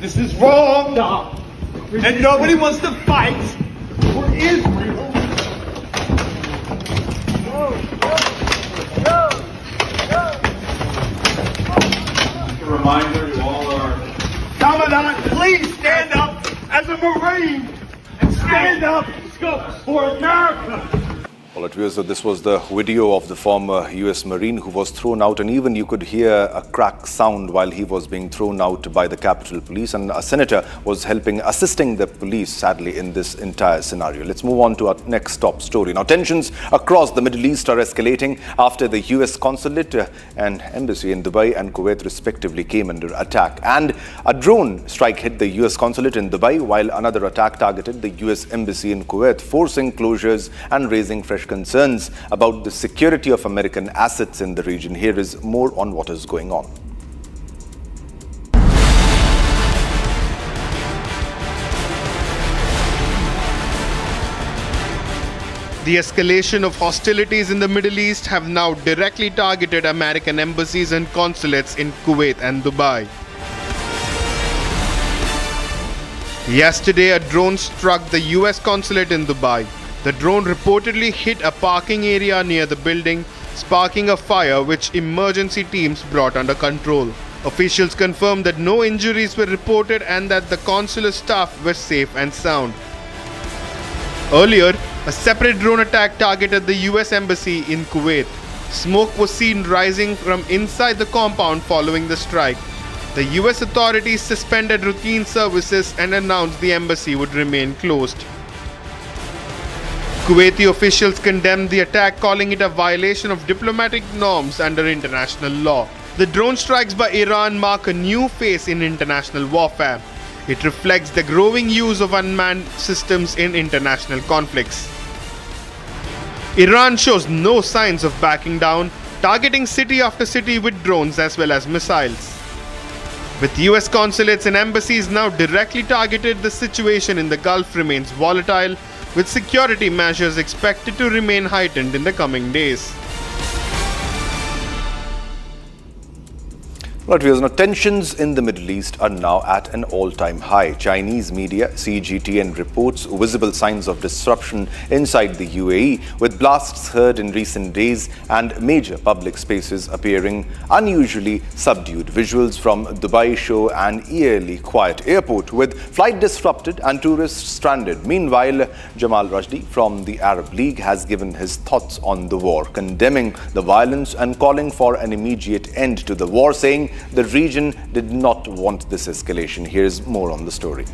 This is wrong. No. And nobody wants to fight for Israel. A reminder to all our Commandant, please stand up as a Marine and stand up for America. Well, it was, this was the video of the former U.S. Marine who was thrown out, and even you could hear a crack sound while he was being thrown out by the Capitol Police, and a senator was assisting the police, sadly, in this entire scenario. Let's move on to our next top story. Now, tensions across the Middle East are escalating after the U.S. consulate and embassy in Dubai and Kuwait respectively came under attack. And a drone strike hit the U.S. consulate in Dubai, while another attack targeted the U.S. embassy in Kuwait, forcing closures and raising fresh concerns about the security of American assets in the region. Here is more on what is going on. The escalation of hostilities in the Middle East have now directly targeted American embassies and consulates in Kuwait and Dubai. Yesterday, a drone struck the US consulate in Dubai. The drone reportedly hit a parking area near the building, sparking a fire which emergency teams brought under control. Officials confirmed that no injuries were reported and that the consular staff were safe and sound. Earlier, a separate drone attack targeted the US embassy in Kuwait. Smoke was seen rising from inside the compound following the strike. The US authorities suspended routine services and announced the embassy would remain closed. Kuwaiti officials condemned the attack, calling it a violation of diplomatic norms under international law. The drone strikes by Iran mark a new phase in international warfare. It reflects the growing use of unmanned systems in international conflicts. Iran shows no signs of backing down, targeting city after city with drones as well as missiles. With US consulates and embassies now directly targeted, the situation in the Gulf remains volatile, with security measures expected to remain heightened in the coming days. Right, viewers, now tensions in the Middle East are now at an all-time high. Chinese media, CGTN, reports visible signs of disruption inside the UAE, with blasts heard in recent days and major public spaces appearing unusually subdued. Visuals from Dubai show an eerily quiet airport with flight disrupted and tourists stranded. Meanwhile, Jamal Rushdie from the Arab League has given his thoughts on the war, condemning the violence and calling for an immediate end to the war, saying the region did not want this escalation. Here's more on the story.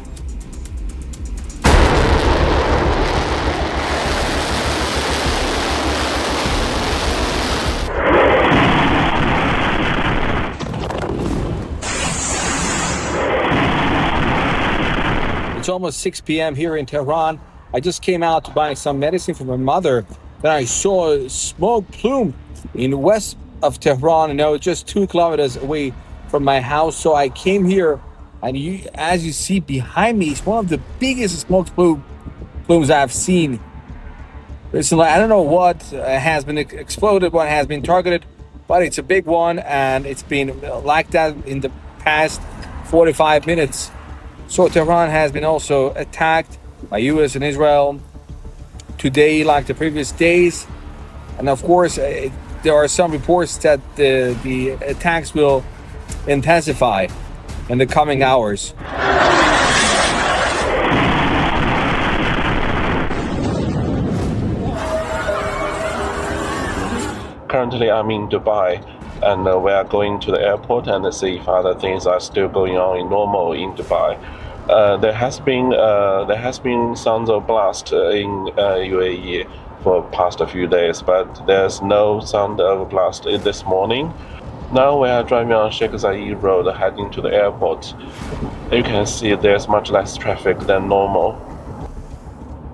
It's almost 6 p.m. here in Tehran. I just came out to buy some medicine for my mother. Then I saw a smoke plume in west of Tehran, just 2 kilometers away from my house. So I came here, and as you see behind me, it's one of the biggest smoke plumes I've seen recently. I don't know what has been exploded, what has been targeted, but it's a big one, and it's been like that in the past 45 minutes. So Tehran has been also attacked by U.S. and Israel today, like the previous days. And of course, there are some reports that the attacks will intensify in the coming hours. Currently, I'm in Dubai, and we are going to the airport and see if other things are still going on in normal in Dubai. There has been sounds of blast in UAE for past a few days, but there's no sound of blast this morning. Now we are driving on Sheikh Zayed Road heading to the airport. You can see there's much less traffic than normal.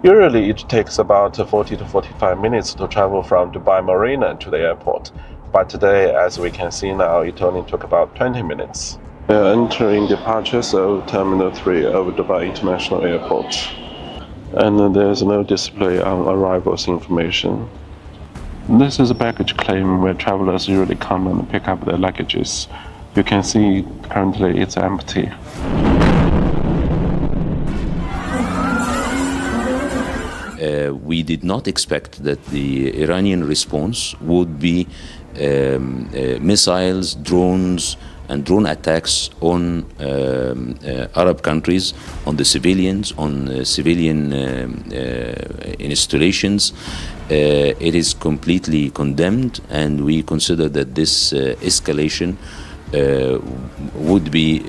Usually it takes about 40 to 45 minutes to travel from Dubai Marina to the airport, but today, as we can see now, it only took about 20 minutes. We are entering departures of Terminal 3 of Dubai International Airport. And there's no display on arrivals information. This is a baggage claim where travelers usually come and pick up their luggages. You can see currently it's empty. we did not expect that the Iranian response would be missiles, drones, and drone attacks on Arab countries, on the civilians, on civilian installations. It is completely condemned, and we consider that this escalation would be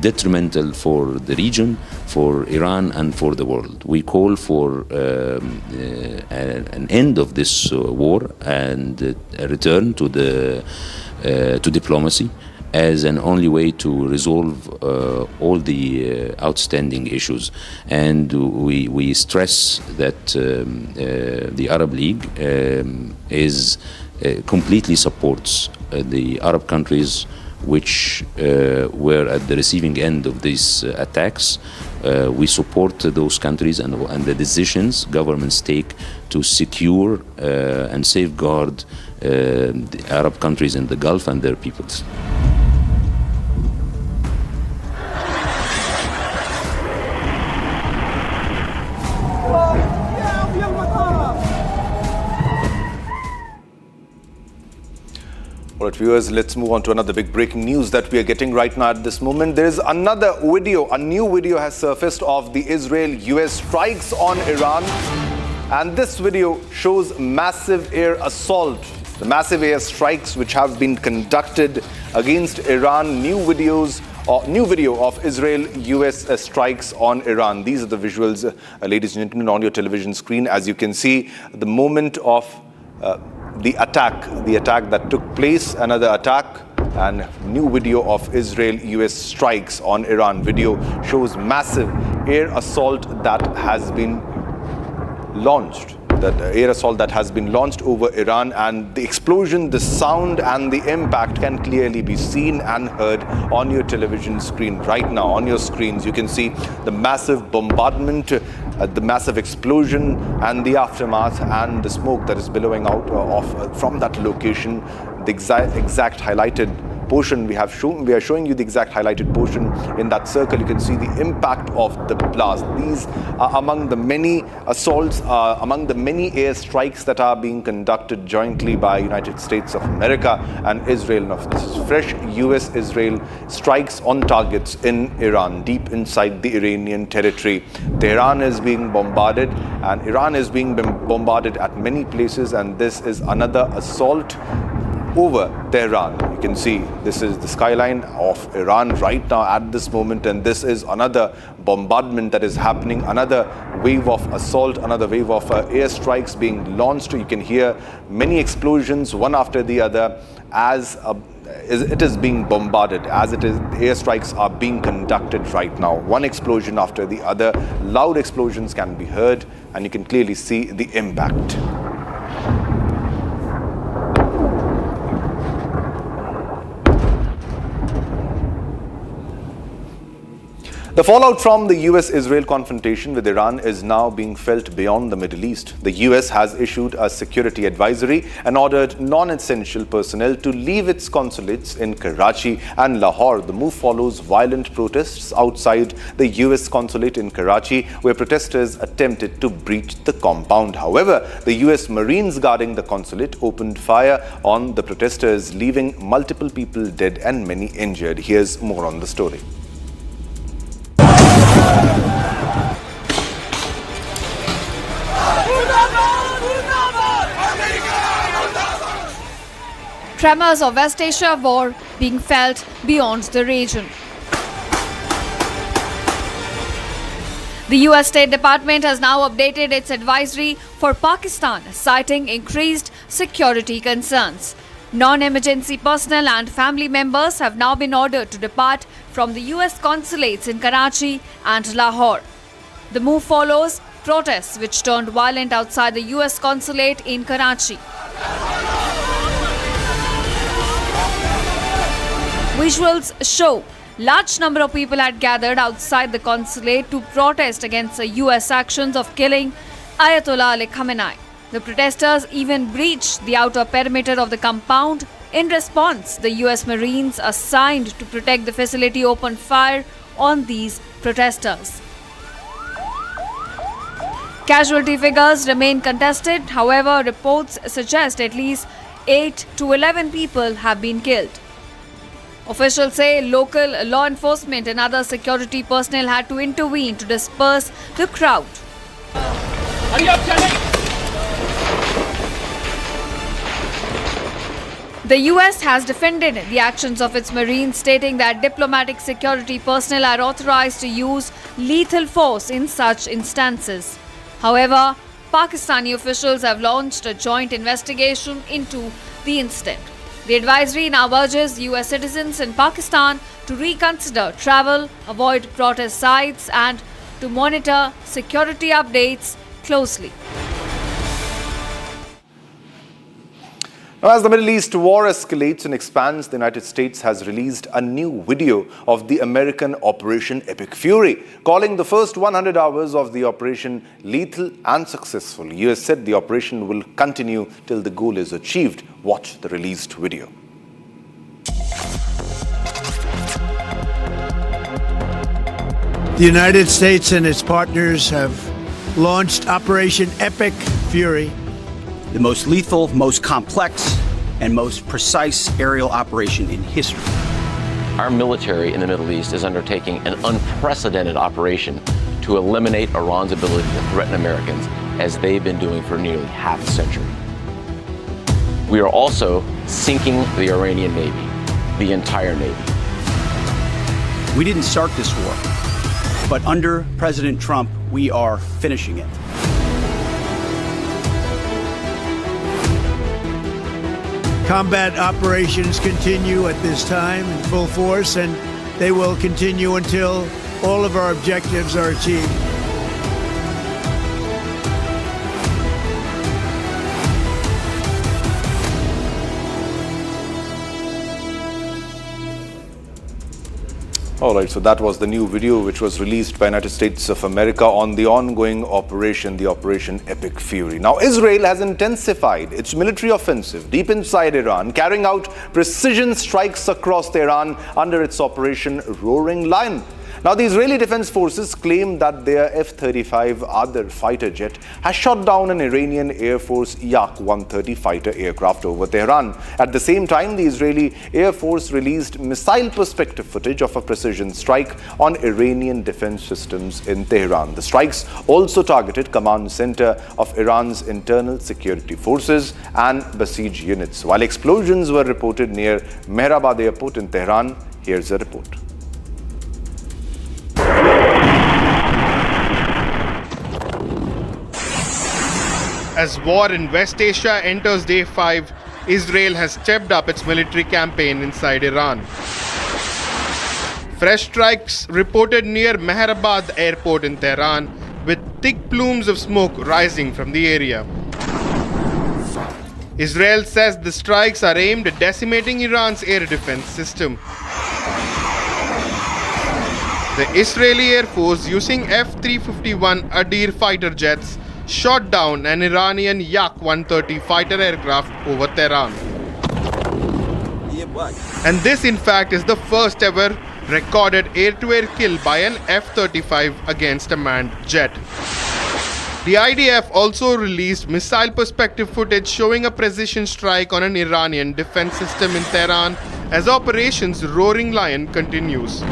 detrimental for the region, for Iran, and for the world. We call for an end of this war and a return to diplomacy as an only way to resolve all the outstanding issues. And we stress that the Arab League completely supports the Arab countries which were at the receiving end of these attacks. We support those countries and the decisions governments take to secure and safeguard the Arab countries in the Gulf and their peoples. All right, viewers, let's move on to another big breaking news that we are getting right now at this moment. There is another video, a new video has surfaced of the Israel-US strikes on Iran. And this video shows massive air assault, the massive air strikes which have been conducted against Iran. New video of Israel-US strikes on Iran. These are the visuals, ladies and gentlemen, on your television screen. As you can see, the moment of the attack that took place, another attack, and new video of Israel-US strikes on Iran. Video shows massive air assault that has been launched. That air assault that has been launched over Iran, and the explosion, the sound and the impact can clearly be seen and heard on your television screen right now. On your screens you can see the massive bombardment, the massive explosion and the aftermath, and the smoke that is billowing out from that location. The exact highlighted portion we are showing you the exact highlighted portion. In that circle you can see the impact of the blast. These are among the many assaults, among the many air strikes that are being conducted jointly by United States of America and Israel. Now, this is fresh US-Israel strikes on targets in Iran, deep inside the Iranian territory. Tehran is being bombarded and Iran is being bombarded at many places, and this is another assault over Tehran. You can see this is the skyline of Iran right now at this moment, and this is another bombardment that is happening, another wave of assault, another wave of airstrikes being launched. You can hear many explosions one after the other as it is being bombarded, as it is airstrikes are being conducted right now. One explosion after the other, loud explosions can be heard, and you can clearly see the impact. The fallout from the US-Israel confrontation with Iran is now being felt beyond the Middle East. The US has issued a security advisory and ordered non-essential personnel to leave its consulates in Karachi and Lahore. The move follows violent protests outside the US consulate in Karachi, where protesters attempted to breach the compound. However, the US Marines guarding the consulate opened fire on the protesters, leaving multiple people dead and many injured. Here's more on the story. Tremors of West Asia war being felt beyond the region. The US State Department has now updated its advisory for Pakistan, citing increased security concerns. Non-emergency personnel and family members have now been ordered to depart from the US consulates in Karachi and Lahore. The move follows protests which turned violent outside the US consulate in Karachi. Visuals show large number of people had gathered outside the consulate to protest against the US actions of killing Ayatollah Ali Khamenei. The protesters even breached the outer perimeter of the compound. In response, the US Marines assigned to protect the facility opened fire on these protesters. Casualty figures remain contested. However, reports suggest at least 8 to 11 people have been killed. Officials say local law enforcement and other security personnel had to intervene to disperse the crowd. The U.S. has defended the actions of its Marines, stating that diplomatic security personnel are authorized to use lethal force in such instances. However, Pakistani officials have launched a joint investigation into the incident. The advisory now urges U.S. citizens in Pakistan to reconsider travel, avoid protest sites, and to monitor security updates closely. Now, as the Middle East war escalates and expands, the United States has released a new video of the American Operation Epic Fury, calling the first 100 hours of the operation lethal and successful. The U.S. said the operation will continue till the goal is achieved. Watch the released video. The United States and its partners have launched Operation Epic Fury, the most lethal, most complex, and most precise aerial operation in history. Our military in the Middle East is undertaking an unprecedented operation to eliminate Iran's ability to threaten Americans, as they've been doing for nearly half a century. We are also sinking the Iranian Navy, the entire Navy. We didn't start this war, but under President Trump, we are finishing it. Combat operations continue at this time in full force, and they will continue until all of our objectives are achieved. All right, so that was the new video which was released by United States of America on the ongoing operation, the Operation Epic Fury. Now, Israel has intensified its military offensive deep inside Iran, carrying out precision strikes across Tehran under its Operation Roaring Lion. Now, the Israeli Defense Forces claim that their F-35 other fighter jet has shot down an Iranian Air Force Yak-130 fighter aircraft over Tehran. At the same time, the Israeli Air Force released missile perspective footage of a precision strike on Iranian defense systems in Tehran. The strikes also targeted command center of Iran's internal security forces and Basij units. While explosions were reported near Mehrabad Airport in Tehran, here's a report. As war in West Asia enters day 5, Israel has stepped up its military campaign inside Iran. Fresh strikes reported near Mehrabad Airport in Tehran, with thick plumes of smoke rising from the area. Israel says the strikes are aimed at decimating Iran's air defense system. The Israeli Air Force, using F-351 Adir fighter jets, shot down an Iranian Yak-130 fighter aircraft over Tehran. And this, in fact, is the first ever recorded air-to-air kill by an F-35 against a manned jet. The IDF also released missile perspective footage showing a precision strike on an Iranian defense system in Tehran as Operations Roaring Lion continues.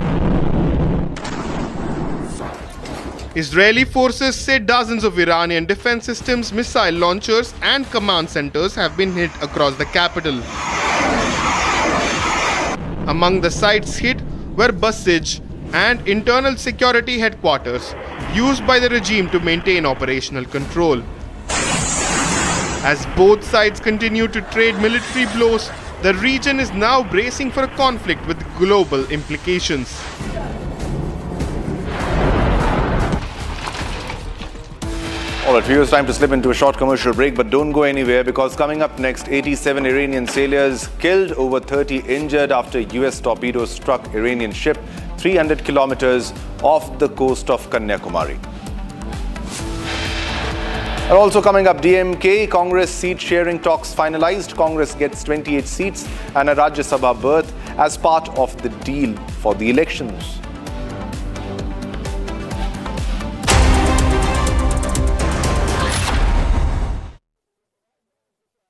Israeli forces say dozens of Iranian defense systems, missile launchers and command centers have been hit across the capital. Among the sites hit were Basij and internal security headquarters used by the regime to maintain operational control. As both sides continue to trade military blows, the region is now bracing for a conflict with global implications. All right, viewers, time to slip into a short commercial break, but don't go anywhere, because coming up next, 87 Iranian sailors killed, over 30 injured after U.S. torpedo struck Iranian ship 300 kilometers off the coast of Kanyakumari. And also coming up, DMK Congress seat sharing talks finalized. Congress gets 28 seats and a Rajya Sabha berth as part of the deal for the elections.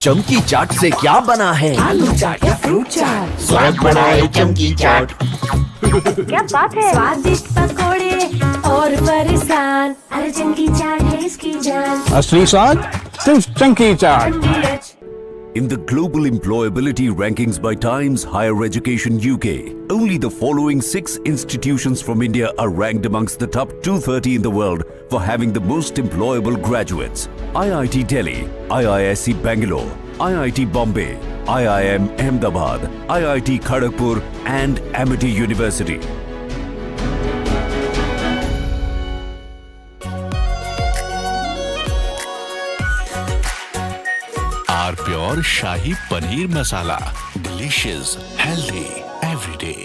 चमकी चाट से क्या बना है? आलू चाट या fruit चाट, स्वाद बनाए चमकी चाट। क्या बात है? स्वादिष्ट पकोड़े और परेशान, अरे चमकी चाट है इसकी जान। असली स्वाद सिर्फ चमकी चाट। In the global employability rankings by Times Higher Education UK, only the following 6 institutions from India are ranked amongst the top 230 in the world for having the most employable graduates. IIT Delhi, IISc Bangalore, IIT Bombay, IIM Ahmedabad, IIT Kharagpur and Amity University. Pure shahi paneer masala, delicious, healthy every day.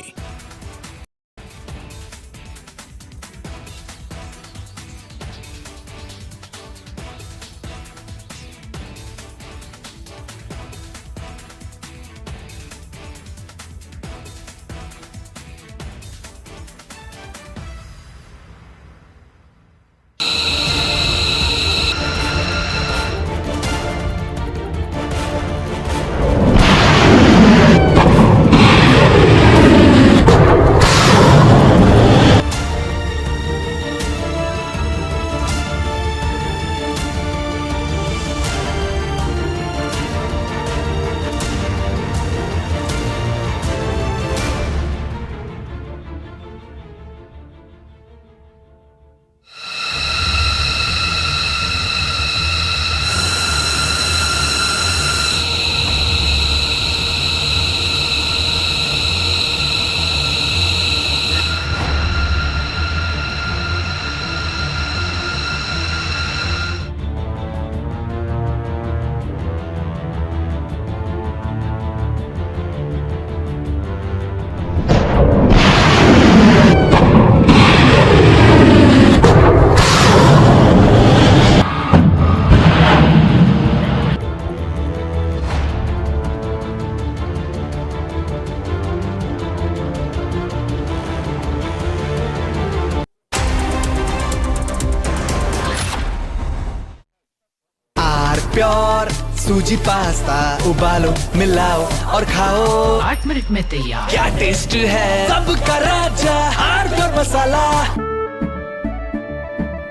Pure सूजी pasta उबालो मिलाओ और खाओ 8 minute में तैयार। क्या taste है सबका राजा हार प्योर मसाला।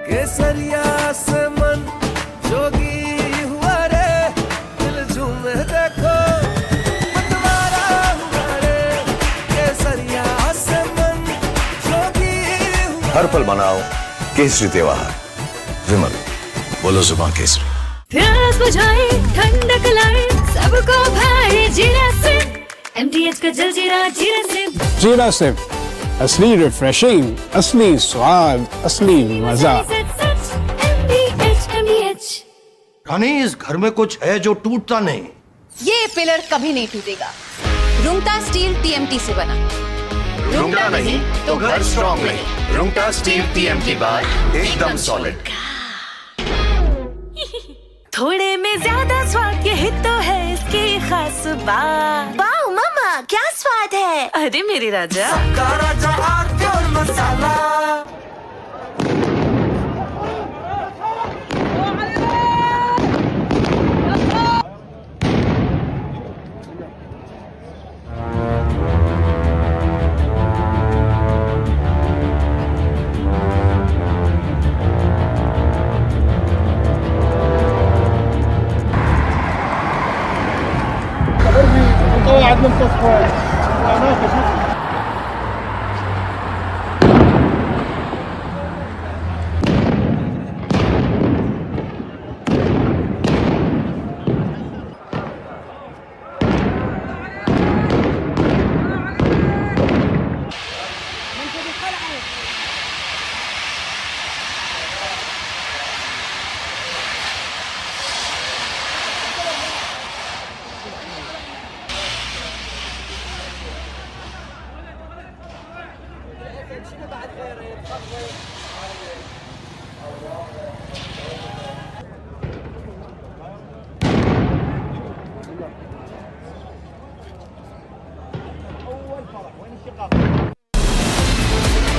केसरिया से मन जोगी हुआ रे, दिल झूमे देखो मतवारा हुआ रे। केसरिया से मन जोगी हुआ। हर पल मनाओ केसरी त्योहार। विमल बोलो जुबान केसरी। प्यास बुझाए ठंडक लाए सबको भाए जीरा से, MTH का जल जीरा जीरा से। जीरा से असली रिफ्रेशिंग, असली स्वाद, असली मजा। रानी इस घर में कुछ है जो टूटता नहीं। ये पिलर कभी नहीं टूटेगा। रुंगटा स्टील TMT से बना। रुंगटा नहीं तो घर स्ट्रॉन्ग नहीं। रुंगटा स्टील TMT बार एकदम सॉलिड। थोड़े में ज्यादा स्वाद, यही तो है इसकी खास बात। वाओ मामा क्या स्वाद है। अरे मेरे राजा सबका राजा हार pure masala.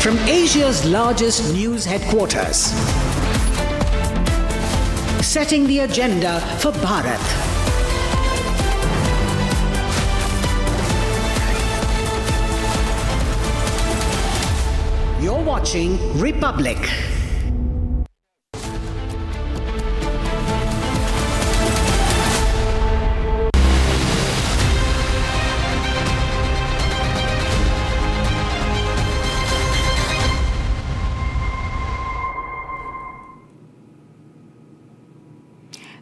From Asia's largest news headquarters, setting the agenda for Bharat. You're watching Republic.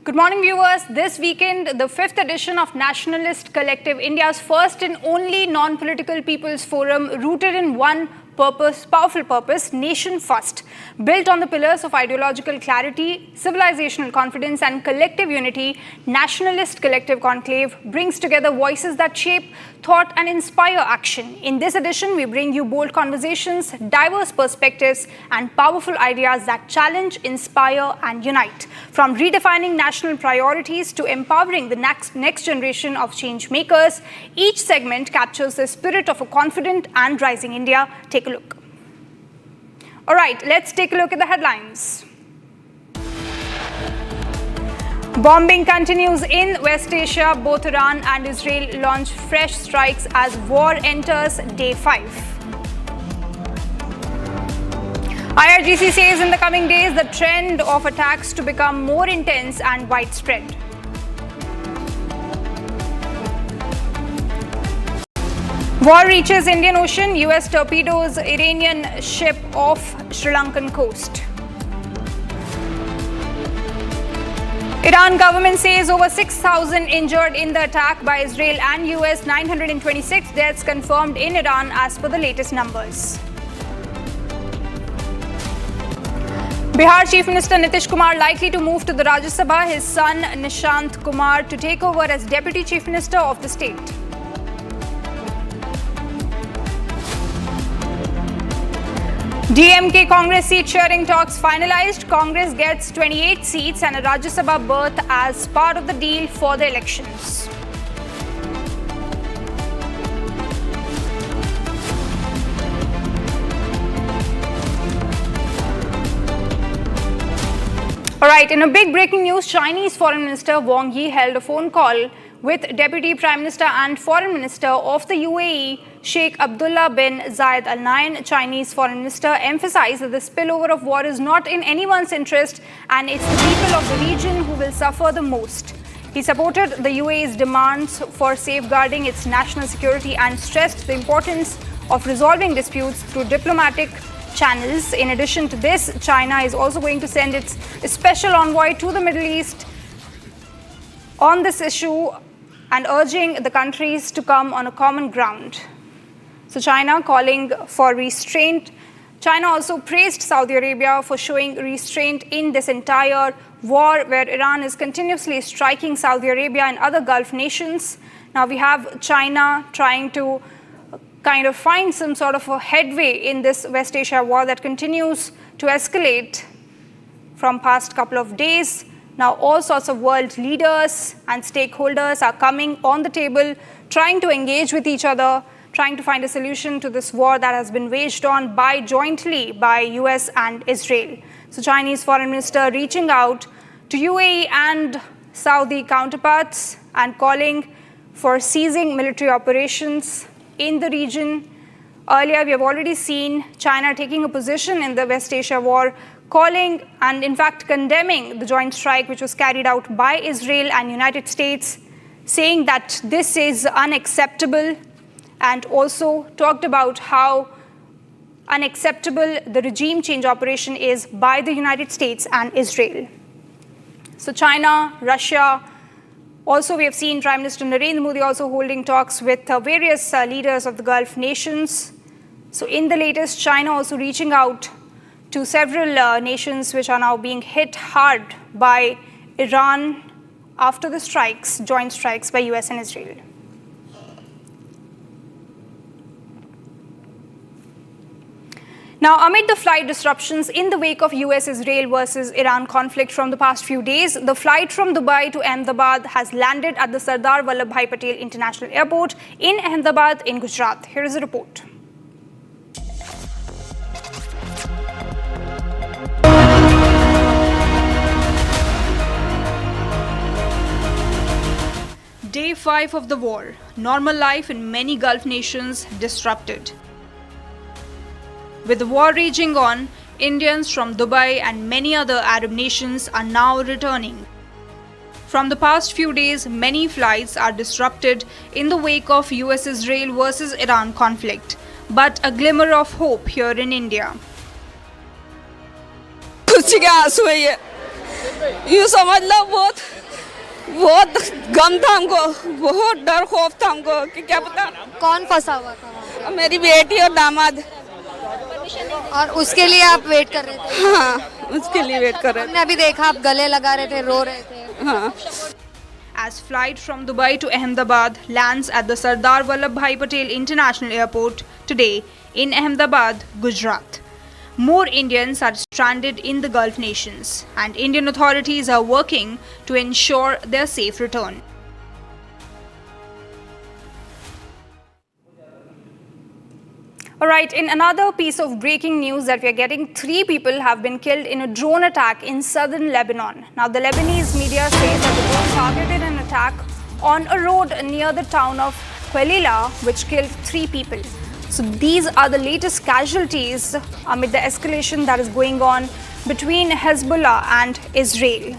Good morning, viewers. This weekend, the 5th edition of Nationalist Collective, India's first and only non-political people's forum rooted in one purpose, powerful purpose, nation first. Built on the pillars of ideological clarity, civilizational confidence and collective unity, Nationalist Collective Conclave brings together voices that shape thought and inspire action. In this edition, we bring you bold conversations, diverse perspectives and powerful ideas that challenge, inspire and unite. From redefining national priorities to empowering the next generation of change makers, each segment captures the spirit of a confident and rising India. Take a look. All right, let's take a look at the headlines. Bombing continues in West Asia. Both Iran and Israel launch fresh strikes as war enters day 5. IRGC says in the coming days the trend of attacks to become more intense and widespread. War reaches Indian Ocean. U.S. torpedoes Iranian ship off Sri Lankan coast. Iran government says over 6,000 injured in the attack by Israel and US, 926 deaths confirmed in Iran as per the latest numbers. Bihar Chief Minister Nitish Kumar likely to move to the Rajya Sabha, his son Nishant Kumar to take over as Deputy Chief Minister of the state. DMK Congress seat sharing talks finalized. Congress gets 28 seats and a Rajya Sabha berth as part of the deal for the elections. All right, in a big breaking news, Chinese Foreign Minister Wang Yi held a phone call with Deputy Prime Minister and Foreign Minister of the UAE, Sheikh Abdullah bin Zayed Al Nahyan. Chinese Foreign Minister emphasized that the spillover of war is not in anyone's interest and it's the people of the region who will suffer the most. He supported the UAE's demands for safeguarding its national security and stressed the importance of resolving disputes through diplomatic channels. In addition to this, China is also going to send its special envoy to the Middle East on this issue and urging the countries to come on a common ground. So China calling for restraint. China also praised Saudi Arabia for showing restraint in this entire war where Iran is continuously striking Saudi Arabia and other Gulf nations. Now we have China trying to kind of find some sort of a headway in this West Asia war that continues to escalate from past couple of days. Now all sorts of world leaders and stakeholders are coming on the table, trying to engage with each other, trying to find a solution to this war that has been waged on jointly by US and Israel. So Chinese Foreign Minister reaching out to UAE and Saudi counterparts and calling for ceasing military operations in the region. Earlier, we have already seen China taking a position in the West Asia war, calling and in fact condemning the joint strike which was carried out by Israel and United States, saying that this is unacceptable, and also talked about how unacceptable the regime change operation is by the United States and Israel. So China, Russia, also we have seen Prime Minister Narendra Modi also holding talks with various leaders of the Gulf nations. So in the latest, China also reaching out to several nations which are now being hit hard by Iran after the strikes, joint strikes by US and Israel. Now, amid the flight disruptions in the wake of US-Israel versus Iran conflict from the past few days, the flight from Dubai to Ahmedabad has landed at the Sardar Vallabhbhai Patel International Airport in Ahmedabad in Gujarat. Here is a report. Day 5 of the war. Normal life in many Gulf nations disrupted. With the war raging on, Indians from Dubai and many other Arab nations are now returning. From the past few days, many flights are disrupted in the wake of U.S. Israel versus Iran conflict. But a glimmer of hope here in India. खुशी के आंसू है ये यूँ समझ लो बहुत गम था हमको बहुत डर खौफ था हमको कि क्या पता कौन फंसा हुआ था मेरी बेटी और दामाद और उसके लिए आप वेट कर रहे थे हाँ उसके लिए वेट कर रहे थे हमने अभी देखा आप गले लगा रहे थे रो रहे थे हाँ As flight from Dubai to Ahmedabad lands at the Sardar Vallabhbhai Patel International Airport today in Ahmedabad, Gujarat. More Indians are stranded in the Gulf nations, and Indian authorities are working to ensure their safe return. Alright, in another piece of breaking news that we are getting, 3 people have been killed in a drone attack in southern Lebanon. Now, the Lebanese media says that the drone targeted an attack on a road near the town of Huelila, which killed 3 people. So these are the latest casualties amid the escalation that is going on between Hezbollah and Israel.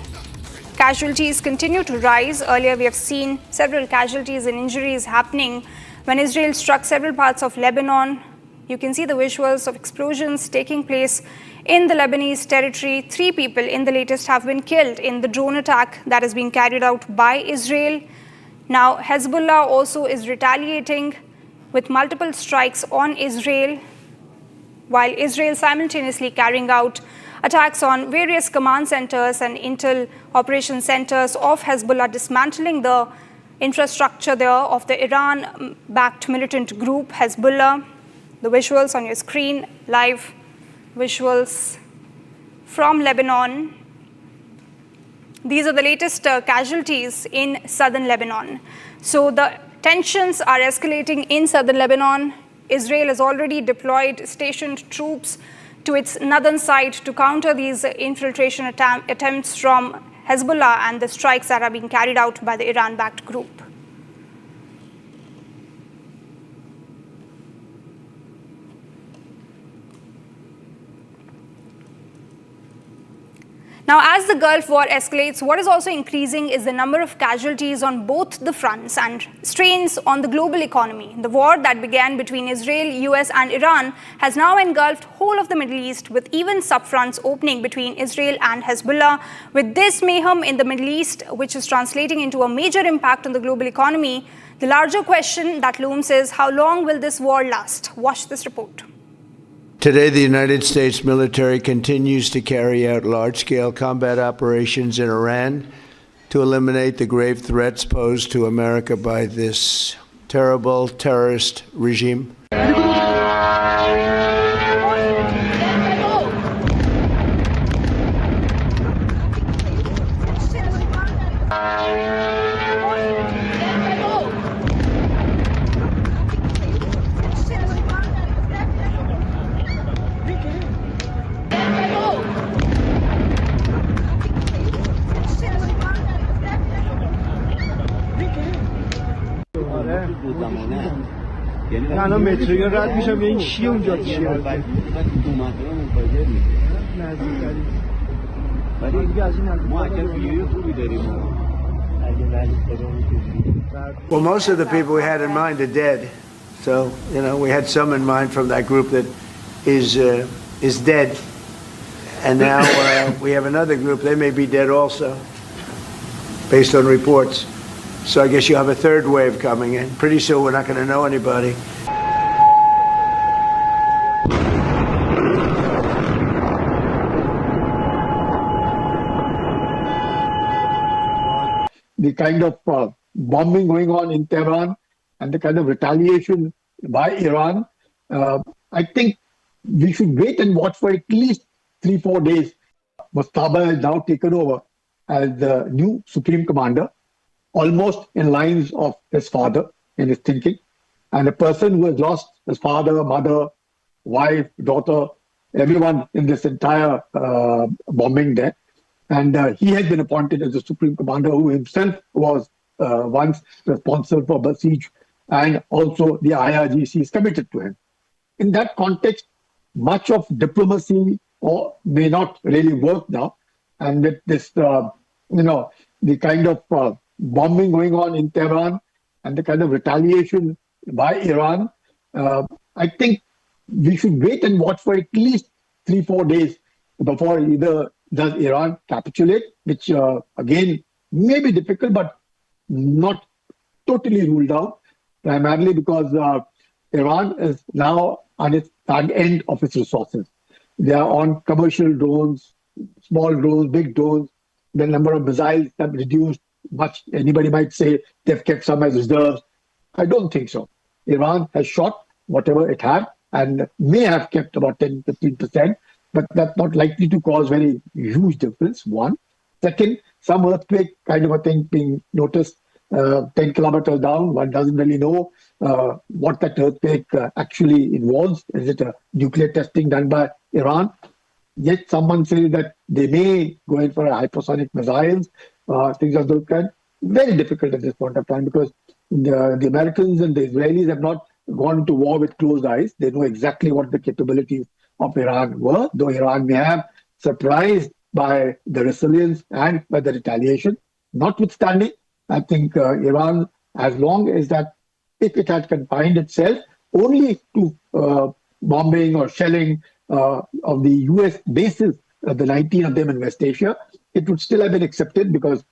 Casualties continue to rise. Earlier we have seen several casualties and injuries happening when Israel struck several parts of Lebanon. You can see the visuals of explosions taking place in the Lebanese territory. 3 people in the latest have been killed in the drone attack that is being carried out by Israel. Now Hezbollah also is retaliating with multiple strikes on Israel, while Israel simultaneously carrying out attacks on various command centers and intel operation centers of Hezbollah, dismantling the infrastructure there of the Iran-backed militant group Hezbollah. The visuals on your screen, live visuals from Lebanon. These are the latest casualties in southern Lebanon. So the tensions are escalating in southern Lebanon. Israel has already deployed stationed troops to its northern side to counter these infiltration attempts from Hezbollah and the strikes that are being carried out by the Iran-backed group. Now, as the Gulf War escalates, what is also increasing is the number of casualties on both the fronts and strains on the global economy. The war that began between Israel, US and Iran has now engulfed whole of the Middle East, with even subfronts opening between Israel and Hezbollah. With this mayhem in the Middle East, which is translating into a major impact on the global economy, the larger question that looms is, how long will this war last? Watch this report. Today, the United States military continues to carry out large-scale combat operations in Iran to eliminate the grave threats posed to America by this terrible terrorist regime. الان مترو رد میشم به این چیه اونجا چیه ولی دیگه از این ما اگر ویدیو خوبی داریم Well, most of the people we had in mind are dead. So, we had some in mind from that group that is dead. And now we have another group, they may be dead also, based on reports. So I guess you have a third wave coming in. Pretty soon we're not going to know anybody. The kind of bombing going on in Tehran and the kind of retaliation by Iran, I think we should wait and watch for at least 3-4 days. Mustaba has now taken over as the new supreme commander, almost in lines of his father in his thinking, and a person who has lost his father, mother, wife, daughter, everyone in this entire bombing there. And he has been appointed as the supreme commander, who himself was once responsible for the siege, and also the IRGC is committed to him. In that context, much of diplomacy or may not really work now. And with this, the kind of bombing going on in Tehran and the kind of retaliation by Iran, I think we should wait and watch for at least 3-4 days before either does Iran capitulate, which again may be difficult, but not totally ruled out, primarily because Iran is now on its end of its resources. They are on commercial drones, small drones, big drones. The number of missiles have reduced much. Anybody might say they've kept some as reserves. I don't think so. Iran has shot whatever it had and may have kept about 10-15%, but that's not likely to cause very huge difference, one. Second, some earthquake kind of a thing being noticed 10 kilometers down. One doesn't really know what that earthquake actually involves. Is it a nuclear testing done by Iran? Yet someone says that they may go in for a hypersonic missiles, things of those kind. Very difficult at this point of time because the Americans and the Israelis have not gone to war with closed eyes. They know exactly what the capabilities of Iran were, though Iran may have surprised by the resilience and by the retaliation. Notwithstanding, I think Iran, as long as that, if it had confined itself only to bombing or shelling of the U.S. bases, the 19 of them in West Asia, it would still have been accepted because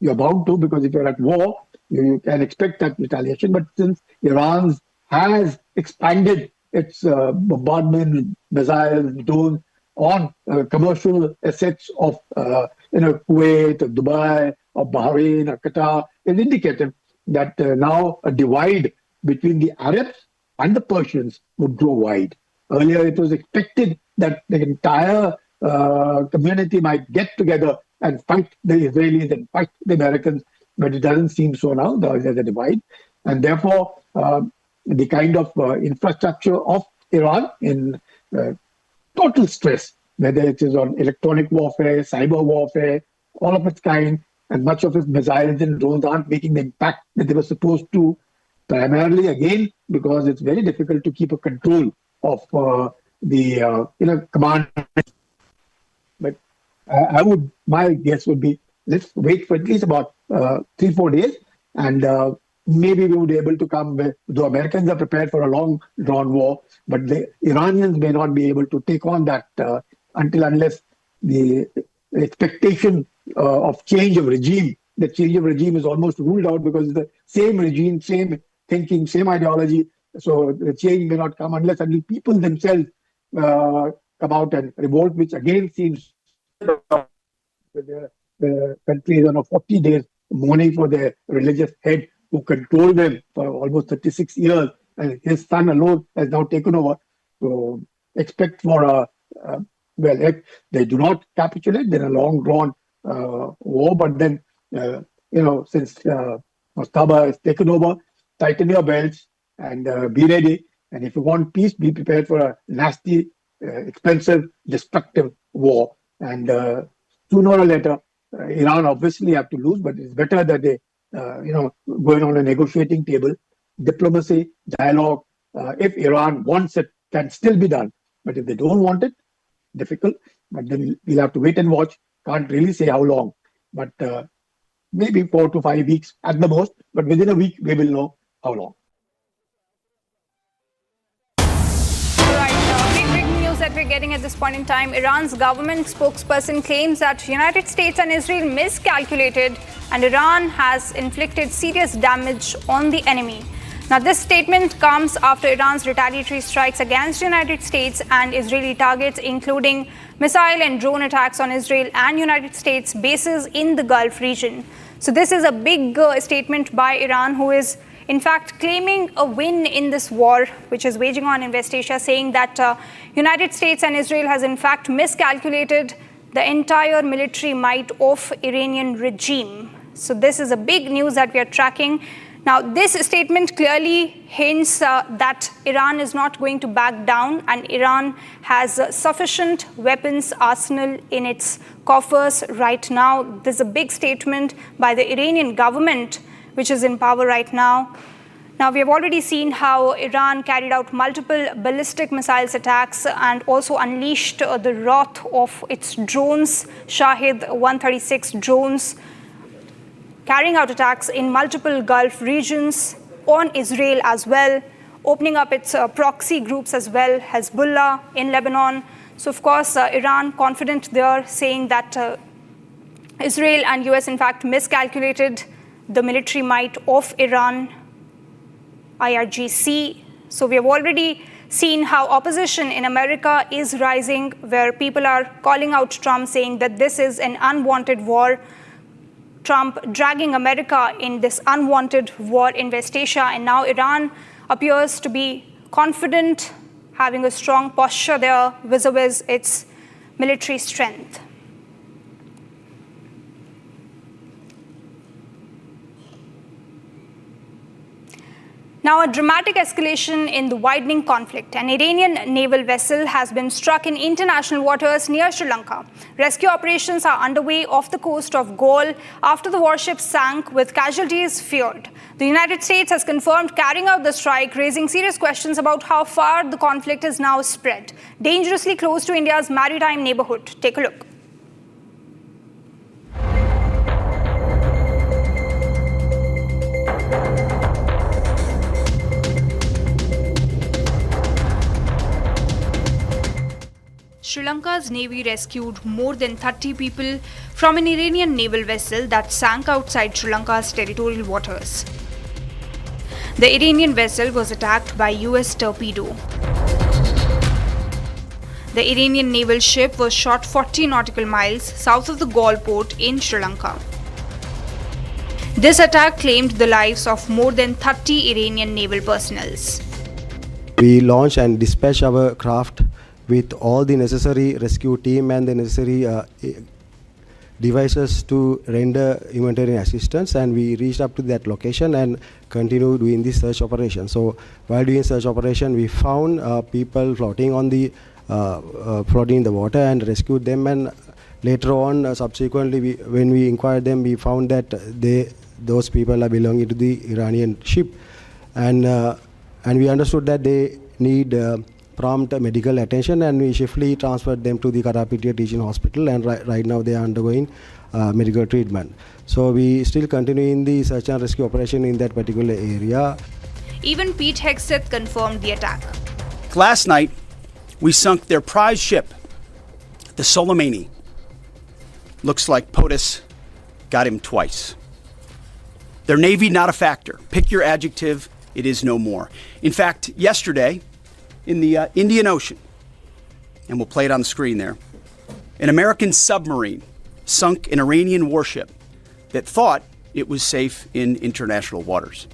you're bound to, because if you're at war, you can expect that retaliation. But since Iran has expanded its bombardment, missiles, drones on commercial assets of Kuwait, or Dubai, or Bahrain, or Qatar, is indicative that now a divide between the Arabs and the Persians would grow wide. Earlier, it was expected that the entire community might get together and fight the Israelis and fight the Americans, but it doesn't seem so now. There's a divide. And therefore, the kind of infrastructure of Iran in total stress, whether it is on electronic warfare, cyber warfare, all of its kind, and much of its missiles and drones aren't making the impact that they were supposed to, primarily, again, because it's very difficult to keep a control of the command. But my guess would be, let's wait for at least about 3-4 days, and maybe we would be able to come with, the Americans are prepared for a long drawn war, but the Iranians may not be able to take on that unless the expectation of change of regime, the change of regime is almost ruled out because it's the same regime, same thinking, same ideology. So the change may not come unless people themselves come out and revolt, which again seems the country is on 40 days mourning for their religious head who controlled them for almost 36 years, and his son alone has now taken over. So expect for if they do not capitulate, then a long drawn war. But then, since Mustaba has taken over, tighten your belts and be ready. And if you want peace, be prepared for a nasty, expensive, destructive war. And sooner or later, Iran obviously have to lose, but it's better that they, going on a negotiating table, diplomacy, dialogue. If Iran wants it, can still be done. But if they don't want it, difficult. But then we'll have to wait and watch. Can't really say how long, but maybe 4 to 5 weeks at the most. But within a week, we will know how long. Big news that we're getting at this point in time. Iran's government spokesperson claims that United States and Israel miscalculated and Iran has inflicted serious damage on the enemy. Now, this statement comes after Iran's retaliatory strikes against the United States and Israeli targets, including missile and drone attacks on Israel and United States bases in the Gulf region. So this is a big statement by Iran, who is in fact claiming a win in this war, which is waging on in West Asia, saying that United States and Israel has in fact miscalculated the entire military might of Iranian regime. So this is a big news that we are tracking. Now, this statement clearly hints that Iran is not going to back down, and Iran has sufficient weapons arsenal in its coffers right now. This is a big statement by the Iranian government, which is in power right now. Now, we have already seen how Iran carried out multiple ballistic missiles attacks and also unleashed the wrath of its drones, Shahid 136 drones, carrying out attacks in multiple Gulf regions, on Israel as well, opening up its proxy groups as well, Hezbollah in Lebanon. So, of course, Iran confident there, saying that Israel and US, in fact, miscalculated the military might of Iran. IRGC. So we have already seen how opposition in America is rising, where people are calling out Trump, saying that this is an unwanted war. Trump dragging America in this unwanted war in West Asia, and now Iran appears to be confident, having a strong posture there vis-a-vis its military strength. Now, a dramatic escalation in the widening conflict. An Iranian naval vessel has been struck in international waters near Sri Lanka. Rescue operations are underway off the coast of Galle after the warship sank, with casualties feared. The United States has confirmed carrying out the strike, raising serious questions about how far the conflict is now spread, dangerously close to India's maritime neighborhood. Take a look. Sri Lanka's Navy rescued more than 30 people from an Iranian naval vessel that sank outside Sri Lanka's territorial waters. The Iranian vessel was attacked by US torpedo. The Iranian naval ship was shot 40 nautical miles south of the Galle port in Sri Lanka. This attack claimed the lives of more than 30 Iranian naval personnel. We launched and dispatched our craft with all the necessary rescue team and the necessary devices to render humanitarian assistance, and we reached up to that location and continued doing the search operation. So while doing search operation, we found people floating on the floating in the water and rescued them, and later on subsequently when we inquired them, we found that those people are belonging to the Iranian ship, and we understood that they need prompt medical attention, and we swiftly transferred them to the Karapitiya Teaching Hospital, and right now they are undergoing medical treatment. So we still continue in the search and rescue operation in that particular area. Even Pete Hegseth confirmed the attack. Last night, we sunk their prize ship, the Soleimani. Looks like POTUS got him twice. Their Navy, not a factor. Pick your adjective, it is no more. In fact, yesterday, in the Indian Ocean, and we'll play it on the screen there, an American submarine sunk an Iranian warship that thought it was safe in international waters.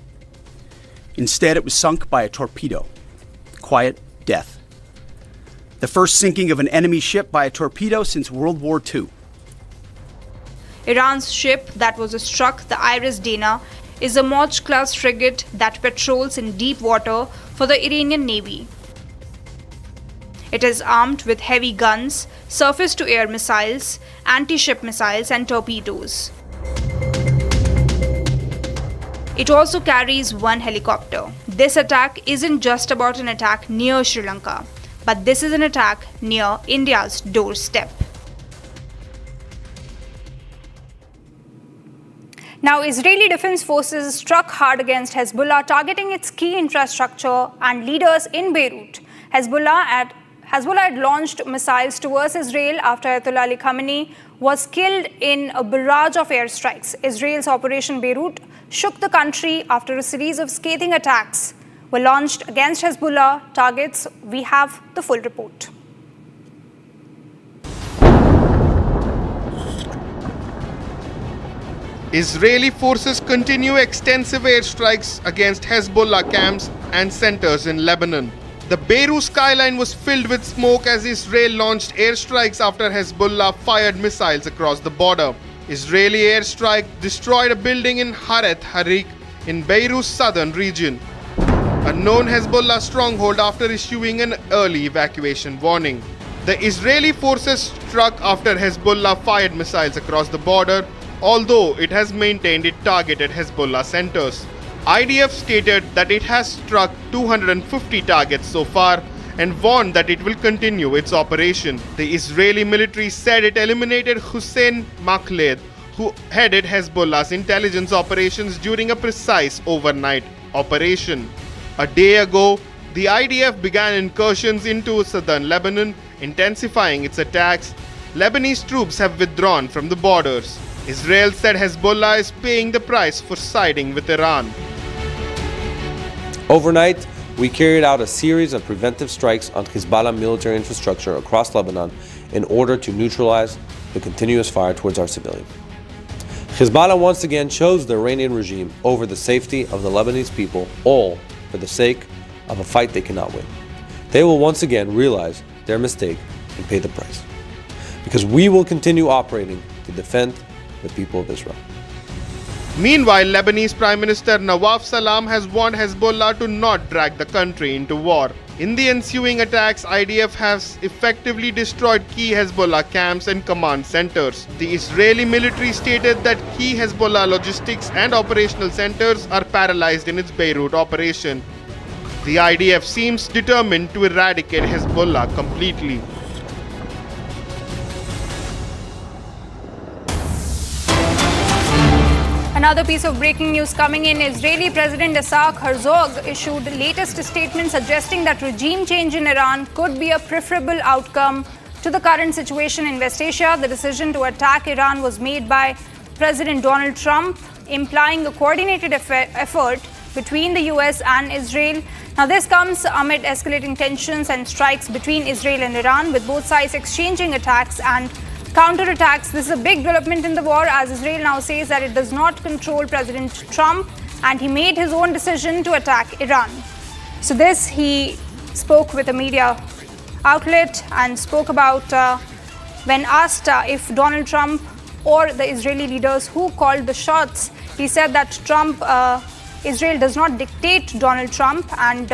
Instead, it was sunk by a torpedo. Quiet death. The first sinking of an enemy ship by a torpedo since World War II. Iran's ship that was struck, the Iris Dana, is a Moj-class frigate that patrols in deep water for the Iranian Navy. It is armed with heavy guns, surface-to-air missiles, anti-ship missiles, and torpedoes. It also carries one helicopter. This attack isn't just about an attack near Sri Lanka, but this is an attack near India's doorstep. Now, Israeli Defense Forces struck hard against Hezbollah, targeting its key infrastructure and leaders in Beirut. Hezbollah had launched missiles towards Israel after Ayatollah Ali Khamenei was killed in a barrage of airstrikes. Israel's Operation Beirut shook the country after a series of scathing attacks were launched against Hezbollah targets. We have the full report. Israeli forces continue extensive airstrikes against Hezbollah camps and centers in Lebanon. The Beirut skyline was filled with smoke as Israel launched airstrikes after Hezbollah fired missiles across the border. Israeli airstrike destroyed a building in Haret Harik in Beirut's southern region, a known Hezbollah stronghold, after issuing an early evacuation warning. The Israeli forces struck after Hezbollah fired missiles across the border, although it has maintained it targeted Hezbollah centers. IDF stated that it has struck 250 targets so far and warned that it will continue its operation. The Israeli military said it eliminated Hussein Makhled, who headed Hezbollah's intelligence operations during a precise overnight operation. A day ago, the IDF began incursions into southern Lebanon, intensifying its attacks. Lebanese troops have withdrawn from the borders. Israel said Hezbollah is paying the price for siding with Iran. Overnight, we carried out a series of preventive strikes on Hezbollah military infrastructure across Lebanon in order to neutralize the continuous fire towards our civilians. Hezbollah once again chose the Iranian regime over the safety of the Lebanese people, all for the sake of a fight they cannot win. They will once again realize their mistake and pay the price. Because we will continue operating to defend the people of Israel. Meanwhile, Lebanese Prime Minister Nawaf Salam has warned Hezbollah to not drag the country into war. In the ensuing attacks, IDF has effectively destroyed key Hezbollah camps and command centers. The Israeli military stated that key Hezbollah logistics and operational centers are paralyzed in its Beirut operation. The IDF seems determined to eradicate Hezbollah completely. Another piece of breaking news coming in. Israeli President Isaac Herzog issued the latest statement suggesting that regime change in Iran could be a preferable outcome to the current situation in West Asia. The decision to attack Iran was made by President Donald Trump, implying a coordinated effort between the U.S. and Israel. Now, this comes amid escalating tensions and strikes between Israel and Iran, with both sides exchanging attacks and counterattacks. This is a big development in the war, as Israel now says that it does not control President Trump and he made his own decision to attack Iran. So this, he spoke with a media outlet and spoke about when asked if Donald Trump or the Israeli leaders who called the shots, he said that Israel does not dictate Donald Trump and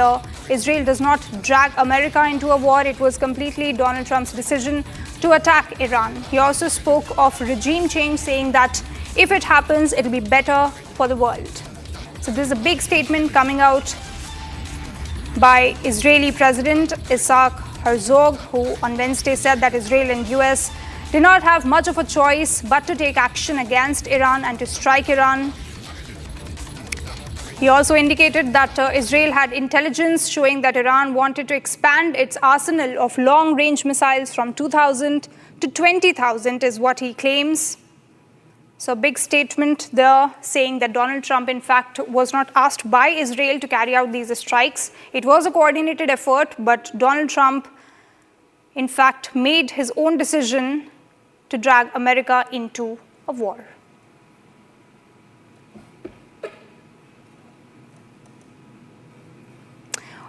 Israel does not drag America into a war. It was completely Donald Trump's decision to attack Iran. He also spoke of regime change, saying that if it happens, it will be better for the world. So this is a big statement coming out by Israeli President Isaac Herzog, who on Wednesday said that Israel and US did not have much of a choice but to take action against Iran and to strike Iran. He also indicated that Israel had intelligence showing that Iran wanted to expand its arsenal of long-range missiles from 2,000 to 20,000 is what he claims. So big statement there, saying that Donald Trump, in fact, was not asked by Israel to carry out these strikes. It was a coordinated effort, but Donald Trump, in fact, made his own decision to drag America into a war.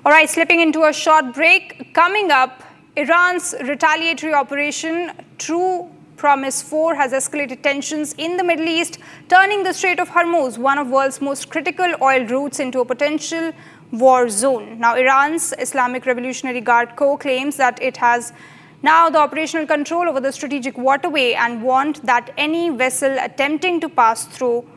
All right, slipping into a short break. Coming up, Iran's retaliatory operation True Promise 4 has escalated tensions in the Middle East, turning the Strait of Hormuz, one of the world's most critical oil routes, into a potential war zone. Now, Iran's Islamic Revolutionary Guard Corps claims that it has now the operational control over the strategic waterway and warned that any vessel attempting to pass through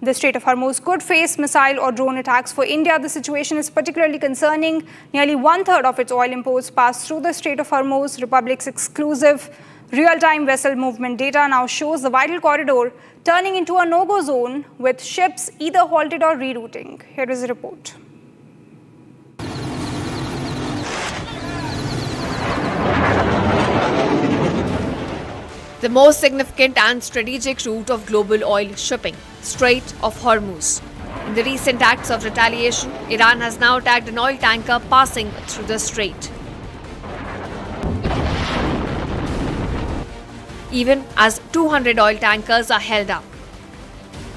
the Strait of Hormuz could face missile or drone attacks. For India, the situation is particularly concerning. Nearly one-third of its oil imports pass through the Strait of Hormuz. Republic's exclusive real-time vessel movement data now shows the vital corridor turning into a no-go zone, with ships either halted or rerouting. Here is a report. The most significant and strategic route of global oil shipping, Strait of Hormuz. In the recent acts of retaliation, Iran has now attacked an oil tanker passing through the strait. Even as 200 oil tankers are held up.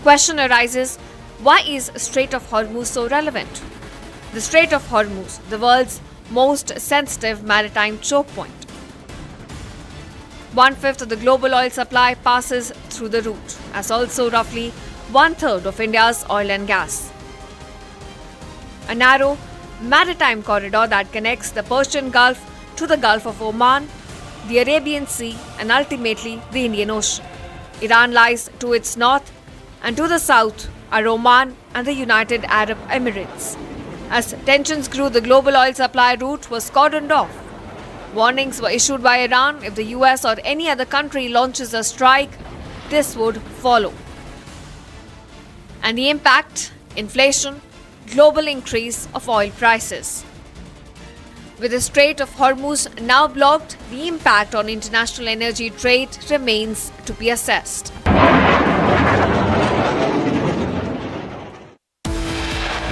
Question arises, why is Strait of Hormuz so relevant? The Strait of Hormuz, the world's most sensitive maritime choke point. 1/5 of the global oil supply passes through the route, as also roughly 1/3 of India's oil and gas. A narrow maritime corridor that connects the Persian Gulf to the Gulf of Oman, the Arabian Sea, and ultimately the Indian Ocean. Iran lies to its north, and to the south, are Oman and the United Arab Emirates. As tensions grew, the global oil supply route was cordoned off. Warnings were issued by Iran: if the US or any other country launches a strike, this would follow. And the impact: inflation, global increase of oil prices. With the Strait of Hormuz now blocked, the impact on international energy trade remains to be assessed.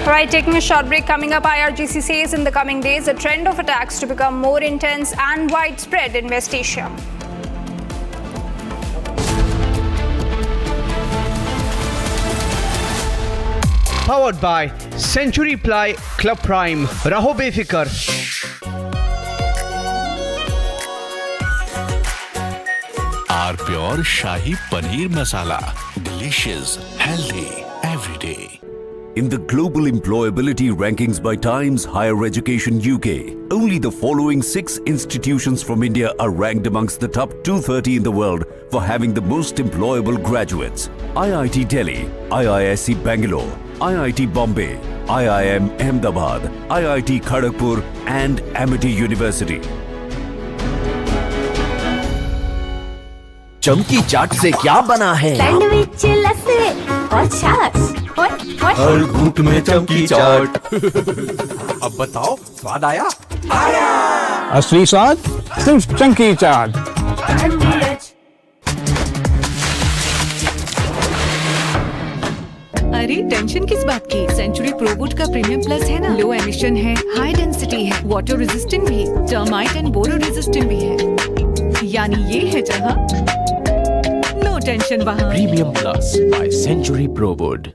Alright, taking a short break. Coming up, IRGC says in the coming days, the trend of attacks to become more intense and widespread in West Asia. Powered by Century Ply Club Prime. Raho befikar. Our pure Shahi Paneer Masala. Delicious, healthy, every day. In the global employability rankings by Times Higher Education UK, only the following 6 institutions from India are ranked amongst the top 230 in the world for having the most employable graduates: IIT Delhi, IISc Bangalore, IIT Bombay, IIM Ahmedabad, IIT Kharagpur and Amity University. चमकी चाट से क्या बना है? Sandwich लस्सी और छाछ। हर घूंट में चमकी चाट। अब बताओ, स्वाद आया? आया। असली स्वाद सिर्फ चमकी चाट। अरे टेंशन किस बात की? सेंचुरी प्रोवुड का प्रीमियम प्लस है ना, लो एमिशन है, हाई डेंसिटी है, वाटर रेजिस्टेंट भी, टर्माइट एंड बोरो रेजिस्टेंट भी है। यानी ये है जहां नो टेंशन वहां। Premium plus by Century Prowood.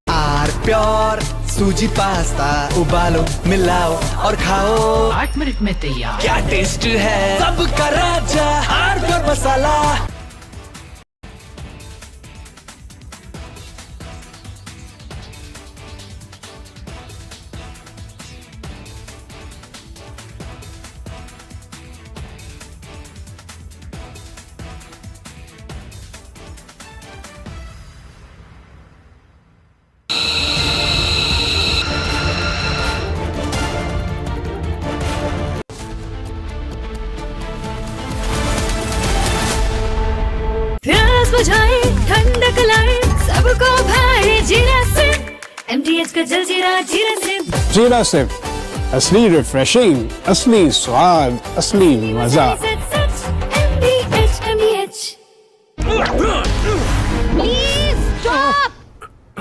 R pure सूजी पास्ता उबालो, मिलाओ और खाओ, 8 मिनट में तैयार। क्या टेस्ट है, सबका राजा आर प्योर मसाला। ठंडक लाए सबको भाई जीरा से, MTH का जलजीरा जीरा से। जीरा से असली रिफ्रेशिंग, असली स्वाद, असली मजा।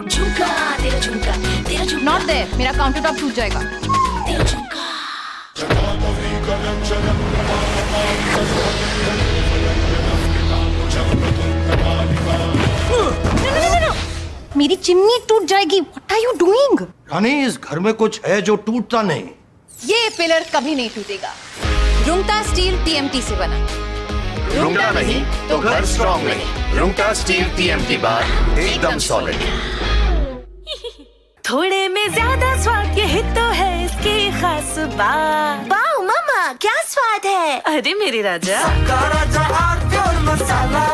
झुमका तेरा झुमका तेरा झुमका। नॉट देयर, मेरा काउंटर टॉप टूट जाएगा। तेरा झुमका। मेरी चिमनी टूट जाएगी। What are you doing? रानी, इस घर में कुछ है जो टूटता नहीं। ये पिलर कभी नहीं टूटेगा। रुंगटा स्टील TMT से बना। रुंगटा नहीं तो घर स्ट्रॉन्ग नहीं। रुंगटा स्टील TMT बार एकदम सॉलिड। थोड़े में ज्यादा स्वाद, यही तो है इसकी खास बात। वाओ मामा, क्या स्वाद है? अरे मेरे राजा, सबका राजा R pure masala.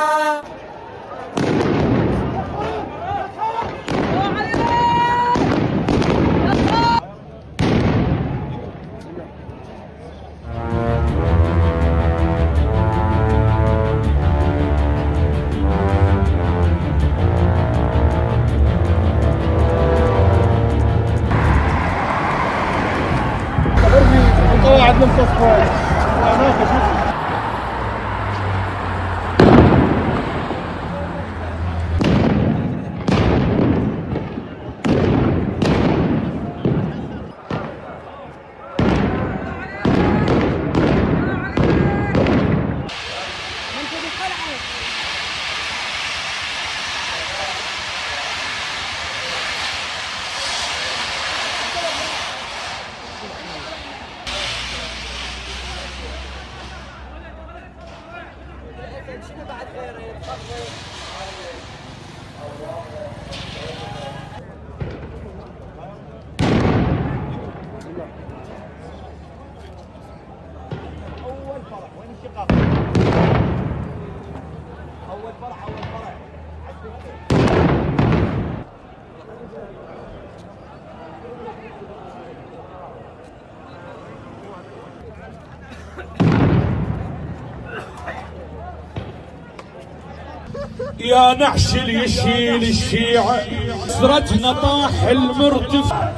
يا نحش اللي يشيل الشيعة سرتنا طاح المرتفع.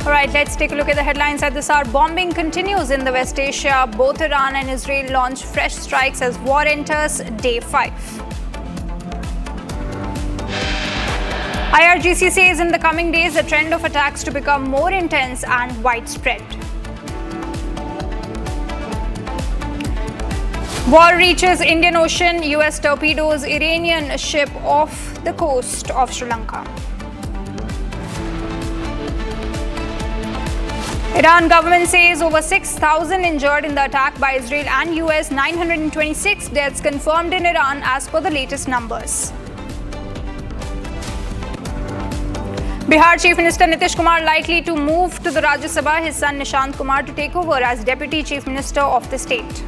All right, let's take a look at the headlines at this hour. Bombing continues in the West Asia. Both Iran and Israel launch fresh strikes as war enters day 5. IRGC says in the coming days, the trend of attacks to become more intense and widespread. War reaches Indian Ocean. U.S. torpedoes Iranian ship off the coast of Sri Lanka. Iran government says over 6,000 injured in the attack by Israel and US, 926 deaths confirmed in Iran as per the latest numbers. Bihar Chief Minister Nitish Kumar likely to move to the Rajya Sabha, his son Nishant Kumar to take over as Deputy Chief Minister of the state.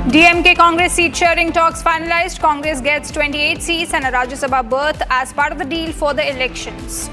DMK Congress seat sharing talks finalized. Congress gets 28 seats and a Rajya Sabha berth as part of the deal for the elections.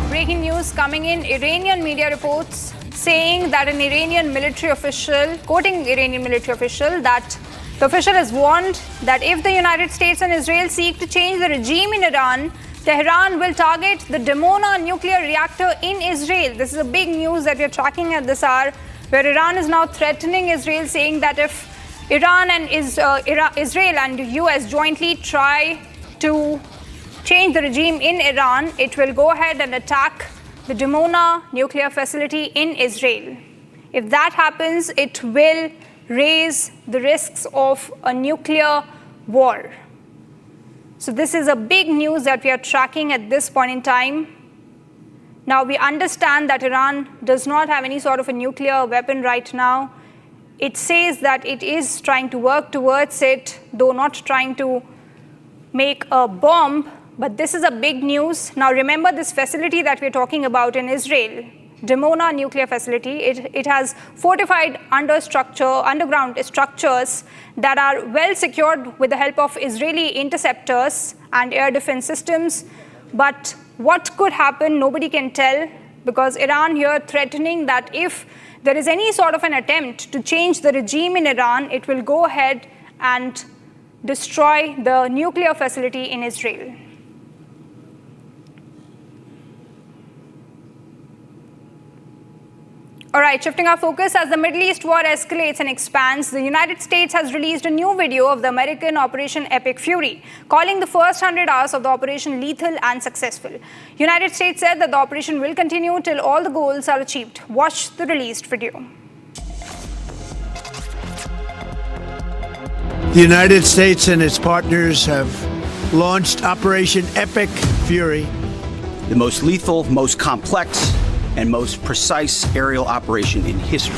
Breaking news coming in. Iranian media reports saying that an Iranian military official, quoting Iranian military official, that the official has warned that if the United States and Israel seek to change the regime in Iran, Tehran will target the Dimona nuclear reactor in Israel. This is a big news that we are tracking at this hour, where Iran is now threatening Israel, saying that if Iran and Israel and US jointly try to change the regime in Iran, it will go ahead and attack the Dimona nuclear facility in Israel. If that happens, it will raise the risks of a nuclear war. So this is a big news that we are tracking at this point in time. Now we understand that Iran does not have any sort of a nuclear weapon right now. It says that it is trying to work towards it, though not trying to make a bomb. But this is a big news. Now remember this facility that we're talking about in Israel, Dimona nuclear facility, it has fortified underground structures that are well secured with the help of Israeli interceptors and air defense systems. But what could happen, nobody can tell, because Iran here threatening that if there is any sort of an attempt to change the regime in Iran, it will go ahead and destroy the nuclear facility in Israel. All right, shifting our focus, as the Middle East war escalates and expands, the United States has released a new video of the American Operation Epic Fury, calling the first 100 hours of the operation lethal and successful. United States said that the operation will continue till all the goals are achieved. Watch the released video. The United States and its partners have launched Operation Epic Fury, the most lethal, most complex, and most precise aerial operation in history.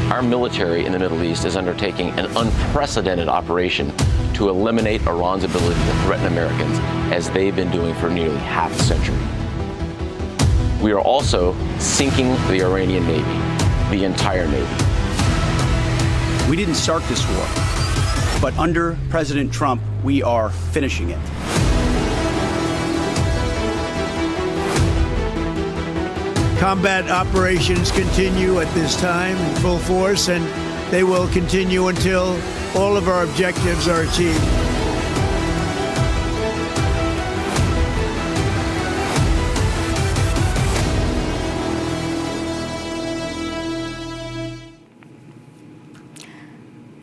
Our military in the Middle East is undertaking an unprecedented operation to eliminate Iran's ability to threaten Americans, as they've been doing for nearly half a century. We are also sinking the Iranian Navy, the entire Navy. We didn't start this war, but under President Trump, we are finishing it. Combat operations continue at this time in full force, and they will continue until all of our objectives are achieved.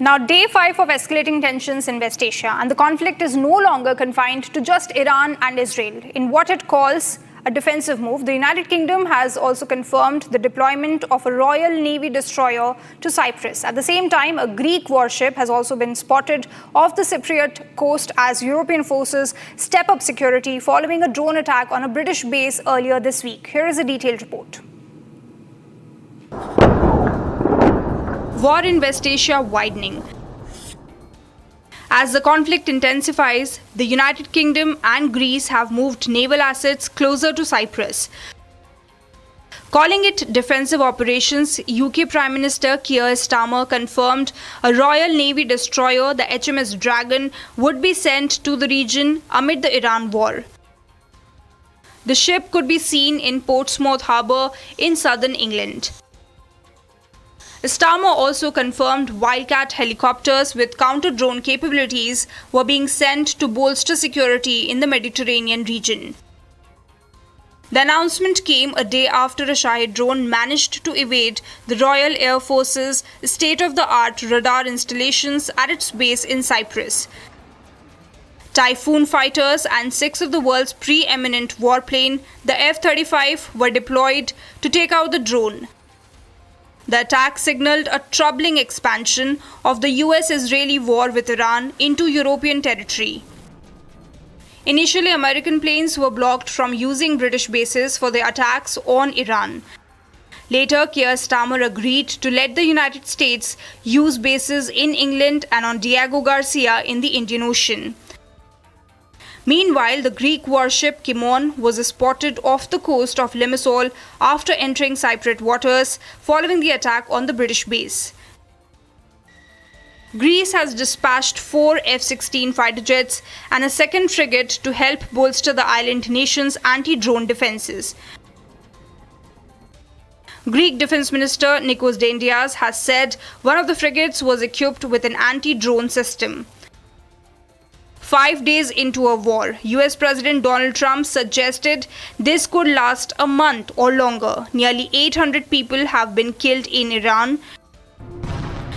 Now, day 5 of escalating tensions in West Asia, and the conflict is no longer confined to just Iran and Israel. In what it calls a defensive move, the United Kingdom has also confirmed the deployment of a Royal Navy destroyer to Cyprus. At the same time, a Greek warship has also been spotted off the Cypriot coast as European forces step up security following a drone attack on a British base earlier this week. Here is a detailed report. War in West Asia widening. As the conflict intensifies, the United Kingdom and Greece have moved naval assets closer to Cyprus. Calling it defensive operations, UK Prime Minister Keir Starmer confirmed a Royal Navy destroyer, the HMS Dragon, would be sent to the region amid the Iran war. The ship could be seen in Portsmouth Harbour in southern England. Starmer also confirmed Wildcat helicopters with counter-drone capabilities were being sent to bolster security in the Mediterranean region. The announcement came a day after a Shahid drone managed to evade the Royal Air Force's state-of-the-art radar installations at its base in Cyprus. Typhoon fighters and 6 of the world's preeminent warplane, the F-35, were deployed to take out the drone. The attack signaled a troubling expansion of the U.S. Israeli war with Iran into European territory. Initially, American planes were blocked from using British bases for the attacks on Iran. Later, Keir Starmer agreed to let the United States use bases in England and on Diego Garcia in the Indian Ocean. Meanwhile, the Greek warship Kimon was spotted off the coast of Limassol after entering Cypriot waters following the attack on the British base. Greece has dispatched 4 F-16 fighter jets and a second frigate to help bolster the island nation's anti-drone defences. Greek Defence Minister Nikos Dendias has said one of the frigates was equipped with an anti-drone system. 5 days into a war, US President Donald Trump suggested this could last a month or longer. Nearly 800 people have been killed in Iran.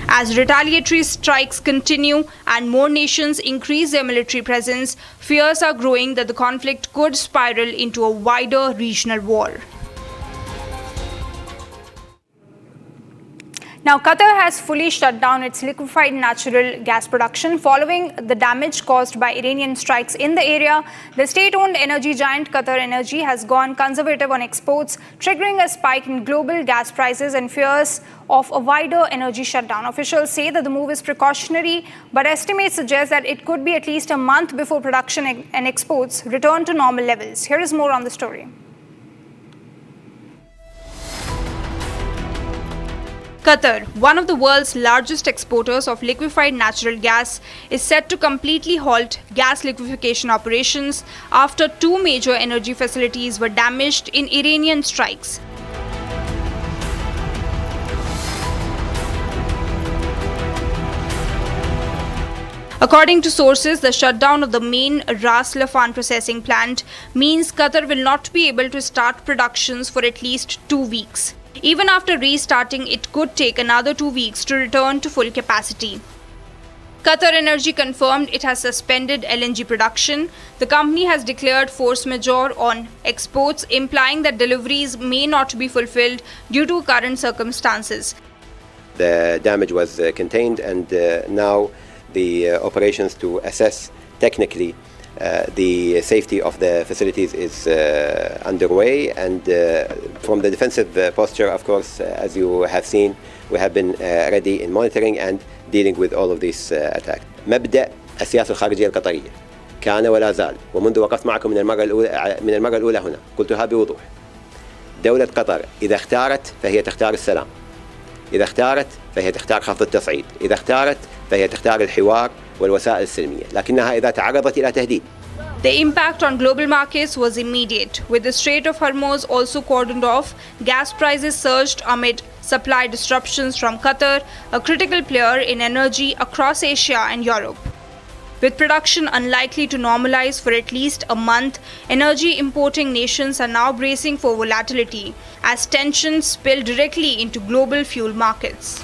As retaliatory strikes continue and more nations increase their military presence, fears are growing that the conflict could spiral into a wider regional war. Now, Qatar has fully shut down its liquefied natural gas production following the damage caused by Iranian strikes in the area. The state-owned energy giant Qatar Energy has gone conservative on exports, triggering a spike in global gas prices and fears of a wider energy shutdown. Officials say that the move is precautionary, but estimates suggest that it could be at least a month before production and exports return to normal levels. Here is more on the story. Qatar, one of the world's largest exporters of liquefied natural gas, is set to completely halt gas liquefaction operations after 2 major energy facilities were damaged in Iranian strikes. According to sources, the shutdown of the main Ras Laffan processing plant means Qatar will not be able to start productions for at least 2 weeks. Even after restarting, it could take another 2 weeks to return to full capacity. Qatar Energy confirmed it has suspended LNG production. The company has declared force majeure on exports, implying that deliveries may not be fulfilled due to current circumstances. The damage was contained, and now the operations to assess technically the safety of the facilities is underway, and from the defensive posture, of course, as you have seen, we have been ready in monitoring and dealing with all of these attacks. مبدأ السياسة الخارجية القطرية كان ولا زال، ومنذ وقفت معكم من المرة الأولى هنا قلتها بوضوح. دولة قطر إذا اختارت فهي تختار السلام، إذا اختارت فهي تختار خفض التصعيد، إذا اختارت فهي تختار الحوار والوسائل السلمية، لكنها إذا تعرضت إلى تهديد. The impact on global markets was immediate. With the Strait of Hormuz also cordoned off, gas prices surged amid supply disruptions from Qatar, a critical player in energy across Asia and Europe. With production unlikely to normalize for at least a month, energy importing nations are now bracing for volatility as tensions spill directly into global fuel markets.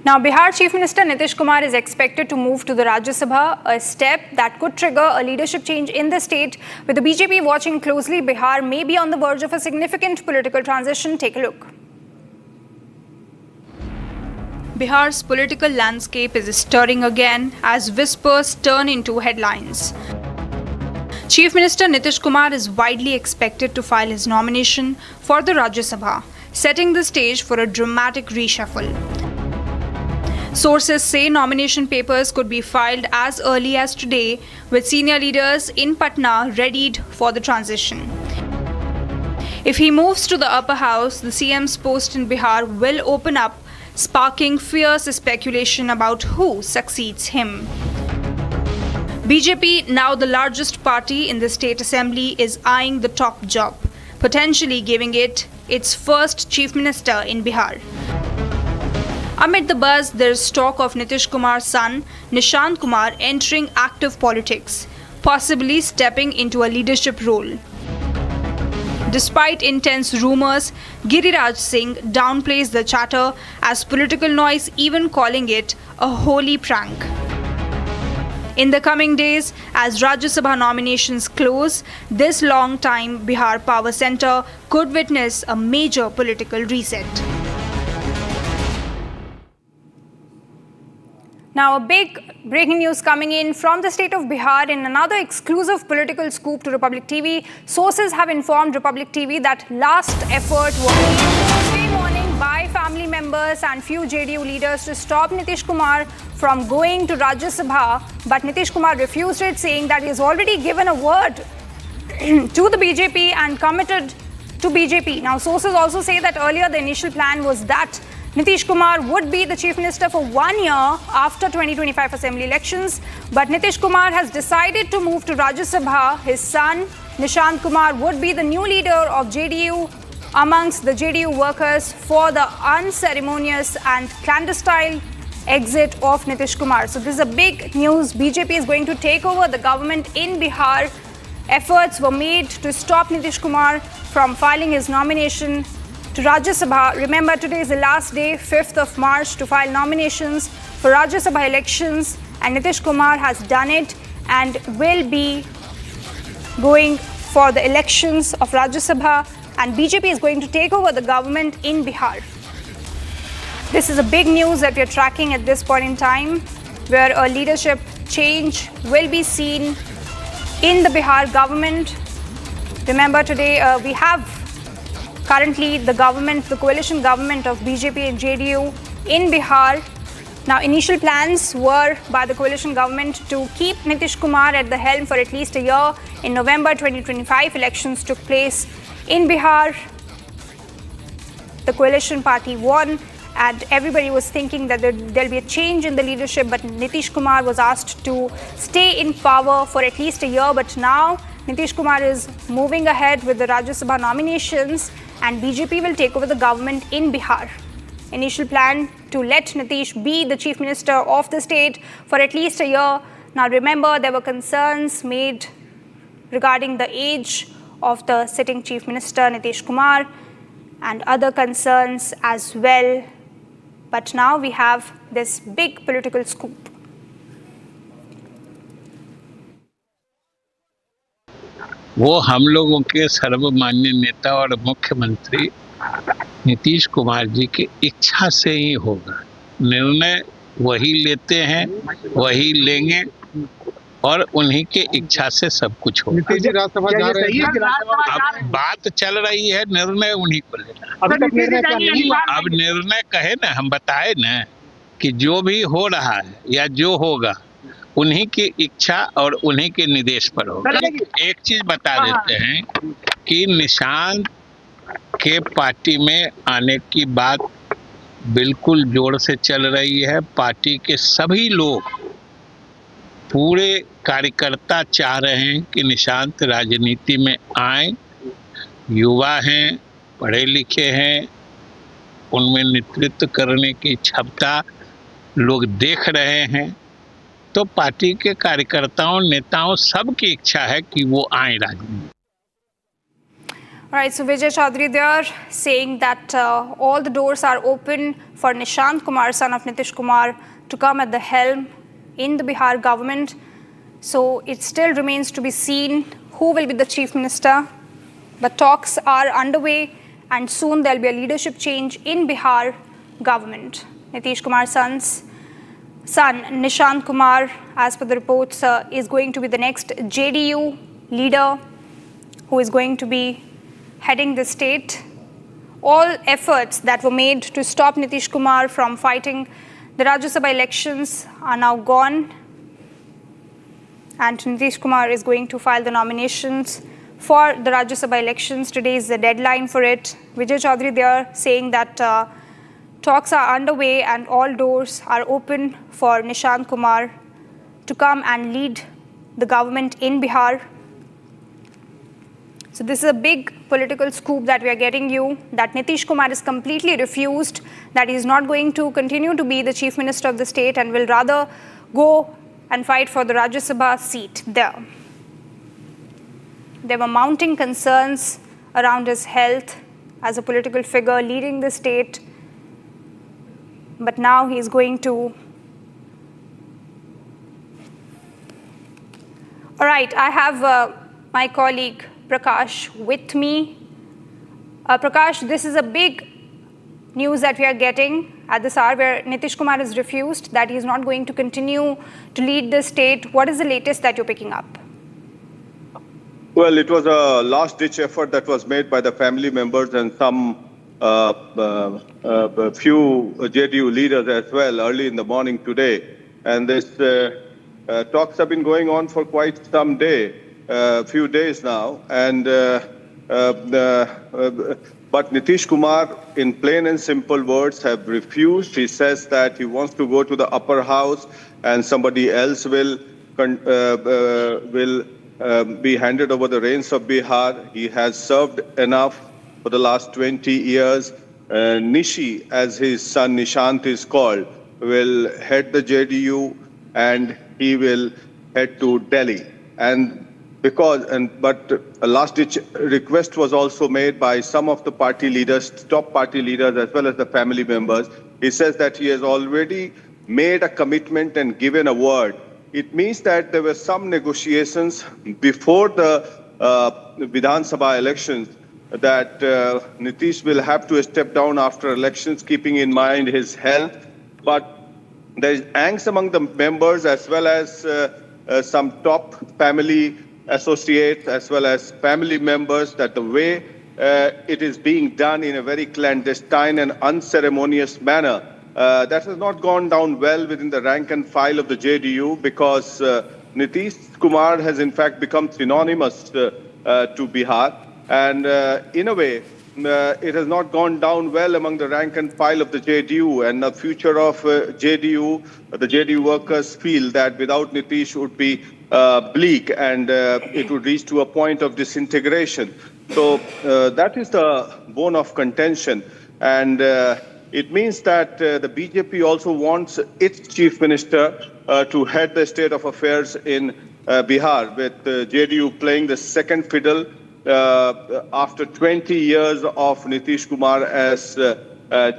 Now, Bihar Chief Minister Nitish Kumar is expected to move to the Rajya Sabha, a step that could trigger a leadership change in the state. With the BJP watching closely, Bihar may be on the verge of a significant political transition. Take a look. Bihar's political landscape is stirring again as whispers turn into headlines. Chief Minister Nitish Kumar is widely expected to file his nomination for the Rajya Sabha, setting the stage for a dramatic reshuffle. Sources say nomination papers could be filed as early as today, with senior leaders in Patna readied for the transition. If he moves to the upper house, the CM's post in Bihar will open up, sparking fierce speculation about who succeeds him. BJP, now the largest party in the state assembly, is eyeing the top job, potentially giving it its first chief minister in Bihar. Amid the buzz, there is talk of Nitish Kumar's son, Nishant Kumar, entering active politics, possibly stepping into a leadership role. Despite intense rumors, Giriraj Singh downplays the chatter as political noise, even calling it a holy prank. In the coming days, as Rajya Sabha nominations close, this long-time Bihar power center could witness a major political reset. Now, a big breaking news coming in from the state of Bihar in another exclusive political scoop to Republic TV. Sources have informed Republic TV that last effort was made Thursday morning by family members and few JDU leaders to stop Nitish Kumar from going to Rajya Sabha, but Nitish Kumar refused it, saying that he has already given a word to the BJP and committed to BJP. Now, sources also say that earlier the initial plan was that Nitish Kumar would be the chief minister for 1 year after 2025 assembly elections, but Nitish Kumar has decided to move to Rajya Sabha. His son, Nishant Kumar, would be the new leader of JDU amongst the JDU workers for the unceremonious and clandestine exit of Nitish Kumar. So this is a big news. BJP is going to take over the government in Bihar. Efforts were made to stop Nitish Kumar from filing his nomination to Rajya Sabha. Remember, today is the last day, 5th of March, to file nominations for Rajya Sabha elections, and Nitish Kumar has done it and will be going for the elections of Rajya Sabha, and BJP is going to take over the government in Bihar. This is a big news that we are tracking at this point in time, where a leadership change will be seen in the Bihar government. Remember, today we have currently the government, the coalition government of BJP and JDU in Bihar. Now, initial plans were by the coalition government to keep Nitish Kumar at the helm for at least a year. In November 2025, elections took place in Bihar. The coalition party won, and everybody was thinking that there'll be a change in the leadership, but Nitish Kumar was asked to stay in power for at least a year. But now Nitish Kumar is moving ahead with the Rajya Sabha nominations, and BJP will take over the government in Bihar. Initial plan to let Nitish be the chief minister of the state for at least a year. Now, remember, there were concerns made regarding the age of the sitting chief minister, Nitish Kumar, and other concerns as well. But now we have this big political scoop. वो हम लोगों के सर्वमान्य नेता और मुख्यमंत्री नीतीश कुमार जी की इच्छा से ही होगा। निर्णय वही लेते हैं, वही लेंगे, और उन्हीं के इच्छा से सब कुछ होगा। नीतीश जी राज्यसभा जा रहे हैं, अब बात चल रही है, निर्णय उन्हीं को लेना। अब निर्णय कहे ना, हम बताए ना कि जो भी हो रहा है या जो होगा उन्हीं की इच्छा और उन्हीं के निर्देश पर होगा। एक चीज बता देते हैं कि निशांत के पार्टी में आने की बात बिल्कुल जोर से चल रही है। पार्टी के सभी लोग, पूरे कार्यकर्ता चाह रहे हैं कि निशांत राजनीति में आए। युवा हैं, पढ़े लिखे हैं, उनमें नेतृत्व करने की क्षमता लोग देख रहे हैं। तो पार्टी के कार्यकर्ताओं, नेताओं, सबकी इच्छा है कि वो आए राजनीति। Right, so Vijay Chaudhary there saying that all the doors are open for Nishant Kumar, son of Nitish Kumar, to come at the helm in the Bihar government. So it still remains to be seen who will be the chief minister. But talks are underway, and soon there will be a leadership change in Bihar government. Nitish Kumar's son, Nishant Kumar, as per the reports, is going to be the next JDU leader who is going to be heading the state. All efforts that were made to stop Nitish Kumar from fighting The Rajya Sabha elections are now gone, and Nitish Kumar is going to file the nominations for the Rajya Sabha elections. Today is the deadline for it. Vijay Chaudhary there saying that talks are underway and all doors are open for Nishant Kumar to come and lead the government in Bihar. So this is a big political scoop that we are getting you, that Nitish Kumar is completely refused, that he is not going to continue to be the Chief Minister of the state and will rather go and fight for the Rajya Sabha seat there. There were mounting concerns around his health as a political figure leading the state, but now he is going to. All right, I have my colleague Prakash with me. Prakash, this is a big news that we are getting at this hour where Nitish Kumar is refused, that he is not going to continue to lead the state. What is the latest that you're picking up? Well, it was a last-ditch effort that was made by the family members and some few JDU leaders as well early in the morning today. And this talks have been going on for quite some few days now. And but Nitish Kumar, in plain and simple words, have refused. He says that he wants to go to the upper house and somebody else will be handed over the reins of Bihar. He has served enough for the last 20 years. Nishi, as his son Nishant is called, will head the JDU and he will head to Delhi. But a last-ditch request was also made by some of the party leaders, top party leaders, as well as the family members. He says that he has already made a commitment and given a word. It means that there were some negotiations before the Vidhan Sabha elections that Nitish will have to step down after elections, keeping in mind his health. But there is angst among the members as well as some top family associates as well as family members that the way it is being done in a very clandestine and unceremonious manner, that has not gone down well within the rank and file of the JDU, because Nitish Kumar has in fact become synonymous to Bihar, and in a way it has not gone down well among the rank and file of the JDU, and the future of JDU, the JDU workers feel that without Nitish would be bleak, and it would reach to a point of disintegration. So that is the bone of contention, and it means that the BJP also wants its chief minister to head the state of affairs in Bihar, with JDU playing the second fiddle after 20 years of Nitish Kumar as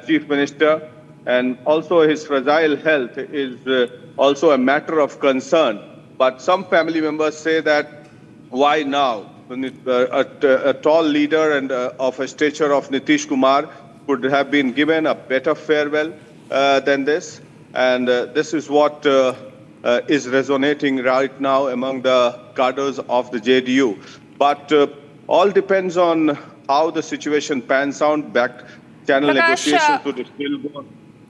chief minister. And also his fragile health is also a matter of concern. But some family members say that why now? A tall leader and of a stature of Nitish Kumar could have been given a better farewell than this. And this is what is resonating right now among the cadres of the JDU. But all depends on how the situation pans out. Back channel negotiations would still go on.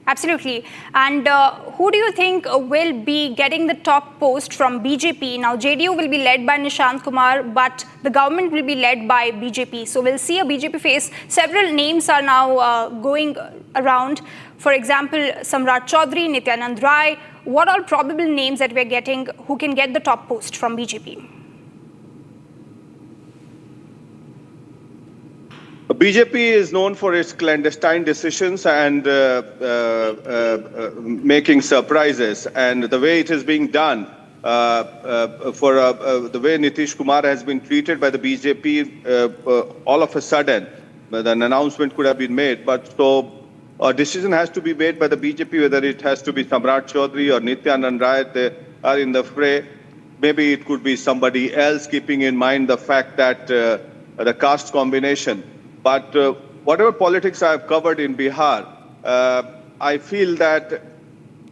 Absolutely. And who do you think will be getting the top post from BJP? Now, JDU will be led by Nishant Kumar, but the government will be led by BJP. So we'll see a BJP face. Several names are now going around. For example, Samrat Chaudhary, Nityanand Rai. What are probable names that we're getting who can get the top post from BJP? BJP is known for its clandestine decisions and making surprises. And the way it is being done, the way Nitish Kumar has been treated by the BJP, all of a sudden, an announcement could have been made. But so a decision has to be made by the BJP, whether it has to be Samrat Chaudhary or Nityanand Rai. They are in the fray. Maybe it could be somebody else, keeping in mind the fact that the caste combination. But whatever politics I have covered in Bihar, I feel that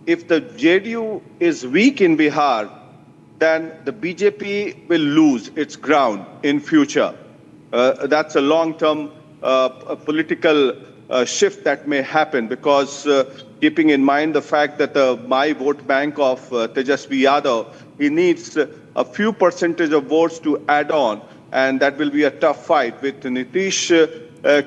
if the JDU is weak in Bihar, then the BJP will lose its ground in future. That's a long-term political shift that may happen, because keeping in mind the fact that my vote bank of Tejasvi Yadav, he needs a few percentage of votes to add on, and that will be a tough fight with Nitish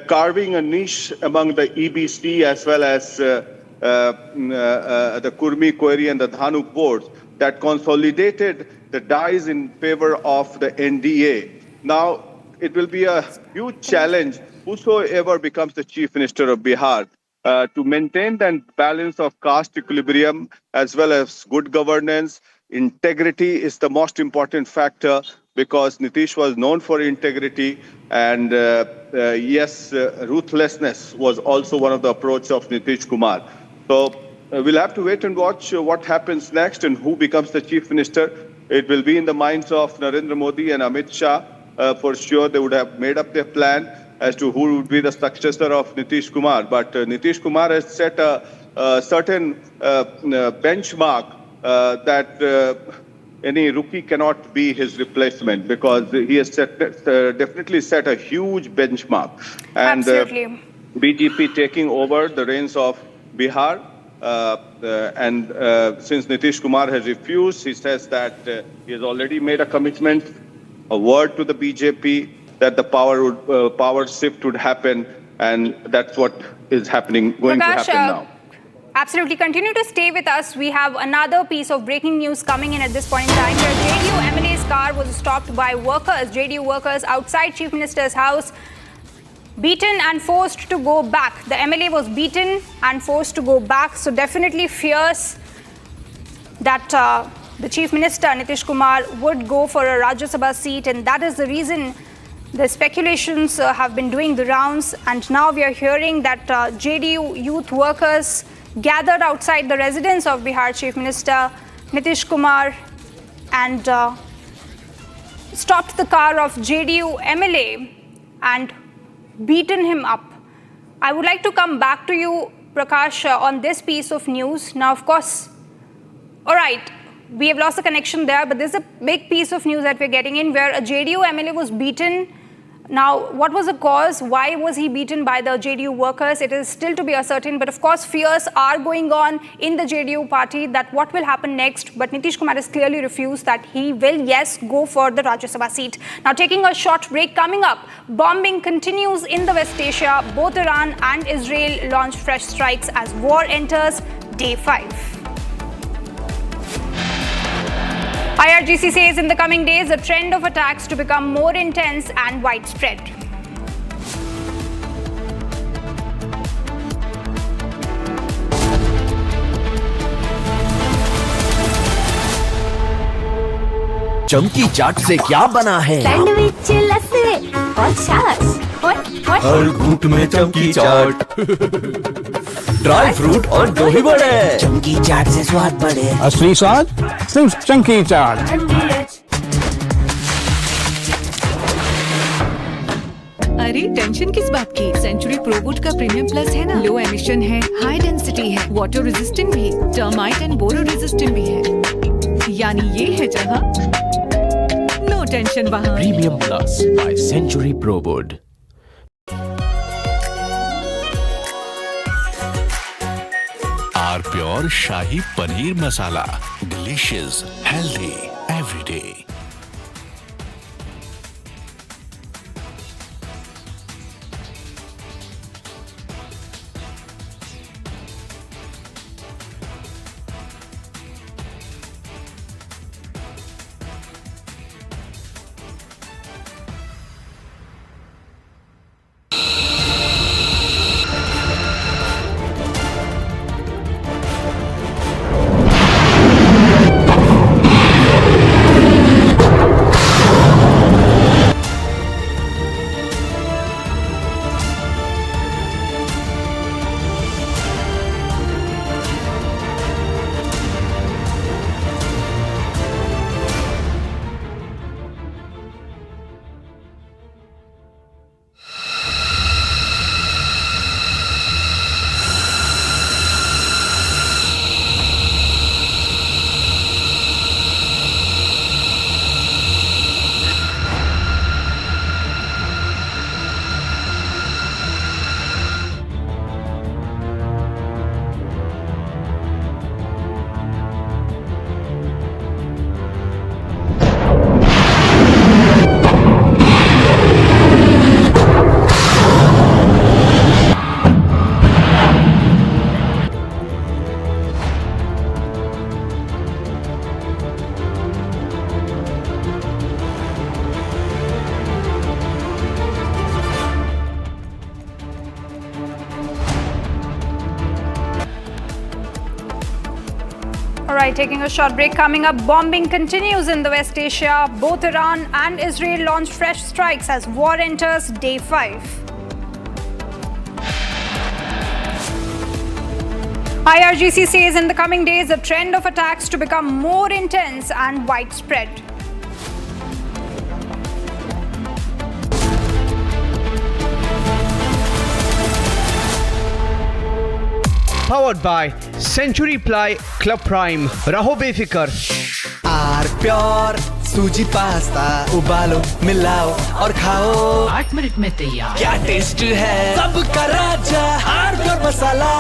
carving a niche among the EBC as well as the Kurmi, Query and the Dhanuk boards that consolidated the dice in favor of the NDA. Now, it will be a huge challenge, whosoever becomes the Chief Minister of Bihar, to maintain that balance of caste equilibrium as well as good governance. Integrity is the most important factor because Nitish was known for integrity, and ruthlessness was also one of the approach of Nitish Kumar. So we'll have to wait and watch what happens next and who becomes the Chief Minister. It will be in the minds of Narendra Modi and Amit Shah. For sure, they would have made up their plan as to who would be the successor of Nitish Kumar. But Nitish Kumar has set a certain benchmark that any rookie cannot be his replacement, because he has definitely set a huge benchmark. And Absolutely. BJP taking over the reins of Bihar. Since Nitish Kumar has refused, he says that he has already made a commitment, a word to the BJP, that the power shift would happen, and that's what is happening, going Prakash, to happen now. Absolutely. Continue to stay with us. We have another piece of breaking news coming in at this point in time, where JDU MLA's car was stopped by JDU workers outside Chief Minister's house, beaten and forced to go back. The MLA was beaten and forced to go back. So definitely fears that the Chief Minister, Nitish Kumar, would go for a Rajya Sabha seat, and that is the reason the speculations have been doing the rounds. And now we are hearing that JDU youth workers gathered outside the residence of Bihar Chief Minister Nitish Kumar and stopped the car of JDU MLA and beaten him up. I would like to come back to you, Prakash, on this piece of news. Now, of course, all right, we have lost the connection there, but there's a big piece of news that we're getting in where a JDU MLA was beaten. Now, what was the cause? Why was he beaten by the JDU workers? It is still to be ascertained, but of course, fears are going on in the JDU party that what will happen next. But Nitish Kumar has clearly refused that he will, yes, go for the Rajya Sabha seat. Now, taking a short break, coming up, bombing continues in the West Asia. Both Iran and Israel launch fresh strikes as war enters day 5. IRGC says in the coming days, the trend of attacks to become more intense and widespread. चमकी चाट से क्या बना है? Sandwich, लस्सी और छाछ हर घूंट में चमकी चाट, ड्राई फ्रूट और दही बड़े। चमकी चाट से स्वाद बढ़े। असली स्वाद सिर्फ चमकी चाट। अरे टेंशन किस बात की? सेंचुरी प्रोवुड का प्रीमियम प्लस है ना। लो एमिशन है, हाई डेंसिटी है, वाटर रेजिस्टेंट भी, टर्माइट एंड बोरो रेजिस्टेंट भी है। यानी ये है जहां नो टेंशन वहां। Premium plus by Century Prowood. R pure shahi paneer masala, delicious, healthy everyday. All right, taking a short break. Coming up, bombing continues in the West Asia. Both Iran and Israel launched fresh strikes as war enters day 5. IRGC says in the coming days, the trend of attacks to become more intense and widespread. Powered by Century Ply Club Prime. रहो बेफिक्र. Are pure सूजी pasta उबालो मिलाओ और खाओ 8 minute में तैयार. क्या टेस्ट है सबका राजा आर प्योर मसाला.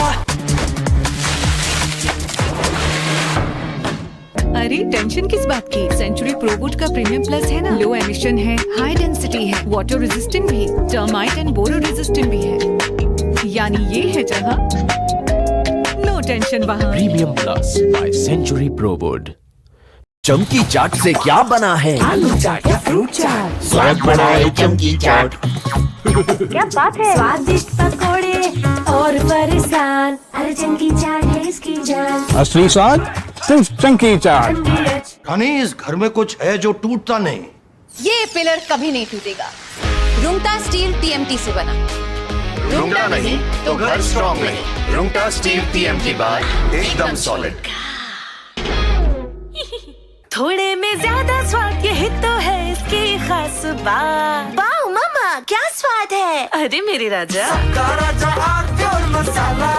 अरे टेंशन किस बात की? सेंचुरी प्रोवुड का प्रीमियम प्लस है ना. लो एमिशन है, हाई डेंसिटी है, वाटर रेजिस्टेंट भी, टर्माइट एंड बोरो रेजिस्टेंट भी है. यानी ये है जहाँ नो टेंशन वहाँ. Premium plus by Century Prowood. चमकी चाट से क्या बना है? आलू चाट या फ्रूट चाट. स्वाद बढ़ाए चमकी चाट. क्या बात है? स्वादिष्ट पकोड़े और परेशान. अरे चमकी चाट है इसकी जान. असली स्वाद सिर्फ चंकी चाट. रानी, इस घर में कुछ है जो टूटता नहीं. ये पिलर कभी नहीं टूटेगा. रुंगटा स्टील TMT से बना. रुंगटा नहीं तो घर स्ट्रॉन्ग नहीं. रुंगटा स्टील TMT बार एकदम सॉलिड. थोड़े में ज्यादा स्वाद, यही तो है इसकी खास बात. वाओ मामा, क्या स्वाद है. अरे मेरे राजा, सबका राजा R pure masala.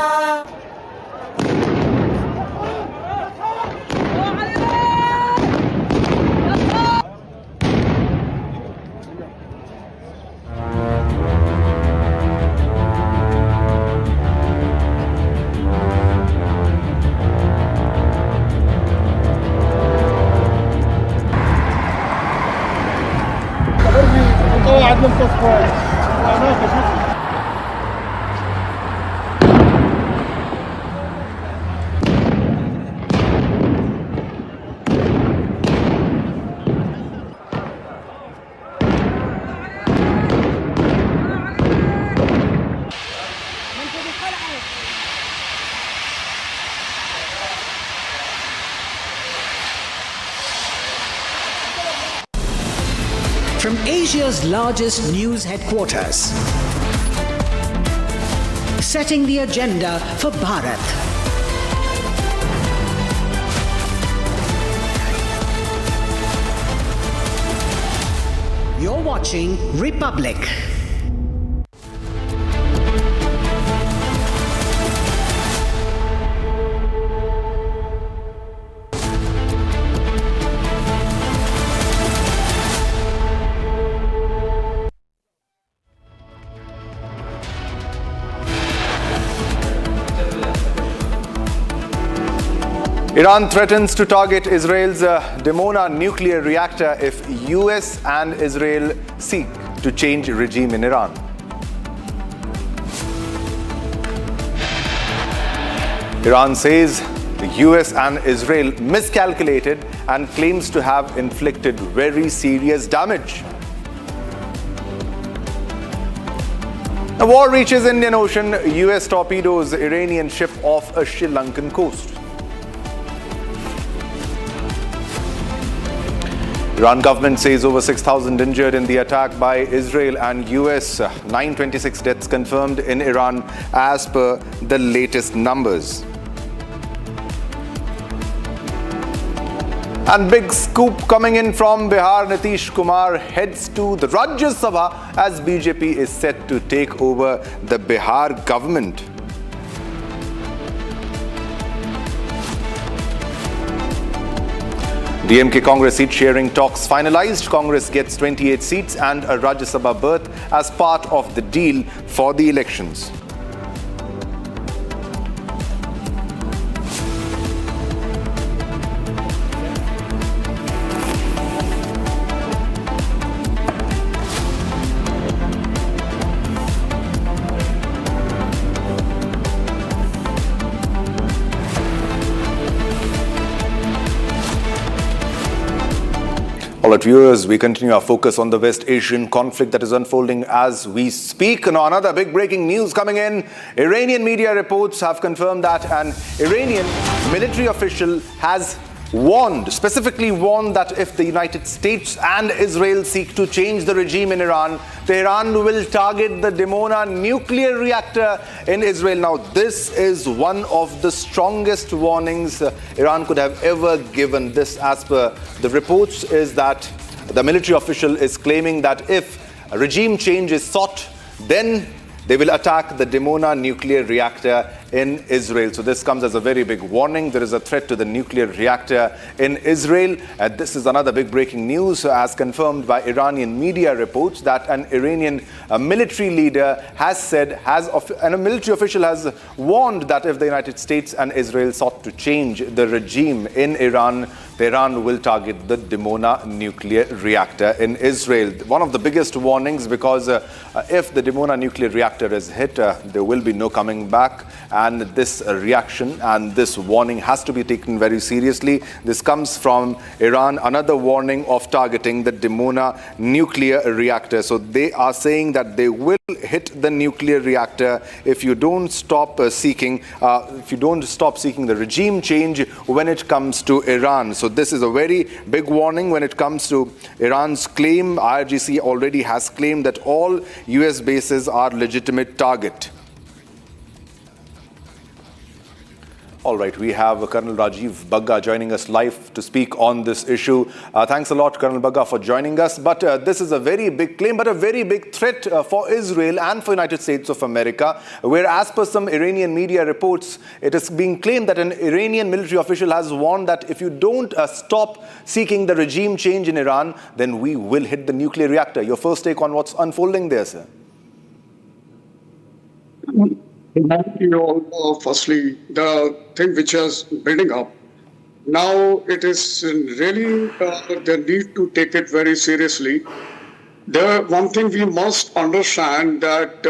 From Asia's largest news headquarters, setting the agenda for Bharat. You're watching Republic. Iran threatens to target Israel's Dimona nuclear reactor if US and Israel seek to change regime in Iran. Iran says the US and Israel miscalculated and claims to have inflicted very serious damage. The war reaches Indian Ocean. US torpedoes Iranian ship off a Sri Lankan coast. Iran government says over 6,000 injured in the attack by Israel and US. 926 deaths confirmed in Iran as per the latest numbers. And big scoop coming in from Bihar. Nitish Kumar heads to the Rajya Sabha as BJP is set to take over the Bihar government. DMK Congress seat sharing talks finalized. Congress gets 28 seats and a Rajya Sabha berth as part of the deal for the elections. All right, viewers, we continue our focus on the West Asian conflict that is unfolding as we speak. Now, another big breaking news coming in. Iranian media reports have confirmed that an Iranian military official has specifically warned that if the United States and Israel seek to change the regime in Iran, Tehran will target the Dimona nuclear reactor in Israel. Now, this is one of the strongest warnings Iran could have ever given. This, as per the reports, is that the military official is claiming that if a regime change is sought, then they will attack the Dimona nuclear reactor in Israel. So this comes as a very big warning. There is a threat to the nuclear reactor in Israel. This is another big breaking news, as confirmed by Iranian media reports, that an Iranian military leader has said, and a military official has warned that if the United States and Israel sought to change the regime in Iran, Tehran will target the Dimona nuclear reactor in Israel. One of the biggest warnings, because if the Dimona nuclear reactor is hit, there will be no coming back. And this reaction and this warning has to be taken very seriously. This comes from Iran, another warning of targeting the Dimona nuclear reactor. So they are saying that they will hit the nuclear reactor if you don't stop seeking the regime change when it comes to Iran. So this is a very big warning when it comes to Iran's claim. IRGC already has claimed that all US bases are legitimate target. All right, we have Colonel Rajiv Bagga joining us live to speak on this issue. Thanks a lot, Colonel Bagga, for joining us. But this is a very big claim, but a very big threat for Israel and for United States of America, where, as per some Iranian media reports, it is being claimed that an Iranian military official has warned that if you don't stop seeking the regime change in Iran, then we will hit the nuclear reactor. Your first take on what's unfolding there, sir? Thank you all. Firstly, the thing which is building up, now it is really the need to take it very seriously. The one thing we must understand that,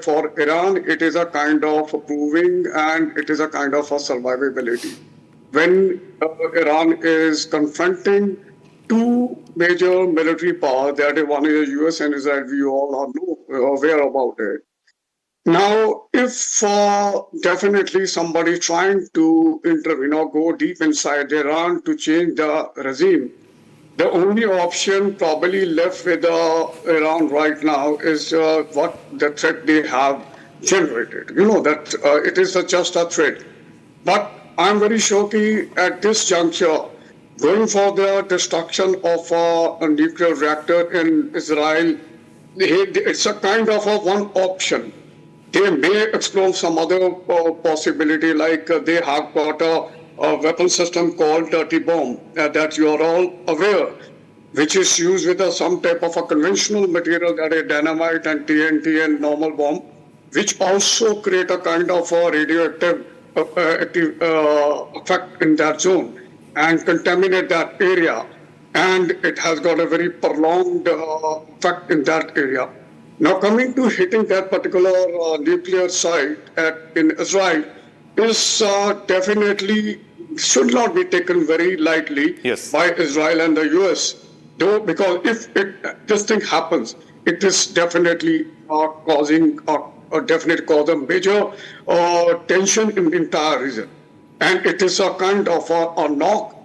for Iran, it is a kind of proving and it is a kind of a survivability. When Iran is confronting two major military powers, that is one is the US and Israel, we all are aware about it. Now, if definitely somebody trying to go deep inside Iran to change the regime, the only option probably left with Iran right now is what the threat they have generated. That it is just a threat. But I'm very sure that at this juncture, going for the destruction of a nuclear reactor in Israel, it's a kind of a one option. They may explore some other possibility, like they have got a weapon system called dirty bomb that you are all aware, which is used with some type of a conventional material, that is dynamite and TNT and normal bomb, which also create a kind of a radioactive effect in that zone and contaminate that area. And it has got a very prolonged effect in that area. Now, coming to hitting that particular nuclear site in Israel is definitely should not be taken very lightly by Israel and the US. Though, because if this thing happens, it is definitely causing a major tension in the entire region. And it is a kind of a knock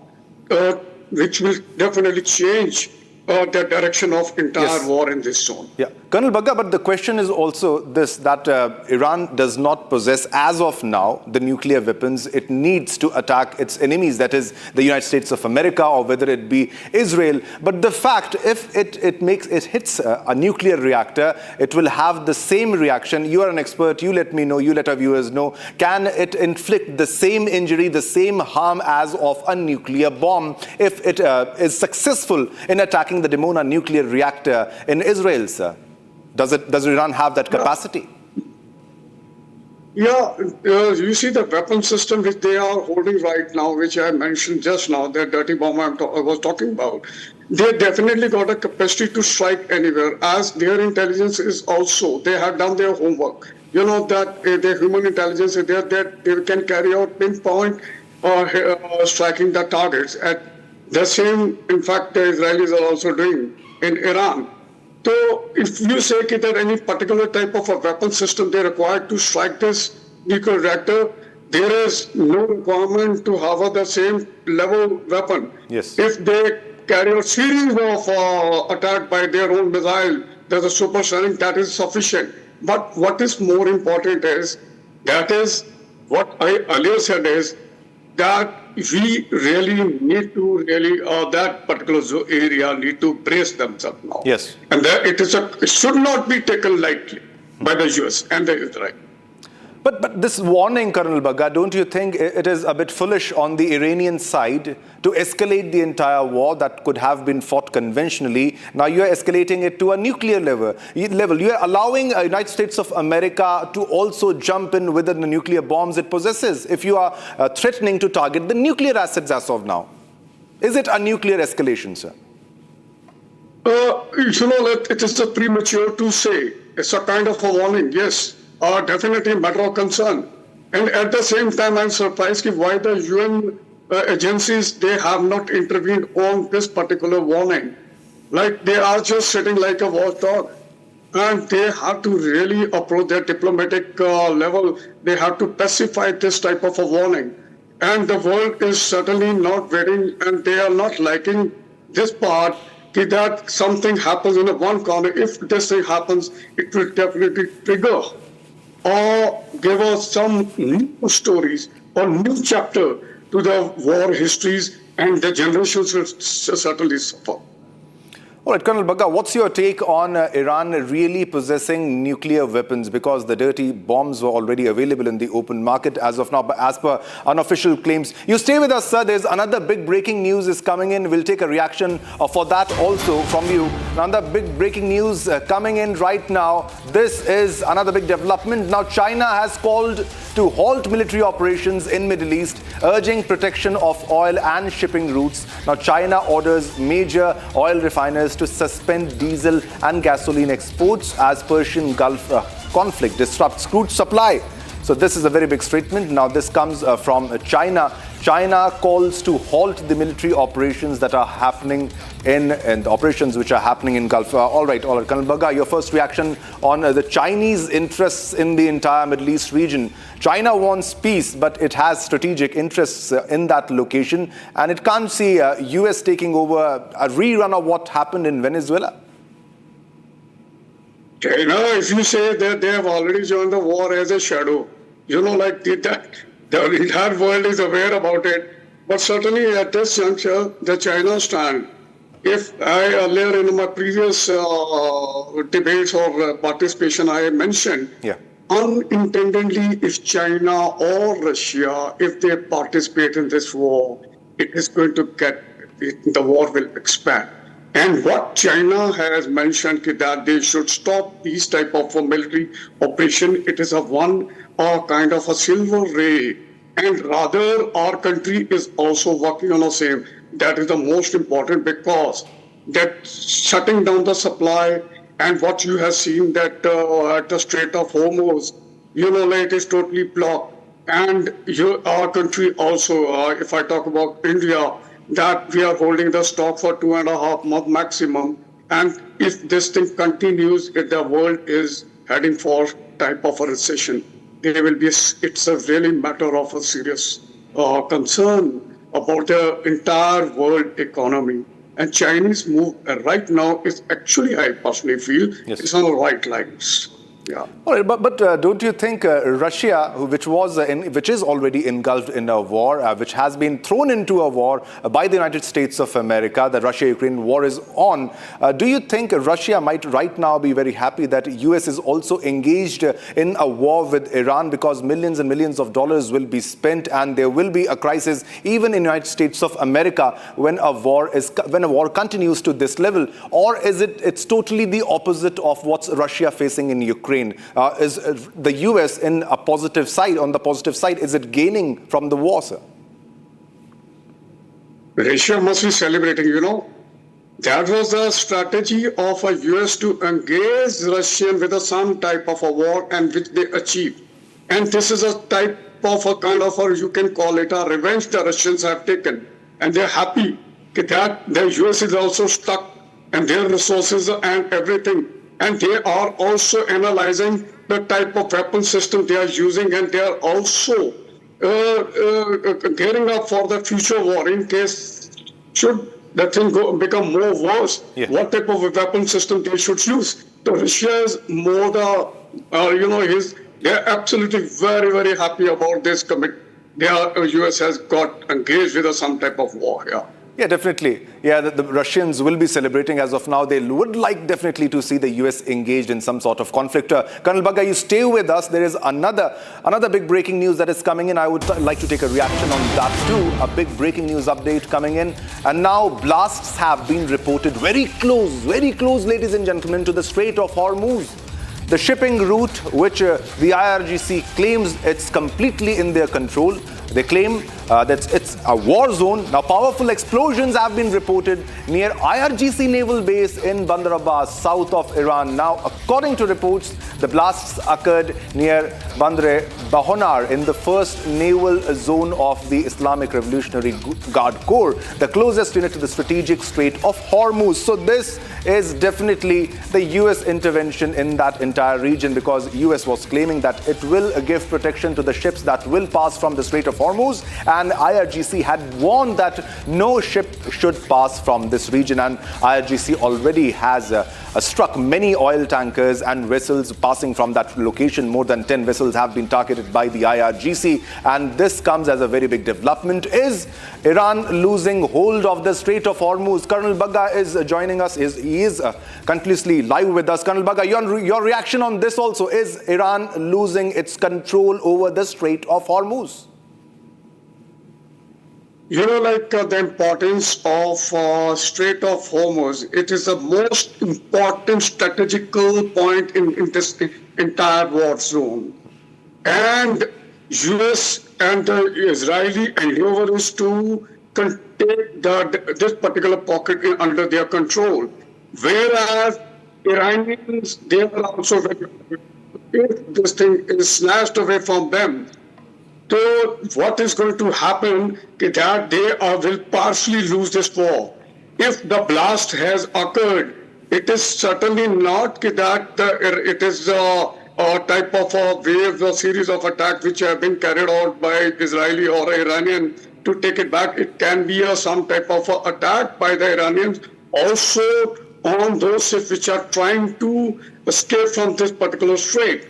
which will definitely change the direction of entire war in this zone. Yeah, Colonel Bagga, but the question is also this, that Iran does not possess, as of now, the nuclear weapons it needs to attack its enemies, that is the United States of America or whether it be Israel. But the fact, if it hits a nuclear reactor, it will have the same reaction. You are an expert, you let me know, you let our viewers know. Can it inflict the same injury, the same harm as of a nuclear bomb if it is successful in attacking the Dimona nuclear reactor in Israel, sir? Does Iran have that capacity? Yeah, you see the weapon system which they are holding right now, which I mentioned just now, that dirty bomb I was talking about, they definitely got a capacity to strike anywhere, as their intelligence is also, they have done their homework. That their human intelligence is there, that they can carry out pinpoint striking the targets at The same, in fact, the Israelis are also doing in Iran. So if you say that any particular type of a weapon system they require to strike this nuclear reactor, there is no requirement to have the same level weapon. Yes. If they carry a series of attack by their own missile, there's a supersonic, that is sufficient. But what is more important is, that is what I earlier said is, that we really need to that particular area need to brace themselves now. Yes. And that it should not be taken lightly by the US and the Israel. But this warning, Colonel Bagga, don't you think it is a bit foolish on the Iranian side to escalate the entire war that could have been fought conventionally? Now you are escalating it to a nuclear level. You are allowing the United States of America to also jump in with the nuclear bombs it possesses if you are threatening to target the nuclear assets as of now. Is it a nuclear escalation, sir? It is premature to say. It's a kind of a warning, yes. Definitely a matter of concern. And at the same time, I'm surprised why the UN agencies, they have not intervened on this particular warning. Like they are just sitting like a watchdog. And they have to really approach their diplomatic level. They have to pacify this type of a warning. And the world is certainly not waiting, and they are not liking this part that something happens in one corner. If this thing happens, it will definitely trigger or give us some new stories or new chapter to the war histories, and the generations will certainly suffer. All right, Colonel Bagga, what's your take on Iran really possessing nuclear weapons? Because the dirty bombs were already available in the open market as of now, but as per unofficial claims. You stay with us, sir. There's another big breaking news is coming in. We'll take a reaction for that also from you. Another big breaking news coming in right now. This is another big development. Now, China has called to halt military operations in Middle East, urging protection of oil and shipping routes. Now, China orders major oil refiners to suspend diesel and gasoline exports as Persian Gulf conflict disrupts crude supply. So this is a very big statement. Now this comes from China. China calls to halt the military operations that are happening in the operations which are happening in Gulf. All right. Colonel Bagga, your first reaction on the Chinese interests in the entire Middle East region. China wants peace, but it has strategic interests in that location, and it can't see US taking over a rerun of what happened in Venezuela. China, if you say that they have already joined the war as a shadow, like the entire world is aware about it. But certainly at this juncture, the China stand, if I earlier in my previous debates or participation, I mentioned, unintendedly, if China or Russia, if they participate in this war, it is going to the war will expand. And what China has mentioned that they should stop these type of military operation. It is one kind of a silver ray. And rather, our country is also working on the same. That is the most important, because that shutting down the supply and what you have seen that at the Strait of Hormuz, it is totally blocked. And our country also, if I talk about India, that we are holding the stock for 2.5 months maximum. And if this thing continues, if the world is heading for type of a recession, it's a really matter of a serious concern about the entire world economy. And Chinese move right now is actually, I personally feel, it's on the right lines. Yeah. All right, but don't you think Russia, which is already engulfed in a war, which has been thrown into a war by the United States of America, the Russia-Ukraine war is on, do you think Russia might right now be very happy that US is also engaged in a war with Iran, because millions and millions of dollars will be spent and there will be a crisis even in the United States of America when a war continues to this level? Or is it's totally the opposite of what's Russia facing in Ukraine? Is the US on the positive side, is it gaining from the war, sir? Russia must be celebrating, That was the strategy of a US to engage Russia with some type of a war, and which they achieved. And this is a type of a kind of, you can call it a revenge the Russians have taken. And they're happy that the US is also stuck and their resources and everything. And they are also analyzing the type of weapon system they are using, and they are also gearing up for the future war in case should the thing become more worse. What type of a weapon system they should use? So Russia is more they're absolutely very, very happy about this commit. US has got engaged with some type of war. Yeah, definitely. Yeah, the Russians will be celebrating as of now. They would like definitely to see the US engaged in some sort of conflict. Colonel Bagga, you stay with us. There is another big breaking news that is coming in. I would like to take a reaction on that too. A big breaking news update coming in. And now blasts have been reported very close, ladies and gentlemen, to the Strait of Hormuz. The shipping route, which the IRGC claims it's completely in their control. They claim that it's a war zone. Now, powerful explosions have been reported near IRGC naval base in Bandar Abbas, south of Iran. Now, according to reports, the blasts occurred near Bandar Bahonar in the first naval zone of the Islamic Revolutionary Guard Corps, the closest unit to the strategic Strait of Hormuz. So this is definitely the US intervention in that entire region, because US was claiming that it will give protection to the ships that will pass from the Strait of Hormuz, and IRGC had warned that no ship should pass from this region, and IRGC already has struck many oil tankers and vessels passing from that location. More than 10 vessels have been targeted by the IRGC, and this comes as a very big development. Is Iran losing hold of the Strait of Hormuz? Colonel Bagga is joining us. He is continuously live with us. Colonel Bagga, your reaction on this also. Is Iran losing its control over the Strait of Hormuz? The importance of Strait of Hormuz, it is the most important strategical point in this entire war zone. And US and the Israeli endeavor is to take this particular pocket under their control. Whereas Iranians, they are also, if this thing is snatched away from them, so what is going to happen is that they will partially lose this war. If the blast has occurred, it is certainly not that it is a type of a wave or series of attacks which have been carried out by Israeli or Iranian to take it back. It can be some type of attack by the Iranians also on those ships which are trying to escape from this particular strait.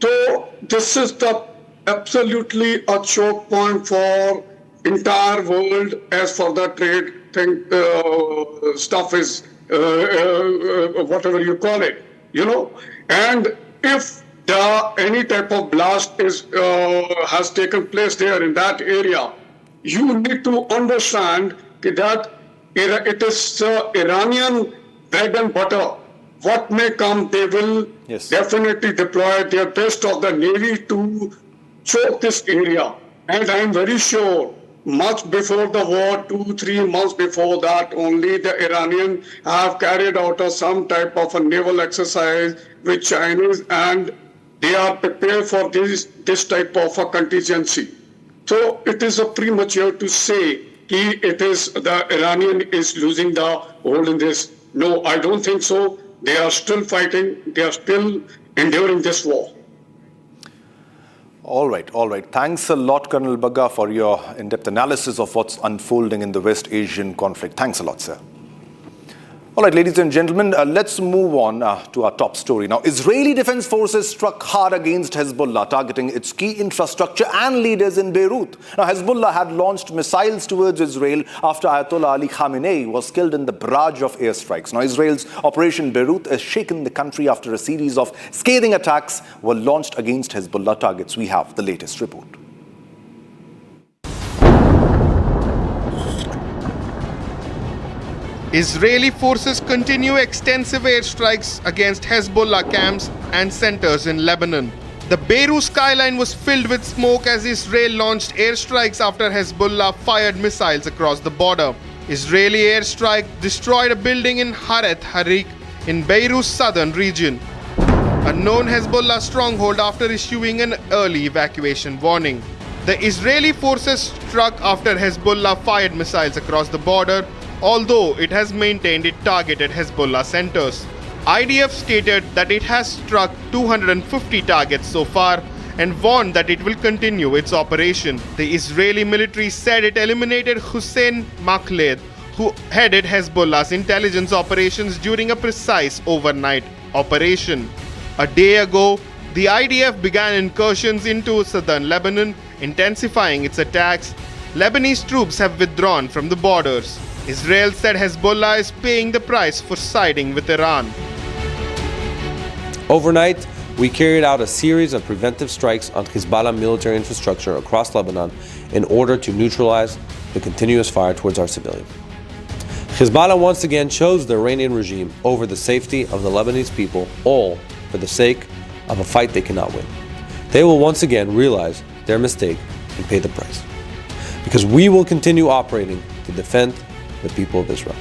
So this is absolutely a choke point for entire world as for the trade thing stuff is whatever you call it, and if any type of blast has taken place there in that area, you need to understand that it is Iranian bread and butter. What may come, they will definitely deploy their best of the navy to choke this area. And I am very sure much before the war, 2-3 months before that, only the Iranians have carried out some type of a naval exercise with Chinese, and they are prepared for this type of a contingency. So it is premature to say it is the Iranian is losing the hold in this. No, I don't think so. They are still fighting. They are still enduring this war. All right. Thanks a lot, Colonel Bagga, for your in-depth analysis of what's unfolding in the West Asian conflict. Thanks a lot, sir. All right, ladies and gentlemen, let's move on to our top story. Now, Israeli Defense Forces struck hard against Hezbollah, targeting its key infrastructure and leaders in Beirut. Now, Hezbollah had launched missiles towards Israel after Ayatollah Ali Khamenei was killed in the barrage of airstrikes. Now, Israel's Operation Beirut has shaken the country after a series of scathing attacks were launched against Hezbollah targets. We have the latest report. Israeli forces continue extensive airstrikes against Hezbollah camps and centers in Lebanon. The Beirut skyline was filled with smoke as Israel launched airstrikes after Hezbollah fired missiles across the border. Israeli airstrike destroyed a building in Haret Harik in Beirut's southern region, a known Hezbollah stronghold, after issuing an early evacuation warning. The Israeli forces struck after Hezbollah fired missiles across the border, although it has maintained it targeted Hezbollah centers. IDF stated that it has struck 250 targets so far and warned that it will continue its operation. The Israeli military said it eliminated Hussein Makhled, who headed Hezbollah's intelligence operations during a precise overnight operation. A day ago, the IDF began incursions into southern Lebanon, intensifying its attacks. Lebanese troops have withdrawn from the borders. Israel said Hezbollah is paying the price for siding with Iran. Overnight, we carried out a series of preventive strikes on Hezbollah military infrastructure across Lebanon in order to neutralize the continuous fire towards our civilians. Hezbollah once again chose the Iranian regime over the safety of the Lebanese people, all for the sake of a fight they cannot win. They will once again realize their mistake and pay the price. Because we will continue operating to defend the people of Israel.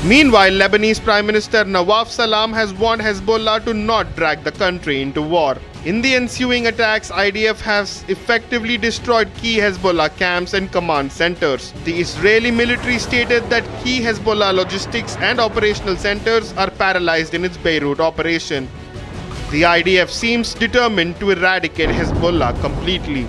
Meanwhile, Lebanese Prime Minister Nawaf Salam has warned Hezbollah to not drag the country into war. In the ensuing attacks, IDF has effectively destroyed key Hezbollah camps and command centers. The Israeli military stated that key Hezbollah logistics and operational centers are paralyzed in its Beirut operation. The IDF seems determined to eradicate Hezbollah completely.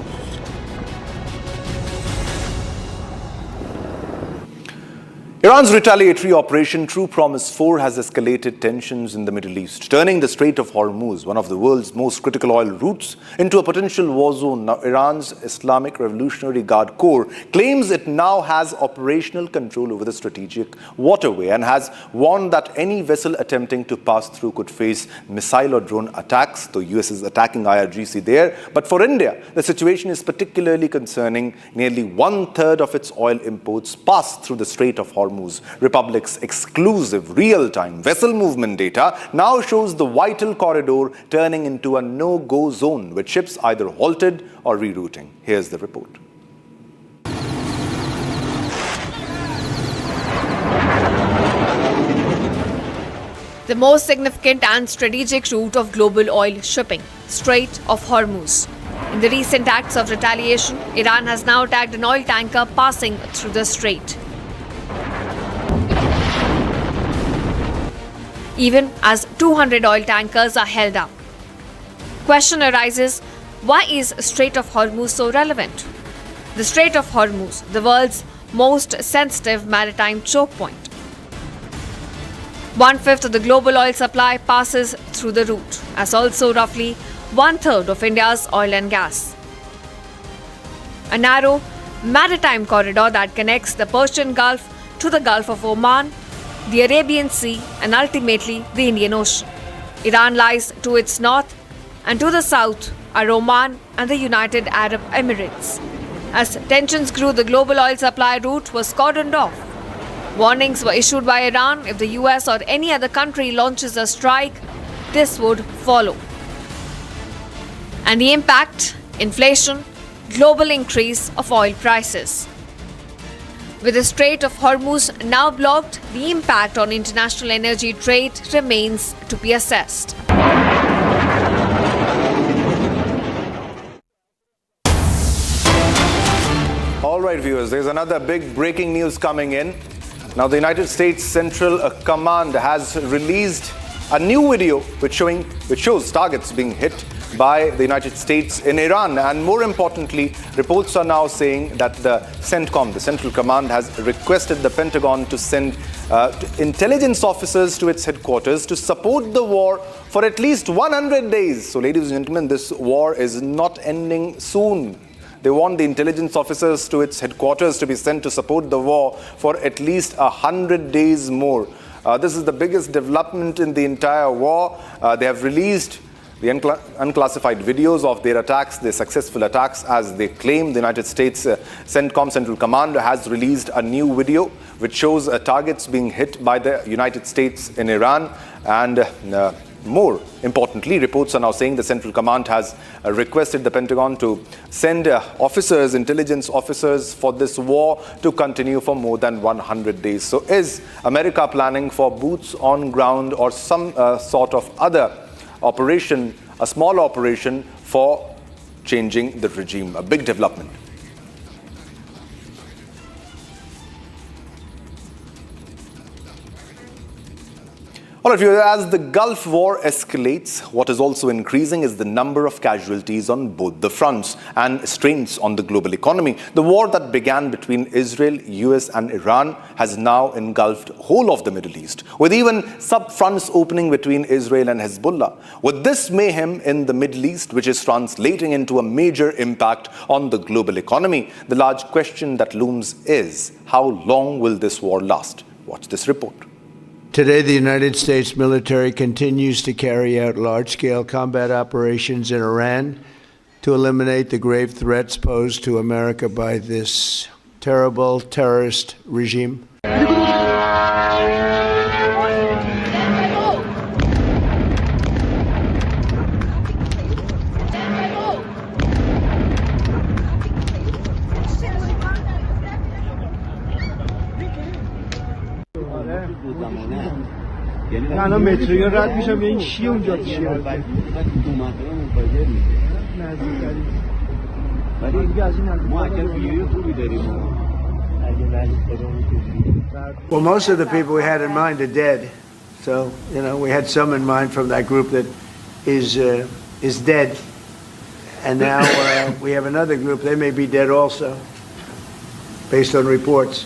Iran's retaliatory Operation True Promise 4 has escalated tensions in the Middle East, turning the Strait of Hormuz, one of the world's most critical oil routes, into a potential war zone. Now, Iran's Islamic Revolutionary Guard Corps claims it now has operational control over the strategic waterway and has warned that any vessel attempting to pass through could face missile or drone attacks. The US is attacking IRGC there. But for India, the situation is particularly concerning. Nearly 1/3 of its oil imports pass through the Strait of Hormuz. Republic's exclusive real-time vessel movement data now shows the vital corridor turning into a no-go zone, with ships either halted or rerouting. Here's the report. The most significant and strategic route of global oil shipping, Strait of Hormuz. In the recent acts of retaliation, Iran has now attacked an oil tanker passing through the strait. Even as 200 oil tankers are held up. Question arises, why is Strait of Hormuz so relevant? The Strait of Hormuz, the world's most sensitive maritime choke point. 1/5 of the global oil supply passes through the route, as also roughly 1/3 of India's oil and gas. A narrow maritime corridor that connects the Persian Gulf to the Gulf of Oman, the Arabian Sea, and ultimately the Indian Ocean. Iran lies to its north, and to the south are Oman and the United Arab Emirates. As tensions grew, the global oil supply route was cordoned off. Warnings were issued by Iran if the US or any other country launches a strike, this would follow. And the impact? Inflation, global increase of oil prices. With the Strait of Hormuz now blocked, the impact on international energy trade remains to be assessed. All right, viewers, there's another big breaking news coming in. Now, the United States Central Command has released a new video which shows targets being hit by the United States in Iran. And more importantly, reports are now saying that the CENTCOM, the Central Command, has requested the Pentagon to send intelligence officers to its headquarters to support the war for at least 100 days. So, ladies and gentlemen, this war is not ending soon. They want the intelligence officers to its headquarters to be sent to support the war for at least 100 days more. This is the biggest development in the entire war. They have released the unclassified videos of their attacks, their successful attacks, as they claim. The United States CENTCOM, Central Command, has released a new video which shows targets being hit by the United States in Iran. And more importantly, reports are now saying the Central Command has requested the Pentagon to send officers, intelligence officers, for this war to continue for more than 100 days. So is America planning for boots on ground or some sort of other operation, a small operation for changing the regime? A big development. All right, as the Gulf War escalates, what is also increasing is the number of casualties on both the fronts and strains on the global economy. The war that began between Israel, US and Iran has now engulfed whole of the Middle East, with even sub-fronts opening between Israel and Hezbollah. With this mayhem in the Middle East, which is translating into a major impact on the global economy, the large question that looms is, how long will this war last? Watch this report. Today, the United States military continues to carry out large-scale combat operations in Iran to eliminate the grave threats posed to America by this terrible terrorist regime. الان مترو رد میشم این چیه اونجا چیه Well, most of the people we had in mind are dead. So, we had some in mind from that group that is dead. And now we have another group, they may be dead also, based on reports.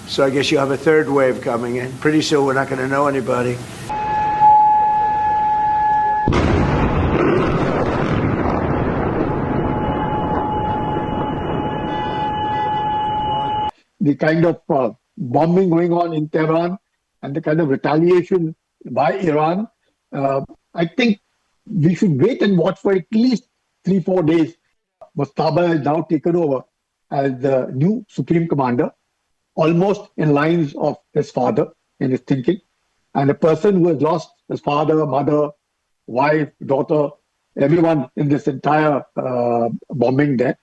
So I guess you have a third wave coming in. Pretty soon we're not going to know anybody. The kind of bombing going on in Tehran and the kind of retaliation by Iran, I think we should wait and watch for at least 3-4 days. Mustafa has now taken over as the new Supreme Commander, almost in lines of his father in his thinking. And a person who has lost his father, mother, wife, daughter, everyone in this entire bombing there.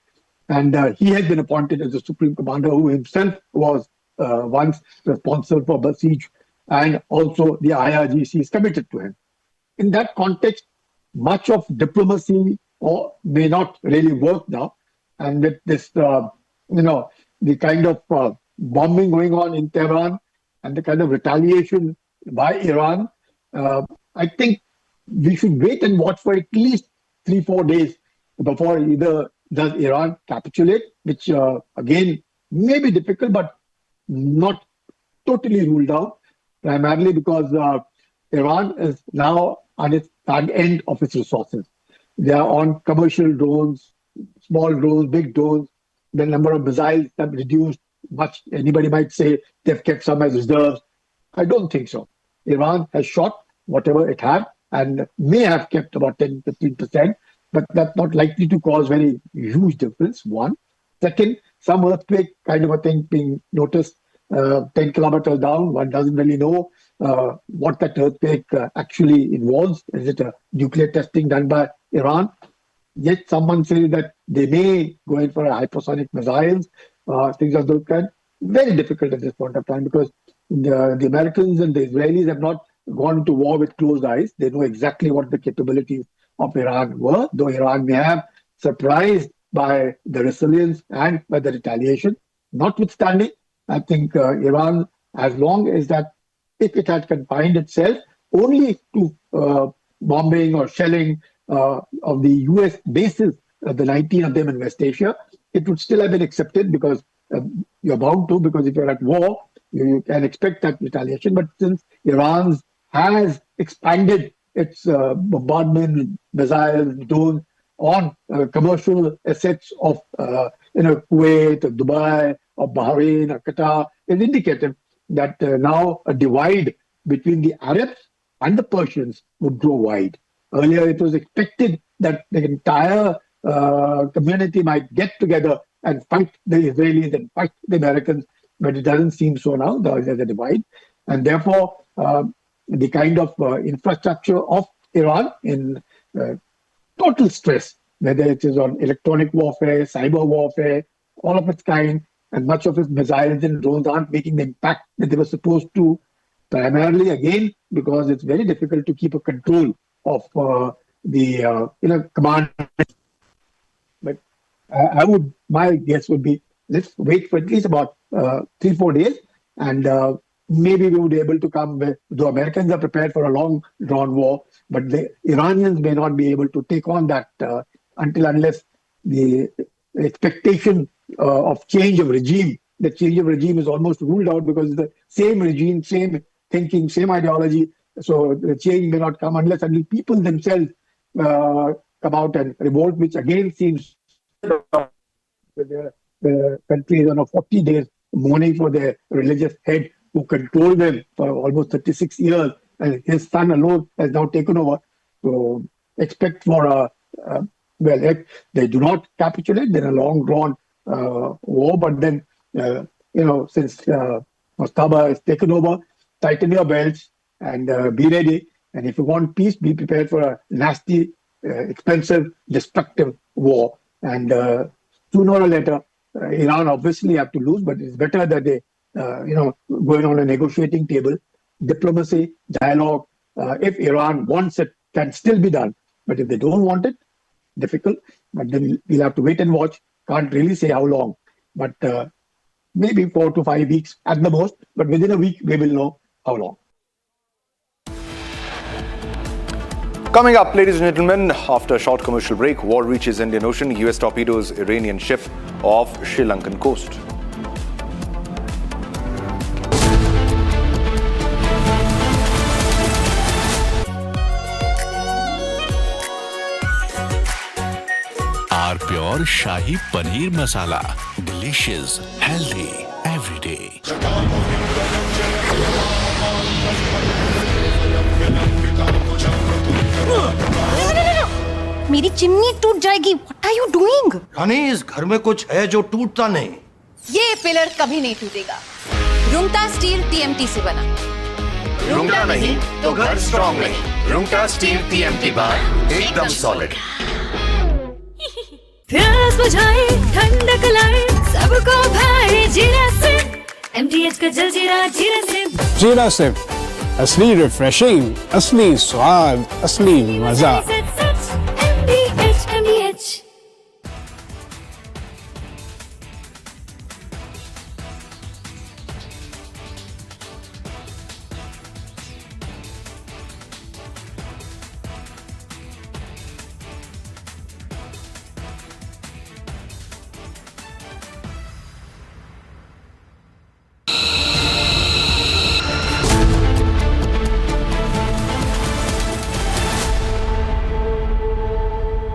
And he had been appointed as the Supreme Commander, who himself was once responsible for Basij, and also the IRGC is committed to him. In that context, much of diplomacy may not really work now. And with this, the kind of bombing going on in Tehran and the kind of retaliation by Iran, I think we should wait and watch for at least 3-4 days before either does Iran capitulate, which again may be difficult, but not totally ruled out, primarily because Iran is now on its end of its resources. They are on commercial drones, small drones, big drones. The number of missiles have reduced much. Anybody might say they've kept some as reserves. I don't think so. Iran has shot whatever it had and may have kept about 10-15%, but that's not likely to cause very huge difference, one. Second, some earthquake kind of a thing being noticed 10 kilometers down. One doesn't really know what that earthquake actually involves. Is it a nuclear testing done by Iran? Yet someone says that they may go in for hypersonic missiles, things of those kind. Very difficult at this point of time because the Americans and the Israelis have not gone to war with closed eyes. They know exactly what the capabilities of Iran were, though Iran may have surprised by the resilience and by the retaliation. Notwithstanding, I think Iran, as long as that, if it had confined itself only to bombing or shelling of the US bases, the 19 of them in West Asia, it would still have been accepted because you're bound to, because if you're at war, you can expect that retaliation. But since Iran has expanded its bombardment, missiles, drones on commercial assets of Kuwait, or Dubai, or Bahrain, or Qatar, is indicative that now a divide between the Arabs and the Persians would grow wide. Earlier, it was expected that the entire community might get together and fight the Israelis and fight the Americans, but it doesn't seem so now. There's a divide. And therefore, the kind of infrastructure of Iran in total stress, whether it is on electronic warfare, cyber warfare, all of its kind, and much of its missiles and drones aren't making the impact that they were supposed to, primarily, again, because it's very difficult to keep a control of the command. But my guess would be, let's wait for at least about 3-4 days, and maybe we would be able to come with, the Americans are prepared for a long drawn war, but the Iranians may not be able to take on that unless the expectation of change of regime, the change of regime is almost ruled out because it's the same regime, same thinking, same ideology. So the change may not come unless people themselves come out and revolt, which again seems the country is on a 40 days mourning for their religious head who controlled them for almost 36 years, and his son alone has now taken over. So expect for well, if they do not capitulate, then a long drawn war. But then, since Mustaba has taken over, tighten your belts and be ready. And if you want peace, be prepared for a nasty, expensive, destructive war. And sooner or later, Iran obviously have to lose, but it's better that they, going on a negotiating table, diplomacy, dialogue. If Iran wants it, can still be done. But if they don't want it, difficult. But then we'll have to wait and watch. Can't really say how long, but maybe 4 to 5 weeks at the most. But within a week, we will know how long. Coming up, ladies and gentlemen, after a short commercial break, war reaches Indian Ocean. US torpedoes Iranian ship off Sri Lankan coast. R pure shahi paneer masala, delicious, healthy everyday. मेरी chimney टूट जाएगी। What are you doing? रानी, इस घर में कुछ है जो टूटता नहीं। ये पिलर कभी नहीं टूटेगा। रुंगटा स्टील TMT से बना। रुंगटा नहीं तो घर स्ट्रॉन्ग नहीं। रुंगटा स्टील TMT बार एकदम सॉलिड। प्यास बुझाए, ठंडक लाए, सबको भाए जीरा से। MTH का जलजीरा जीरा से। जीरा से असली रिफ्रेशिंग, असली स्वाद, असली मजा। MTH।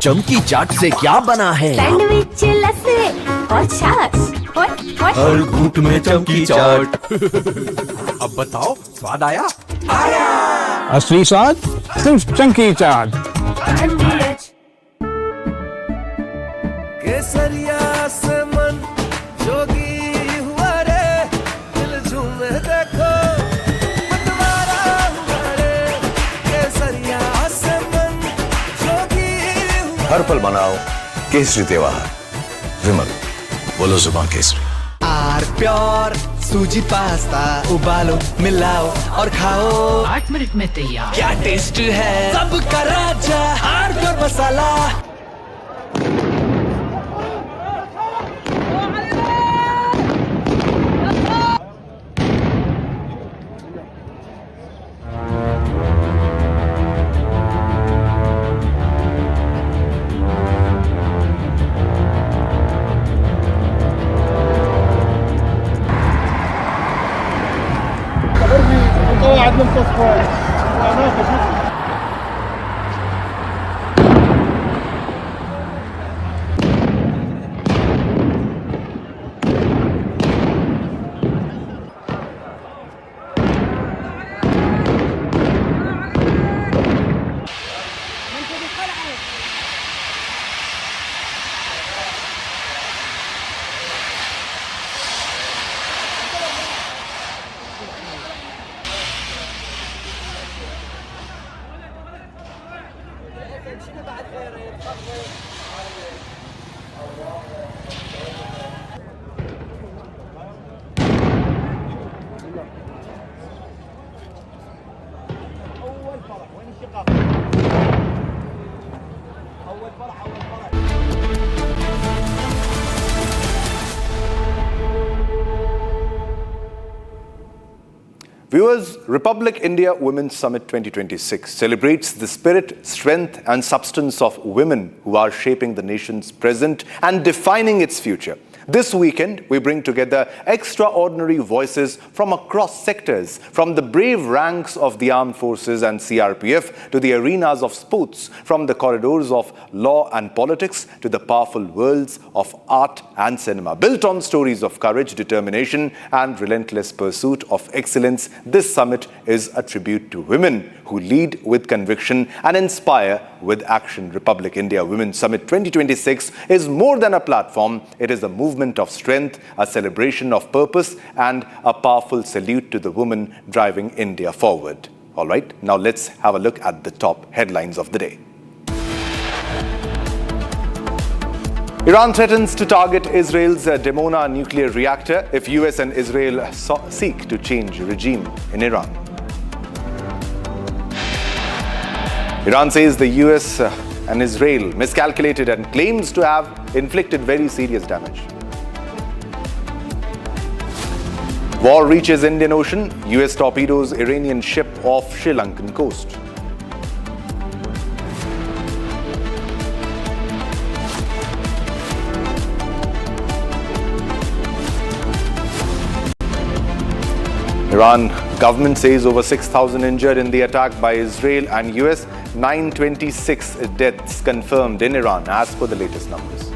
चमकी चाट से क्या बना है? सैंडविच, लस्सी और छाछ। हर घूंट में चमकी चाट। अब बताओ, स्वाद आया? आया। असली स्वाद सिर्फ चमकी चाट। केसरिया से मन जोगी हुआ रे, दिल झूमे देखो मतवारा हुआ रे। केसरिया से मन जोगी हुआ। हर पल मनाओ केसरी त्योहार। विमल, बोलो जुबान केसरी। आर प्योर सूजी पास्ता, उबालो, मिलाओ और खाओ। 8 मिनट में तैयार। क्या टेस्ट है सबका राजा, R pure masala. Viewers, Republic India Women's Summit 2026 celebrates the spirit, strength and substance of women who are shaping the nation's present and defining its future. This weekend, we bring together extraordinary voices from across sectors, from the brave ranks of the armed forces and CRPF to the arenas of sports, from the corridors of law and politics to the powerful worlds of art and cinema. Built on stories of courage, determination and relentless pursuit of excellence, this summit is a tribute to women who lead with conviction and inspire with action. Republic India Women's Summit 2026 is more than a platform. It is a movement of strength, a celebration of purpose, and a powerful salute to the woman driving India forward. All right, now let's have a look at the top headlines of the day. Iran threatens to target Israel's Dimona nuclear reactor if US and Israel seek to change regime in Iran. Iran says the US and Israel miscalculated and claims to have inflicted very serious damage. War reaches Indian Ocean. US torpedoes Iranian ship off Sri Lankan coast. Iran government says over 6,000 injured in the attack by Israel and US, 926 deaths confirmed in Iran as per the latest numbers.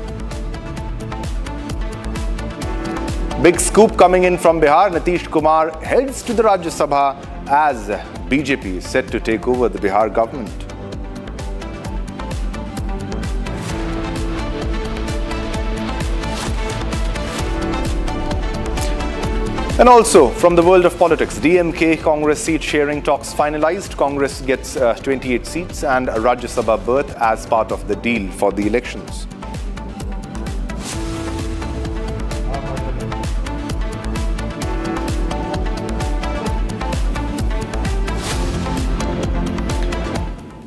Big scoop coming in from Bihar. Nitish Kumar heads to the Rajya Sabha as BJP is set to take over the Bihar government. And also, from the world of politics, DMK Congress seat sharing talks finalized. Congress gets 28 seats and a Rajya Sabha berth as part of the deal for the elections.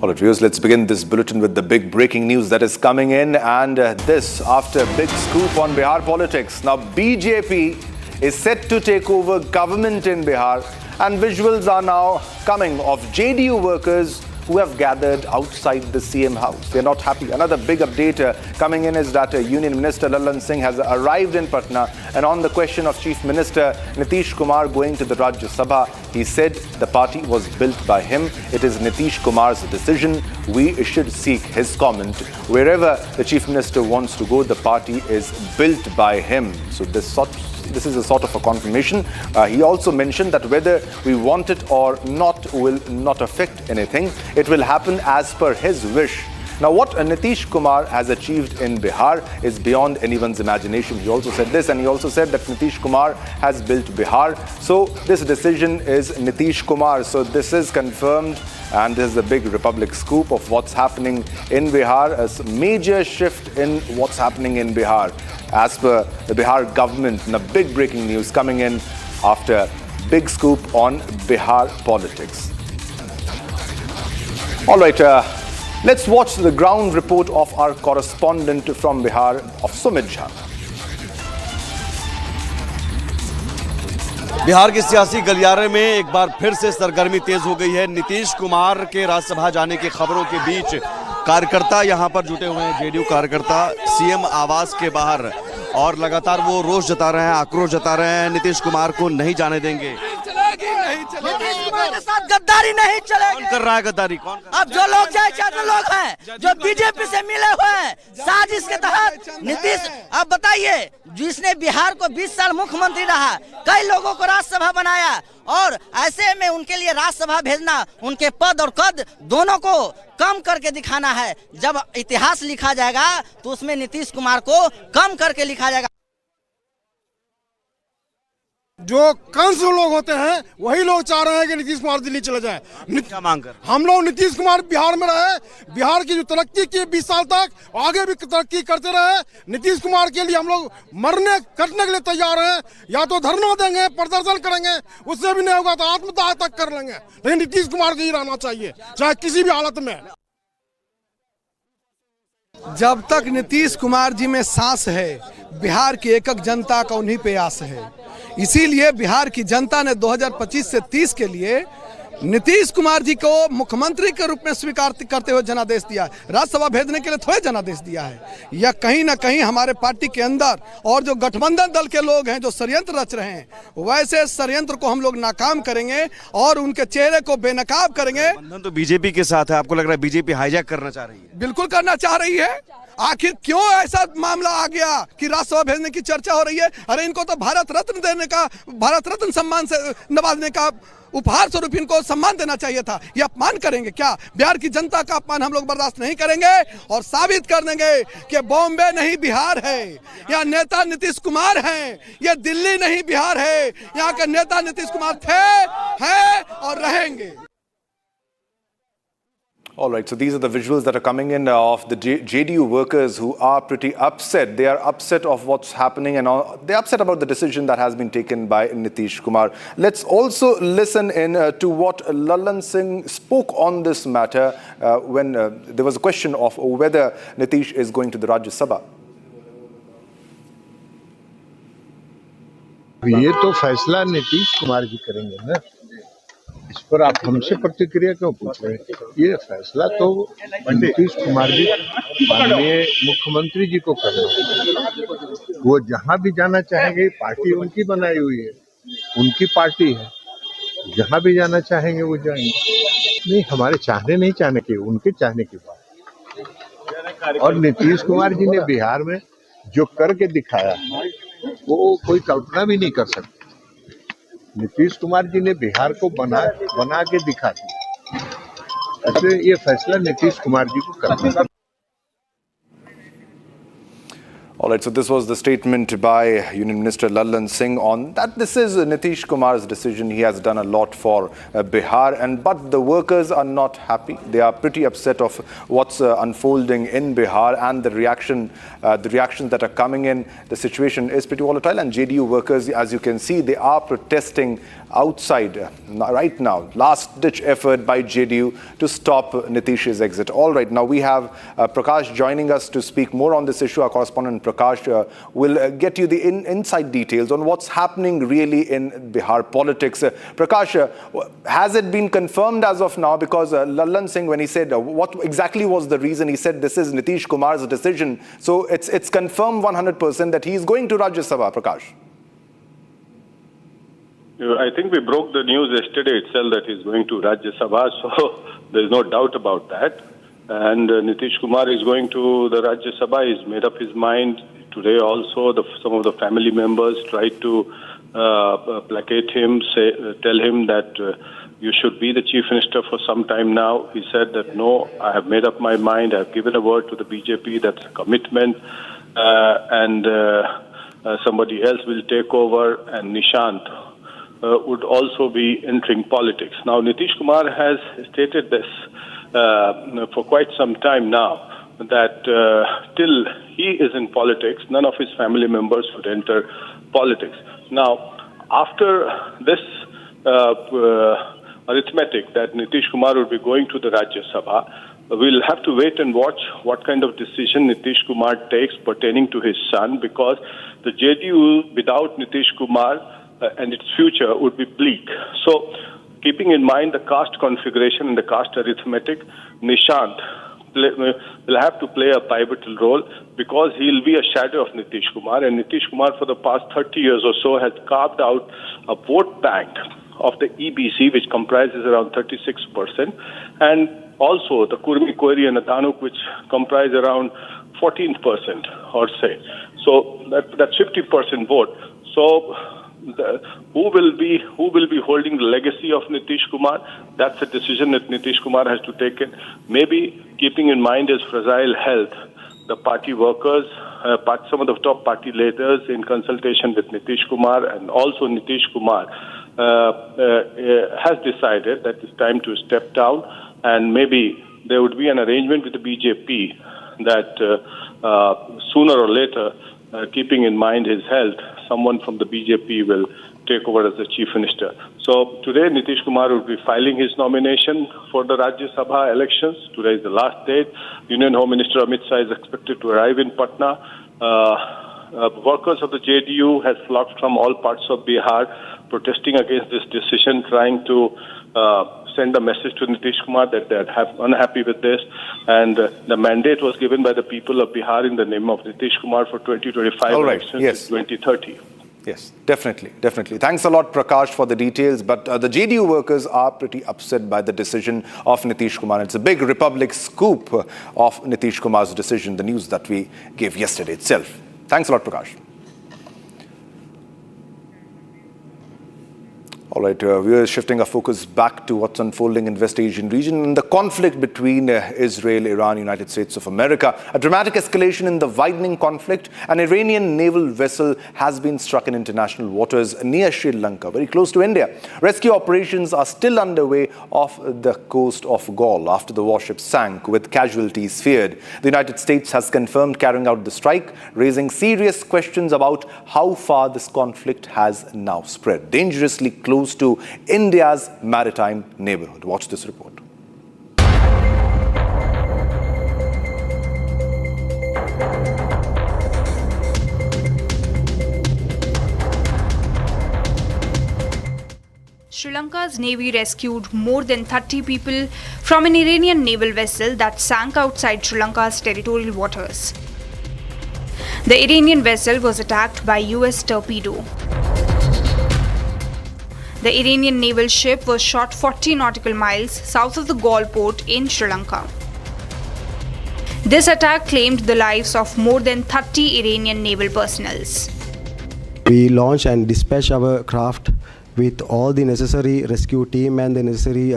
All right, viewers, let's begin this bulletin with the big breaking news that is coming in. And this after big scoop on Bihar politics. Now, BJP is set to take over government in Bihar, and visuals are now coming of JDU workers who have gathered outside the CM house. They're not happy. Another big update coming in is that Union Minister Lallan Singh has arrived in Patna, and on the question of Chief Minister Nitish Kumar going to the Rajya Sabha, he said the party was built by him. It is Nitish Kumar's decision. We should seek his comment. Wherever the Chief Minister wants to go, the party is built by him. So this is a sort of a confirmation. He also mentioned that whether we want it or not will not affect anything. It will happen as per his wish. Now, what Nitish Kumar has achieved in Bihar is beyond anyone's imagination. He also said this, and he also said that Nitish Kumar has built Bihar. So this decision is Nitish Kumar. So this is confirmed, and this is the big Republic scoop of what's happening in Bihar. A major shift in what's happening in Bihar as per the Bihar government. And a big breaking news coming in after big scoop on Bihar politics. All right, let's watch the ground report of our correspondent from Bihar, of Sumit Jha. Bihar के सियासी गलियारे में एक बार फिर से सरगर्मी तेज हो गई है। नीतीश कुमार के राज्यसभा जाने की खबरों के बीच कार्यकर्ता यहां पर जुटे हुए हैं। जेडीयू कार्यकर्ता सीएम आवास के बाहर, और लगातार वो रोष जता रहे हैं, आक्रोश जता रहे हैं। नीतीश कुमार को नहीं जाने देंगे। नीतीश कुमार के साथ गद्दारी नहीं चलेगी। कौन कर रहा है गद्दारी? कौन? अब जो लोग चाहे लोग हैं जो बीजेपी से मिले हुए हैं साजिश के तहत नीतीश, अब बताइए, जिसने बिहार को 20 साल मुख्यमंत्री रहा, कई लोगों को राज्यसभा बनाया, और ऐसे में उनके लिए राज्यसभा भेजना उनके पद और कद दोनों को कम करके दिखाना है। जब इतिहास लिखा जाएगा तो उसमें नीतीश कुमार को कम करके लिखा जाएगा। जो कंस लोग होते हैं वही लोग चाह रहे हैं कि नीतीश कुमार दिल्ली चले जाए। क्या मांग कर? हम लोग नीतीश कुमार बिहार में रहे, बिहार की जो तरक्की की 20 साल तक, आगे भी तरक्की करते रहे। नीतीश कुमार के लिए हम लोग मरने कटने के लिए तैयार हैं। या तो धरना देंगे, प्रदर्शन करेंगे, उससे भी नहीं होगा तो आत्मदाह तक कर लेंगे, लेकिन नीतीश कुमार को ही रहना चाहिए, चाहे किसी भी हालत में। जब तक नीतीश कुमार जी में सांस है, बिहार की एकक जनता का उन्हीं पे आस है। इसीलिए बिहार की जनता ने 2025 से 30 के लिए नीतीश कुमार जी को मुख्यमंत्री के रूप में स्वीकार करते हुए जनादेश दिया है। राज्यसभा भेजने के लिए थोड़े जनादेश दिया है। या कहीं ना कहीं हमारे पार्टी के अंदर और जो गठबंधन दल के लोग हैं जो षड्यंत्र रच रहे हैं, वैसे षड्यंत्र को हम लोग नाकाम करेंगे और उनके चेहरे को बेनकाब करेंगे। गठबंधन तो बीजेपी के साथ है, आपको लग रहा है बीजेपी हाईजैक करना चाह रही है? बिल्कुल करना चाह रही है। आखिर क्यों ऐसा मामला आ गया कि राज्यसभा भेजने की चर्चा हो रही है? अरे इनको तो भारत रत्न देने का, भारत रत्न सम्मान से नवाजने का उपहार स्वरूप इनको सम्मान देना चाहिए था। ये अपमान करेंगे क्या? बिहार की जनता का अपमान हम लोग बर्दाश्त नहीं करेंगे और साबित कर देंगे कि बॉम्बे नहीं बिहार है, यहाँ नेता नीतीश कुमार हैं। ये दिल्ली नहीं बिहार है, यहाँ के नेता नीतीश कुमार थे, हैं और रहेंगे। All right, so these are the visuals that are coming in of the JDU workers who are pretty upset. They are upset of what's happening and they're upset about the decision that has been taken by Nitish Kumar. Let's also listen in to what Lallan Singh spoke on this matter when there was a question of whether Nitish is going to the Rajya Sabha. ये तो फैसला नीतीश कुमार जी करेंगे ना, इस पर आप हमसे प्रतिक्रिया क्यों पूछ रहे हैं? ये फैसला तो नीतीश कुमार जी माननीय मुख्यमंत्री जी को करना है। वो जहां भी जाना चाहेंगे, पार्टी उनकी बनाई हुई है, उनकी पार्टी है, जहां भी जाना चाहेंगे वो जाएंगे। नहीं, हमारे चाहने नहीं चाहने की, उनके चाहने की बात। और नीतीश कुमार जी ने बिहार में जो करके दिखाया वो कोई कल्पना भी नहीं कर सकती। नीतीश कुमार जी ने बिहार को बना के दिखा दिया, इसलिए ये फैसला नीतीश कुमार जी को करना है। All right, so this was the statement by Union Minister Lallan Singh on that this is Nitish Kumar's decision. He has done a lot for Bihar, but the workers are not happy. They are pretty upset of what's unfolding in Bihar and the reactions that are coming in. The situation is pretty volatile, and JDU workers, as you can see, they are protesting outside right now. Last-ditch effort by JDU to stop Nitish's exit. All right, now we have Prakash joining us to speak more on this issue. Our correspondent Prakash will get you the inside details on what's happening really in Bihar politics. Prakash, has it been confirmed as of now? Because Lallan Singh, when he said what exactly was the reason, he said this is Nitish Kumar's decision. So it's confirmed 100% that he's going to Rajya Sabha, Prakash. I think we broke the news yesterday itself that he's going to Rajya Sabha, so there's no doubt about that. And Nitish Kumar is going to the Rajya Sabha. He's made up his mind. Today also, some of the family members tried to placate him, tell him that you should be the chief minister for some time now. He said that, no, I have made up my mind. I have given a word to the BJP. That's a commitment. And somebody else will take over, and Nishant would also be entering politics. Now, Nitish Kumar has stated this for quite some time now, that till he is in politics, none of his family members would enter politics. Now, after this arithmetic that Nitish Kumar would be going to the Rajya Sabha, we'll have to wait and watch what kind of decision Nitish Kumar takes pertaining to his son, because the JDU without Nitish Kumar and its future would be bleak. So, keeping in mind the caste configuration and the caste arithmetic, Nishant will have to play a pivotal role, because he will be a shadow of Nitish Kumar, and Nitish Kumar for the past 30 years or so has carved out a vote bank of the EBC, which comprises around 36%, and also the Kurmi, Koiri and Adanuk, which comprise around 14% or say. So that's 50% vote. So who will be holding the legacy of Nitish Kumar? That's a decision that Nitish Kumar has to take. Maybe keeping in mind his fragile health, the party workers, some of the top party leaders, in consultation with Nitish Kumar, and also Nitish Kumar has decided that it's time to step down, and maybe there would be an arrangement with the BJP that sooner or later, keeping in mind his health, someone from the BJP will take over as the chief minister. So today Nitish Kumar will be filing his nomination for the Rajya Sabha elections. Today is the last date. Union Home Minister Amit Shah is expected to arrive in Patna workers of the JDU has flocked from all parts of Bihar, protesting against this decision, trying to send a message to Nitish Kumar that they are unhappy with this. And the mandate was given by the people of Bihar in the name of Nitish Kumar for 2025 elections to 2030. Yes, definitely. Thanks a lot, Prakash, for the details. But the JDU workers are pretty upset by the decision of Nitish Kumar. It's a big Republic scoop of Nitish Kumar's decision, the news that we gave yesterday itself. Thanks a lot, Prakash. All right, we are shifting our focus back to what's unfolding in West Asian region and the conflict between Israel, Iran, United States of America. A dramatic escalation in the widening conflict. An Iranian naval vessel has been struck in international waters near Sri Lanka, very close to India. Rescue operations are still underway off the coast of Galle after the warship sank, with casualties feared. The United States has confirmed carrying out the strike, raising serious questions about how far this conflict has now spread. Dangerously close to India's maritime neighborhood. Watch this report. Sri Lanka's Navy rescued more than 30 people from an Iranian naval vessel that sank outside Sri Lanka's territorial waters. The Iranian vessel was attacked by U.S. torpedo. The Iranian naval ship was shot 40 nautical miles south of the Galle port in Sri Lanka. This attack claimed the lives of more than 30 Iranian naval personnel. We launched and dispatched our craft with all the necessary rescue team and the necessary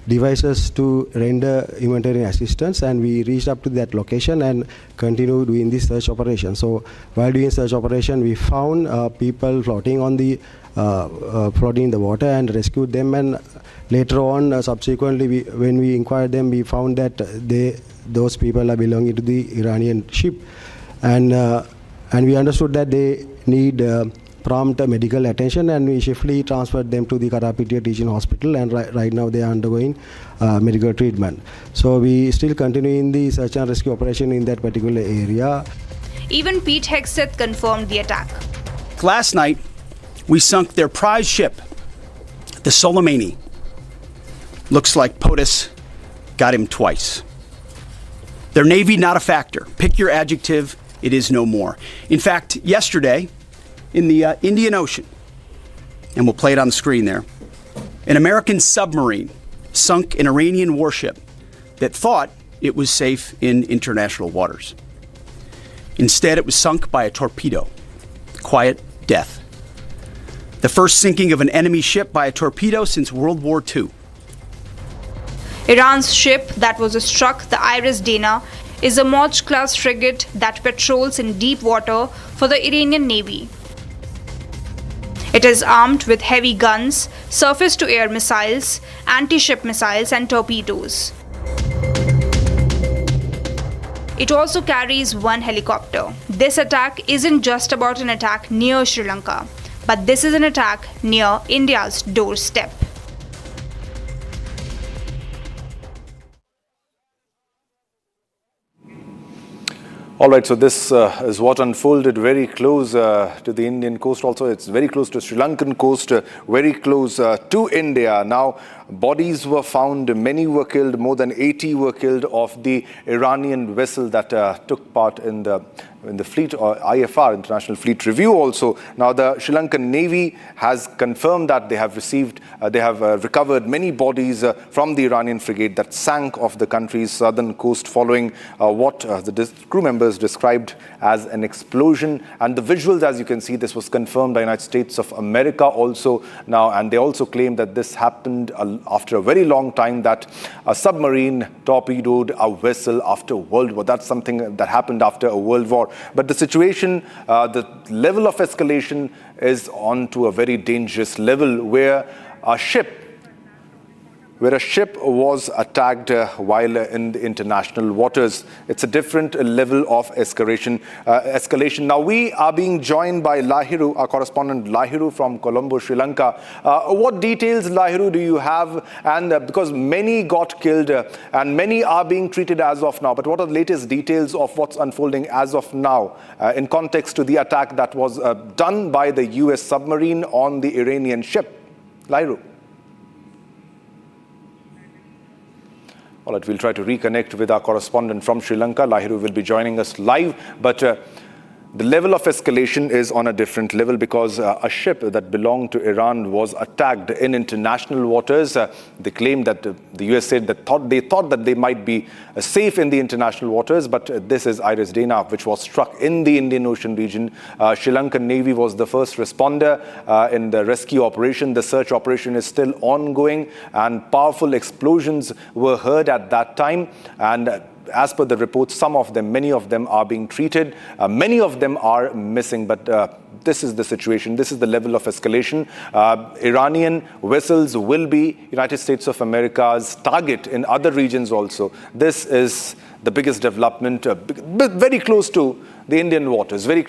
devices to render humanitarian assistance, and we reached up to that location and continued doing this search operation. So while doing search operation, we found people floating on the floating in the water and rescued them, and later on subsequently when we inquired them, we found that those people are belonging to the Iranian ship, and we understood that they need prompt medical attention, and we swiftly transferred them to the Karapitiya Teaching Hospital, and right now they are undergoing medical treatment. So we still continue in the search and rescue operation in that particular area. Even Pete Hegseth confirmed the attack. Last night, we sunk their prize ship, the Soleimani. Looks like POTUS got him twice. Their Navy, not a factor. Pick your adjective, it is no more. In fact, yesterday, in the Indian Ocean, and we'll play it on the screen there, an American submarine sunk an Iranian warship that thought it was safe in international waters. Instead, it was sunk by a torpedo. Quiet death. The first sinking of an enemy ship by a torpedo since World War II. Iran's ship that was struck, the Iris Dana, is a Moj-class frigate that patrols in deep water for the Iranian Navy. It is armed with heavy guns, surface-to-air missiles, anti-ship missiles and torpedoes. It also carries one helicopter. This attack isn't just about an attack near Sri Lanka, but this is an attack near India's doorstep. All right, so this is what unfolded very close to the Indian coast. Also, it's very close to Sri Lankan coast, very close to India. Now, bodies were found, many were killed, more than 80 were killed of the Iranian vessel that took part in the fleet, or IFR, International Fleet Review also. Now, the Sri Lankan Navy has confirmed that they have recovered many bodies from the Iranian frigate that sank off the country's southern coast following what the crew members described as an explosion. And the visuals, as you can see, this was confirmed by the United States of America also now, and they also claim that this happened after a very long time, that a submarine torpedoed a vessel after World War. That's something that happened after a World War. But the situation, the level of escalation is on to a very dangerous level, where a ship where a ship was attacked while in the international waters. It's a different level of escalation. Now we are being joined by Lahiru, our correspondent Lahiru from Colombo, Sri Lanka. What details, Lahiru, do you have? And because many got killed and many are being treated as of now, but what are the latest details of what's unfolding as of now in context to the attack that was done by the U.S. submarine on the Iranian ship? Lahiru. All right, we'll try to reconnect with our correspondent from Sri Lanka. Lahiru will be joining us live, but the level of escalation is on a different level because a ship that belonged to Iran was attacked in international waters. They claimed that the US said that they thought that they might be safe in the international waters, but this is Iris Dana, which was struck in the Indian Ocean region. Sri Lankan Navy was the first responder in the rescue operation. The search operation is still ongoing, and powerful explosions were heard at that time. And as per the reports, many of them are being treated. Many of them are missing, but this is the situation. This is the level of escalation. Iranian vessels will be United States of America's target in other regions also. This is the biggest development, very close to the Indian waters, which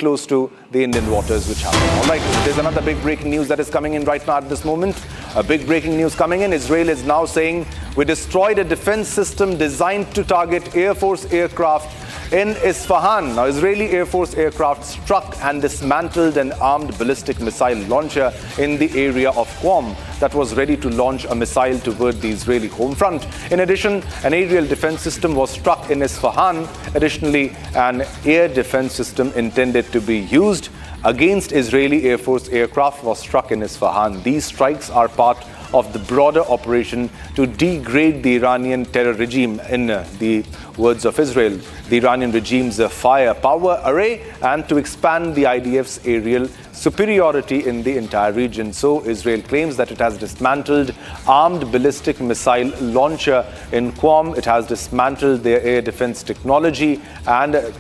happened. All right, there's another big breaking news that is coming in right now at this moment. A big breaking news coming in. Israel is now saying we destroyed a defense system designed to target Air Force aircraft in Isfahan. Now, Israeli Air Force aircraft struck and dismantled an armed ballistic missile launcher in the area of Qom that was ready to launch a missile toward the Israeli home front. In addition, an aerial defense system was struck in Isfahan. Additionally, an air defense system intended to be used against Israeli Air Force aircraft was struck in Isfahan. These strikes are part of the broader operation to degrade the Iranian terror regime, in the words of Israel, the Iranian regime's firepower array, and to expand the IDF's aerial superiority in the entire region. So Israel claims that it has dismantled armed ballistic missile launcher in Qom. It has dismantled their air defense technology, and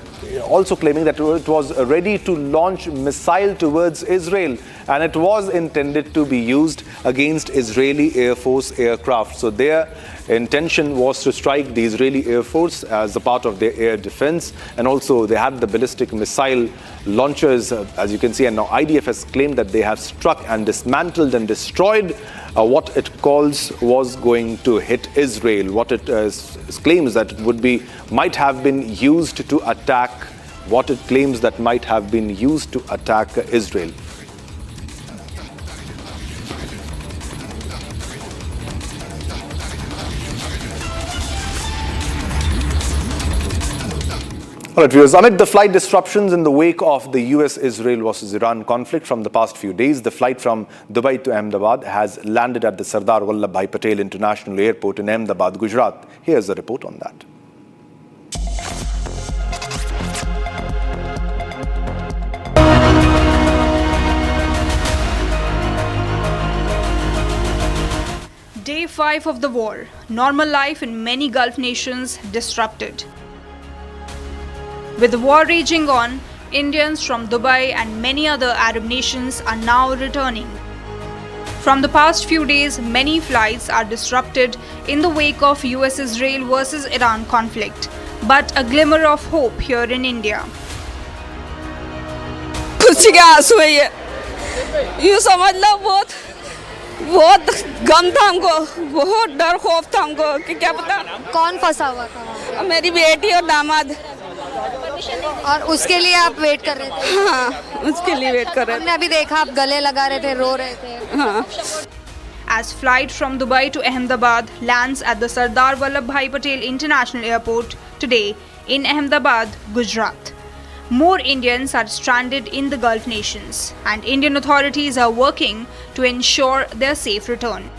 also claiming that it was ready to launch missile towards Israel, and it was intended to be used against Israeli Air Force aircraft. So their intention was to strike the Israeli Air Force as a part of their air defense, and also they had the ballistic missile launchers, as you can see, and now IDF has claimed that they have struck and dismantled and destroyed what it calls was going to hit Israel, what it claims that might have been used to attack, Israel. All right, viewers, amid the flight disruptions in the wake of the U.S. Israel versus Iran conflict from the past few days, the flight from Dubai to Ahmedabad has landed at the Sardar Vallabhbhai Patel International Airport in Ahmedabad, Gujarat. Here's a report on that. Day 5 of the war. Normal life in many Gulf nations disrupted. With the war raging on, Indians from Dubai and many other Arab nations are now returning. From the past few days, many flights are disrupted in the wake of U.S. Israel versus Iran conflict, but a glimmer of hope here in India. खुशी के आंसू है ये, यूँ समझ लो बहुत गम था हमको, बहुत डर खौफ था हमको कि क्या पता कौन फंसा हुआ था? मेरी बेटी और दामाद, और उसके लिए आप वेट कर रहे थे? हाँ, उसके लिए वेट कर रहे थे। हमने अभी देखा आप गले लगा रहे थे, रो रहे थे। हाँ। As flight from Dubai to Ahmedabad lands at the Sardar Vallabhbhai Patel International Airport today in Ahmedabad, Gujarat. More Indians are stranded in the Gulf nations, and Indian authorities are working to ensure their safe return.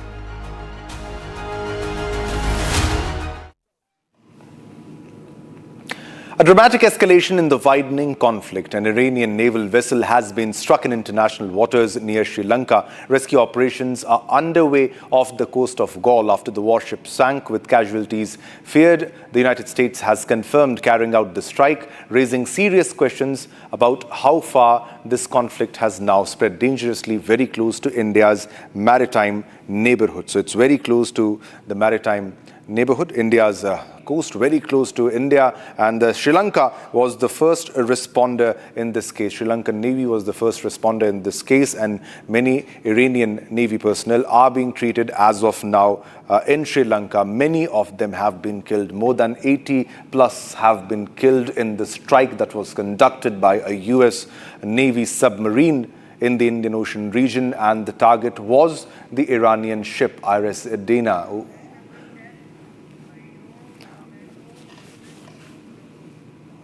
A dramatic escalation in the widening conflict. An Iranian naval vessel has been struck in international waters near Sri Lanka. Rescue operations are underway off the coast of Galle after the warship sank with casualties feared. The United States has confirmed carrying out the strike, raising serious questions about how far this conflict has now spread dangerously very close to India's maritime neighborhood. So it's very close to the maritime neighborhood, India's coast, very close to India, and Sri Lanka was the first responder in this case. Sri Lankan Navy was the first responder in this case, and many Iranian Navy personnel are being treated as of now in Sri Lanka. Many of them have been killed. More than 80 plus have been killed in the strike that was conducted by a U.S. Navy submarine in the Indian Ocean region, and the target was the Iranian ship U.S Dana.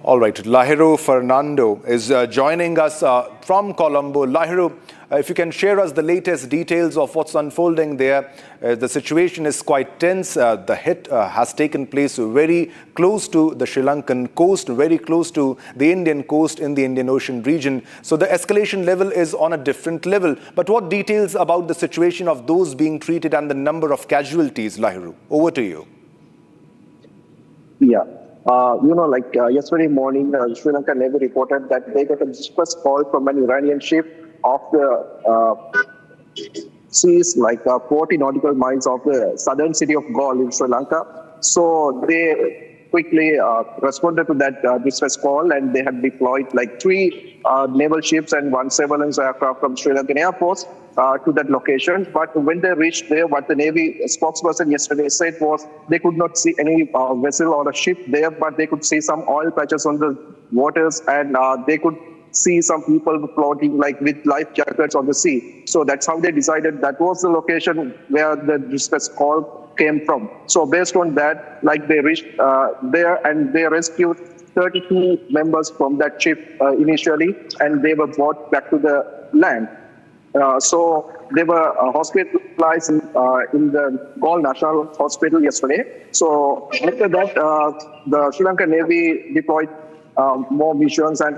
All right, Lahiru Fernando is joining us from Colombo. Lahiru, if you can share us the latest details of what's unfolding there. The situation is quite tense. The hit has taken place very close to the Sri Lankan coast, very close to the Indian coast in the Indian Ocean region. So the escalation level is on a different level. But what details about the situation of those being treated and the number of casualties, Lahiru? Over to you. Yeah. Yesterday morning, Sri Lanka Navy reported that they got a distress call from an Iranian ship off the seas, 40 nautical miles off the southern city of Galle in Sri Lanka. So they quickly responded to that distress call, and they had deployed 3 naval ships and 1 surveillance aircraft from Sri Lankan Air Force to that location. But when they reached there, what the Navy spokesperson yesterday said was they could not see any vessel or a ship there, but they could see some oil patches on the waters, and they could see some people floating with life jackets on the sea. So that's how they decided that was the location where the distress call came from. So based on that, they reached there and they rescued 32 members from that ship initially, and they were brought back to the land. So they were hospitalized in the Galle National Hospital yesterday. So after that, the Sri Lankan Navy deployed more missions, and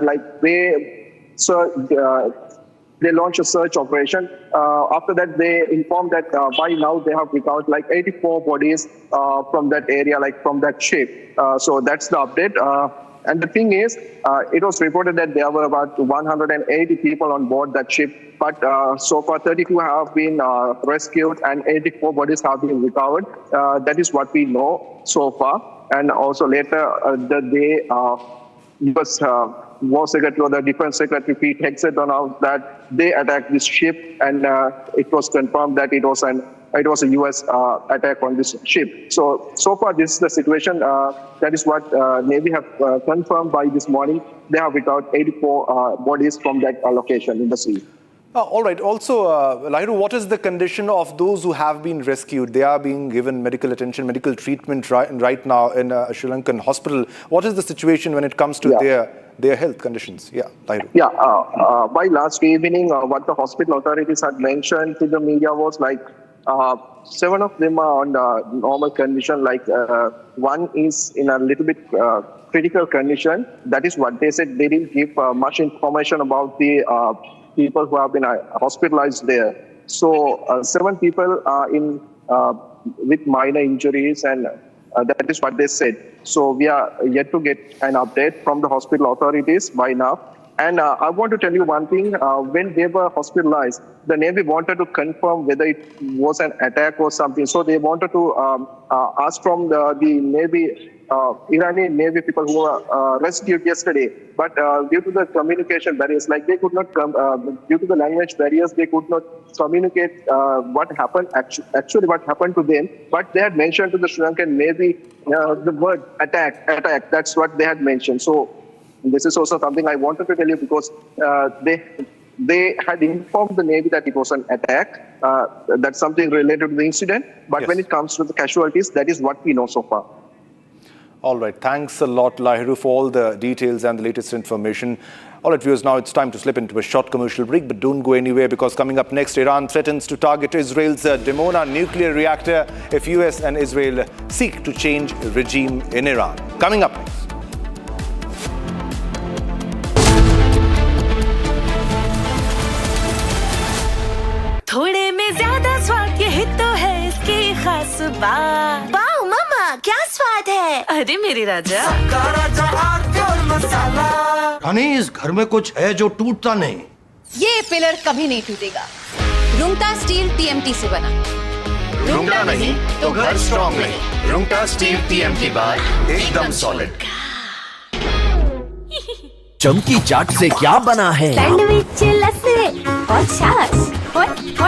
they launched a search operation. After that, they informed that by now they have recovered 84 bodies from that area, from that ship. So that's the update. And the thing is, it was reported that there were about 180 people on board that ship, but so far 32 have been rescued and 84 bodies have been recovered. That is what we know so far. And also later the day, U.S. War Secretary or the Defense Secretary Pete Hegseth announced that they attacked this ship, and it was confirmed that it was a U.S. attack on this ship. So far this is the situation. That is what Navy have confirmed by this morning. They have recovered 84 bodies from that location in the sea. All right. Also, Lahiru, what is the condition of those who have been rescued? They are being given medical attention, medical treatment right now in a Sri Lankan hospital. What is the situation when it comes to their health conditions? Yeah, Lahiru. Yeah. By last evening, what the hospital authorities had mentioned to the media was 7 of them are on normal condition. One is in a little bit critical condition. That is what they said. They didn't give much information about the people who have been hospitalized there. So 7 people are in with minor injuries, and that is what they said. So we are yet to get an update from the hospital authorities by now. And I want to tell you one thing. When they were hospitalized, the Navy wanted to confirm whether it was an attack or something. So they wanted to ask from the Navy, Iranian Navy people who were rescued yesterday. But due to the communication barriers, they could not due to the language barriers, they could not communicate what happened, actually what happened to them. But they had mentioned to the Sri Lankan Navy the word attack. That's what they had mentioned. So this is also something I wanted to tell you, because they had informed the Navy that it was an attack. That's something related to the incident. But when it comes to the casualties, that is what we know so far. All right. Thanks a lot, Lahiru, for all the details and the latest information. All right, viewers, now it's time to slip into a short commercial break, but don't go anywhere, because coming up next, Iran threatens to target Israel's Dimona nuclear reactor if U.S. and Israel seek to change regime in Iran. Coming up next. Bar. Wow मम्मा क्या स्वाद है। अरे मेरे राजा, सबका राजा R pure मसाला। रानी, इस घर में कुछ है जो टूटता नहीं। ये पिलर कभी नहीं टूटेगा। रुंगटा स्टील टीएमटी से बना। रुंगटा नहीं तो घर स्ट्रॉन्ग नहीं। रुंगटा स्टील टीएमटी बार एकदम सॉलिड। चमकी चाट से क्या बना है? सैंडविच, लस्सी और छाछ और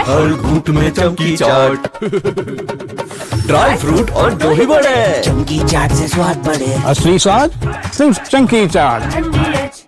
हर घूंट में चमकी चाट। ड्राई फ्रूट और दही बड़े। चमकी चाट से स्वाद बढ़े। असली स्वाद सिर्फ चंकी चाट।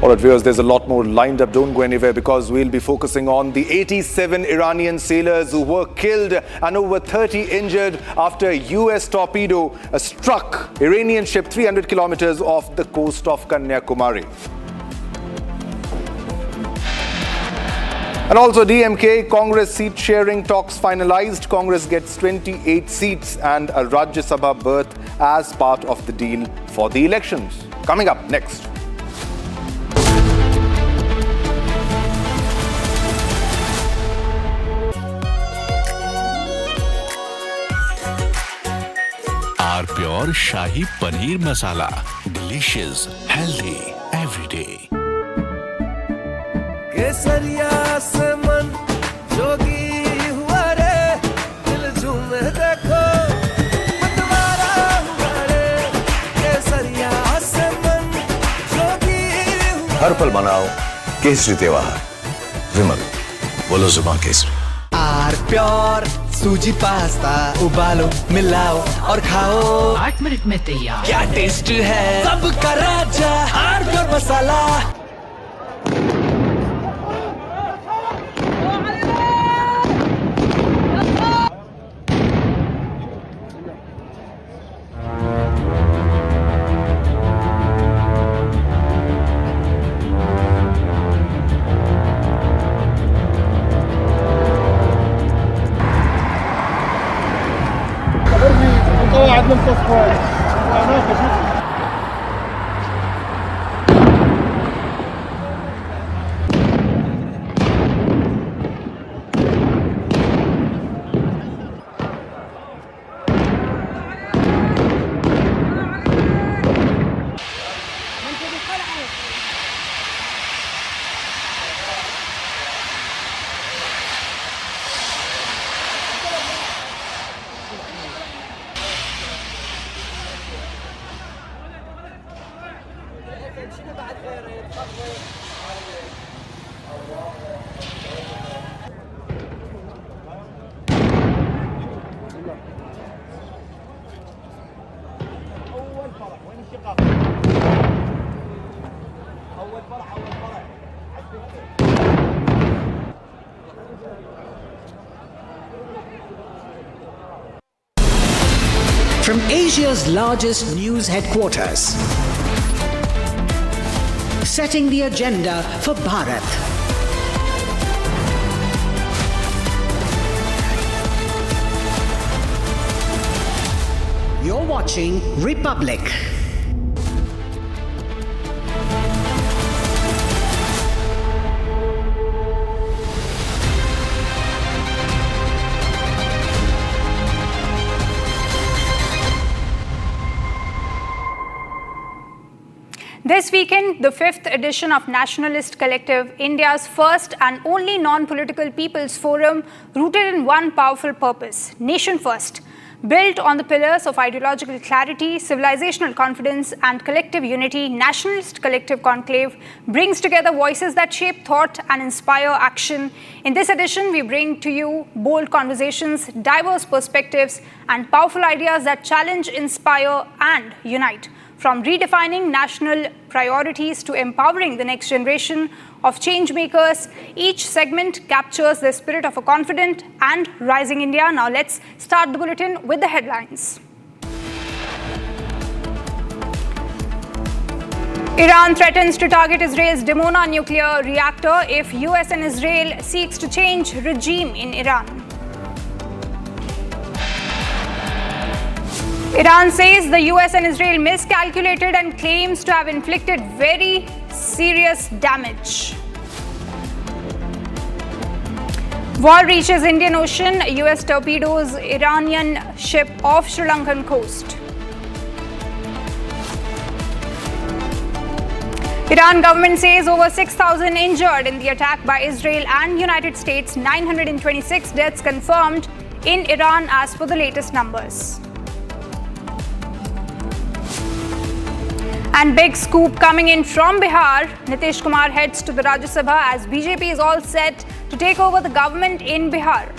All right, viewers, there's a lot more lined up. Don't go anywhere because we'll be focusing on the 87 Iranian sailors who were killed and over 30 injured after a U.S. torpedo struck Iranian ship 300 kilometers off the coast of Kanyakumari. And also DMK Congress seat sharing talks finalized. Congress gets 28 seats and a Rajya Sabha berth as part of the deal for the elections. Coming up next. R pure shahi paneer masala, delicious, healthy everyday. केसरिया से मन जोगी हुआ रे, दिल झूमे देखो मतवारा हुआ रे। केसरिया से मन जोगी हुआ। हर पल मनाओ केसरी त्योहार। विमल, बोलो जुबान केसरी। आर प्योर सूजी पास्ता, उबालो मिलाओ और खाओ, 8 मिनट में तैयार। क्या टेस्ट है सबका राजा R pure masala. From Asia's largest news headquarters, setting the agenda for Bharat. watching Republic. This weekend, the 5th edition of Nationalist Collective, India's first and only non-political people's forum rooted in one powerful purpose, nation first. Built on the pillars of ideological clarity, civilizational confidence and collective unity, Nationalist Collective Conclave brings together voices that shape thought and inspire action. In this edition, we bring to you bold conversations, diverse perspectives and powerful ideas that challenge, inspire and unite. From redefining national priorities to empowering the next generation of change makers, each segment captures the spirit of a confident and rising India. Now let's start the bulletin with the headlines. Iran threatens to target Israel's Dimona nuclear reactor if U.S. and Israel seeks to change regime in Iran. Iran says the US and Israel miscalculated and claims to have inflicted very serious damage. War reaches Indian Ocean. US torpedoes Iranian ship off Sri Lankan coast. Iran government says over 6,000 injured in the attack by Israel and United States. 926 deaths confirmed in Iran as per the latest numbers. And big scoop coming in from Bihar. Nitish Kumar heads to the Rajya Sabha as BJP is all set to take over the government in Bihar.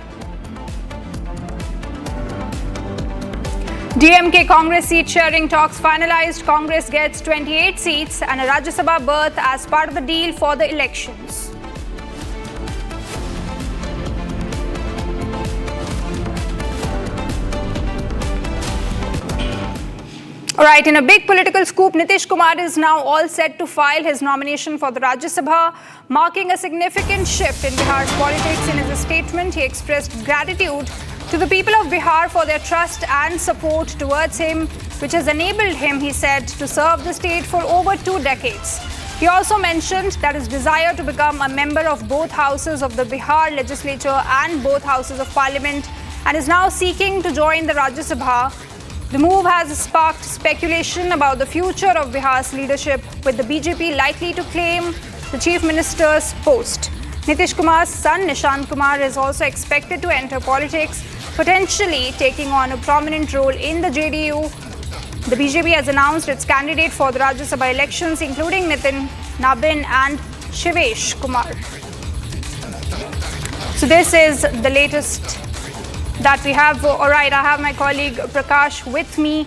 DMK Congress seat sharing talks finalized. Congress gets 28 seats and a Rajya Sabha berth as part of the deal for the elections. Alright, in a big political scoop, Nitish Kumar is now all set to file his nomination for the Rajya Sabha, marking a significant shift in Bihar's politics. In his statement, he expressed gratitude to the people of Bihar for their trust and support towards him, which has enabled him, he said, to serve the state for over 2 decades. He also mentioned that his desire to become a member of both houses of the Bihar legislature and both houses of parliament and is now seeking to join the Rajya Sabha. The move has sparked speculation about the future of Bihar's leadership, with the BJP likely to claim the chief minister's post. Nitish Kumar's son Nishant Kumar is also expected to enter politics, potentially taking on a prominent role in the JDU. The BJP has announced its candidate for the Rajya Sabha elections, including Nitin Nabin and Shivesh Kumar. So this is the latest that we have. All right, I have my colleague Prakash with me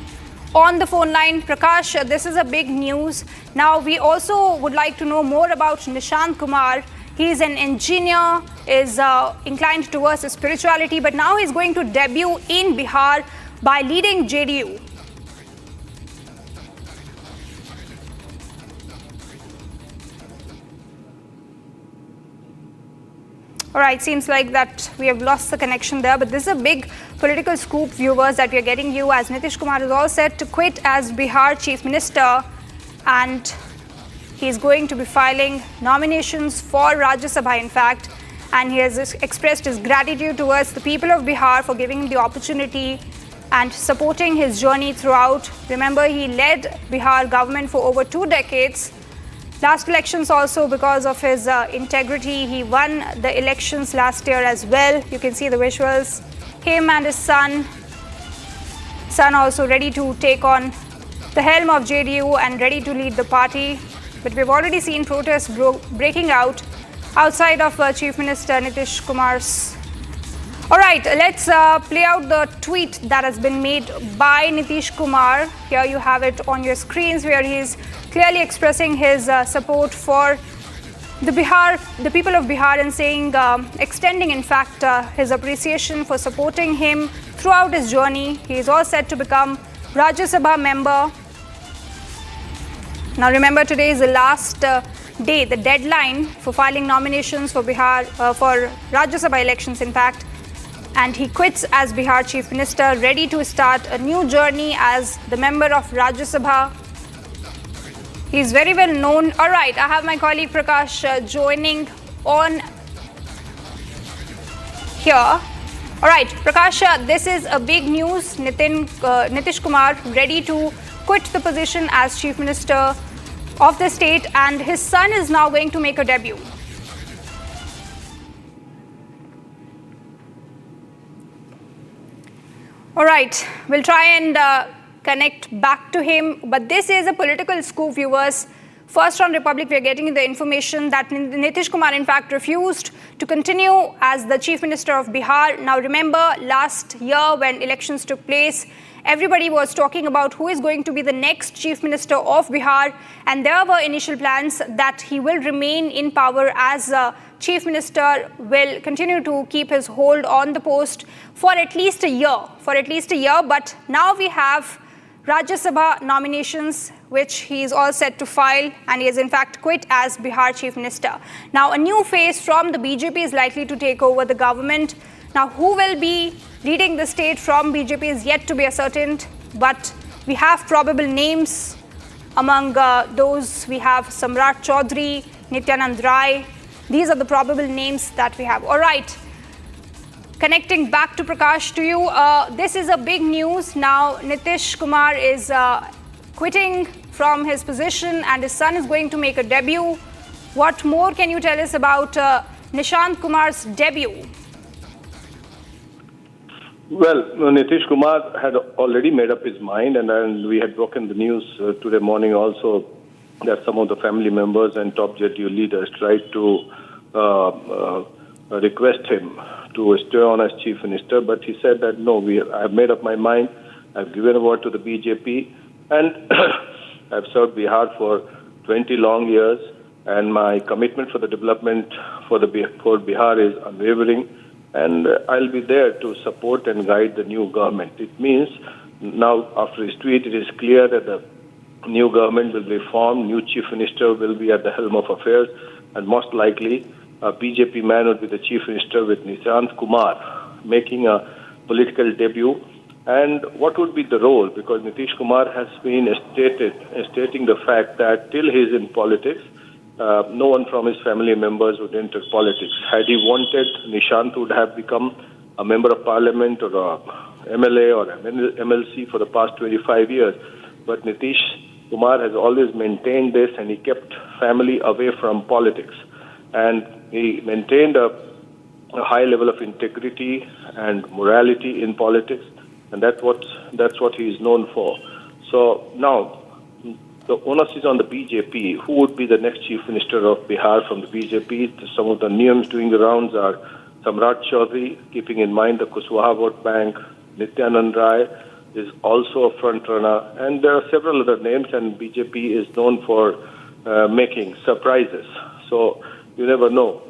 on the phone line. Prakash, this is a big news. Now, we also would like to know more about Nishant Kumar. He is an engineer, is inclined towards spirituality, but now he's going to debut in Bihar by leading JDU. All right, seems like that we have lost the connection there, but this is a big political scoop, viewers, that we are getting you, as Nitish Kumar is all set to quit as Bihar Chief Minister, and he is going to be filing nominations for Rajya Sabha, in fact, and he has expressed his gratitude towards the people of Bihar for giving him the opportunity and supporting his journey throughout. Remember, he led Bihar government for over 2 decades. Last elections also, because of his integrity, he won the elections last year as well. You can see the visuals. Him and his son also ready to take on the helm of JDU and ready to lead the party. But we've already seen protests breaking out outside of Chief Minister Nitish Kumar's. All right, let's play out the tweet that has been made by Nitish Kumar. Here you have it on your screens, where he's clearly expressing his support for the people of Bihar, and saying, extending in fact his appreciation for supporting him throughout his journey. He is all set to become Rajya Sabha member. Now remember, today is the last day, the deadline for filing nominations for Bihar, for Rajya Sabha elections, in fact. and he quits as Bihar Chief Minister, ready to start a new journey as the member of Rajya Sabha. He's very well known. All right, I have my colleague Prakash joining on here. All right, Prakash, this is a big news. Nitish Kumar ready to quit the position as Chief Minister of the state, and his son is now going to make a debut. All right, we'll try and connect back to him, but this is a political scoop, viewers. First on Republic, we are getting the information that Nitish Kumar in fact refused to continue as the Chief Minister of Bihar. Now remember, last year when elections took place, everybody was talking about who is going to be the next Chief Minister of Bihar, and there were initial plans that he will remain in power as Chief Minister, will continue to keep his hold on the post for at least a year. But now we have Rajya Sabha nominations, which he is all set to file, and he has in fact quit as Bihar Chief Minister. Now a new face from the BJP is likely to take over the government. Now who will be leading the state from BJP is yet to be ascertained, but we have probable names. Among those, we have Samrat Chaudhary, Nityanand Rai. These are the probable names that we have. All right. Connecting back to Prakash, to you, this is a big news. Now, Nitish Kumar is quitting from his position and his son is going to make a debut. What more can you tell us about Nishant Kumar's debut? Well, Nitish Kumar had already made up his mind, and we had broken the news today morning also that some of the family members and top JDU leaders tried to request him to stay on as Chief Minister, but he said that no, I have made up my mind. I've given a word to the BJP, and I've served Bihar for 20 long years, and my commitment for the development for Bihar is unwavering, and I'll be there to support and guide the new government. It means now, after his tweet, it is clear that the new government will be formed, new Chief Minister will be at the helm of affairs, and most likely a BJP man would be the Chief Minister, with Nishant Kumar making a political debut. And what would be the role? Because Nitish Kumar has been stating the fact that till he is in politics, no one from his family members would enter politics. Had he wanted, Nishant would have become a member of parliament or a MLA or MLC for the past 25 years. But Nitish Kumar has always maintained this, and he kept family away from politics. And he maintained a high level of integrity and morality in politics, and that's what he is known for. So now, the onus is on the BJP. Who would be the next Chief Minister of Bihar from the BJP? Some of the names doing the rounds are Samrat Chaudhary, keeping in mind the Kushwaha vote bank. Nityanand Rai is also a front runner, and there are several other names, and BJP is known for making surprises. So you never know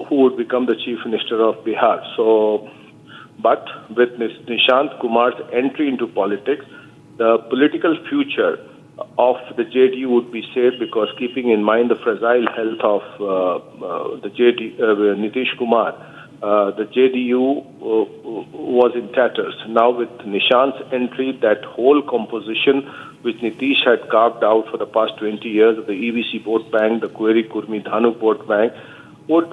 who would become the Chief Minister of Bihar. So, but with Nishant Kumar's entry into politics, the political future of the JDU would be safe, because keeping in mind the fragile health of the Nitish Kumar, the JDU was in tatters. Now with Nishant's entry, that whole composition which Nitish had carved out for the past 20 years of the EVC vote bank, the Query Kurmi Dhanu vote bank, would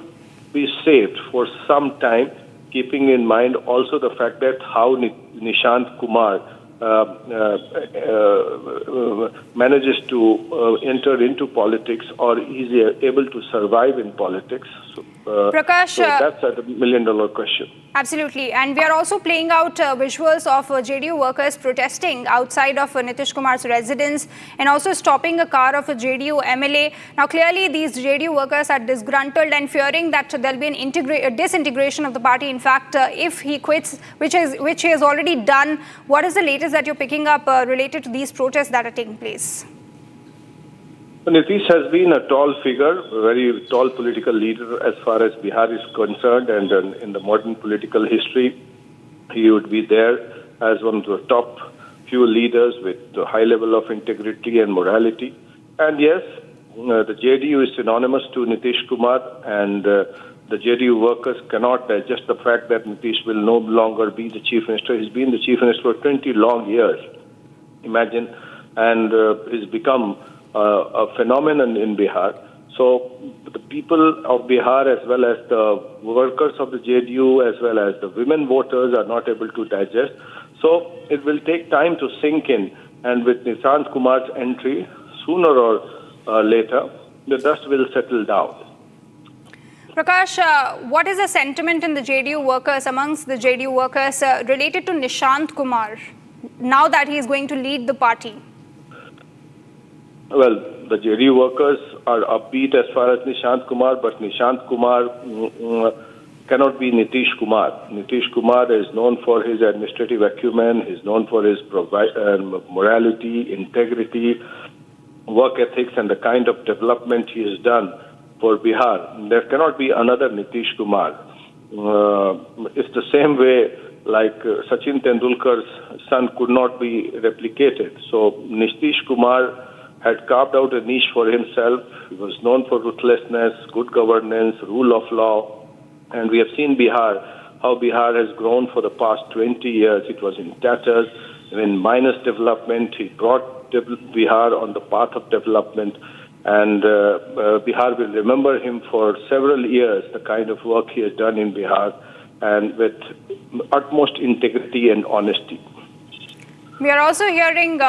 be saved for some time, keeping in mind also the fact that how Nishant Kumar manages to enter into politics, or is able to survive in politics. So, Prakash, so that's a million-dollar question. Absolutely. And we are also playing out visuals of JDU workers protesting outside of Nitish Kumar's residence, and also stopping a car of a JDU MLA. Now, clearly, these JDU workers are disgruntled and fearing that there will be a disintegration of the party. In fact, if he quits, which he has already done, what is the latest that you're picking up related to these protests that are taking place? Nitish has been a tall figure, a very tall political leader as far as Bihar is concerned, and in the modern political history, he would be there as one of the top few leaders with a high level of integrity and morality. And yes, the JDU is synonymous to Nitish Kumar, and The JDU workers cannot digest the fact that Nitish will no longer be the chief minister. He's been the chief minister for 20 long years. Imagine, and he's become a phenomenon in Bihar. So the people of Bihar, as well as the workers of the JDU, as well as the women voters, are not able to digest. So it will take time to sink in. And with Nishant Kumar's entry, sooner or later, the dust will settle down. Prakash, what is the sentiment in the JDU workers, amongst the JDU workers, related to Nishant Kumar, now that he is going to lead the party? Well, the JDU workers are upbeat as far as Nishant Kumar, but Nishant Kumar cannot be Nitish Kumar. Nitish Kumar is known for his administrative acumen, he's known for his morality, integrity, work ethics, and the kind of development he has done for Bihar. There cannot be another Nitish Kumar. It's the same way like Sachin Tendulkar's son could not be replicated. So Nitish Kumar had carved out a niche for himself. He was known for ruthlessness, good governance, rule of law. And we have seen Bihar, how Bihar has grown for the past 20 years. It was in tatters, in minus development. He brought Bihar on the path of development. And Bihar will remember him for several years, the kind of work he has done in Bihar, and with utmost integrity and honesty. We are also hearing,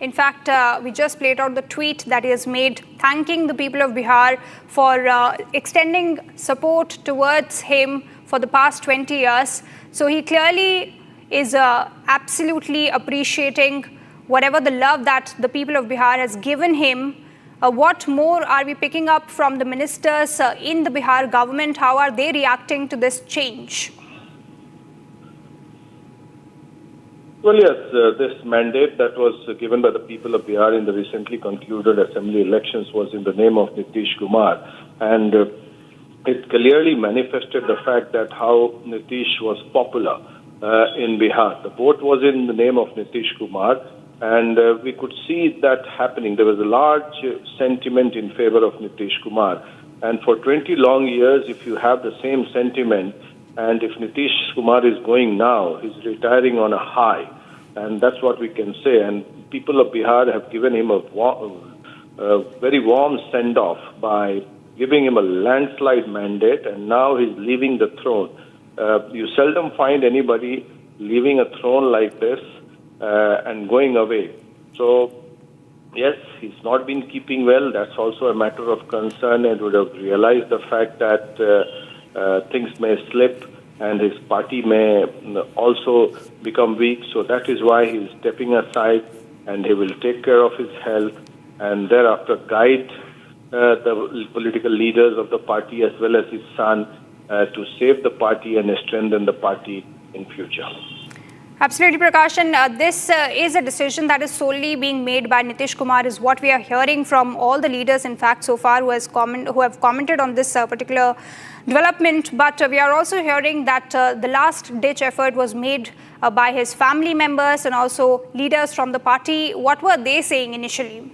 in fact, we just played out the tweet that he has made, thanking the people of Bihar for extending support towards him for the past 20 years. So he clearly is absolutely appreciating whatever the love that the people of Bihar has given him. What more are we picking up from the ministers in the Bihar government? How are they reacting to this change? Well, yes, this mandate that was given by the people of Bihar in the recently concluded assembly elections was in the name of Nitish Kumar. And it clearly manifested the fact that how Nitish was popular in Bihar. The vote was in the name of Nitish Kumar. And we could see that happening. There was a large sentiment in favor of Nitish Kumar. And for 20 long years, if you have the same sentiment, and if Nitish Kumar is going now, he's retiring on a high. And that's what we can say. And people of Bihar have given him a very warm send-off by giving him a landslide mandate. And now he's leaving the throne. You seldom find anybody leaving a throne like this and going away. So, yes, he's not been keeping well. That's also a matter of concern, and would have realized the fact that things may slip and his party may also become weak. So that is why he's stepping aside, and he will take care of his health and thereafter guide the political leaders of the party as well as his son to save the party and strengthen the party in future. Absolutely, Prakash. And this is a decision that is solely being made by Nitish Kumar, is what we are hearing from all the leaders, in fact, so far, who have commented on this particular development. But we are also hearing that the last-ditch effort was made by his family members and also leaders from the party. What were they saying initially?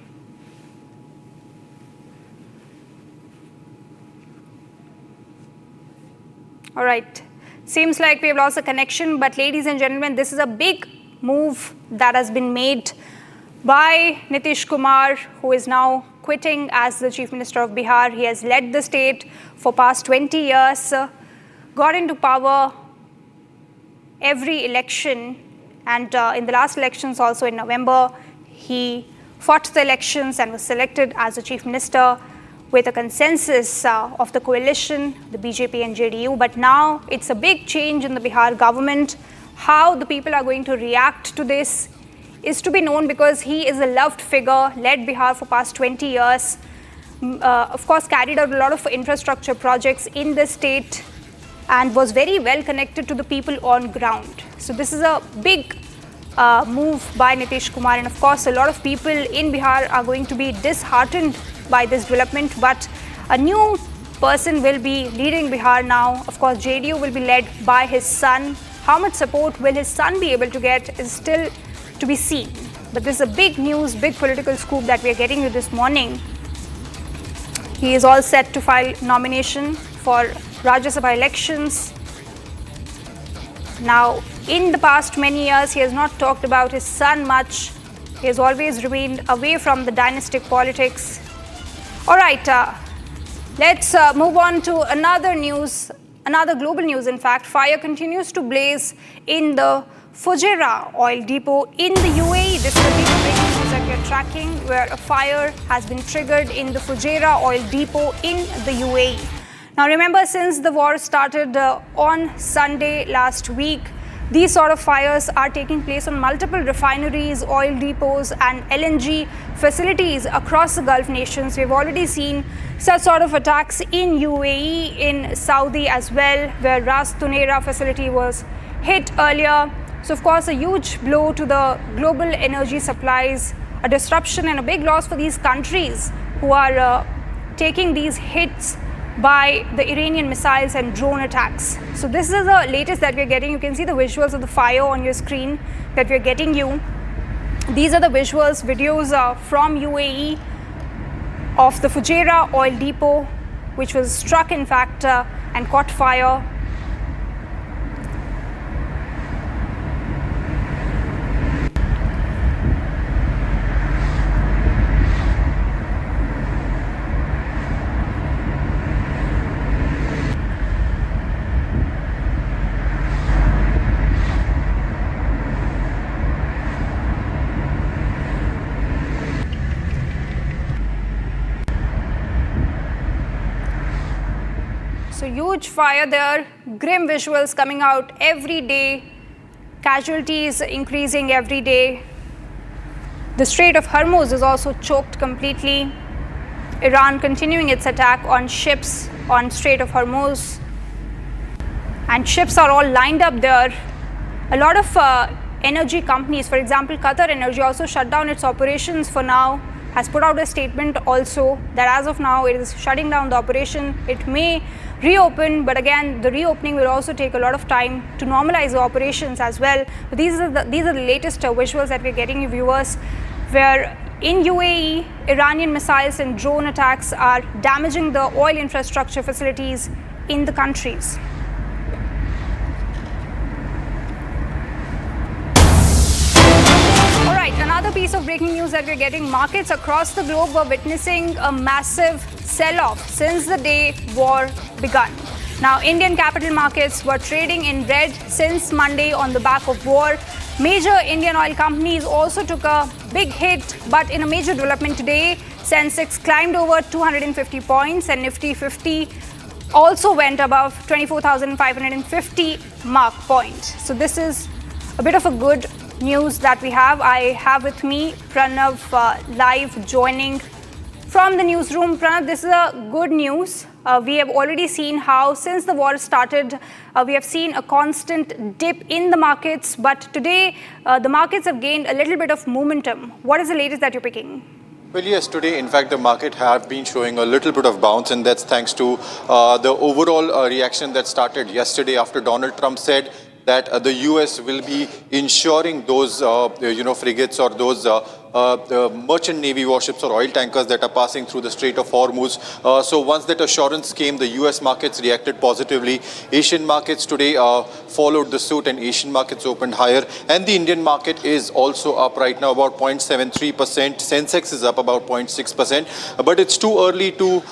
All right. Seems like we have lost a connection, but ladies and gentlemen, this is a big move that has been made by Nitish Kumar, who is now quitting as the Chief Minister of Bihar. He has led the state for past 20 years, got into power every election, and in the last elections also in November, he fought the elections and was selected as the Chief Minister with a consensus of the coalition, the BJP and JDU. But now it's a big change in the Bihar government. How the people are going to react to this is to be known, because he is a loved figure, led Bihar for past 20 years, of course carried out a lot of infrastructure projects in the state and was very well connected to the people on ground. So this is a big move by Nitish Kumar, and of course a lot of people in Bihar are going to be disheartened by this development, but a new person will be leading Bihar now. Of course, JDU will be led by his son. How much support will his son be able to get is still to be seen. But this is a big news, big political scoop that we are getting this morning. He is all set to file nomination for Rajya Sabha elections. Now, in the past many years, he has not talked about his son much. He has always remained away from the dynastic politics. All right, let's move on to another news, another global news, in fact. Fire continues to blaze in the Fujairah oil depot in the UAE. This is the deeper breaking news that we are tracking, where a fire has been triggered in the Fujairah oil depot in the UAE. Now remember, since the war started on Sunday last week, these sort of fires are taking place on multiple refineries, oil depots and LNG facilities across the Gulf nations. We've already seen such sort of attacks in UAE, in Saudi as well, where Ras Tunaira facility was hit earlier. So of course, a huge blow to the global energy supplies, a disruption and a big loss for these countries who are taking these hits by the Iranian missiles and drone attacks. So this is the latest that we're getting. You can see the visuals of the fire on your screen that we're getting you. These are the visuals, videos from UAE of the Fujairah oil depot, which was struck in fact and caught fire. So huge fire there, grim visuals coming out every day, casualties increasing every day. The Strait of Hormuz is also choked completely. Iran continuing its attack on ships on Strait of Hormuz. And ships are all lined up there. A lot of energy companies, for example, Qatar Energy also shut down its operations for now, has put out a statement also that as of now it is shutting down the operation. It may reopen, but again the reopening will also take a lot of time to normalize the operations as well. But these are the latest visuals that we're getting, you viewers, where in UAE, Iranian missiles and drone attacks are damaging the oil infrastructure facilities in the countries. Another piece of breaking news that we're getting, markets across the globe were witnessing a massive sell-off since the day war begun. Now, Indian capital markets were trading in red since Monday on the back of war. Major Indian oil companies also took a big hit, but in a major development today, Sensex climbed over 250 points and Nifty 50 also went above 24,550 mark point. So this is a bit of a good news that we have. I have with me Pranav live joining from the newsroom. Pranav, this is a good news. We have already seen how since the war started, we have seen a constant dip in the markets, but today the markets have gained a little bit of momentum. What is the latest that you're picking? Well, yes, today, in fact, the market have been showing a little bit of bounce, and that's thanks to the overall reaction that started yesterday after Donald Trump said that the U.S. will be ensuring those, frigates or those merchant navy warships or oil tankers that are passing through the Strait of Hormuz. So once that assurance came, the U.S. markets reacted positively. Asian markets today followed the suit, and Asian markets opened higher. And the Indian market is also up right now about 0.73%. Sensex is up about 0.6%. But it's too early to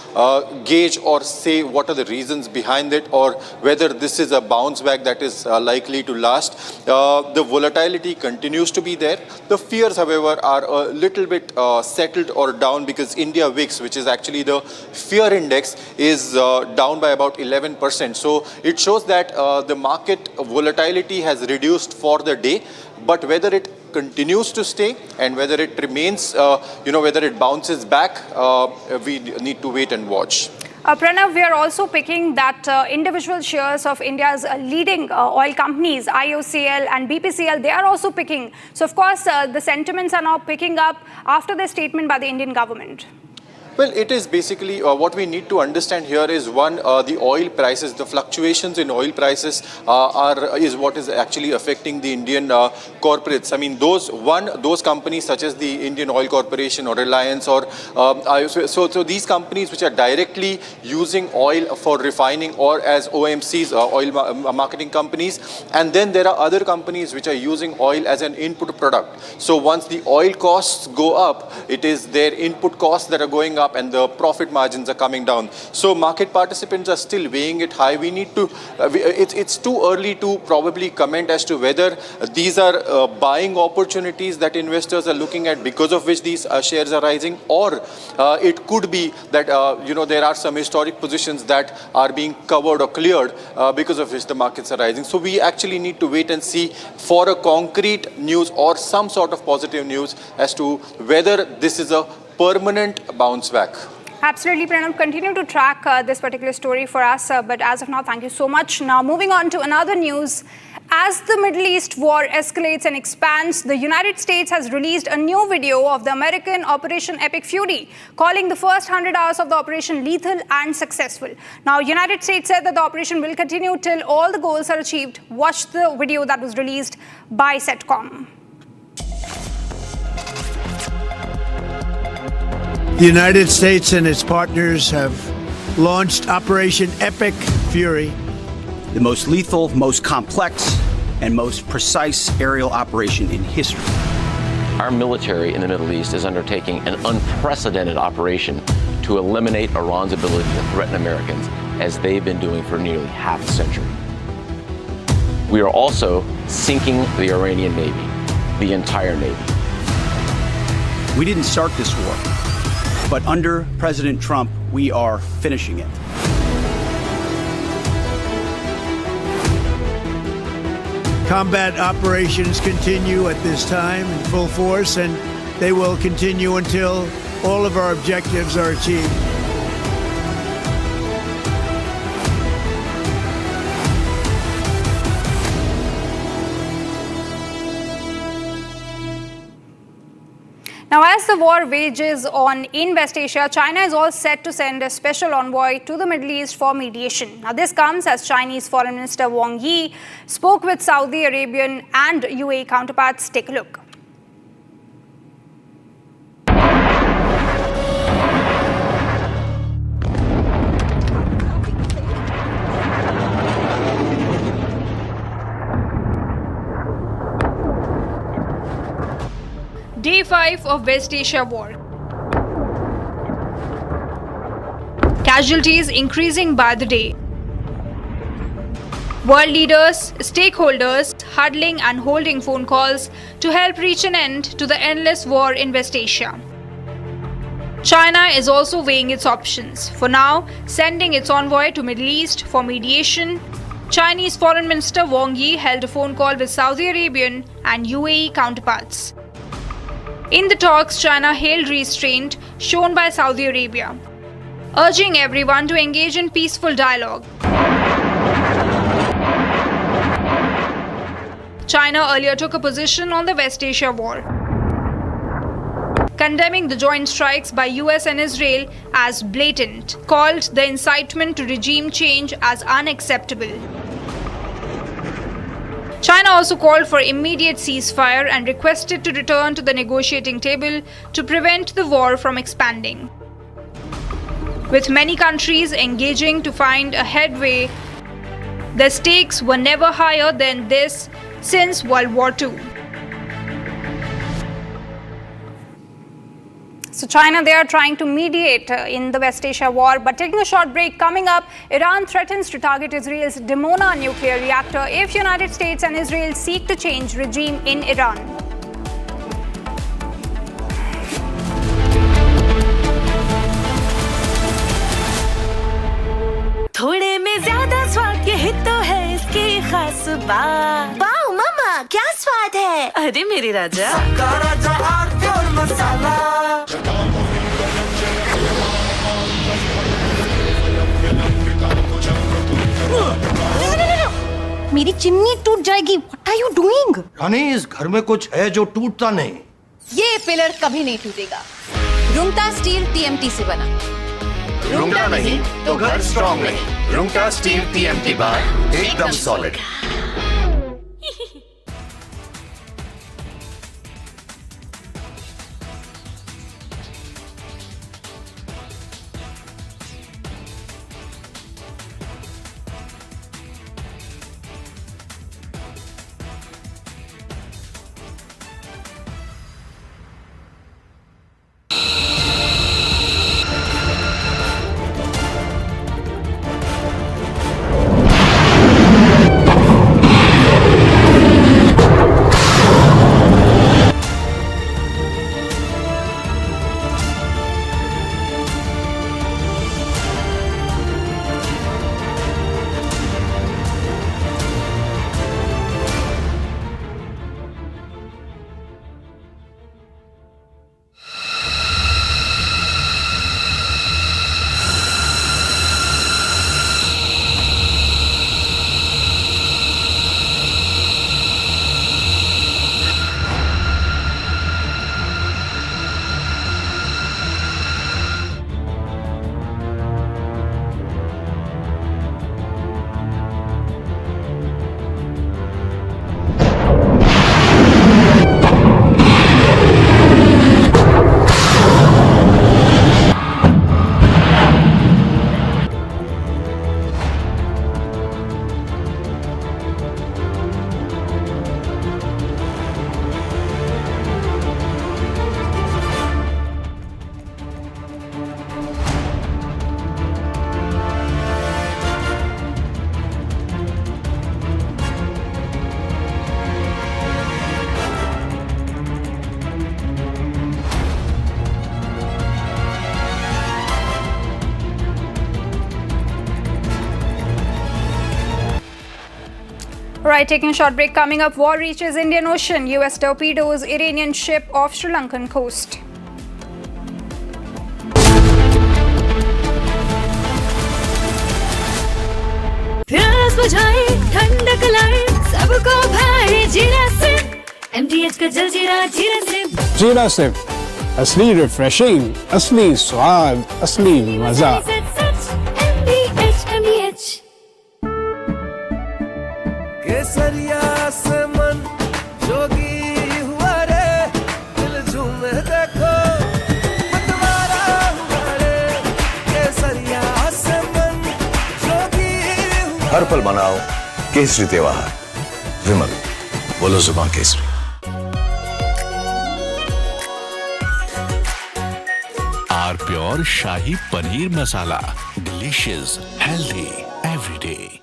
gauge or say what are the reasons behind it, or whether this is a bounce back that is likely to last. The volatility continues to be there. The fears, however, are a little bit settled or down, because India VIX, which is actually the fear index, is down by about 11%. So it shows that the market volatility has reduced for the day, but whether it continues to stay and whether it remains, whether it bounces back, we need to wait and watch. Pranav, we are also picking that individual shares of India's leading oil companies, IOCL and BPCL, they are also picking. So, of course, the sentiments are now picking up after the statement by the Indian government. Well, it is basically what we need to understand here is one, the oil prices, the fluctuations in oil prices is what is actually affecting the Indian corporates. I mean, those companies such as the Indian Oil Corporation or Reliance or so these companies which are directly using oil for refining or as OMCs, oil marketing companies, and then there are other companies which are using oil as an input product. So once the oil costs go up, it is their input costs that are going up and the profit margins are coming down. So market participants are still weighing it high. We need to, it's too early to probably comment as to whether these are buying opportunities that investors are looking at because of which these shares are rising, or it could be that, there are some historic positions that are being covered or cleared because of which the markets are rising. So we actually need to wait and see for a concrete news or some sort of positive news as to whether this is a permanent bounce back. Absolutely, Pranav. Continue to track this particular story for us. But as of now, thank you so much. Now, moving on to another news. As the Middle East war escalates and expands, the United States has released a new video of the American Operation Epic Fury, calling the first 100 hours of the operation lethal and successful. Now, United States said that the operation will continue till all the goals are achieved. Watch the video that was released by CENTCOM. The United States and its partners have launched Operation Epic Fury, the most lethal, most complex, and most precise aerial operation in history. Our military in the Middle East is undertaking an unprecedented operation to eliminate Iran's ability to threaten Americans, as they've been doing for nearly half a century. We are also sinking the Iranian Navy, the entire Navy. We didn't start this war, but under President Trump, we are finishing it. Combat operations continue at this time in full force, and they will continue until all of our objectives are achieved. Now, as the war wages on in West Asia, China is all set to send a special envoy to the Middle East for mediation. Now, this comes as Chinese Foreign Minister Wang Yi spoke with Saudi Arabian and UAE counterparts. Take a look. Day 5 of West Asia war. Casualties increasing by the day. World leaders, stakeholders huddling and holding phone calls to help reach an end to the endless war in West Asia. China is also weighing its options. For now, sending its envoy to Middle East for mediation. Chinese Foreign Minister Wang Yi held a phone call with Saudi Arabian and UAE counterparts. In the talks, China hailed restraint shown by Saudi Arabia, urging everyone to engage in peaceful dialogue. China earlier took a position on the West Asia war, condemning the joint strikes by U.S. and Israel as blatant, called the incitement to regime change as unacceptable. China also called for immediate ceasefire and requested to return to the negotiating table to prevent the war from expanding. With many countries engaging to find a headway, the stakes were never higher than this since World War II. So China, they are trying to mediate in the West Asia war. But taking a short break, coming up, Iran threatens to target Israel's Dimona nuclear reactor if United States and Israel seek to change regime in Iran. थोड़े में ज्यादा स्वाद यही तो है इसकी खास बात। वाओ मामा, क्या स्वाद है? अरे मेरे राजा, सबका राजा और मसाला। मेरी चिमनी टूट जाएगी। What are you doing? रानी, इस घर में कुछ है जो टूटता नहीं। ये पिलर कभी नहीं टूटेगा। रुंगटा स्टील TMT से बना। रुंगटा नहीं तो घर स्ट्रॉन्ग नहीं। रुंगटा स्टील TMT बार एकदम solid. Right, taking a short break. Coming up, war reaches Indian Ocean. U.S. torpedoes Iranian ship off Sri Lankan coast. प्यास बुझाए ठंडक लाए सबको भाई जीरा से MTH का जलजीरा जीरा से। जीरा सिप असली रिफ्रेशिंग, असली स्वाद, असली मजा। MTH केसरिया से मन जोगी हुआ रे, दिल झूमे देखो मतवारा हुआ रे। केसरिया से मन जोगी हुआ। हर पल मनाओ केसरी त्योहार। विमल, बोलो जुबान Kesari. Are pure shahi paneer masala, delicious, healthy everyday.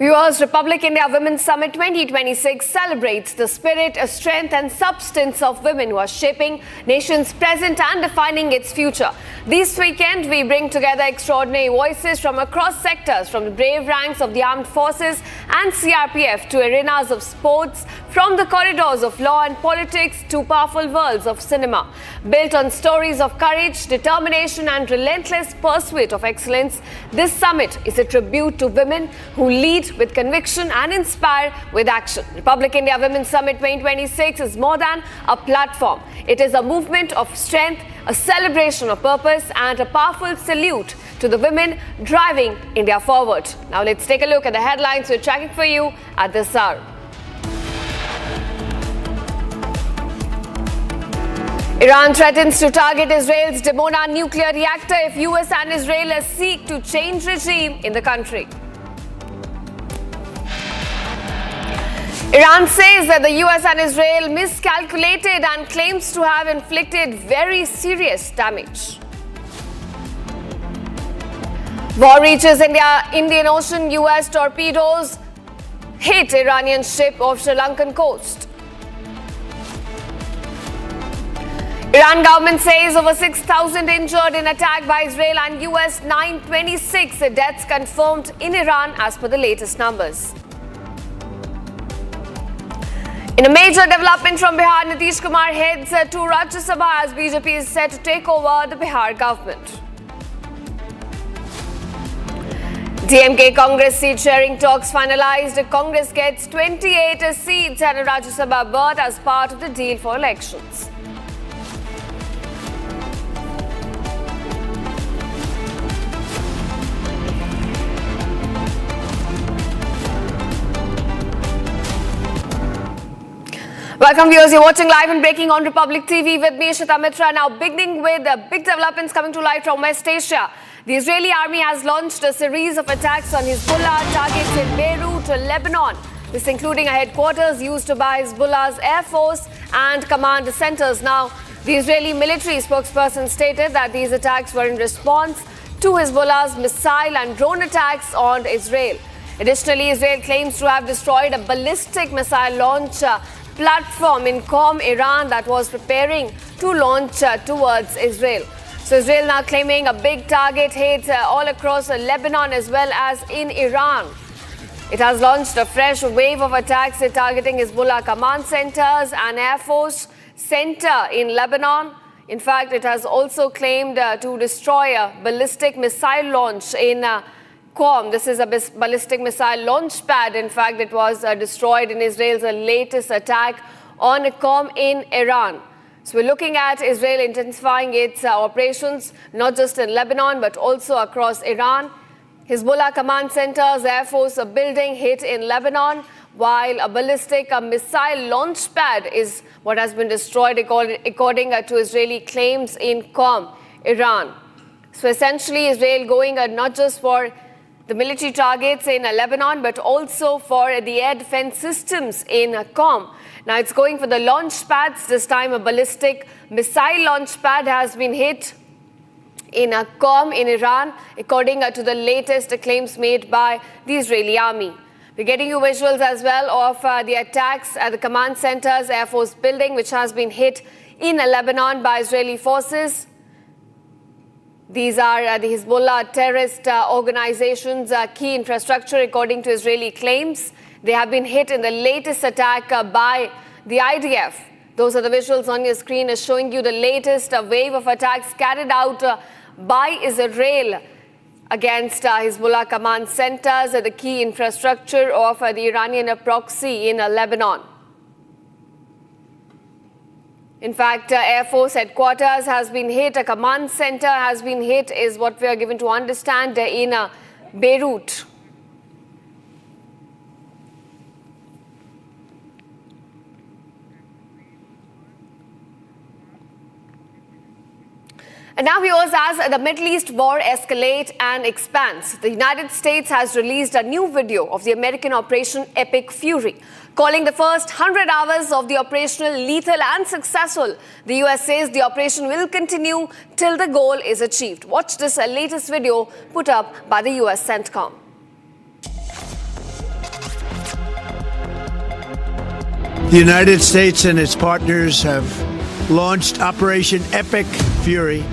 Viewers, Republic India Women's Summit 2026 celebrates the spirit, strength and substance of women who are shaping nation's present and defining its future. This weekend, we bring together extraordinary voices from across sectors, from the brave ranks of the armed forces and CRPF to arenas of sports, from the corridors of law and politics to powerful worlds of cinema. Built on stories of courage, determination and relentless pursuit of excellence, this summit is a tribute to women who lead with conviction and inspire with action. Republic India Women's Summit 2026 is more than a platform. It is a movement of strength, a celebration of purpose and a powerful salute to the women driving India forward. Now let's take a look at the headlines we're tracking for you at this hour. Iran threatens to target Israel's Dimona nuclear reactor if US and Israel seek to change regime in the country. Iran says that the US and Israel miscalculated and claims to have inflicted very serious damage. War reaches Indian Ocean. US torpedoes hit Iranian ship off Sri Lankan coast. Iran government says over 6,000 injured in attack by Israel and US 926 deaths confirmed in Iran as per the latest numbers. In a major development from Bihar, Nitish Kumar heads to Rajya Sabha as BJP is set to take over the Bihar government. DMK Congress seat sharing talks finalized. Congress gets 28 seats and a Rajya Sabha berth as part of the deal for elections. Welcome viewers, you're watching live and breaking on Republic TV with me, Shita Mitra. Now beginning with big developments coming to light from West Asia. The Israeli army has launched a series of attacks on Hezbollah targets in Beirut, Lebanon. This including a headquarters used by Hezbollah's Air Force and command centers. Now, the Israeli military spokesperson stated that these attacks were in response to Hezbollah's missile and drone attacks on Israel. Additionally, Israel claims to have destroyed a ballistic missile launch platform in Qom, Iran that was preparing to launch towards Israel. So Israel now claiming a big target hit all across Lebanon as well as in Iran. It has launched a fresh wave of attacks targeting Hezbollah command centers and Air Force center in Lebanon. In fact, it has also claimed to destroy a ballistic missile launch in Qom. This is a ballistic missile launch pad. In fact, it was destroyed in Israel's latest attack on Qom in Iran. So we're looking at Israel intensifying its operations, not just in Lebanon, but also across Iran. Hezbollah command centers, Air Force building hit in Lebanon, while a ballistic missile launch pad is what has been destroyed according to Israeli claims in Qom, Iran. So essentially, Israel going not just for the military targets in Lebanon, but also for the air defense systems in Qom. Now it's going for the launch pads. This time a ballistic missile launch pad has been hit in Qom in Iran, according to the latest claims made by the Israeli army. We're getting you visuals as well of the attacks at the command centers, Air Force building, which has been hit in Lebanon by Israeli forces. These are the Hezbollah terrorist organization's key infrastructure, according to Israeli claims. They have been hit in the latest attack by the IDF. Those are the visuals on your screen showing you the latest wave of attacks carried out by Israel against Hezbollah command centers, the key infrastructure of the Iranian proxy in Lebanon. In fact, Air Force headquarters has been hit, a command center has been hit, is what we are given to understand in Beirut. And now viewers, as the Middle East war escalates and expands, the United States has released a new video of the American Operation Epic Fury, calling the first 100 hours of the operational lethal and successful. The US says the operation will continue till the goal is achieved. Watch this latest video put up by the US CENTCOM. The United States and its partners have launched Operation Epic Fury,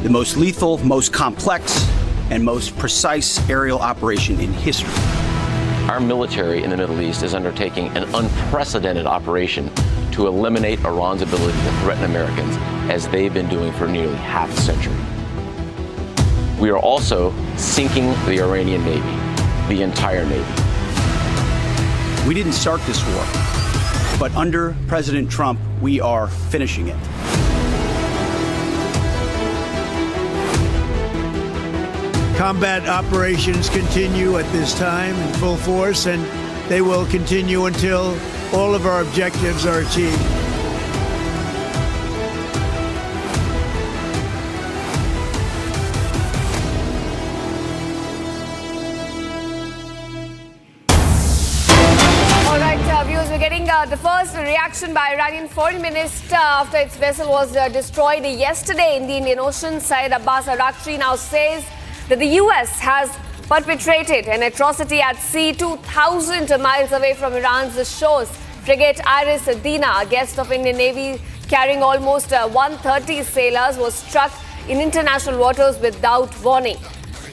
the most lethal, most complex, and most precise aerial operation in history. Our military in the Middle East is undertaking an unprecedented operation to eliminate Iran's ability to threaten Americans, as they've been doing for nearly half a century. We are also sinking the Iranian Navy, the entire Navy. We didn't start this war, but under President Trump, we are finishing it. Combat operations continue at this time in full force, and they will continue until all of our objectives are achieved. Viewers, we're getting the first reaction by Iranian foreign minister after its vessel was destroyed yesterday in the Indian Ocean. Syed Abbas Arakchi now says that the U.S. has perpetrated an atrocity at sea 2,000 miles away from Iran's shores. Frigate Iris Dina, a guest of Indian Navy carrying almost 130 sailors, was struck in international waters without warning.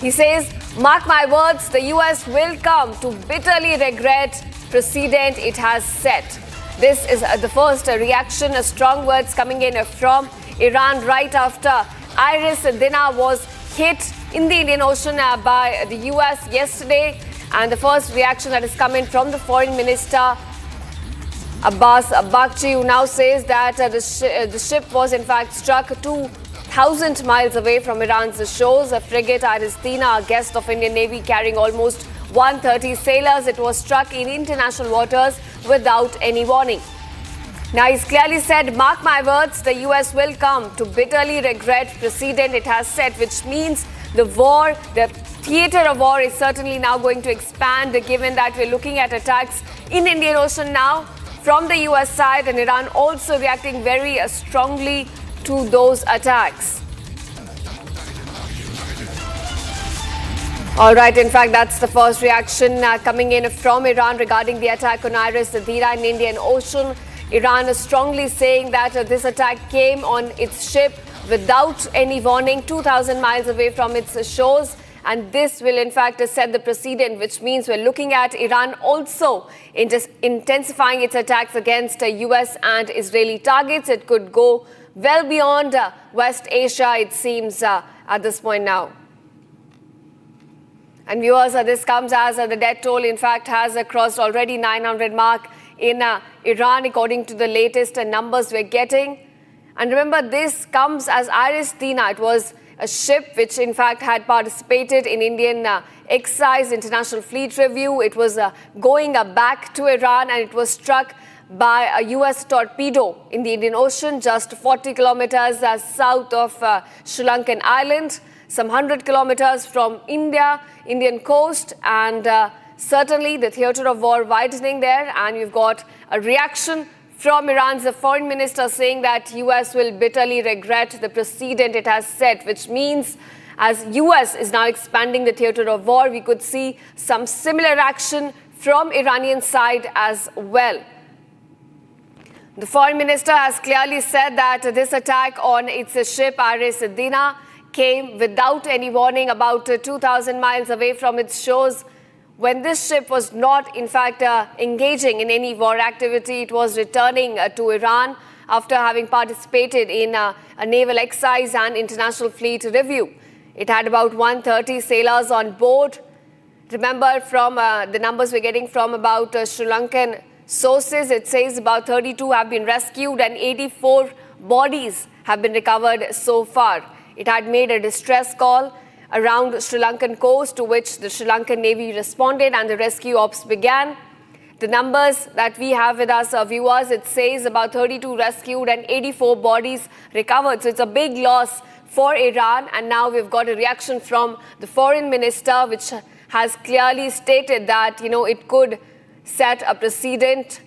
He says, "Mark my words, the U.S. will come to bitterly regret precedent it has set." This is the first reaction, strong words coming in from Iran right after Iris Dina was hit in the Indian Ocean by the US yesterday. And the first reaction that is coming from the foreign minister Abbas Arakchi, who now says that the ship was in fact struck 2,000 miles away from Iran's shores. A frigate Iris Dina, a guest of Indian Navy carrying almost 130 sailors, it was struck in international waters without any warning. Now he's clearly said, "Mark my words, the US will come to bitterly regret precedent it has set," which means the war, the theater of war is certainly now going to expand, given that we're looking at attacks in Indian Ocean now from the US side, and Iran also reacting very strongly to those attacks. All right, in fact, that's the first reaction coming in from Iran regarding the attack on Iris Dina in Indian Ocean. Iran is strongly saying that this attack came on its ship without any warning, 2,000 miles away from its shores. And this will, in fact, set the precedent, which means we're looking at Iran also intensifying its attacks against US and Israeli targets. It could go well beyond West Asia, it seems, at this point now. And viewers, this comes as the death toll, in fact, has crossed already 900 mark in Iran, according to the latest numbers we're getting. And remember, this comes as Iris Dina. It was a ship which, in fact, had participated in Indian Excise International Fleet Review. It was going back to Iran, and it was struck by a US torpedo in the Indian Ocean, just 40 kilometers south of Sri Lankan island, some 100 kilometers from Indian coast, and certainly the theater of war widening there. And we've got a reaction from Iran's foreign minister saying that US will bitterly regret the precedent it has set, which means as US is now expanding the theater of war, we could see some similar action from Iranian side as well. The foreign minister has clearly said that this attack on its ship Iris Dina came without any warning, about 2,000 miles away from its shores, when this ship was not, in fact, engaging in any war activity. It was returning to Iran after having participated in a naval exercise and international fleet review. It had about 130 sailors on board. Remember, from the numbers we're getting from about Sri Lankan sources, it says about 32 have been rescued and 84 bodies have been recovered so far. It had made a distress call around Sri Lankan coast, to which the Sri Lankan Navy responded and the rescue ops began. The numbers that we have with us, viewers, it says about 32 rescued and 84 bodies recovered. So it's a big loss for Iran. And now we've got a reaction from the foreign minister, which has clearly stated that, it could set a precedent,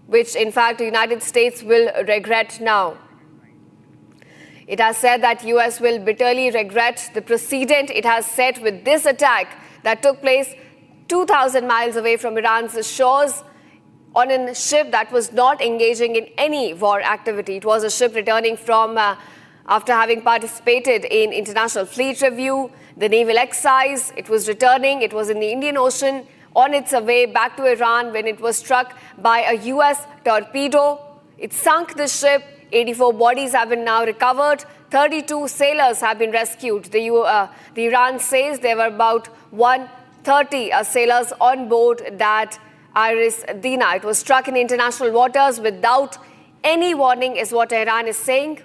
which in fact the United States will regret now. It has said that US will bitterly regret the precedent it has set with this attack that took place 2,000 miles away from Iran's shores on a ship that was not engaging in any war activity. It was a ship returning from, after having participated in International Fleet Review, the naval exercise. It was returning. It was in the Indian Ocean on its way back to Iran when it was struck by a US torpedo. It sunk the ship. 84 bodies have been now recovered. 32 sailors have been rescued. The Iran says there were about 130 sailors on board that Iris Dina. It was struck in international waters without any warning, is what Iran is saying.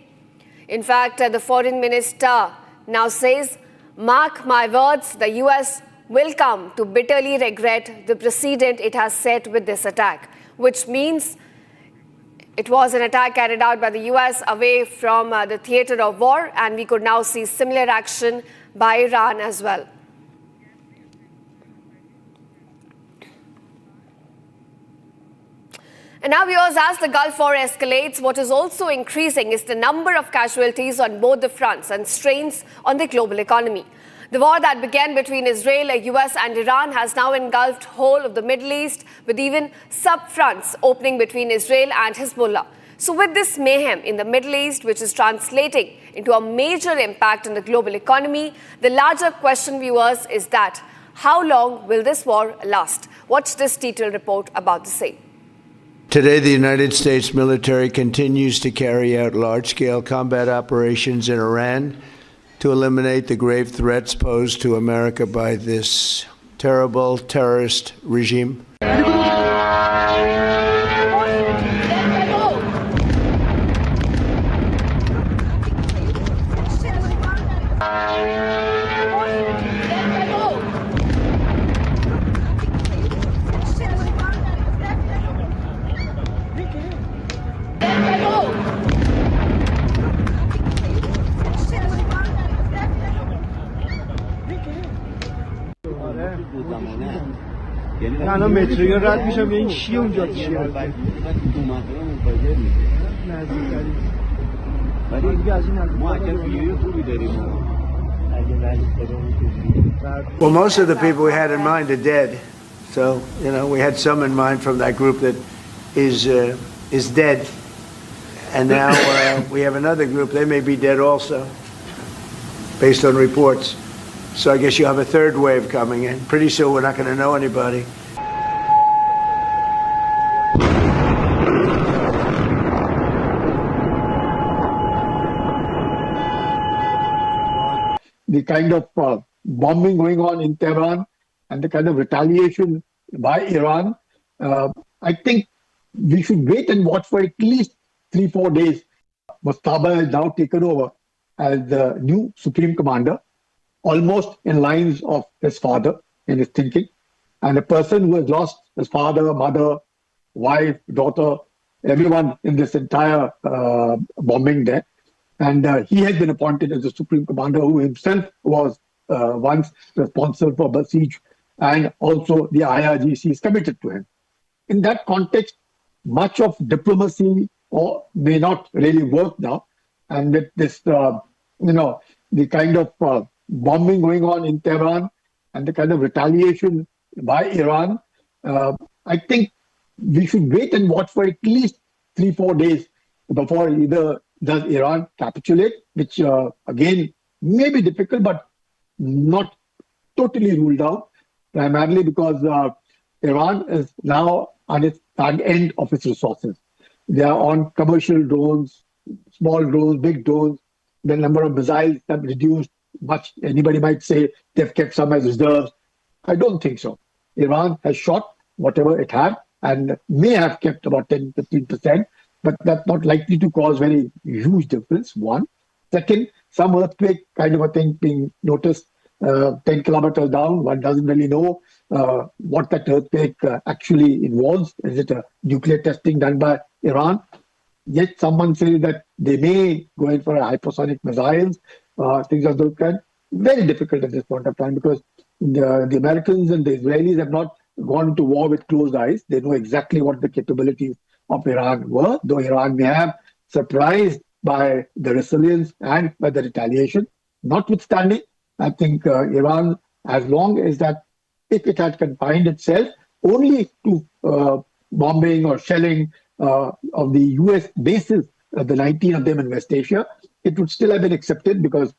In fact, the foreign minister now says, Mark my words, the US will come to bitterly regret the precedent it has set with this attack, which means it was an attack carried out by the US away from the theater of war, and we could now see similar action by Iran as well. And now, viewers, as the Gulf War escalates, what is also increasing is the number of casualties on both the fronts and strains on the global economy. The war that began between Israel, US and Iran has now engulfed whole of the Middle East, with even sub-fronts opening between Israel and Hezbollah. So with this mayhem in the Middle East, which is translating into a major impact on the global economy, the larger question, viewers, is that how long will this war last? Watch this detailed report about the same. Today, the United States military continues to carry out large-scale combat operations in Iran to eliminate the grave threats posed to America by this terrible terrorist regime. الان مترو رد میشم به این چیه اونجا چیه ولی دیگه از این ما اگر ویدیو خوبی داریم. Well, most of the people we had in mind are dead. So, we had some in mind from that group that is dead. And now we have another group, they may be dead also, based on reports. So I guess you have a third wave coming in. Pretty soon we're not going to know anybody. The kind of bombing going on in Tehran and the kind of retaliation by Iran, I think we should wait and watch for at least 3-4 days. Mustaba has now taken over as the new supreme commander, almost in lines of his father in his thinking, and a person who has lost his father, mother, wife, daughter, everyone in this entire bombing there. And he has been appointed as the supreme commander, who himself was once responsible for Basij, and also the IRGC is committed to him. In that context, much of diplomacy may not really work now. And with this, the kind of bombing going on in Tehran and the kind of retaliation by Iran, I think we should wait and watch for at least 3-4 days before either does Iran capitulate, which again may be difficult, but not totally ruled out, primarily because Iran is now on its end of its resources. They are on commercial drones, small drones, big drones. The number of missiles have reduced much. Anybody might say they've kept some as reserves. I don't think so. Iran has shot whatever it had and may have kept about 10-15%, but that's not likely to cause very huge difference, one. Second, some earthquake kind of a thing being noticed 10 kilometers down. One doesn't really know what that earthquake actually involves. Is it a nuclear testing done by Iran? Yet someone says that they may go in for a hypersonic missiles, things of those kind. Very difficult at this point of time because the Americans and the Israelis have not gone to war with closed eyes. They know exactly what the capabilities of Iran were, though Iran may have surprised by the resilience and by the retaliation. Notwithstanding, I think Iran, as long as that, if it had confined itself only to bombing or shelling of the US bases, the 19 of them in West Asia, it would still have been accepted because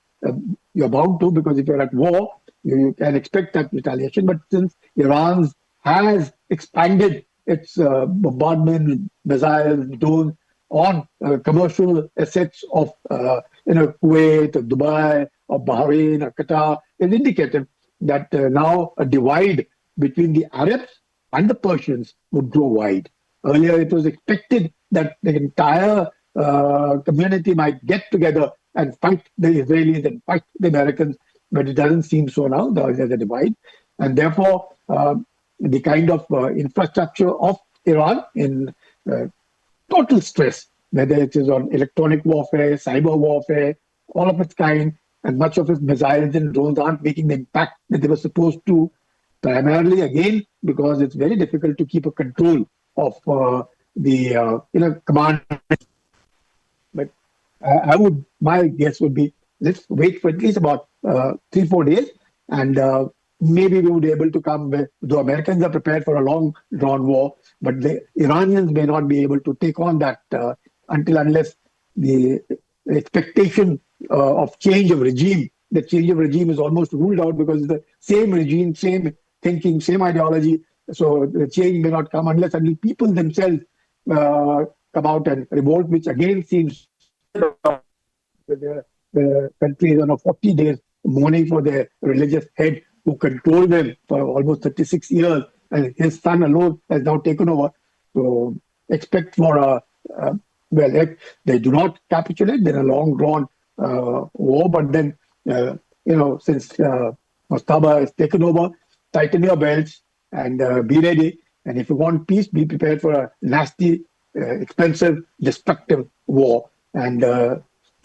you're bound to, because if you're at war, you can expect that retaliation. But since Iran has expanded its bombardment, missiles, drones on commercial assets of Kuwait, or Dubai, or Bahrain, or Qatar, is indicative that now a divide between the Arabs and the Persians would grow wide. Earlier, it was expected that the entire community might get together and fight the Israelis and fight the Americans. but it doesn't seem so now. There's a divide. And therefore, the kind of infrastructure of Iran in total stress, whether it is on electronic warfare, cyber warfare, all of its kind, and much of its missiles and drones aren't making the impact that they were supposed to, primarily, again, because it's very difficult to keep a control of the command. But my guess would be, let's wait for at least about 3-4 days, and maybe we would be able to come with, the Americans are prepared for a long drawn war, but the Iranians may not be able to take on that unless the expectation of change of regime, the change of regime is almost ruled out because it's the same regime, same thinking, same ideology. So the change may not come unless only people themselves come out and revolt, which again seems the country is on 40 days mourning for their religious head who controlled them for almost 36 years, and his son alone has now taken over. So expect for if they do not capitulate, then a long drawn war. But then, since Mustaba has taken over, tighten your belts and be ready. And if you want peace, be prepared for a nasty, expensive, destructive war. And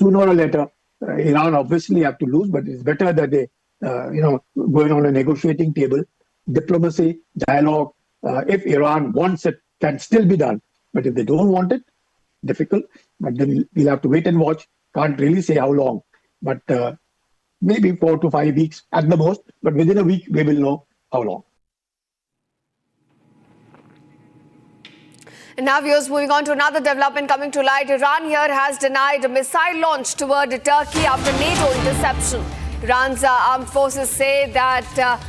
sooner or later, Iran obviously have to lose, but it's better that they, going on a negotiating table, diplomacy, dialogue. If Iran wants it, can still be done. But if they don't want it, difficult. But then we'll have to wait and watch. Can't really say how long, but maybe 4 to 5 weeks at the most. But within a week, we will know how long. And now, viewers, moving on to another development coming to light. Iran here has denied a missile launch toward Turkey after NATO interception. Iran's armed forces say that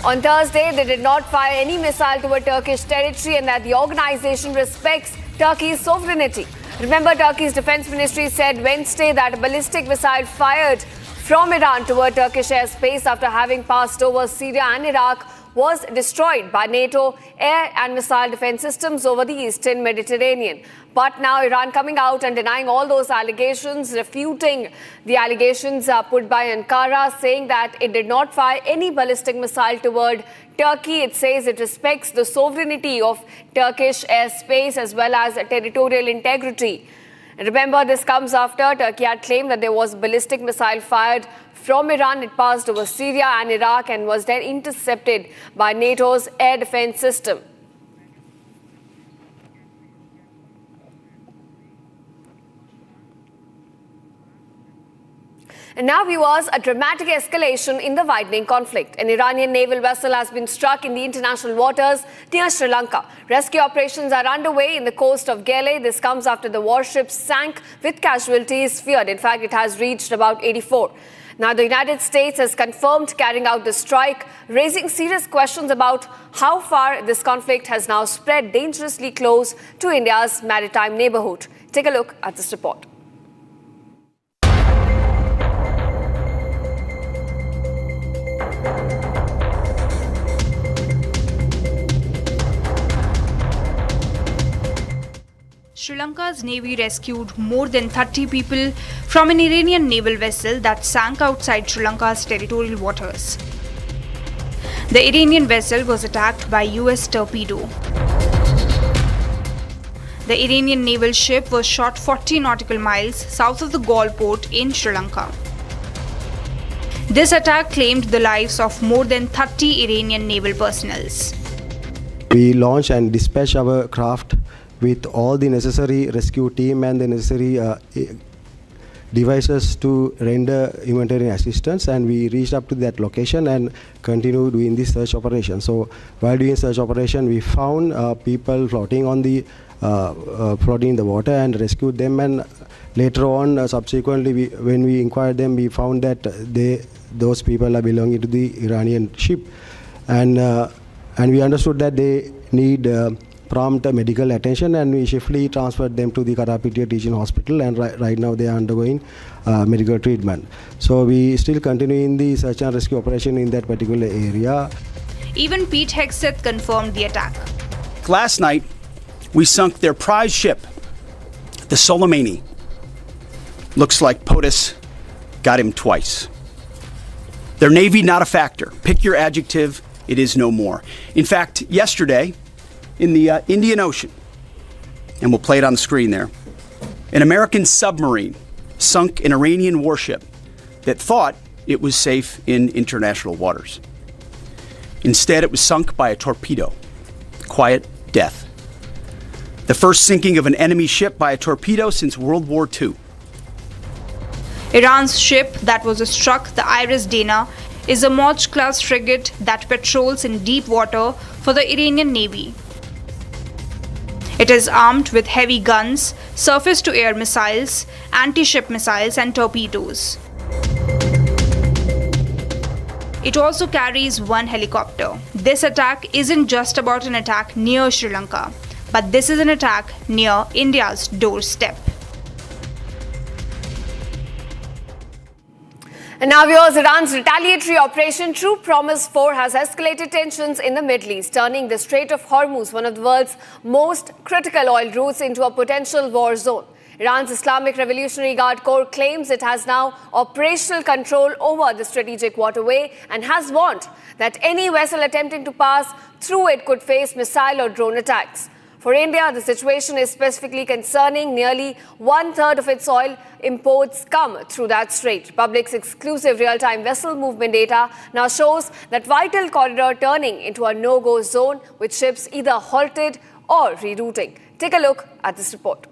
on Thursday they did not fire any missile toward Turkish territory and that the organization respects Turkey's sovereignty. Remember, Turkey's defense ministry said Wednesday that a ballistic missile fired from Iran toward Turkish airspace after having passed over Syria and Iraq was destroyed by NATO air and missile defense systems over the eastern Mediterranean. But now Iran coming out and denying all those allegations, refuting the allegations put by Ankara, saying that it did not fire any ballistic missile toward Turkey. It says it respects the sovereignty of Turkish airspace as well as territorial integrity. And remember, this comes after Turkey had claimed that there was a ballistic missile fired from Iran. It passed over Syria and Iraq and was then intercepted by NATO's air defense system. And now, viewers, a dramatic escalation in the widening conflict. An Iranian naval vessel has been struck in the international waters near Sri Lanka. Rescue operations are underway in the coast of Gele. This comes after the warship sank with casualties feared. In fact, it has reached about 84. Now, the United States has confirmed carrying out the strike, raising serious questions about how far this conflict has now spread dangerously close to India's maritime neighborhood. Take a look at this report. Sri Lanka's Navy rescued more than 30 people from an Iranian naval vessel that sank outside Sri Lanka's territorial waters. The Iranian vessel was attacked by U.S. torpedo. The Iranian naval ship was shot 40 nautical miles south of the Galle port in Sri Lanka. This attack claimed the lives of more than 30 Iranian naval personnel. We launched and dispatched our craft with all the necessary rescue team and the necessary devices to render humanitarian assistance, and we reached up to that location and continued doing the search operation. So while doing search operation, we found people floating on the floating in the water and rescued them, and later on subsequently when we inquired them, we found that those people are belonging to the Iranian ship, and we understood that they need prompt medical attention, and we swiftly transferred them to the Karapitiya Teaching Hospital, and right now they are undergoing medical treatment. So we still continue in the search and rescue operation in that particular area. Even Pete Hegseth confirmed the attack. Last night, we sunk their prize ship, the Soleimani. Looks like POTUS got him twice. Their Navy not a factor. Pick your adjective, it is no more. In fact, yesterday in the Indian Ocean, and we'll play it on the screen there, an American submarine sunk an Iranian warship that thought it was safe in international waters. Instead, it was sunk by a torpedo. Quiet death. The first sinking of an enemy ship by a torpedo since World War II. Iran's ship that was struck, the Iris Dana, is a Moj-class frigate that patrols in deep water for the Iranian Navy. It is armed with heavy guns, surface-to-air missiles, anti-ship missiles and torpedoes. It also carries one helicopter. This attack isn't just about an attack near Sri Lanka, but this is an attack near India's doorstep. And now, viewers, Iran's retaliatory operation True Promise 4 has escalated tensions in the Middle East, turning the Strait of Hormuz, one of the world's most critical oil routes, into a potential war zone. Iran's Islamic Revolutionary Guard Corps claims it has now operational control over the strategic waterway and has warned that any vessel attempting to pass through it could face missile or drone attacks. For India, the situation is specifically concerning. Nearly one-third of its oil imports come through that strait. Republic's exclusive real-time vessel movement data now shows that vital corridor turning into a no-go zone, with ships either halted or rerouting. Take a look at this report.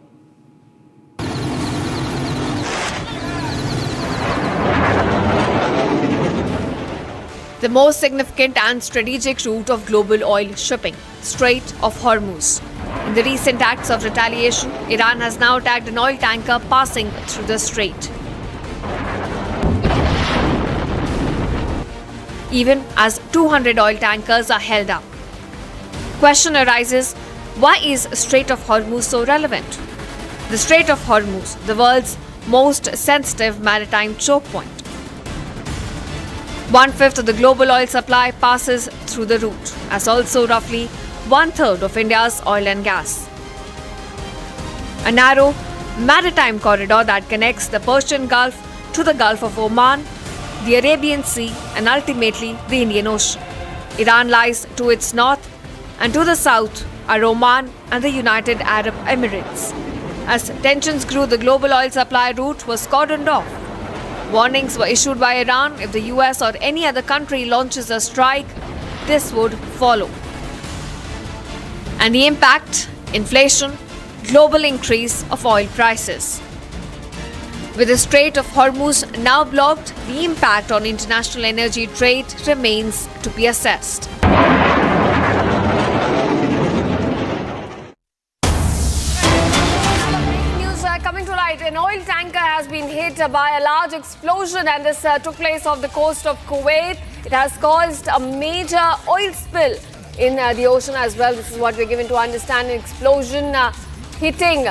The most significant and strategic route of global oil shipping, Strait of Hormuz. In the recent acts of retaliation, Iran has now attacked an oil tanker passing through the strait. Even as 200 oil tankers are held up. Question arises, why is Strait of Hormuz so relevant? The Strait of Hormuz, the world's most sensitive maritime choke point. 1/5 of the global oil supply passes through the route, as also roughly 1/3 of India's oil and gas. A narrow maritime corridor that connects the Persian Gulf to the Gulf of Oman, the Arabian Sea, and ultimately the Indian Ocean. Iran lies to its north, and to the south are Oman and the United Arab Emirates. As tensions grew, the global oil supply route was cordoned off. Warnings were issued by Iran if the US or any other country launches a strike, this would follow. And the impact? Inflation, global increase of oil prices. With the Strait of Hormuz now blocked, the impact on international energy trade remains to be assessed. Coming to light, an oil tanker has been hit by a large explosion, and this took place off the coast of Kuwait. It has caused a major oil spill in the ocean as well. This is what we're given to understand. An explosion hitting,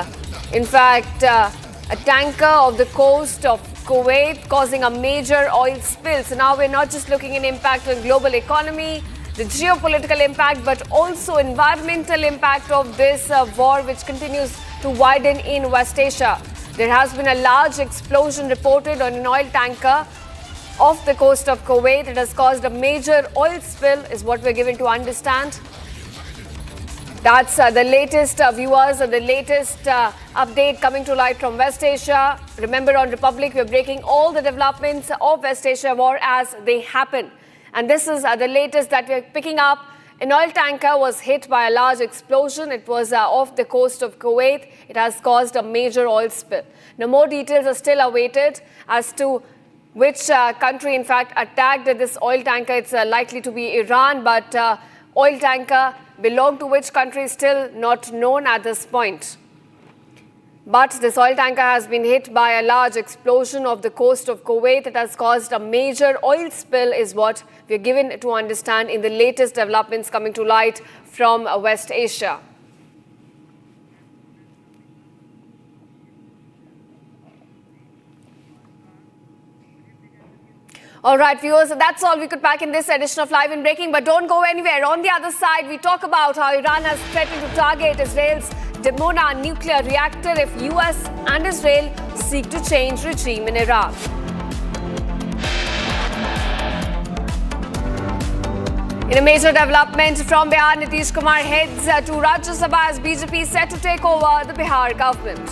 in fact, a tanker off the coast of Kuwait, causing a major oil spill. So now we're not just looking at impact on global economy, the geopolitical impact, but also environmental impact of this war, which continues to widen in West Asia. There has been a large explosion reported on an oil tanker off the coast of Kuwait. It has caused a major oil spill, is what we're given to understand. That's the latest, viewers, the latest update coming to light from West Asia. Remember, on Republic, we're breaking all the developments of West Asia war as they happen. And this is the latest that we're picking up. An oil tanker was hit by a large explosion. It was off the coast of Kuwait. It has caused a major oil spill. Now, more details are still awaited as to which country, in fact, attacked this oil tanker. It's likely to be Iran, but oil tanker belonged to which country is still not known at this point. But this oil tanker has been hit by a large explosion off the coast of Kuwait. It has caused a major oil spill, is what we're given to understand in the latest developments coming to light from West Asia. All right, viewers, that's all we could pack in this edition of Live and Breaking. But don't go anywhere. On the other side, we talk about how Iran has threatened to target Israel's Dimona nuclear reactor if US and Israel seek to change regime in Iraq. In a major development from Bihar, Nitish Kumar heads to Rajya Sabha as BJP set to take over the Bihar government.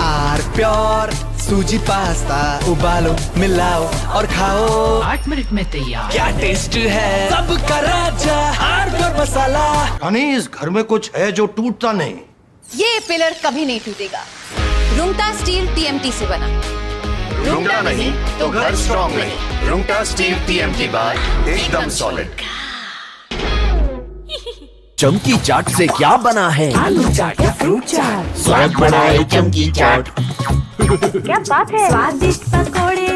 R pure सूजी pasta उबालो मिलाओ और खाओ 8 minute में तैयार। क्या taste है सबका राजा आर प्योर मसाला। रानी इस घर में कुछ है जो टूटता नहीं। ये पिलर कभी नहीं टूटेगा। रुंगटा स्टील टीएमटी से बना। रुंगटा नहीं तो घर स्ट्रॉन्ग नहीं। रुंगटा स्टील टीएमटी बार एकदम सॉलिड। चमकी चाट से क्या बना है? आलू चाट या फ्रूट चाट, स्वाद बढ़ाए चमकी चाट। क्या बात है? स्वादिष्ट पकोड़े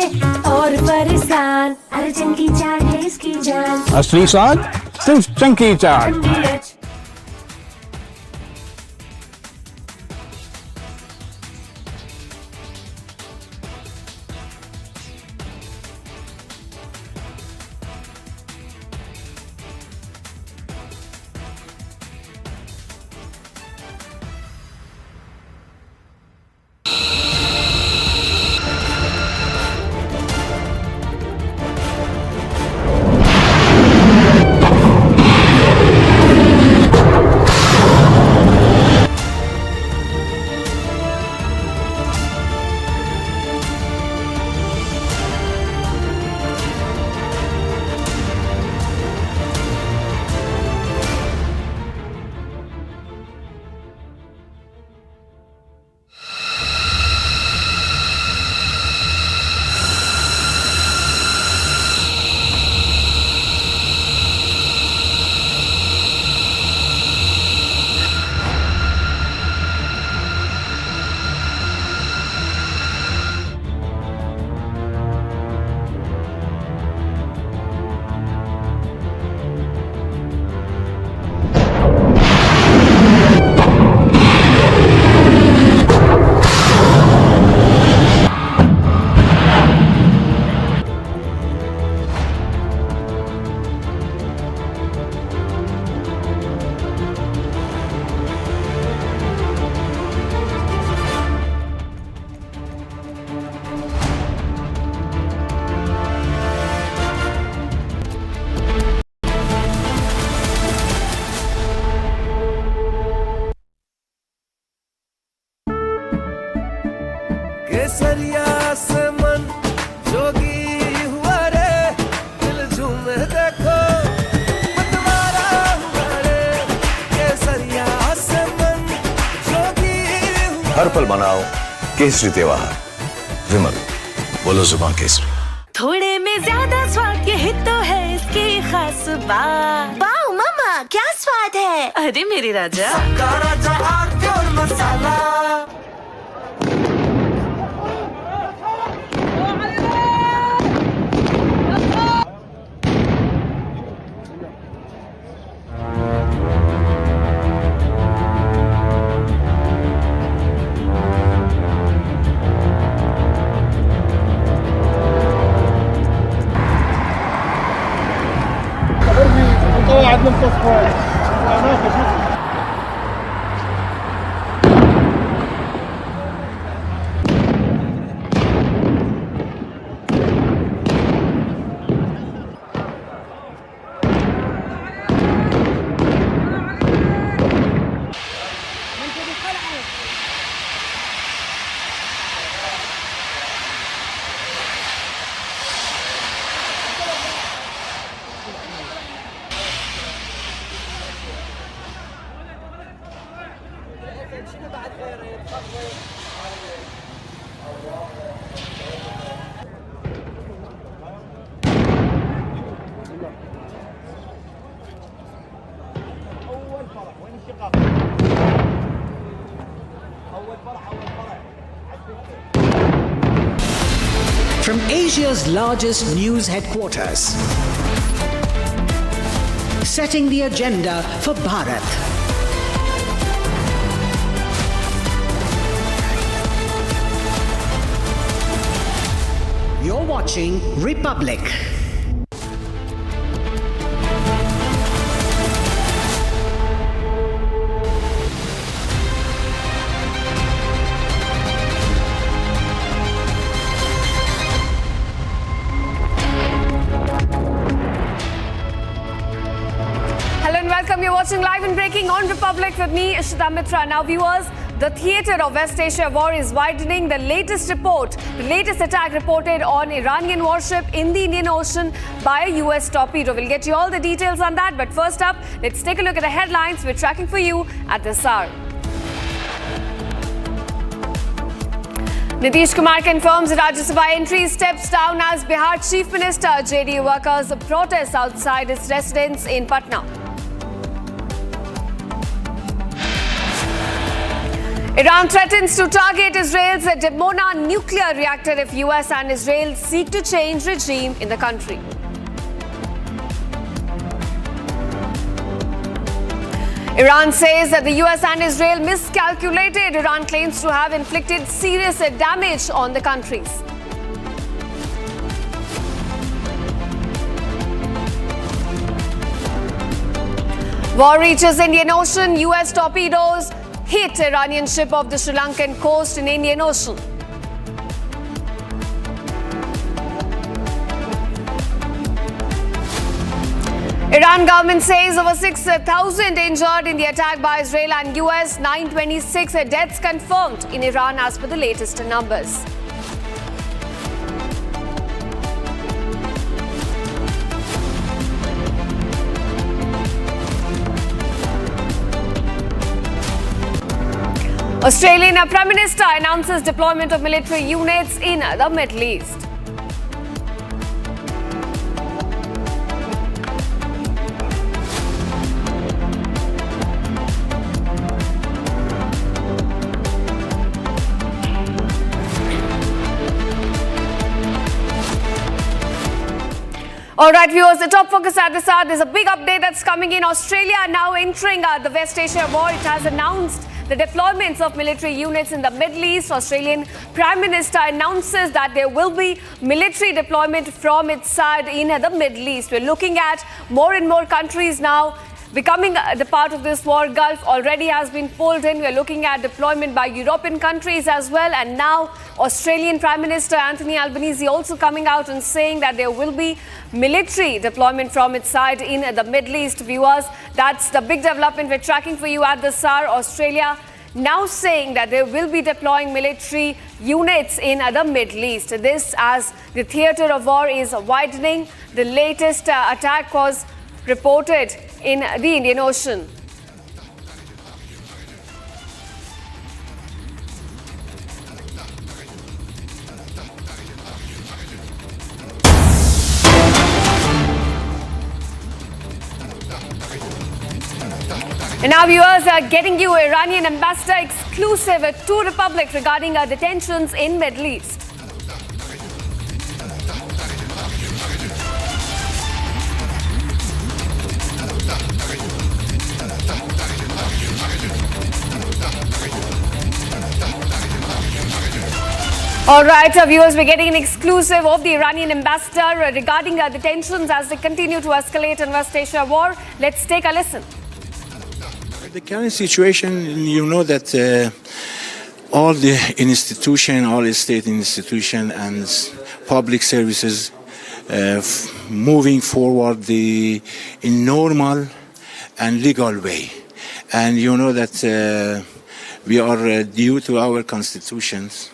और फरसान, अरे चमकी चाट है इसकी जान। असली स्वाद सिर्फ चंकी चाट। केसरिया से मन जोगी हुआ रे, दिल झूमे देखो मतवारा हुआ रे। केसरिया से मन जोगी हुआ। हर पल मनाओ केसरी त्योहार। विमल, बोलो जुबान केसरी। थोड़े में ज्यादा स्वाद, यही तो है इसकी खास बात। वाओ मामा क्या स्वाद है, अरे मेरे राजा। सबका राजा R pure masala. From Asia's largest news headquarters, setting the agenda for Bharat. You're watching Republic. welcome. You're watching Live and Breaking on Republic with me, Ishita Mitra. Now, viewers, the theatre of West Asia war is widening. The latest attack reported on Iranian warship in the Indian Ocean by a U.S. torpedo. We'll get you all the details on that. But first up, let's take a look at the headlines we're tracking for you at this hour. Nitish Kumar confirms Rajya Sabha entry, steps down as Bihar Chief Minister. JDU workers protest outside his residence in Patna. Iran threatens to target Israel's Dimona nuclear reactor if US and Israel seek to change regime in the country. Iran says that the US and Israel miscalculated. Iran claims to have inflicted serious damage on the countries. War reaches Indian Ocean. US torpedoes hit Iranian ship off the Sri Lankan coast in Indian Ocean. Iran government says over 6,000 injured in the attack by Israel and US, 926 deaths confirmed in Iran as per the latest numbers. Australian Prime Minister announces deployment of military units in the Middle East. All right, viewers, the top focus at this hour. There's a big update that's coming in. Australia now entering the West Asia war. It has announced the deployments of military units in the Middle East. Australian Prime Minister announces that there will be military deployment from its side in the Middle East. We're looking at more and more countries now becoming the part of this war. Gulf already has been pulled in. We're looking at deployment by European countries as well. And now Australian Prime Minister Anthony Albanese also coming out and saying that there will be military deployment from its side in the Middle East. Viewers, that's the big development we're tracking for you at this hour. Australia now saying that they will be deploying military units in the Middle East. This as the theatre of war is widening. The latest attack was reported in the Indian Ocean. And now viewers are getting you Iranian ambassador exclusive to Republic regarding detentions in Middle East. All right, viewers, we're getting an exclusive of the Iranian ambassador regarding the tensions as they continue to escalate in West Asia war. Let's take a listen. The current situation, you know that all the institution, all the state institution and public services moving forward in normal and legal way. And you know that we are due to our constitutions.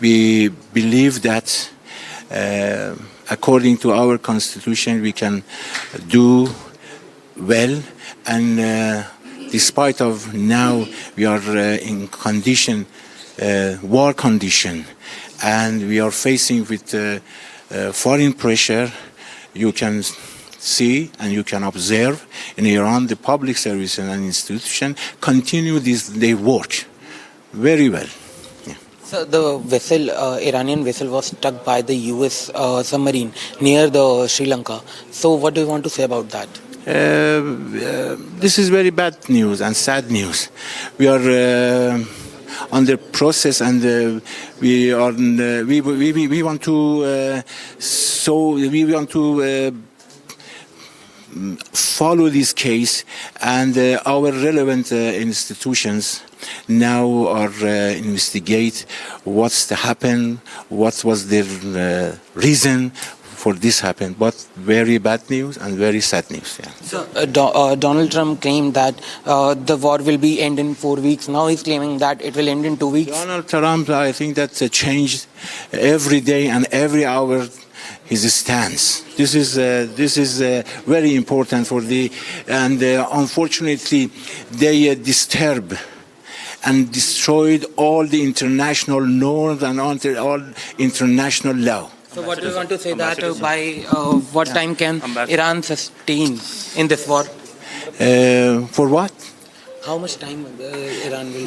We believe that according to our constitution we can do well, and despite of now we are in condition, war condition, and we are facing with foreign pressure. You can see and you can observe in Iran the public service and institution continue their work very well. So the vessel, Iranian vessel, was struck by the U.S. submarine near the Sri Lanka. So what do you want to say about that? This is very bad news and sad news. We are under process, and we want to follow this case, and our relevant institutions now are investigate what's happened, what was the reason for this happened, but very bad news and very sad news. Yeah. So, Donald Trump claimed that the war will be end in 4 weeks. Now he's claiming that it will end in 2 weeks. Donald Trump, I think that's a change every day and every hour. His stance. This is very important for and unfortunately they disturb and destroyed all the international norms and all international law. So what do you want to say that by what time can Iran sustain in this war? For what? How much time Iran will?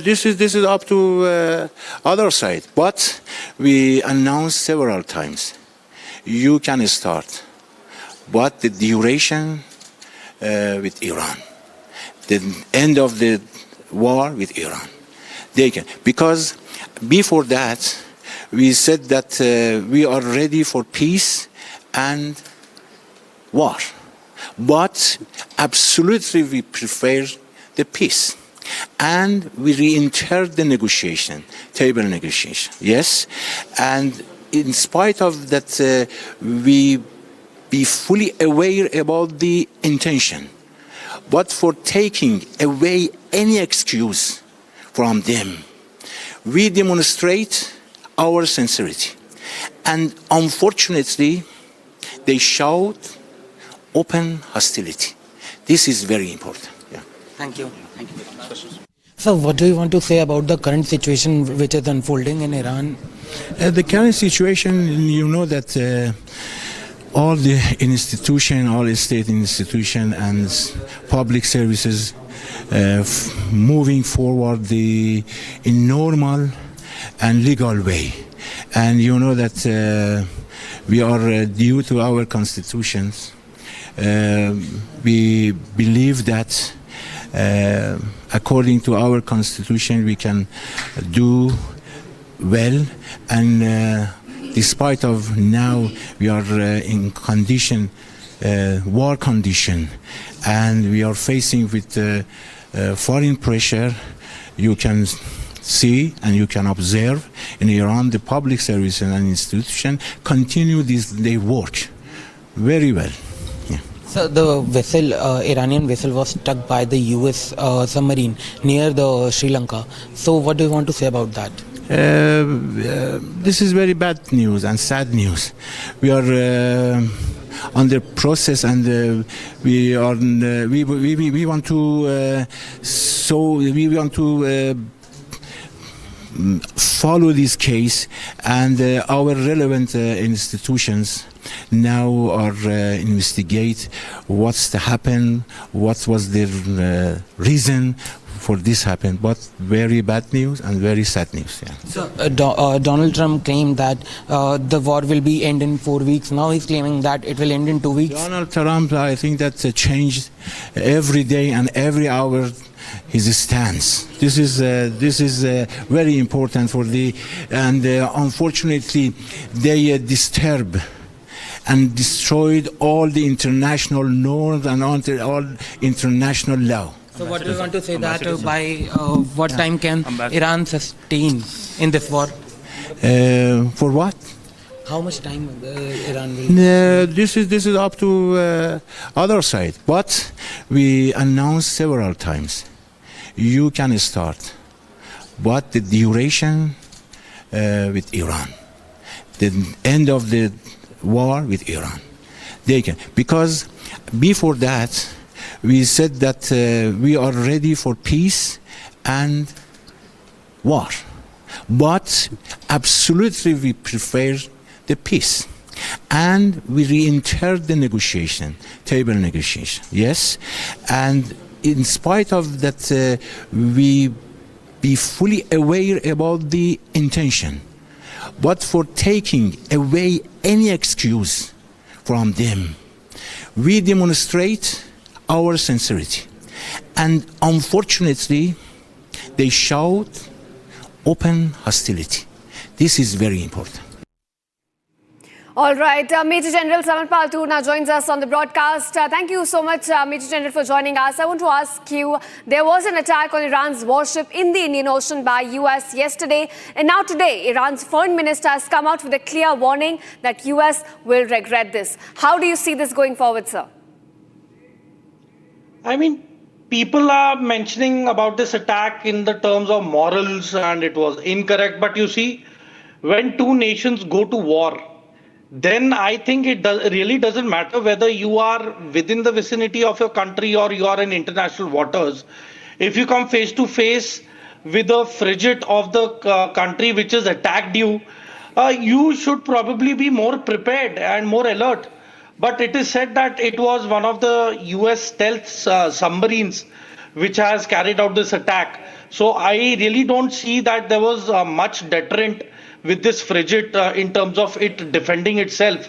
This is up to other side, but we announced several times. You can start, but the duration with Iran, the end of the war with Iran, they can, because before that we said that we are ready for peace and war, but absolutely we prefer the peace. And we re-enter the table negotiation, yes, and in spite of that, we be fully aware about the intention. But for taking away any excuse from them, we demonstrate our sincerity. And unfortunately, they showed open hostility. This is very important. Yeah. Thank you. Thank you. So what do you want to say about the current situation which is unfolding in Iran? The current situation, you know that all the institution, all state institution and public services moving forward in normal and legal way. And you know that we are due to our constitutions. We believe that according to our constitution we can do well, and despite of now we are in war condition, and we are facing with foreign pressure. You can see and you can observe in Iran the public service and institution continue their work very well. So the vessel, Iranian vessel, was struck by the U.S. submarine near the Sri Lanka. So what do you want to say about that? This is very bad news and sad news. We are under process, and we want to follow this case, and our relevant institutions now are investigate what's to happen, what was the reason for this happened, but very bad news and very sad news. Yeah. So Donald Trump claimed that the war will be end in 4 weeks. Now he's claiming that it will end in 2 weeks. Donald Trump, I think that's a change every day and every hour. His stance. This is very important for and unfortunately they disturb and destroyed all the international norms and all international law. So what do you want to say that by what time can Iran sustain in this war? For what? How much time Iran will? This is up to other side, but we announced several times. You can start, but the duration with Iran, the end of the war with Iran, they can, because before that we said that we are ready for peace and war, but absolutely we prefer the peace, and we re-enter the table negotiation, yes, and in spite of that, we be fully aware about the intention. But for taking away any excuse from them, we demonstrate our sincerity. And unfortunately, they showed open hostility. This is very important. All right, Major General Samarpal Toor now joins us on the broadcast. Thank you so much, Major General, for joining us. I want to ask you, there was an attack on Iran's warship in the Indian Ocean by US yesterday. And now today, Iran's foreign minister has come out with a clear warning that US will regret this. How do you see this going forward, sir? I mean, people are mentioning about this attack in the terms of morals and it was incorrect. But you see, when two nations go to war, then I think it really doesn't matter whether you are within the vicinity of your country or you are in international waters. If you come face to face with a frigate of the country which has attacked you, you should probably be more prepared and more alert. But it is said that it was one of the US stealth submarines which has carried out this attack. So I really don't see that there was much deterrent with this frigate in terms of it defending itself.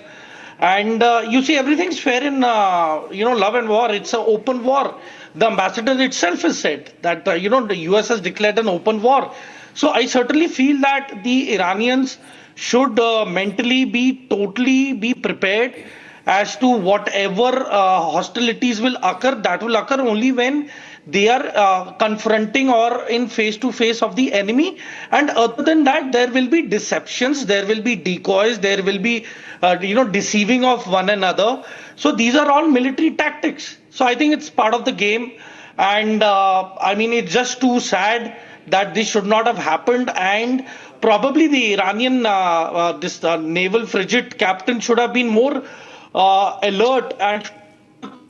And you see, everything's fair in love and war. It's an open war. The ambassador itself has said that the US has declared an open war. So I certainly feel that the Iranians should mentally totally be prepared as to whatever hostilities will occur. That will occur only when they are confronting or in face to face of the enemy. And other than that, there will be deceptions, there will be decoys, there will be deceiving of one another. So these are all military tactics. So I think it's part of the game. And I mean, it's just too sad that this should not have happened. And probably the Iranian naval frigate captain should have been more alert and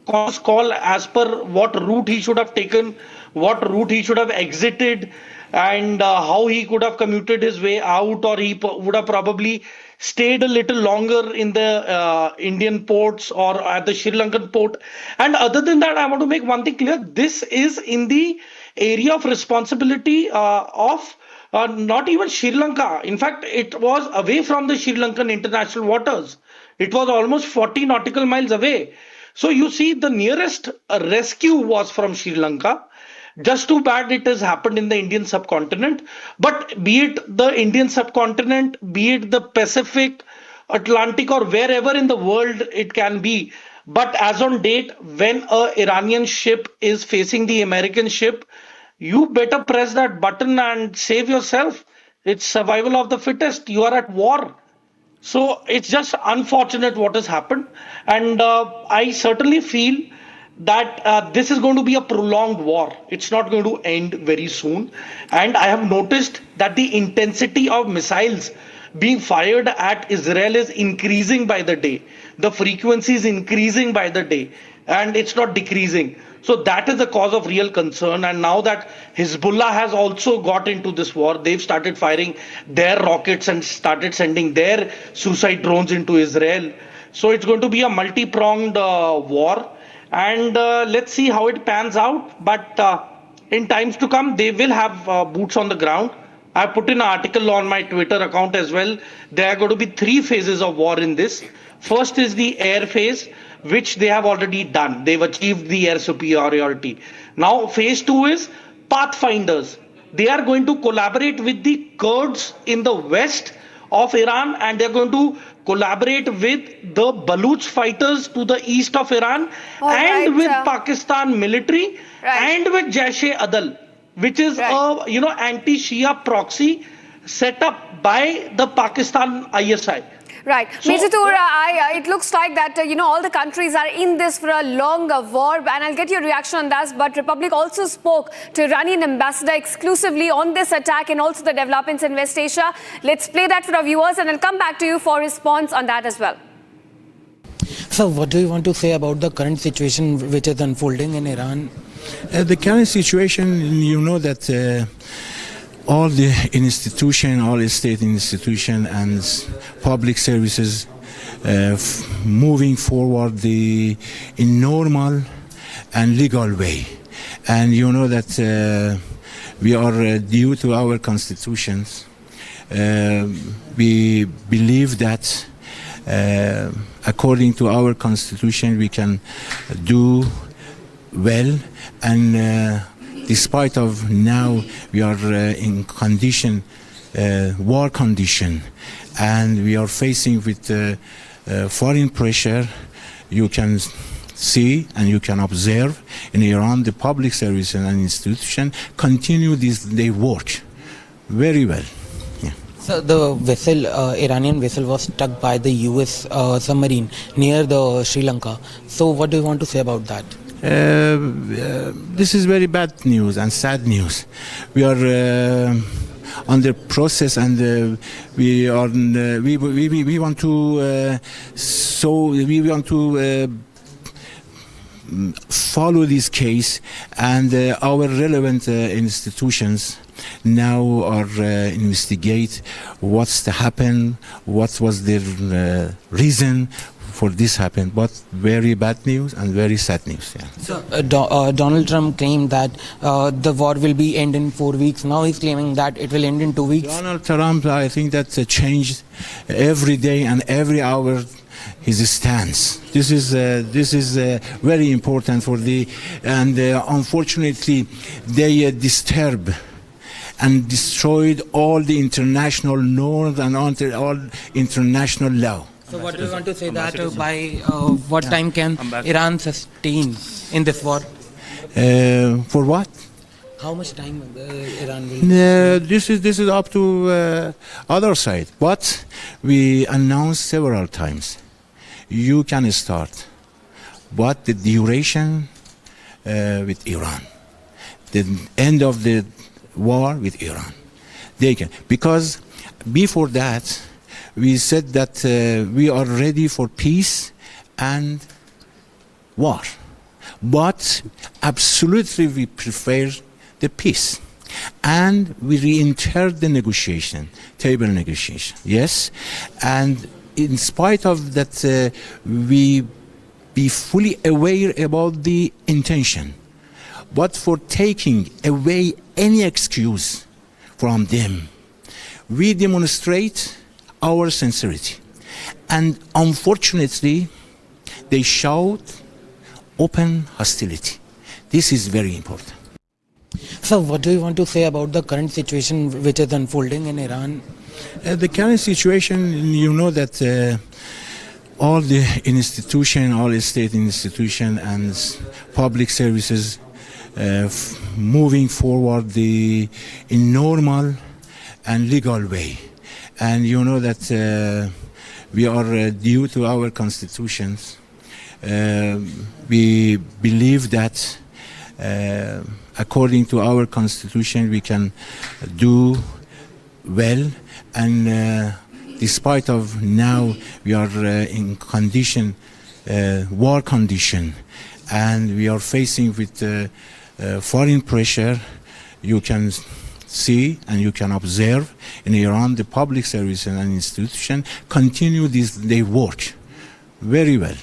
call as per what route he should have taken, what route he should have exited, and how he could have commuted his way out, or he would have probably stayed a little longer in the Indian ports or at the Sri Lankan port. And other than that, I want to make one thing clear. This is in the area of responsibility of not even Sri Lanka. In fact, it was away from the Sri Lankan international waters. It was almost 40 nautical miles away. So you see, the nearest rescue was from Sri Lanka. Just too bad it has happened in the Indian subcontinent. But be it the Indian subcontinent, be it the Pacific, Atlantic, or wherever in the world it can be. But as on date, when an Iranian ship is facing the American ship, you better press that button and save yourself. It's survival of the fittest. You are at war. So it's just unfortunate what has happened. And I certainly feel that this is going to be a prolonged war. It's not going to end very soon. And I have noticed that the intensity of missiles being fired at Israel is increasing by the day. The frequency is increasing by the day. And it's not decreasing. So that is the cause of real concern. And now that Hezbollah has also got into this war, they've started firing their rockets and started sending their suicide drones into Israel. So it's going to be a multi-pronged war. And let's see how it pans out. But in times to come, they will have boots on the ground. I put in an article on my Twitter account as well. There are going to be 3 phases of war in this. First is the air phase, which they have already done. They've achieved the air superiority. Now, phase 2 is pathfinders. They are going to collaborate with the Kurds in the west of Iran, and they're going to collaborate with the Baluch fighters to the east of Iran, with Pakistan military, and with Jaish-e-Adal, which is a anti-Shia proxy set up by the Pakistan ISI. Right. So, Major Toor, it looks like that, all the countries are in this for a long war, and I'll get your reaction on that. But Republic also spoke to Iranian ambassador exclusively on this attack and also the developments in West Asia. Let's play that for our viewers, and I'll come back to you for response on that as well. So what do you want to say about the current situation which is unfolding in Iran? The current situation, you know that all the institution, all state institution and public services moving forward in normal and legal way. And you know that we are due to our constitutions. We believe that according to our constitution we can do well, and despite of now we are in war condition, and we are facing with foreign pressure. You can see and you can observe in Iran the public services and institution continue their work very well. So the vessel, Iranian vessel, was struck by the U.S. Submarine near the Sri Lanka. So what do you want to say about that? This is very bad news and sad news. We are under process, and we want to follow this case, and our relevant institutions now are investigate what's to happen, what was the reason for this happened. But very bad news and very sad news. Yeah. So Donald Trump claimed that the war will be end in 4 weeks. Now he's claiming that it will end in 2 weeks. Donald Trump, I think that's changed every day and every hour his stance. This is very important for and unfortunately they disturb and destroyed all the international norms and all international law. So what do you want to say that by what time can Iran sustain in this war? For what? How much time Iran will? This is up to other side. But we announced several times, you can start, but the duration with Iran, the end of the war with Iran, they can, because before that we said that we are ready for peace and war, but absolutely we prefer the peace, and we re-entered the table negotiation. Yes, and in spite of that, we be fully aware about the intention, but for taking away any excuse from them, we demonstrate our sincerity. And unfortunately, they showed open hostility. This is very important. So what do you want to say about the current situation which is unfolding in Iran? The current situation, you know that all the institution, all state institution and public services moving forward in normal and legal way. And you know that we are due to our constitutions. We believe that according to our constitution we can do well, and despite of now we are in war condition, and we are facing with foreign pressure. You can see and you can observe in Iran the public services and institution continue their work very well.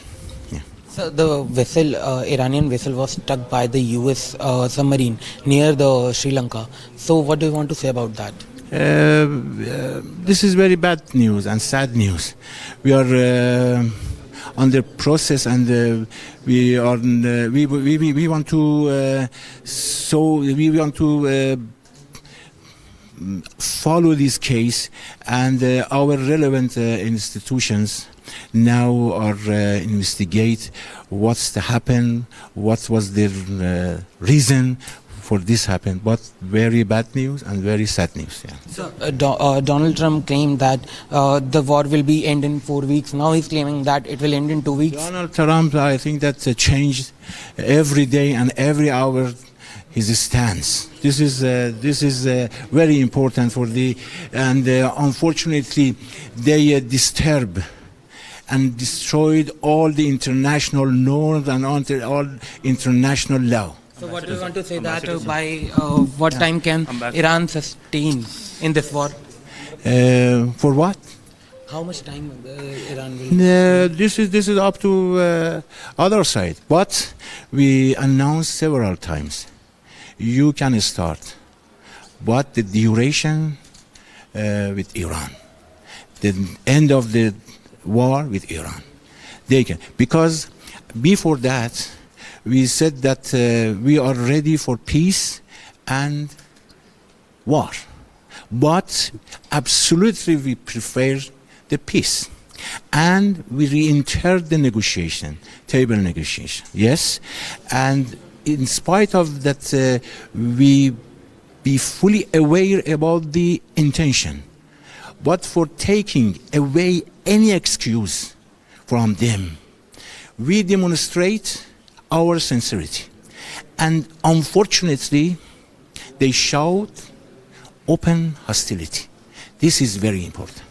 So the vessel, Iranian vessel, was struck by the U.S. submarine near the Sri Lanka. So what do you want to say about that? This is very bad news and sad news. We are under process, and we want to follow this case, and our relevant institutions now are investigate what's to happen, what was the reason for this happened. But very bad news and very sad news. Yeah. So Donald Trump claimed that the war will be end in 4 weeks. Now he's claiming that it will end in 2 weeks. Donald Trump, I think that's changed every day and every hour his stance. This is very important for and unfortunately they disturb and destroyed all the international norms and all international law. So what do you want to say that by what time can Iran sustain in this war? For what? How much time Iran will? This is up to other side. But we announced several times, you can start, but the duration with Iran, the end of the war with Iran, they can, because before that we said that we are ready for peace and war, but absolutely we prefer the peace. And we re-entered the table negotiation. Yes, and in spite of that, we be fully aware about the intention. But for taking away any excuse from them, we demonstrate our sincerity. And unfortunately, they showed open hostility. This is very important.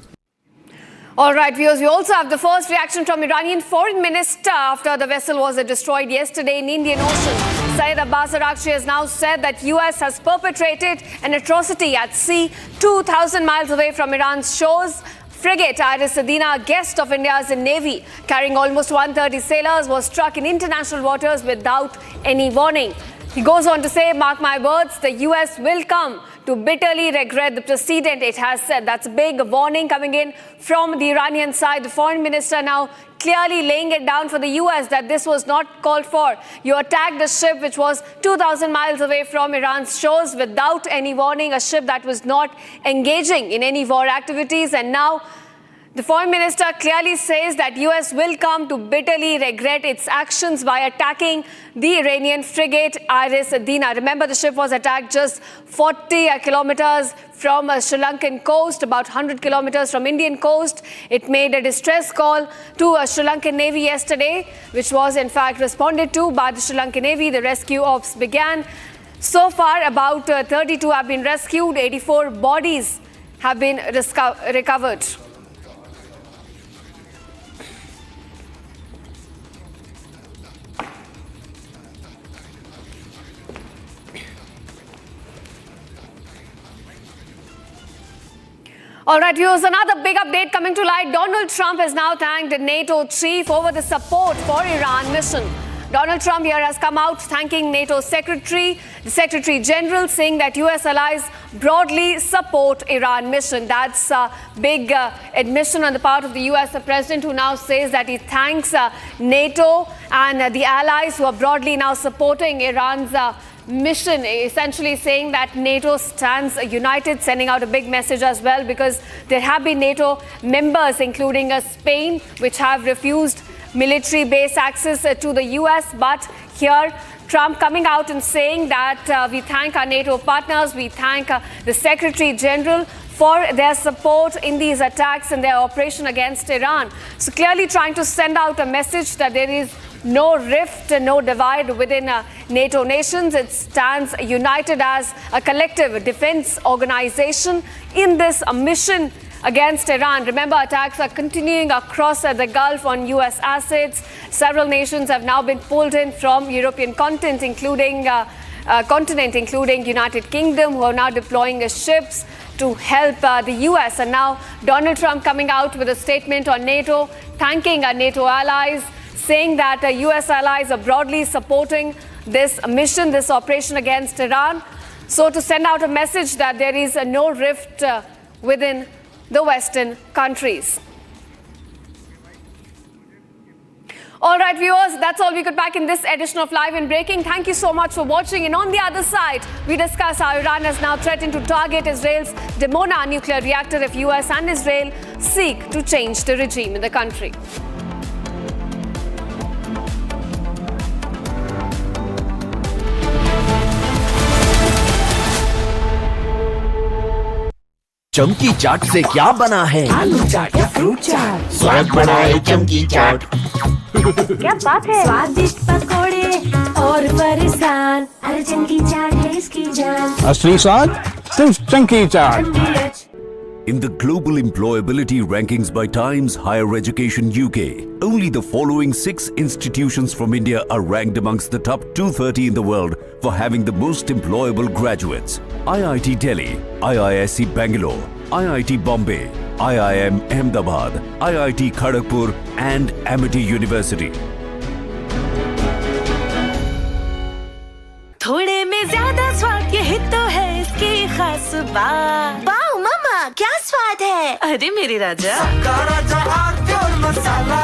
All right, viewers, we also have the first reaction from Iranian foreign minister after the vessel was destroyed yesterday in Indian Ocean. Syed Abbas Araghchi has now said that US has perpetrated an atrocity at sea 2,000 miles away from Iran's shores. Frigate Iris Adina, a guest of India's Navy, carrying almost 130 sailors, was struck in international waters without any warning. He goes on to say, mark my words, the US will come to bitterly regret the precedent it has said. That's a big warning coming in from the Iranian side. The foreign minister now clearly laying it down for the US that this was not called for. You attacked a ship which was 2,000 miles away from Iran's shores without any warning, a ship that was not engaging in any war activities, and now the foreign minister clearly says that US will come to bitterly regret its actions by attacking the Iranian frigate Iris Adina. Remember, the ship was attacked just 40 kilometers from Sri Lankan coast, about 100 kilometers from Indian coast. It made a distress call to Sri Lankan Navy yesterday, which was in fact responded to by the Sri Lankan Navy. The rescue ops began. So far, about 32 have been rescued. 84 bodies have been recovered. All right, viewers, another big update coming to light. Donald Trump has now thanked the NATO chief over the support for Iran mission. Donald Trump here has come out thanking NATO Secretary, the Secretary General, saying that US allies broadly support Iran mission. That's a big admission on the part of the US President, who now says that he thanks NATO and the allies who are broadly now supporting Iran's mission, essentially saying that NATO stands united, sending out a big message as well, because there have been NATO members, including Spain, which have refused military base access to the US. But here, Trump coming out and saying that we thank our NATO partners, we thank the Secretary General for their support in these attacks and their operation against Iran. So clearly trying to send out a message that there is no rift, no divide within NATO nations. It stands united as a collective defense organization in this mission against Iran. Remember, attacks are continuing across the Gulf on US assets. Several nations have now been pulled in from European continent, including United Kingdom, who are now deploying ships to help the US. And now Donald Trump coming out with a statement on NATO, thanking our NATO allies, saying that US allies are broadly supporting this mission, this operation against Iran. So to send out a message that there is no rift within the Western countries. All right, viewers, that's all we could pack in this edition of Live and Breaking. Thank you so much for watching. And on the other side, we discuss how Iran has now threatened to target Israel's Dimona nuclear reactor if US and Israel seek to change the regime in the country. चमकी चाट से क्या बना है? आलू चाट या fruit चाट? स्वाद बढ़ाए चमकी चाट। क्या बात है? स्वादिष्ट पकोड़े और फरसान, अरे चमकी चाट है इसकी जान। असली स्वाद सिर्फ चमकी चाट। In the global employability rankings by Times Higher Education UK, only the following 6 institutions from India are ranked amongst the top 230 in the world for having the most employable graduates. IIT Delhi, IISc Bangalore, IIT Bombay, IIM Ahmedabad, IIT Kharagpur and Amity University. थोड़े में ज्यादा स्वाद, यही तो है इसकी खास बात। वाओ मम्मा, क्या स्वाद है? अरे मेरे राजा, सबका राजा और प्योर मसाला।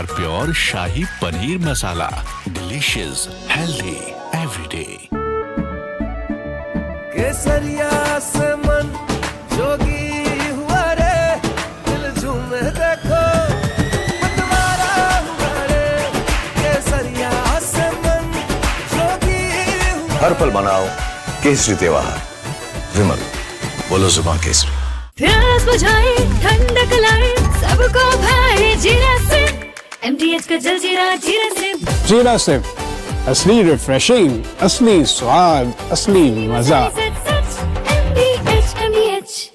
प्योर शाही paneer masala, delicious, healthy everyday. केसरिया से मन जोगी हुआ रे, दिल झूमे देखो मतवारा हुआ रे। केसरिया से मन जोगी हुआ। हर पल मनाओ केसरी त्योहार। विमल, बोलो जुबान केसरी। प्यास बुझाए, ठंडक लाए, सबको भाए जीरा से। MTH का जल जीरा, जीरा से। जीरा से असली रिफ्रेशिंग, असली स्वाद, असली मजा। MTH।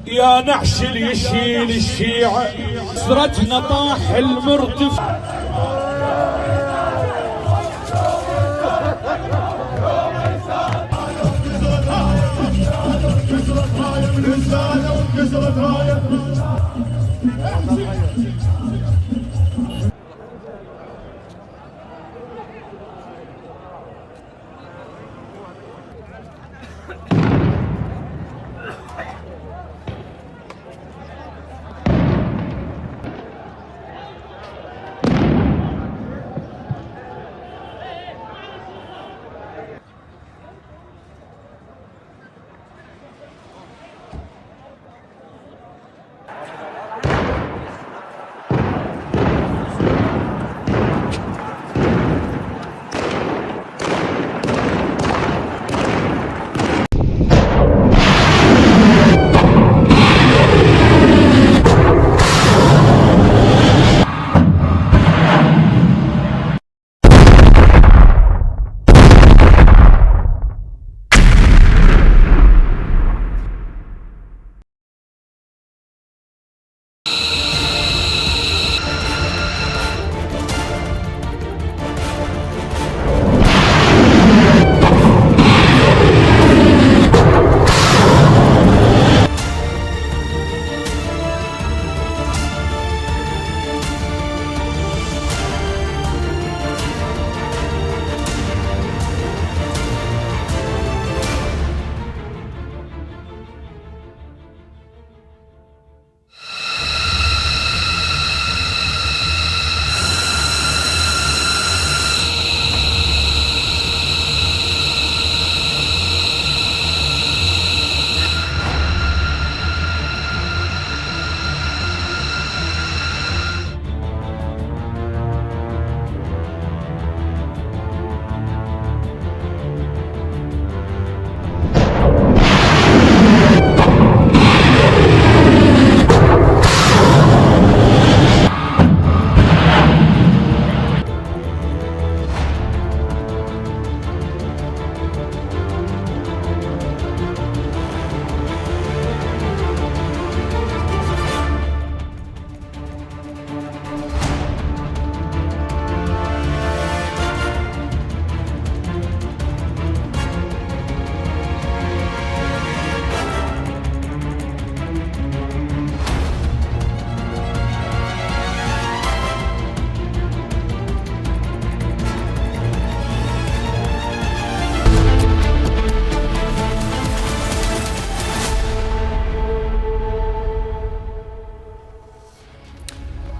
يا نحش اللي يشيل الشيعة، سرتنا طاح المرتفع.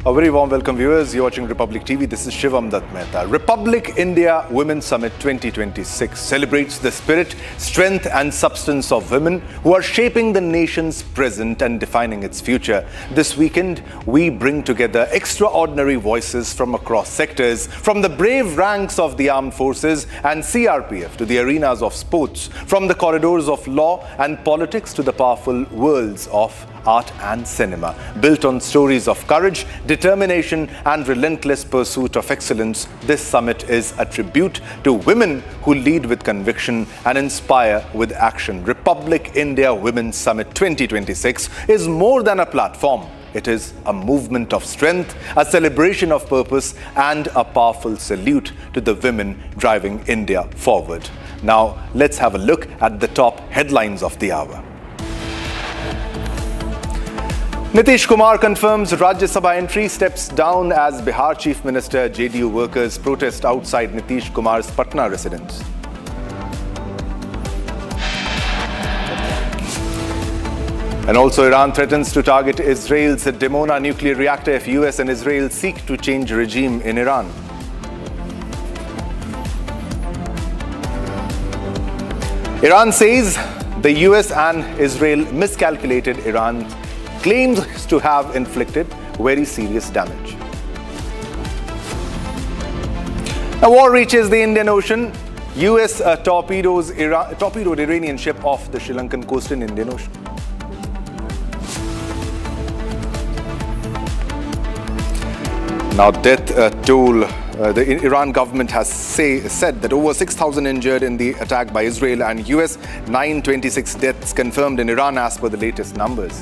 A very warm welcome, viewers. You're watching Republic TV. This is Shivam Dutt Mehta. Republic India Women's Summit 2026 celebrates the spirit, strength and substance of women who are shaping the nation's present and defining its future. This weekend, we bring together extraordinary voices from across sectors, from the brave ranks of the armed forces and CRPF to the arenas of sports, from the corridors of law and politics to the powerful worlds of art and cinema. Built on stories of courage, determination and relentless pursuit of excellence, this summit is a tribute to women who lead with conviction and inspire with action. Republic India Women's Summit 2026 is more than a platform. It is a movement of strength, a celebration of purpose and a powerful salute to the women driving India forward. Now, let's have a look at the top headlines of the hour. Nitish Kumar confirms Rajya Sabha entry, steps down as Bihar Chief Minister. JDU workers protest outside Nitish Kumar's Patna residence. And also, Iran threatens to target Israel's Dimona nuclear reactor if US and Israel seek to change regime in Iran. Iran says the US and Israel miscalculated Iran claims to have inflicted very serious damage. A war reaches the Indian Ocean. US torpedoed Iranian ship off the Sri Lankan coast in Indian Ocean. Now, death toll. The Iran government has said that over 6,000 injured in the attack by Israel and US, 926 deaths confirmed in Iran as per the latest numbers.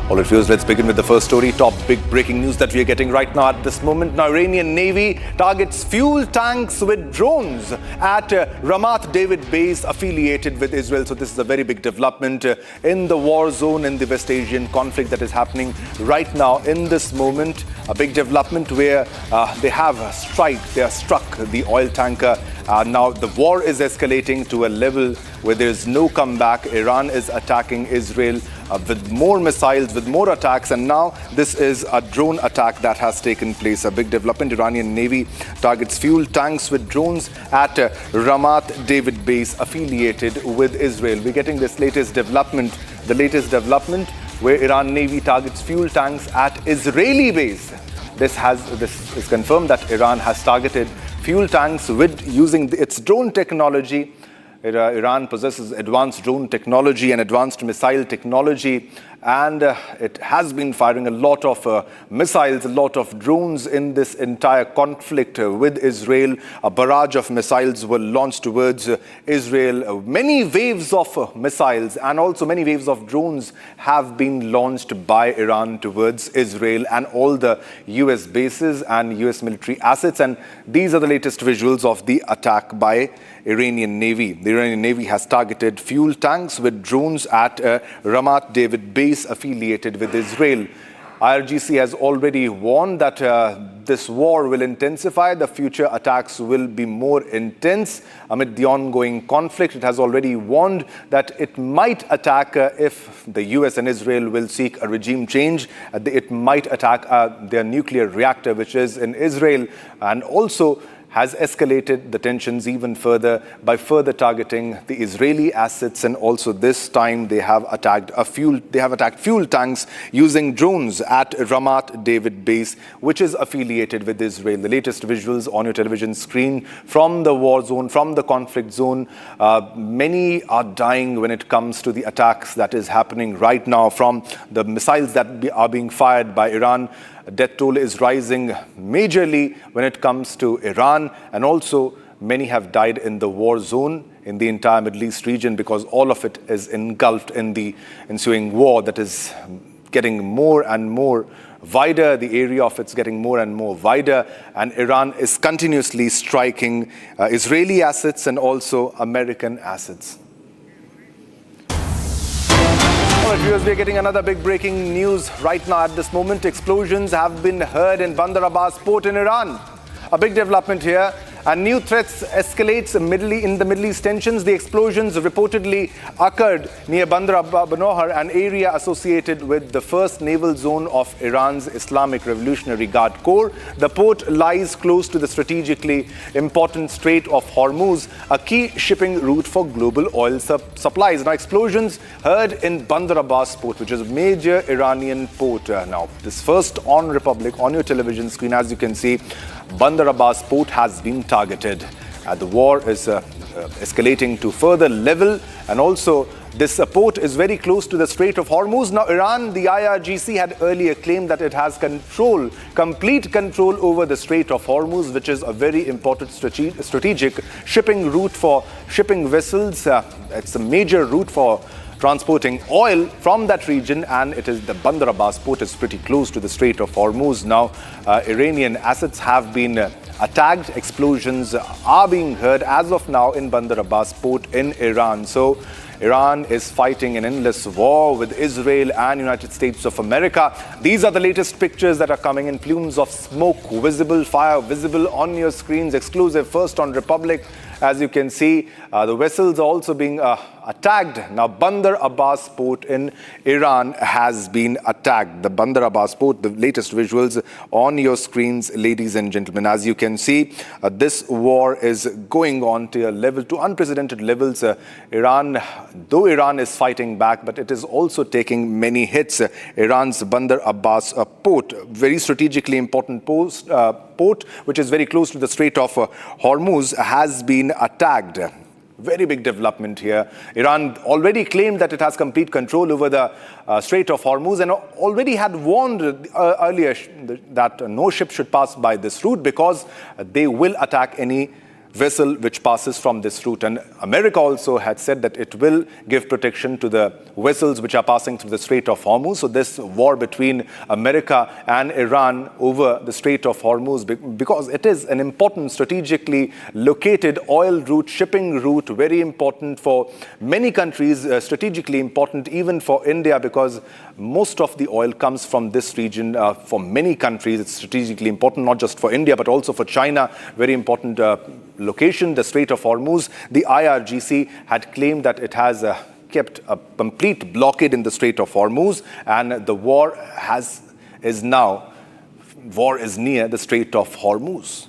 All right, viewers, let's begin with the first story. Top big breaking news that we are getting right now at this moment. Now, Iranian Navy targets fuel tanks with drones at Ramat David base affiliated with Israel. So this is a very big development in the war zone in the West Asian conflict that is happening right now in this moment. A big development where they have struck the oil tanker. Now the war is escalating to a level where there is no comeback. Iran is attacking Israel with more missiles, with more attacks, and now this is a drone attack that has taken place. A big development. Iranian Navy targets fuel tanks with drones at Ramat David base affiliated with Israel. We're getting this latest development, the latest development where Iran Navy targets fuel tanks at Israeli base. This is confirmed that Iran has targeted fuel tanks with using its drone technology. Iran possesses advanced drone technology and advanced missile technology, and it has been firing a lot of missiles, a lot of drones in this entire conflict with Israel. A barrage of missiles were launched towards Israel. Many waves of missiles and also many waves of drones have been launched by Iran towards Israel and all the US bases and US military assets. And these are the latest visuals of the attack by Iranian Navy. The Iranian Navy has targeted fuel tanks with drones at Ramat David base affiliated with Israel. IRGC has already warned that this war will intensify. The future attacks will be more intense amid the ongoing conflict. It has already warned that it might attack if the US and Israel will seek a regime change. It might attack their nuclear reactor, which is in Israel, and also has escalated the tensions even further by further targeting the Israeli assets, and also this time they have attacked fuel tanks using drones at Ramat David base, which is affiliated with Israel. The latest visuals on your television screen from the war zone, from the conflict zone. Many are dying when it comes to the attacks that is happening right now from the missiles that are being fired by Iran. Death toll is rising majorly when it comes to Iran, and also many have died in the war zone in the entire Middle East region because all of it is engulfed in the ensuing war that is getting more and more wider. The area of it's getting more and more wider, and Iran is continuously striking Israeli assets and also American assets. All right, viewers, we are getting another big breaking news right now at this moment. Explosions have been heard in Bandar Abbas port in Iran. A big development here And new threats escalates in the Middle East tensions. The explosions reportedly occurred near Bandar Abba-Banohar, an area associated with the first naval zone of Iran's Islamic Revolutionary Guard Corps. The port lies close to the strategically important Strait of Hormuz, a key shipping route for global oil supplies. Now, explosions heard in Bandar Abbas port, which is a major Iranian port. Now, this first on Republic, on your television screen, as you can see, Bandar Abbas port has been targeted. The war is escalating to further level, and also this port is very close to the Strait of Hormuz. Now, Iran, the IRGC, had earlier claimed that it has complete control over the Strait of Hormuz, which is a very important strategic shipping route for shipping vessels. It's a major route for transporting oil from that region, and it is the Bandar Abbas port is pretty close to the Strait of Hormuz. Now, Iranian assets have been attacked. Explosions are being heard as of now in Bandar Abbas port in Iran. So Iran is fighting an endless war with Israel and United States of America. These are the latest pictures that are coming in. Plumes of smoke, visible fire, visible on your screens. Exclusive first on Republic. As you can see, the vessels are also being attacked. Now, Bandar Abbas port in Iran has been attacked. The Bandar Abbas port, the latest visuals on your screens, ladies and gentlemen. As you can see, this war is going on to unprecedented levels. Though Iran is fighting back, but it is also taking many hits. Iran's Bandar Abbas port, very strategically important port, which is very close to the Strait of Hormuz, has been attacked. Very big development here. Iran already claimed that it has complete control over the Strait of Hormuz, and already had warned earlier that no ship should pass by this route because they will attack any vessel which passes from this route. And America also had said that it will give protection to the vessels which are passing through the Strait of Hormuz. So this war between America and Iran over the Strait of Hormuz, because it is an important strategically located oil route, shipping route, very important for many countries, strategically important even for India, because most of the oil comes from this region. For many countries, it's strategically important, not just for India, but also for China. Very important location, the Strait of Hormuz. The IRGC had claimed that it has kept a complete blockade in the Strait of Hormuz, and the war is near the Strait of Hormuz.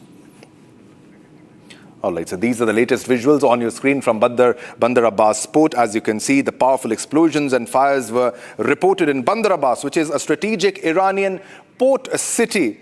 All right, so these are the latest visuals on your screen from Bandar Abbas port. As you can see, the powerful explosions and fires were reported in Bandar Abbas, which is a strategic Iranian port city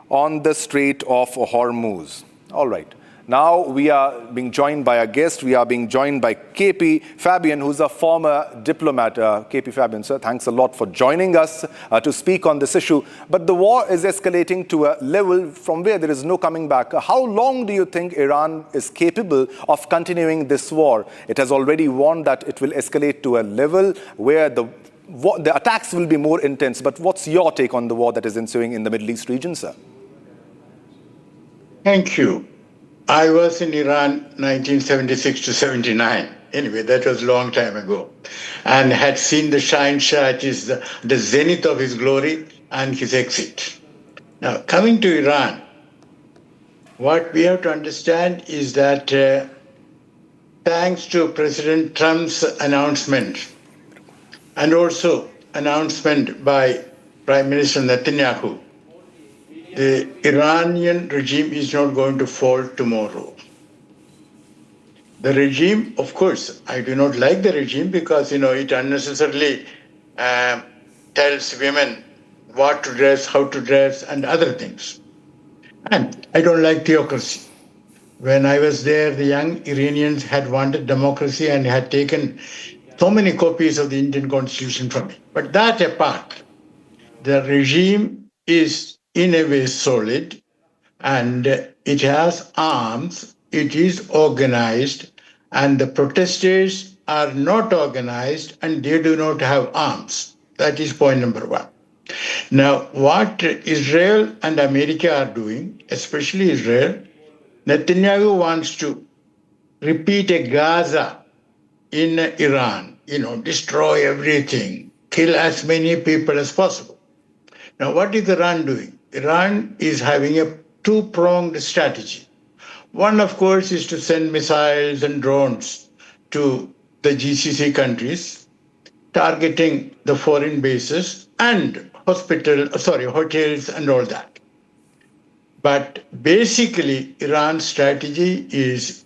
on the Strait of Hormuz. All right. Now we are being joined by a guest. We are being joined by KP Fabian, who's a former diplomat. KP Fabian, sir, thanks a lot for joining us to speak on this issue. But the war is escalating to a level from where there is no coming back. How long do you think Iran is capable of continuing this war? It has already warned that it will escalate to a level where the attacks will be more intense. But what's your take on the war that is ensuing in the Middle East region, sir? Thank you. I was in Iran 1976 to 79. Anyway, that was a long time ago. And had seen the Shah at the zenith of his glory and his exit. Now, coming to Iran, what we have to understand is that thanks to President Trump's announcement, and also announcement by Prime Minister Netanyahu, the Iranian regime is not going to fall tomorrow. The regime, of course, I do not like the regime because, it unnecessarily tells women what to dress, how to dress, and other things. And I don't like theocracy. When I was there, the young Iranians had wanted democracy and had taken so many copies of the Indian Constitution from me. But that apart, the regime is in a way solid, and it has arms, it is organized, and the protesters are not organized and they do not have arms. That is point number one. Now, what Israel and America are doing, especially Israel, Netanyahu wants to repeat a Gaza in Iran, destroy everything, kill as many people as possible. Now, what is Iran doing? Iran is having a two-pronged strategy. One, of course, is to send missiles and drones to the GCC countries, targeting the foreign bases and hotels and all that. But basically, Iran's strategy is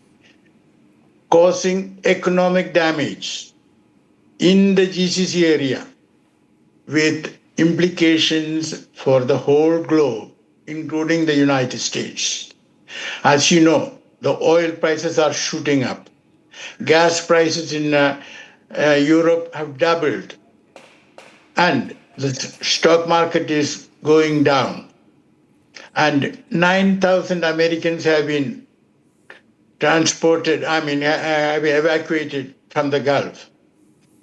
causing economic damage in the GCC area with implications for the whole globe, including the United States. As you know, the oil prices are shooting up. Gas prices in Europe have doubled. And the stock market is going down. And 9,000 Americans have been evacuated from the Gulf.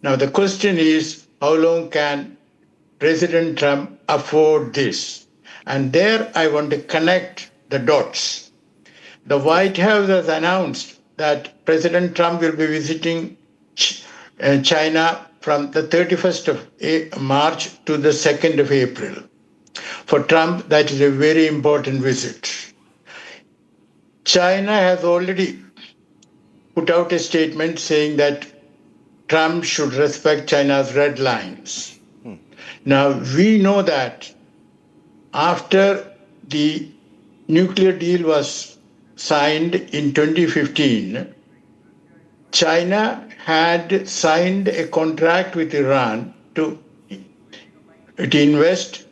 Now, the question is, how long can President Trump afford this? And there I want to connect the dots. The White House has announced that President Trump will be visiting China from the 31st of March to the 2nd of April. For Trump, that is a very important visit. China has already put out a statement saying that Trump should respect China's red lines. Now, we know that after the nuclear deal was signed in 2015, China had signed a contract with Iran to invest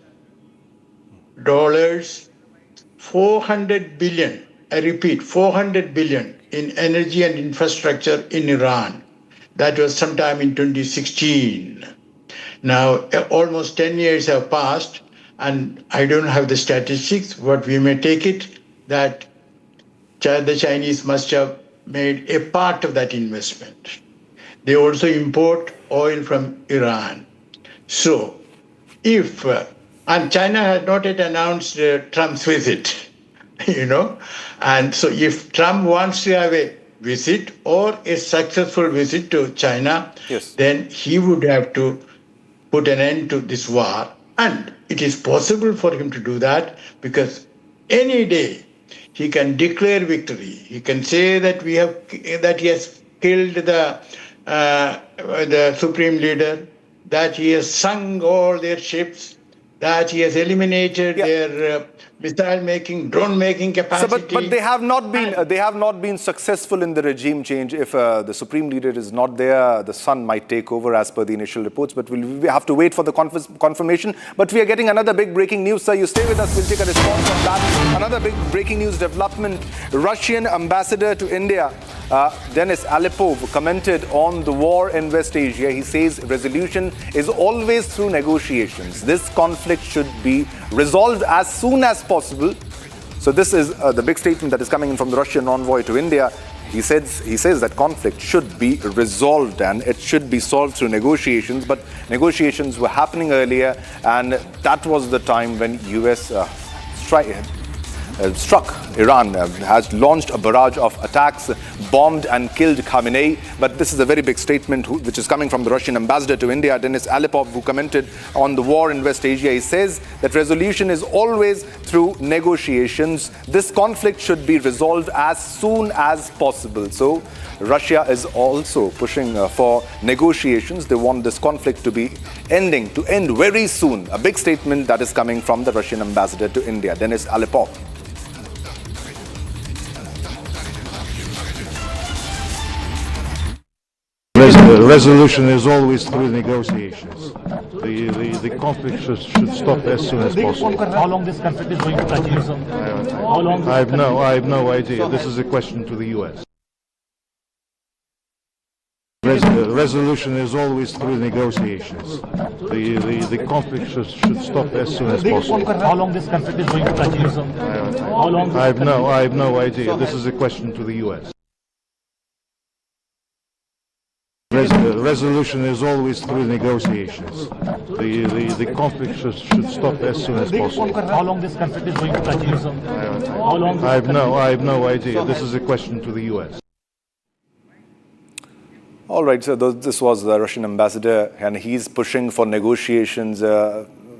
$400 billion, I repeat, $400 billion in energy and infrastructure in Iran. That was sometime in 2016. Now, almost 10 years have passed, and I don't have the statistics, but we may take it that the Chinese must have made a part of that investment. They also import oil from Iran. So, and China has not yet announced Trump's visit, and so if Trump wants to have a visit or a successful visit to China, then he would have to put an end to this war. And it is possible for him to do that because any day he can declare victory. He can say that he has killed the supreme leader, that he has sunk all their ships, that he has eliminated their missile-making, drone-making capacity. But they have not been successful in the regime change. If the supreme leader is not there, the son might take over as per the initial reports. But we have to wait for the confirmation. But we are getting another big breaking news, sir. You stay with us. We'll take a response on that. Another big breaking news development. Russian ambassador to India, Denis Alipov, commented on the war in West Asia. He says resolution is always through negotiations. This conflict should be resolved as soon as possible. So this is the big statement that is coming in from the Russian envoy to India. He says that conflict should be resolved and it should be solved through negotiations. But negotiations were happening earlier, and that was the time when U.S. struck Iran, has launched a barrage of attacks, bombed and killed Khamenei. But this is a very big statement which is coming from the Russian ambassador to India, Denis Alipov, who commented on the war in West Asia. He says that resolution is always through negotiations. This conflict should be resolved as soon as possible. So Russia is also pushing for negotiations. They want this conflict to end very soon. A big statement that is coming from the Russian ambassador to India, Denis Alipov. The resolution is always through negotiations. The conflict should stop as soon as possible. How long this conflict is going to continue, sir? How long? I have no idea. This is a question to the U.S. The resolution is always through negotiations. The conflict should stop as soon as possible. How long this conflict is going to continue, sir? How long? I have no idea. This is a question to the U.S. The resolution is always through negotiations. The conflict should stop as soon as possible. How long this conflict is going to continue, sir? How long? I have no idea. This is a question to the U.S. All right, so this was the Russian ambassador, and he's pushing for negotiations.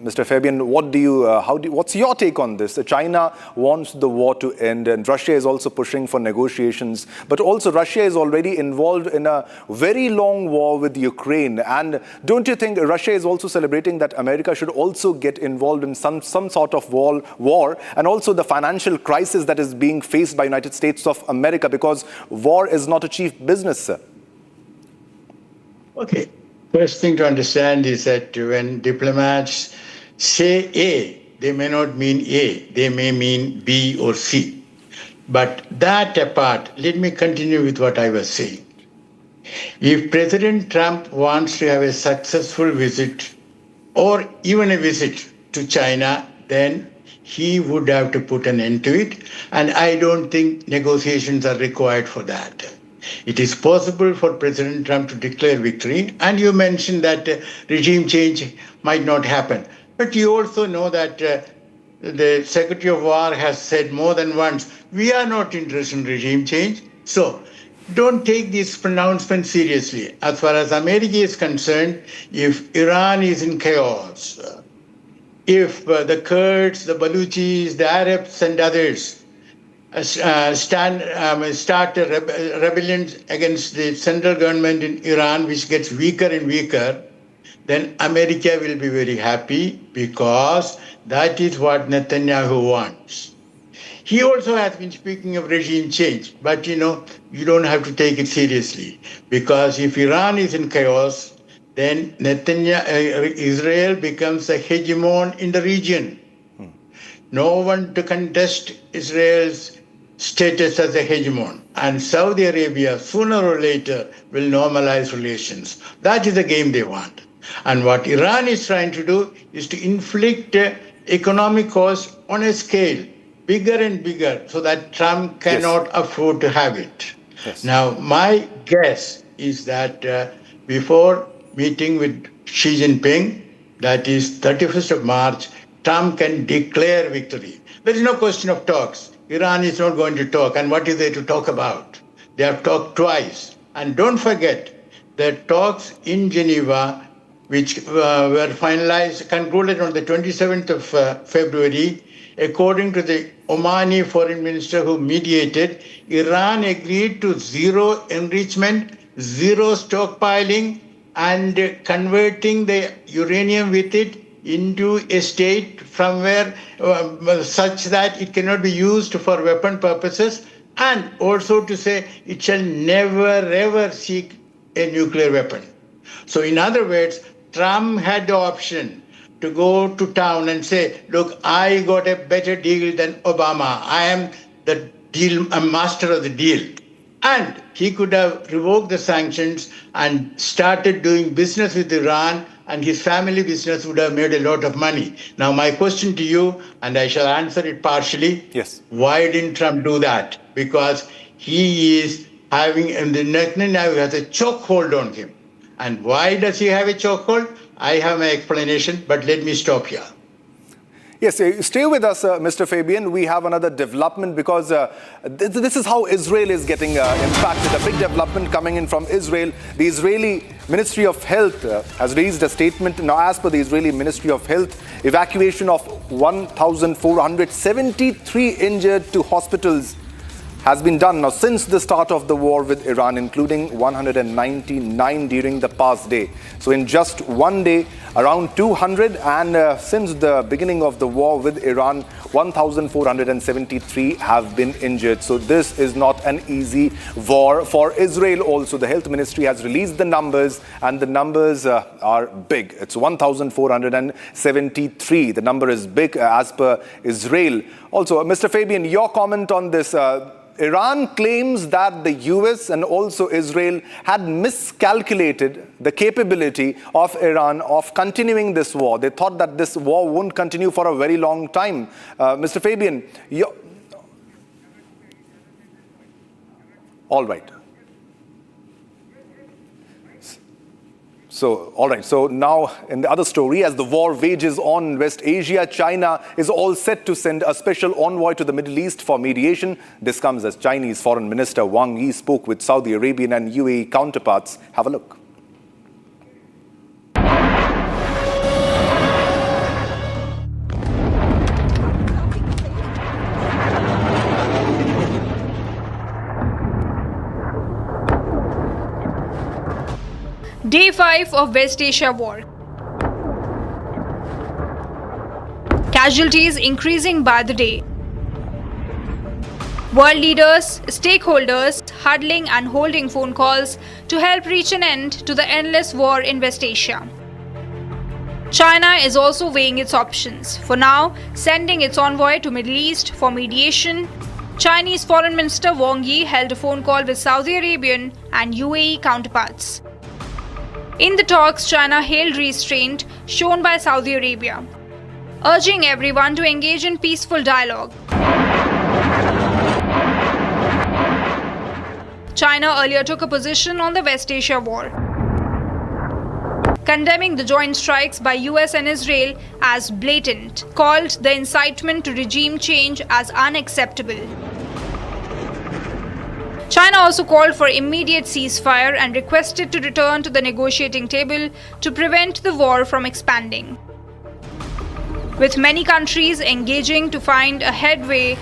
Mr. Fabian, what's your take on this? China wants the war to end, and Russia is also pushing for negotiations. But also Russia is already involved in a very long war with Ukraine. And don't you think Russia is also celebrating that America should also get involved in some sort of war, and also the financial crisis that is being faced by United States of America, because war is not a cheap business, sir? Okay. First thing to understand is that when diplomats say A, they may not mean A, they may mean B or C. But that apart, let me continue with what I was saying. If President Trump wants to have a successful visit or even a visit to China, then he would have to put an end to it. And I don't think negotiations are required for that. It is possible for President Trump to declare victory. And you mentioned that regime change might not happen. But you also know that the Secretary of War has said more than once, we are not interested in regime change. So don't take these pronouncements seriously. As far as America is concerned, if Iran is in chaos, if the Kurds, the Baluchis, the Arabs and others start rebellion against the central government in Iran, which gets weaker and weaker, then America will be very happy, because that is what Netanyahu wants. He also has been speaking of regime change, but you don't have to take it seriously, because if Iran is in chaos, then Israel becomes a hegemon in the region. No one to contest Israel's status as a hegemon. And Saudi Arabia, sooner or later, will normalize relations. That is the game they want. And what Iran is trying to do is to inflict economic costs on a scale bigger and bigger, so that Trump cannot afford to have it. Yes. Now, my guess is that before meeting with Xi Jinping, that is 31st of March, Trump can declare victory. There is no question of talks. Iran is not going to talk. And what is there to talk about? They have talked twice. And don't forget that talks in Geneva, which were concluded on the 27th of February, according to the Omani foreign minister who mediated, Iran agreed to zero enrichment, zero stockpiling, and converting the uranium with it into a state from where such that it cannot be used for weapon purposes, and also to say it shall never ever seek a nuclear weapon. So in other words, Trump had the option to go to town and say, look, I got a better deal than Obama. I am the deal, a master of the deal. And he could have revoked the sanctions and started doing business with Iran, and his family business would have made a lot of money. Now, my question to you, and I shall answer it partially. Yes. Why didn't Trump do that? Because he is having, and the Netanyahu has a chokehold on him. And why does he have a chokehold? I have my explanation, but let me stop here. Yes, stay with us, Mr. Fabian. We have another development, because this is how Israel is getting impacted. A big development coming in from Israel. The Israeli Ministry of Health has released a statement. Now, as per the Israeli Ministry of Health, evacuation of 1,473 injured to hospitals has been done now since the start of the war with Iran, including 199 during the past day. So in just one day, around 200, and since the beginning of the war with Iran, 1,473 have been injured. So this is not an easy war for Israel also. The health ministry has released the numbers, and the numbers are big. It's 1,473. The number is big as per Israel. Also, Mr. Fabian, your comment on this. Iran claims that the US and also Israel had miscalculated the capability of Iran of continuing this war. They thought that this war won't continue for a very long time. Mr. Fabian, all right. So, all right. So now in the other story, as the war wages on in West Asia, China is all set to send a special envoy to the Middle East for mediation. This comes as Chinese Foreign Minister Wang Yi spoke with Saudi Arabian and UAE counterparts. Have a look. Day 5 of West Asia War. Casualties increasing by the day. World leaders, stakeholders huddling and holding phone calls to help reach an end to the endless war in West Asia. China is also weighing its options. For now, sending its envoy to Middle East for mediation. Chinese Foreign Minister Wang Yi held a phone call with Saudi Arabian and UAE counterparts. In the talks, China hailed restraint shown by Saudi Arabia, urging everyone to engage in peaceful dialogue. China earlier took a position on the West Asia war, condemning the joint strikes by US and Israel as blatant, called the incitement to regime change as unacceptable. China also called for immediate ceasefire and requested to return to the negotiating table to prevent the war from expanding. With many countries engaging to find a headway,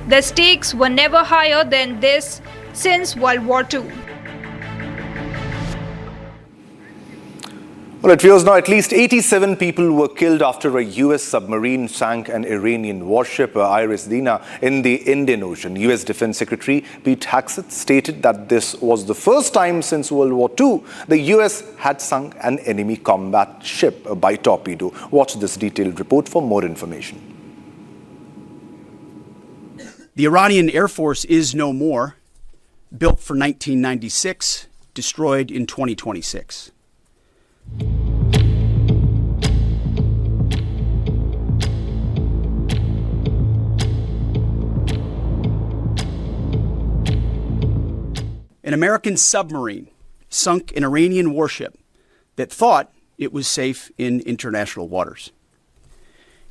the stakes were never higher than this since World War II. Well, it feels now at least 87 people were killed after a U.S. submarine sank an Iranian warship, Iris Dina, in the Indian Ocean. U.S. Defense Secretary Pete Hegseth stated that this was the first time since World War II the U.S. had sunk an enemy combat ship by torpedo. Watch this detailed report for more information. The Iranian Air Force is no more. Built for 1996, destroyed in 2026. An American submarine sunk an Iranian warship that thought it was safe in international waters.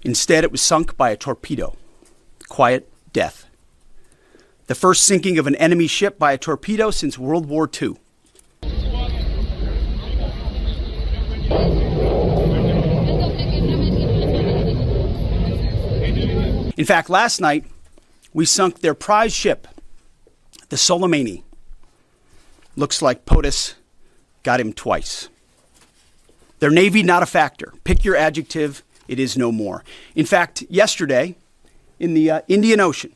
Instead, it was sunk by a torpedo. Quiet death. The first sinking of an enemy ship by a torpedo since World War II. In fact, last night, we sunk their prize ship, the Soleimani. Looks like POTUS got him twice. Their Navy, not a factor. Pick your adjective, it is no more. In fact, yesterday, in the Indian Ocean,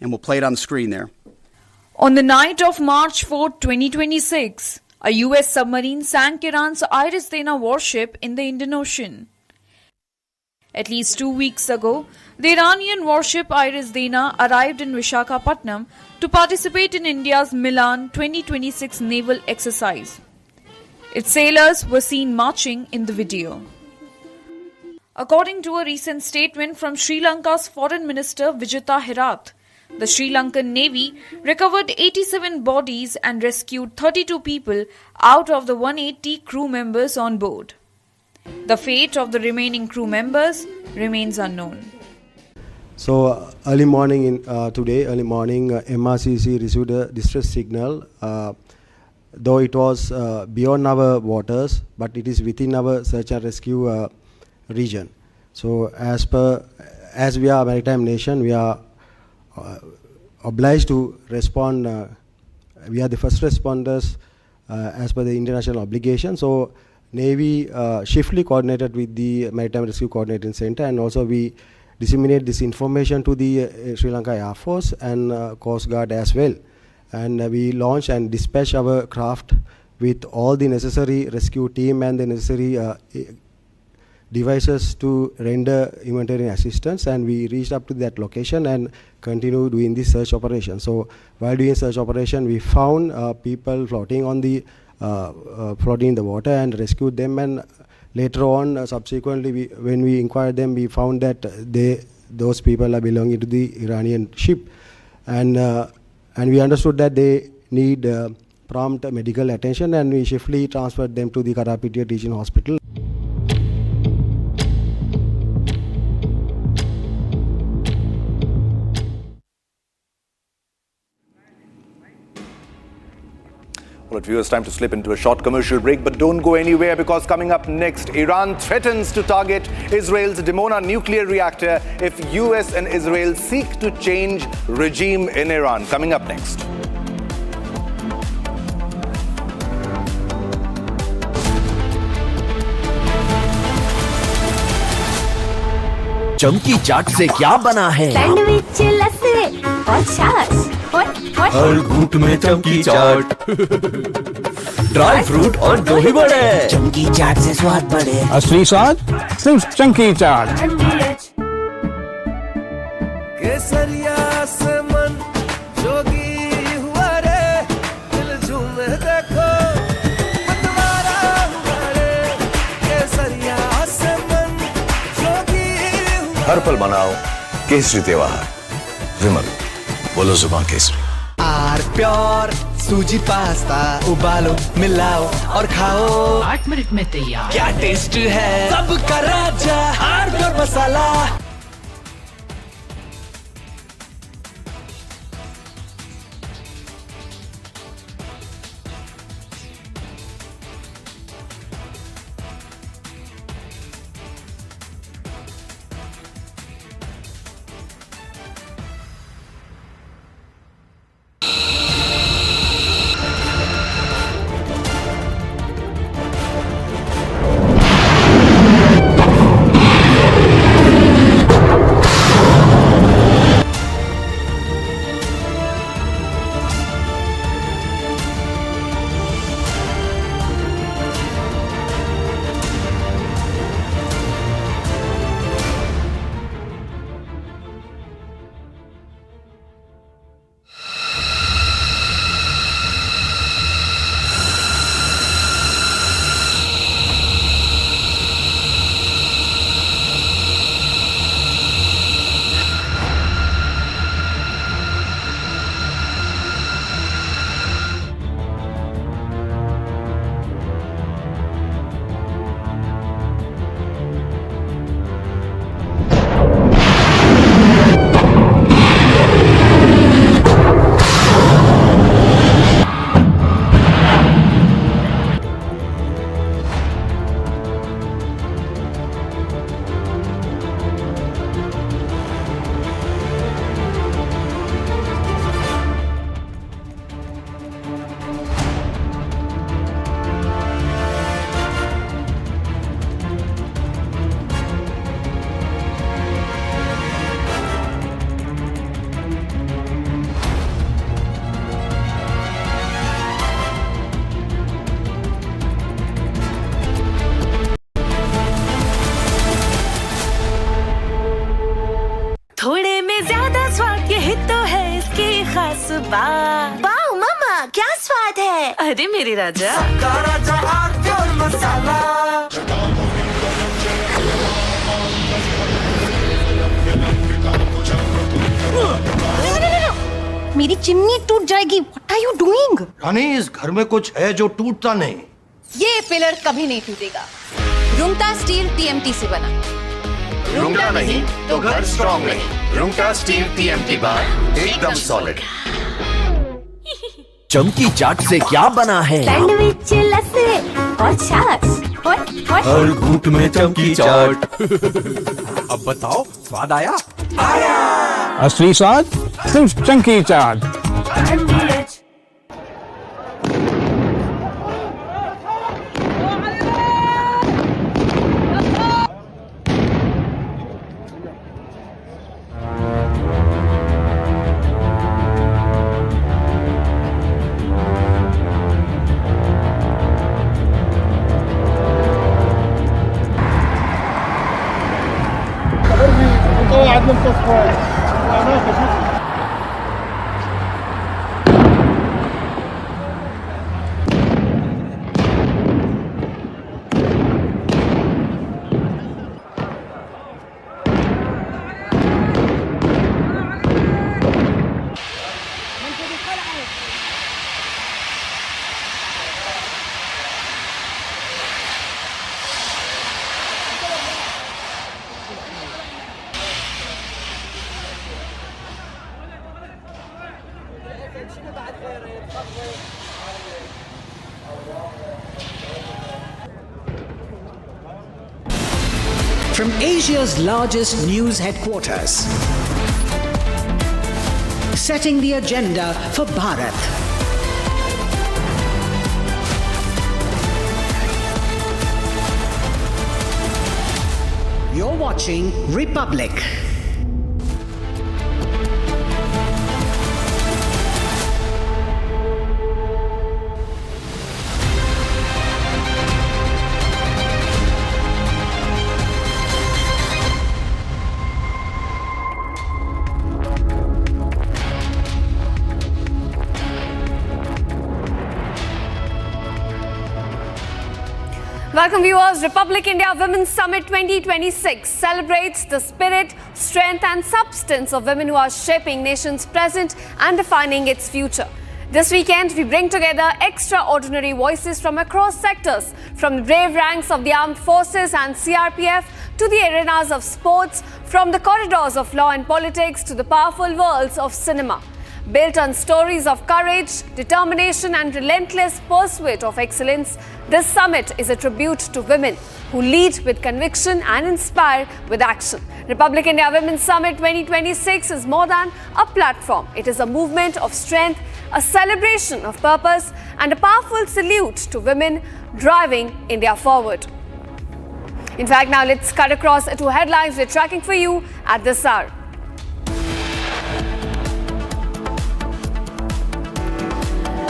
and we'll play it on the screen there. On the night of March 4, 2026, a U.S. submarine sank Iran's Iris Dina warship in the Indian Ocean. At least 2 weeks ago, the Iranian warship Iris Dina arrived in Visakhapatnam to participate in India's Milan 2026 naval exercise. Its sailors were seen marching in the video. According to a recent statement from Sri Lanka's Foreign Minister Vijitha Herath, the Sri Lankan Navy recovered 87 bodies and rescued 32 people out of the 180 crew members on board. The fate of the remaining crew members remains unknown. So early morning MRCC received a distress signal, though it was beyond our waters, but it is within our search and rescue region. So as we are a maritime nation, we are obliged to respond. We are the first responders as per the international obligation. So Navy swiftly coordinated with the Maritime Rescue Coordinating Center, and also we disseminate this information to the Sri Lanka Air Force and Coast Guard as well. And we launch and dispatch our craft with all the necessary rescue team and the necessary devices to render humanitarian assistance, and we reached up to that location and continue doing this search operation. So while doing search operation, we found people floating on the floating in the water and rescued them, and later on subsequently when we inquired them, we found that those people are belonging to the Iranian ship, and we understood that they need prompt medical attention, and we swiftly transferred them to the Karapitiya Teaching Hospital. Well, viewers, time to slip into a short commercial break, but don't go anywhere, because coming up next, Iran threatens to target Israel's Dimona nuclear reactor if US and Israel seek to change regime in Iran. Coming up next. चमकी चाट से क्या बना है? Sandwich, लस्सी और छाछ हर घूंट में चमकी चाट, ड्राई फ्रूट और दही बड़े। चमकी चाट से स्वाद बढ़े। असली स्वाद सिर्फ चंकी चाट। केसरिया से मन जोगी हुआ रे, दिल झूमे देखो मतवारा हुआ रे। केसरिया से मन जोगी हुआ। हर पल मनाओ केसरी त्योहार। विमल, बोलो जुबान केसरी। आर प्योर सूजी पास्ता, उबालो मिलाओ और खाओ, 8 मिनट में तैयार। क्या टेस्ट है सबका राजा आर प्योर मसाला। थोड़े में ज्यादा स्वाद, यही तो है इसकी खास बात। वाओ मम्मा, क्या स्वाद है। अरे मेरे राजा, राजा आर प्योर मसाला। मेरी चिमनी टूट जाएगी। What are you doing? रानी, इस घर में कुछ है जो टूटता नहीं। ये पिलर कभी नहीं टूटेगा। रुंगटा स्टील TMT से बना। रुंगटा नहीं तो घर स्ट्रॉन्ग नहीं। रुंगटा स्टील TMT बार एकदम सॉलिड। चमकी चाट से क्या बना है? सैंडविच, लस्सी और छाछ हर घूंट में चमकी चाट। अब बताओ, स्वाद आया? असली स्वाद सिर्फ चंकी चाट। From Asia's largest news headquarters, setting the agenda for Bharat. You're watching Republic. Welcome viewers. Republic India Women's Summit 2026 celebrates the spirit, strength and substance of women who are shaping nation's present and defining its future. This weekend, we bring together extraordinary voices from across sectors, from the brave ranks of the armed forces and CRPF to the arenas of sports, from the corridors of law and politics to the powerful worlds of cinema. Built on stories of courage, determination and relentless pursuit of excellence, this summit is a tribute to women who lead with conviction and inspire with action. Republic India Women's Summit 2026 is more than a platform. It is a movement of strength, a celebration of purpose and a powerful salute to women driving India forward. In fact, now let's cut across to headlines we're tracking for you at this hour.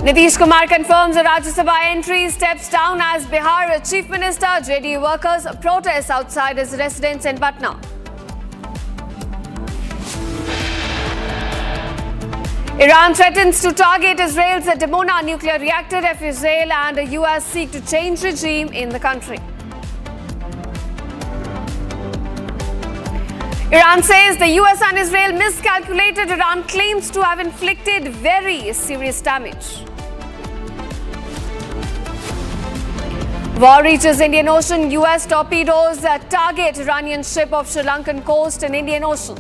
Nitish Kumar confirms a Rajya Sabha entry, steps down as Bihar Chief Minister. JDU workers protest outside his residence in Patna. Iran threatens to target Israel's Dimona nuclear reactor if Israel and the U.S. seek to change regime in the country. Iran says the U.S. and Israel miscalculated. Iran claims to have inflicted very serious damage. War reaches Indian Ocean. U.S. torpedoes target Iranian ship off Sri Lankan coast in Indian Ocean.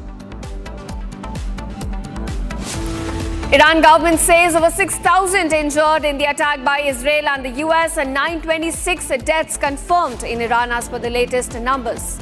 Iran government says over 6,000 injured in the attack by Israel and the U.S. and 926 deaths confirmed in Iran as per the latest numbers.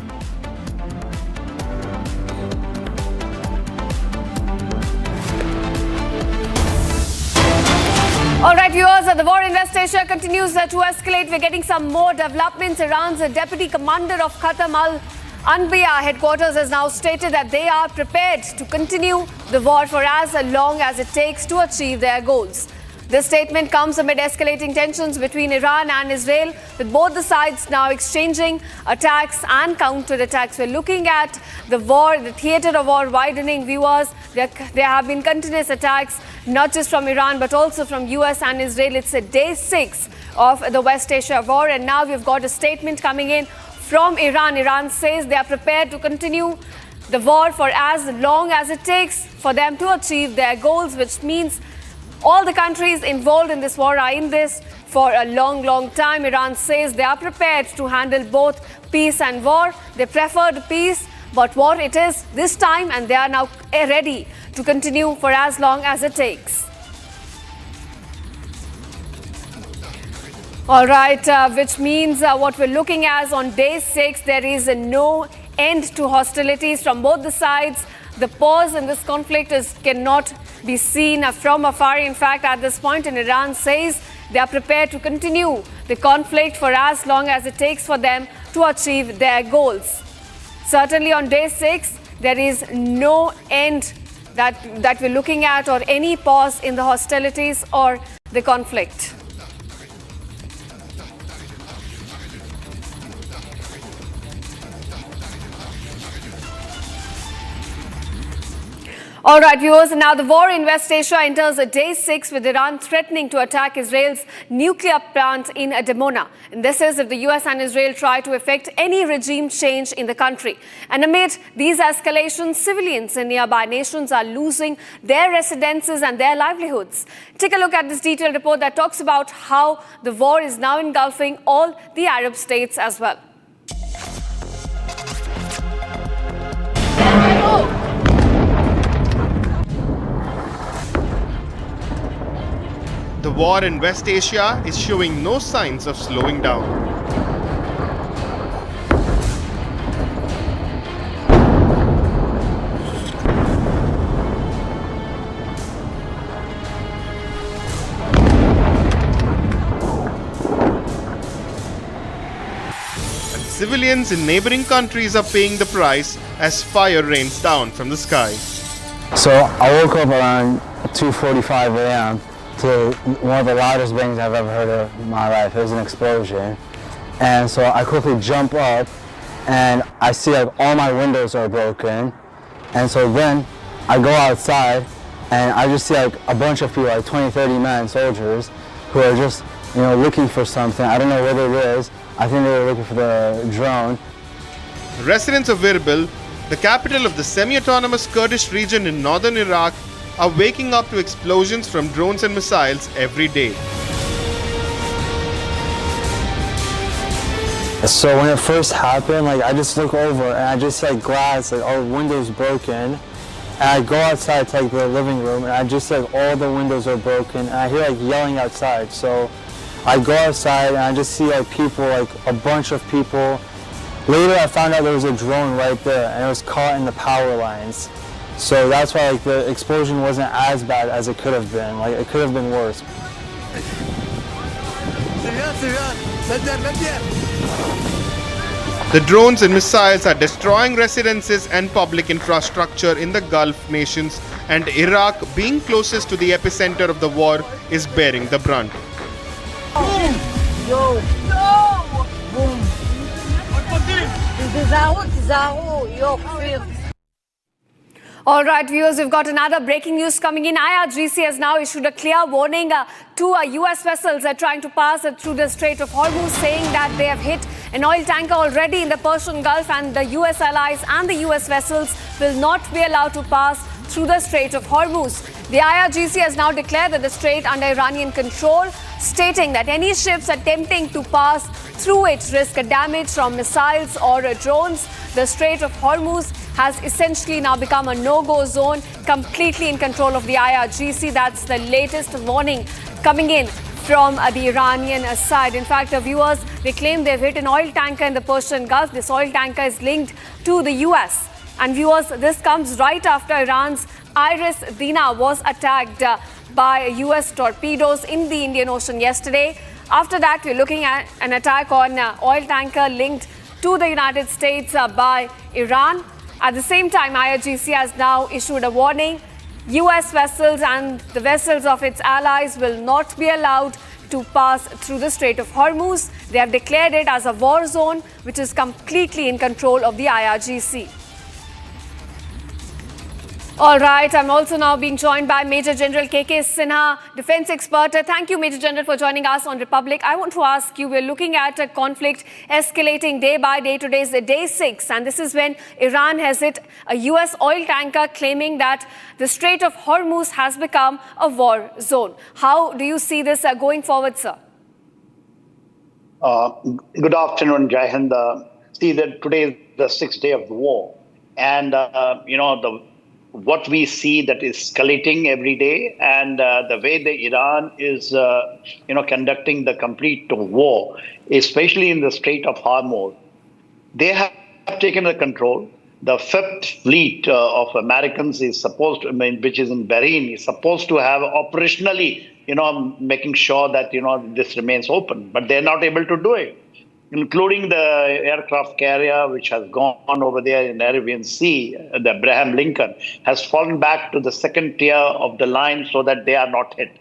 All right, viewers, the war in West Asia continues to escalate. We're getting some more developments. Iran's deputy commander of Khatam al-Anbiya headquarters has now stated that they are prepared to continue the war for as long as it takes to achieve their goals. This statement comes amid escalating tensions between Iran and Israel, with both the sides now exchanging attacks and counter-attacks. We're looking at the war, the theatre of war widening, viewers. There have been continuous attacks, not just from Iran, but also from US and Israel. It's day 6 of the West Asia war, and now we've got a statement coming in from Iran. Iran says they are prepared to continue the war for as long as it takes for them to achieve their goals, which means all the countries involved in this war are in this for a long, long time. Iran says they are prepared to handle both peace and war. They preferred peace, but war it is this time, and they are now ready to continue for as long as it takes. All right, which means what we're looking at on day 6, there is no end to hostilities from both the sides. The pause in this conflict cannot be seen from afar. In fact, at this point, Iran says they are prepared to continue the conflict for as long as it takes for them to achieve their goals. Certainly on day 6, there is no end that we're looking at, or any pause in the hostilities or the conflict. All right, viewers, now the war in West Asia enters day 6 with Iran threatening to attack Israel's nuclear plant in Dimona. And this is if the US and Israel try to effect any regime change in the country. And amid these escalations, civilians in nearby nations are losing their residences and their livelihoods. Take a look at this detailed report that talks about how the war is now engulfing all the Arab states as well. The war in West Asia is showing no signs of slowing down. civilians in neighboring countries are paying the price as fire rains down from the sky. So I woke up around 2:45 a.m. to one of the loudest bangs I've ever heard of in my life. It was an explosion. And so I quickly jump up and I see like all my windows are broken. And so then I go outside and I just see like a bunch of people, like 20, 30 men, soldiers, who are just, looking for something. I don't know what it is. I think they were looking for the drone. Residents of Erbil, the capital of the semi-autonomous Kurdish region in northern Iraq, are waking up to explosions from drones and missiles every day. So when it first happened, I just look over and I just see glass, all the windows broken. And I go outside to the living room and I just see all the windows are broken and I hear yelling outside. So I go outside and I just see people, a bunch of people. Later I found out there was a drone right there and it was caught in the power lines. So that's why the explosion wasn't as bad as it could have been. It could have been worse. The drones and missiles are destroying residences and public infrastructure in the Gulf nations, and Iraq, being closest to the epicenter of the war, is bearing the brunt. Boom! Yo! No! Boom! All right, viewers, we've got another breaking news coming in. IRGC has now issued a clear warning to U.S. vessels trying to pass through the Strait of Hormuz, saying that they have hit an oil tanker already in the Persian Gulf and the U.S. allies and the U.S. vessels will not be allowed to pass through the Strait of Hormuz. The IRGC has now declared that the strait under Iranian control, stating that any ships attempting to pass through it risk damage from missiles or drones. The Strait of Hormuz has essentially now become a no-go zone, completely in control of the IRGC. That's the latest warning coming in from the Iranian side. In fact, viewers, they claim they've hit an oil tanker in the Persian Gulf. This oil tanker is linked to the U.S. And viewers, this comes right after Iran's Iris Dina was attacked by U.S. torpedoes in the Indian Ocean yesterday. After that, we're looking at an attack on oil tanker linked to the United States by Iran. At the same time, IRGC has now issued a warning. U.S. vessels and the vessels of its allies will not be allowed to pass through the Strait of Hormuz. They have declared it as a war zone, which is completely in control of the IRGC. All right, I'm also now being joined by Major General K.K. Sinha, defense expert. Thank you, Major General, for joining us on Republic. I want to ask you, we're looking at a conflict escalating day by day. Today's day 6, and this is when Iran has hit a U.S. oil tanker, claiming that the Strait of Hormuz has become a war zone. How do you see this going forward, sir? Good afternoon, Jai Hind. See that today is the 6th day of the war, and what we see that is escalating every day, and the way the Iran is, conducting the complete war, especially in the Strait of Hormuz, they have taken the control. The 5th fleet of Americans is supposed to, which is in Bahrain, is supposed to have operationally, making sure that, this remains open, but they're not able to do it, including the aircraft carrier which has gone over there in the Arabian Sea. The Abraham Lincoln has fallen back to the second tier of the line so that they are not hit.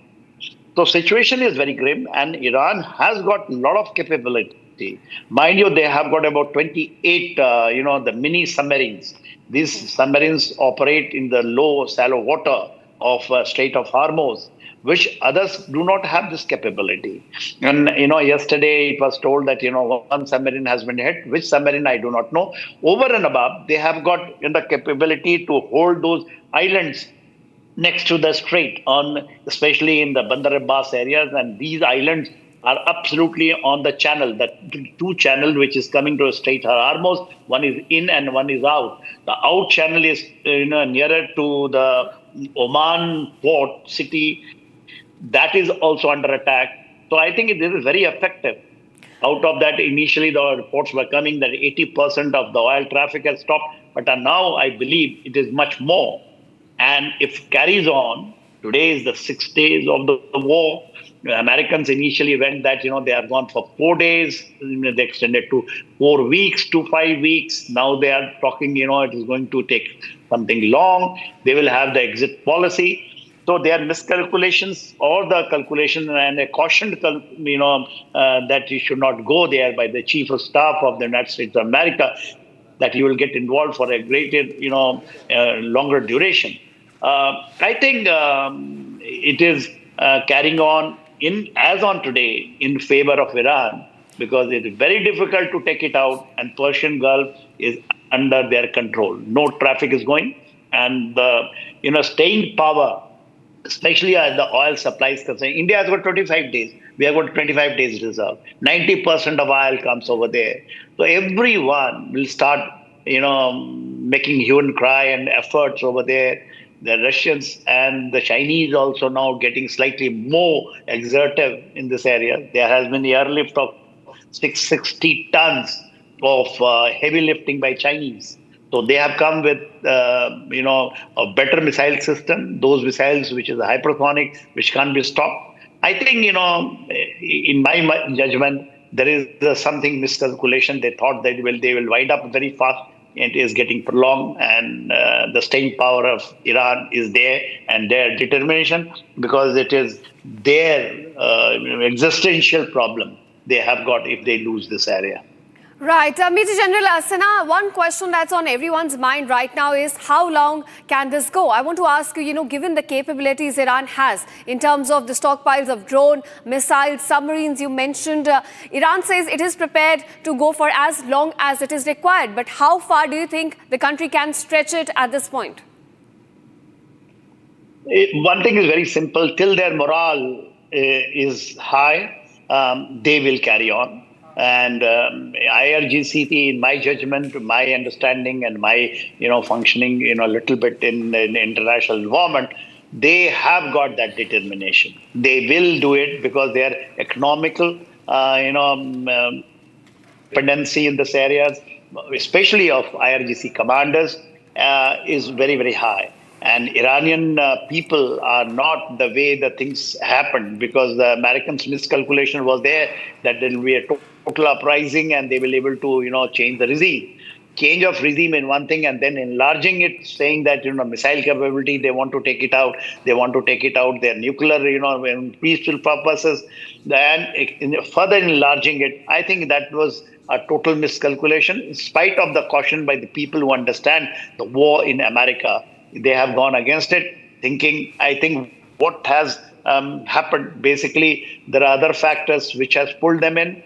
So situation is very grim, and Iran has got a lot of capability. Mind you, they have got about 28, the mini submarines. These submarines operate in the low, shallow water of Strait of Hormuz, which others do not have this capability. And, yesterday it was told that, one submarine has been hit. Which submarine, I do not know. Over and above, they have got the capability to hold those islands next to the strait, especially in the Bandar Abbas areas. And these islands are absolutely on the channel, the two channels which is coming to a Strait of Hormuz. One is in and one is out. The out channel is nearer to the Oman port city. That is also under attack. So I think this is very effective. Out of that, initially the reports were coming that 80% of the oil traffic has stopped. But now I believe it is much more. And if it carries on, today is the 6 days of the war. Americans initially went that, they have gone for 4 days. They extended to 4 weeks to 5 weeks. Now they are talking, it is going to take something long. They will have the exit policy. So there are miscalculations or the calculation and a cautioned, that you should not go there by the Chief of Staff of the United States of America, that you will get involved for a greater, longer duration. I think it is carrying on as on today in favor of Iran, because it is very difficult to take it out, and Persian Gulf is under their control. No traffic is going, and the staying power, especially as the oil supply is concerned. India has got 25 days. We have got 25 days reserve. 90% of oil comes over there. So everyone will start, making hue and cry and efforts over there. The Russians and the Chinese also now getting slightly more exertive in this area. There has been the airlift of 660 tons of heavy lifting by Chinese. So they have come with, a better missile system, those missiles which is hypersonic, which can't be stopped. I think, in my judgment, there is something miscalculation. They thought that they will wind up very fast. It is getting prolonged, and the staying power of Iran is there, and their determination, because it is their existential problem they have got if they lose this area. Right. Major General Sinha, one question that's on everyone's mind right now is how long can this go? I want to ask you, given the capabilities Iran has in terms of the stockpiles of drone, missiles, submarines you mentioned, Iran says it is prepared to go for as long as it is required. But how far do you think the country can stretch it at this point? One thing is very simple. Till their morale is high, they will carry on. And IRGC, in my judgment, my understanding, and my functioning a little bit in international environment, they have got that determination. They will do it because their economical dependency in this areas, especially of IRGC commanders, is very, very high. And Iranian people are not the way the things happened, because the Americans' miscalculation was there that there will be a total uprising and they will be able to, change the regime. Change of regime in one thing, and then enlarging it, saying that, missile capability, they want to take it out. They want to take it out, their nuclear, in peaceful purposes, and further enlarging it. I think that was a total miscalculation. In spite of the caution by the people who understand the war in America, they have gone against it, thinking, I think what has happened, basically, there are other factors which has pulled them in.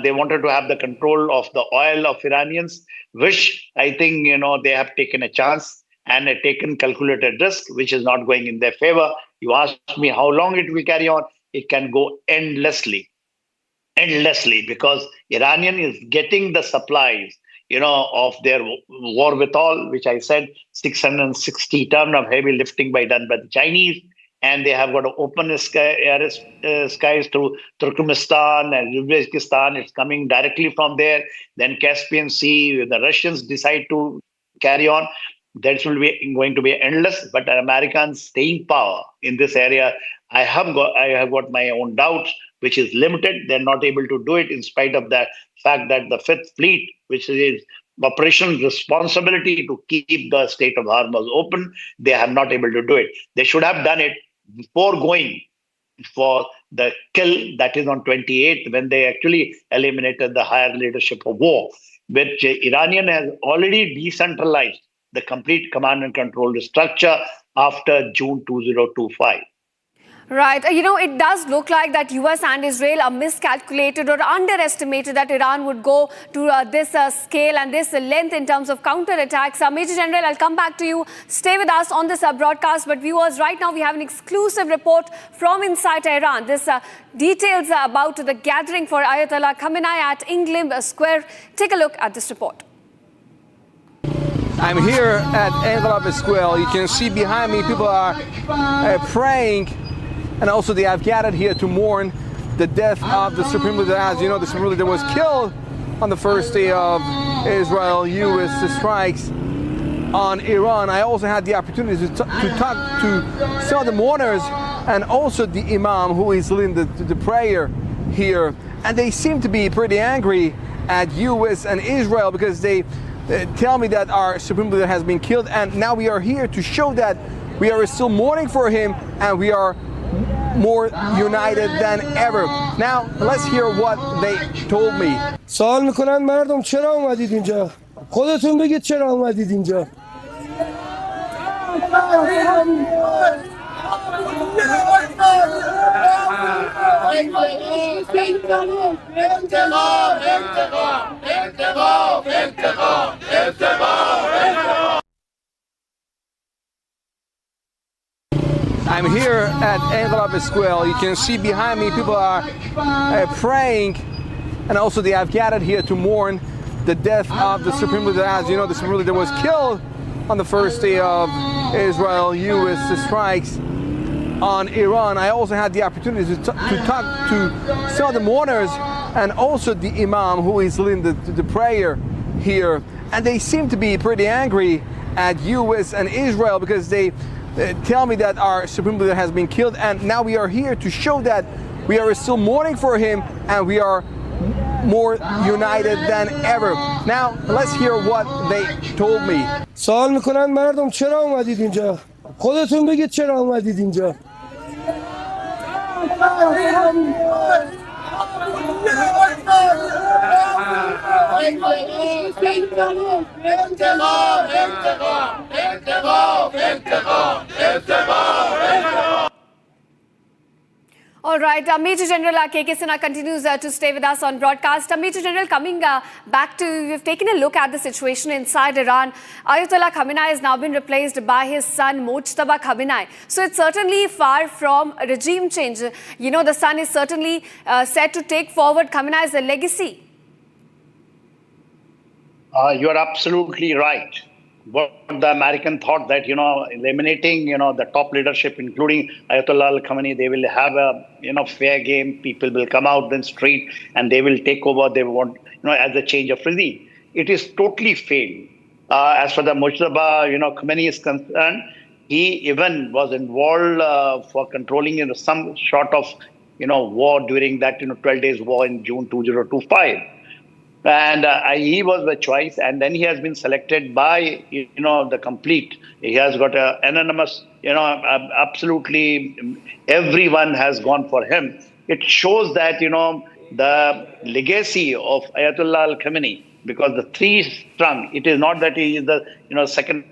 They wanted to have the control of the oil of Iranians, which I think, they have taken a chance and taken calculated risk, which is not going in their favor. You asked me how long it will carry on. It can go endlessly, because Iranian is getting the supplies, of their wherewithal, which I said 660 tons of heavy lifting done by the Chinese. And they have got to open skies through Turkmenistan and Uzbekistan. It's coming directly from there. Then Caspian Sea, if the Russians decide to carry on, that will be going to be endless. But Americans' staying power in this area, I have got my own doubts, which is limited. They're not able to do it in spite of the fact that the Fifth Fleet, which is operational responsibility to keep the Strait of Hormuz open, they are not able to do it. They should have done it before going for the kill, that is on 28th, when they actually eliminated the higher leadership of war, which Iranian has already decentralized the complete command and control structure after June 2025. Right. It does look like that US and Israel are miscalculated or underestimated that Iran would go to this scale and this length in terms of counterattacks. Major General, I'll come back to you. Stay with us on this broadcast. But viewers, right now we have an exclusive report from inside Iran. This details about the gathering for Ayatollah Khamenei at England Square. Take a look at this report. I'm here at Ayatollah Square. You can see behind me people are praying. And also they have gathered here to mourn the death of the Supreme Leader. As you know, the Supreme Leader was killed on the first day of Israel-US strikes on Iran. I also had the opportunity to talk to some of the mourners and also the imam who is leading the prayer here. And they seem to be pretty angry at U.S. and Israel because they tell me that our supreme leader has been killed, and now we are here to show that we are still mourning for him and we are more united than ever. Now let's hear what they told me. سوال میکنن مردم چرا اومدید اینجا؟ خودتون بگید چرا اومدید اینجا؟ I'm here at Envelope Square. You can see behind me people are praying, and also they have gathered here to mourn the death of the supreme leader. As you know, the supreme leader was killed on the first day of Israel U.S. strikes on Iran. I also had the opportunity to talk to some of the mourners and also the imam who is leading the prayer here. And they seem to be pretty angry at U.S. and Israel because they tell me that our supreme leader has been killed, and now we are here to show that we are still mourning for him and we are more united than ever. Now let's hear what they told me. سوال میکنن مردم چرا اومدید اینجا؟ خودتون بگید چرا اومدید اینجا؟ All right, Major General K.K. Sinha continues to stay with us on broadcast. Major General, coming back to, you've taken a look at the situation inside Iran. Ayatollah Khamenei has now been replaced by his son Mojtaba Khamenei. So it's certainly far from a regime change. You know, the son is certainly set to take forward Khamenei's legacy. You are absolutely right. What the American thought that, eliminating, the top leadership, including Ayatollah Khamenei, they will have a, fair game. People will come out in the street and they will take over. They want, as a change of regime. It is totally failed. As for the Mojtaba, Khamenei is concerned, he even was involved for controlling some sort of, war during that, 12 days war in June 2025. And he was the choice, and then he has been selected by, the complete. He has got an anonymous, absolutely everyone has gone for him. It shows that, the legacy of Ayatollah Khamenei, because the three-strung, it is not that he is the, second.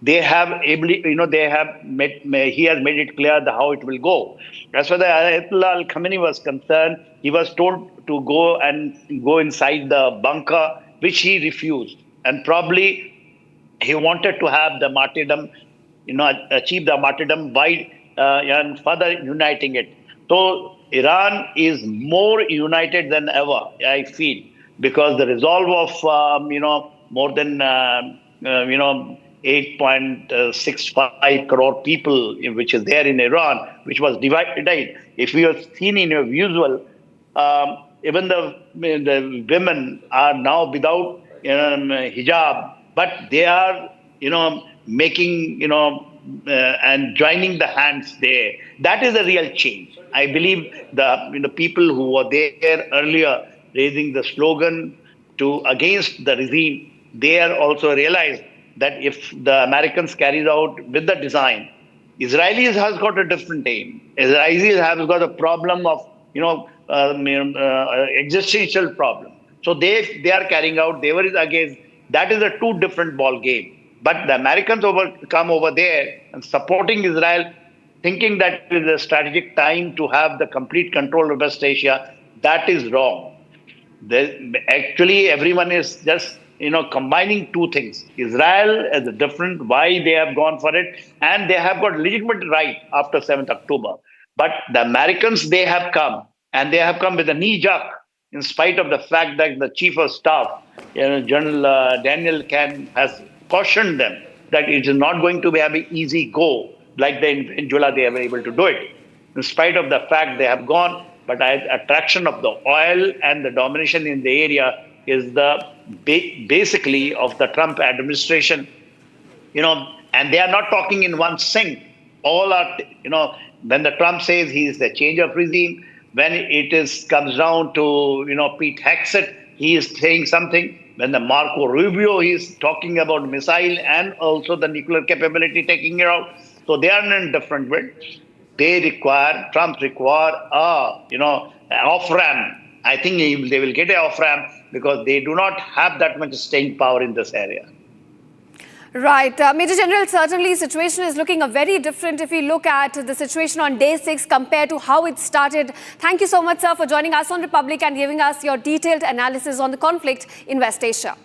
They have he has made it clear how it will go. As far as Ayatollah Khamenei was concerned, he was told to go inside the bunker, which he refused. And probably he wanted to have the martyrdom, achieve the martyrdom by and further uniting it. So Iran is more united than ever, I feel, because the resolve of, more than, 8.65 crore people, which is there in Iran, which was divided. If you have seen in your visual, even the women are now without hijab, but they are, making, and joining the hands there. That is a real change. I believe the people who were there earlier raising the slogan against the regime, they are also realized that if the Americans carried out with the design, Israelis has got a different aim. Israelis have got a problem of, existential problem. So they are carrying out, they were against, that is a two different ball game. But the Americans come over there and supporting Israel, thinking that it is a strategic time to have the complete control of West Asia, that is wrong. Actually, everyone is just, combining two things. Israel is different, why they have gone for it, and they have got legitimate right after 7th October. But the Americans, they have come, and they have come with a knee-jerk, in spite of the fact that the Chief of Staff, General Daniel has cautioned them that it is not going to be an easy go, like in Venezuela they were able to do it. In spite of the fact they have gone, but attraction of the oil and the domination in the area is the basically of the Trump administration, and they are not talking in one sync. all are, when the Trump says he is the change of regime, when comes down to, Pete Hegseth, he is saying something. When the Marco Rubio, he is talking about missile and also the nuclear capability taking it out. So they are in different world. Trump require an off-ramp. I think they will get an off-ramp because they do not have that much staying power in this area. Right. Major General, certainly the situation is looking very different if we look at the situation on day 6 compared to how it started. Thank you so much, sir, for joining us on Republic and giving us your detailed analysis on the conflict in West Asia.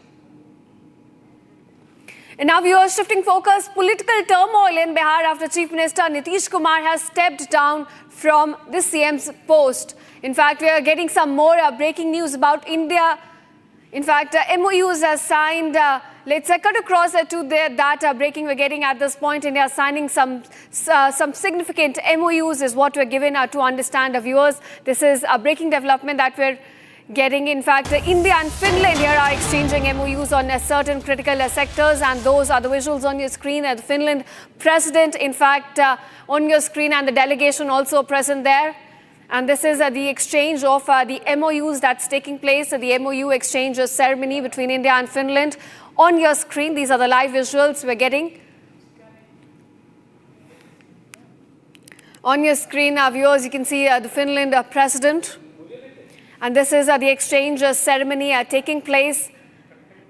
And now we are shifting focus. Political turmoil in Bihar after Chief Minister Nitish Kumar has stepped down from the CM's post. In fact, we are getting some more breaking news about India. In fact, MOUs are signed. Let's cut across to that breaking we're getting at this point. India signing some significant MOUs is what we're given to understand, viewers. This is a breaking development that we're getting. In fact, India and Finland here are exchanging MOUs on certain critical sectors, and those are the visuals on your screen. The Finland president, in fact, on your screen, and the delegation also present there. And this is the exchange of the MOUs that's taking place, the MOU exchange ceremony between India and Finland. On your screen, these are the live visuals we're getting. On your screen, viewers, you can see the Finland president. And this is the exchange ceremony taking place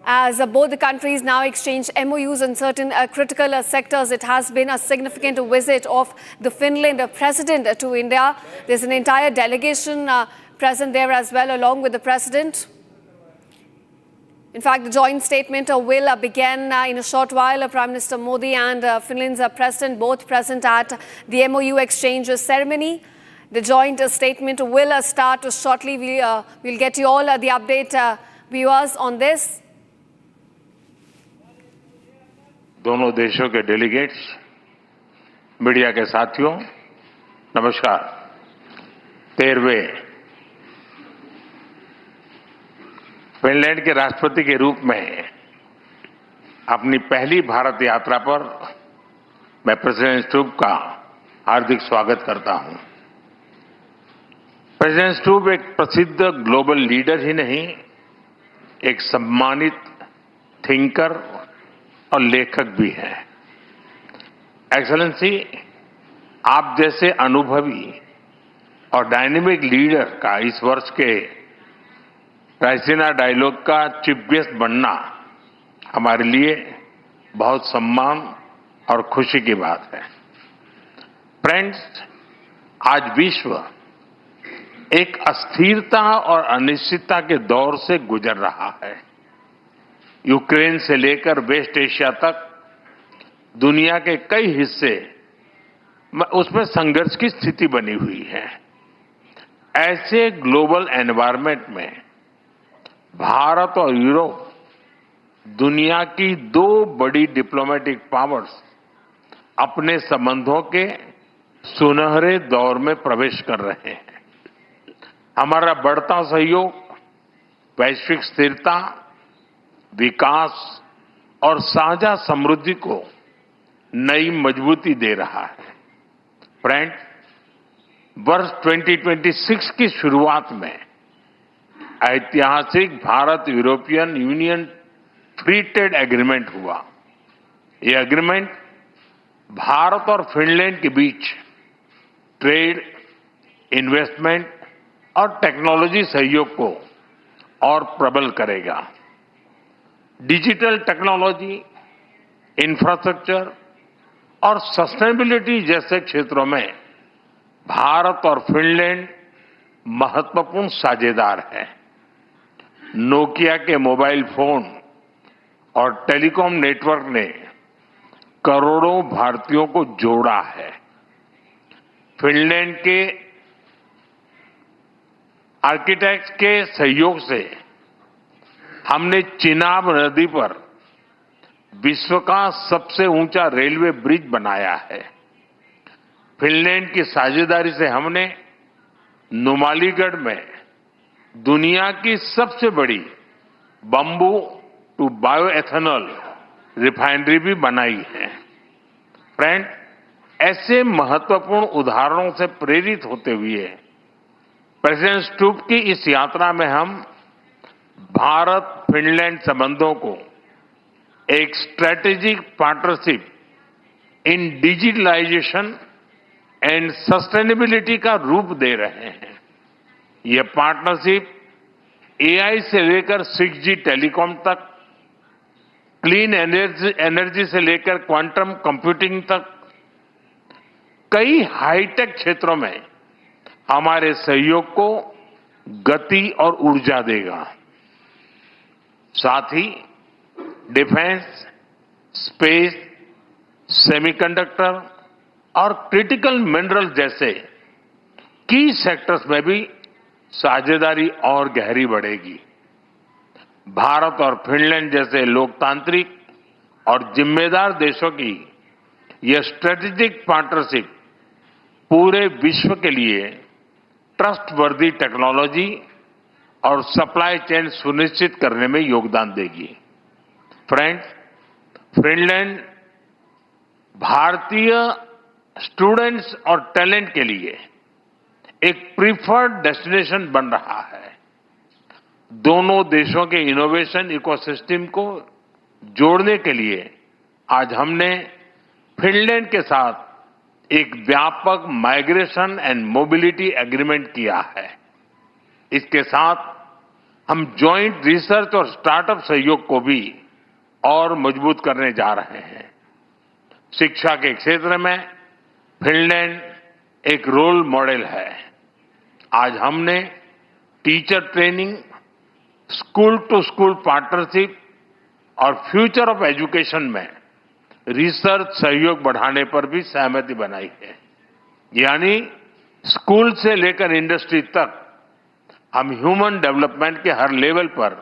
as both the countries now exchange MOUs in certain critical sectors. It has been a significant visit of the Finland president to India. There's an entire delegation present there as well, along with the president. In fact, the joint statement will begin in a short while. Prime Minister Modi and Finland's president both present at the MOU exchange ceremony. The joint statement will start shortly. We'll get you all the update, viewers, on this. दोनों देशों के delegates, media के साथियों, नमस्कार। 13वें Finland के राष्ट्रपति के रूप में अपनी पहली भारत यात्रा पर मैं प्रेसिडेंट स्टूब का हार्दिक स्वागत करता हूं। प्रेसिडेंट स्टूब एक प्रसिद्ध ग्लोबल लीडर ही नहीं, एक सम्मानित थिंकर और लेखक भी हैं। एक्सेलेंसी, आप जैसे अनुभवी और डायनेमिक लीडर का इस वर्ष के रायसीना डायलॉग का चीफ गेस्ट बनना हमारे लिए बहुत सम्मान और खुशी की बात है। फ्रेंड्स, आज विश्व एक अस्थिरता और अनिश्चितता के दौर से गुजर रहा है। यूक्रेन से लेकर वेस्ट एशिया तक दुनिया के कई हिस्से उसमें संघर्ष की स्थिति बनी हुई है। ऐसे ग्लोबल एनवायरनमेंट में भारत और यूरोप दुनिया की 2 बड़ी डिप्लोमेटिक पावर्स अपने संबंधों के सुनहरे दौर में प्रवेश कर रहे हैं। हमारा बढ़ता सहयोग वैश्विक स्थिरता, विकास और साझा समृद्धि को नई मजबूती दे रहा है। फ्रेंड, वर्ष 2026 की शुरुआत में ऐतिहासिक Bharat European union free trade agreement हुआ। यह एग्रीमेंट भारत और फिनलैंड के बीच ट्रेड, इन्वेस्टमेंट और टेक्नोलॉजी सहयोग को और प्रबल करेगा। डिजिटल टेक्नोलॉजी, इंफ्रास्ट्रक्चर और सस्टेनेबिलिटी जैसे क्षेत्रों में भारत और फिनलैंड महत्वपूर्ण साझेदार हैं। नोकिया के मोबाइल फोन और टेलीकॉम नेटवर्क ने करोड़ों भारतीयों को जोड़ा है। फिनलैंड के आर्किटेक्ट्स के सहयोग से हमने चिनाब नदी पर विश्व का सबसे ऊंचा रेलवे ब्रिज बनाया है। फिनलैंड की साझेदारी से हमने नुमालीगढ़ में दुनिया की सबसे बड़ी बंबू टू बायोएथेनॉल रिफाइनरी भी बनाई है। फ्रेंड, ऐसे महत्वपूर्ण उदाहरणों से प्रेरित होते हुए प्रेसिडेंट स्टूब की इस यात्रा में हम भारत फिनलैंड संबंधों को एक strategic partnership in digitalisation and sustainability का रूप दे रहे हैं। यह पार्टनरशिप एआई से लेकर 6G टेलीकॉम तक, क्लीन एनर्जी से लेकर क्वांटम कंप्यूटिंग तक कई हाईटेक क्षेत्रों में हमारे सहयोग को गति और ऊर्जा देगा। साथ ही डिफेंस, स्पेस, सेमीकंडक्टर और क्रिटिकल मिनरल जैसे की सेक्टर्स में भी साझेदारी और गहरी बढ़ेगी। भारत और फिनलैंड जैसे लोकतांत्रिक और जिम्मेदार देशों की यह स्ट्रेटेजिक पार्टनरशिप पूरे विश्व के लिए ट्रस्टवर्दी टेक्नोलॉजी और सप्लाई चेन सुनिश्चित करने में योगदान देगी। फ्रेंड्स, फिनलैंड भारतीय स्टूडेंट्स और टैलेंट के लिए एक प्रीफर्ड डेस्टिनेशन बन रहा है। दोनों देशों के इनोवेशन इकोसिस्टम को जोड़ने के लिए आज हमने फिनलैंड के साथ एक व्यापक माइग्रेशन एंड मोबिलिटी एग्रीमेंट किया है। इसके साथ हम जॉइंट रिसर्च और स्टार्टअप सहयोग को भी और मजबूत करने जा रहे हैं। शिक्षा के क्षेत्र में फिनलैंड एक रोल मॉडल है। आज हमने teacher training, school to school partnership और फ्यूचर ऑफ एजुकेशन में रिसर्च सहयोग बढ़ाने पर भी सहमति बनाई है। यानी स्कूल से लेकर इंडस्ट्री तक हम ह्यूमन डेवलपमेंट के हर लेवल पर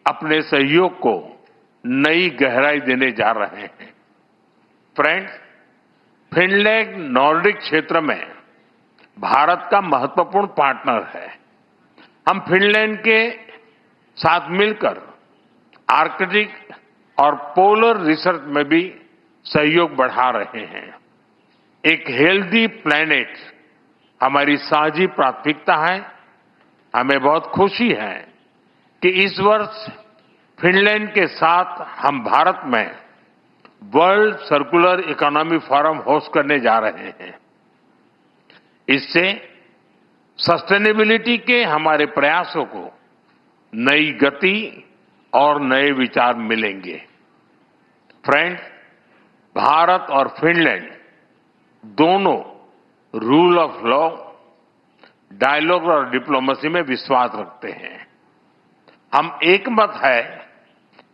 अपने सहयोग को नई गहराई देने जा रहे हैं। फ्रेंड्स, फिनलैंड नॉर्डिक क्षेत्र में भारत का महत्वपूर्ण पार्टनर है। हम फिनलैंड के साथ मिलकर आर्कटिक और पोलर रिसर्च में भी सहयोग बढ़ा रहे हैं। एक हेल्दी प्लैनेट हमारी साझी प्राथमिकता है। हमें बहुत खुशी है कि इस वर्ष फिनलैंड के साथ हम भारत में world circular economy forum host करने जा रहे हैं। इससे सस्टेनेबिलिटी के हमारे प्रयासों को नई गति और नए विचार मिलेंगे। फ्रेंड्स, भारत और फिनलैंड दोनों रूल ऑफ लॉ, डायलॉग और डिप्लोमेसी में विश्वास रखते हैं। हम एकमत है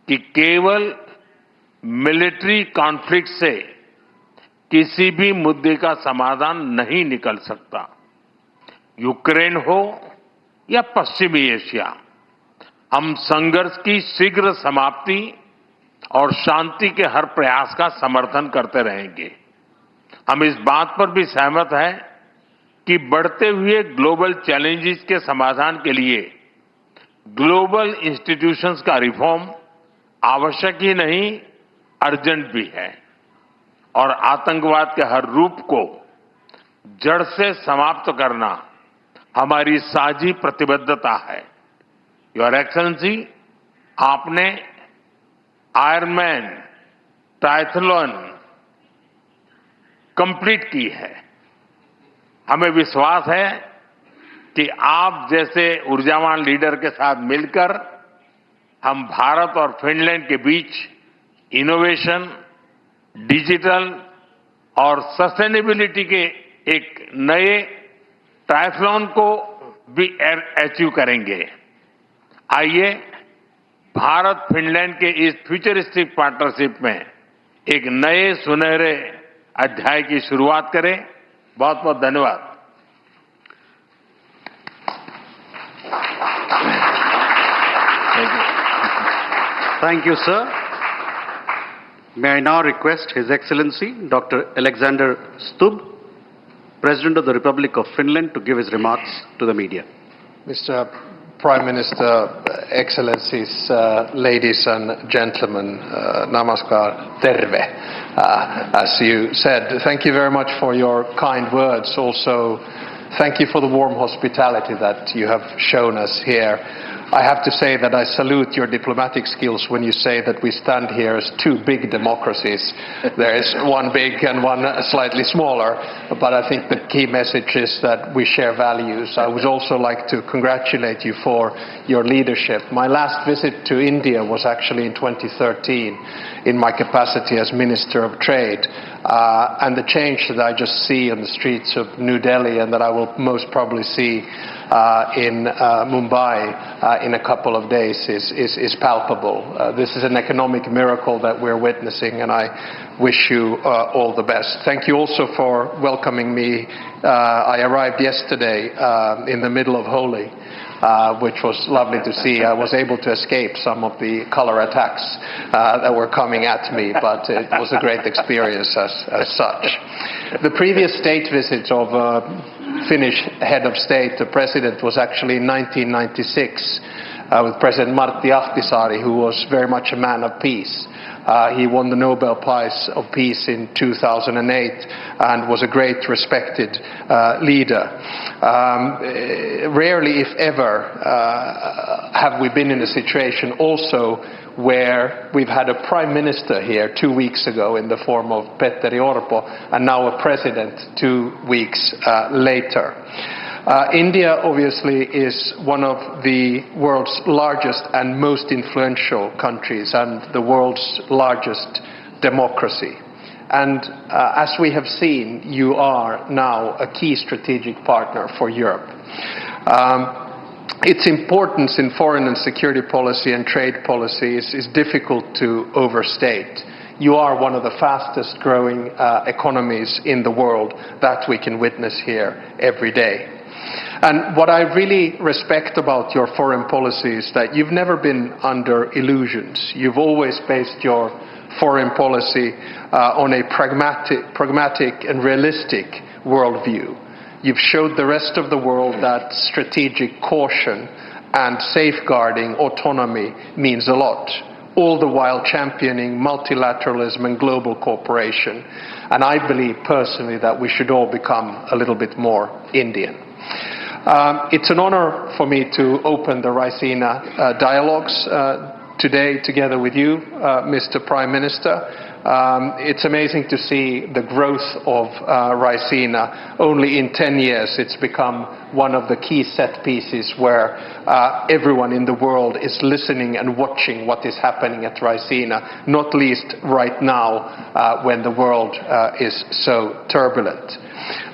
कि केवल मिलिट्री कॉन्फ्लिक्ट से किसी भी मुद्दे का समाधान नहीं निकल सकता। यूक्रेन हो या पश्चिमी एशिया, हम संघर्ष की शीघ्र समाप्ति और शांति के हर प्रयास का समर्थन करते रहेंगे। हम इस बात पर भी सहमत हैं कि बढ़ते हुए ग्लोबल चैलेंजेस के समाधान के लिए ग्लोबल इंस्टीट्यूशंस का रिफॉर्म आवश्यक ही नहीं, अर्जेंट भी है। और आतंकवाद के हर रूप को जड़ से समाप्त करना हमारी साझी प्रतिबद्धता है। योर एक्सेलेंसी, आपने आयरनमैन ट्रायथलॉन कंप्लीट की है। हमें विश्वास है कि आप जैसे ऊर्जावान लीडर के साथ मिलकर हम भारत और फिनलैंड के बीच इनोवेशन, डिजिटल और सस्टेनेबिलिटी के एक नए ट्रायथलॉन को भी अचीव करेंगे। आइए भारत फिनलैंड के इस फ्यूचरिस्टिक पार्टनरशिप में एक नए सुनहरे अध्याय की शुरुआत करें। बहुत बहुत धन्यवाद। Thank you, sir. May I now request His Excellency Dr. Alexander Stubb, President of the Republic of Finland, to give his remarks to the media. Mr. Prime Minister, Excellencies, ladies and gentlemen, namaskar, terve, as you said. Thank you very much for your kind words. Also, thank you for the warm hospitality that you have shown us here. I have to say that I salute your diplomatic skills when you say that we stand here as two big democracies. There is one big and one slightly smaller, but I think the key message is that we share values. I would also like to congratulate you for your leadership. My last visit to India was actually in 2013 in my capacity as Minister of Trade. And the change that I just see on the streets of New Delhi and that I will most probably see in Mumbai in a couple of days is palpable. This is an economic miracle that we're witnessing, and I wish you all the best. Thank you also for welcoming me. I arrived yesterday in the middle of Holi, which was lovely to see. I was able to escape some of the color attacks that were coming at me, but it was a great experience as such. The previous state visit of Finnish head of state, the president, was actually in 1996 with President Martti Ahtisaari, who was very much a man of peace. He won the Nobel Prize of Peace in 2008 and was a great respected leader. Rarely, if ever, have we been in a situation also where we've had a prime minister here 2 weeks ago in the form of Petteri Orpo, and now a president 2 weeks later. India obviously is one of the world's largest and most influential countries and the world's largest democracy. And as we have seen, you are now a key strategic partner for Europe. Its importance in foreign and security policy and trade policies is difficult to overstate. You are one of the fastest growing economies in the world that we can witness here every day. And what I really respect about your foreign policy is that you've never been under illusions. You've always based your foreign policy on a pragmatic and realistic worldview. You've showed the rest of the world that strategic caution and safeguarding autonomy means a lot, all the while championing multilateralism and global cooperation. And I believe personally that we should all become a little bit more Indian. It's an honor for me to open the Raisina dialogues today together with you, Mr. Prime Minister. It's amazing to see the growth of Raisina. Only in 10 years it's become one of the key set pieces where everyone in the world is listening and watching what is happening at Raisina, not least right now when the world is so turbulent.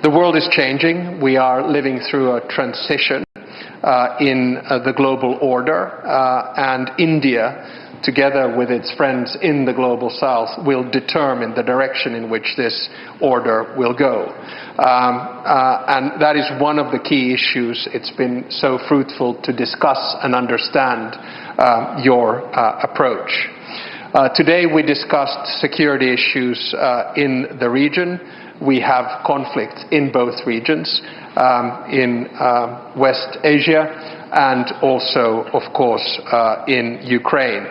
The world is changing. We are living through a transition in the global order, and India, together with its friends in the global south, will determine the direction in which this order will go. And that is one of the key issues. It's been so fruitful to discuss and understand your approach. Today we discussed security issues in the region. We have conflicts in both regions, in West Asia and also, of course, in Ukraine.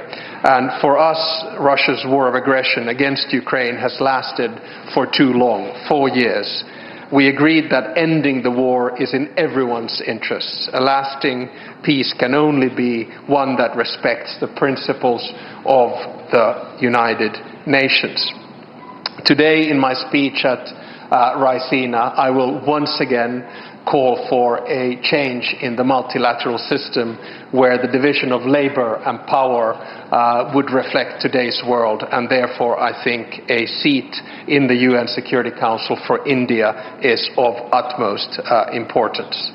And for us, Russia's war of aggression against Ukraine has lasted for too long, 4 years. We agreed that ending the war is in everyone's interests. A lasting peace can only be one that respects the principles of the United Nations. Today, in my speech at Raisina, I will once again call for a change in the multilateral system where the division of labor and power would reflect today's world, and therefore I think a seat in the UN Security Council for India is of utmost importance.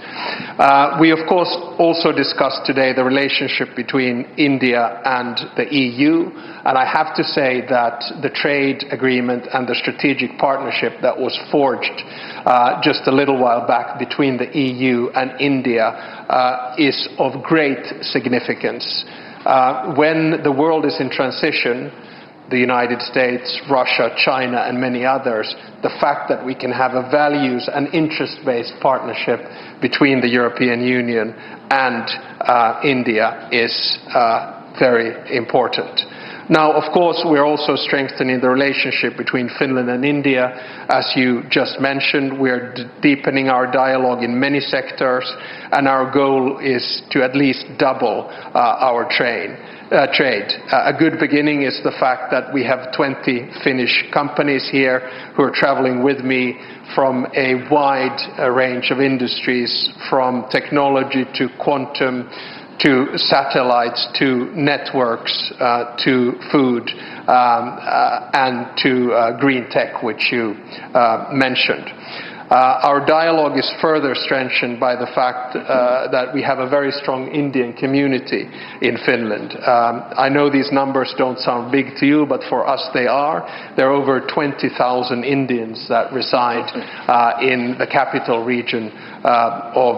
We of course also discussed today the relationship between India and the EU, and I have to say that the trade agreement and the strategic partnership that was forged just a little while back between the EU and India is of great significance. When the world is in transition, the United States, Russia, China, and many others, the fact that we can have a values and interest-based partnership between the European Union and India is very important. Now, of course, we're also strengthening the relationship between Finland and India. As you just mentioned, we're deepening our dialogue in many sectors, and our goal is to at least double our trade. A good beginning is the fact that we have 20 Finnish companies here who are traveling with me from a wide range of industries, from technology to quantum, to satellites, to networks, to food, and to green tech, which you mentioned. Our dialogue is further strengthened by the fact that we have a very strong Indian community in Finland. I know these numbers don't sound big to you, but for us they are. There are over 20,000 Indians that reside in the capital region of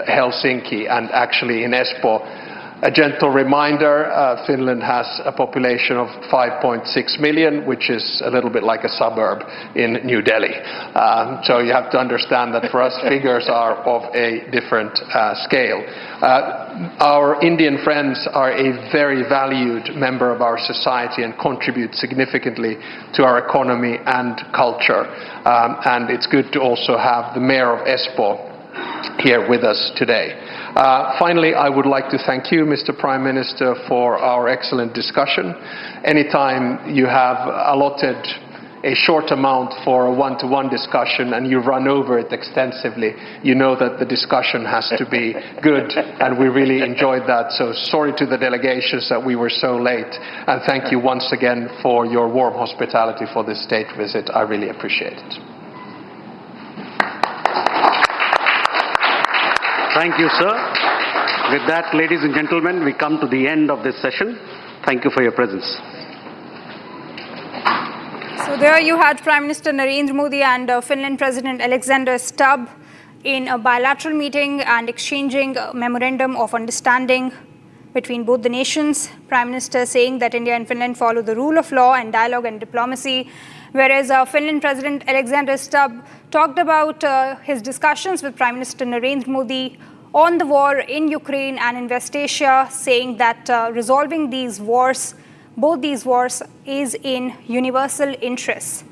Helsinki and actually in Espoo. A gentle reminder, Finland has a population of 5.6 million, which is a little bit like a suburb in New Delhi. So you have to understand that for us, figures are of a different scale. Our Indian friends are a very valued member of our society and contribute significantly to our economy and culture. And it's good to also have the mayor of Espoo here with us today. Finally, I would like to thank you, Mr. Prime Minister, for our excellent discussion. Anytime you have allotted a short amount for a one-to-one discussion and you run over it extensively, you know that the discussion has to be good, and we really enjoyed that. So sorry to the delegations that we were so late, and thank you once again for your warm hospitality for this state visit. I really appreciate it. Thank you, sir. With that, ladies and gentlemen, we come to the end of this session. Thank you for your presence. So there you had Prime Minister Narendra Modi and Finland President Alexander Stubb in a bilateral meeting and exchanging a memorandum of understanding between both the nations. Prime Minister saying that India and Finland follow the rule of law and dialogue and diplomacy, whereas Finland President Alexander Stubb talked about his discussions with Prime Minister Narendra Modi on the war in Ukraine and in West Asia, saying that resolving these wars, both these wars, is in universal interest.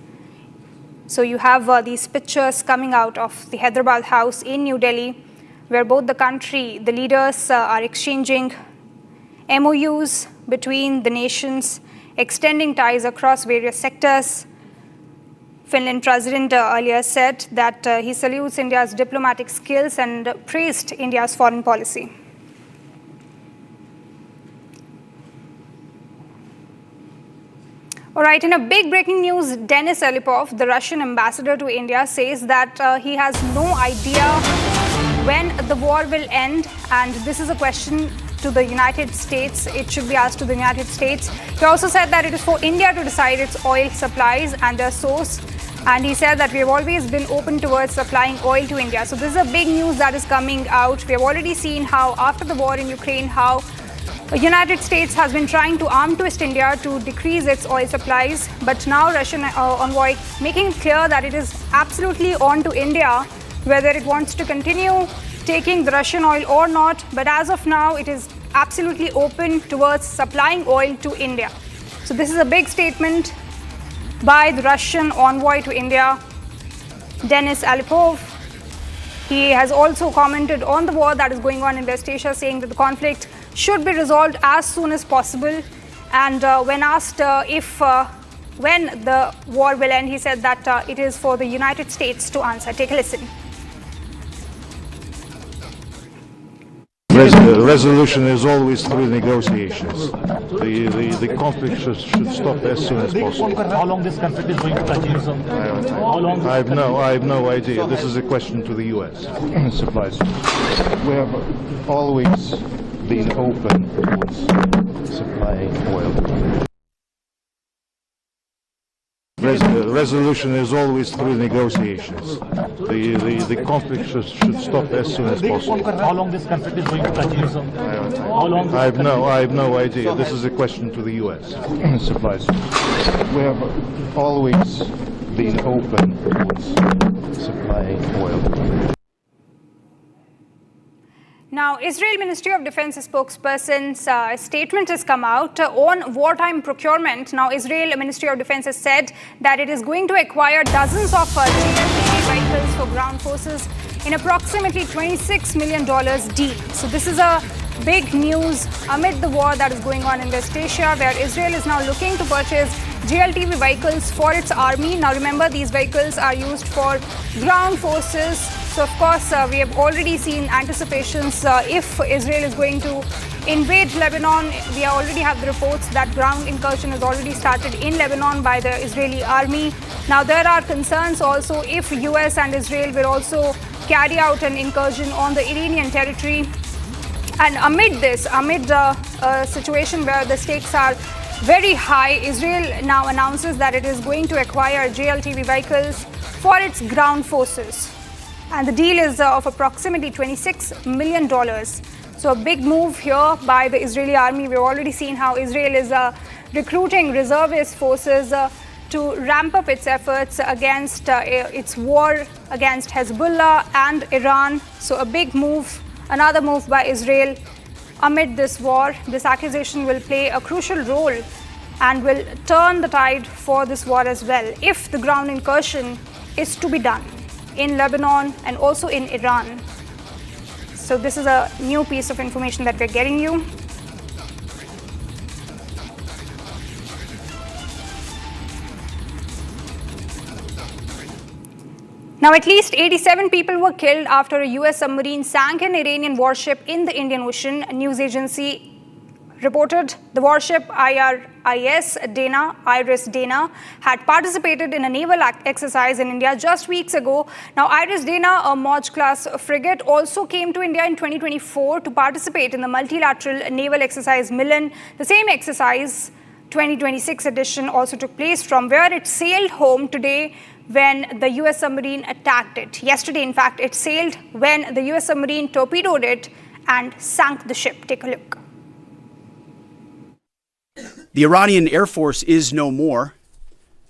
So you have these pictures coming out of the Hyderabad House in New Delhi, where both the leaders are exchanging MOUs between the nations, extending ties across various sectors. Finland President earlier said that he salutes India's diplomatic skills and praised India's foreign policy. All right, in a big breaking news, Denis Alipov, the Russian ambassador to India, says that he has no idea when the war will end, and this is a question to the United States. It should be asked to the United States. He also said that it is for India to decide its oil supplies and their source. And he said that we have always been open towards supplying oil to India. So this is a big news that is coming out. We have already seen how after the war in Ukraine, how the United States has been trying to arm twist India to decrease its oil supplies. But now Russian envoy making it clear that it is absolutely on to India whether it wants to continue taking the Russian oil or not. But as of now, it is absolutely open towards supplying oil to India. So this is a big statement by the Russian envoy to India, Denis Alipov. He has also commented on the war that is going on in West Asia, saying that the conflict should be resolved as soon as possible. And when asked when the war will end, he said that it is for the United States to answer. Take a listen. Resolution is always through negotiations. The conflict should stop as soon as possible. How long this conflict is going to continue? I have no idea. This is a question to the U.S. Supplies. We have always been open towards supplying oil. resolution is always through negotiations. The conflict should stop as soon as possible. How long this conflict is going to continue, sir? How long? I have no idea. This is a question to the U.S. Supplies. We have always been open towards supplying oil. Now, Israel Ministry of Defense spokesperson's statement has come out on wartime procurement. Now, Israel Ministry of Defense has said that it is going to acquire dozens of GLTV vehicles for ground forces in approximately $26 million deal. So this is a big news amid the war that is going on in West Asia, where Israel is now looking to purchase GLTV vehicles for its army. Now, remember, these vehicles are used for ground forces. So, of course, we have already seen anticipations if Israel is going to invade Lebanon. We already have the reports that ground incursion has already started in Lebanon by the Israeli army. Now, there are concerns also if US and Israel will also carry out an incursion on the Iranian territory. And amid a situation where the stakes are very high, Israel now announces that it is going to acquire GLTV vehicles for its ground forces. And the deal is of approximately $26 million. So a big move here by the Israeli army. We've already seen how Israel is recruiting reservist forces to ramp up its efforts against its war against Hezbollah and Iran. So a big move, another move by Israel amid this war. This accusation will play a crucial role and will turn the tide for this war as well, if the ground incursion is to be done in Lebanon and also in Iran. So this is a new piece of information that we're getting you. Now, at least 87 people were killed after a U.S. submarine sank an Iranian warship in the Indian Ocean. A news agency reported the warship Iris Dana had participated in a naval exercise in India just weeks ago. Now, Iris Dana, a Moj-class frigate, also came to India in 2024 to participate in the multilateral naval exercise Milan. The same exercise, 2026 edition, also took place from where it sailed home today when the U.S. submarine attacked it. Yesterday, in fact, it sailed when the U.S. submarine torpedoed it and sank the ship. Take a look. The Iranian Air Force is no more,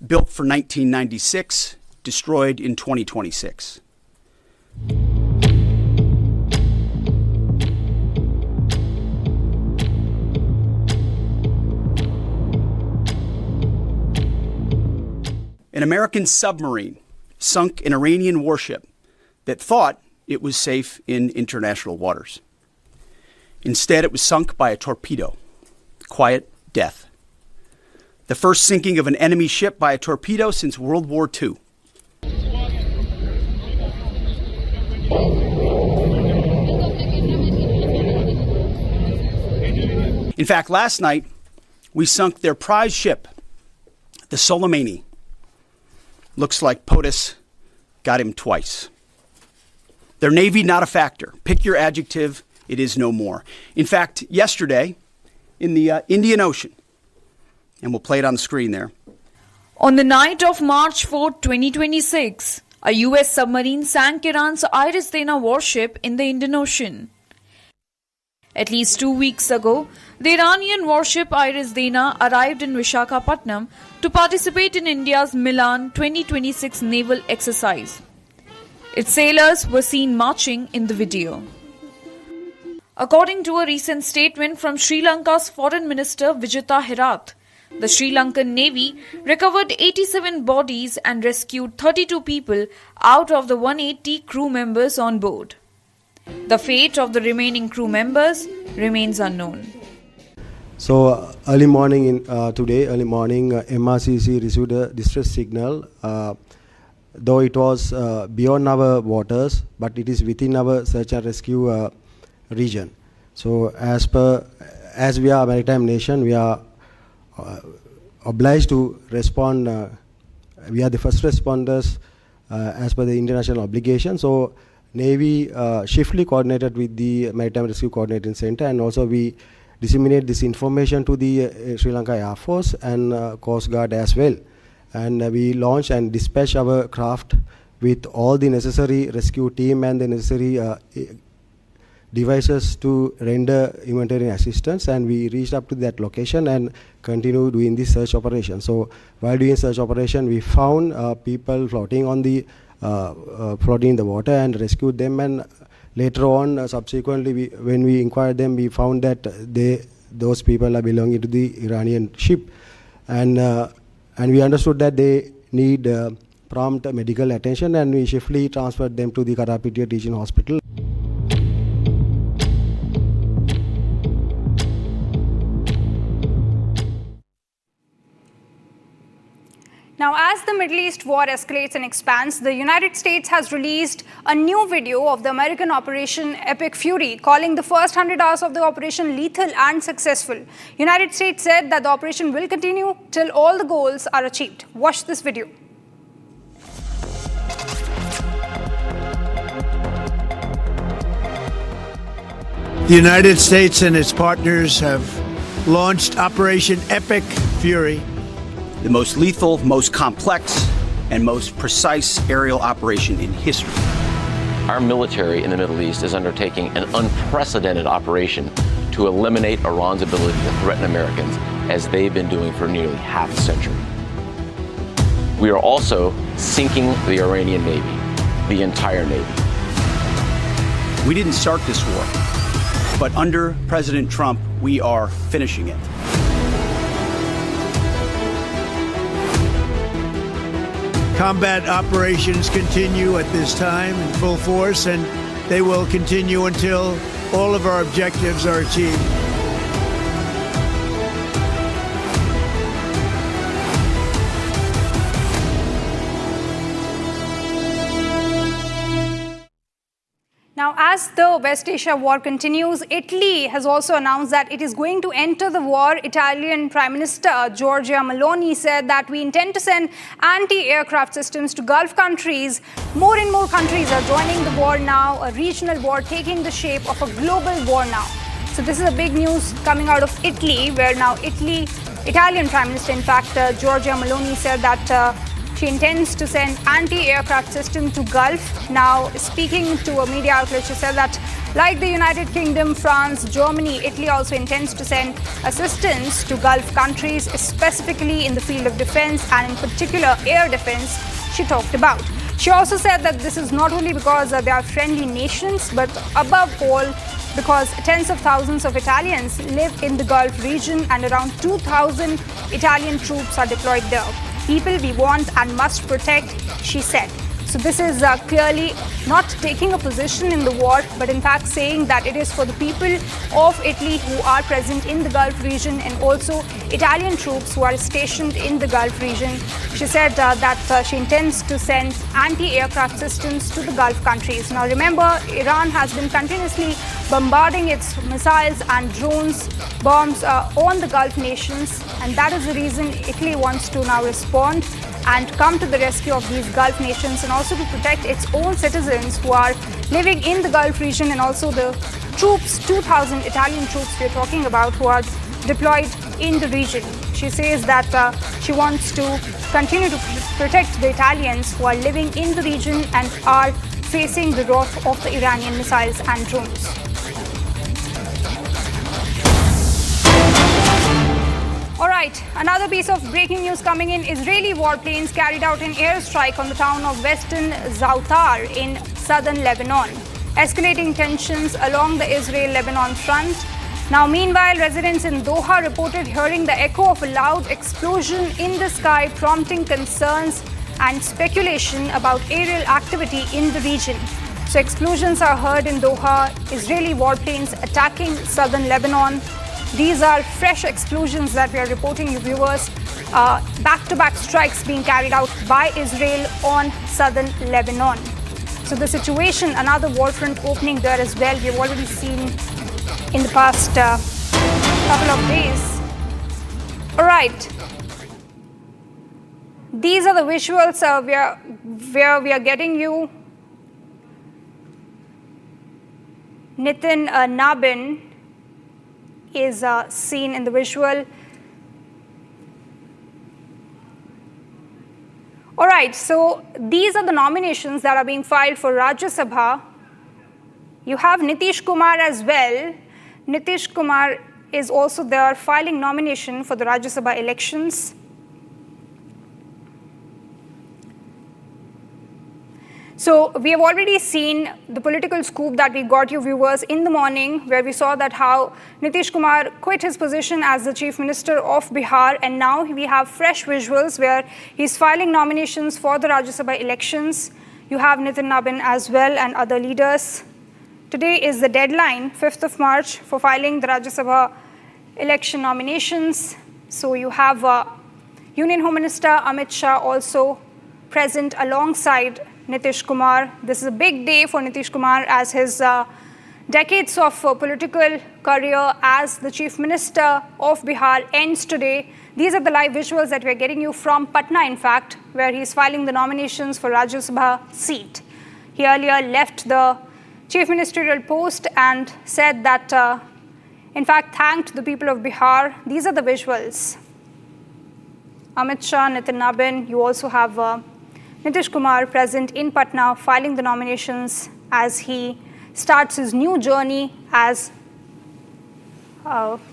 built for 1996, destroyed in 2026. An American submarine sunk an Iranian warship that thought it was safe in international waters. Instead, it was sunk by a torpedo. Quiet death. The first sinking of an enemy ship by a torpedo since World War II. In fact, last night, we sunk their prize ship, the Soleimani. Looks like POTUS got him twice. Their Navy, not a factor. Pick your adjective, it is no more. In fact, yesterday, in the Indian Ocean, and we'll play it on the screen there. On the night of March 4, 2026, a U.S. submarine sank Iran's Iris Dana warship in the Indian Ocean. At least 2 weeks ago, the Iranian warship Iris Dana arrived in Visakhapatnam to participate in India's Milan 2026 naval exercise. Its sailors were seen marching in the video. According to a recent statement from Sri Lanka's Foreign Minister Vijita Herath, the Sri Lankan Navy recovered 87 bodies and rescued 32 people out of the 180 crew members on board. The fate of the remaining crew members remains unknown. So early morning MRCC received a distress signal. Though it was beyond our waters, but it is within our search and rescue region. So as we are a maritime nation, we are obliged to respond. We are the first responders as per the international obligation. So Navy swiftly coordinated with the Maritime Rescue Coordinating Center, and also we disseminate this information to the Sri Lanka Air Force and Coast Guard as well. and we launched and dispatched our craft with all the necessary rescue team and the necessary devices to render humanitarian assistance, and we reached up to that location and continued doing this search operation. So while doing search operation, we found people floating on the floating in the water and rescued them, and later on subsequently when we inquired them, we found that those people are belonging to the Iranian ship, and we understood that they need prompt medical attention, and we swiftly transferred them to the Karapitiya Teaching Hospital. Now, as the Middle East war escalates and expands, the United States has released a new video of the American Operation Epic Fury, calling the first 100 hours of the operation lethal and successful. United States said that the operation will continue till all the goals are achieved. Watch this video. The United States and its partners have launched Operation Epic Fury, the most lethal, most complex, and most precise aerial operation in history. Our military in the Middle East is undertaking an unprecedented operation to eliminate Iran's ability to threaten Americans, as they've been doing for nearly half a century. We are also sinking the Iranian Navy, the entire Navy. We didn't start this war, but under President Trump, we are finishing it. Combat operations continue at this time in full force, and they will continue until all of our objectives are achieved. Now, as the West Asia war continues, Italy has also announced that it is going to enter the war. Italian Prime Minister Giorgia Meloni said that we intend to send anti-aircraft systems to Gulf countries. More and more countries are joining the war now, a regional war taking the shape of a global war now. So this is a big news coming out of Italy, where now Italian Prime Minister, in fact, Giorgia Meloni said that she intends to send anti-aircraft system to Gulf. Now, speaking to a media outlet, she said that like the United Kingdom, France, Germany, Italy also intends to send assistance to Gulf countries, specifically in the field of defense and in particular air defense, she talked about. She also said that this is not only because they are friendly nations, but above all, because tens of thousands of Italians live in the Gulf region and around 2,000 Italian troops are deployed there. People we want and must protect, she said. So this is clearly not taking a position in the war, but in fact saying that it is for the people of Italy who are present in the Gulf region and also Italian troops who are stationed in the Gulf region. She said that she intends to send anti-aircraft systems to the Gulf countries. Now remember, Iran has been continuously bombarding its missiles and drones, bombs on the Gulf nations, and that is the reason Italy wants to now respond and come to the rescue of these Gulf nations and also to protect its own citizens who are living in the Gulf region and also the troops, 2,000 Italian troops we're talking about who are deployed in the region. She says that she wants to continue to protect the Italians who are living in the region and are facing the wrath of the Iranian missiles and drones. All right, another piece of breaking news coming in. Israeli warplanes carried out an airstrike on the town of Western Zautar in southern Lebanon, escalating tensions along the Israel-Lebanon front. Now, meanwhile, residents in Doha reported hearing the echo of a loud explosion in the sky, prompting concerns and speculation about aerial activity in the region. So explosions are heard in Doha, Israeli warplanes attacking southern Lebanon. These are fresh explosions that we are reporting you viewers, back-to-back strikes being carried out by Israel on southern Lebanon. So the situation, another war front opening there as well, we've already seen in the past couple of days. All right. These are the visuals where we are getting you. Nitin Nabin is seen in the visual. All right, so these are the nominations that are being filed for Rajya Sabha. You have Nitish Kumar as well. Nitish Kumar is also there filing nomination for the Rajya Sabha elections. So we have already seen the political scoop that we got, you viewers, in the morning, where we saw that how Nitish Kumar quit his position as the Chief Minister of Bihar, and now we have fresh visuals where he's filing nominations for the Rajya Sabha elections. You have Nitin Nabin as well and other leaders. Today is the deadline, 5th of March, for filing the Rajya Sabha election nominations. So you have Union Home Minister Amit Shah also present alongside Nitish Kumar. This is a big day for Nitish Kumar as his decades of political career as the Chief Minister of Bihar ends today. These are the live visuals that we're getting you from Patna, in fact, where he's filing the nominations for Rajya Sabha seat. He earlier left the Chief Ministerial post and said that, in fact, thanked the people of Bihar. These are the visuals. Amit Shah, Nitin Nabin, you also have Nitish Kumar present in Patna filing the nominations as he starts his new journey as,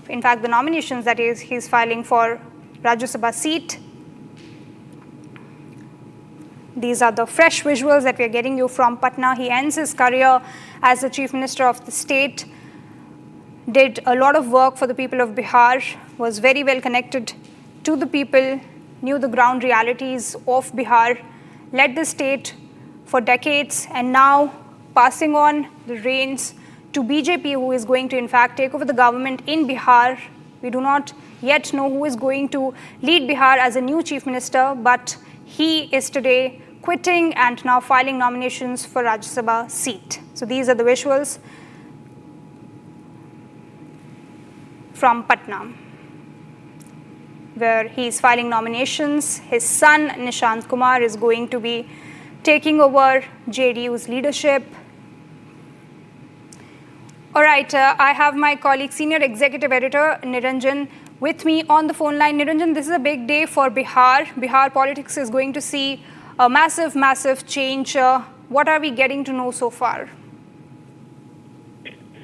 in fact, the nominations that he's filing for Rajya Sabha seat. These are the fresh visuals that we're getting you from Patna. He ends his career as the Chief Minister of the state, did a lot of work for the people of Bihar, was very well connected to the people, knew the ground realities of Bihar, led the state for decades, and now passing on the reins to BJP, who is going to, in fact, take over the government in Bihar. We do not yet know who is going to lead Bihar as a new Chief Minister, but he is today quitting and now filing nominations for Rajya Sabha seat. So these are the visuals from Patna, where he is filing nominations. His son, Nishant Kumar, is going to be taking over JDU's leadership. All right, I have my colleague, Senior Executive Editor Niranjan, with me on the phone line. Niranjan, this is a big day for Bihar. Bihar politics is going to see a massive, massive change. What are we getting to know so far?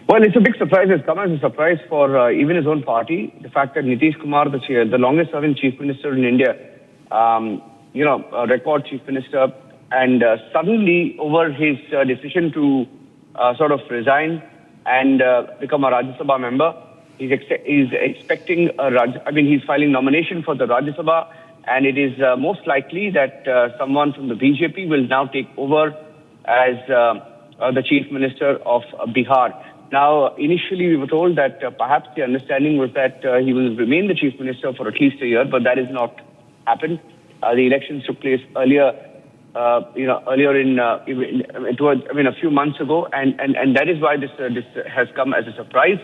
Well, it's a big surprise. It's come as a surprise for even his own party. The fact that Nitish Kumar, the longest-serving Chief Minister in India, a record Chief Minister, and suddenly over his decision to sort of resign and become a Rajya Sabha member, he's expecting he's filing nomination for the Rajya Sabha, and it is most likely that someone from the BJP will now take over as the Chief Minister of Bihar. Now, initially we were told that perhaps the understanding was that he will remain the Chief Minister for at least a year, but that has not happened. The elections took place earlier, a few months ago, and that is why this has come as a surprise.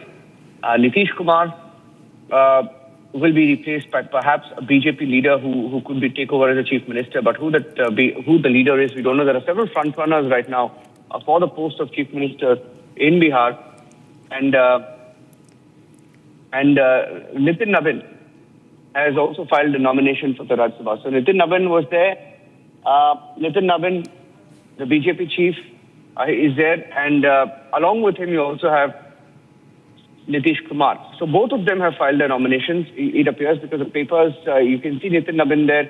Nitish Kumar will be replaced by perhaps a BJP leader who could take over as a Chief Minister, but who the leader is, we don't know. There are several front runners right now for the post of Chief Minister in Bihar. And Nitin Nabin has also filed a nomination for the Rajya Sabha. So Nitin Nabin was there. Nitin Nabin, the BJP chief, is there. And along with him, you also have Nitish Kumar. So both of them have filed their nominations, it appears, because the papers, you can see Nitin Nabin there.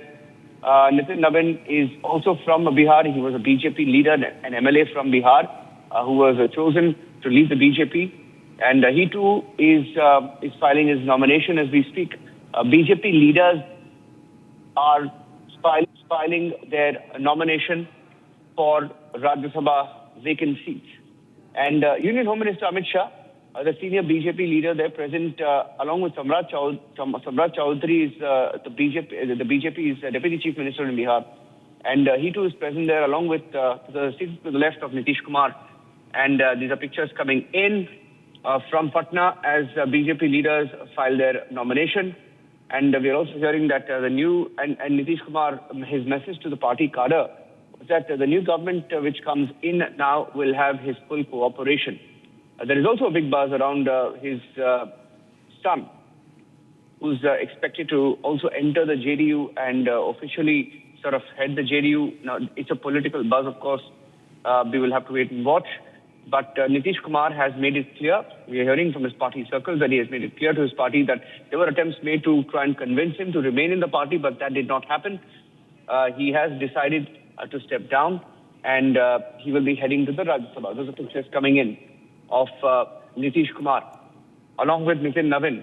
Nitin Nabin is also from Bihar. He was a BJP leader, an MLA from Bihar, who was chosen to lead the BJP. And he too is filing his nomination as we speak. BJP leaders are filing their nomination for Rajya Sabha vacant seats. And Union Home Minister Amit Shah, the senior BJP leader there present, along with Samrat Chaudhary, is the BJP's Deputy Chief Minister in Bihar. And he too is present there along with the seat to the left of Nitish Kumar. And these are pictures coming in from Patna as BJP leaders file their nomination. And we are also hearing that the new, and Nitish Kumar, his message to the party cadre was that the new government which comes in now will have his full cooperation. There is also a big buzz around his son, who's expected to also enter the JDU and officially sort of head the JDU. Now, it's a political buzz, of course. We will have to wait and watch. But Nitish Kumar has made it clear, we are hearing from his party circles that he has made it clear to his party that there were attempts made to try and convince him to remain in the party, but that did not happen. He has decided to step down, and he will be heading to the Rajya Sabha. Those are pictures coming in of Nitish Kumar, along with Nitin Navin,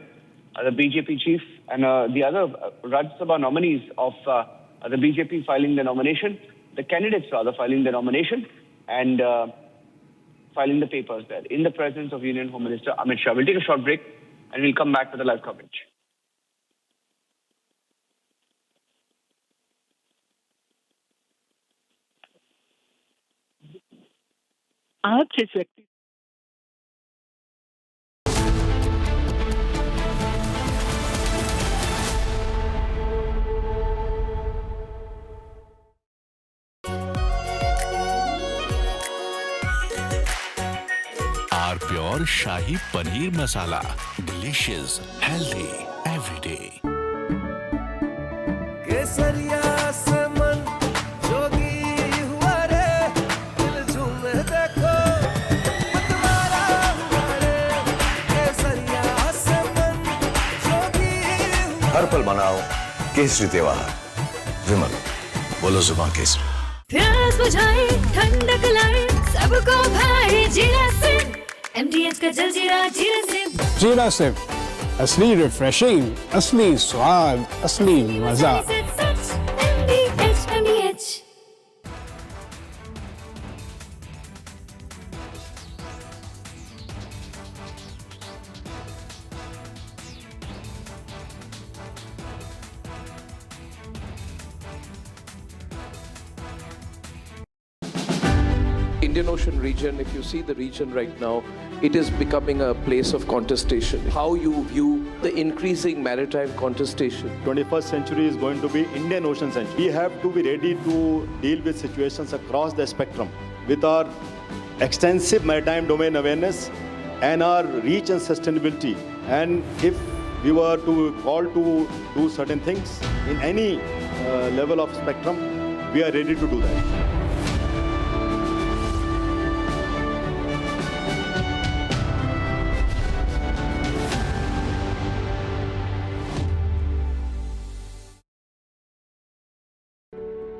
the BJP chief, and the other Rajya Sabha nominees of the BJP filing the nomination, the candidates rather filing the nomination, and filing the papers there in the presence of Union Home Minister Amit Shah. We'll take a short break and we'll come back with the live coverage. आज जिस व्यक्ति pure शाही paneer masala, delicious, healthy everyday. केसरिया से मन जोगी हुआ रे, दिल झूमे देखो मतवारा हुआ रे। केसरिया से मन जोगी हुआ। हर पल मनाओ केसरी त्योहार। विमल, बोलो जुबान केसरी। प्यास बुझाए, ठंडक लाए, सबको भाए जीरा से। MDH का जलजीरा जीरा सिप। जीरा सिप, असली रिफ्रेशिंग, असली स्वाद, असली मजा। MDH। Indian Ocean region, if you see the region right now, it is becoming a place of contestation. How you view the increasing maritime contestation? 21st century is going to be Indian Ocean century. We have to be ready to deal with situations across the spectrum with our extensive maritime domain awareness and our reach and sustainability. And if we were to call to do certain things in any level of spectrum, we are ready to do that.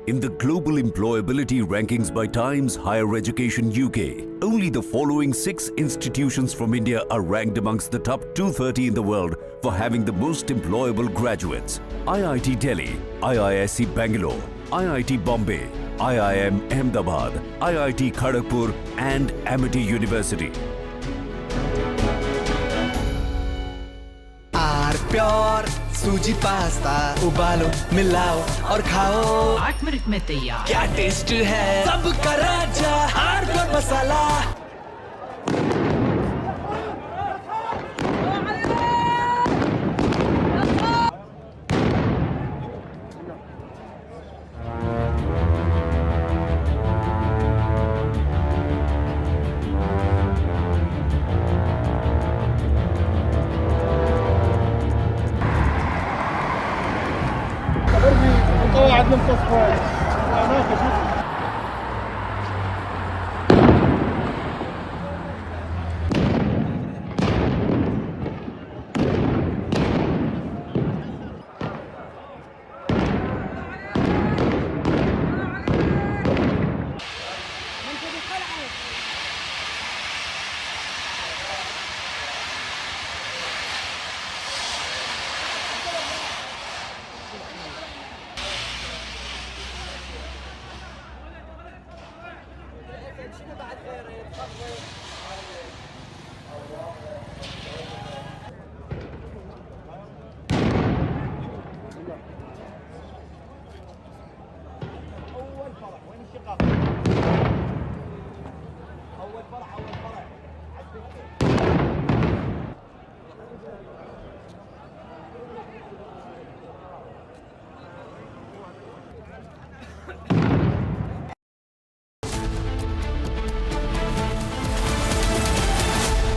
In the global employability rankings by Times Higher Education UK, only the following 6 institutions from India are ranked amongst the top 230 in the world for having the most employable graduates. IIT Delhi, IISc Bangalore, IIT Bombay, IIM Ahmedabad, IIT Kharagpur and Amity University. Pure सूजी pasta उबालो मिलाओ और खाओ 8 minute में तैयार। क्या taste है सबका राजा आर प्योर मसाला।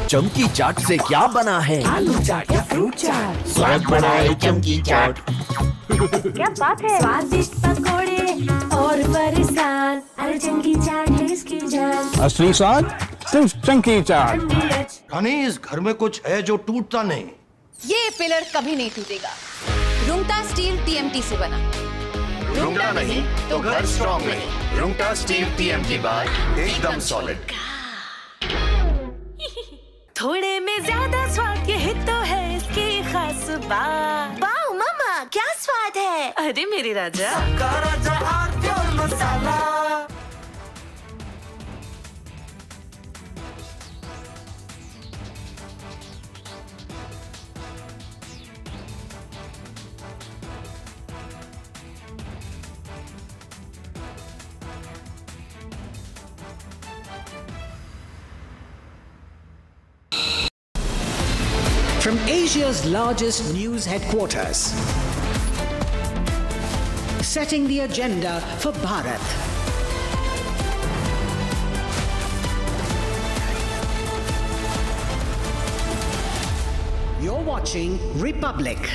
चमकी चाट से क्या बना है? आलू चाट या फ्रूट चाट। स्वाद बढ़ाए चमकी चाट। क्या बात है? स्वादिष्ट पकोड़े और परेशान अरे चंकी चाट है इसकी जान असली स्वाद सिर्फ चंकी चाट। रानी इस घर में कुछ है जो टूटता नहीं। ये पिलर कभी नहीं टूटेगा। रुंगटा स्टील टीएमटी से बना। रुंगटा नहीं तो घर स्ट्रॉन्ग नहीं। रुंगटा स्टील टीएमटी बार एकदम सॉलिड। थोड़े में ज्यादा स्वाद ये तो है इसकी खास बात। वाओ मामा क्या स्वाद है। अरे मेरे राजा सबका राजा और pure masala. From Asia's largest news headquarters, setting the agenda for Bharat. You're watching Republic.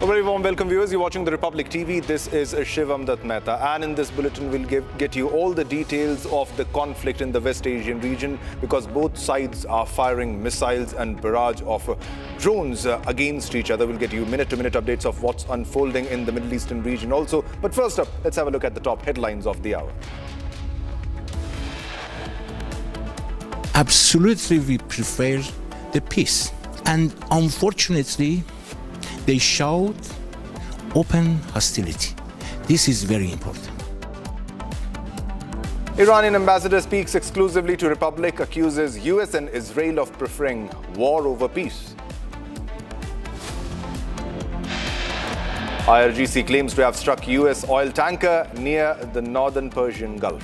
A very warm welcome, viewers. You're watching the Republic TV. This is Shivam Dutt Mehta, and in this bulletin we'll get you all the details of the conflict in the West Asian region, because both sides are firing missiles and barrage of drones against each other. We'll get you minute-to-minute updates of what's unfolding in the Middle Eastern region also. But first up, let's have a look at the top headlines of the hour. Absolutely, we prefer the peace, and unfortunately they showed open hostility. This is very important. Iranian ambassador speaks exclusively to Republic, accuses U.S. and Israel of preferring war over peace. IRGC claims to have struck U.S. oil tanker near the northern Persian Gulf.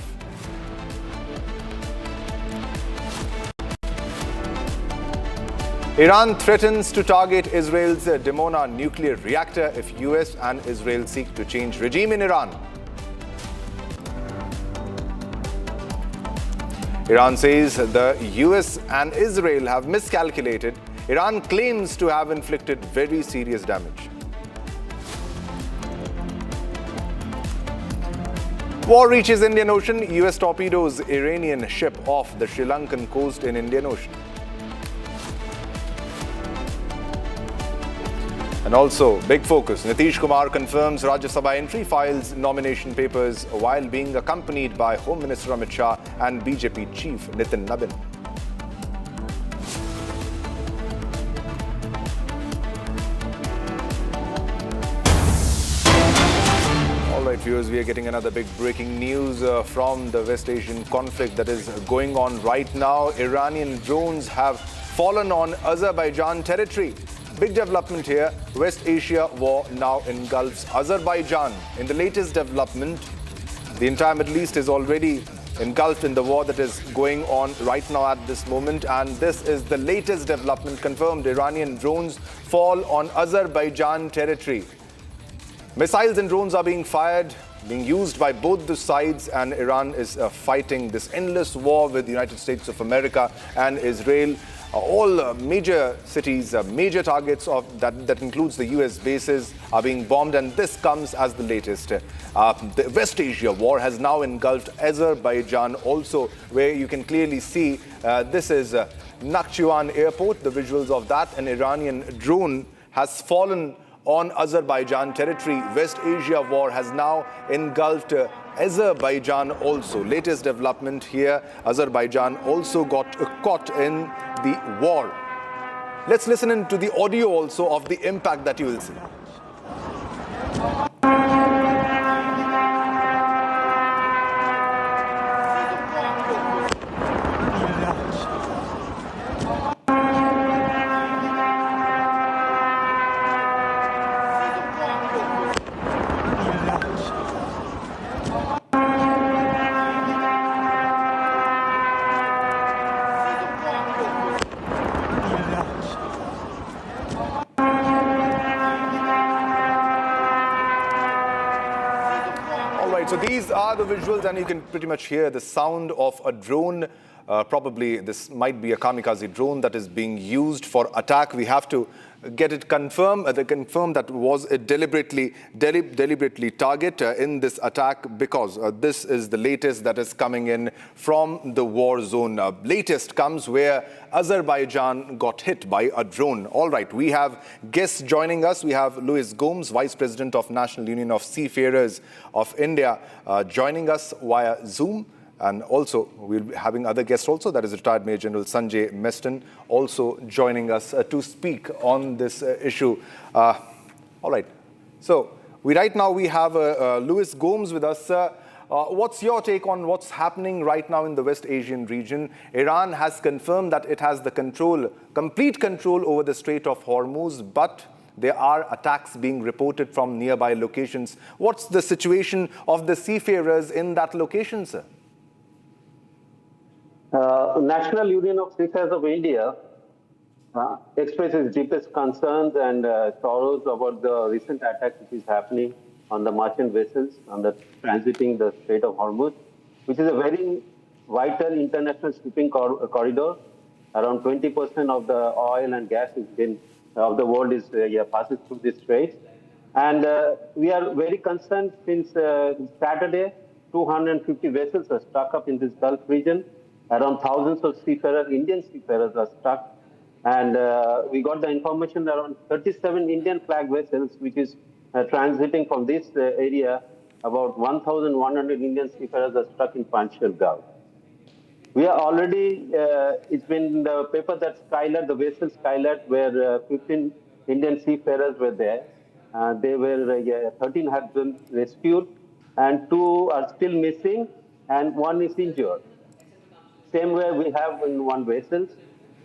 Iran threatens to target Israel's Dimona nuclear reactor if US and Israel seek to change regime in Iran. Iran says the US and Israel have miscalculated. Iran claims to have inflicted very serious damage. War reaches Indian Ocean. US torpedoes Iranian ship off the Sri Lankan coast in Indian Ocean. And also, big focus, Nitish Kumar confirms Rajya Sabha entry, files nomination papers while being accompanied by Home Minister Amit Shah and BJP Chief Nitin Nabin. All right, viewers, we are getting another big breaking news from the West Asian conflict that is going on right now. Iranian drones have fallen on Azerbaijan territory. Big development here. West Asia war now engulfs Azerbaijan. In the latest development, the entire Middle East is already engulfed in the war that is going on right now at this moment. And this is the latest development confirmed. Iranian drones fall on Azerbaijan territory. Missiles and drones are being fired, being used by both the sides, and Iran is fighting this endless war with the United States of America and Israel. All major cities, major targets of that includes the US bases, are being bombed, and this comes as the latest. The West Asia war has now engulfed Azerbaijan also, where you can clearly see this is Nakhchivan airport, the visuals of that. An Iranian drone has fallen on Azerbaijan territory. West Asia war has now engulfed Azerbaijan also. Latest development here, Azerbaijan also got caught in the war. Let's listen in to the audio also of the impact that you will see. right, so these are the visuals, and you can pretty much hear the sound of a drone. Probably this might be a kamikaze drone that is being used for attack. We have to get it confirmed. They confirm that was a deliberately target in this attack, because this is the latest that is coming in from the war zone. Latest comes where Azerbaijan got hit by a drone. All right, we have guests joining us. We have Louis Gomes, Vice President of National Union of Seafarers of India, joining us via Zoom. And also, we'll be having other guests also. That is retired Major General Sanjay Meston, also joining us to speak on this issue. All right. So, right now we have Louis Gomes with us. What's your take on what's happening right now in the West Asian region? Iran has confirmed that it has the complete control over the Strait of Hormuz, but there are attacks being reported from nearby locations. What's the situation of the seafarers in that location, sir? National Union of Seafarers of India expresses deepest concerns and sorrows about the recent attack which is happening on the merchant vessels transiting the Strait of Hormuz, which is a very vital international shipping corridor. Around 20% of the oil and gas of the world passes through this strait. And we are very concerned since Saturday, 250 vessels are stuck up in this Gulf region. Around thousands of seafarers, Indian seafarers, are stuck. And we got the information around 37 Indian flag vessels, which is transiting from this area. About 1,100 Indian seafarers are stuck in Panjshir Gulf. We are already, it's been in the paper that Skylar, the vessel Skylar, where 15 Indian seafarers were there. They were, 13 have been rescued, and 2 are still missing, and 1 is injured. Same way we have in one vessel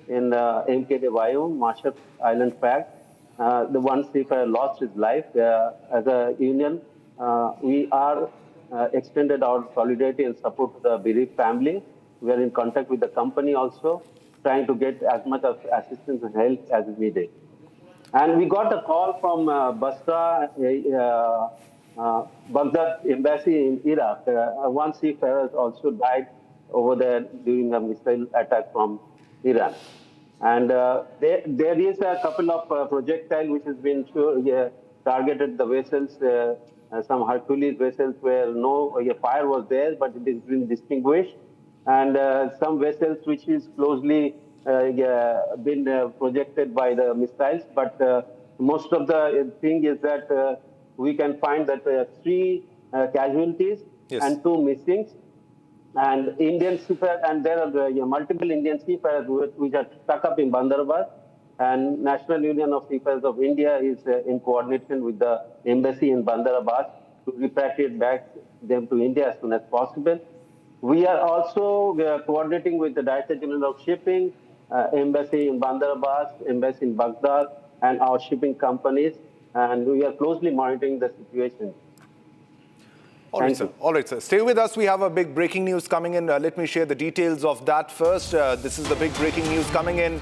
in MKD Vayum, Marshall Island flag. The one seafarer lost his life. As a union, we are extended our solidarity and support to the bereaved family. We are in contact with the company also, trying to get as much of assistance and help as needed. And we got a call from Basra, Baghdad embassy in Iraq. One seafarer also died over there during a missile attack from Iran. And there is a couple of projectiles which has been targeted the vessels, some Hercules vessels where no fire was there, but it has been distinguished. And some vessels which is closely been projected by the missiles. But most of the thing is that we can find that 3 casualties and 2 missings. And Indian seafarers, and there are multiple Indian seafarers which are stuck up in Bandarabad. And National Union of Seafarers of India is in coordination with the embassy in Bandarabad to repatriate back them to India as soon as possible. We are also coordinating with the Director General of Shipping, embassy in Bandarabad, embassy in Baghdad, and our shipping companies. And we are closely monitoring the situation. All right, sir. All right, sir. Stay with us. We have a big breaking news coming in. Let me share the details of that first. This is the big breaking news coming in.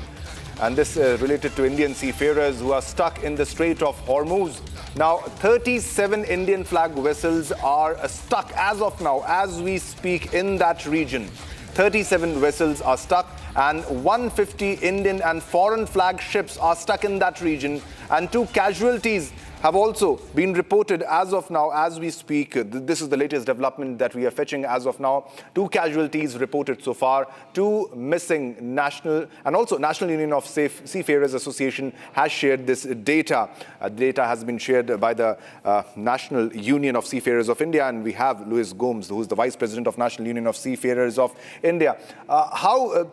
And this related to Indian seafarers who are stuck in the Strait of Hormuz. Now, 37 Indian flag vessels are stuck as of now, as we speak, in that region. 37 vessels are stuck, and 150 Indian and foreign flag ships are stuck in that region. And 2 casualties have also been reported as of now, as we speak. This is the latest development that we are fetching as of now. 2 casualties reported so far, 2 missing. National Union of Seafarers Association has shared this data. Data has been shared by the National Union of Seafarers of India, and we have Louis Gomes, who is the Vice President of National Union of Seafarers of India. How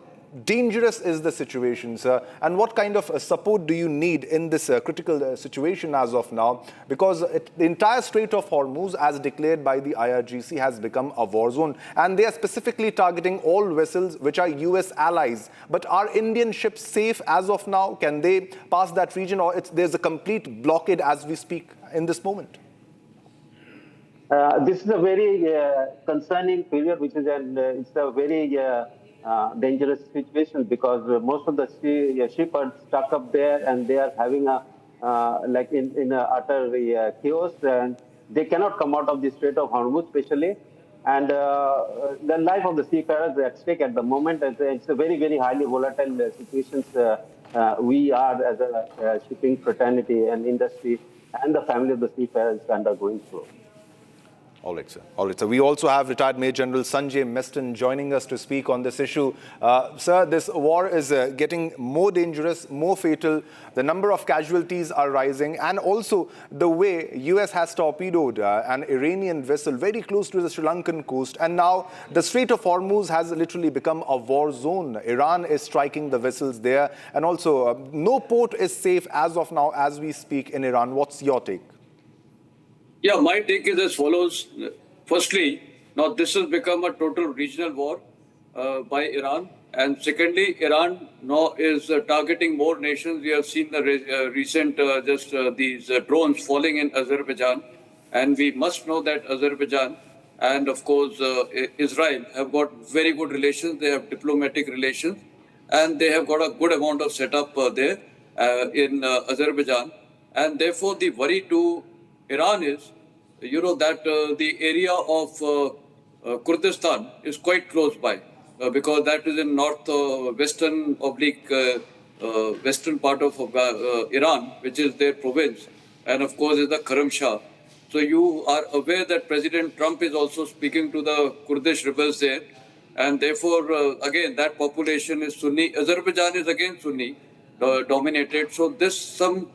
dangerous is the situation, sir? And what kind of support do you need in this critical situation as of now? Because the entire Strait of Hormuz, as declared by the IRGC, has become a war zone. And they are specifically targeting all vessels which are U.S. allies. But are Indian ships safe as of now? Can they pass that region? Or there's a complete blockade as we speak in this moment? This is a very concerning period, which is it's a very dangerous situation, because most of the ship are stuck up there, and they are having a like in a utter chaos. And they cannot come out of the Strait of Hormuz, especially. And the life of the seafarers is at stake at the moment. It's a very, very highly volatile situation. We are, as a shipping fraternity and industry, and the family of the seafarers undergoing through. All right, sir. All right, sir. We also have retired Major General Sanjay Meston joining us to speak on this issue. Sir, this war is getting more dangerous, more fatal. The number of casualties are rising, and also the way U.S. has torpedoed an Iranian vessel very close to the Sri Lankan coast. And now the Strait of Hormuz has literally become a war zone. Iran is striking the vessels there. And also, no port is safe as of now as we speak in Iran. What's your take? Yeah, my take is as follows. Firstly, now this has become a total regional war by Iran. And secondly, Iran now is targeting more nations. We have seen the recent these drones falling in Azerbaijan. And we must know that Azerbaijan and, of course, Israel have got very good relations. They have diplomatic relations. And they have got a good amount of setup there in Azerbaijan. And therefore, the worry to Iran is, that the area of Kurdistan is quite close by because that is in northwestern western part of Iran, which is their province, and of course is the Karamshah. So you are aware that President Trump is also speaking to the Kurdish rebels there, and therefore again that population is Sunni. Azerbaijan is again Sunni dominated. So some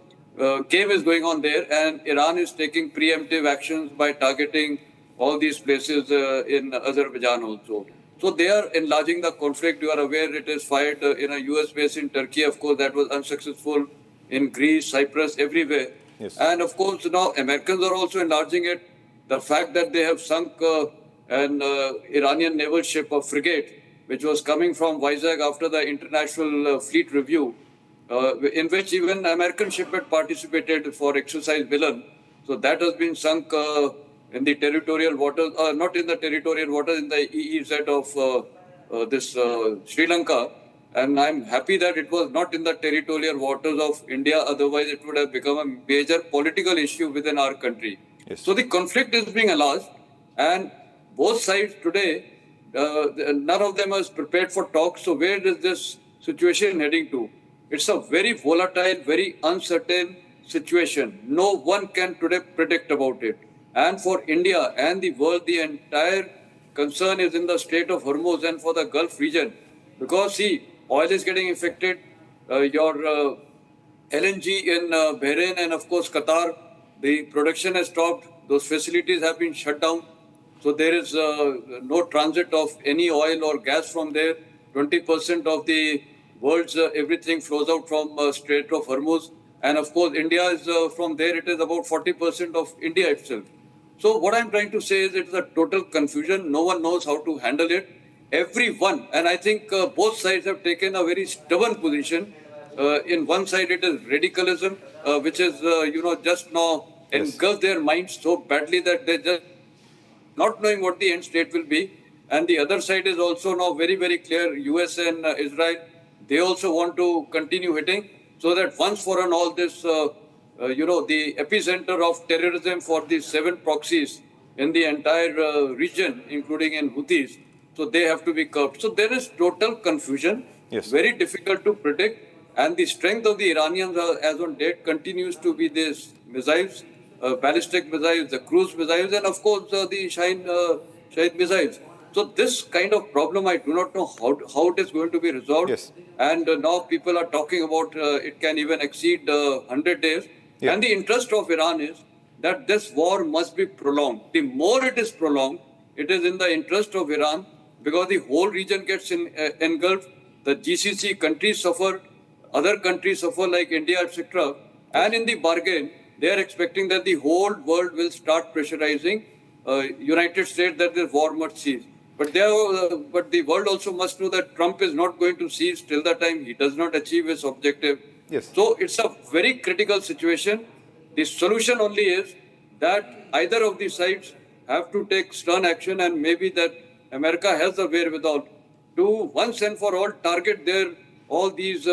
game is going on there, and Iran is taking preemptive actions by targeting all these places in Azerbaijan also. So they are enlarging the conflict. You are aware it is fired in a US base in Turkey. Of course, that was unsuccessful in Greece, Cyprus, everywhere. Yes. And of course, now Americans are also enlarging it. The fact that they have sunk an Iranian naval ship, a frigate, which was coming from Vizag after the International Fleet Review, in which even American ship had participated for exercise Villain. So that has been sunk in the territorial waters, not in the territorial waters, in the EEZ of this Sri Lanka. And I'm happy that it was not in the territorial waters of India. Otherwise, it would have become a major political issue within our country. Yes. So the conflict is being enlarged, and both sides today, none of them is prepared for talks. So where is this situation heading to? It's a very volatile, very uncertain situation. No one can today predict about it. And for India and the world, the entire concern is in the Strait of Hormuz and for the Gulf region. Because, see, oil is getting affected. Your LNG in Bahrain and, of course, Qatar, the production has stopped. Those facilities have been shut down. So there is no transit of any oil or gas from there. 20% of the world's everything flows out from Strait of Hormuz. And of course, India is from there, it is about 40% of India itself. So what I'm trying to say is it's a total confusion. No one knows how to handle it. Everyone, and I think both sides have taken a very stubborn position. In one side, it is radicalism, which is, just now engulfed their minds so badly that they just not knowing what the end state will be. And the other side is also now very, very clear. US and Israel, they also want to continue hitting so that once for all this, the epicenter of terrorism for the 7 proxies in the entire region, including in Houthis, so they have to be curbed. So there is total confusion, very difficult to predict. And the strength of the Iranians as on date continues to be these missiles, ballistic missiles, the cruise missiles, and of course the Shahid missiles. So this kind of problem, I do not know how it is going to be resolved. Yes. And now people are talking about it can even exceed 100 days. Yeah. And the interest of Iran is that this war must be prolonged. The more it is prolonged, it is in the interest of Iran because the whole region gets engulfed. The GCC countries suffer, other countries suffer like India, etc. And in the bargain, they are expecting that the whole world will start pressurizing United States that this war must cease. But the world also must know that Trump is not going to cease till the time he does not achieve his objective. Yes. So it's a very critical situation. The solution only is that either of the sides have to take stern action, and maybe that America has the wherewithal to once and for all target all these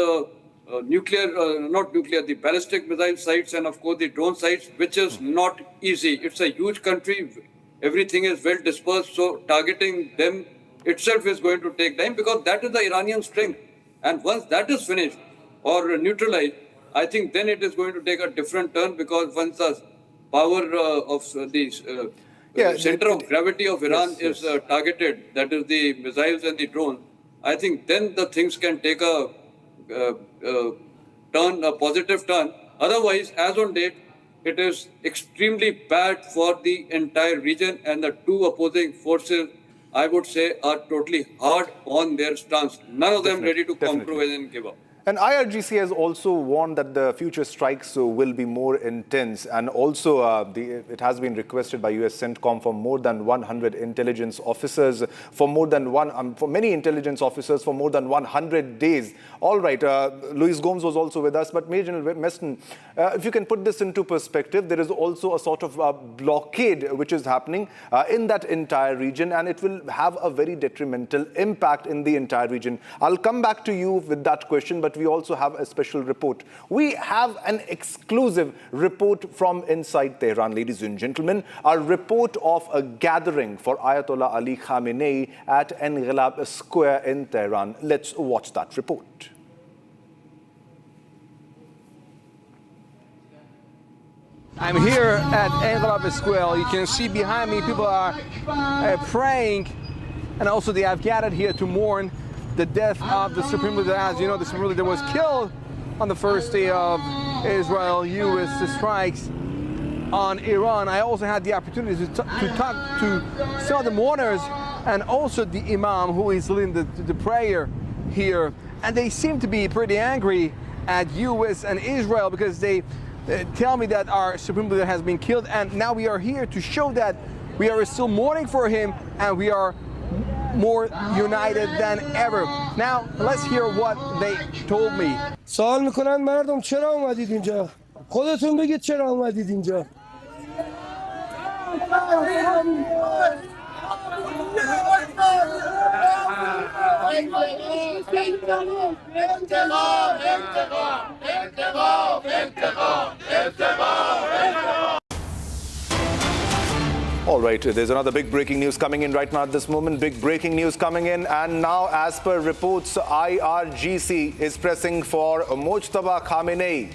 the ballistic missile sites and of course the drone sites, which is not easy. It's a huge country. Everything is well dispersed. So targeting them itself is going to take time because that is the Iranian strength. And once that is finished or neutralized, I think then it is going to take a different turn because once the power of the center of gravity of Iran is targeted, that is the missiles and the drones, I think then the things can take a positive turn. Otherwise, as on date, it is extremely bad for the entire region and the two opposing forces, I would say, are totally hard on their stance. None of them ready to compromise and give up. And IRGC has also warned that the future strikes will be more intense, and also it has been requested by US CENTCOM for more than 100 intelligence officers, for many intelligence officers for more than 100 days. All right, Luis Gomes was also with us, but Major General Meston, if you can put this into perspective, there is also a sort of blockade which is happening in that entire region, and it will have a very detrimental impact in the entire region. I'll come back to you with that question, but we also have a special report. We have an exclusive report from inside Tehran, ladies and gentlemen, a report of a gathering for Ayatollah Ali Khamenei at Engelab Square in Tehran. Let's watch that report. I'm here at Engelab Square. You can see behind me people are praying, and also they have gathered here to mourn the death of the Supreme Leader. As you know, the Supreme Leader was killed on the first day of Israel U.S. strikes on Iran. I also had the opportunity to talk to some of the mourners and also the Imam who is leading the prayer here. And they seem to be pretty angry at U.S. and Israel because they tell me that our Supreme Leader has been killed, and now we are here to show that we are still mourning for him and we are more united than ever. Now let's hear what they told me. سوال میکنن مردم چرا اومدید اینجا؟ خودتون بگید چرا اومدید اینجا؟ All right, there's another big breaking news coming in right now at this moment. Big breaking news coming in, and now as per reports, IRGC is pressing for Mojtaba Khamenei.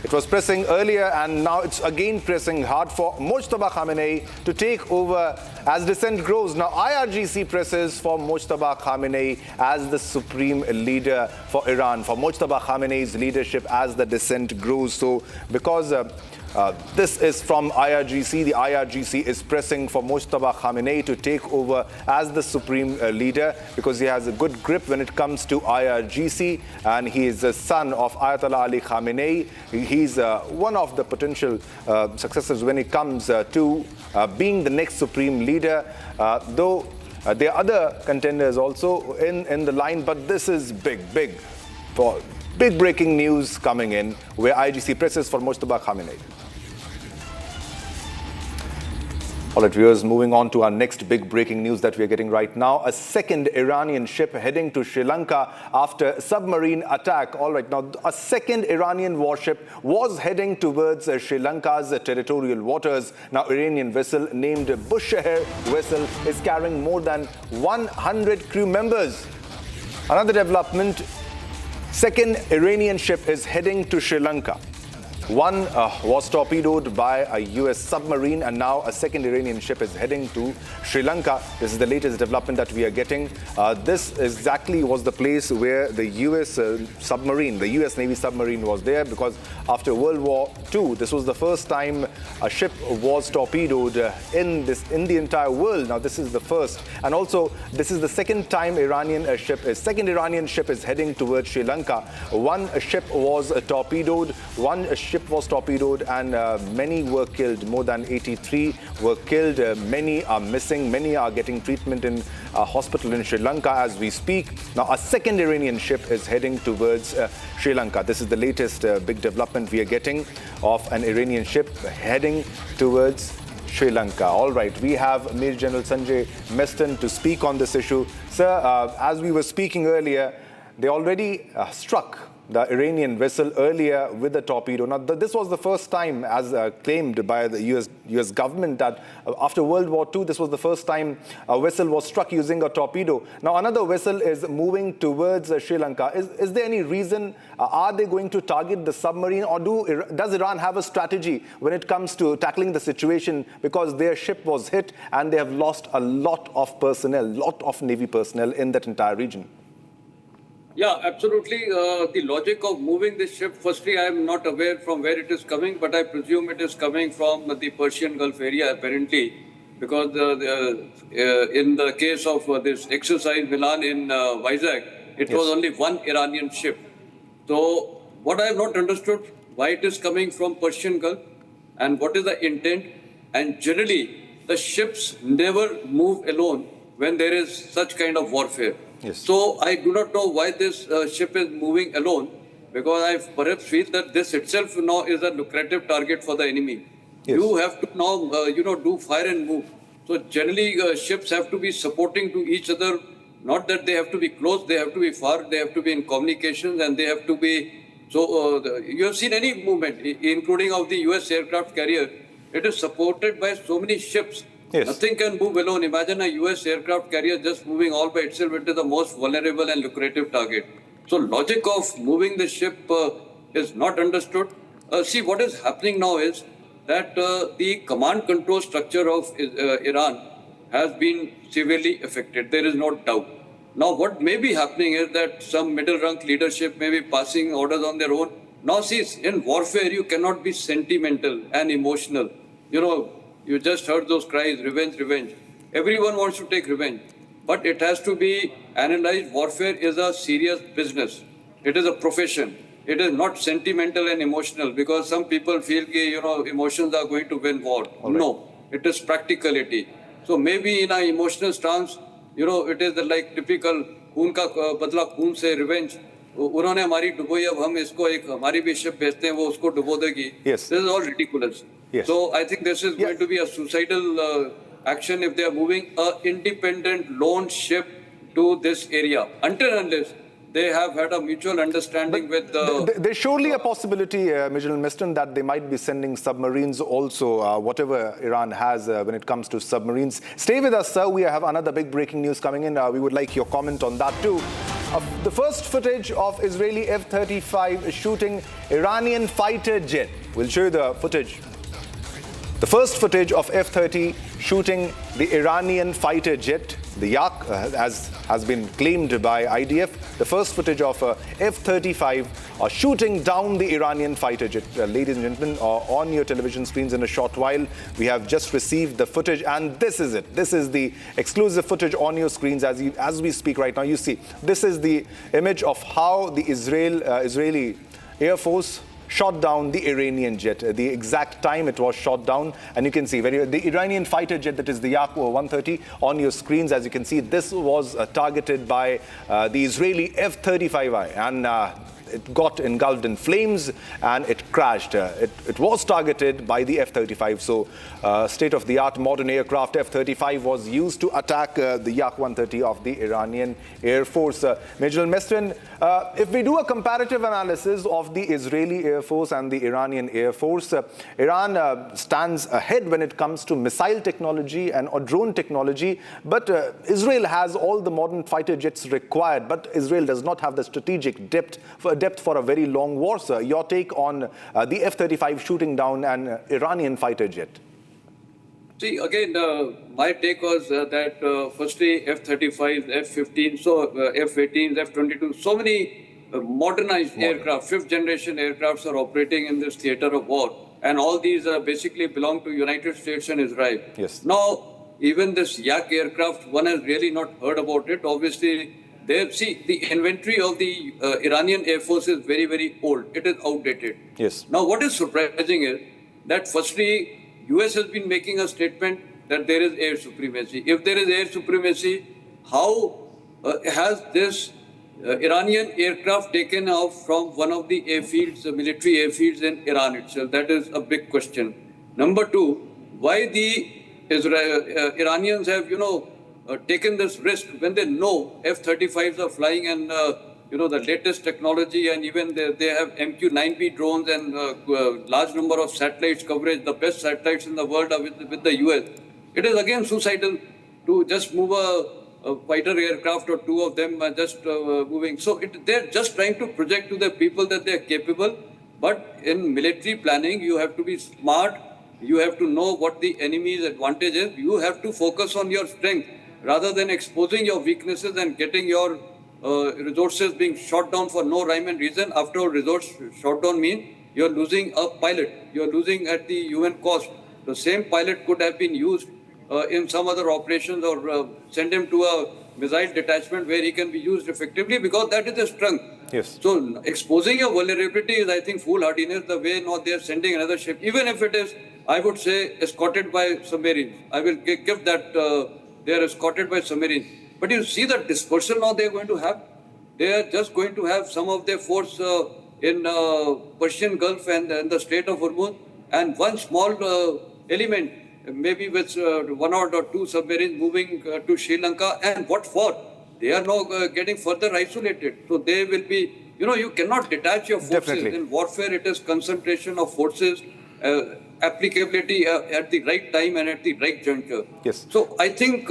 It was pressing earlier and now it's again pressing hard for Mojtaba Khamenei to take over as dissent grows. Now IRGC presses for Mojtaba Khamenei as the supreme leader for Iran, for Mojtaba Khamenei's leadership as the dissent grows. So because this is from IRGC. The IRGC is pressing for Mojtaba Khamenei to take over as the supreme leader because he has a good grip when it comes to IRGC, and he is the son of Ayatollah Ali Khamenei. He's one of the potential successors when it comes to being the next supreme leader, though there are other contenders also in the line, but this is big breaking news coming in where IRGC presses for Mojtaba Khamenei. All right, viewers, moving on to our next big breaking news that we are getting right now. A second Iranian ship heading to Sri Lanka after submarine attack. All right, now a second Iranian warship was heading towards Sri Lanka's territorial waters. Now Iranian vessel named Bushehr vessel is carrying more than 100 crew members. Another development, second Iranian ship is heading to Sri Lanka. One was torpedoed by a U.S. submarine, and now a second Iranian ship is heading to Sri Lanka. This is the latest development that we are getting. This exactly was the place where the U.S. submarine, the U.S. Navy submarine was there, because after World War II, this was the first time a ship was torpedoed in the entire world. Now this is the first, and also this is the second time second Iranian ship is heading towards Sri Lanka. One ship was torpedoed, and many were killed. More than 83 were killed. Many are missing. Many are getting treatment in a hospital in Sri Lanka as we speak. Now, a second Iranian ship is heading towards Sri Lanka. This is the latest big development we are getting of an Iranian ship heading towards Sri Lanka. All right, we have Major General Sanjay Meston to speak on this issue. Sir, as we were speaking earlier, they already struck the Iranian vessel earlier with a torpedo. Now, this was the first time, as claimed by the US government, that after World War II, this was the first time a vessel was struck using a torpedo. Now, another vessel is moving towards Sri Lanka. Is there any reason? Are they going to target the submarine, or does Iran have a strategy when it comes to tackling the situation, because their ship was hit and they have lost a lot of personnel, lot of Navy personnel in that entire region? Yeah, absolutely. The logic of moving this ship, firstly, I am not aware from where it is coming, but I presume it is coming from the Persian Gulf area, apparently, because in the case of this exercise Milan in Vizag, it was only one Iranian ship. So what I have not understood, why it is coming from Persian Gulf and what is the intent. And generally, the ships never move alone when there is such kind of warfare. Yes. So I do not know why this ship is moving alone, because I perhaps feel that this itself now is a lucrative target for the enemy. Yes. You have to now, do fire and move. So generally, ships have to be supporting to each other. Not that they have to be close, they have to be far, they have to be in communications, and they have to be. So you have seen any movement, including of the U.S. aircraft carrier, it is supported by so many ships. Yes. Nothing can move alone. Imagine a U.S. aircraft carrier just moving all by itself. It is the most vulnerable and lucrative target. So logic of moving the ship is not understood. See, what is happening now is that the command control structure of Iran has been severely affected. There is no doubt. Now, what may be happening is that some middle-rank leadership may be passing orders on their own. Now, see, in warfare, you cannot be sentimental and emotional. You just heard those cries, revenge, revenge. Everyone wants to take revenge. But it has to be analyzed. Warfare is a serious business. It is a profession. It is not sentimental and emotional, because some people feel that, emotions are going to win war. Right. No, it is practicality. So maybe in an emotional stance, it is like typical खून का बदला खून से revenge. उन्होंने हमारी डुबोई, अब हम इसको एक हमारी भी शिप भेजते हैं, वो उसको डुबो देगी. Yes. This is all ridiculous. Yes. So I think this is going to be a suicidal action if they are moving an independent lone ship to this area. Until and unless they have had a mutual understanding with there's surely a possibility, Major Miston, that they might be sending submarines also, whatever Iran has when it comes to submarines. Stay with us, sir. We have another big breaking news coming in. We would like your comment on that too. The first footage of Israeli F-35 shooting Iranian fighter jet. We'll show you the footage. The first footage of F-30 shooting the Iranian fighter jet, the Yak, as has been claimed by IDF. The first footage of F-35 shooting down the Iranian fighter jet. Ladies and gentlemen, on your television screens in a short while, we have just received the footage, and this is it. This is the exclusive footage on your screens as we speak right now. You see, this is the image of how the Israeli Air Force shot down the Iranian jet, the exact time it was shot down. And you can see the Iranian fighter jet, that is the Yak 130, on your screens. As you can see, this was targeted by the Israeli F-35I, and it got engulfed in flames and it crashed. It was targeted by the F-35. So state-of-the-art modern aircraft F-35 was used to attack the Yak 130 of the Iranian Air Force. Major Meston, if we do a comparative analysis of the Israeli Air Force and the Iranian Air Force, Iran stands ahead when it comes to missile technology and drone technology, but Israel has all the modern fighter jets required, but Israel does not have the strategic depth for a very long war, sir. Your take on the F-35 shooting down an Iranian fighter jet? See, again, my take was that firstly, F-35, F-15, so F-18, F-22, so many modernized aircraft, fifth-generation aircrafts are operating in this theater of war. And all these basically belong to United States and Israel. Yes. Now, even this Yak aircraft, one has really not heard about it. Obviously, the inventory of the Iranian Air Force is very, very old. It is outdated. Yes. Now, what is surprising is that firstly, US has been making a statement that there is air supremacy. If there is air supremacy, how has this Iranian aircraft taken off from one of the airfields, military airfields in Iran itself? That is a big question. Number two, why the Iranians have, taken this risk when they know F-35s are flying and the latest technology, and even they have MQ-9B drones and large number of satellites coverage. The best satellites in the world are with the US. It is again suicidal to just move a fighter aircraft or two of them just moving. So they're just trying to project to the people that they're capable. But in military planning, you have to be smart. You have to know what the enemy's advantage is. You have to focus on your strength rather than exposing your weaknesses and getting your resources being shot down for no rhyme and reason. After all, resource shot down means you're losing a pilot. You're losing at the UN cost. The same pilot could have been used in some other operations, or send him to a missile detachment where he can be used effectively, because that is a strength. Yes. So exposing your vulnerability is, I think, foolhardiness. The way now they are sending another ship, even if it is, I would say, escorted by submarines. I will give that they are escorted by submarines. But you see the dispersal now they are going to have. They are just going to have some of their force in Persian Gulf and the Strait of Hormuz, and one small element, maybe with one or two submarines moving to Sri Lanka. And what for? They are now getting further isolated. So they will be, you cannot detach your forces. Definitely. In warfare, it is concentration of forces, applicability at the right time and at the right juncture. Yes. So I think,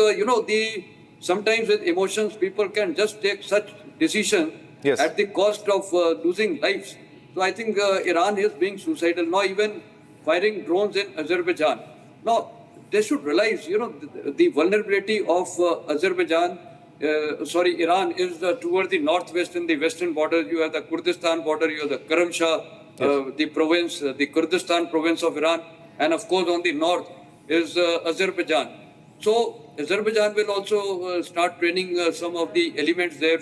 sometimes with emotions, people can just take such decisions at the cost of losing lives. So I think Iran is being suicidal. Now even firing drones in Azerbaijan. Now, they should realize, the vulnerability of Iran is towards the northwest and the western border. You have the Kurdistan border, you have the Karamshah, the province, the Kurdistan province of Iran. And of course, on the north is Azerbaijan. So Azerbaijan will also start training some of the elements there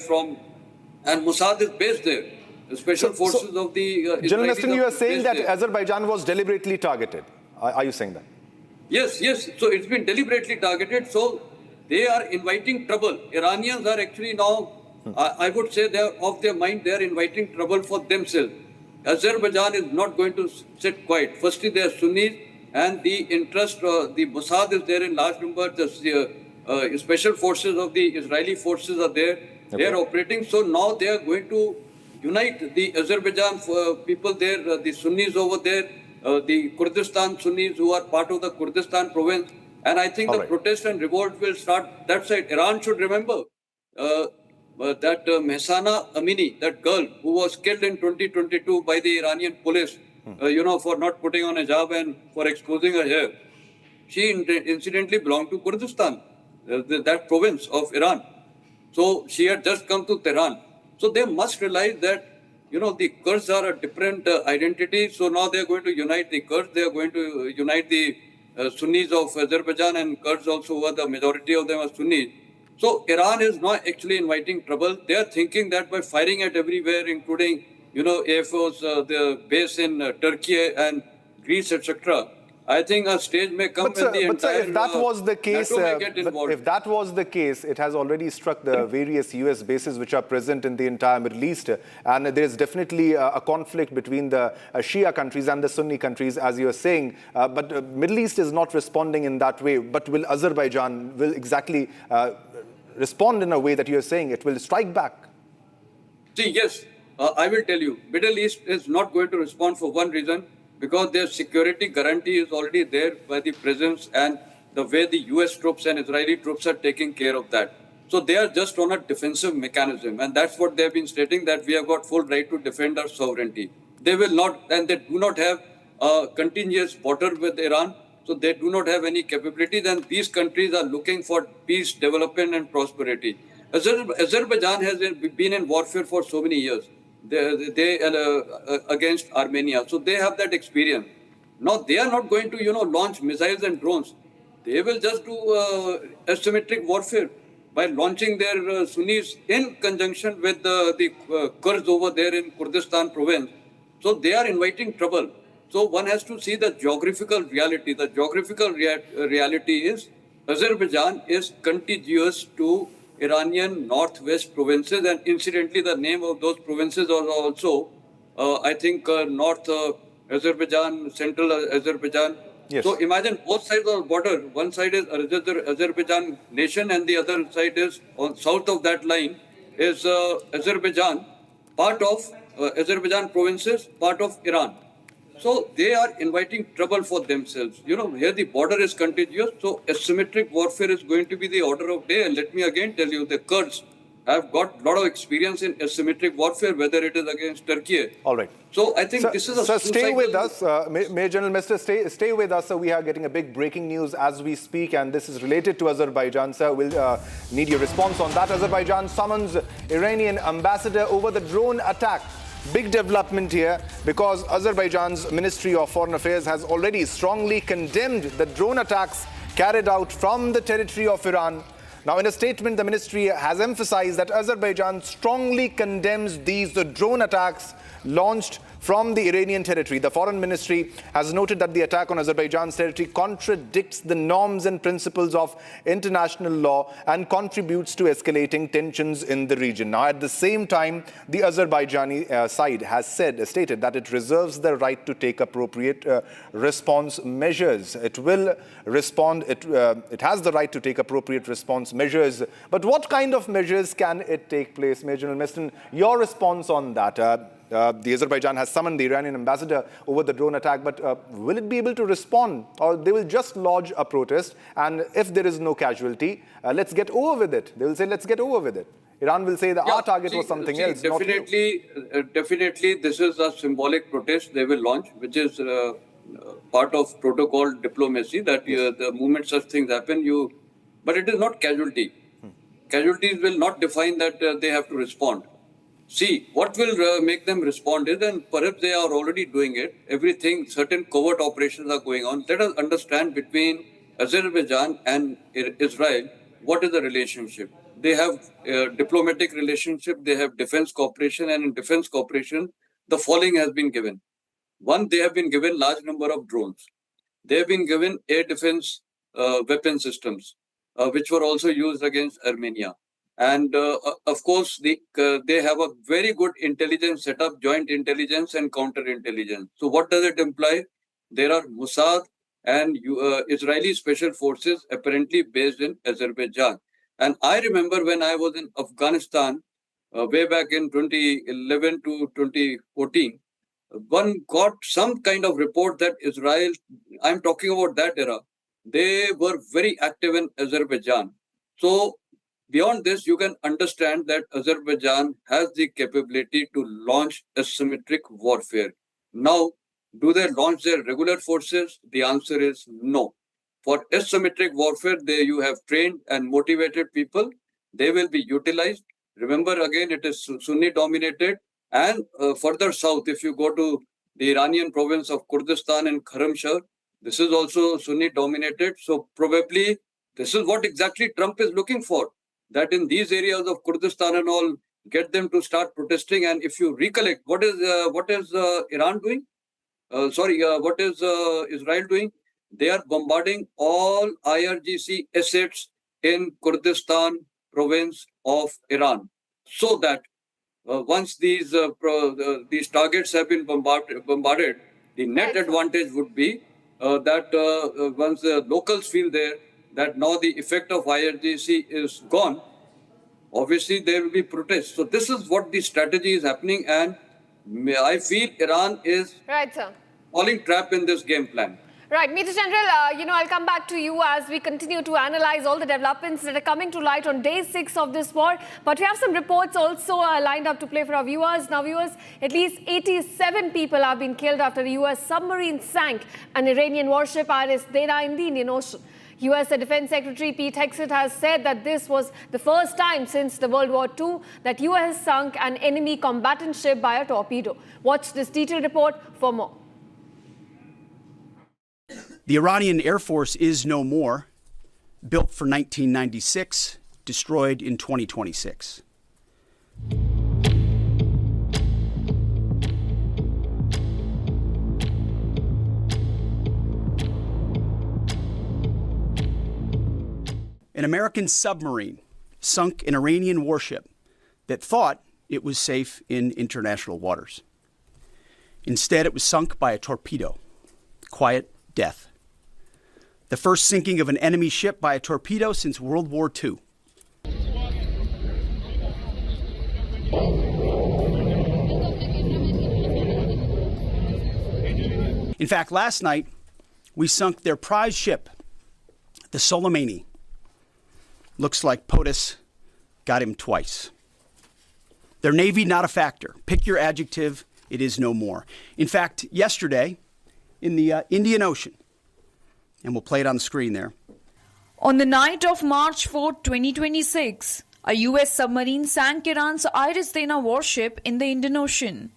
and Mossad is based there. The special forces of the General Mestin, you are saying that there. Azerbaijan was deliberately targeted. Are you saying that? Yes. So it's been deliberately targeted. So they are inviting trouble. Iranians are actually now, I would say, they are off their mind. They are inviting trouble for themselves. Azerbaijan is not going to sit quiet. Firstly, they are Sunnis, and the interest, the Mossad is there in large numbers. The special forces of the Israeli forces are there. They are operating. So now they are going to unite the Azerbaijan people there, the Sunnis over there, the Kurdistan Sunnis who are part of the Kurdistan province. And I think the protest and revolt will start that side. Iran should remember that Mehsana Amini, that girl who was killed in 2022 by the Iranian police, for not putting on a hijab and for exposing her hair. She incidentally belonged to Kurdistan, that province of Iran. So she had just come to Tehran. So they must realize that, the Kurds are a different identity. So now they are going to unite the Kurds. They are going to unite the Sunnis of Azerbaijan, and Kurds also, who are the majority of them are Sunnis. So Iran is not actually inviting trouble. They are thinking that by firing at everywhere, including, AFO's the base in Turkey and Greece, etc. I think a stage may come when the entire if that was the case, NATO may get involved. if that was the case, it has already struck the various US bases which are present in the entire Middle East, and there is definitely a conflict between the Shia countries and the Sunni countries, as you are saying. But Middle East is not responding in that way. But will Azerbaijan exactly respond in a way that you are saying it will strike back? See, yes, I will tell you, Middle East is not going to respond for one reason. Because their security guarantee is already there by the presence and the way the US troops and Israeli troops are taking care of that. So they are just on a defensive mechanism. And that's what they have been stating, that we have got full right to defend our sovereignty. They will not, and they do not have a continuous border with Iran. So they do not have any capability. Then these countries are looking for peace, development and prosperity. Azerbaijan has been in warfare for so many years. They against Armenia. So they have that experience. Now they are not going to, launch missiles and drones. They will just do asymmetric warfare by launching their Sunnis in conjunction with the Kurds over there in Kurdistan province. So they are inviting trouble. So one has to see the geographical reality. The geographical reality is Azerbaijan is contiguous to Iranian northwest provinces, and incidentally the name of those provinces are also, I think, North Azerbaijan, Central Azerbaijan. Yes. So imagine both sides of the border. One side is Azerbaijan nation and the other side is on south of that line is Azerbaijan, part of Azerbaijan provinces, part of Iran. So they are inviting trouble for themselves. You know, here the border is contiguous, so asymmetric warfare is going to be the order of day. And let me again tell you, the Kurds have got a lot of experience in asymmetric warfare, whether it is against Turkey. All right. So I think this is a... Sir, stay with us. Major General Minister, stay with us. So we are getting a big breaking news as we speak, and this is related to Azerbaijan. Sir, we'll need your response on that. Azerbaijan summons Iranian ambassador over the drone attack. Big development here because Azerbaijan's Ministry of Foreign Affairs has already strongly condemned the drone attacks carried out from the territory of Iran. Now, in a statement, the ministry has emphasized that Azerbaijan strongly condemns these drone attacks launched from the Iranian territory. The foreign ministry has noted that the attack on Azerbaijan's territory contradicts the norms and principles of international law and contributes to escalating tensions in the region. Now, at the same time, the Azerbaijani side has stated that it reserves the right to take appropriate response measures. It will respond, it has the right to take appropriate response measures. But what kind of measures can it take place? Major General Meston, your response on that? The Azerbaijan has summoned the Iranian ambassador over the drone attack, but will it be able to respond, or they will just lodge a protest, and if there is no casualty, let's get over with it. They will say, let's get over with it. Iran will say that our target was something else, definitely, definitely, this is a symbolic protest they will launch, which is part of protocol diplomacy, that the moment such things happen, but it is not casualty. Casualties will not define that they have to respond. See, what will make them respond is, and perhaps they are already doing it, certain covert operations are going on. Let us understand between Azerbaijan and Israel, what is the relationship? They have a diplomatic relationship, they have defense cooperation, and in defense cooperation, the following has been given. One, they have been given large number of drones. They have been given air defense weapon systems, which were also used against Armenia. And of course, they have a very good intelligence setup, joint intelligence and counterintelligence. So what does it imply? There are Mossad and Israeli special forces apparently based in Azerbaijan. And I remember when I was in Afghanistan, way back in 2011 to 2014, one got some kind of report that Israel, I'm talking about that era, they were very active in Azerbaijan. So beyond this, you can understand that Azerbaijan has the capability to launch asymmetric warfare. Now, do they launch their regular forces? The answer is no. For asymmetric warfare, you have trained and motivated people. They will be utilized. Remember, again, it is Sunni dominated. And further south, if you go to the Iranian province of Kurdistan and Khorramshahr, this is also Sunni dominated. So probably this is what exactly Trump is looking for. That in these areas of Kurdistan and all, get them to start protesting. And if you recollect, what is Iran doing? What is Israel doing? They are bombarding all IRGC assets in Kurdistan province of Iran. So that once these targets have been bombarded, the net advantage would be that once the locals feel there, that now the effect of IRGC is gone, obviously there will be protests. So this is what the strategy is happening, and I feel Iran is falling trap in this game plan. Right, Major General, I'll come back to you as we continue to analyze all the developments that are coming to light on day 6 of this war. But we have some reports also lined up to play for our viewers. Now, viewers, at least 87 people have been killed after the U.S. submarine sank an Iranian warship INS Dana in the Indian Ocean. U.S. Defense Secretary Pete Hegseth has said that this was the first time since the World War II that U.S. sunk an enemy combatant ship by a torpedo. Watch this detailed report for more. The Iranian Air Force is no more, built for 1996, destroyed in 2026. An American submarine sunk an Iranian warship that thought it was safe in international waters. Instead, it was sunk by a torpedo. Quiet death. The first sinking of an enemy ship by a torpedo since World War II. In fact, last night, we sunk their prize ship, the Soleimani. Looks like POTUS got him twice. Their Navy, not a factor. Pick your adjective, it is no more. In fact, yesterday, in the Indian Ocean, and we'll play it on the screen there. On the night of March 4, 2026, a U.S. submarine sank Iran's Dena warship in the Indian Ocean.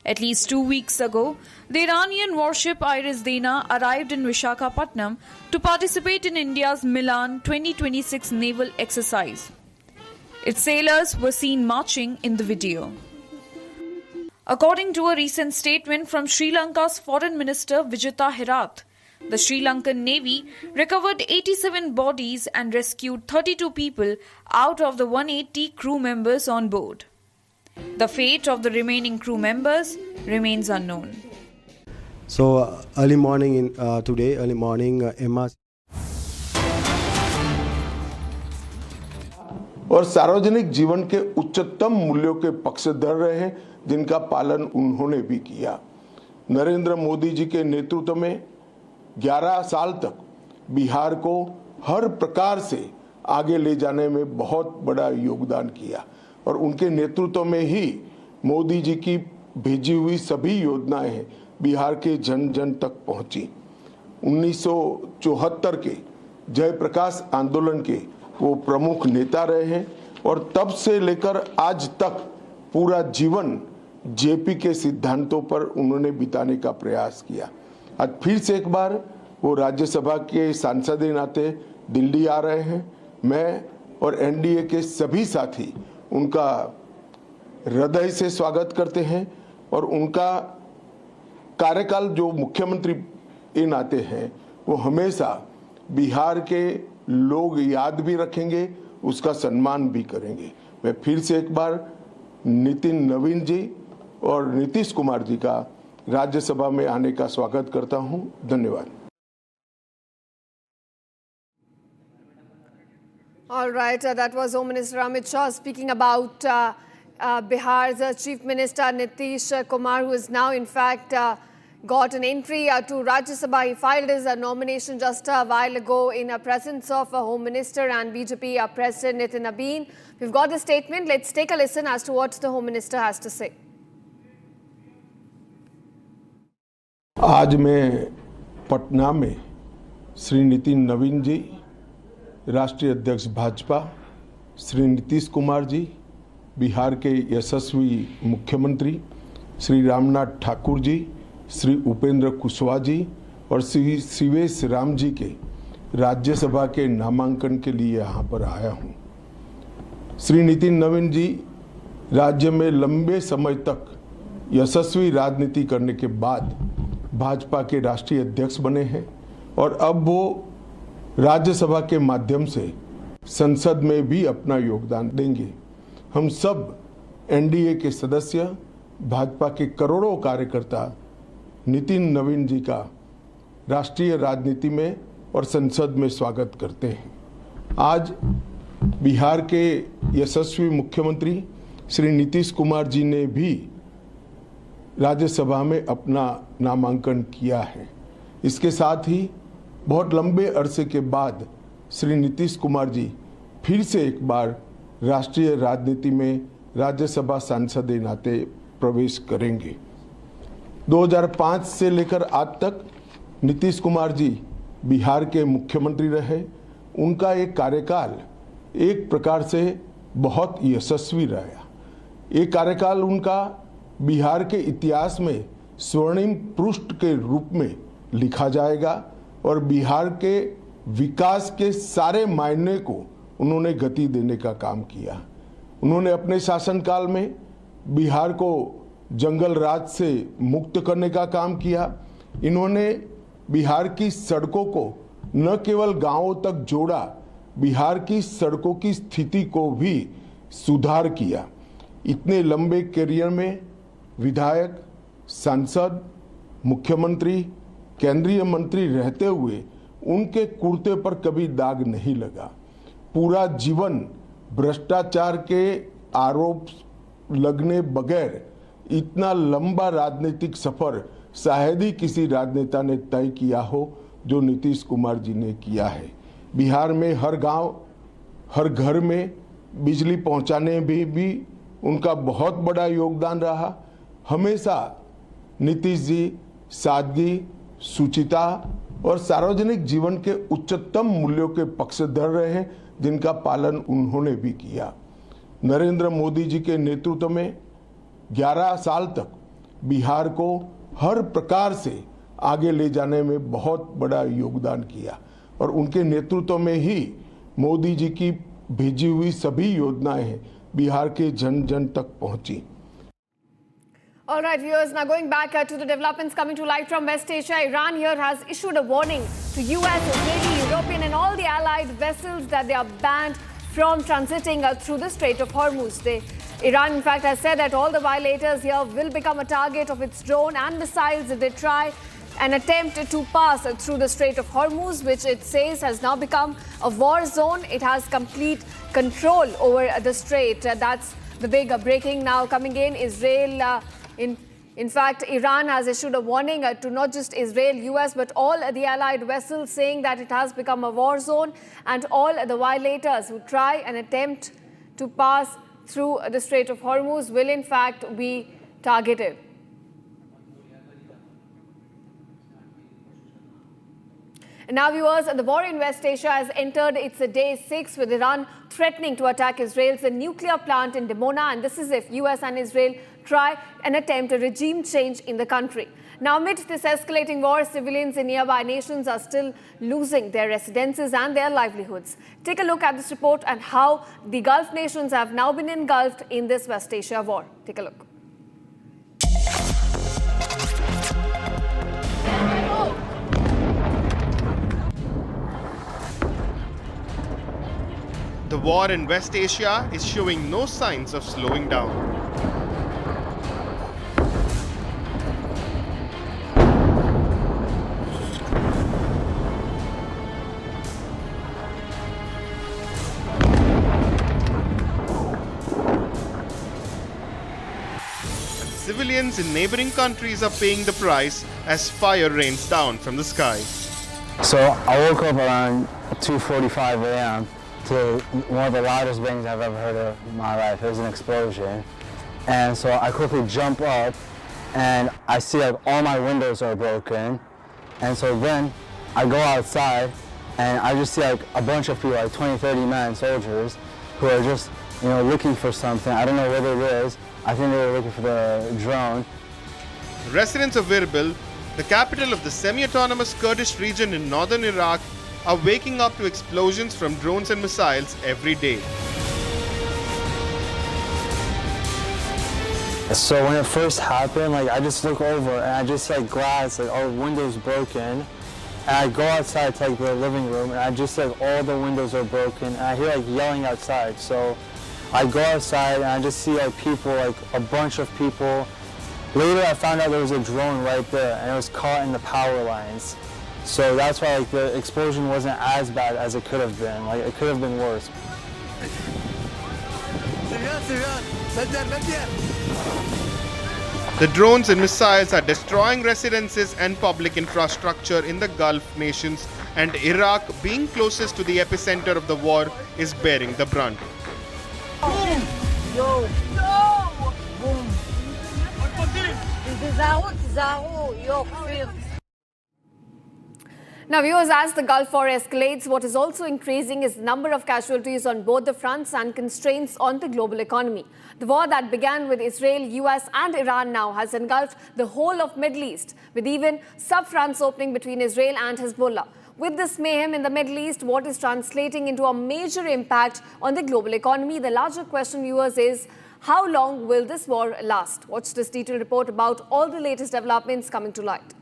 At least 2 weeks ago, the Iranian warship Dena arrived in Visakhapatnam to participate in India's Milan 2026 naval exercise. Its sailors were seen marching in the video. According to a recent statement from Sri Lanka's Foreign Minister Vijitha Herath, the Sri Lankan Navy recovered 87 bodies and rescued 32 people out of the 180 crew members on board. The fate of the remaining crew members remains unknown. So early morning Emma. और सार्वजनिक जीवन के उच्चतम मूल्यों के पक्षधर रहे जिनका पालन उन्होंने भी किया। नरेंद्र मोदी जी के नेतृत्व में 11 साल तक बिहार को हर प्रकार से आगे ले जाने में बहुत बड़ा योगदान किया और उनके नेतृत्व में ही मोदी जी की भेजी हुई सभी योजनाएं बिहार के जन जन तक पहुंची। 1974 के जयप्रकाश आंदोलन के वो प्रमुख नेता रहे हैं और तब से लेकर आज तक पूरा जीवन जेपी के सिद्धांतों पर उन्होंने बिताने का प्रयास किया। आज फिर से एक बार वो राज्यसभा के सांसद के नाते दिल्ली आ रहे हैं। मैं और एनडीए के सभी साथी उनका हृदय से स्वागत करते हैं और उनका कार्यकाल जो मुख्यमंत्री के नाते हैं वो हमेशा बिहार के लोग याद भी रखेंगे, उसका सम्मान भी करेंगे। मैं फिर से एक बार नितिन नवीन जी और नीतीश कुमार जी का राज्यसभा में आने का स्वागत करता हूं। धन्यवाद। All right, that was Home Minister Amit Shah speaking about Bihar's Chief Minister Nitish Kumar, who has now in fact got an entry to Rajya Sabha. He filed his nomination just a while ago in presence of Home Minister and BJP President Nitin Nabin. We've got the statement. Let's take a listen as to what the Home Minister has to say. आज मैं पटना में श्री नितिन नवीन जी, राष्ट्रीय अध्यक्ष भाजपा, श्री नीतीश कुमार जी, बिहार के यशस्वी मुख्यमंत्री श्री रामनाथ ठाकुर जी, श्री उपेंद्र कुशवाहा जी और श्री शिवेश राम जी के राज्यसभा के नामांकन के लिए यहाँ पर आया हूँ। श्री नितिन नवीन जी राज्य में लंबे समय तक यशस्वी राजनीति करने के बाद भाजपा के राष्ट्रीय अध्यक्ष बने हैं और अब वो राज्यसभा के माध्यम से संसद में भी अपना योगदान देंगे। हम सब एनडीए के सदस्य, भाजपा के करोड़ों कार्यकर्ता नितिन नवीन जी का राष्ट्रीय राजनीति में और संसद में स्वागत करते हैं। आज बिहार के यशस्वी मुख्यमंत्री श्री नीतीश कुमार जी ने भी राज्यसभा में अपना नामांकन किया है। इसके साथ ही बहुत लंबे अरसे के बाद श्री नीतीश कुमार जी फिर से एक बार राष्ट्रीय राजनीति में राज्यसभा सांसद के नाते प्रवेश करेंगे। 2005 से लेकर आज तक नीतीश कुमार जी बिहार के मुख्यमंत्री रहे। उनका एक कार्यकाल एक प्रकार से बहुत यशस्वी रहा। ये कार्यकाल उनका बिहार के इतिहास में स्वर्णिम पृष्ठ के रूप में लिखा जाएगा और बिहार के विकास के सारे मायने को उन्होंने गति देने का काम किया। उन्होंने अपने शासनकाल में बिहार को जंगल राज से मुक्त करने का काम किया। इन्होंने बिहार की सड़कों को न केवल गांवों तक जोड़ा, बिहार की सड़कों की स्थिति को भी सुधार किया। इतने लंबे करियर में विधायक, सांसद, मुख्यमंत्री, केंद्रीय मंत्री रहते हुए उनके कुर्ते पर कभी दाग नहीं लगा। पूरा जीवन भ्रष्टाचार के आरोप लगने बगैर इतना लंबा राजनीतिक सफर शायद ही किसी राजनेता ने तय किया हो जो नीतीश कुमार जी ने किया है। बिहार में हर गांव, हर घर में बिजली पहुंचाने में भी उनका बहुत बड़ा योगदान रहा। हमेशा नीतीश जी सादगी, शुचिता और सार्वजनिक जीवन के उच्चतम मूल्यों के पक्षधर रहे हैं, जिनका पालन उन्होंने भी किया। नरेंद्र मोदी जी के नेतृत्व में 11 साल तक बिहार को हर प्रकार से आगे ले जाने में बहुत बड़ा योगदान किया और उनके नेतृत्व में ही मोदी जी की भेजी हुई सभी योजनाएं बिहार के जन जन तक पहुंची। All right, viewers, now going back to the developments coming to light from West Asia, Iran here has issued a warning to U.S., Israeli, European and all the allied vessels that they are banned from transiting through the Strait of Hormuz. Iran, in fact, has said that all the violators here will become a target of its drone and missiles if they try an attempt to pass through the Strait of Hormuz, which it says has now become a war zone. It has complete control over the strait. That's the big breaking now coming in. Israel, in fact, Iran has issued a warning to not just Israel, US, but all the allied vessels, saying that it has become a war zone and all the violators who try and attempt to pass through the Strait of Hormuz will in fact be targeted. And now, viewers, the war in West Asia has entered its day 6, with Iran threatening to attack Israel's nuclear plant in Dimona, and this is if US and Israel try and attempt a regime change in the country. Now, amidst this escalating war, civilians in nearby nations are still losing their residences and their livelihoods. Take a look at this report and how the Gulf nations have now been engulfed in this West Asia war. Take a look. The war in West Asia is showing no signs of slowing down. Civilians in neighboring countries are paying the price as fire rains down from the sky. So I woke up around 2:45 a.m. to one of the loudest bangs I've ever heard of in my life. It was an explosion. And so I quickly jump up and I see like all my windows are broken. And so then I go outside and I just see like a bunch of people, like 20, 30 men, soldiers, who are just, looking for something. I don't know what it is. I think they were looking for the drone. Residents of Erbil, the capital of the semi-autonomous Kurdish region in northern Iraq, are waking up to explosions from drones and missiles every day. So when it first happened, I just look over and I just glass, all the windows broken. And I go outside to the living room and I just all the windows are broken and I hear yelling outside. So I go outside and I just see people, a bunch of people. Later I found out there was a drone right there and it was caught in the power lines. So that's why the explosion wasn't as bad as it could have been. It could have been worse. The drones and missiles are destroying residences and public infrastructure in the Gulf nations, and Iraq, being closest to the epicenter of the war, is bearing the brunt. Yo! No! Boom! Now, viewers, as the Gulf War escalates, what is also increasing is the number of casualties on both the fronts and constraints on the global economy. The war that began with Israel, US and Iran now has engulfed the whole of Middle East, with even sub-fronts opening between Israel and Hezbollah. With this mayhem in the Middle East, what is translating into a major impact on the global economy? The larger question, viewers, is how long will this war last? Watch this detailed report about all the latest developments coming to light.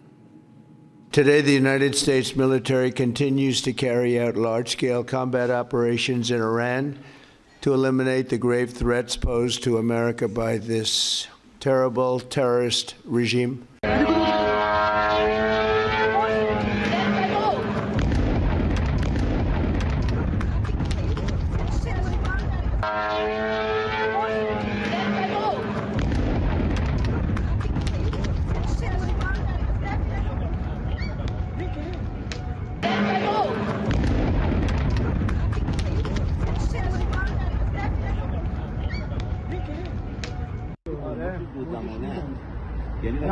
Today, the United States military continues to carry out large-scale combat operations in Iran to eliminate the grave threats posed to America by this terrible terrorist regime.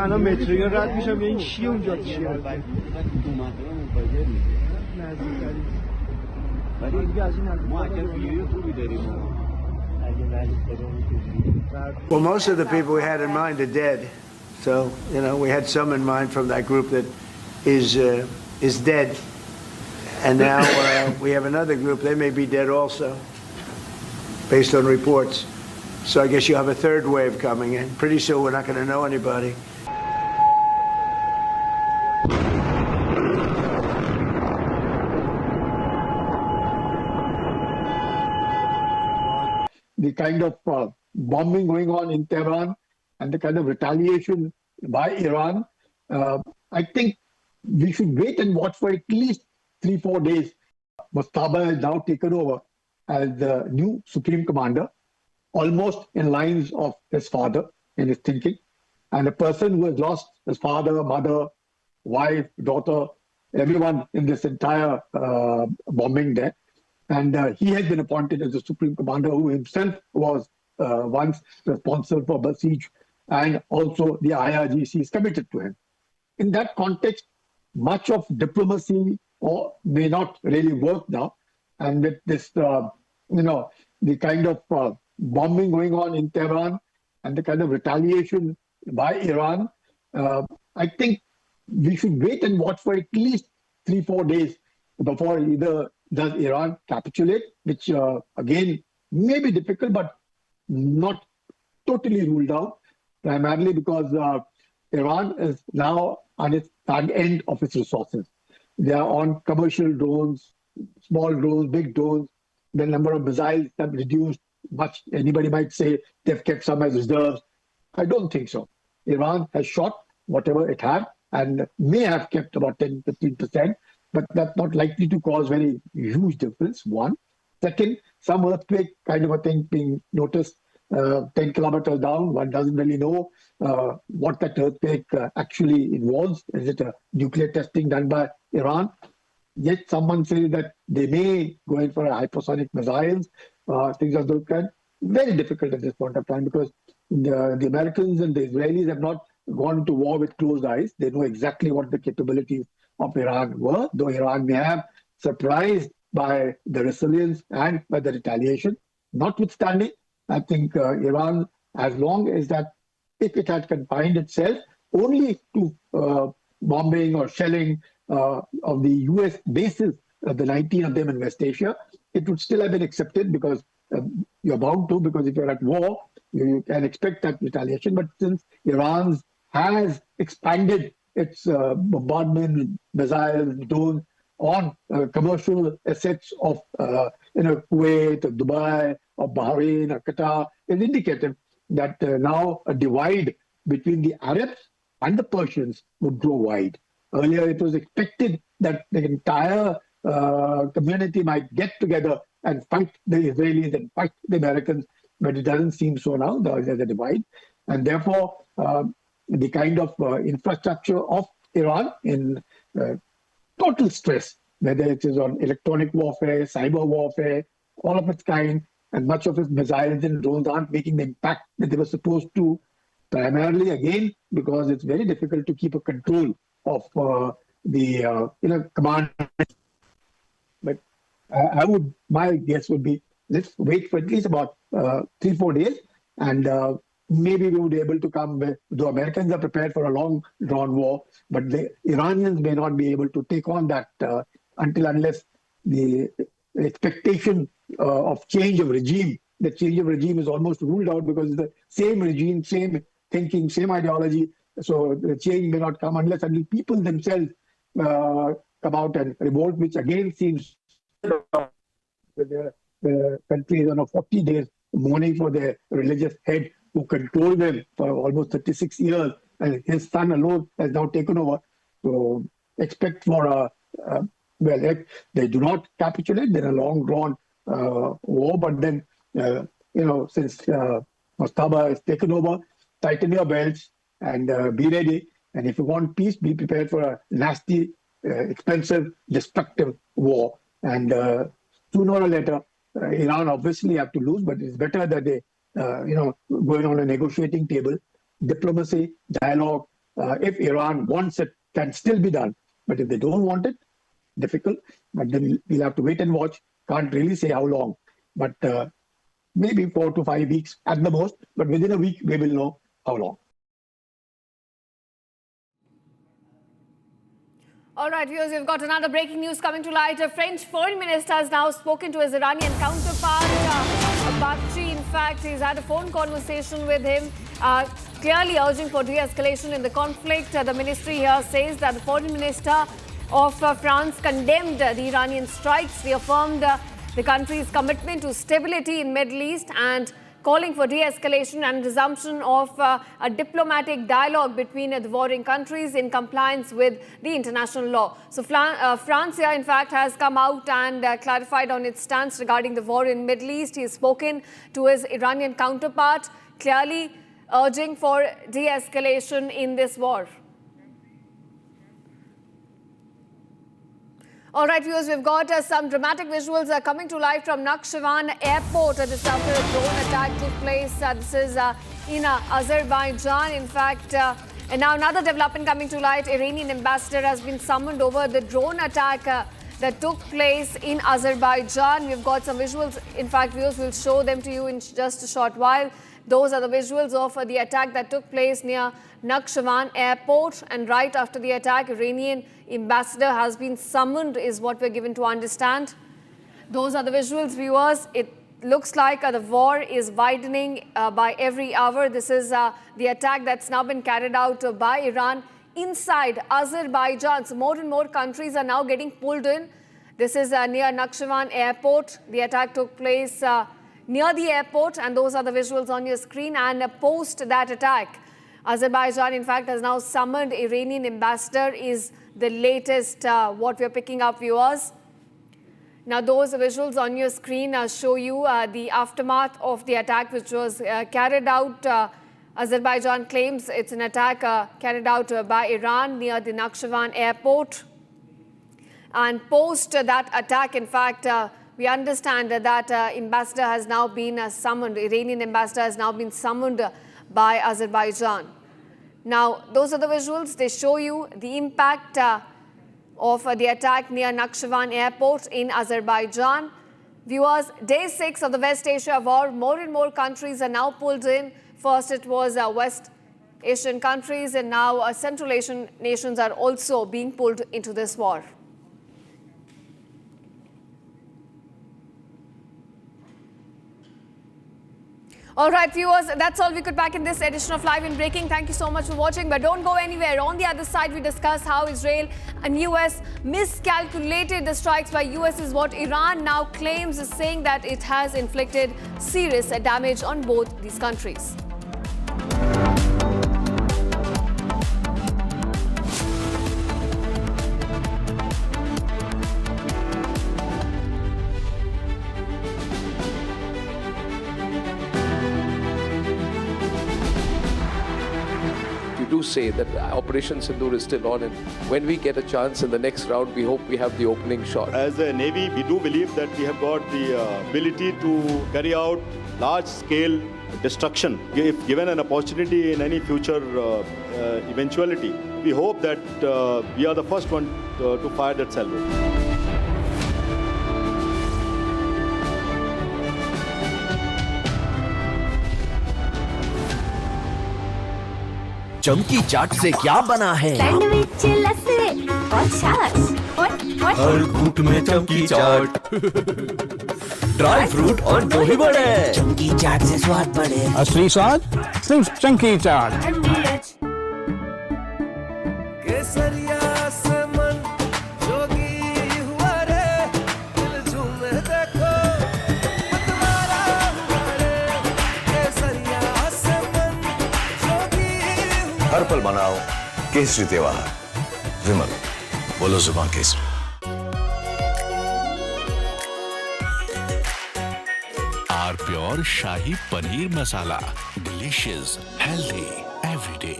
من الان مترو رد میشم ببین چیه اونجا چیه ولی دیگه از این ما اگر ویدیو خوبی داریم Well, most of the people we had in mind are dead. So, you know, we had some in mind from that group that is dead. And now we have another group, they may be dead also, based on reports. So I guess you have a third wave coming in. Pretty soon we're not going to know anybody. The kind of bombing going on in Tehran and the kind of retaliation by Iran, I think we should wait and watch for at least 3-4 days. Mustaba has now taken over as the new supreme commander, almost in lines of his father in his thinking, and a person who has lost his father, mother, wife, daughter, everyone in this entire bombing there. And he has been appointed as the supreme commander, who himself was once responsible for Basij, and also the IRGC is committed to him. In that context, much of diplomacy may not really work now. And with this, the kind of bombing going on in Tehran and the kind of retaliation by Iran, I think we should wait and watch for at least 3-4 days before either does Iran capitulate, which again may be difficult, but not totally ruled out, primarily because Iran is now on its end of its resources. They are on commercial drones, small drones, big drones. The number of missiles have reduced much. Anybody might say they've kept some as reserves. I don't think so. Iran has shot whatever it had and may have kept about 10-15%, but that's not likely to cause very huge difference, one. Second, some earthquake kind of a thing being noticed 10 kilometers down. One doesn't really know what that earthquake actually involves. Is it a nuclear testing done by Iran? Yet someone says that they may go in for a hypersonic missiles, things of those kind. Very difficult at this point of time because the Americans and the Israelis have not gone to war with closed eyes. They know exactly what the capabilities of Iran were, though Iran may have surprised by the resilience and by the retaliation. Notwithstanding, I think Iran, as long as that, if it had confined itself only to bombing or shelling of the U.S. bases, the 19 of them in West Asia, it would still have been accepted because you're bound to, because if you're at war, you can expect that retaliation. But since Iran has expanded its bombardment, missiles, drones on commercial assets of Kuwait, or Dubai, or Bahrain, or Qatar, is indicative that now a divide between the Arabs and the Persians would grow wide. Earlier, it was expected that the entire community might get together and fight the Israelis and fight the Americans, but it doesn't seem so now. There's a divide. And therefore, the kind of infrastructure of Iran in total stress, whether it is on electronic warfare, cyber warfare, all of its kind, and much of its missiles and drones aren't making the impact that they were supposed to, primarily, again, because it's very difficult to keep a control of the command. But my guess would be, let's wait for at least about 3-4 days, and maybe we would be able to come, the Americans are prepared for a long drawn war, but the Iranians may not be able to take on that unless the expectation of change of regime, the change of regime is almost ruled out because it's the same regime, same thinking, same ideology. So the change may not come unless people themselves come out and revolt, which again seems the country is on a 40 days mourning for their religious head who controlled them for almost 36 years, and his son alone has now taken over. So expect for well, if they do not capitulate, then a long drawn war. But then, since Mustaba has taken over, tighten your belts and be ready. And if you want peace, be prepared for a nasty, expensive, destructive war. And sooner or later, Iran obviously have to lose, but it's better that they, going on a negotiating table, diplomacy, dialogue, If Iran wants it, can still be done. But if they don't want it, difficult. But then we'll have to wait and watch. Can't really say how long. But maybe 4 to 5 weeks at the most. But within a week, we will know how long. All right, viewers, we've got another breaking news coming to light. A French foreign minister has now spoken to his Iranian counterpart, Bakshi. In fact, he's had a phone conversation with him, clearly urging for de-escalation in the conflict. The ministry here says that the foreign minister of France condemned the Iranian strikes, reaffirmed the country's commitment to stability in Middle East and calling for de-escalation and resumption of a diplomatic dialogue between the warring countries in compliance with the international law. So France here, in fact, has come out and clarified on its stance regarding the war in Middle East. He has spoken to his Iranian counterpart, clearly urging for de-escalation in this war. All right, viewers, we've got some dramatic visuals coming to life from Nakhchivan airport. This after a drone attack took place. This is in Azerbaijan. In fact, and now another development coming to light. Iranian ambassador has been summoned over the drone attack that took place in Azerbaijan. We've got some visuals. In fact, viewers, will show them to you in just a short while. Those are the visuals of the attack that took place near Nakhchivan airport. And right after the attack, Iranian ambassador has been summoned, is what we're given to understand. Those are the visuals, viewers. It looks like the war is widening by every hour. This is the attack that's now been carried out by Iran inside Azerbaijan. So more and more countries are now getting pulled in. This is near Nakhchivan airport. The attack took place near the airport, and those are the visuals on your screen. And post that attack, Azerbaijan, in fact, has now summoned Iranian ambassador, is the latest what we're picking up, viewers. Now, those visuals on your screen show you the aftermath of the attack which was carried out. Azerbaijan claims it's an attack carried out by Iran near the Nakhchivan airport. And post that attack, in fact, we understand that ambassador has now been summoned. Iranian ambassador has now been summoned by Azerbaijan. Now, those are the visuals. They show you the impact of the attack near Nakhchivan airport in Azerbaijan. Viewers, day 6 of the West Asia war, more and more countries are now pulled in. First, it was West Asian countries, and now Central Asian nations are also being pulled into this war. All right, viewers, that's all we could pack in this edition of Live in Breaking. Thank you so much for watching, but don't go anywhere. On the other side, we discuss how Israel and US miscalculated the strikes by US is what Iran now claims, is saying that it has inflicted serious damage on both these countries. Do say that Operation Sindoor is still on, and when we get a chance in the next round, we hope we have the opening shot. As a Navy, we do believe that we have got the ability to carry out large-scale destruction. If given an opportunity in any future eventuality, we hope that we are the first one to fire that salvo. चमकी चाट से क्या बना है? Sandwich लस्सी और छाछ हर घूंट में चमकी चाट, ड्राई फ्रूट और दही बड़े। चमकी चाट से स्वाद बढ़े। असली स्वाद सिर्फ चमकी चाट। केसरिया से मन जोगी हुआ रे, दिल झूमे देखो मतवारा हुआ रे। केसरिया से मन जोगी हुआ। हर पल मनाओ केसरी त्योहार। विमल, बोलो जुबान केसरी। Pure shahi paneer masala, delicious, healthy every day.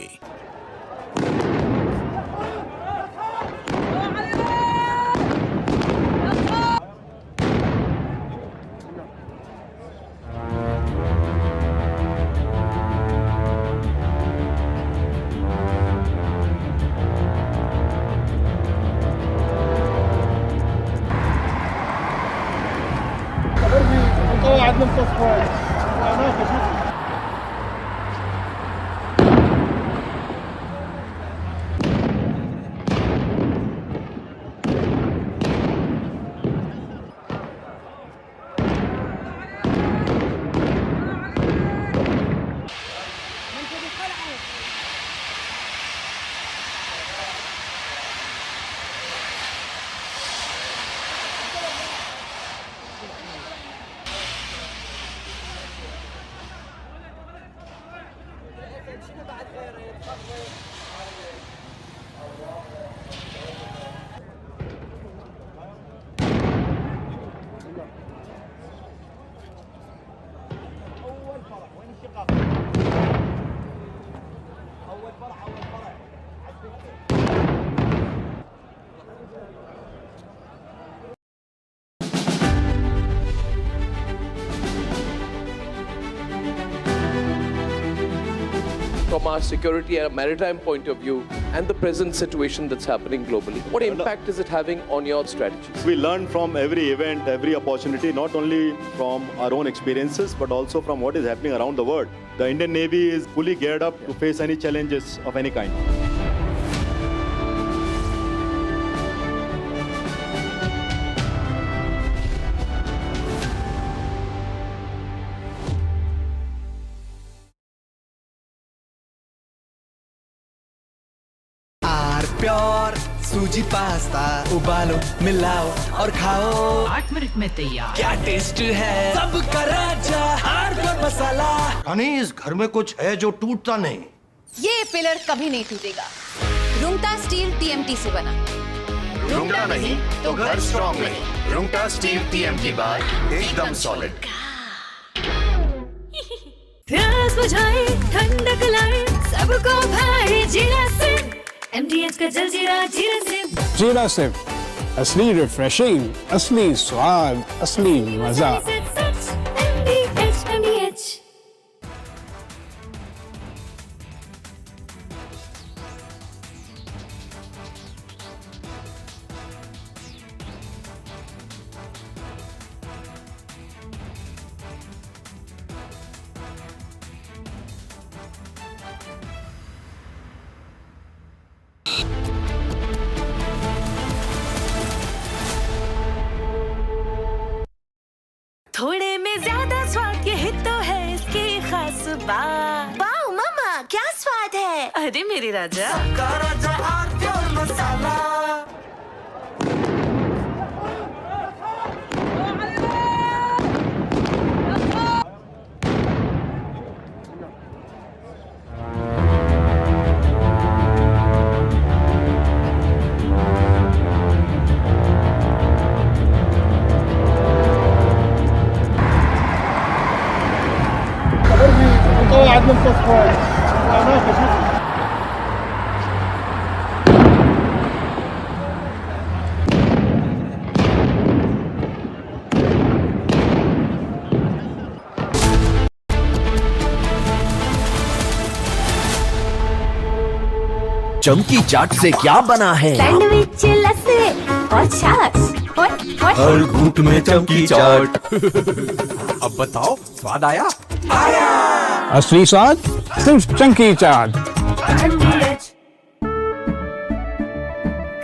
قعدنا متصفين From our security and maritime point of view and the present situation that's happening globally, what impact is it having on your strategies? We learn from every event, every opportunity, not only from our own experiences, but also from what is happening around the world. The Indian Navy is fully geared up to face any challenges of any kind. Pure सूजी pasta उबालो मिलाओ और खाओ 8 minute में तैयार क्या taste है सबका राजा हार्डवेयर मसाला यानी इस घर में कुछ है जो टूटता नहीं ये पिलर कभी नहीं टूटेगा रुंगटा स्टील टीएमटी से बना रुंगटा नहीं तो घर स्ट्रॉन्ग नहीं रुंगटा स्टील टीएमटी बार एकदम सॉलिड प्यास बुझाए ठंडक लाए सबको भाई जीरा से MDH का जलजीरा जीरा सिप जीरा सिप असली रिफ्रेशिंग असली स्वाद असली मजा MDH थोड़े में ज्यादा स्वाद यही तो है इसकी खास बात वाओ मम्मा क्या स्वाद है अरे मेरी राजा सबका राजा और प्योर मसाला قعدنا متصفين चमकी चाट से क्या बना है सैंडविच लस्सी और छाछ हर घूंट में चमकी चाट अब बताओ स्वाद आया असली स्वाद सिर्फ चंकी चाट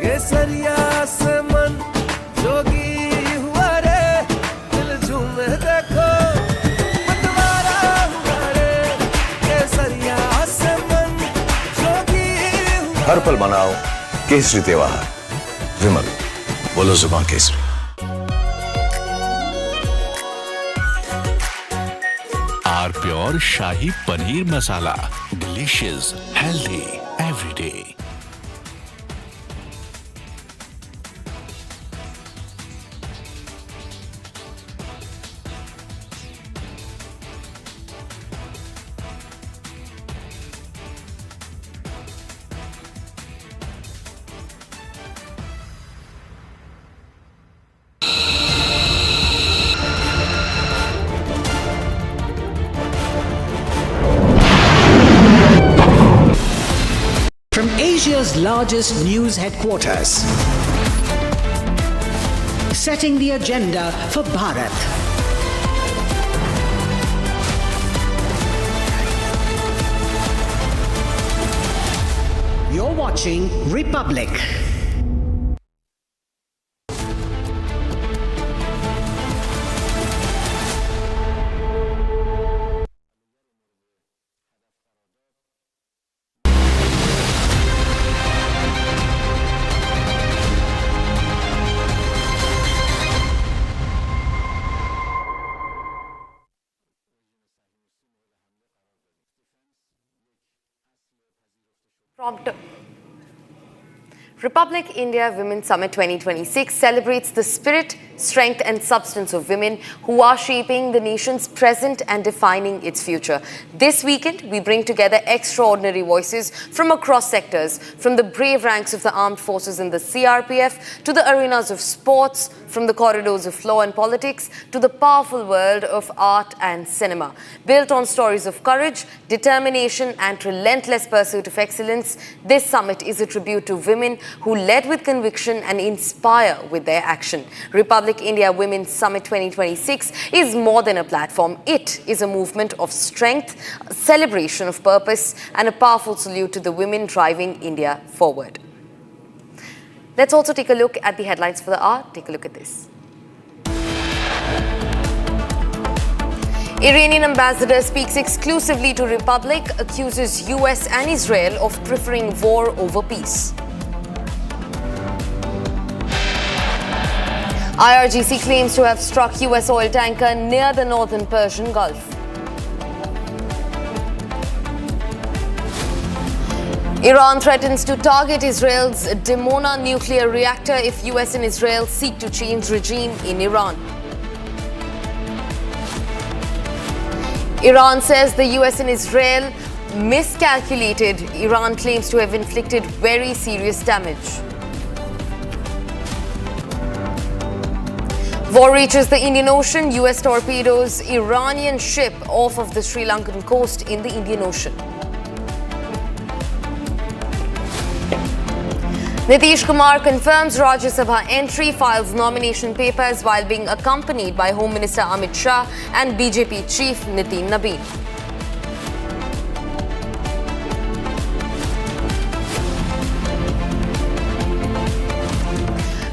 केसरिया से मन जोगी हुआ रे दिल झूमे देखो मतवारा हुआ रे केसरिया से मन जोगी हुआ हर पल मनाओ केसरी त्योहार विमल बोलो जुबान Kesari are pure shahi paneer masala delicious healthy everyday From Asia's largest news headquarters, setting the agenda for Bharat. You're watching Republic. Prompt. Republic India Women's Summit 2026 celebrates the spirit, strength and substance of women who are shaping the nation's present and defining its future. This weekend, we bring together extraordinary voices from across sectors, from the brave ranks of the armed forces in the CRPF to the arenas of sports, from the corridors of law and politics to the powerful world of art and cinema. Built on stories of courage, determination and relentless pursuit of excellence, this summit is a tribute to women who led with conviction and inspire with their action. Republic India Women's Summit 2026 is more than a platform. It is a movement of strength, a celebration of purpose and a powerful salute to the women driving India forward. Let's also take a look at the headlines for the hour. Take a look at this. Iranian ambassador speaks exclusively to Republic, accuses US and Israel of preferring war over peace. IRGC claims to have struck US oil tanker near the northern Persian Gulf. Iran threatens to target Israel's Dimona nuclear reactor if US and Israel seek to change regime in Iran. Iran says the US and Israel miscalculated. Iran claims to have inflicted very serious damage. War reaches the Indian Ocean. US torpedoes Iranian ship off of the Sri Lankan coast in the Indian Ocean. Nitish Kumar confirms Rajya Sabha entry, files nomination papers while being accompanied by Home Minister Amit Shah and BJP Chief Nitin Nabin.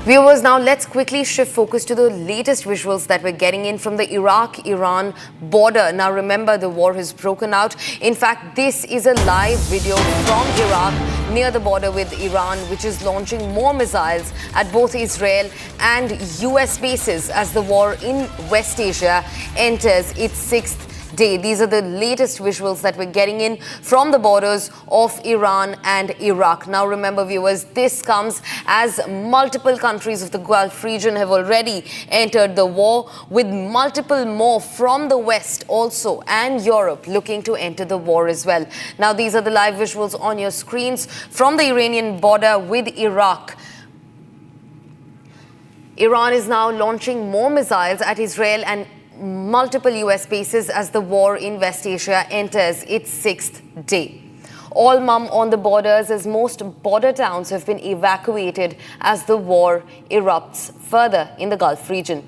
Viewers, now let's quickly shift focus to the latest visuals that we're getting in from the Iraq-Iran border. Now remember, the war has broken out. In fact, this is a live video from Iraq near the border with Iran, which is launching more missiles at both Israel and US bases as the war in West Asia enters its sixth day. These are the latest visuals that we're getting in from the borders of Iran and Iraq. Now remember, viewers, this comes as multiple countries of the Gulf region have already entered the war, with multiple more from the West also and Europe looking to enter the war as well. Now these are the live visuals on your screens from the Iranian border with Iraq. Iran is now launching more missiles at Israel and multiple US bases as the war in West Asia enters its sixth day. All mum on the borders, as most border towns have been evacuated as the war erupts further in the Gulf region.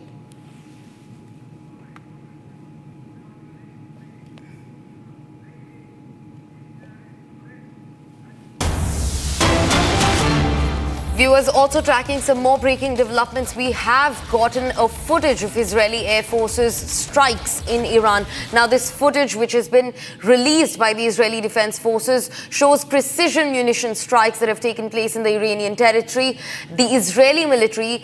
Viewers, also tracking some more breaking developments, we have gotten a footage of Israeli Air Force's strikes in Iran. Now, this footage, which has been released by the Israeli Defense Forces, shows precision munition strikes that have taken place in the Iranian territory. The Israeli military,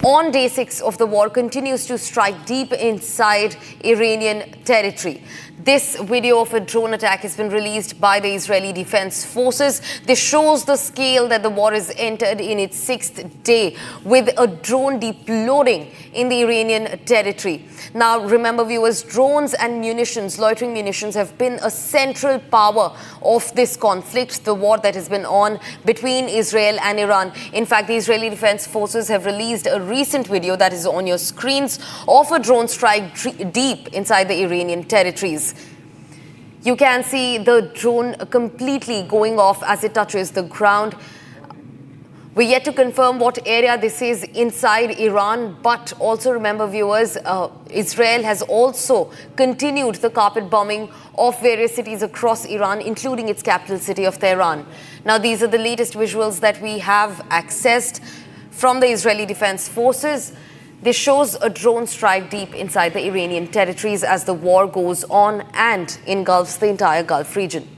on day 6 of the war, continues to strike deep inside Iranian territory. This video of a drone attack has been released by the Israeli Defense Forces. This shows the scale that the war has entered in its sixth day, with a drone deploying in the Iranian territory. Now, remember, viewers, drones and munitions, loitering munitions, have been a central power of this conflict, the war that has been on between Israel and Iran. In fact, the Israeli Defense Forces have released a recent video that is on your screens of a drone strike deep inside the Iranian territories. You can see the drone completely going off as it touches the ground. We're yet to confirm what area this is inside Iran, but also remember, viewers, Israel has also continued the carpet bombing of various cities across Iran, including its capital city of Tehran. Now, these are the latest visuals that we have accessed from the Israeli Defense Forces. This shows a drone strike deep inside the Iranian territories as the war goes on and engulfs the entire Gulf region.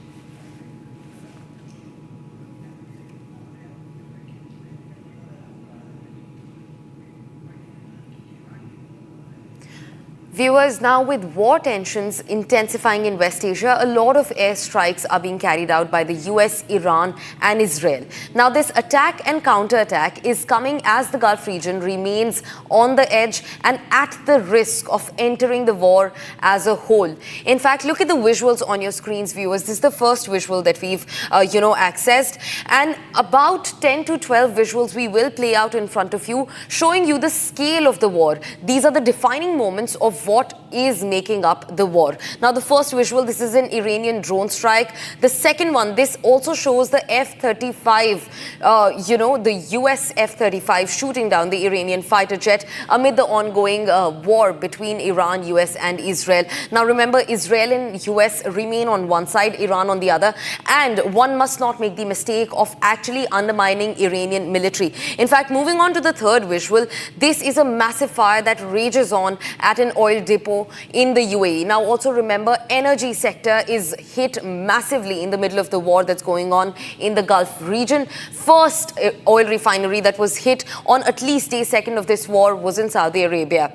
Viewers, now with war tensions intensifying in West Asia, a lot of airstrikes are being carried out by the US, Iran and Israel. Now this attack and counterattack is coming as the Gulf region remains on the edge and at the risk of entering the war as a whole. In fact, look at the visuals on your screens, viewers. This is the first visual that we've, accessed. And about 10 to 12 visuals we will play out in front of you, showing you the scale of the war. These are the defining moments of what is making up the war. Now, the first visual, this is an Iranian drone strike. The second one, this also shows the F-35, the US F-35 shooting down the Iranian fighter jet amid the ongoing war between Iran, US and Israel. Now, remember, Israel and US remain on one side, Iran on the other, and one must not make the mistake of actually undermining Iranian military. In fact, moving on to the third visual, this is a massive fire that rages on at an oil depot in the UAE. Now, also remember, energy sector is hit massively in the middle of the war that's going on in the Gulf region. First oil refinery that was hit on at least day second of this war was in Saudi Arabia.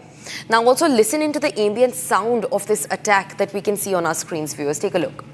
Now, also listen into the ambient sound of this attack that we can see on our screens, viewers. Take a look.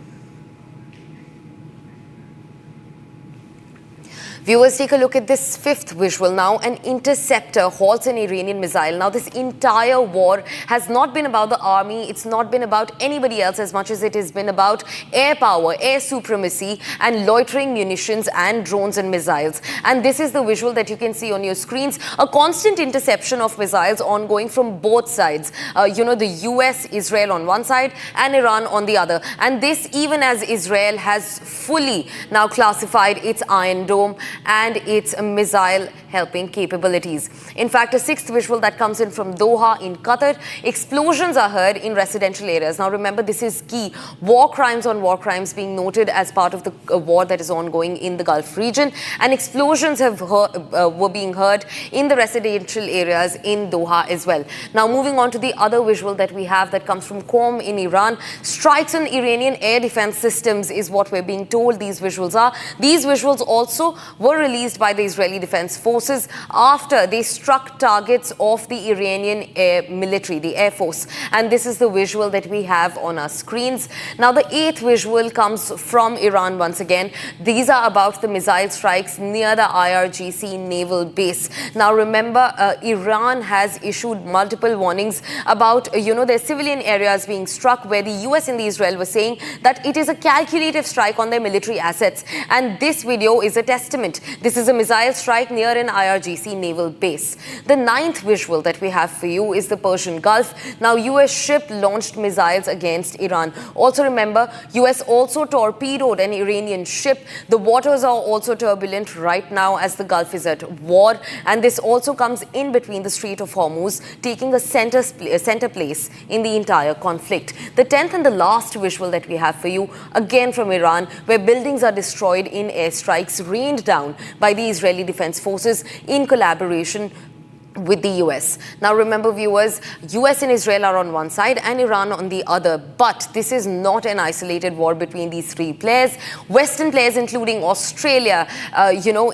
Viewers, take a look at this fifth visual now. An interceptor halts an Iranian missile. Now, this entire war has not been about the army. It's not been about anybody else as much as it has been about air power, air supremacy, and loitering munitions and drones and missiles. And this is the visual that you can see on your screens. A constant interception of missiles ongoing from both sides. The US, Israel on one side and Iran on the other. And this even as Israel has fully now classified its Iron Dome and its missile helping capabilities. In fact, a sixth visual that comes in from Doha in Qatar, explosions are heard in residential areas. Now remember, this is key. War crimes on war crimes being noted as part of the war that is ongoing in the Gulf region, and explosions were being heard in the residential areas in Doha as well. Now moving on to the other visual that we have that comes from Qom in Iran. Strikes on Iranian air defense systems is what we're being told these visuals are. These visuals also were released by the Israeli Defense Forces after they struck targets of the Iranian air military, the Air Force. And this is the visual that we have on our screens. Now, the eighth visual comes from Iran once again. These are about the missile strikes near the IRGC naval base. Now, remember, Iran has issued multiple warnings about, their civilian areas being struck, where the US and the Israel were saying that it is a calculative strike on their military assets. And this video is a testament. This is a missile strike near an IRGC naval base. The ninth visual that we have for you is the Persian Gulf. Now, US ship launched missiles against Iran. Also remember, US also torpedoed an Iranian ship. The waters are also turbulent right now as the Gulf is at war. And this also comes in between the Strait of Hormuz, taking a center place in the entire conflict. The 10th and the last visual that we have for you, again from Iran, where buildings are destroyed in airstrikes rained down by the Israeli Defense Forces in collaboration with the US. Now remember, viewers, US and Israel are on one side and Iran on the other, but this is not an isolated war between these three players. Western players, including Australia,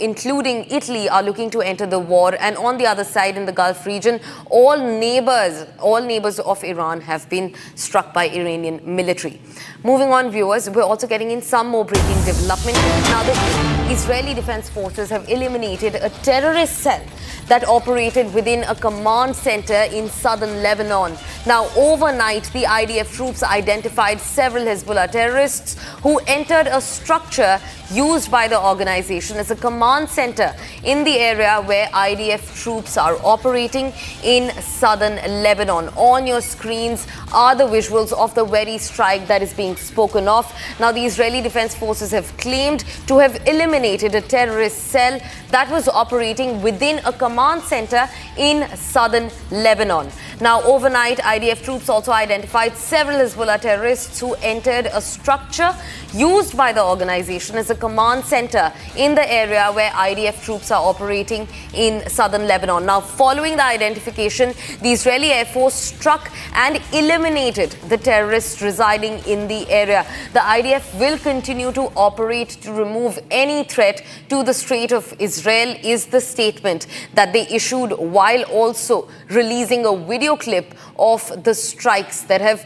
including Italy, are looking to enter the war, and on the other side in the Gulf region, all neighbors of Iran have been struck by Iranian military. Moving on, viewers, we're also getting in some more breaking development. Now, the Israeli Defense Forces have eliminated a terrorist cell that operated within a command center in southern Lebanon. Now, overnight, the IDF troops identified several Hezbollah terrorists who entered a structure used by the organization as a command center in the area where IDF troops are operating in southern Lebanon. On your screens are the visuals of the very strike that is being spoken of. Now, the Israeli Defense Forces have claimed to have eliminated a terrorist cell that was operating within a command center in southern Lebanon. Now, overnight, IDF troops also identified several Hezbollah terrorists who entered a structure used by the organization as a command center in the area where IDF troops are operating in southern Lebanon. Now, following the identification, the Israeli Air Force struck and eliminated the terrorists residing in the area. The IDF will continue to operate to remove any threat to the Strait of Israel, is the statement that they issued, while also releasing a video clip of the strikes that have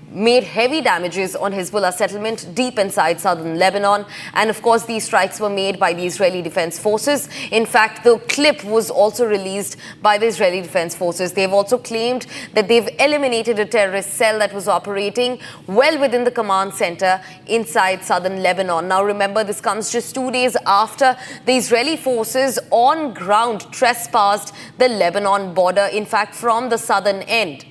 made heavy damages on Hezbollah settlement deep inside southern Lebanon. And of course, these strikes were made by the Israeli Defense Forces. In fact, the clip was also released by the Israeli Defense Forces. They've also claimed that they've eliminated a terrorist cell that was operating well within the command center inside southern Lebanon. Now, remember, this comes just 2 days after the Israeli forces on ground trespassed the Lebanon border, in fact, from the southern end.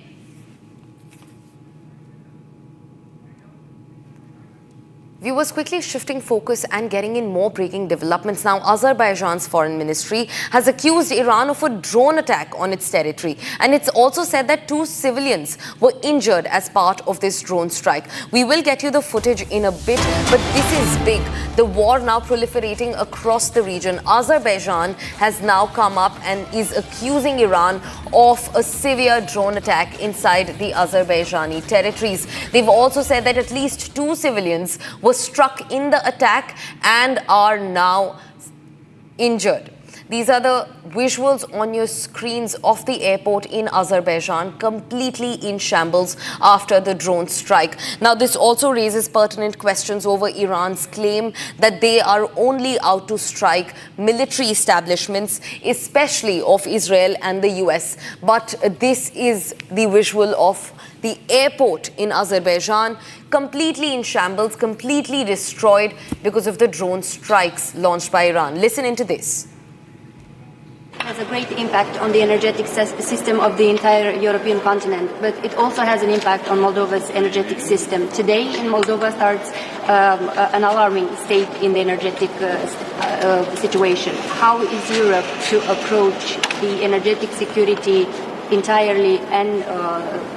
Viewers, quickly shifting focus and getting in more breaking developments now. Azerbaijan's foreign ministry has accused Iran of a drone attack on its territory, and it's also said that 2 civilians were injured as part of this drone strike. We will get you the footage in a bit, but this is big. The war now proliferating across the region. Azerbaijan has now come up and is accusing Iran of a severe drone attack inside the Azerbaijani territories. They've also said that at least 2 civilians were struck in the attack and are now injured. These are the visuals on your screens of the airport in Azerbaijan, completely in shambles after the drone strike. Now, this also raises pertinent questions over Iran's claim that they are only out to strike military establishments, especially of Israel and the US. But this is the visual of the airport in Azerbaijan, completely in shambles, completely destroyed because of the drone strikes launched by Iran. Listen into this. Has a great impact on the energetic system of the entire European continent, but it also has an impact on Moldova's energetic system. Today in Moldova starts an alarming state in the energetic situation. How is Europe to approach the energetic security entirely and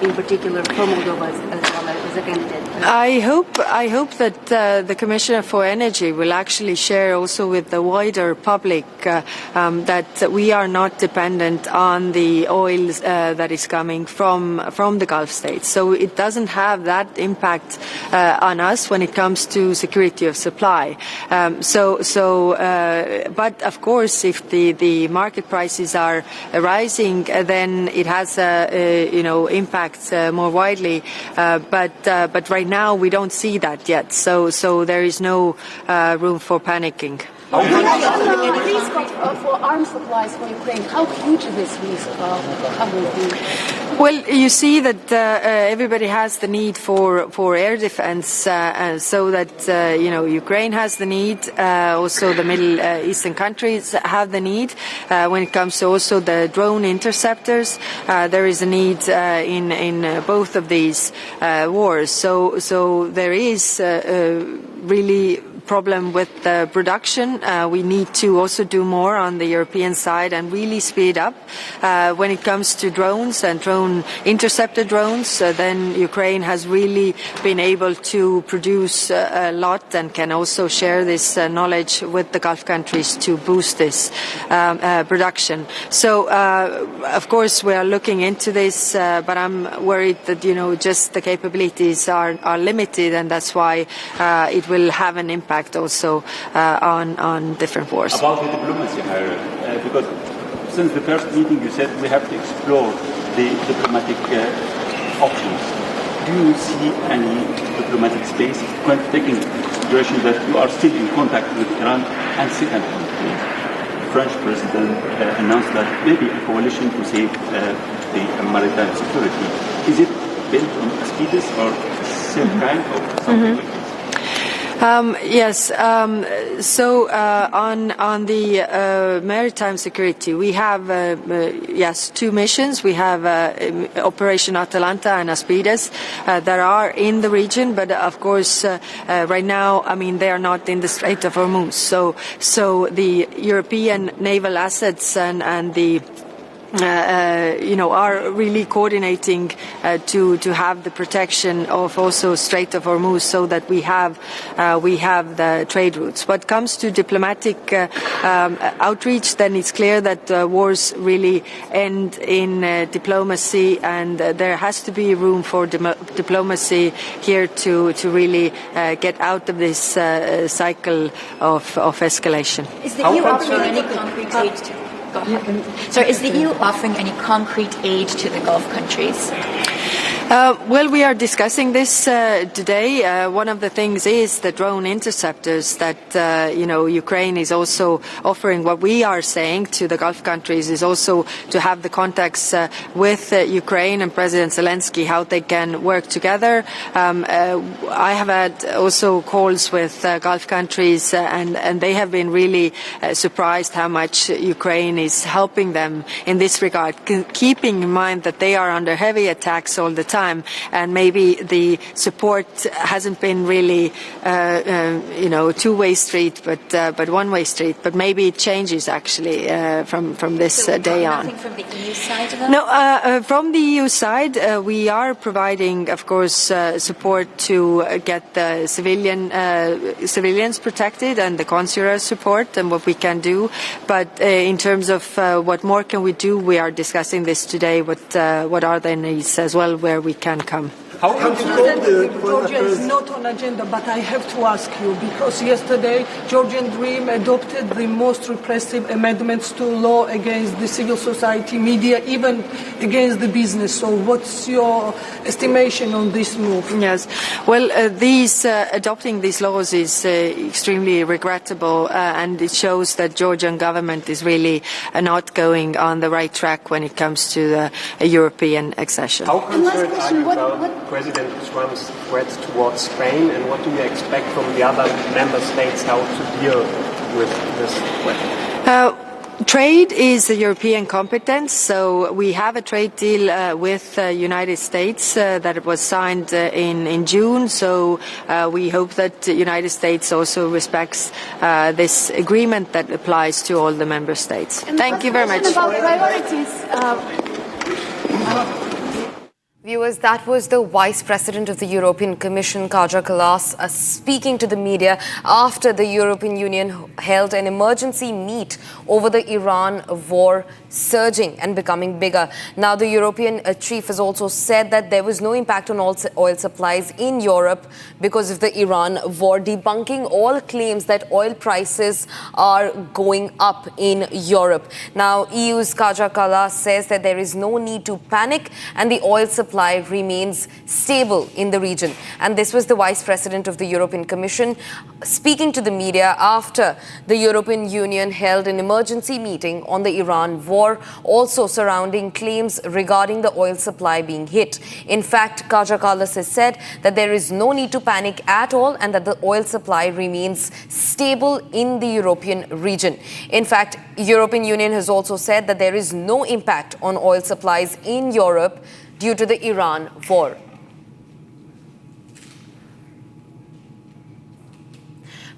in particular for Moldova as a candidate? I hope that the Commissioner for Energy will actually share also with the wider public that we are not dependent on the oil that is coming from the Gulf states. So it doesn't have that impact on us when it comes to security of supply. But of course, if the market prices are rising, then it has impact more widely. But right now we don't see that yet. So there is no room for panicking. The risk for arms supplies for Ukraine, how huge is this risk? Well, you see that everybody has the need for air defense, so that Ukraine has the need. Also, the Middle Eastern countries have the need. When it comes to also the drone interceptors, there is a need in both of these wars. So there is really problem with the production. We need to also do more on the European side and really speed up. When it comes to drones and drone interceptor drones, then Ukraine has really been able to produce a lot and can also share this knowledge with the Gulf countries to boost this production. So, of course, we are looking into this, but I'm worried that, just the capabilities are limited, and that's why it will have an impact also on different wars. About the diplomacy, because since the first meeting you said we have to explore the diplomatic options. Do you see any diplomatic space taking into consideration that you are still in contact with Iran? And second, French president announced that maybe a coalition to save the maritime security. Is it built on Aspides or same kind of something like this? Yes. So on the maritime security, we have two missions. We have Operation Atalanta and Aspides that are in the region, but of course right now, I mean, they are not in the Strait of Hormuz. So the European naval assets and the are really coordinating to have the protection of also Strait of Hormuz, so that we have the trade routes. What comes to diplomatic outreach, then it's clear that wars really end in diplomacy, and there has to be room for diplomacy here to really get out of this cycle of escalation. Is the EU offering any concrete aid to? So is the EU offering any concrete aid to the Gulf countries? Well, we are discussing this today. One of the things is the drone interceptors that, Ukraine is also offering. What we are saying to the Gulf countries is also to have the contacts with Ukraine and President Zelensky, how they can work together. I have had also calls with Gulf countries, and they have been really surprised how much Ukraine is helping them in this regard, keeping in mind that they are under heavy attacks all the time. And maybe the support hasn't been really, two-way street, but one-way street. But maybe it changes actually from this day on. Nothing from the EU side of that? No, from the EU side, we are providing, of course, support to get the civilians protected and the consular support and what we can do. But in terms of what more can we do, we are discussing this today. What are their needs as well, where we can come. How Georgia is not on agenda, but I have to ask you, because yesterday Georgian Dream adopted the most repressive amendments to law against the civil society, media, even against the business. So what's your estimation on this move? Yes, well, adopting these laws is extremely regrettable, and it shows that Georgian government is really not going on the right track when it comes to a European accession. How concerned are you about President Trump's threats towards Spain, and what do you expect from the other member states how to deal with this threat? Trade is a European competence, so we have a trade deal with the United States that was signed in June, so we hope that the United States also respects this agreement that applies to all the member states. Thank you very much. About priorities, Viewers, that was the Vice President of the European Commission, Kaja Kallas, speaking to the media after the European Union held an emergency meet over the Iran war surging and becoming bigger. Now, the European chief has also said that there was no impact on oil supplies in Europe because of the Iran war, debunking all claims that oil prices are going up in Europe. Now, EU's Kaja Kallas says that there is no need to panic and the oil supply remains stable in the region. And this was the Vice President of the European Commission speaking to the media after the European Union held an emergency meeting on the Iran war, also surrounding claims regarding the oil supply being hit. In fact, Kaja Kallas has said that there is no need to panic at all and that the oil supply remains stable in the European region. In fact, European Union has also said that there is no impact on oil supplies in Europe due to the Iran war.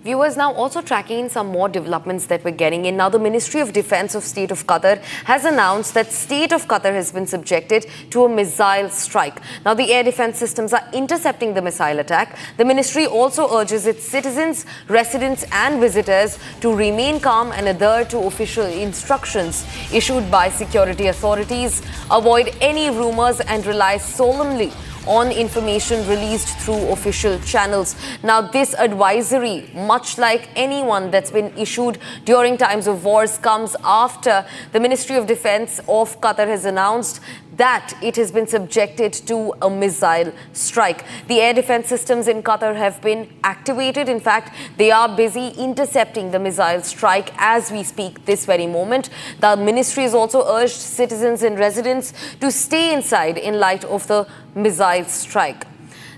Viewers, now also tracking some more developments that we're getting in. Now, the Ministry of Defense of State of Qatar has announced that State of Qatar has been subjected to a missile strike. Now, the air defense systems are intercepting the missile attack. The ministry also urges its citizens, residents and visitors to remain calm and adhere to official instructions issued by security authorities, avoid any rumors and rely solemnly on information released through official channels. Now, this advisory, much like anyone that's been issued during times of wars, comes after the Ministry of Defense of Qatar has announced that it has been subjected to a missile strike. The air defense systems in Qatar have been activated. In fact, they are busy intercepting the missile strike as we speak this very moment. The ministry has also urged citizens and residents to stay inside in light of the missile strike.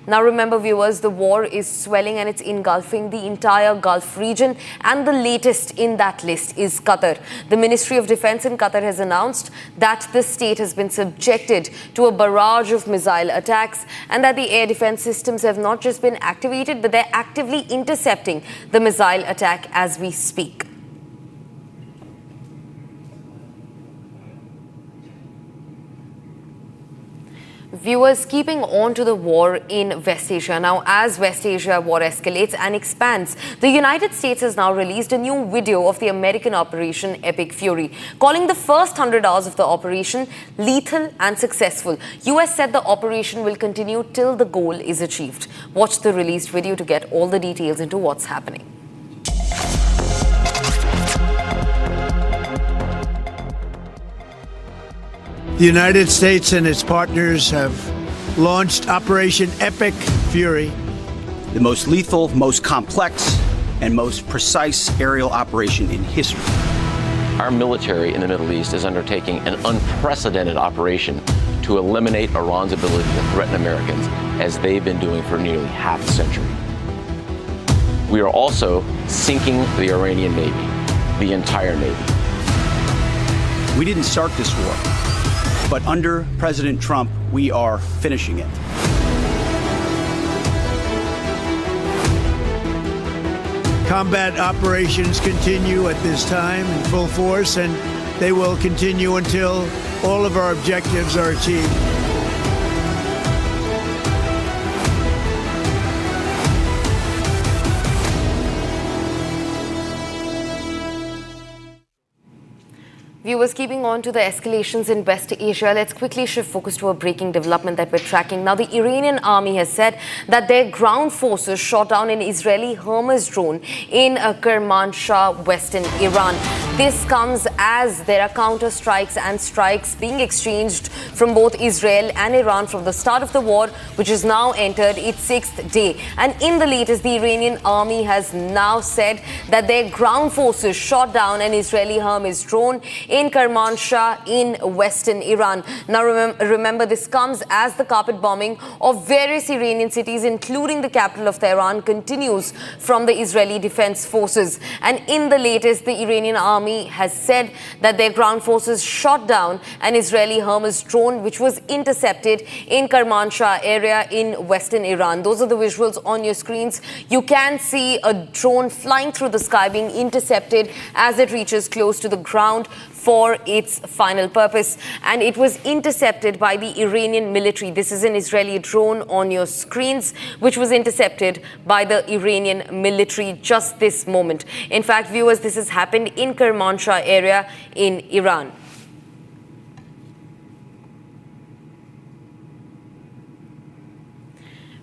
Now remember, viewers, the war is swelling and it's engulfing the entire Gulf region, and the latest in that list is Qatar. The Ministry of Defense in Qatar has announced that the state has been subjected to a barrage of missile attacks and that the air defense systems have not just been activated, but they're actively intercepting the missile attack as we speak. Viewers, keeping on to the war in West Asia. Now, as West Asia war escalates and expands, the United States has now released a new video of the American Operation Epic Fury, calling the first 100 hours of the operation lethal and successful. US said the operation will continue till the goal is achieved. Watch the released video to get all the details into what's happening. The United States and its partners have launched Operation Epic Fury, the most lethal, most complex, and most precise aerial operation in history. Our military in the Middle East is undertaking an unprecedented operation to eliminate Iran's ability to threaten Americans, as they've been doing for nearly half a century. We are also sinking the Iranian Navy, the entire Navy. We didn't start this war, but under President Trump, we are finishing it. Combat operations continue at this time in full force, and they will continue until all of our objectives are achieved. Viewers, keeping on to the escalations in West Asia, let's quickly shift focus to a breaking development that we're tracking. Now, the Iranian army has said that their ground forces shot down an Israeli Hermes drone in Kermanshah, western Iran. This comes as there are counter-strikes and strikes being exchanged from both Israel and Iran from the start of the war, which has now entered its sixth day. And in the latest, the Iranian army has now said that their ground forces shot down an Israeli Hermes drone in Kermanshah in western Iran. Now remember, this comes as the carpet bombing of various Iranian cities, including the capital of Tehran, continues from the Israeli Defense Forces. And in the latest, the Iranian army has said that their ground forces shot down an Israeli Hermes drone, which was intercepted in Kermanshah area in western Iran. Those are the visuals on your screens. You can see a drone flying through the sky being intercepted as it reaches close to the ground for its final purpose, and it was intercepted by the Iranian military. This is an Israeli drone on your screens, which was intercepted by the Iranian military just this moment. In fact, viewers, this has happened in Kermanshah area in Iran.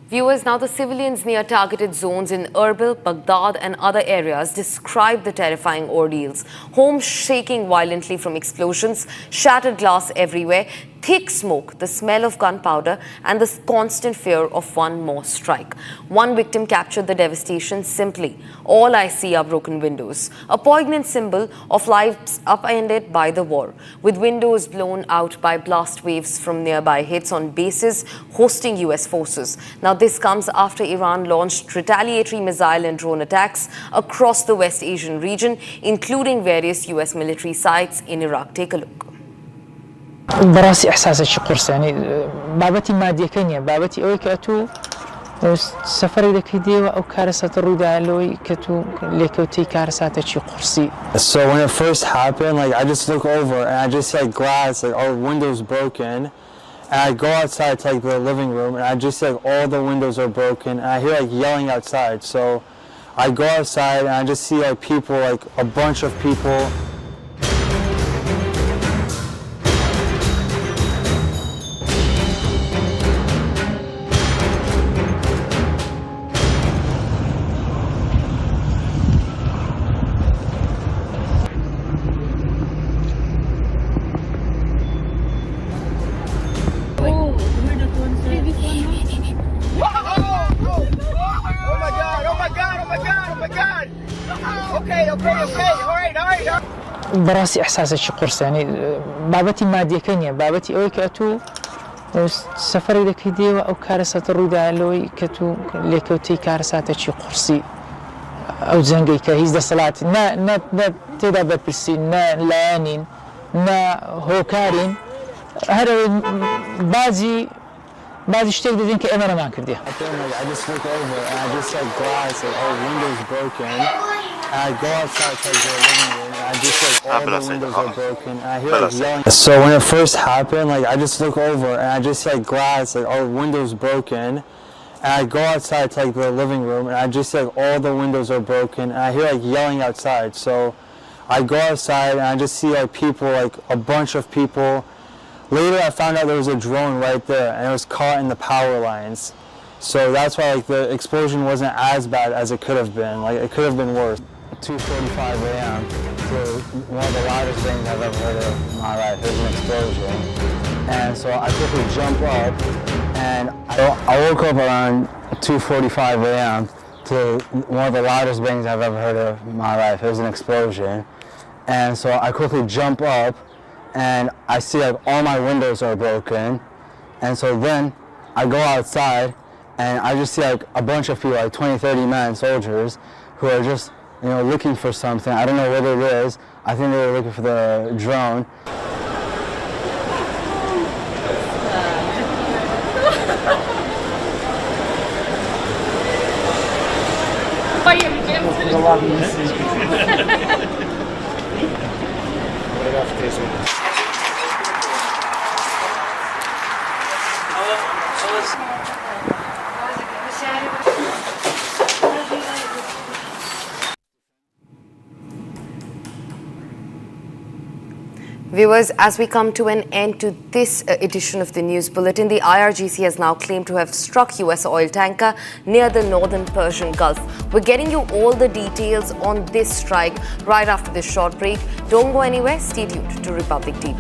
Viewers, now the civilians near targeted zones in Erbil, Baghdad and other areas describe the terrifying ordeals. Homes shaking violently from explosions, shattered glass everywhere, thick smoke, the smell of gunpowder and the constant fear of one more strike. One victim captured the devastation simply: "All I see are broken windows," a poignant symbol of lives upended by the war, with windows blown out by blast waves from nearby hits on bases hosting US forces. Now this comes after Iran launched retaliatory missile and drone attacks across the West Asian region, including various US military sites in Iraq. Take a look. براسي احساسي قرص يعني بابتي ماديه كنيا بابتي اوي كاتو سفري دكيدي او كارثه الرودا لوي كاتو ليكوتي كارثه شي قرصي. So when it first happened, like I just look over and I just see like glass, like all windows broken, and I go outside to like the living room and I just see like all the windows are broken and I hear like yelling outside. So I go outside and I just see like people, like a bunch of people. براسي إحساس شي قرص يعني بابتي مادية كنيا بابتي أوي كأتو سفري ذاك ديوا أو كارثة الرودا لوي كتو ليكوتي كارثة شي قرصي أو زنجي كهيز ده صلاة نا تدابت بالسي نا لانين نا هوكارين هذا بعض شتيك دين كأمانة ما كرديه. I just look over and I just like glass, like all windows broken. And I go outside to the living room and I just like all the windows are broken. And I hear like yelling. So when it first happened, like I just look over and I just like glass, like all windows broken. And I go outside to like the living room and I just like all the windows are broken. And I hear like yelling outside. So I go outside and I just see like people, like a bunch of people. Later I found out there was a drone right there and it was caught in the power lines. So that's why like the explosion wasn't as bad as it could have been. Like it could have been worse. 2:45 a.m. to one of the loudest things I've ever heard of in my life. It was an explosion. And so I quickly jump up and I woke up around 2:45 a.m. to one of the loudest bangs I've ever heard of in my life. It was an explosion. And so I quickly jump up and I see like all my windows are broken. And so then I go outside and I just see like a bunch of people, like 20-30 men, soldiers, who are just, you know, looking for something. I don't know what it is. I think they were looking for the drone. Viewers, as we come to an end to this edition of the News Bulletin, the IRGC has now claimed to have struck U.S. oil tanker near the northern Persian Gulf. We're getting you all the details on this strike right after this short break. Don't go anywhere. Stay tuned to Republic TV.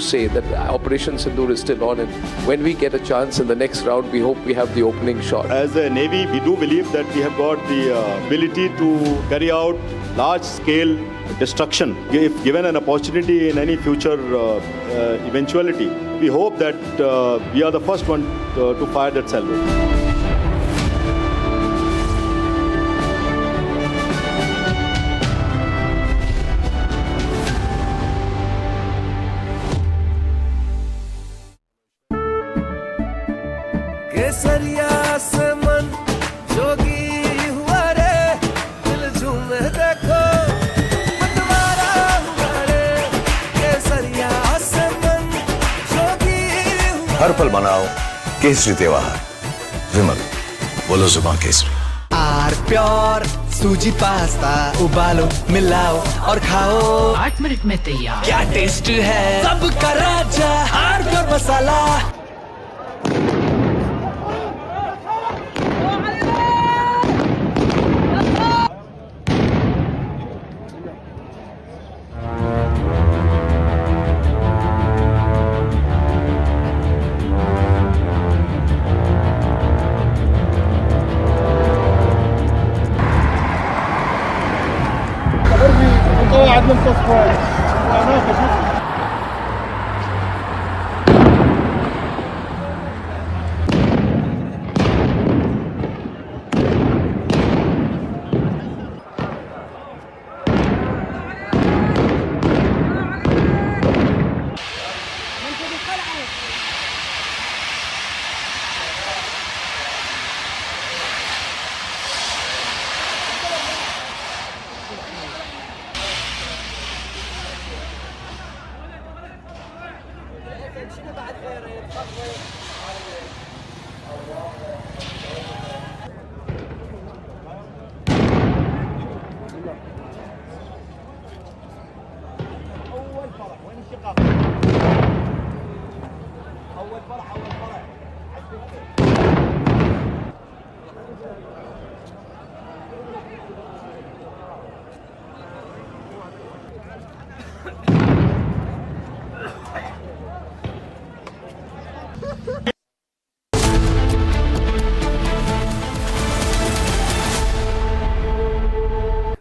Say that Operation Sindoor is still on, and when we get a chance in the next round, we hope we have the opening shot. As a Navy, we do believe that we have got the ability to carry out large-scale destruction. If given an opportunity in any future eventuality, we hope that we are the first one to fire that salvo. केसरिया से मन जोगी हुआ रे दिल झूमे देखो मतवारा हुआ रे केसरिया से मन जोगी हर पल मनाओ केसरी त्योहार विमल बोलो जुबान केसरी आर प्योर सूजी पास्ता उबालो मिलाओ और खाओ 8 मिनट में तैयार क्या टेस्ट है सबका राजा आर प्योर मसाला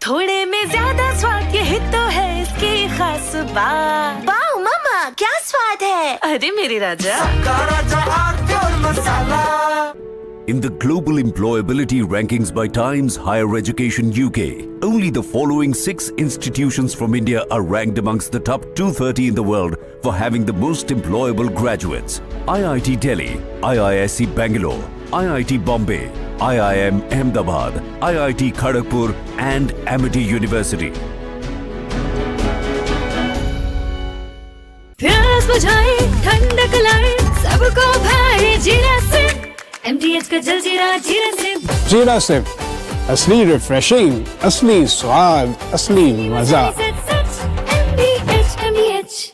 थोड़े में ज्यादा स्वाद यही तो है इसकी खास बात। वाओ मामा, क्या स्वाद है? अरे मेरे राजा, सबका राजा और मसाला। In the global employability rankings by Times Higher Education UK, only the following 6 institutions from India are ranked amongst the top 230 in the world for having the most employable graduates. IIT Delhi, IISc Bangalore, IIT Bombay, IIM Ahmedabad, IIT Kharagpur and Amity University. प्यास बुझाए, ठंडक लाए, सबको भाए जीरा से। MTH का जल जीरा, जीरा से। जीरा से असली रिफ्रेशिंग, असली स्वाद, असली मजा। MTH।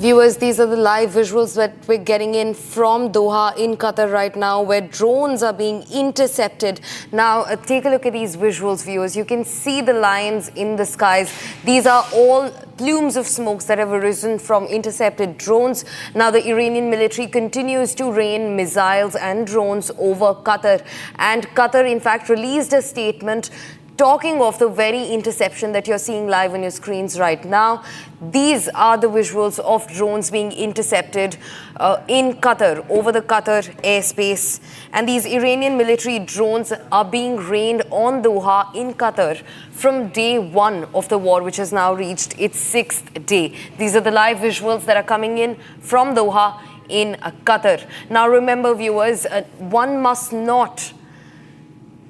Viewers, these are the live visuals that we're getting in from Doha in Qatar right now, where drones are being intercepted. Now, take a look at these visuals, viewers. You can see the lines in the skies. These are all plumes of smokes that have arisen from intercepted drones. Now, the Iranian military continues to rain missiles and drones over Qatar. And Qatar, in fact, released a statement talking of the very interception that you're seeing live on your screens right now. These are the visuals of drones being intercepted in Qatar, over the Qatar airspace. And these Iranian military drones are being rained on Doha in Qatar from day one of the war, which has now reached its 6th day. These are the live visuals that are coming in from Doha in Qatar. Now remember, viewers, one must not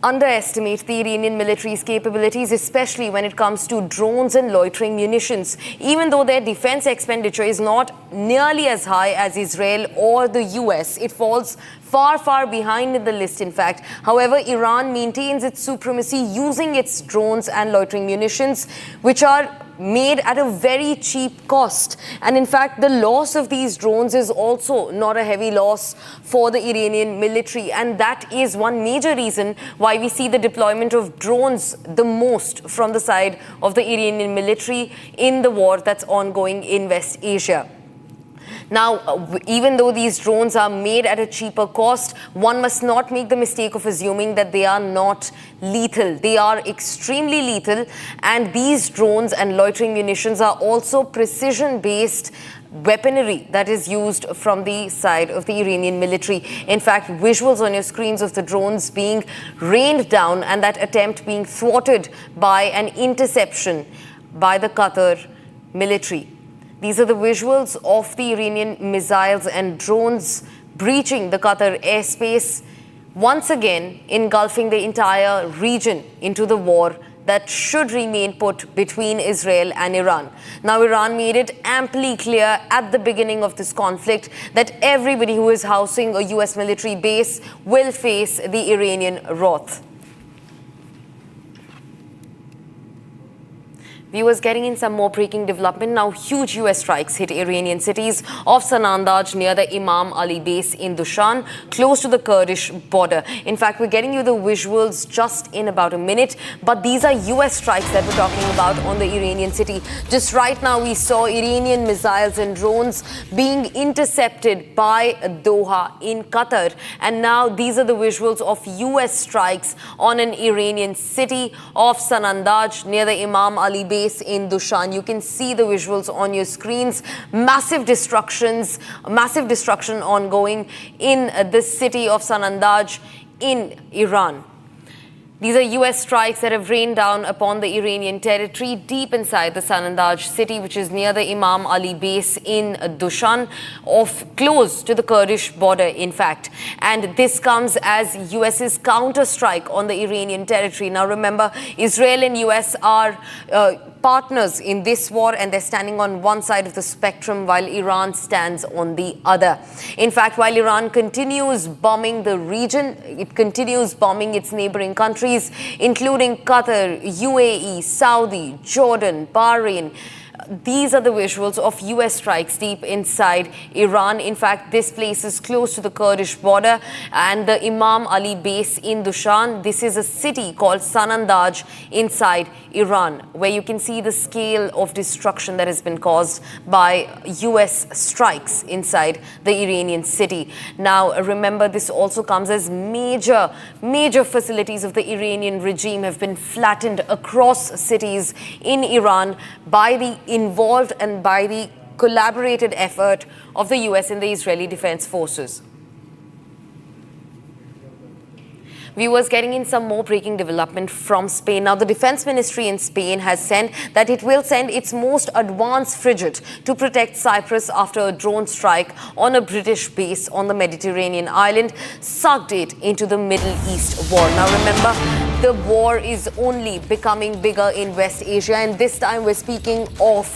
underestimate the Iranian military's capabilities, especially when it comes to drones and loitering munitions. Even though their defense expenditure is not nearly as high as Israel or the US, it falls far, far behind in the list, in fact. However, Iran maintains its supremacy using its drones and loitering munitions, which are made at a very cheap cost. And in fact, the loss of these drones is also not a heavy loss for the Iranian military. And that is one major reason why we see the deployment of drones the most from the side of the Iranian military in the war that's ongoing in West Asia. Now, even though these drones are made at a cheaper cost, one must not make the mistake of assuming that they are not lethal. They are extremely lethal, and these drones and loitering munitions are also precision-based weaponry that is used from the side of the Iranian military. In fact, visuals on your screens of the drones being rained down and that attempt being thwarted by an interception by the Qatar military. These are the visuals of the Iranian missiles and drones breaching the Qatar airspace, once again engulfing the entire region into the war that should remain put between Israel and Iran. Now, Iran made it amply clear at the beginning of this conflict that everybody who is housing a US military base will face the Iranian wrath. Viewers, getting in some more breaking development. Now, huge US strikes hit Iranian cities of Sanandaj near the Imam Ali base in Dushan, close to the Kurdish border. In fact, we're getting you the visuals just in about a minute, but these are US strikes that we're talking about on the Iranian city. Just right now, we saw Iranian missiles and drones being intercepted by Doha in Qatar. And now these are the visuals of US strikes on an Iranian city of Sanandaj near the Imam Ali base in Dushan. You can see the visuals on your screens. Massive destruction ongoing in the city of Sanandaj in Iran. These are US strikes that have rained down upon the Iranian territory deep inside the Sanandaj city, which is near the Imam Ali base in Dushan, close to the Kurdish border, in fact. And this comes as US's counter-strike on the Iranian territory. Now remember, Israel and US are partners in this war, and they're standing on one side of the spectrum while Iran stands on the other. In fact, while Iran continues bombing the region, it continues bombing its neighboring countries, including Qatar, UAE, Saudi, Jordan, Bahrain. These are the visuals of U.S. strikes deep inside Iran. In fact, this place is close to the Kurdish border and the Imam Ali base in Dushan. This is a city called Sanandaj inside Iran, where you can see the scale of destruction that has been caused by U.S. strikes inside the Iranian city. Now, remember, this also comes as major facilities of the Iranian regime have been flattened across cities in Iran by the involved and by the collaborated effort of the US and the Israeli Defense Forces. Viewers, getting in some more breaking development from Spain. Now, the Defense Ministry in Spain has said that it will send its most advanced frigate to protect Cyprus after a drone strike on a British base on the Mediterranean island sucked it into the Middle East war. Now, remember, the war is only becoming bigger in West Asia, and this time we're speaking of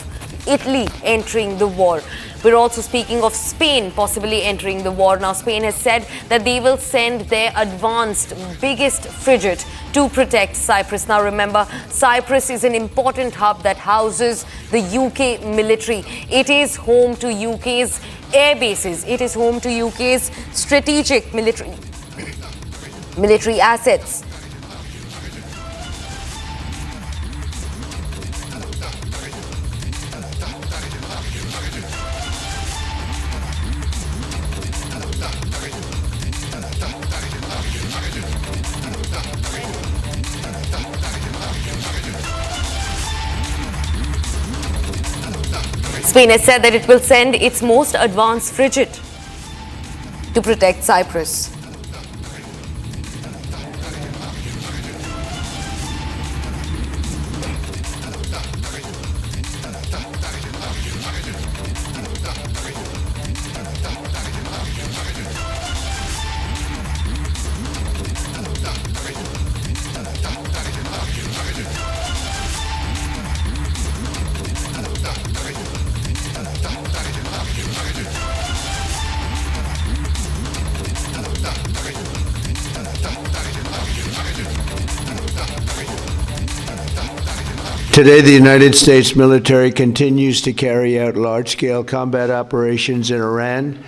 Italy entering the war. We're also speaking of Spain possibly entering the war. Now, Spain has said that they will send their advanced, biggest frigate to protect Cyprus. Now, remember, Cyprus is an important hub that houses the UK military. It is home to UK's air bases. It is home to UK's strategic military assets. Spain has said that it will send its most advanced frigate to protect Cyprus. Today, the United States military continues to carry out large-scale combat operations in Iran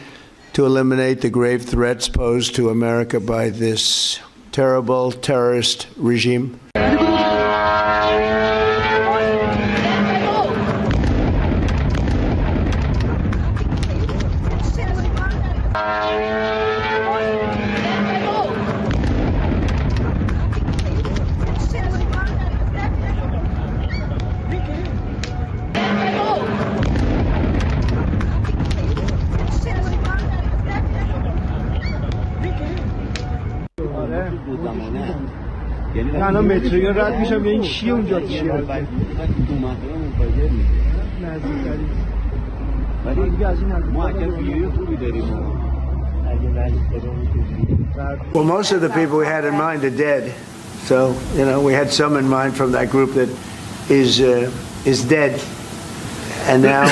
to eliminate the grave threats posed to America by this terrible terrorist regime. الان مترو رد میشم به این چیه اونجا چیه Well, most of the people we had in mind are dead. So, we had some in mind from that group that is dead. And now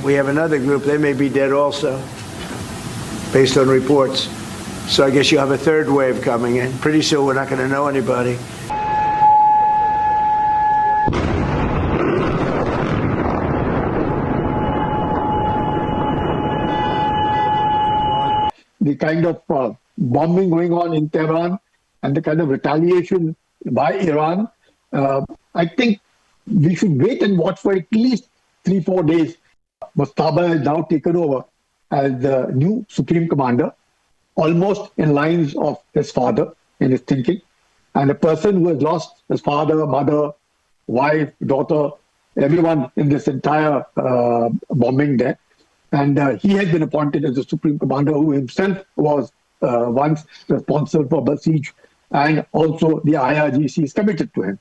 we have another group, they may be dead also, based on reports. So I guess you have a third wave coming in. Pretty soon we're not going to know anybody. The kind of bombing going on in Tehran and the kind of retaliation by Iran, I think we should wait and watch for at least 3-4 days. Mustafa has now taken over as the new Supreme Commander, almost in lines of his father in his thinking, and a person who has lost his father, mother, wife, daughter, everyone in this entire bombing there. And he has been appointed as the Supreme Commander, who himself was once responsible for Basij, and also the IRGC is committed to him.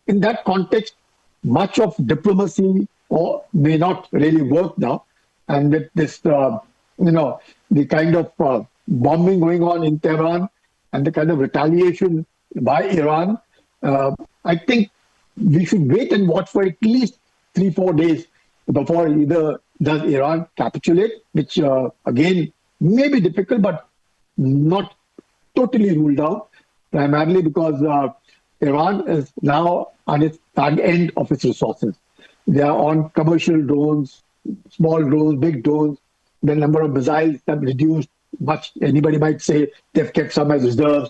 In that context, much of diplomacy may not really work now. And with this, the kind of bombing going on in Tehran and the kind of retaliation by Iran, I think we should wait and watch for at least 3-4 days before either does Iran capitulate, which again may be difficult, but not totally ruled out, primarily because Iran is now on its tag end of its resources. They are on commercial drones, small drones, big drones. The number of missiles have reduced much. Anybody might say they've kept some as reserves.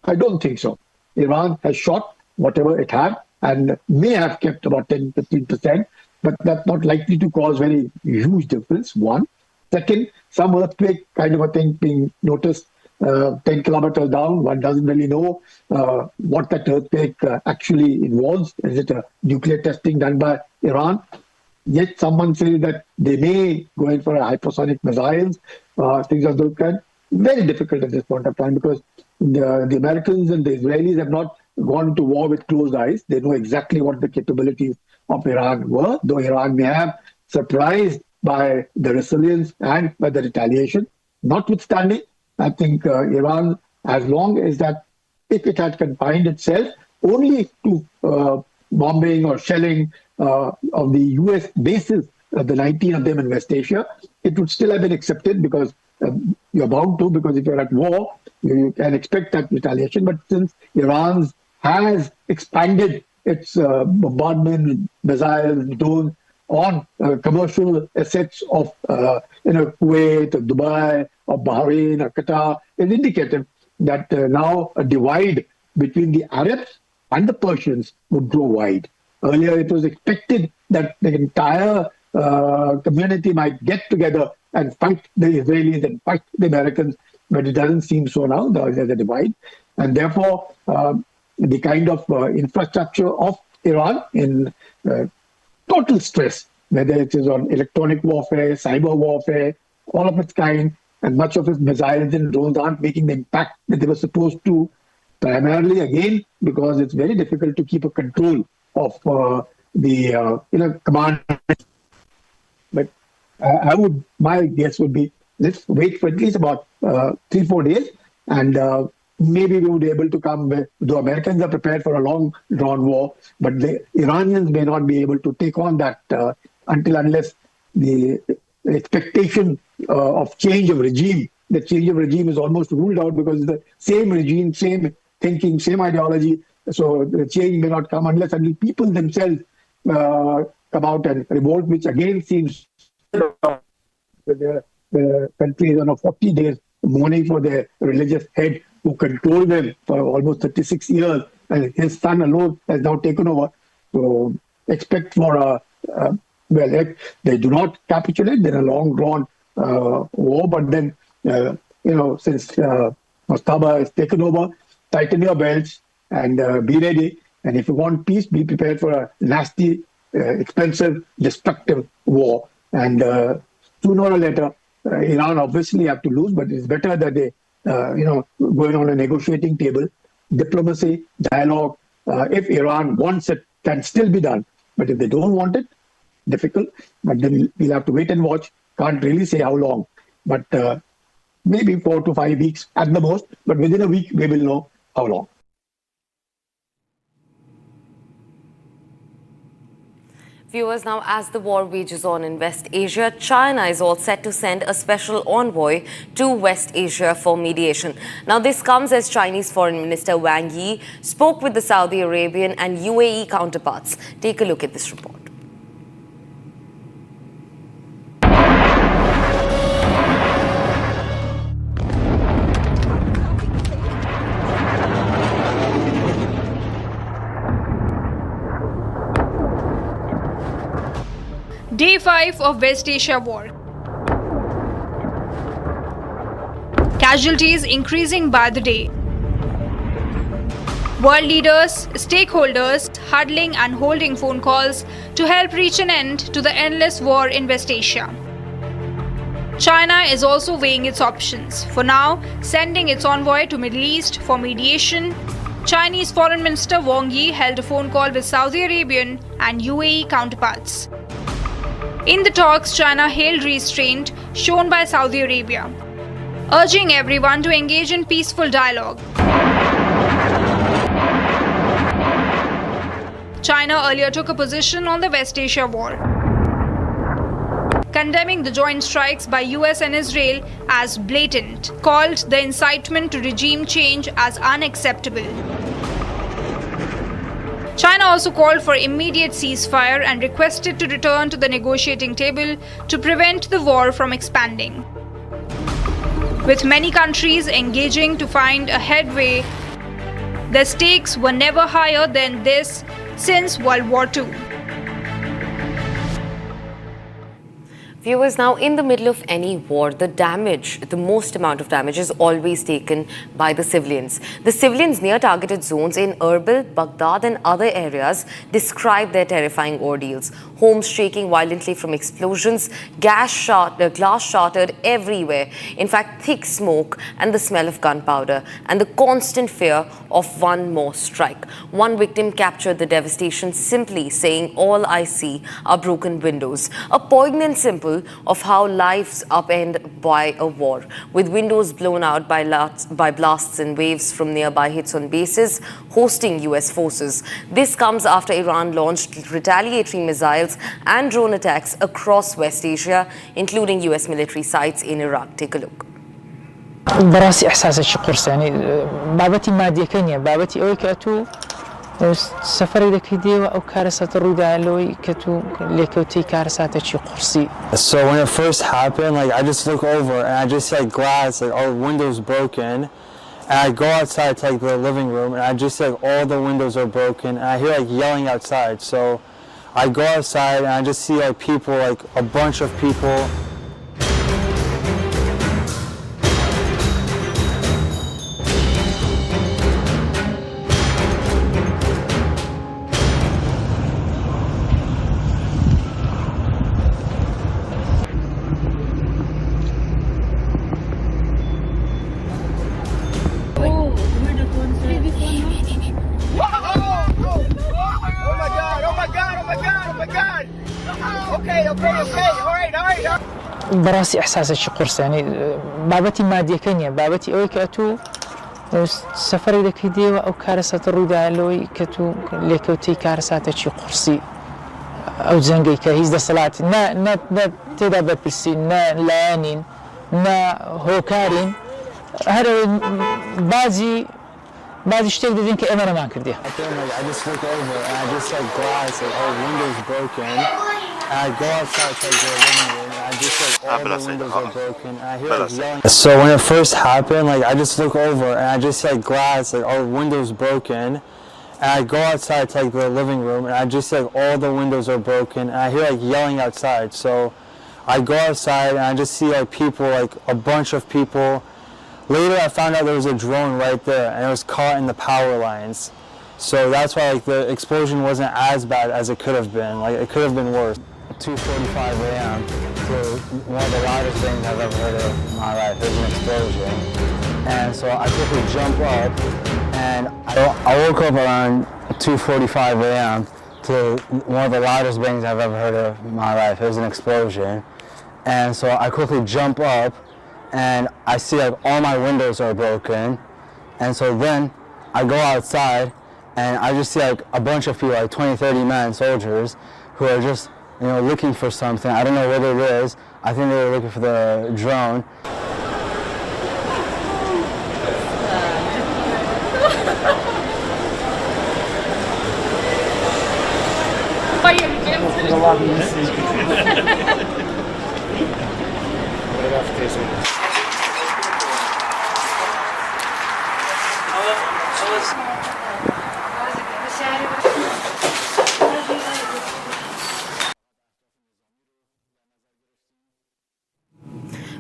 I don't think so. Iran has shot whatever it had and may have kept about 10-15%, but that's not likely to cause very huge difference, one. Second, some earthquake kind of a thing being noticed 10 kilometers down. One doesn't really know what that earthquake actually involves. Is it a nuclear testing done by Iran? Yet someone says that they may go in for a hypersonic missiles, things of those kind. Very difficult at this point of time because the Americans and the Israelis have not gone to war with closed eyes. They know exactly what the capabilities of Iran were, though Iran may have surprised by the resilience and by the retaliation. Notwithstanding, I think Iran, as long as that, if it had confined itself only to bombing or shelling of the U.S. bases, the 19 of them in West Asia, it would still have been accepted because you're bound to, because if you're at war, you can expect that retaliation. But since Iran has expanded its bombardment, missiles, drones on commercial assets of Kuwait, or Dubai, or Bahrain, or Qatar, is indicative that now a divide between the Arabs and the Persians would grow wide. Earlier, it was expected that the entire community might get together and fight the Israelis and fight the Americans, but it doesn't seem so now. There's a divide. And therefore, the kind of infrastructure of Iran in total stress, whether it is on electronic warfare, cyber warfare, all of its kind, and much of its missiles and drones aren't making the impact that they were supposed to, primarily, again, because it's very difficult to keep a control of the command. But my guess would be, let's wait for at least about 3-4 days, and maybe we would be able to come with, the Americans are prepared for a long drawn war, but the Iranians may not be able to take on that unless the expectation of change of regime, the change of regime is almost ruled out because it's the same regime, same thinking, same ideology. So the change may not come unless people themselves come out and revolt, which again seems the country is on 40 days mourning for their religious head who controlled them for almost 36 years, and his son alone has now taken over. So expect for if they do not capitulate, then a long drawn war. But then, since Mustaba has taken over, tighten your belts and be ready. And if you want peace, be prepared for a nasty, expensive, destructive war. And sooner or later, Iran obviously have to lose, but it's better that they, going on a negotiating table, diplomacy, dialogue. If Iran wants it, can still be done. But if they don't want it, difficult. But then we'll have to wait and watch. Can't really say how long. But maybe 4 to 5 weeks at the most. But within a week, we will know how long. Viewers, now as the war wages on in West Asia, China is all set to send a special envoy to West Asia for mediation. Now this comes as Chinese Foreign Minister Wang Yi spoke with the Saudi Arabian and UAE counterparts. Take a look at this report. Day 5 of West Asia War. Casualties increasing by the day. World leaders, stakeholders huddling and holding phone calls to help reach an end to the endless war in West Asia. China is also weighing its options. For now, sending its envoy to Middle East for mediation. Chinese Foreign Minister Wang Yi held a phone call with Saudi Arabian and UAE counterparts. In the talks, China hailed restraint shown by Saudi Arabia, urging everyone to engage in peaceful dialogue. China earlier took a position on the West Asia war, condemning the joint strikes by US and Israel as blatant, called the incitement to regime change as unacceptable. China also called for immediate ceasefire and requested to return to the negotiating table to prevent the war from expanding. With many countries engaging to find a headway, the stakes were never higher than this since World War II. Viewers, now in the middle of any war, the most amount of damage is always taken by the civilians. The civilians near targeted zones in Erbil, Baghdad and other areas describe their terrifying ordeals. Homes shaking violently from explosions, glass shattered everywhere. In fact, thick smoke and the smell of gunpowder and the constant fear of one more strike. One victim captured the devastation simply saying, "All I see are broken windows." A poignant symbol of how lives upend by a war, with windows blown out by blasts and waves from nearby hits on bases hosting US forces. This comes after Iran launched retaliatory missiles and drone attacks across West Asia, including US military sites in Iraq. Take a look. براسي إحساس الشقرس يعني بابتي مادية كنيا بابتي أوي كأتو سفري دك ديوا أو كارثة الرودا لوي كتو ليكوتي كارثة تشي قرصي. So when it first happened, like I just look over and I just see like glass, like all the windows broken. And I go outside to like the living room and I just see like all the windows are broken and I hear like yelling outside. So I go outside and I just see like people, like a bunch of people. براسي إحساس الشقرس يعني بابتي مادية كنيا بابتي أوي كأتو سفري دك ديوا أو كارثة الرودا لوي كتو ليكوتي كارثة تشي قرصي أو زنجي كهيز ده صلاة نا تدا ببسي نا لانين نا هوكارين هذا بعض اشتاق دين كأمانة ما كرديه. I just look over and I just like glass, like all windows broken. And I go outside to like the living room and I just like all the windows are broken. And I hear like yelling. So when it first happened, like I just look over and I just see like glass, like all the windows broken. And I go outside to like the living room and I just see like all the windows are broken. And I hear like yelling outside. So I go outside and I just see like people, like a bunch of people. Later I found out there was a drone right there and it was caught in the power lines. So that's why like the explosion wasn't as bad as it could have been. Like it could have been worse. 2:45 a.m. to one of the loudest things I've ever heard of in my life. There's an explosion. And so I quickly jump up and I woke up around 2:45 a.m. to one of the loudest things I've ever heard of in my life. There's an explosion. And so I quickly jump up and I see like all my windows are broken. And so then I go outside and I just see like a bunch of people, like 20-30 men, soldiers, who are just, you know, looking for something. I don't know what it is. I think they were looking for the drone.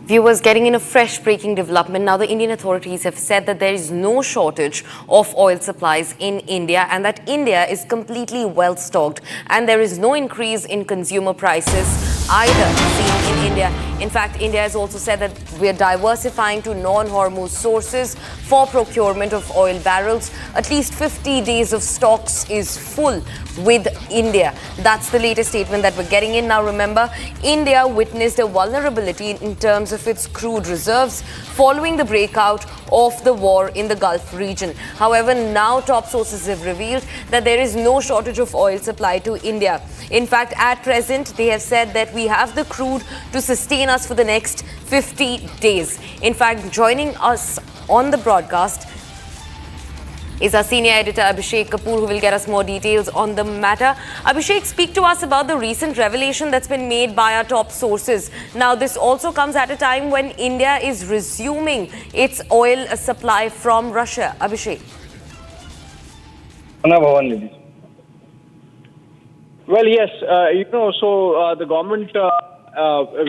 Viewers, getting in a fresh breaking development. Now the Indian authorities have said that there is no shortage of oil supplies in India and that India is completely well stocked and there is no increase in consumer prices either seen in India. In fact, India has also said that we are diversifying to non-Hormuz sources for procurement of oil barrels. At least 50 days of stocks is full with India. That's the latest statement that we're getting in. Now remember, India witnessed a vulnerability in terms of its crude reserves following the breakout of the war in the Gulf region. However, now top sources have revealed that there is no shortage of oil supply to India. In fact, at present, they have said that we have the crude to sustain us for the next 50 days. In fact, joining us on the broadcast is our senior editor Abhishek Kapoor, who will get us more details on the matter. Abhishek, speak to us about the recent revelation that's been made by our top sources. Now, this also comes at a time when India is resuming its oil supply from Russia. Abhishek. Well, yes, the government,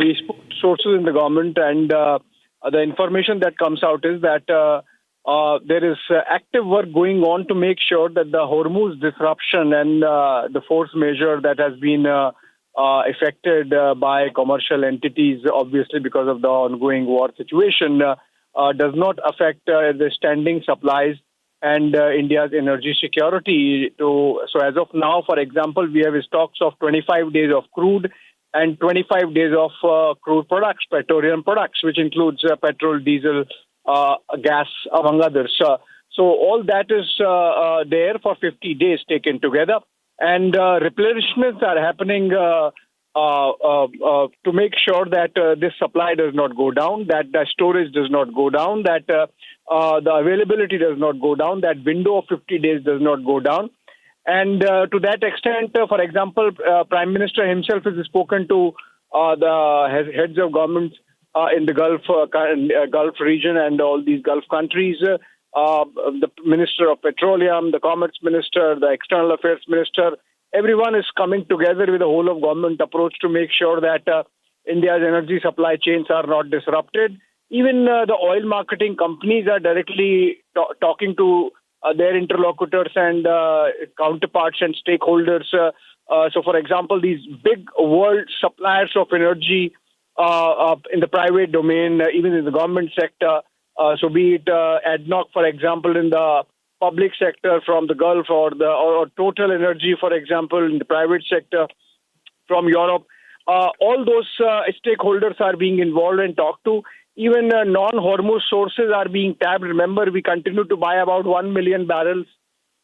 we spoke to sources in the government, and the information that comes out is that there is active work going on to make sure that the Hormuz disruption and the force majeure that has been affected by commercial entities, obviously because of the ongoing war situation, does not affect the standing supplies and India's energy security. So as of now, for example, we have stocks of 25 days of crude and 25 days of crude products, petroleum products, which includes petrol, diesel, gas, among others. So all that is there for 50 days taken together. And replenishments are happening to make sure that this supply does not go down, that the storage does not go down, that the availability does not go down, that window of 50 days does not go down. And to that extent, for example, Prime Minister himself has spoken to the heads of governments in the Gulf region and all these Gulf countries, the Minister of Petroleum, the Commerce Minister, the External Affairs Minister. Everyone is coming together with a whole of government approach to make sure that India's energy supply chains are not disrupted. Even the oil marketing companies are directly talking to their interlocutors and counterparts and stakeholders. So, for example, these big world suppliers of energy in the private domain, even in the government sector, so be it ADNOC, for example, in the public sector from the Gulf, or Total Energy, for example, in the private sector from Europe. All those stakeholders are being involved and talked to. Even non-Hormuz sources are being tapped. Remember, we continue to buy about 1 million barrels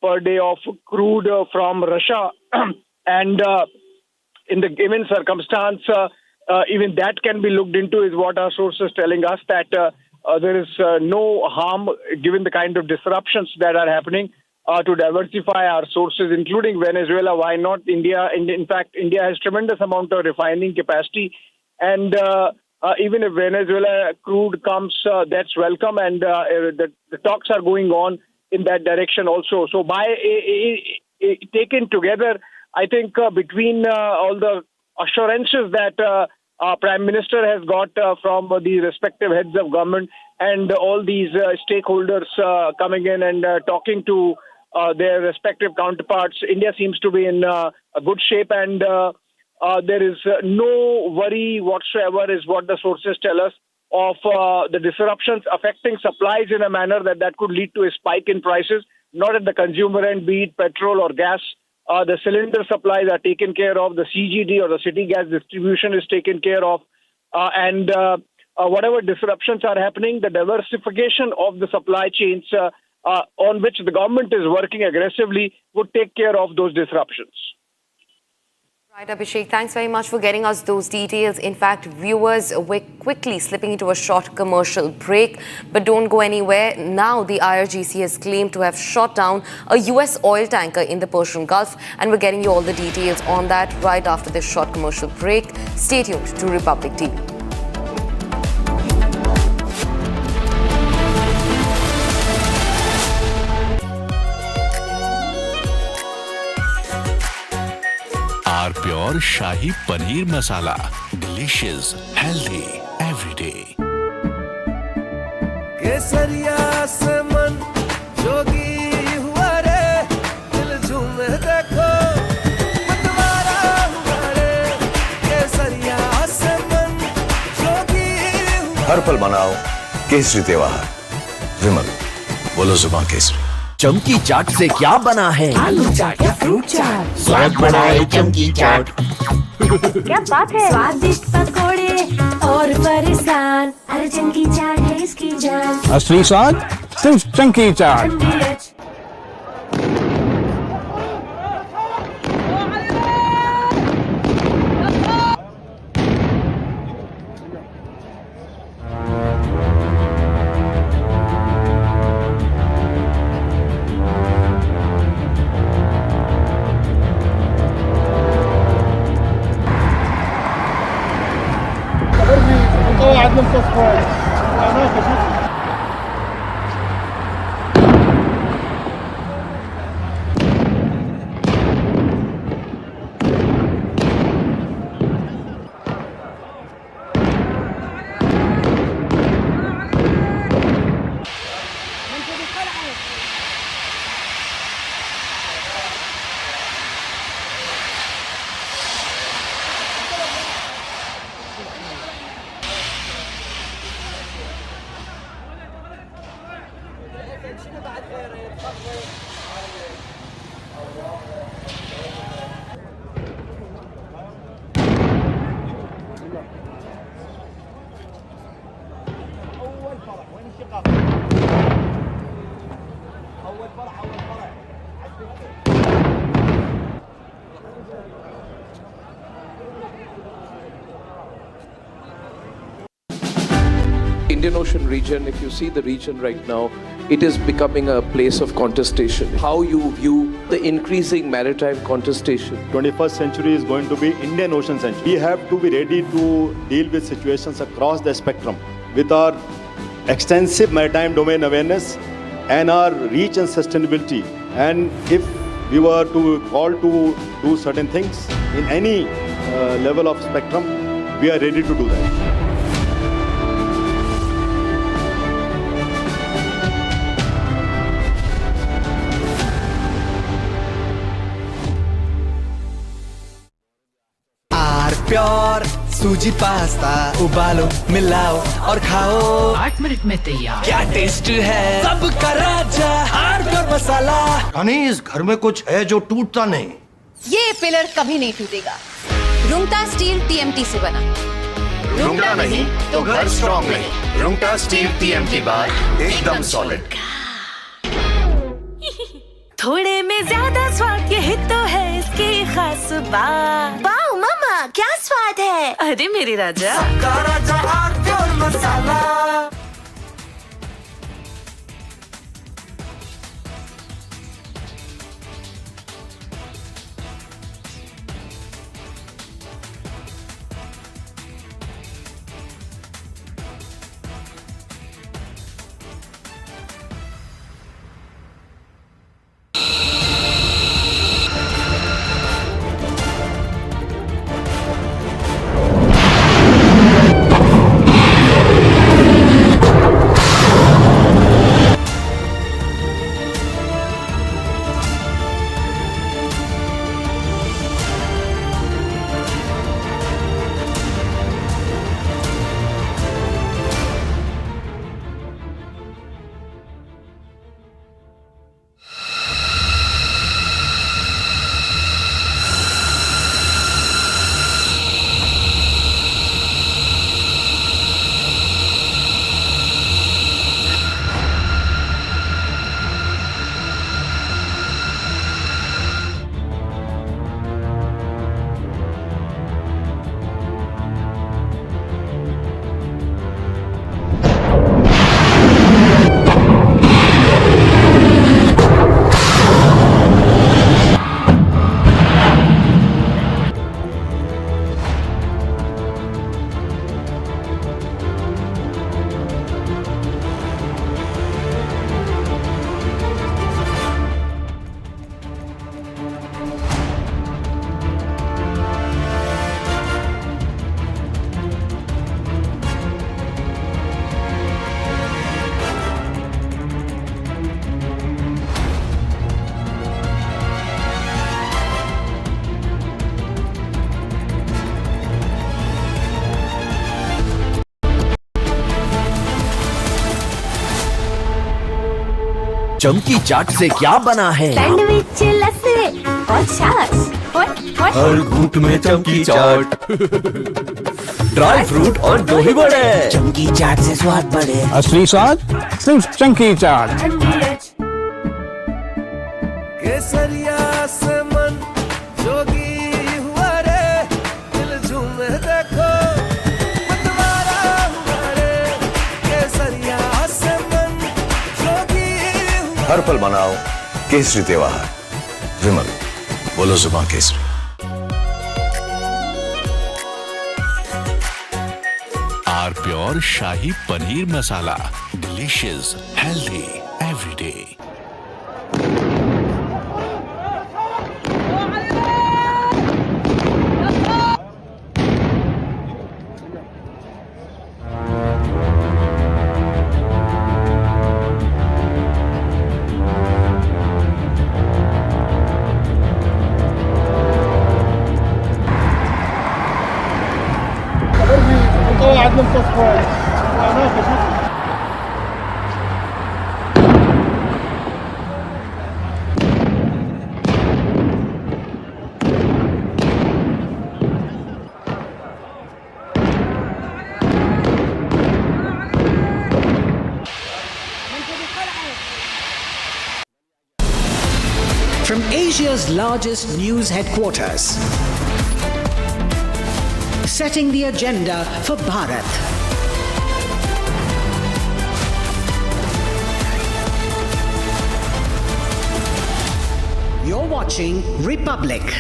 per day of crude from Russia. And in the given circumstance, even that can be looked into, is what our sources telling us, that there is no harm, given the kind of disruptions that are happening, to diversify our sources, including Venezuela. Why not India? In fact, India has tremendous amount of refining capacity, and even if Venezuela crude comes, that's welcome, and the talks are going on in that direction also. So by taken together, I think between all the assurances that Prime Minister has got from the respective heads of government and all these stakeholders coming in and talking to their respective counterparts, India seems to be in a good shape, and there is no worry whatsoever, is what the sources tell us, of the disruptions affecting supplies in a manner that could lead to a spike in prices, not at the consumer end, be it petrol or gas. The cylinder supplies are taken care of, the CGD or the city gas distribution is taken care of, and whatever disruptions are happening, the diversification of the supply chains on which the government is working aggressively would take care of those disruptions. Right, Abhishek, thanks very much for getting us those details. In fact, viewers, we're quickly slipping into a short commercial break, but don't go anywhere. Now, the IRGC has claimed to have shot down a U.S. oil tanker in the Persian Gulf, and we're getting you all the details on that right after this short commercial break. Stay tuned to Republic TV. our pure Shahi Paneer Masala. Delicious, healthy, every day. केसरिया से मन जोगी हुआ रे दिल झूमे देखो मतवारा हुआ रे केसरिया से मन जोगी हर पल मनाओ केसरी त्योहार। विमल, बोलो जुबान केसरी। चमकी चाट से क्या बना है? आलू चाट या फ्रूट चाट, स्वाद बढ़ाए चमकी चाट। क्या बात है? स्वादिष्ट पकोड़े और फरसान, अरे चमकी चाट है इसकी जान। असली स्वाद सिर्फ चमकी चाट। Indian Ocean region, if you see the region right now, it is becoming a place of contestation. How you view the increasing maritime contestation? 21st century is going to be Indian Ocean century. We have to be ready to deal with situations across the spectrum with our extensive maritime domain awareness and our reach and sustainability. And if we were to call to do certain things in any level of spectrum, we are ready to do that. Pure सूजी pasta, उबालो मिलाओ और खाओ, 8 minute में तैयार। क्या taste है सबका राजा आर प्योर मसाला। रानी, इस घर में कुछ है जो टूटता नहीं। ये पिलर कभी नहीं टूटेगा। रुंगटा स्टील TMT से बना। रुंगटा नहीं तो घर स्ट्रॉन्ग नहीं। रुंगटा स्टील TMT बार एकदम सॉलिड। थोड़े में ज्यादा स्वाद, यही तो है इसकी खास बात। वाओ मामा, क्या स्वाद है? अरे मेरे राजा, सबका राजा आर प्योर मसाला। चमकी चाट से क्या बना है? सैंडविच लस्सी और छाछ हर घूंट में चमकी चाट, ड्राई फ्रूट और दही बड़े। चमकी चाट से स्वाद बढ़े। असली स्वाद सिर्फ चमकी चाट। केसरिया से मन जोगी हुआ रे, दिल झूमे देखो मतवारा हुआ रे। केसरिया से मन जोगी हुआ। हर पल मनाओ केसरी त्योहार। विमल, बोलो जुबान Kesari. Are pure shahi paneer masala, delicious, healthy everyday. From Asia's largest news headquarters, setting the agenda for Bharat. You're watching Republic.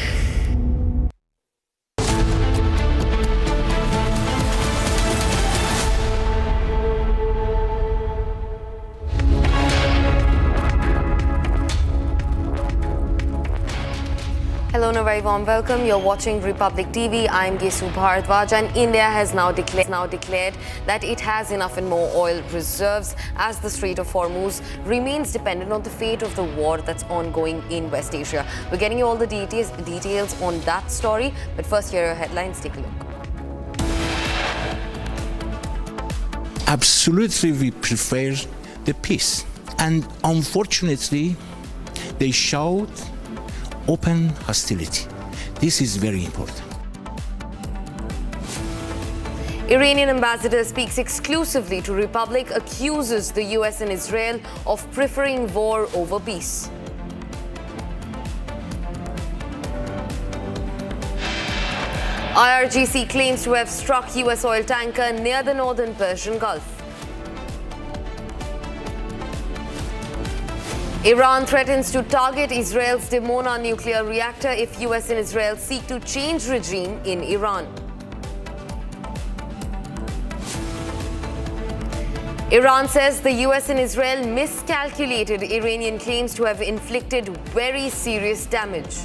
Hello and a very warm welcome. You're watching Republic TV. I'm Gesu Bharadwaj, and India has now declared that it has enough and more oil reserves as the Strait of Hormuz remains dependent on the fate of the war that's ongoing in West Asia. We're getting you all the details on that story, but first here are your headlines. Take a look. Absolutely, we prefer the peace, and unfortunately, they showed open hostility. This is very important. Iranian ambassador speaks exclusively to Republic, accuses the US and Israel of preferring war over peace. IRGC claims to have struck US oil tanker near the northern Persian Gulf. Iran threatens to target Israel's Dimona nuclear reactor if US and Israel seek to change regime in Iran. Iran says the US and Israel miscalculated Iranian claims to have inflicted very serious damage.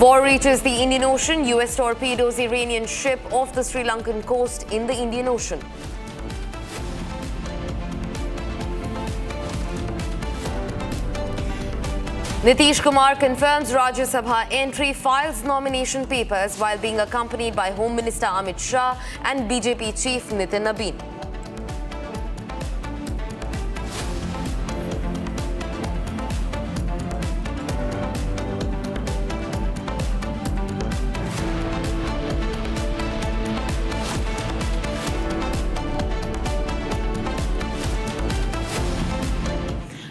War reaches the Indian Ocean. US torpedoes Iranian ship off the Sri Lankan coast in the Indian Ocean. Nitish Kumar confirms Rajya Sabha entry, files nomination papers while being accompanied by Home Minister Amit Shah and BJP Chief Nitin Nabin.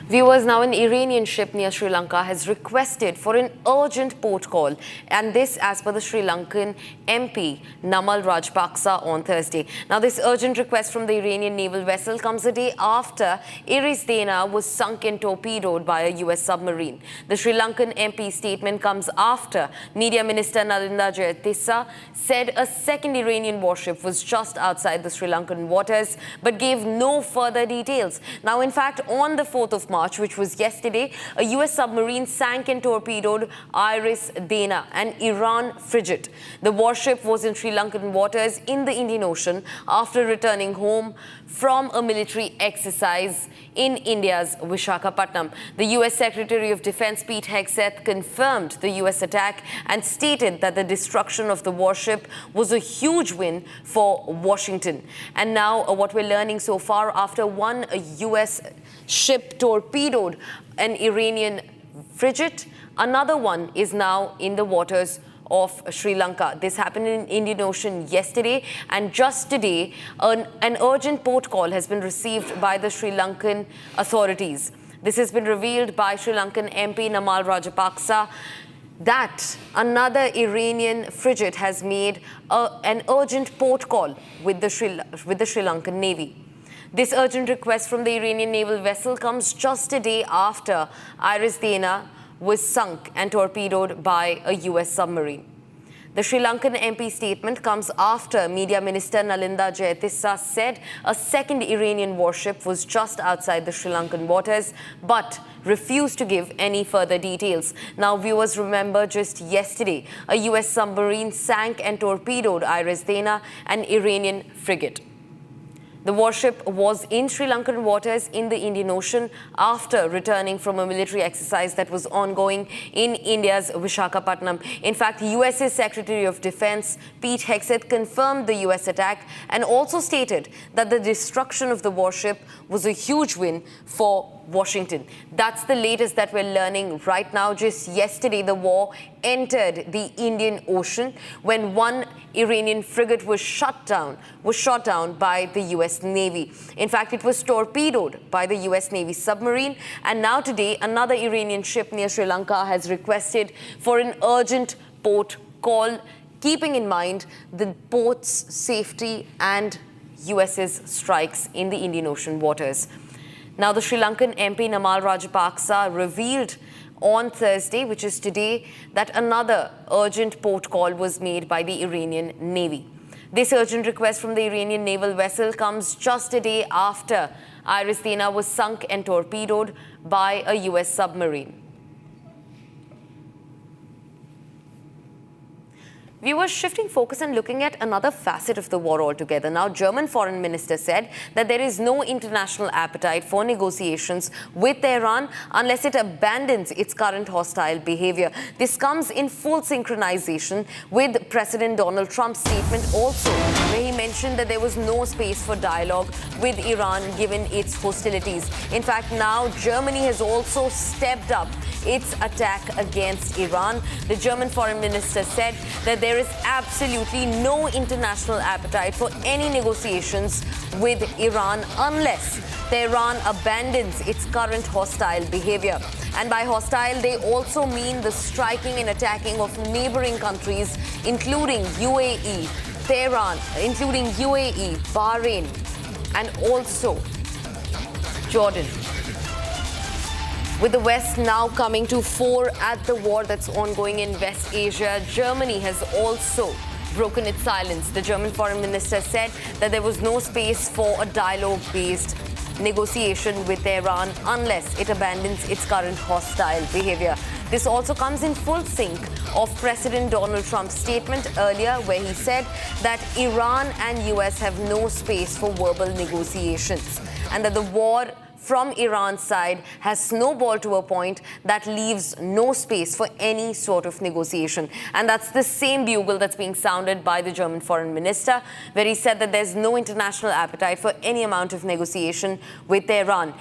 Viewers, now an Iranian ship near Sri Lanka has requested for an urgent port call, and this as per the Sri Lankan MP Namal Rajpaksa on Thursday. Now this urgent request from the Iranian naval vessel comes a day after Iris Dana was sunk and torpedoed by a US submarine. The Sri Lankan MP statement comes after Media Minister Nalinda Jayatissa said a second Iranian warship was just outside the Sri Lankan waters but gave no further details. Now in fact, on the 4th of March, March, which was yesterday, a U.S. submarine sank and torpedoed Iris Dana, an Iran frigate. The warship was in Sri Lankan waters in the Indian Ocean after returning home from a military exercise in India's Visakhapatnam. The U.S. Secretary of Defense Pete Hegseth confirmed the U.S. attack and stated that the destruction of the warship was a huge win for Washington. And now what we're learning so far, after one U.S. ship torpedoed an Iranian frigate, another one is now in the waters of Sri Lanka. This happened in Indian Ocean yesterday, and just today an urgent port call has been received by the Sri Lankan authorities. This has been revealed by Sri Lankan MP Namal Rajapaksa, that another Iranian frigate has made an urgent port call with the Sri Lankan Navy. This urgent request from the Iranian naval vessel comes just a day after Iris Dana was sunk and torpedoed by a U.S. submarine. The Sri Lankan MP statement comes after Media Minister Nalinda Jayatissa said a second Iranian warship was just outside the Sri Lankan waters, but refused to give any further details. Now, viewers remember just yesterday, a U.S. submarine sank and torpedoed Iris Dana, an Iranian frigate. The warship was in Sri Lankan waters in the Indian Ocean after returning from a military exercise that was ongoing in India's Visakhapatnam. In fact, US's Secretary of Defense Pete Hegseth confirmed the US attack and also stated that the destruction of the warship was a huge win for Washington. That's the latest that we're learning right now. Just yesterday, the war entered the Indian Ocean when one Iranian frigate was shot down by the US Navy. In fact, it was torpedoed by the US Navy submarine. And now today, another Iranian ship near Sri Lanka has requested for an urgent port call, keeping in mind the port's safety and US's strikes in the Indian Ocean waters. Now, the Sri Lankan MP Namal Rajapaksa revealed on Thursday, which is today, that another urgent port call was made by the Iranian Navy. This urgent request from the Iranian naval vessel comes just a day after Iris Dana was sunk and torpedoed by a US submarine. Viewers, shifting focus and looking at another facet of the war altogether. Now, German Foreign Minister said that there is no international appetite for negotiations with Iran unless it abandons its current hostile behavior. This comes in full synchronization with President Donald Trump's statement also, where he mentioned that there was no space for dialogue with Iran given its hostilities. In fact, now Germany has also stepped up its attack against Iran. The German Foreign Minister said that there is absolutely no international appetite for any negotiations with Iran unless Tehran abandons its current hostile behavior. And by hostile, they also mean the striking and attacking of neighboring countries, including UAE, Tehran, including UAE, Bahrain, and also Jordan. With the West now coming to fore at the war that's ongoing in West Asia, Germany has also broken its silence. The German Foreign Minister said that there was no space for a dialogue-based negotiation with Iran unless it abandons its current hostile behavior. This also comes in full sync of President Donald Trump's statement earlier, where he said that Iran and US have no space for verbal negotiations and that the war from Iran's side has snowballed to a point that leaves no space for any sort of negotiation. And that's the same bugle that's being sounded by the German Foreign Minister, where he said that there's no international appetite for any amount of negotiation with Iran.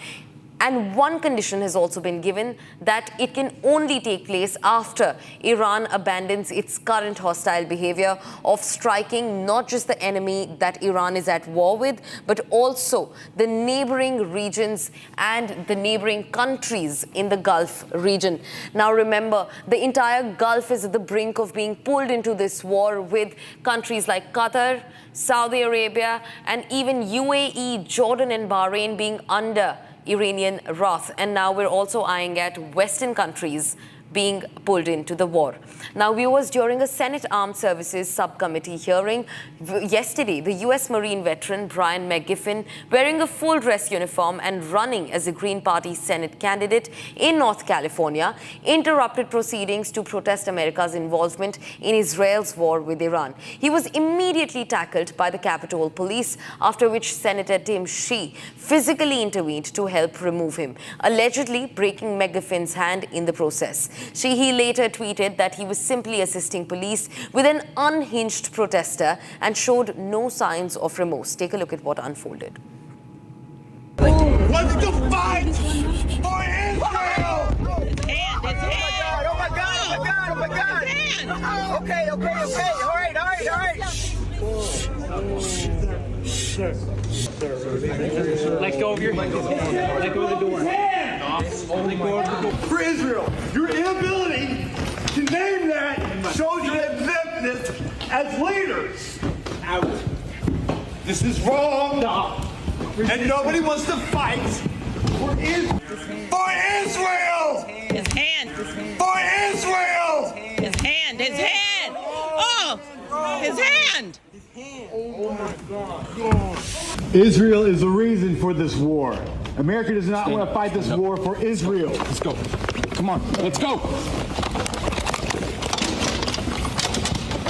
And one condition has also been given, that it can only take place after Iran abandons its current hostile behavior of striking not just the enemy that Iran is at war with, but also the neighboring regions and the neighboring countries in the Gulf region. Now remember, the entire Gulf is at the brink of being pulled into this war, with countries like Qatar, Saudi Arabia, and even UAE, Jordan, and Bahrain being under Iranian wrath. And now we're also eyeing at Western countries being pulled into the war. Now, viewers, during a Senate Armed Services subcommittee hearing yesterday, the U.S. Marine veteran Brian McGinnis, wearing a full dress uniform and running as a Green Party Senate candidate in North California, interrupted proceedings to protest America's involvement in Israel's war with Iran. He was immediately tackled by the Capitol Police, after which Senator Tim Sheehy physically intervened to help remove him, allegedly breaking McGinnis's hand in the process. Sheehy later tweeted that he was simply assisting police with an unhinged protester and showed no signs of remorse. Take a look at what unfolded. What's the fight for Israel? His hand, his hand. Oh my God, oh my God, oh my God. His hand. Okay. All right. Sir. Let go of your hand. Let go of the door. Let go of the door. For Israel, your inability to name that shows your exemptness as leaders. This is wrong. And nobody wants to fight for Israel. For Israel! His hand. For Israel! His hand. His hand. Oh, his hand. Oh my God. Israel is the reason for this war. America does not want to fight this war for Israel. Let's go. Come on, let's go.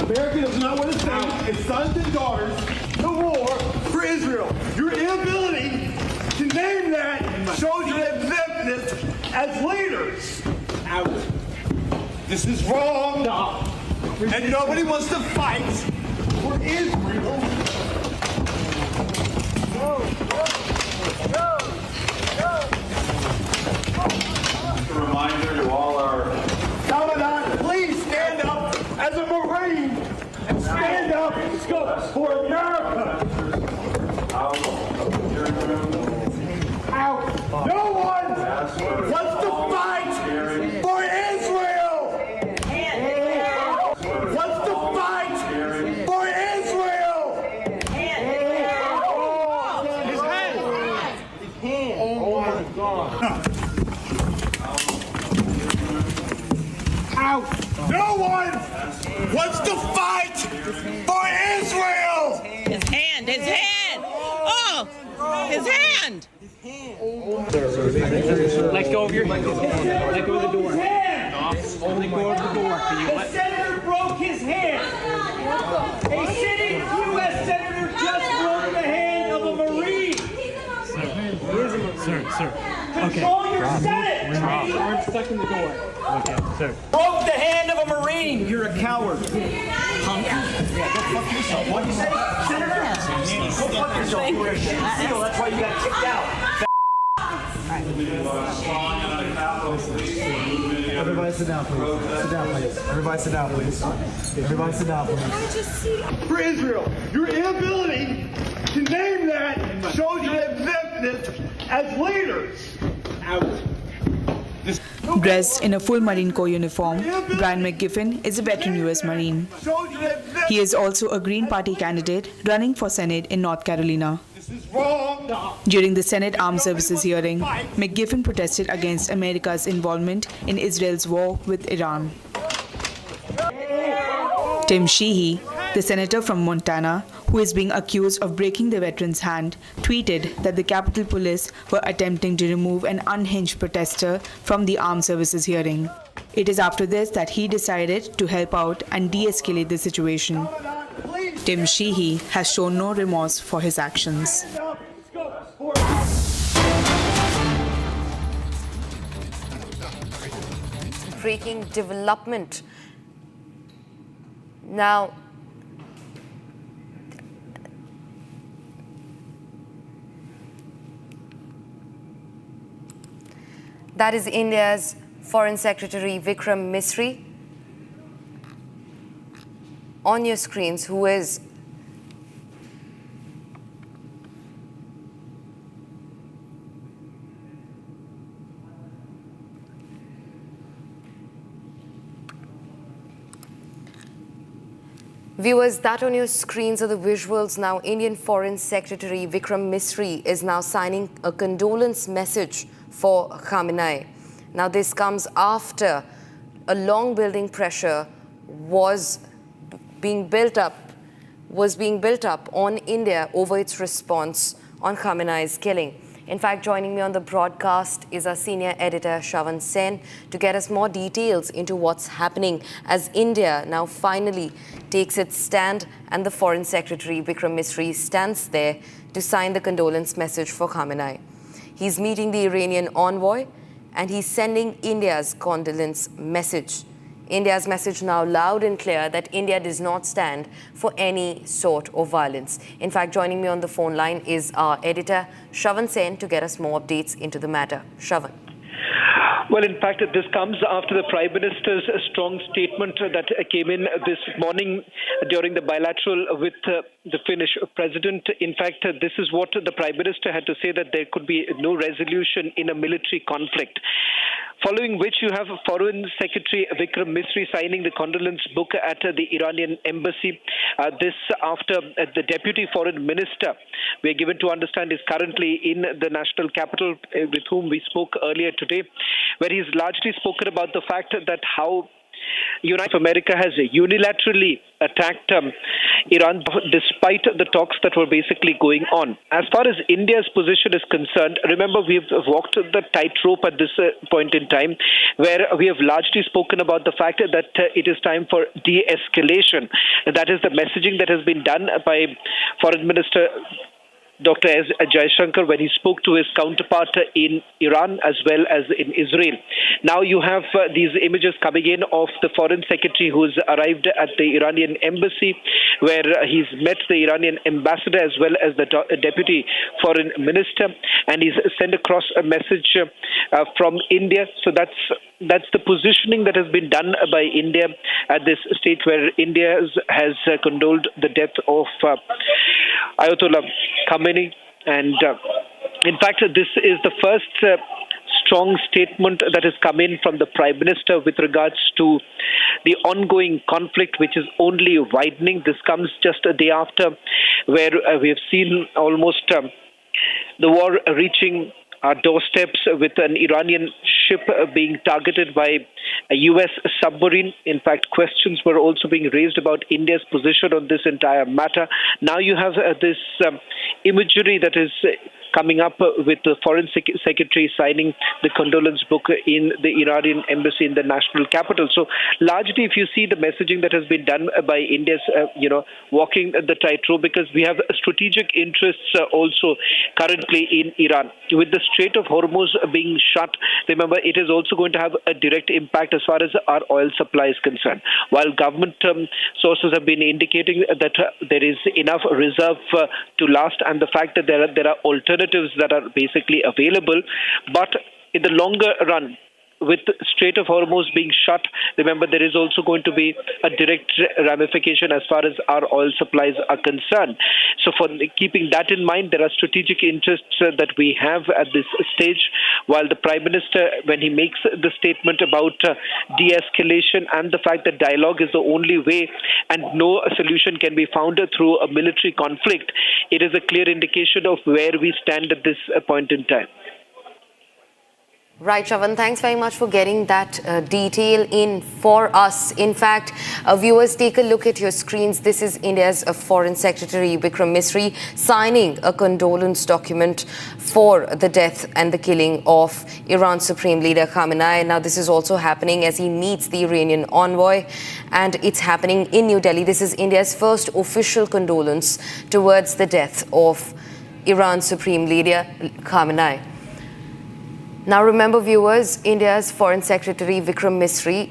America does not want to send its sons and daughters to war for Israel. Your inability to name that shows your exemptness as leaders. This is wrong. And nobody wants to fight for Israel. A reminder to all our Commandant, please stand up as a Marine and stand up for America. No one wants to fight for Israel. Wants to fight for Israel. His hand. Oh my God. No one wants to fight for Israel. His hand. His hand. Oh, his hand. Let go of your hand. Let go of the door. Let go of the door. The senator broke his hand. A sitting U.S. senator just broke the hand of a Marine. Sir. Control your Senate. We're stuck in the door. Okay, sir. Broke the hand of a Marine. You're a coward. Punk. Yeah, go fuck yourself. What do you say, Senator? Go fuck yourself. You're a shit seal. That's why you got kicked out. Everybody sit down, please. Sit down, please. Everybody sit down, please. Everybody sit down, please. For Israel, your inability to name that shows your exemptness as leaders. Dressed in a full Marine Corps uniform, Brian McGinnis is a veteran U.S. Marine. He is also a Green Party candidate running for Senate in North Carolina. During the Senate Armed Services hearing, McGinnis protested against America's involvement in Israel's war with Iran. Tim Sheehy, the senator from Montana, who is being accused of breaking the veteran's hand, tweeted that the Capitol Police were attempting to remove an unhinged protester from the Armed Services hearing. It is after this that he decided to help out and de-escalate the situation. Tim Sheehy has shown no remorse for his actions. Breaking development. Now, that is India's Foreign Secretary Vikram Misri on your screens, who is viewers, that on your screens are the visuals. Now, Indian Foreign Secretary Vikram Misri is now signing a condolence message for Khamenei. Now, this comes after a long building pressure was being built up on India over its response on Khamenei's killing. In fact, joining me on the broadcast is our senior editor, Shravan Sen, to get us more details into what's happening as India now finally takes its stand and the Foreign Secretary, Vikram Misri, stands there to sign the condolence message for Khamenei. He's meeting the Iranian envoy and he's sending India's condolence message. India's message now loud and clear that India does not stand for any sort of violence. In fact, joining me on the phone line is our editor, Shravan Sen, to get us more updates into the matter. Shravan. Well, in fact, this comes after the Prime Minister's strong statement that came in this morning during the bilateral with the Finnish president. In fact, this is what the Prime Minister had to say, that there could be no resolution in a military conflict. Following which you have Foreign Secretary Vikram Misri signing the condolence book at the Iranian embassy. This after the Deputy Foreign Minister, we are given to understand, is currently in the national capital, with whom we spoke earlier today, where he's largely spoken about the fact that how United America has unilaterally attacked Iran despite the talks that were basically going on. As far as India's position is concerned, remember, we've walked the tightrope at this point in time, where we have largely spoken about the fact that it is time for de-escalation. That is the messaging that has been done by Foreign Minister Dr. S. Jaishankar when he spoke to his counterpart in Iran as well as in Israel. Now you have these images coming in of the Foreign Secretary who's arrived at the Iranian embassy, where he's met the Iranian ambassador as well as the Deputy Foreign Minister, and he's sent across a message from India. So that's the positioning that has been done by India at this stage, where India has condoled the death of Ayatollah Khamenei. And in fact, this is the first strong statement that has come in from the Prime Minister with regards to the ongoing conflict, which is only widening. This comes just a day after, where we have seen almost the war reaching our doorsteps, with an Iranian ship being targeted by a U.S. submarine. In fact, questions were also being raised about India's position on this entire matter. Now you have this imagery that is coming up with the Foreign Secretary signing the condolence book in the Iranian embassy in the national capital. So largely, if you see the messaging that has been done by India's, walking the tightrope, because we have strategic interests also currently in Iran. With the Strait of Hormuz being shut, remember, it is also going to have a direct impact as far as our oil supply is concerned. While government sources have been indicating that there is enough reserve to last, and the fact that there are alternatives that are basically available, but in the longer run, with the Strait of Hormuz being shut, remember, there is also going to be a direct ramification as far as our oil supplies are concerned. So for keeping that in mind, there are strategic interests that we have at this stage, while the Prime Minister, when he makes the statement about de-escalation and the fact that dialogue is the only way and no solution can be found through a military conflict, it is a clear indication of where we stand at this point in time. Right, Shravan, thanks very much for getting that detail in for us. In fact, viewers, take a look at your screens. This is India's Foreign Secretary Vikram Misri signing a condolence document for the death and the killing of Iran's Supreme Leader Khamenei. Now, this is also happening as he meets the Iranian envoy, and it's happening in New Delhi. This is India's first official condolence towards the death of Iran's Supreme Leader Khamenei. Now remember, viewers, India's Foreign Secretary Vikram Misri,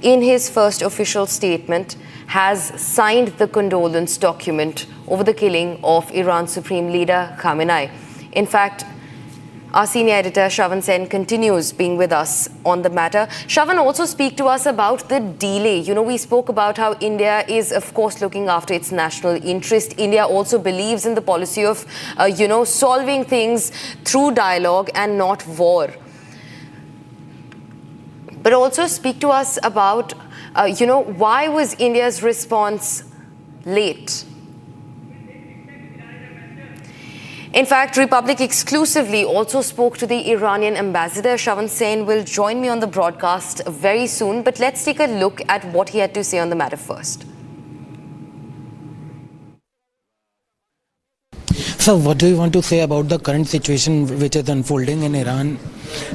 in his first official statement, has signed the condolence document over the killing of Iran's Supreme Leader Khamenei. In fact, our senior editor Shravan Sen continues being with us on the matter. Shravan, also speak to us about the delay. You know, we spoke about how India is, of course, looking after its national interest. India also believes in the policy of, solving things through dialogue and not war. But also speak to us about, why was India's response late? In fact, Republic exclusively also spoke to the Iranian ambassador. Shravan Sen will join me on the broadcast very soon. But let's take a look at what he had to say on the matter first. So what do you want to say about the current situation which is unfolding in Iran?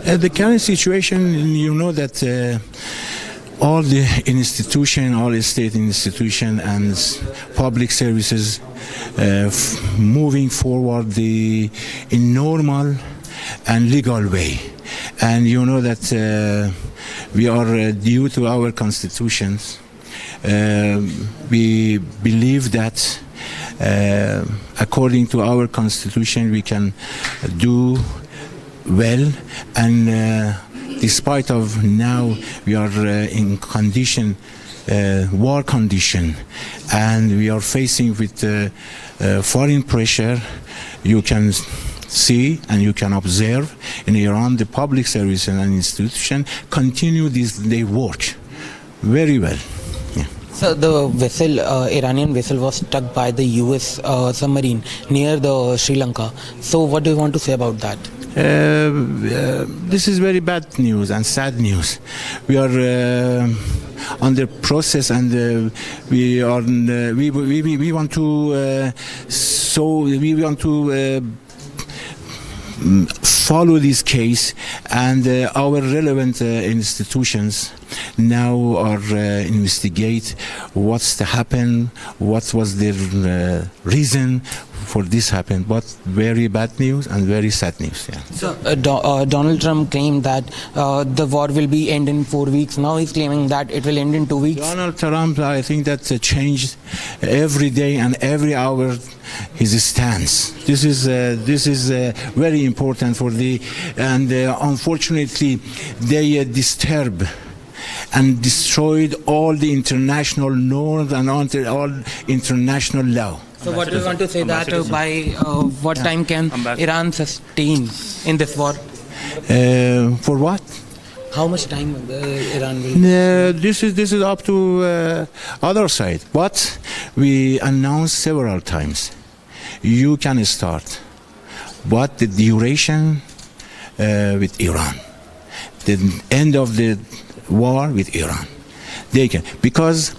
The current situation, you know that all the institution, all state institution and public services moving forward in normal and legal way. And you know that we are due to our constitutions. We believe that according to our constitution we can do well, and despite of now we are in condition, war condition, and we are facing with foreign pressure. You can see and you can observe in Iran the public service and institution continue their work very well. So the vessel, Iranian vessel, was struck by the U.S. submarine near the Sri Lanka. So what do you want to say about that? This is very bad news and sad news. We are under process, and we want to follow this case, and our relevant institutions now are investigate what's to happen, what was the reason for this happen. But very bad news and very sad news. Yeah. So Donald Trump claimed that the war will be end in 4 weeks. Now he's claiming that it will end in 2 weeks. Donald Trump, I think that's changed every day and every hour his stance. This is very important for and unfortunately they disturb and destroyed all the international norms and all international law. So what do you want to say that by what time can Iran sustain in this war? For what? How much time Iran will? This is up to other side. But we announced several times, you can start, but the duration with Iran, the end of the war with Iran, they can, because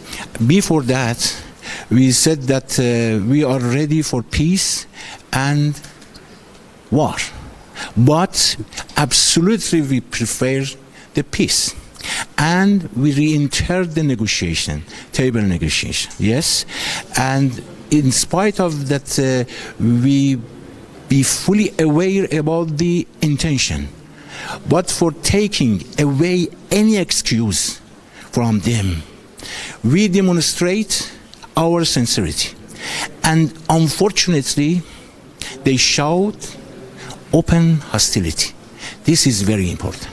before that we said that we are ready for peace and war, but absolutely we prefer the peace, and we re-enter the table negotiation. Yes, and in spite of that, we be fully aware about the intention, but for taking away any excuse from them, we demonstrate our sincerity. And unfortunately, they showed open hostility. This is very important.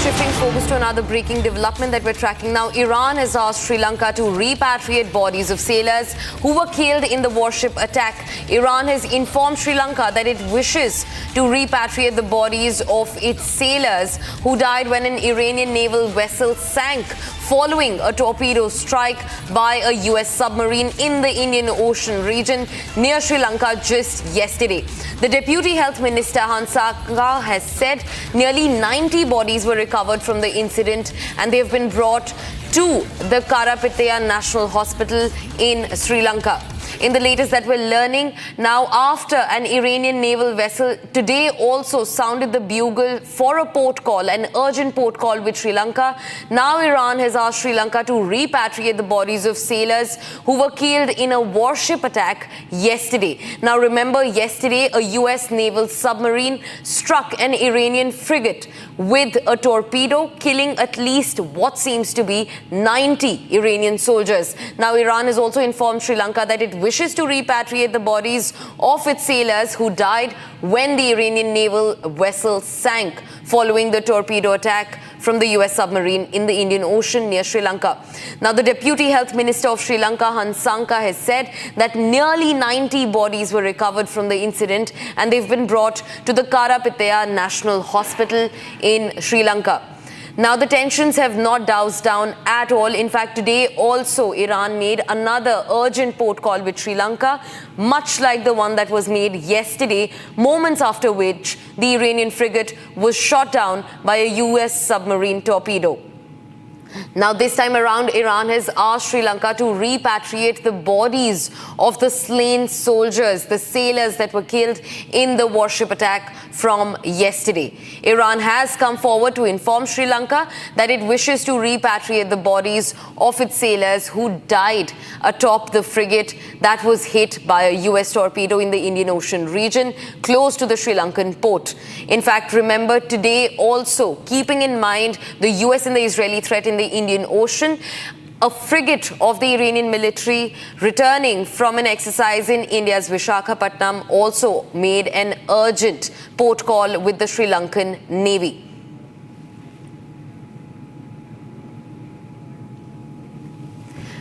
Shifting focus to another breaking development that we're tracking now. Iran has asked Sri Lanka to repatriate bodies of sailors who were killed in the warship attack. Iran has informed Sri Lanka that it wishes to repatriate the bodies of its sailors who died when an Iranian naval vessel sank following a torpedo strike by a U.S. submarine in the Indian Ocean region near Sri Lanka just yesterday. The Deputy Health Minister Hansaka has said nearly 90 bodies were recovered from the incident, and they have been brought to the Karapitiya National Hospital in Sri Lanka. In the latest that we're learning now, after an Iranian naval vessel today also sounded the bugle for a port call, an urgent port call with Sri Lanka, now Iran has asked Sri Lanka to repatriate the bodies of sailors who were killed in a warship attack yesterday. Now remember, yesterday a US naval submarine struck an Iranian frigate with a torpedo, killing at least what seems to be 90 Iranian soldiers. Now Iran has also informed Sri Lanka that it wishes to repatriate the bodies of its sailors who died when the Iranian naval vessel sank following the torpedo attack from the US submarine in the Indian Ocean near Sri Lanka. Now, the Deputy Health Minister of Sri Lanka, Hansaka, has said that nearly 90 bodies were recovered from the incident and they've been brought to the Karapitiya National Hospital in Sri Lanka. Now, the tensions have not doused down at all. In fact, today also Iran made another urgent port call with Sri Lanka, much like the one that was made yesterday, moments after which the Iranian frigate was shot down by a U.S. submarine torpedo. Now, this time around, Iran has asked Sri Lanka to repatriate the bodies of the slain soldiers, the sailors that were killed in the warship attack from yesterday. Iran has come forward to inform Sri Lanka that it wishes to repatriate the bodies of its sailors who died atop the frigate that was hit by a U.S. torpedo in the Indian Ocean region close to the Sri Lankan port. In fact, remember today also, keeping in mind the U.S. and the Israeli threat in the Indian Ocean, a frigate of the Iranian military returning from an exercise in India's Visakhapatnam also made an urgent port call with the Sri Lankan Navy.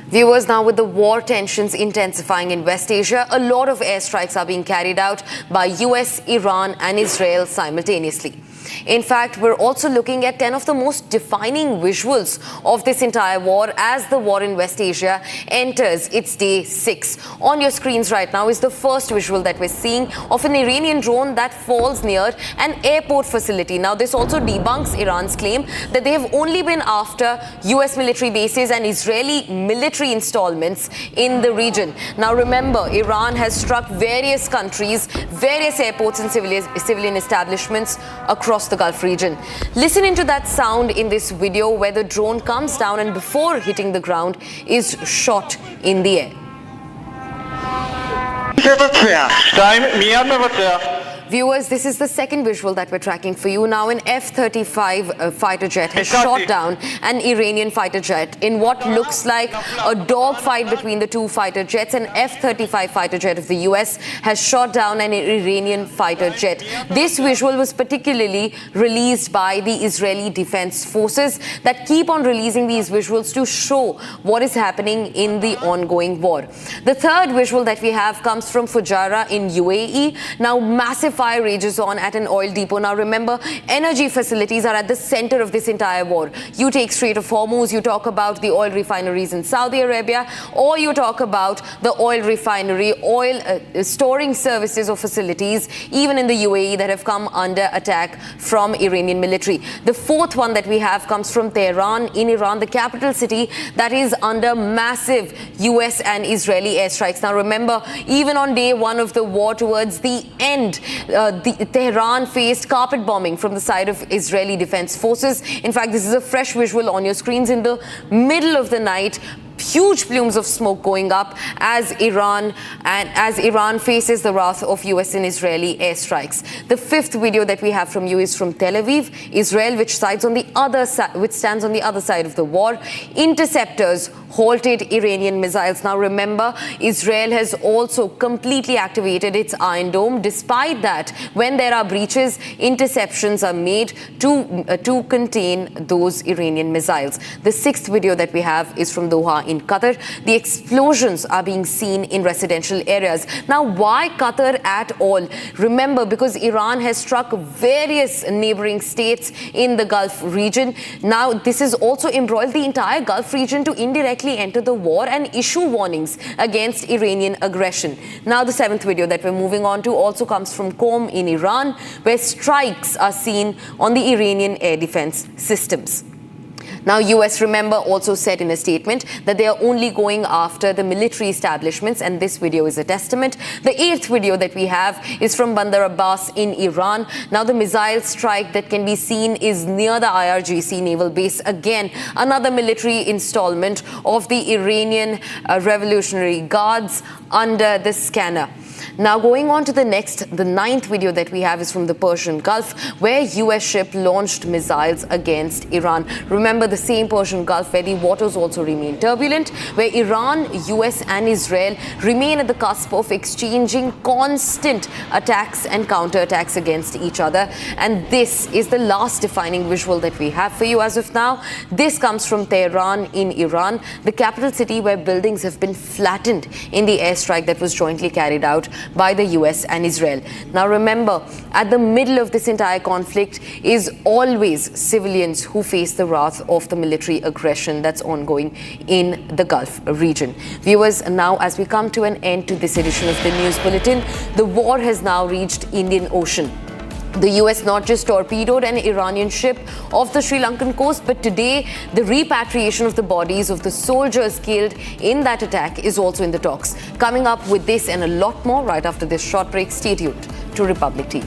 Viewers, now with the war tensions intensifying in West Asia, a lot of airstrikes are being carried out by US, Iran and Israel simultaneously. In fact, we're also looking at 10 of the most defining visuals of this entire war as the war in West Asia enters its day 6. On your screens right now is the first visual that we're seeing of an Iranian drone that falls near an airport facility. Now, this also debunks Iran's claim that they have only been after US military bases and Israeli military installments in the region. Now, remember, Iran has struck various countries, various airports and civilian establishments across the Gulf region. Listen into that sound in this video where the drone comes down and before hitting the ground is shot in the air. Viewers, this is the second visual that we're tracking for you. Now, an F-35 fighter jet has shot down an Iranian fighter jet in what looks like a dogfight between the two fighter jets. An F-35 fighter jet of the US has shot down an Iranian fighter jet. This visual was particularly released by the Israeli Defense Forces that keep on releasing these visuals to show what is happening in the ongoing war. The third visual that we have comes from Fujairah in UAE. Now, massive fire rages on at an oil depot. Now, remember, energy facilities are at the center of this entire war. You take Strait of Hormuz, you talk about the oil refineries in Saudi Arabia, or you talk about the oil refinery, oil storing services or facilities, even in the UAE, that have come under attack from Iranian military. The fourth one that we have comes from Tehran in Iran, the capital city that is under massive US and Israeli airstrikes. Now, remember, even on day one of the war towards the end, Tehran faced carpet bombing from the side of Israeli Defense Forces. In fact, this is a fresh visual on your screens. In the middle of the night, huge plumes of smoke going up as Iran faces the wrath of US and Israeli airstrikes. The fifth video that we have from you is from Tel Aviv, Israel, which stands on the other side of the war. Interceptors halted Iranian missiles. Now, remember, Israel has also completely activated its Iron Dome. Despite that, when there are breaches, interceptions are made to contain those Iranian missiles. The sixth video that we have is from Doha in Qatar. The explosions are being seen in residential areas. Now, why Qatar at all? Remember, because Iran has struck various neighboring states in the Gulf region. Now, this has also embroiled the entire Gulf region to indirectly enter the war and issue warnings against Iranian aggression. Now, the seventh video that we're moving on to also comes from Qom in Iran, where strikes are seen on the Iranian air defense systems. Now, US, remember, also said in a statement that they are only going after the military establishments, and this video is a testament. The eighth video that we have is from Bandar Abbas in Iran. Now, the missile strike that can be seen is near the IRGC naval base. Again, another military installment of the Iranian Revolutionary Guards under the scanner. Now, going on to the ninth video that we have is from the Persian Gulf, where US ship launched missiles against Iran. Remember, the same Persian Gulf where the waters also remain turbulent, where Iran, US and Israel remain at the cusp of exchanging constant attacks and counterattacks against each other. And this is the last defining visual that we have for you as of now. This comes from Tehran in Iran, the capital city where buildings have been flattened in the air airstrike that was jointly carried out by the US and Israel. Now remember, at the middle of this entire conflict is always civilians who face the wrath of the military aggression that's ongoing in the Gulf region. Viewers, now as we come to an end to this edition of the News Bulletin, the war has now reached Indian Ocean. The US not just torpedoed an Iranian ship off the Sri Lankan coast, but today the repatriation of the bodies of the soldiers killed in that attack is also in the talks. Coming up with this and a lot more right after this short break, stay tuned to Republic TV.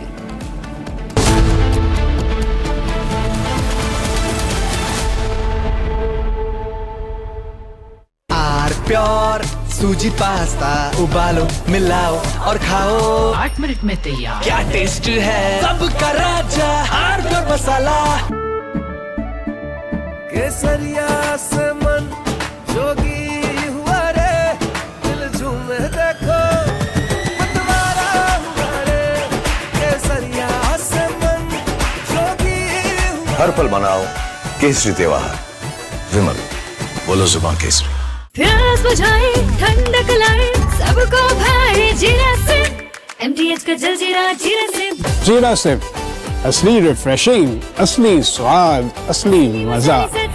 Pure सूजी pasta उबालो मिलाओ और खाओ 8 minute में तैयार। क्या taste है सबका राजा आर प्योर मसाला। केसरिया से मन जोगी हुआ रे, दिल झूमे देखो मतवारा हुआ रे। केसरिया से मन जोगी हुआ। हर पल मनाओ केसरी त्योहार। विमल, बोलो जुबान केसरी। प्यास बुझाए ठंडक लाए सबको भाए जीरा सिप, MTH का जलजीरा जीरा सिप। जीरा सिप, असली रिफ्रेशिंग, असली स्वाद, असली मजा। MTH।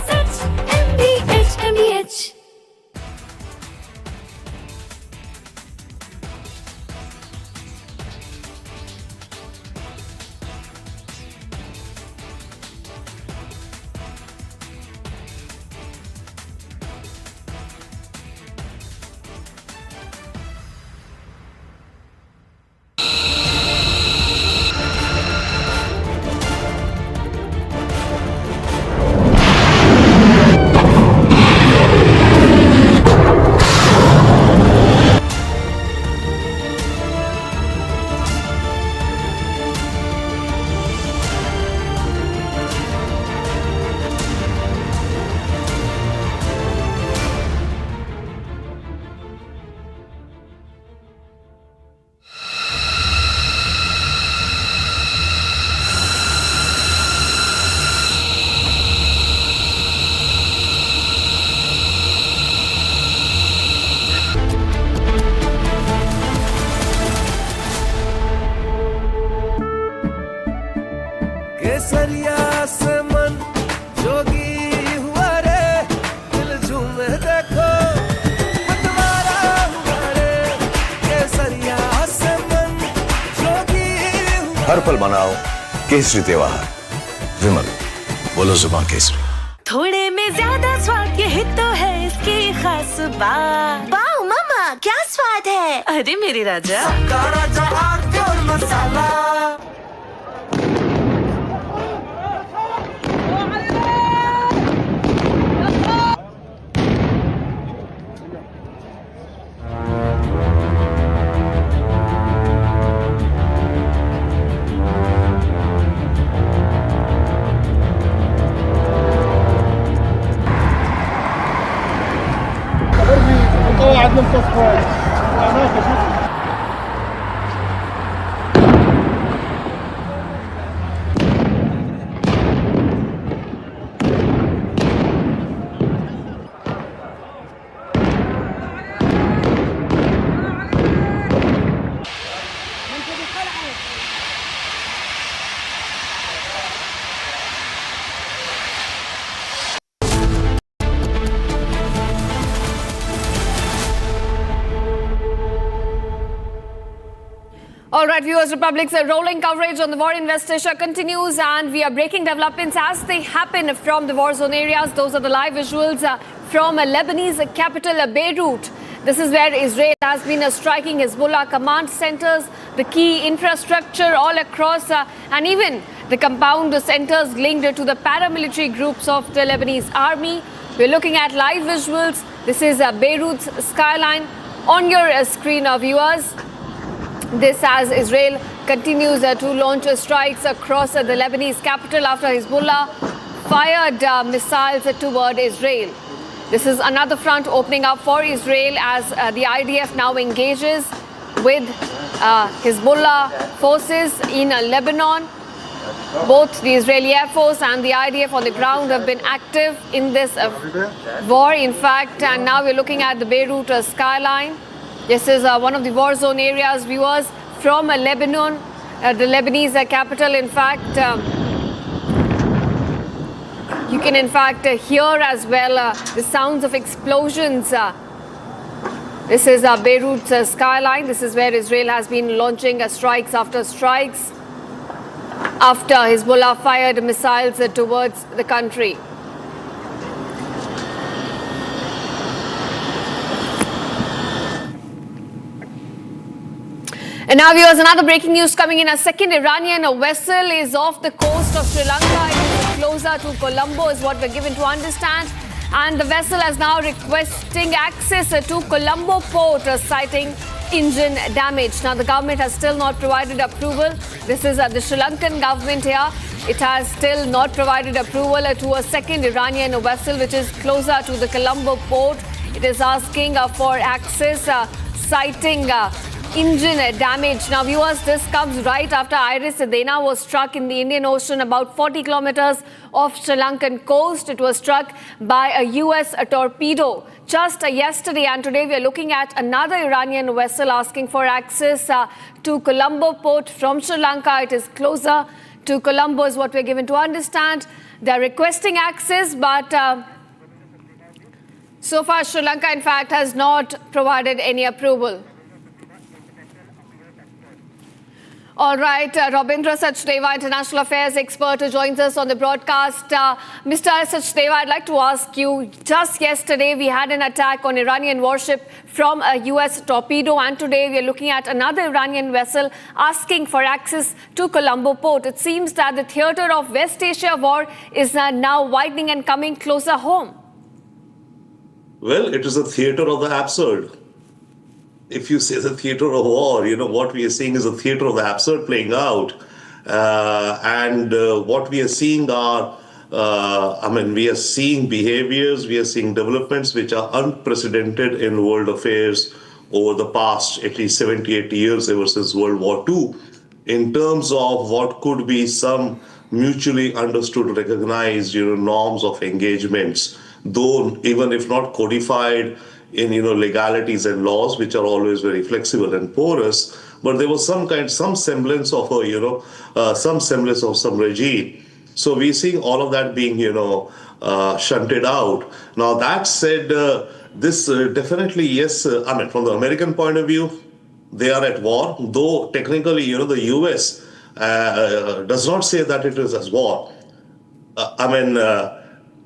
केसरिया से मन जोगी हुआ रे, दिल झूमे देखो मतवारा हुआ रे। केसरिया से मन जोगी हुआ। हर पल मनाओ केसरी त्योहार। विमल, बोलो जुबान केसरी। थोड़े में ज्यादा स्वाद ये तो है इसकी खास बात। वाओ मामा क्या स्वाद है। अरे मेरे राजा, सबका राजा R pure masala. All right, viewers, Republic's rolling coverage on the war in West Asia continues, and we are breaking developments as they happen from the war zone areas. Those are the live visuals from Lebanese capital Beirut. This is where Israel has been striking Hezbollah command centers, the key infrastructure all across, and even the compound centers linked to the paramilitary groups of the Lebanese army. We're looking at live visuals. This is Beirut's skyline on your screen, viewers. This as Israel continues to launch strikes across the Lebanese capital after Hezbollah fired missiles toward Israel. This is another front opening up for Israel as the IDF now engages with Hezbollah forces in Lebanon. Both the Israeli Air Force and the IDF on the ground have been active in this war, in fact, and now we're looking at the Beirut skyline. This is one of the war zone areas, viewers, from Lebanon, the Lebanese capital. In fact, you can in fact hear as well the sounds of explosions. This is Beirut's skyline. This is where Israel has been launching strikes after strikes after Hezbollah fired missiles towards the country. And now, viewers, another breaking news coming in. A second Iranian vessel is off the coast of Sri Lanka. It is closer to Colombo, is what we're given to understand. And the vessel is now requesting access to Colombo port, citing engine damage. Now, the government has still not provided approval. This is the Sri Lankan government here. It has still not provided approval to a second Iranian vessel, which is closer to the Colombo port. It is asking for access, citing engine damage. Now, viewers, this comes right after Iris Dena was struck in the Indian Ocean about 40 kilometers off Sri Lankan coast. It was struck by a U.S. torpedo just yesterday, and today we are looking at another Iranian vessel asking for access to Colombo port from Sri Lanka. It is closer to Colombo, is what we're given to understand. They're requesting access, but so far Sri Lanka, in fact, has not provided any approval. All right, Robindra Sachdeva, International Affairs expert, who joins us on the broadcast. Mr. Sachdeva, I'd like to ask you, just yesterday we had an attack on Iranian warship from a U.S. torpedo, and today we are looking at another Iranian vessel asking for access to Colombo port. It seems that the theater of West Asia war is now widening and coming closer home. Well, it is a theater of the absurd. If you say the theater of war, what we are seeing is a theater of the absurd playing out. And what we are seeing are, we are seeing behaviors, we are seeing developments which are unprecedented in world affairs over the past at least 70, 80 years ever since World War II, in terms of what could be some mutually understood, recognized, norms of engagements, though even if not codified in legalities and laws, which are always very flexible and porous, but there was some semblance of some regime. So we're seeing all of that being shunted out. Now that said, this definitely, yes, from the American point of view, they are at war, though technically the US does not say that it is as war.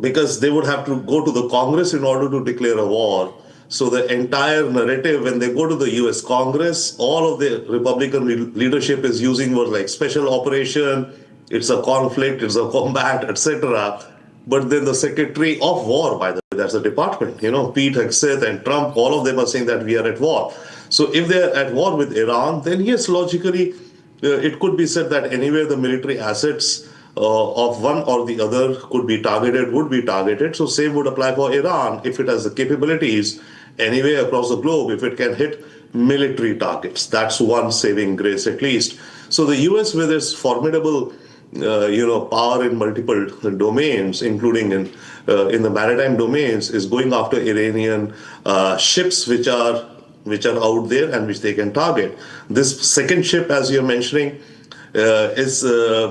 Because they would have to go to the Congress in order to declare a war. So the entire narrative, when they go to the US Congress, all of the Republican leadership is using words like special operation, it's a conflict, it's a combat, etc. But then the Secretary of War, by the way, that's a department, Pete Hegseth and Trump, all of them are saying that we are at war. So if they're at war with Iran, then yes, logically, it could be said that anywhere the military assets of one or the other would be targeted. So same would apply for Iran if it has the capabilities anywhere across the globe, if it can hit military targets. That's one saving grace at least. So the US, with its formidable power in multiple domains, including in the maritime domains, is going after Iranian ships which are out there and which they can target. This second ship, as you're mentioning, is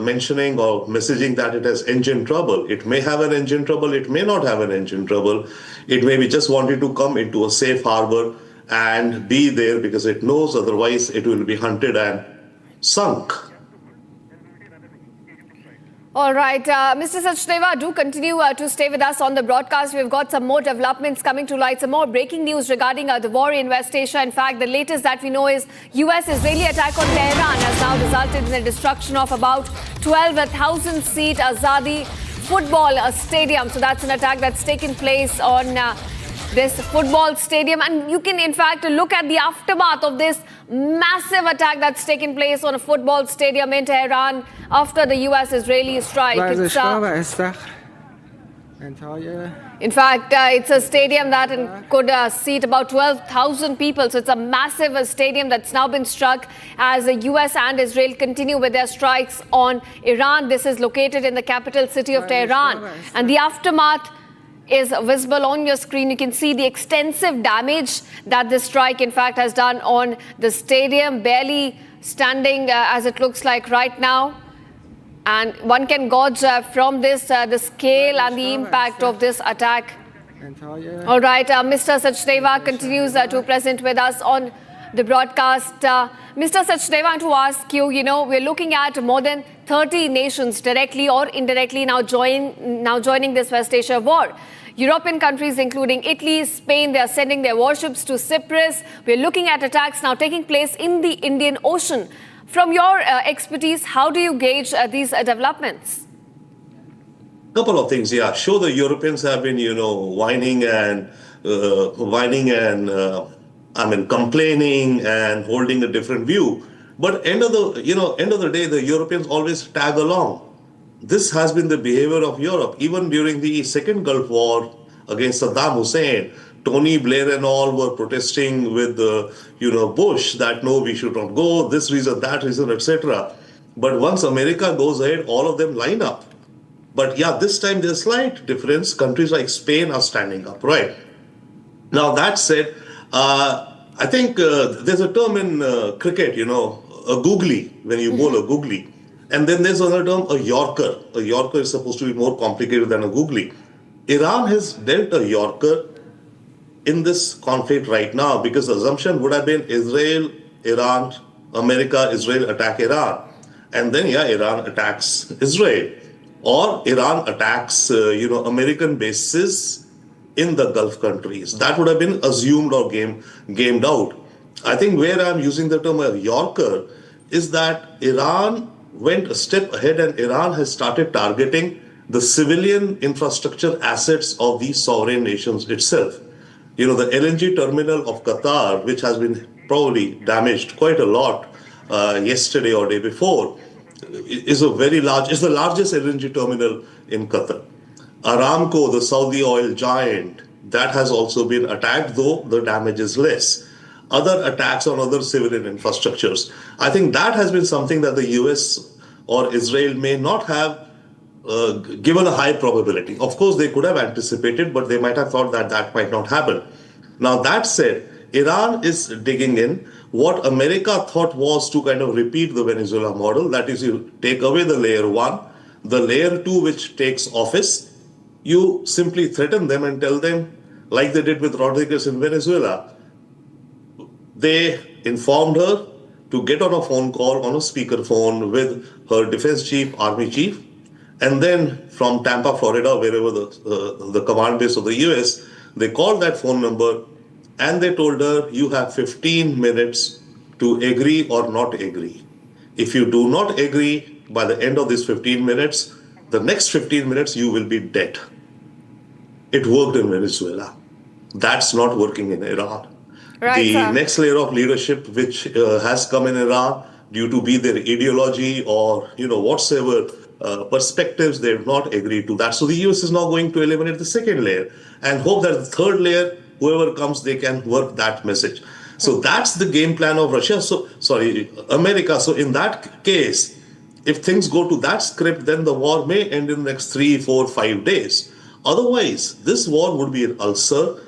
mentioning or messaging that it has engine trouble. It may have an engine trouble, it may not have an engine trouble. It may be just wanting to come into a safe harbor and be there because it knows otherwise it will be hunted and sunk. All right, Mr. Sachdeva, do continue to stay with us on the broadcast. We've got some more developments coming to light, some more breaking news regarding the war in West Asia. In fact, the latest that we know is U.S. Israeli attack on Tehran has now resulted in the destruction of about 12,000-seat Azadi football stadium. So that's an attack that's taken place on this football stadium. And you can, in fact, look at the aftermath of this massive attack that's taken place on a football stadium in Tehran after the U.S.-Israeli strike. In fact, it's a stadium that could seat about 12,000 people. So it's a massive stadium that's now been struck as the U.S. and Israel continue with their strikes on Iran. This is located in the capital city of Tehran. And the aftermath is visible on your screen. You can see the extensive damage that this strike, in fact, has done on the stadium, barely standing as it looks like right now. And one can gauge from this the scale and the impact of this attack. All right, Mr. Sachdeva continues to present with us on the broadcast. Mr. Sachdeva, I want to ask you, we're looking at more than 30 nations directly or indirectly now joining this West Asia war. European countries, including Italy, Spain, they are sending their warships to Cyprus. We're looking at attacks now taking place in the Indian Ocean. From your expertise, how do you gauge these developments? Couple of things, yeah. Sure, the Europeans have been, whining and complaining and holding a different view. But end of the day, the Europeans always tag along. This has been the behavior of Europe. Even during the Second Gulf War against Saddam Hussein, Tony Blair and all were protesting with Bush that no, we should not go, this reason, that reason, etc. But once America goes ahead, all of them line up. But yeah, this time there's a slight difference. Countries like Spain are standing up, right? Now that said, I think there's a term in cricket, a googly, when you bowl a googly. And then there's another term, a Yorker. A Yorker is supposed to be more complicated than a googly. Iran has dealt a Yorker in this conflict right now because the assumption would have been Israel, Iran, America, Israel attack Iran. And then, Iran attacks Israel. Or Iran attacks, American bases in the Gulf countries. That would have been assumed or gamed out. I think where I'm using the term a Yorker is that Iran went a step ahead and Iran has started targeting the civilian infrastructure assets of these sovereign nations itself. The LNG terminal of Qatar, which has been probably damaged quite a lot yesterday or day before, is the largest LNG terminal in Qatar. Aramco, the Saudi oil giant, that has also been attacked, though the damage is less. Other attacks on other civilian infrastructures. I think that has been something that the US or Israel may not have given a high probability. Of course, they could have anticipated, but they might have thought that that might not happen. Now, that said, Iran is digging in. What America thought was to kind of repeat the Venezuela model, that is, you take away the layer 1, the layer 2, which takes office, you simply threaten them and tell them, like they did with Rodriguez in Venezuela, they informed her to get on a phone call on a speakerphone with her defense chief, army chief, and then from Tampa, Florida, wherever the command base of the US, they called that phone number and they told her, you have 15 minutes to agree or not agree. If you do not agree by the end of these 15 minutes, the next 15 minutes you will be dead. It worked in Venezuela. That's not working in Iran. Right, the next layer of leadership which has come in Iran due to be their ideology or whatsoever perspectives, they have not agreed to that. So the US is now going to eliminate the second layer and hope that the third layer, whoever comes, they can work that message. So that's the game plan of America. So in that case, if things go to that script, then the war may end in the next 3, 4, 5 days. Otherwise, this war would be an ulcer.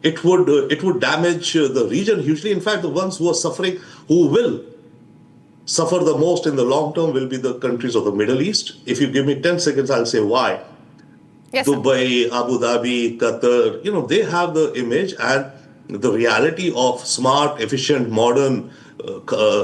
It would damage the region hugely. In fact, the ones who are suffering, who will suffer the most in the long term, will be the countries of the Middle East. If you give me 10 seconds, I'll say why. Yes, Dubai, Abu Dhabi, Qatar, they have the image and the reality of smart, efficient, modern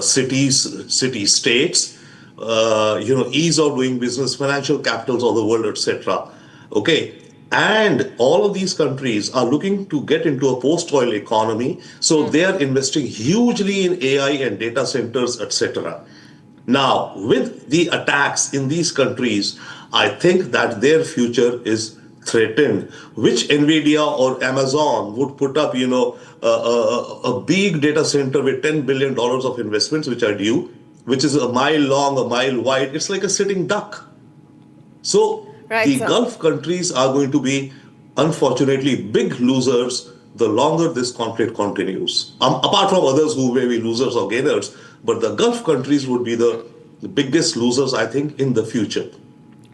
city-states, ease of doing business, financial capitals of the world, etc. Okay. And all of these countries are looking to get into a post-oil economy. So they are investing hugely in AI and data centers, etc. Now, with the attacks in these countries, I think that their future is threatened. Which NVIDIA or Amazon would put up, a big data center with $10 billion of investments which are due, which is a mile long, a mile wide. It's like a sitting duck. So the Gulf countries are going to be, unfortunately, big losers the longer this conflict continues. Apart from others who may be losers or gainers, but the Gulf countries would be the biggest losers, I think, in the future.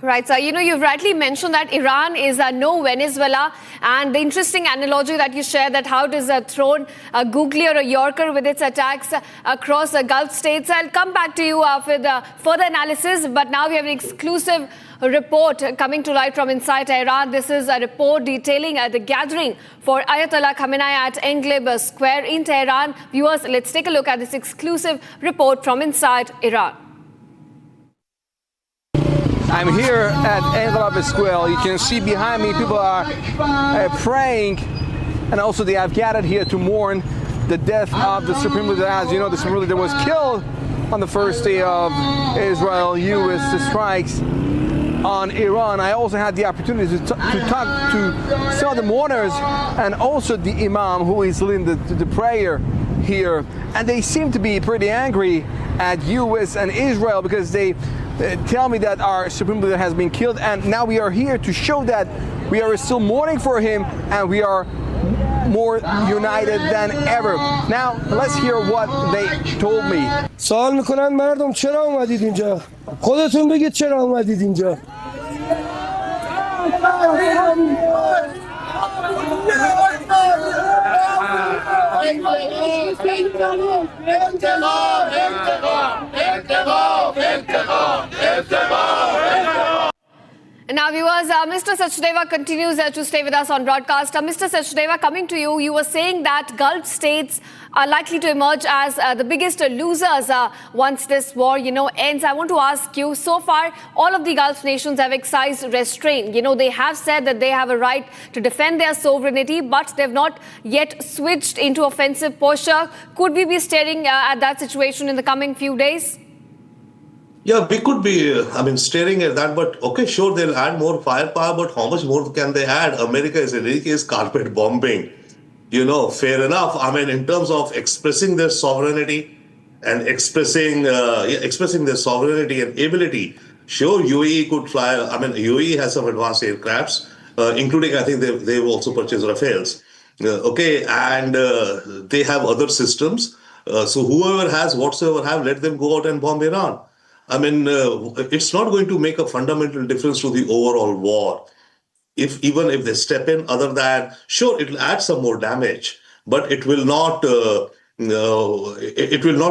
Right, so you've rightly mentioned that Iran is no Venezuela, and the interesting analogy that you share, that how it is thrown a googly or a Yorker with its attacks across the Gulf states. I'll come back to you with further analysis, but now we have an exclusive report coming to light from inside Iran. This is a report detailing the gathering for Ayatollah Khamenei at Engleb Square in Tehran. Viewers, let's take a look at this exclusive report from inside Iran. I'm here at Engleb Square. You can see behind me people are praying, and also they have gathered here to mourn the death of the Supreme Leader. As you know, the Supreme Leader was killed on the first day of Israel-U.S. strikes on Iran. I also had the opportunity to talk to some of the mourners and also the Imam who is leading the prayer here, and they seem to be pretty angry at U.S. and Israel because they tell me that our Supreme Leader has been killed, and now we are here to show that we are still mourning for him and we are more united than ever. Now let's hear what they told me. سوال میکنن مردم چرا اومدید اینجا؟ خودتون بگید چرا اومدید اینجا؟ Now, viewers, Mr. Sachdeva continues to stay with us on broadcast. Mr. Sachdeva, coming to you, you were saying that Gulf states are likely to emerge as the biggest losers once this war, ends. I want to ask you, so far, all of the Gulf nations have exercised restraint. They have said that they have a right to defend their sovereignty, but they've not yet switched into offensive posture. Could we be staring at that situation in the coming few days? Yeah, we could be, staring at that, but okay, sure, they'll add more firepower, but how much more can they add? America is in any case carpet bombing. Fair enough. In terms of expressing their sovereignty and expressing their sovereignty and ability, sure, UAE could fly. UAE has some advanced aircrafts, including, I think they've also purchased Rafales. And they have other systems. So whoever has whatsoever have, let them go out and bomb Iran. It's not going to make a fundamental difference to the overall war. Even if they step in, other than, sure, it will add some more damage, but it will not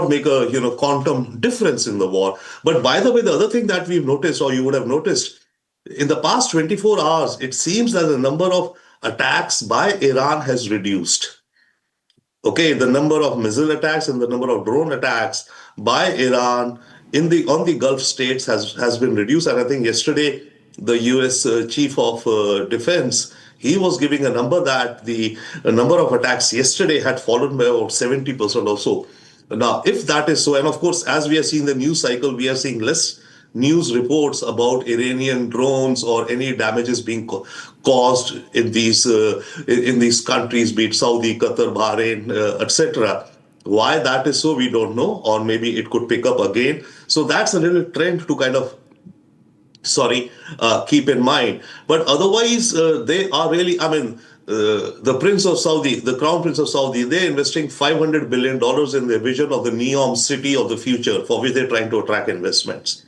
make a quantum difference in the war. But by the way, the other thing that we've noticed, or you would have noticed, in the past 24 hours, it seems that the number of attacks by Iran has reduced. Okay, the number of missile attacks and the number of drone attacks by Iran on the Gulf states has been reduced. And I think yesterday, the U.S. Chief of Defense, he was giving a number that the number of attacks yesterday had fallen by about 70% or so. Now, if that is so, and of course, as we are seeing the news cycle, we are seeing less news reports about Iranian drones or any damages being caused in these countries, be it Saudi, Qatar, Bahrain, etc. Why that is so, we don't know, or maybe it could pick up again. So that's a little trend to kind of, keep in mind. But otherwise, they are really, the Prince of Saudi, the Crown Prince of Saudi, they're investing $500 billion in their vision of the Neom city of the future, for which they're trying to attract investments.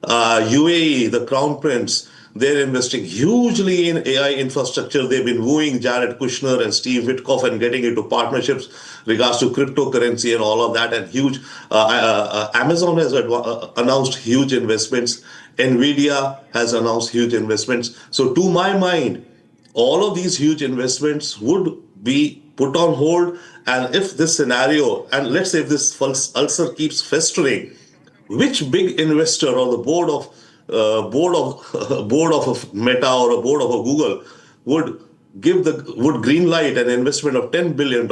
UAE, the Crown Prince, they're investing hugely in AI infrastructure. They've been wooing Jared Kushner and Steve Witkoff and getting into partnerships regards to cryptocurrency and all of that. And huge, Amazon has announced huge investments. NVIDIA has announced huge investments. So to my mind, all of these huge investments would be put on hold. And if this scenario, and let's say if this ulcer keeps festering, which big investor or the board of a Meta or a board of a Google would green light an investment of $10 billion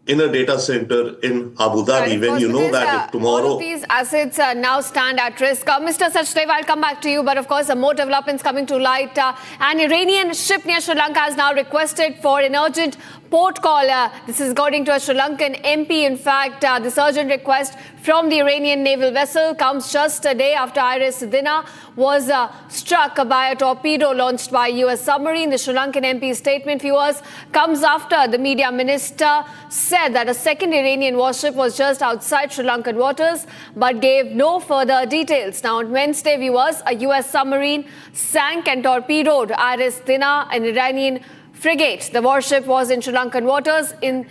in a data center in Abu Dhabi, when you know that if tomorrow... All of these assets now stand at risk. Mr. Sachdeva, I'll come back to you, but of course, more developments coming to light. An Iranian ship near Sri Lanka has now requested for an urgent port call. This is according to a Sri Lankan MP. In fact, this urgent request from the Iranian naval vessel comes just a day after Iris Dina was struck by a torpedo launched by a U.S. submarine. The Sri Lankan MP's statement, viewers, comes after the media minister said that a second Iranian warship was just outside Sri Lankan waters, but gave no further details. Now, on Wednesday, viewers, a U.S. submarine sank and torpedoed Iris Dina, an Iranian frigate. The warship was in Sri Lankan waters in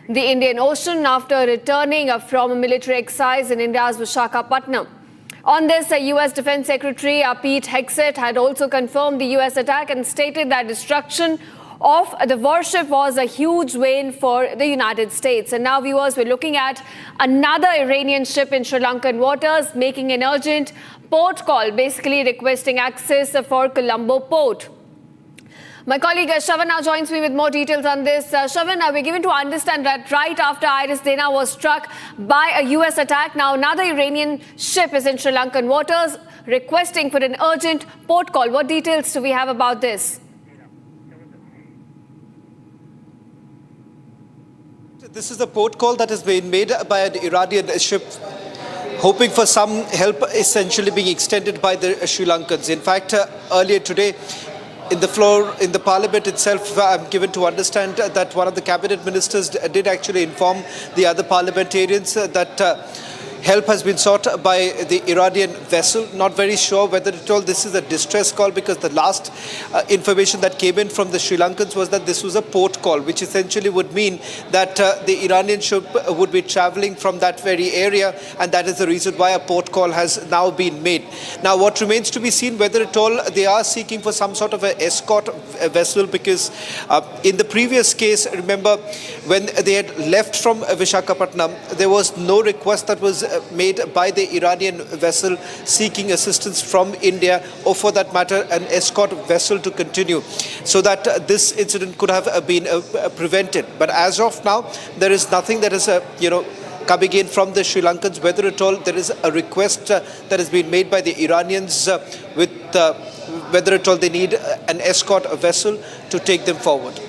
the Indian Ocean after returning from a military exercise in India's Visakhapatnam. On this, U.S. Defense Secretary Pete Hegseth had also confirmed the U.S. attack and stated that destruction of the warship was a huge win for the United States. And now, viewers, we're looking at another Iranian ship in Sri Lankan waters making an urgent port call, basically requesting access for Colombo port. My colleague Shravan now joins me with more details on this. Shravan, we're given to understand that right after Iris Dina was struck by a U.S. attack, now another Iranian ship is in Sri Lankan waters requesting for an urgent port call. What details do we have about this? This is a port call that has been made by an Iranian ship hoping for some help essentially being extended by the Sri Lankans. In fact, earlier today, in the parliament itself, I'm given to understand that one of the cabinet ministers did actually inform the other parliamentarians that help has been sought by the Iranian vessel. Not very sure whether at all this is a distress call, because the last information that came in from the Sri Lankans was that this was a port call, which essentially would mean that the Iranian ship would be traveling from that very area, and that is the reason why a port call has now been made. Now, what remains to be seen whether at all they are seeking for some sort of an escort vessel, because in the previous case, remember, when they had left from Visakhapatnam, there was no request that was made by the Iranian vessel seeking assistance from India, or for that matter an escort vessel to continue, so that this incident could have been prevented. But as of now, there is nothing that is coming in from the Sri Lankans whether at all there is a request that has been made by the Iranians with whether at all they need an escort vessel to take them forward.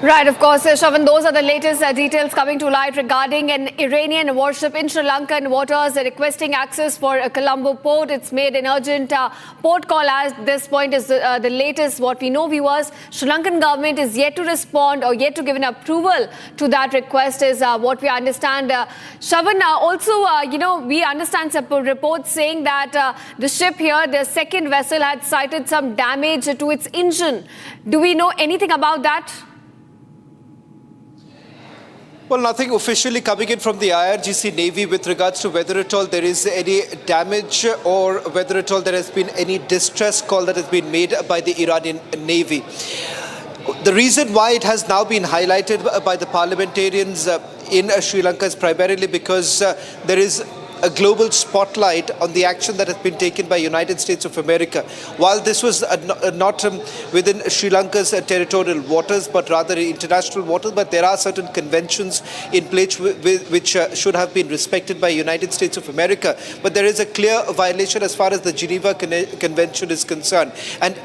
Right, of course, Shravan, those are the latest details coming to light regarding an Iranian warship in Sri Lankan waters requesting access for a Colombo port. It's made an urgent port call at this point is the latest. What we know, viewers, Sri Lankan government is yet to respond or yet to give an approval to that request is what we understand. Shravan, also, we understand some reports saying that the ship here, the second vessel, had cited some damage to its engine. Do we know anything about that? Well, nothing officially coming in from the IRGC Navy with regards to whether at all there is any damage or whether at all there has been any distress call that has been made by the Iranian Navy. The reason why it has now been highlighted by the parliamentarians in Sri Lanka is primarily because there is a global spotlight on the action that has been taken by United States of America. While this was not within Sri Lanka's territorial waters, but rather international waters, but there are certain conventions in place which should have been respected by United States of America. But there is a clear violation as far as the Geneva Convention is concerned. And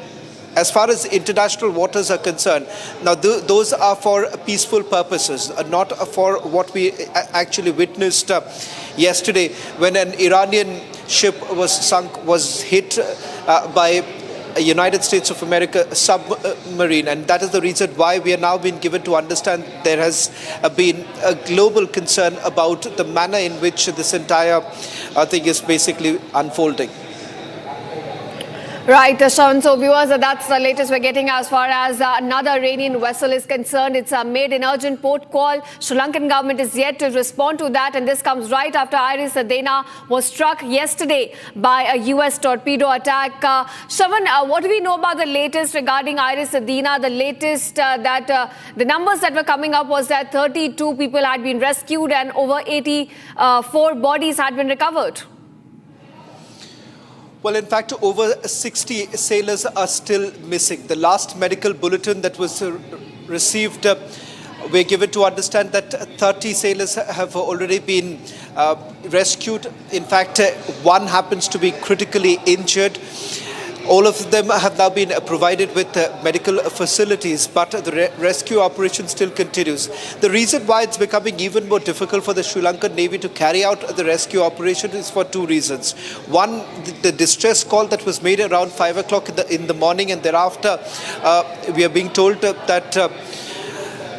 as far as international waters are concerned, now those are for peaceful purposes, not for what we actually witnessed yesterday when an Iranian ship was hit by a United States of America submarine. And that is the reason why we are now being given to understand there has been a global concern about the manner in which this entire thing is basically unfolding. Right, Shravan. So, viewers, that's the latest we're getting as far as another Iranian vessel is concerned. It's made an urgent port call. Sri Lankan government is yet to respond to that, and this comes right after Iris Dina was struck yesterday by a U.S. torpedo attack. Shravan, what do we know about the latest regarding Iris Dina? The latest that the numbers that were coming up was that 32 people had been rescued and over 84 bodies had been recovered. Well, in fact, over 60 sailors are still missing. The last medical bulletin that was received, we're given to understand that 30 sailors have already been rescued. In fact, one happens to be critically injured. All of them have now been provided with medical facilities, but the rescue operation still continues. The reason why it's becoming even more difficult for the Sri Lankan Navy to carry out the rescue operation is for two reasons. One, the distress call that was made around 5 o'clock in the morning, and thereafter we are being told that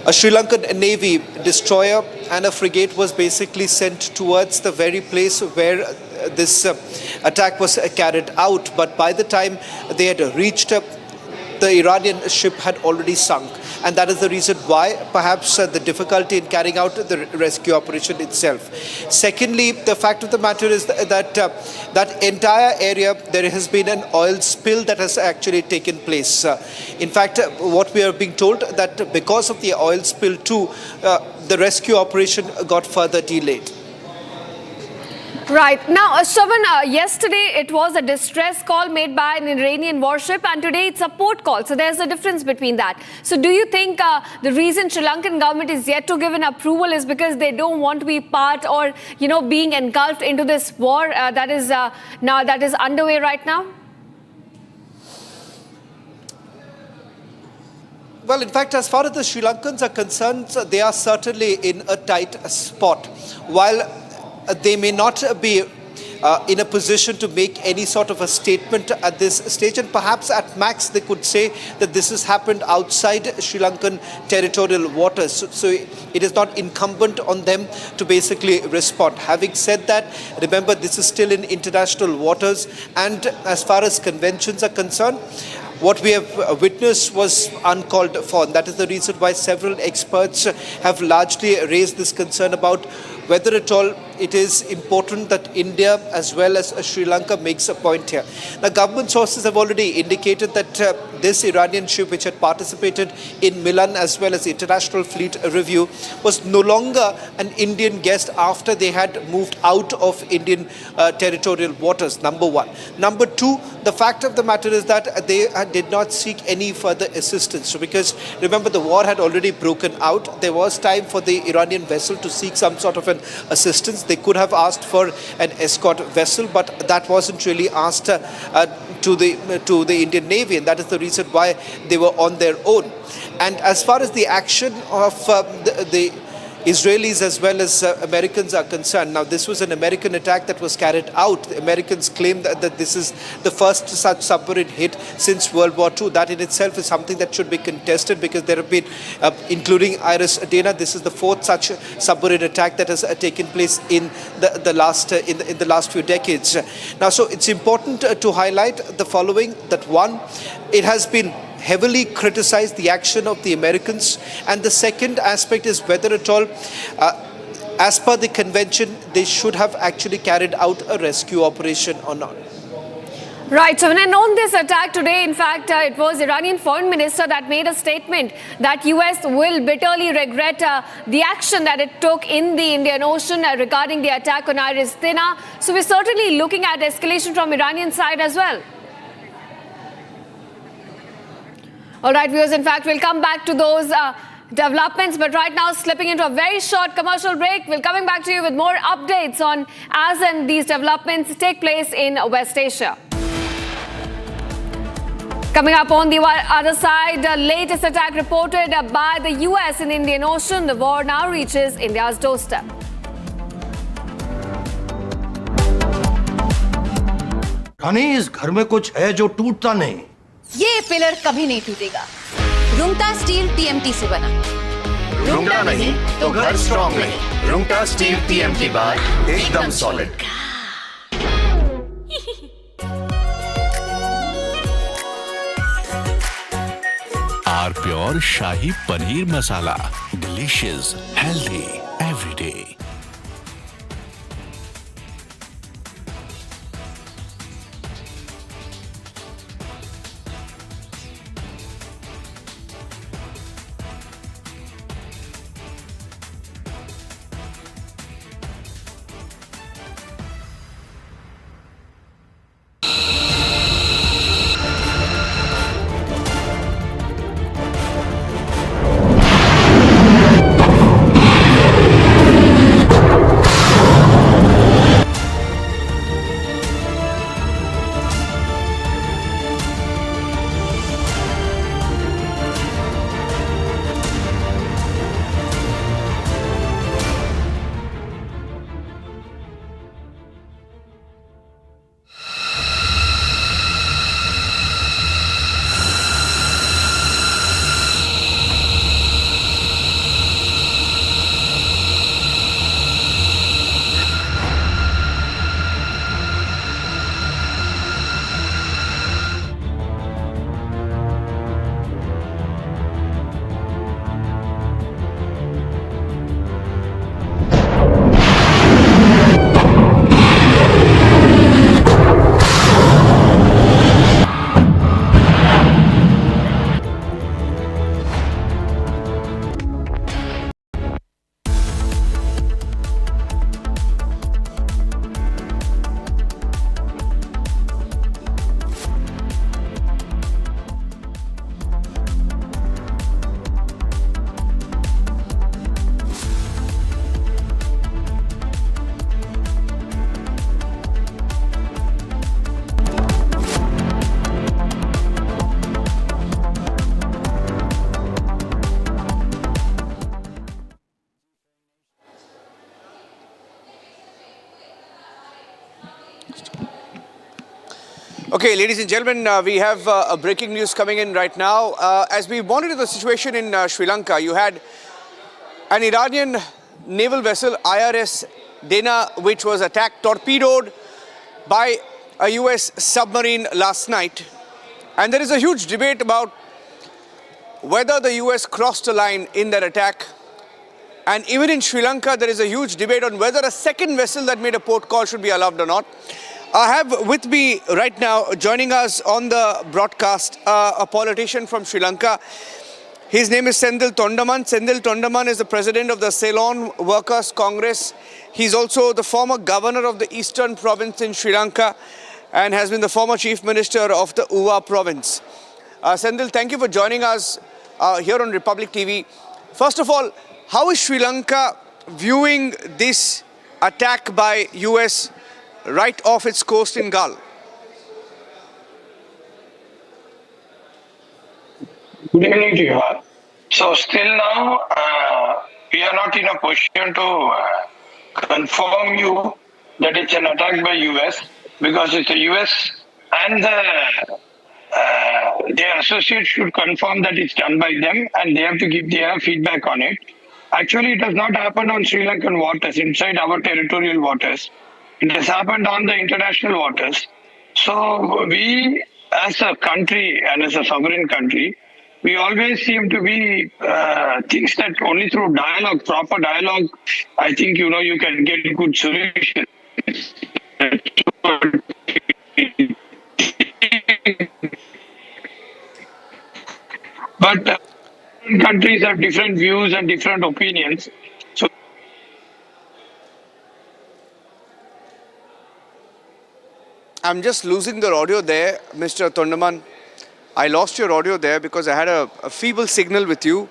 a Sri Lankan Navy destroyer and a frigate was basically sent towards the very place where this attack was carried out. But by the time they had reached, the Iranian ship had already sunk. And that is the reason why perhaps the difficulty in carrying out the rescue operation itself. Secondly, the fact of the matter is that that entire area, there has been an oil spill that has actually taken place. In fact, what we are being told that because of the oil spill too, the rescue operation got further delayed. Right. Now, Shravan, yesterday it was a distress call made by an Iranian warship, and today it's a port call. So there's a difference between that. So do you think the reason Sri Lankan government is yet to give an approval is because they don't want to be part or, being engulfed into this war that is underway right now? Well, in fact, as far as the Sri Lankans are concerned, they are certainly in a tight spot. While they may not be in a position to make any sort of a statement at this stage, and perhaps at max they could say that this has happened outside Sri Lankan territorial waters. So it is not incumbent on them to basically respond. Having said that, remember this is still in international waters, and as far as conventions are concerned, what we have witnessed was uncalled for. And that is the reason why several experts have largely raised this concern about whether at all it is important that India as well as Sri Lanka makes a point here. Now, government sources have already indicated that this Iranian ship, which had participated in Milan as well as the International Fleet Review, was no longer an Indian guest after they had moved out of Indian territorial waters, number one. Number two, the fact of the matter is that they did not seek any further assistance. So because remember, the war had already broken out, there was time for the Iranian vessel to seek some sort of an assistance. They could have asked for an escort vessel, but that wasn't really asked to the Indian Navy, and that is the reason why they were on their own. And as far as the action of the Israelis as well as Americans are concerned, now this was an American attack that was carried out. The Americans claim that this is the first such submarine hit since World War II. That in itself is something that should be contested, because there have been, including Iris Dana, this is the fourth such submarine attack that has taken place in the last few decades. Now, so it's important to highlight the following: that one, it has been heavily criticized, the action of the Americans, and the second aspect is whether at all, as per the convention, they should have actually carried out a rescue operation or not. Right. So when on this attack today, in fact, it was Iranian foreign minister that made a statement that U.S. will bitterly regret the action that it took in the Indian Ocean regarding the attack on Iris Dana. So we're certainly looking at escalation from Iranian side as well. All right, viewers, in fact, we'll come back to those developments, but right now slipping into a very short commercial break. We'll coming back to you with more updates on as and these developments take place in West Asia. Coming up on the other side, the latest attack reported by the U.S. in the Indian Ocean. The war now reaches India's doorstep. रानी, इस घर में कुछ है जो टूटता नहीं। ये pillar कभी नहीं टूटेगा। रुंगटा स्टील टीएमटी से बना। रुंगटा नहीं तो घर स्ट्रॉन्ग नहीं। रुंगटा स्टील टीएमटी बार एकदम solid. Are pure shahi paneer masala, delicious, healthy everyday. Okay, ladies and gentlemen, we have a breaking news coming in right now. As we monitor the situation in Sri Lanka, you had an Iranian naval vessel, IRS Dana, which was attacked, torpedoed by a U.S. submarine last night. And there is a huge debate about whether the U.S. crossed a line in that attack. And even in Sri Lanka, there is a huge debate on whether a second vessel that made a port call should be allowed or not. I have with me right now, joining us on the broadcast, a politician from Sri Lanka. His name is Senthil Tondaman. Senthil Tondaman is the president of the Ceylon Workers' Congress. He's also the former governor of the Eastern Province in Sri Lanka and has been the former chief minister of the Uva Province. Senthil, thank you for joining us here on Republic TV. First of all, how is Sri Lanka viewing this attack by US right off its coast in Gal? Good evening to you all. So still now, we are not in a position to confirm you that it's an attack by US, because it's the US and their associates should confirm that it's done by them, and they have to give their feedback on it. Actually, it has not happened on Sri Lankan waters, inside our territorial waters. It has happened on the international waters. So we, as a country and as a sovereign country, we always seem to be things that only through dialogue, proper dialogue, I think, you can get a good solution. But countries have different views and different opinions. So I'm just losing the audio there, Mr. Tondaman. I lost your audio there because I had a feeble signal with you.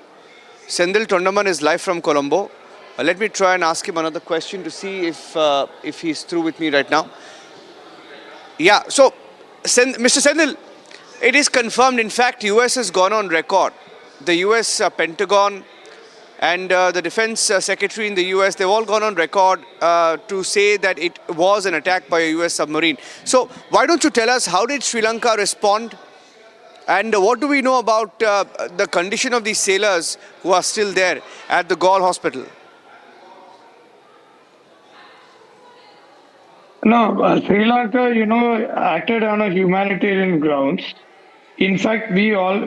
Senthil Tondaman is live from Colombo. Let me try and ask him another question to see if he's through with me right now. Yeah, so Mr. Senthil, it is confirmed. In fact, US has gone on record. The US Pentagon and the Defense Secretary in the US, they've all gone on record to say that it was an attack by a US submarine. So why don't you tell us, how did Sri Lanka respond? And what do we know about the condition of these sailors who are still there at the Galle Hospital? No, Sri Lanka, acted on a humanitarian grounds. In fact, we are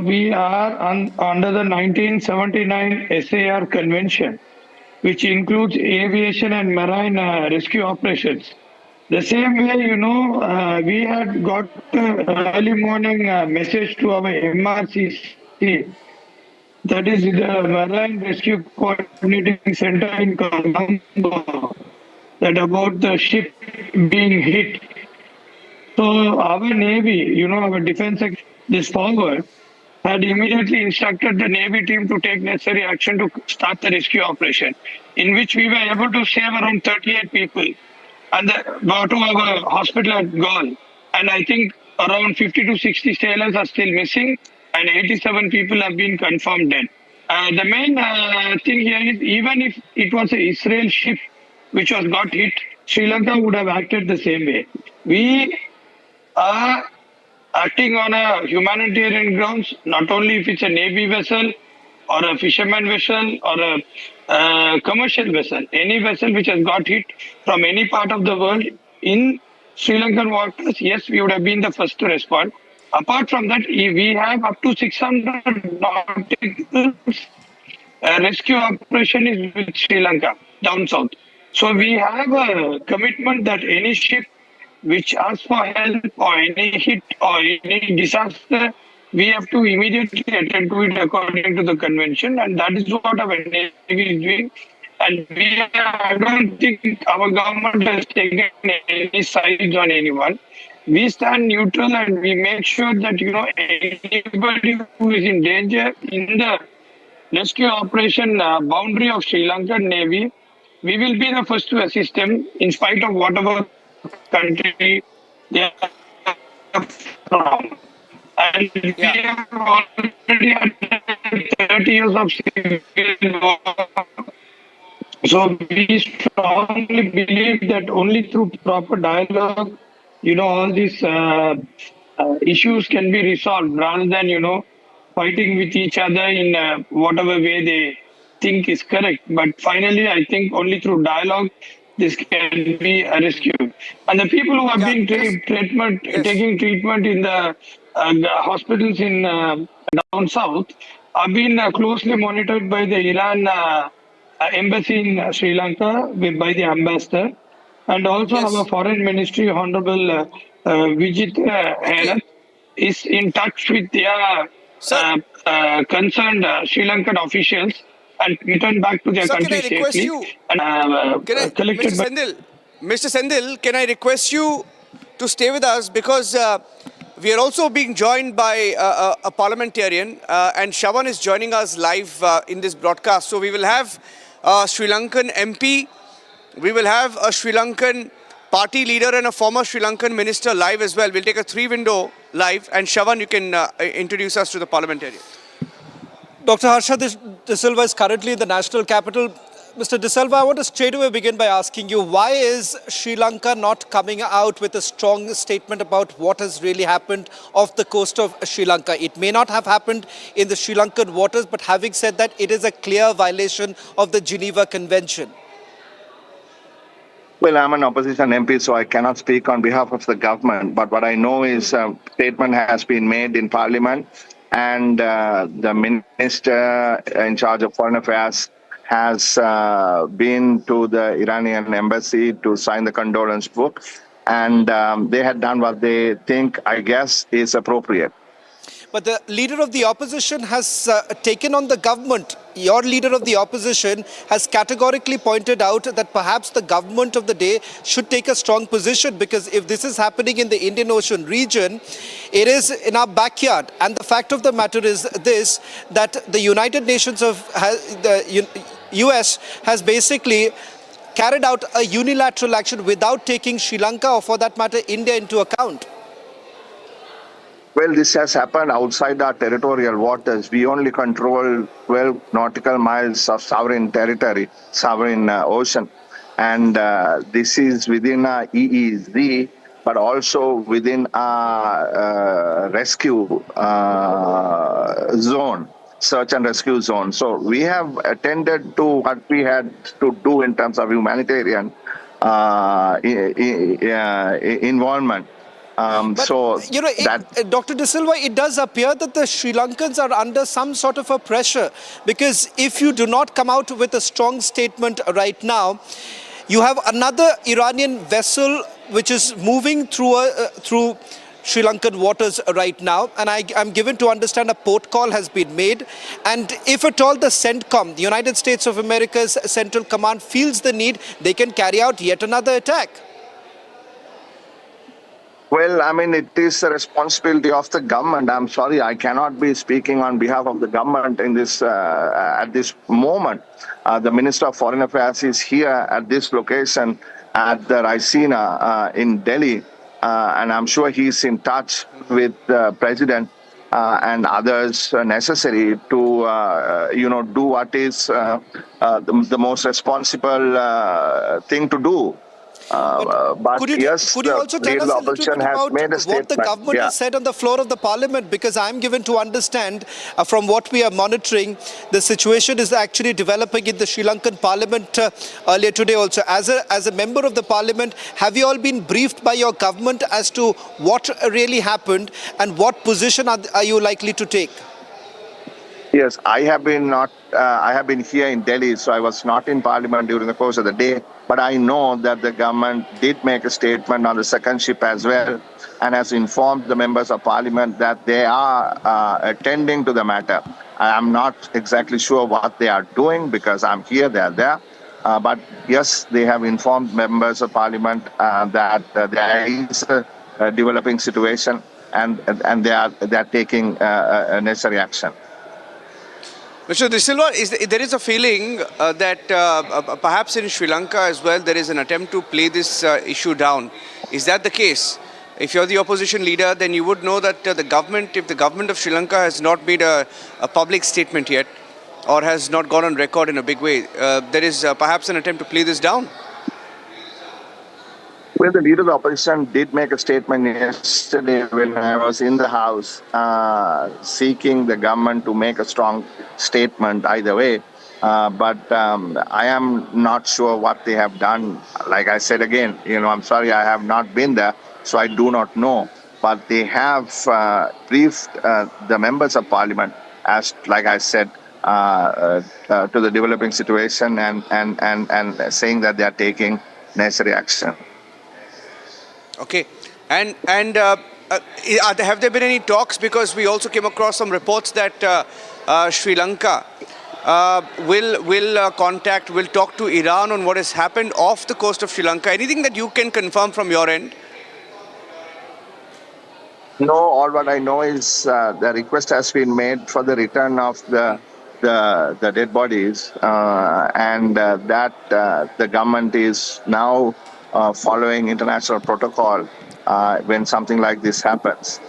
under the 1979 SAR Convention, which includes aviation and marine rescue operations. The same way, we had got early morning message to our MRCC, that is the Marine Rescue Coordinating Center in Colombo, that about the ship being hit. So our Navy, our defense, this forward, had immediately instructed the Navy team to take necessary action to start the rescue operation, in which we were able to save around 38 people and brought to our hospital at Galle. And I think around 50 to 60 sailors are still missing, and 87 people have been confirmed dead. The main thing here is, even if it was an Israel ship which got hit, Sri Lanka would have acted the same way. We are acting on a humanitarian grounds, not only if it's a Navy vessel or a fisherman vessel or a commercial vessel, any vessel which has got hit from any part of the world in Sri Lankan waters, yes, we would have been the first to respond. Apart from that, we have up to 600 nautical rescue operation is with Sri Lanka down south. So we have a commitment that any ship which asks for help or any hit or any disaster, we have to immediately attend to it according to the convention, and that is what our Navy is doing. And I don't think our government has taken any sides on anyone. We stand neutral and we make sure that anybody who is in danger in the rescue operation boundary of Sri Lankan Navy, we will be the first to assist them in spite of whatever country they are from. And we have already had 30 years of civil war. So we strongly believe that only through proper dialogue all these issues can be resolved rather than fighting with each other in whatever way they think is correct. But finally, I think only through dialogue this can be rescued. And the people who have been taking treatment in the hospitals in down south have been closely monitored by the Iran embassy in Sri Lanka by the ambassador, and also our foreign ministry, Honorable Vijit Herath, is in touch with their concerned Sri Lankan officials and returned back to their country safely. Mr. Sendil, can I request you to stay with us because we are also being joined by a parliamentarian and Shavan is joining us live in this broadcast. So we will have a Sri Lankan MP, we will have a Sri Lankan party leader and a former Sri Lankan minister live as well. We'll take a 3-window live and Shavan, you can introduce us to the parliamentarian. Dr. Harsha De Silva is currently in the national capital. Mr. De Silva, I want to straight away begin by asking you, why is Sri Lanka not coming out with a strong statement about what has really happened off the coast of Sri Lanka? It may not have happened in the Sri Lankan waters, but having said that, it is a clear violation of the Geneva Convention. Well, I'm an opposition MP, so I cannot speak on behalf of the government. But what I know is a statement has been made in Parliament, and the minister in charge of foreign affairs has been to the Iranian embassy to sign the condolence book, and they had done what they think, I guess, is appropriate. But the leader of the opposition has taken on the government. Your leader of the opposition has categorically pointed out that perhaps the government of the day should take a strong position, because if this is happening in the Indian Ocean region, it is in our backyard. And the fact of the matter is this, that the United Nations the U.S. has basically carried out a unilateral action without taking Sri Lanka, or for that matter India, into account. Well, this has happened outside our territorial waters. We only control 12 nautical miles of sovereign territory, sovereign ocean. And this is within our EEZ, but also within our rescue zone, search and rescue zone. So we have attended to what we had to do in terms of humanitarian involvement. Dr. De Silva, it does appear that the Sri Lankans are under some sort of a pressure, because if you do not come out with a strong statement right now, you have another Iranian vessel which is moving through Sri Lankan waters right now, and I'm given to understand a port call has been made, and if at all the CENTCOM, the United States of America's Central Command, feels the need, they can carry out yet another attack. Well, I mean, it is a responsibility of the government. I'm sorry, I cannot be speaking on behalf of the government in this at this moment. The Minister of Foreign Affairs is here at this location at the Raisina in Delhi, and I'm sure he's in touch with the President and others necessary to, do what is the most responsible thing to do. Could you also tell us a little bit about what the government has said on the floor of the parliament? Because I'm given to understand from what we are monitoring, the situation is actually developing in the Sri Lankan parliament earlier today also. As a member of the parliament, have you all been briefed by your government as to what really happened and what position are you likely to take? Yes, I have been here in Delhi, so I was not in Parliament during the course of the day. But I know that the government did make a statement on the second ship as well, and has informed the members of Parliament that they are attending to the matter. I am not exactly sure what they are doing because I'm here, they are there. But yes, they have informed members of Parliament that there is a developing situation, and they are taking necessary action. Mr. De Silva, there is a feeling that perhaps in Sri Lanka as well, there is an attempt to play this issue down. Is that the case? If you're the opposition leader, then you would know that if the government of Sri Lanka has not made a public statement yet, or has not gone on record in a big way, there is perhaps an attempt to play this down. Well, the leader of the opposition did make a statement yesterday when I was in the House, seeking the government to make a strong statement either way. But I am not sure what they have done. Like I said again, I'm sorry I have not been there, so I do not know. But they have briefed the members of parliament as, like I said, to the developing situation and saying that they are taking necessary action. Okay. And have there been any talks? Because we also came across some reports that Sri Lanka will talk to Iran on what has happened off the coast of Sri Lanka. Anything that you can confirm from your end? No, all what I know is the request has been made for the return of the dead bodies, and that the government is now following international protocol when something like this happens.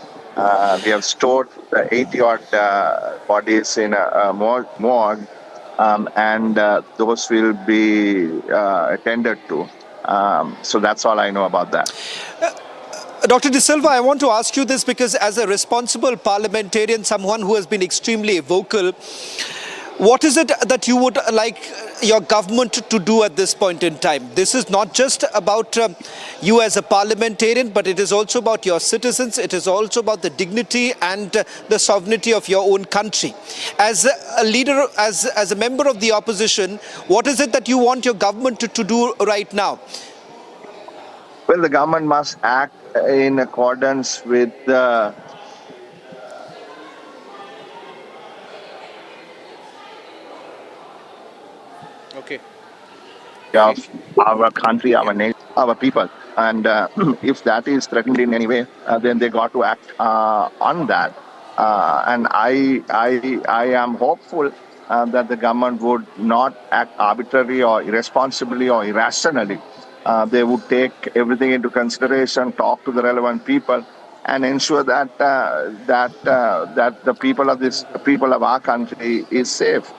We have stored 80-odd bodies in a morgue, and those will be attended to. So that's all I know about that. Dr. De Silva, I want to ask you this because as a responsible parliamentarian, someone who has been extremely vocal, what is it that you would like your government to do at this point in time? This is not just about you as a parliamentarian, but it is also about your citizens. It is also about the dignity and the sovereignty of your own country. As a leader, as a member of the opposition, what is it that you want your government to do right now? Well, the government must act in accordance with the of our country, our nation, our people. And if that is threatened in any way, then they got to act on that. And I am hopeful that the government would not act arbitrarily or irresponsibly or irrationally. They would take everything into consideration, talk to the relevant people, and ensure that that the people of our country is safe.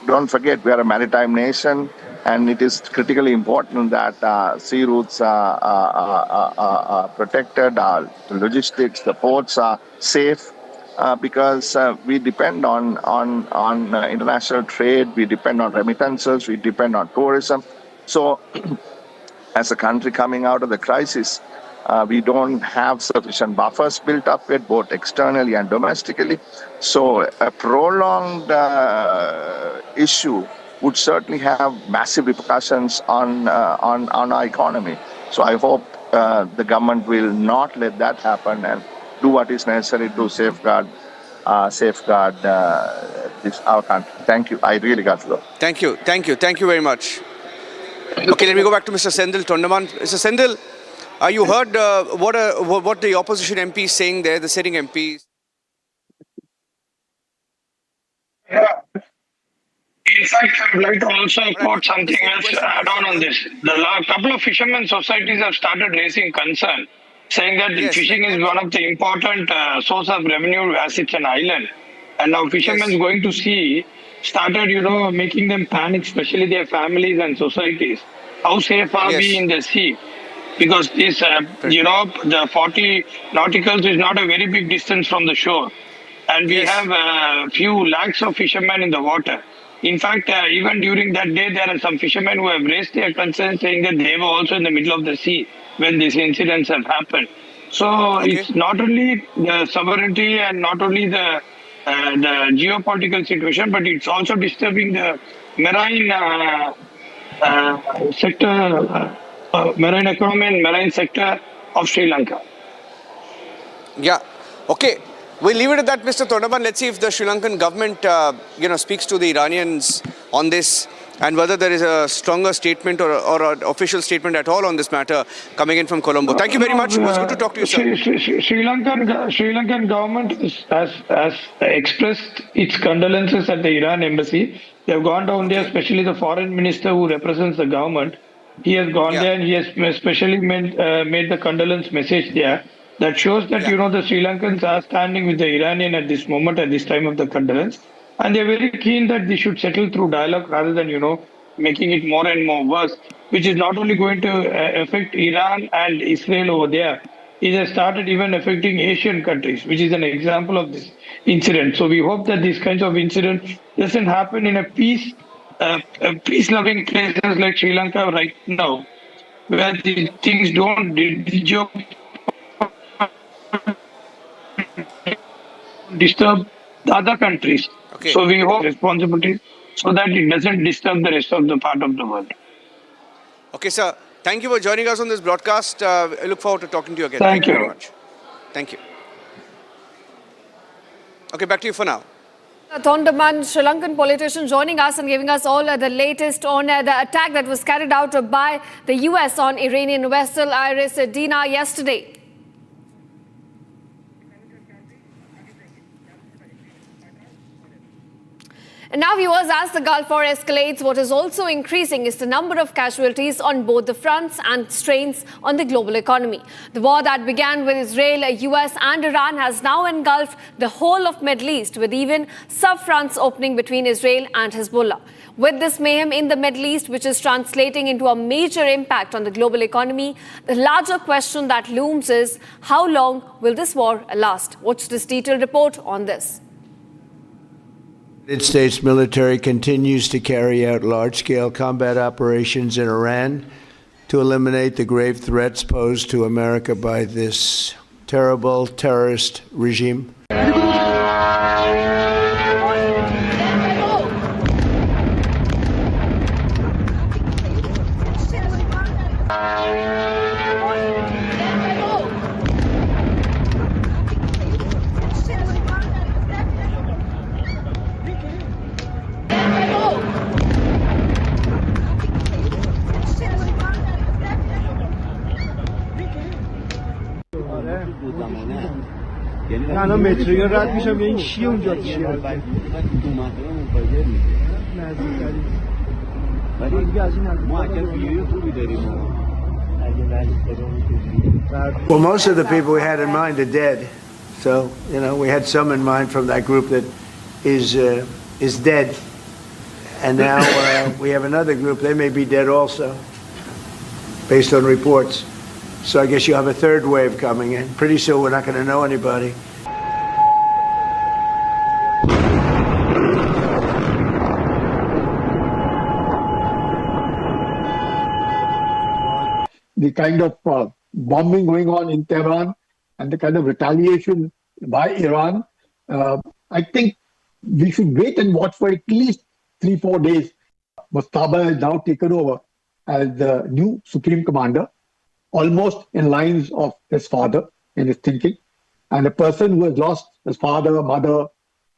Don't forget, we are a maritime nation, and it is critically important that sea routes are protected, our logistics, the ports are safe, because we depend on international trade, we depend on remittances, we depend on tourism. So, as a country coming out of the crisis, we don't have sufficient buffers built up yet, both externally and domestically. So a prolonged issue would certainly have massive repercussions on our economy. So I hope the government will not let that happen and do what is necessary to safeguard our country. Thank you. I really got to go. Thank you very much. Okay, let me go back to Mr. Sendil Tondaman. Mr. Sendil, you heard what the opposition MP is saying there, the sitting MPs. Yeah. In fact, I would like to also quote something else add on this. The couple of fishermen societies have started raising concern, saying that fishing is one of the important source of revenue as it's an island. And now fishermen going to sea started, making them panic, especially their families and societies. How safe are we in the sea? Because this, the 40 nauticals is not a very big distance from the shore. And we have a few lakhs of fishermen in the water. In fact, even during that day, there are some fishermen who have raised their concerns, saying that they were also in the middle of the sea when these incidents have happened. So it's not only the sovereignty and not only the geopolitical situation, but it's also disturbing the marine sector, marine economy and marine sector of Sri Lanka. Yeah. Okay. We'll leave it at that, Mr. Tondaman. Let's see if the Sri Lankan government, speaks to the Iranians on this, and whether there is a stronger statement or an official statement at all on this matter coming in from Colombo. Thank you very much. It was good to talk to you, sir. Sri Lankan government has expressed its condolences at the Iran embassy. They have gone down there, especially the foreign minister who represents the government. He has gone there and he has especially made the condolence message there. That shows that, the Sri Lankans are standing with the Iranian at this moment, at this time of the condolence. And they're very keen that they should settle through dialogue rather than, making it more and more worse, which is not only going to affect Iran and Israel over there, it has started even affecting Asian countries, which is an example of this incident. So we hope that these kinds of incidents doesn't happen in a peace-loving places like Sri Lanka right now, where these things don't disturb the other countries. Okay. So we hope responsibilities so that it doesn't disturb the rest of the part of the world. Okay, sir. Thank you for joining us on this broadcast. I look forward to talking to you again. Thank you you very much. Thank you. Okay, back to you for now. Thondaman, Sri Lankan politician, joining us and giving us all the latest on the attack that was carried out by the U.S. on Iranian vessel Iris Dina yesterday. And now, viewers, as the Gulf War escalates, what is also increasing is the number of casualties on both the fronts and strains on the global economy. The war that began with Israel, US and Iran has now engulfed the whole of Middle East, with even sub-fronts opening between Israel and Hezbollah. With this mayhem in the Middle East, which is translating into a major impact on the global economy, the larger question that looms is, how long will this war last? Watch this detailed report on this. The United States military continues to carry out large-scale combat operations in Iran to eliminate the grave threats posed to America by this terrible terrorist regime. الان مترو رد میشم این چیه اونجا چیه ولی دیگه از این ما اگر ویدیو خوبی داریم Well, most of the people we had in mind are dead. So, you know, we had some in mind from that group that is dead. And now we have another group, they may be dead also, based on reports. So I guess you have a third wave coming in. Pretty soon we're not going to know anybody. The kind of bombing going on in Tehran and the kind of retaliation by Iran, I think we should wait and watch for at least 3-4 days. Mustaba has now taken over as the new Supreme Commander, almost in lines of his father in his thinking. And a person who has lost his father, mother,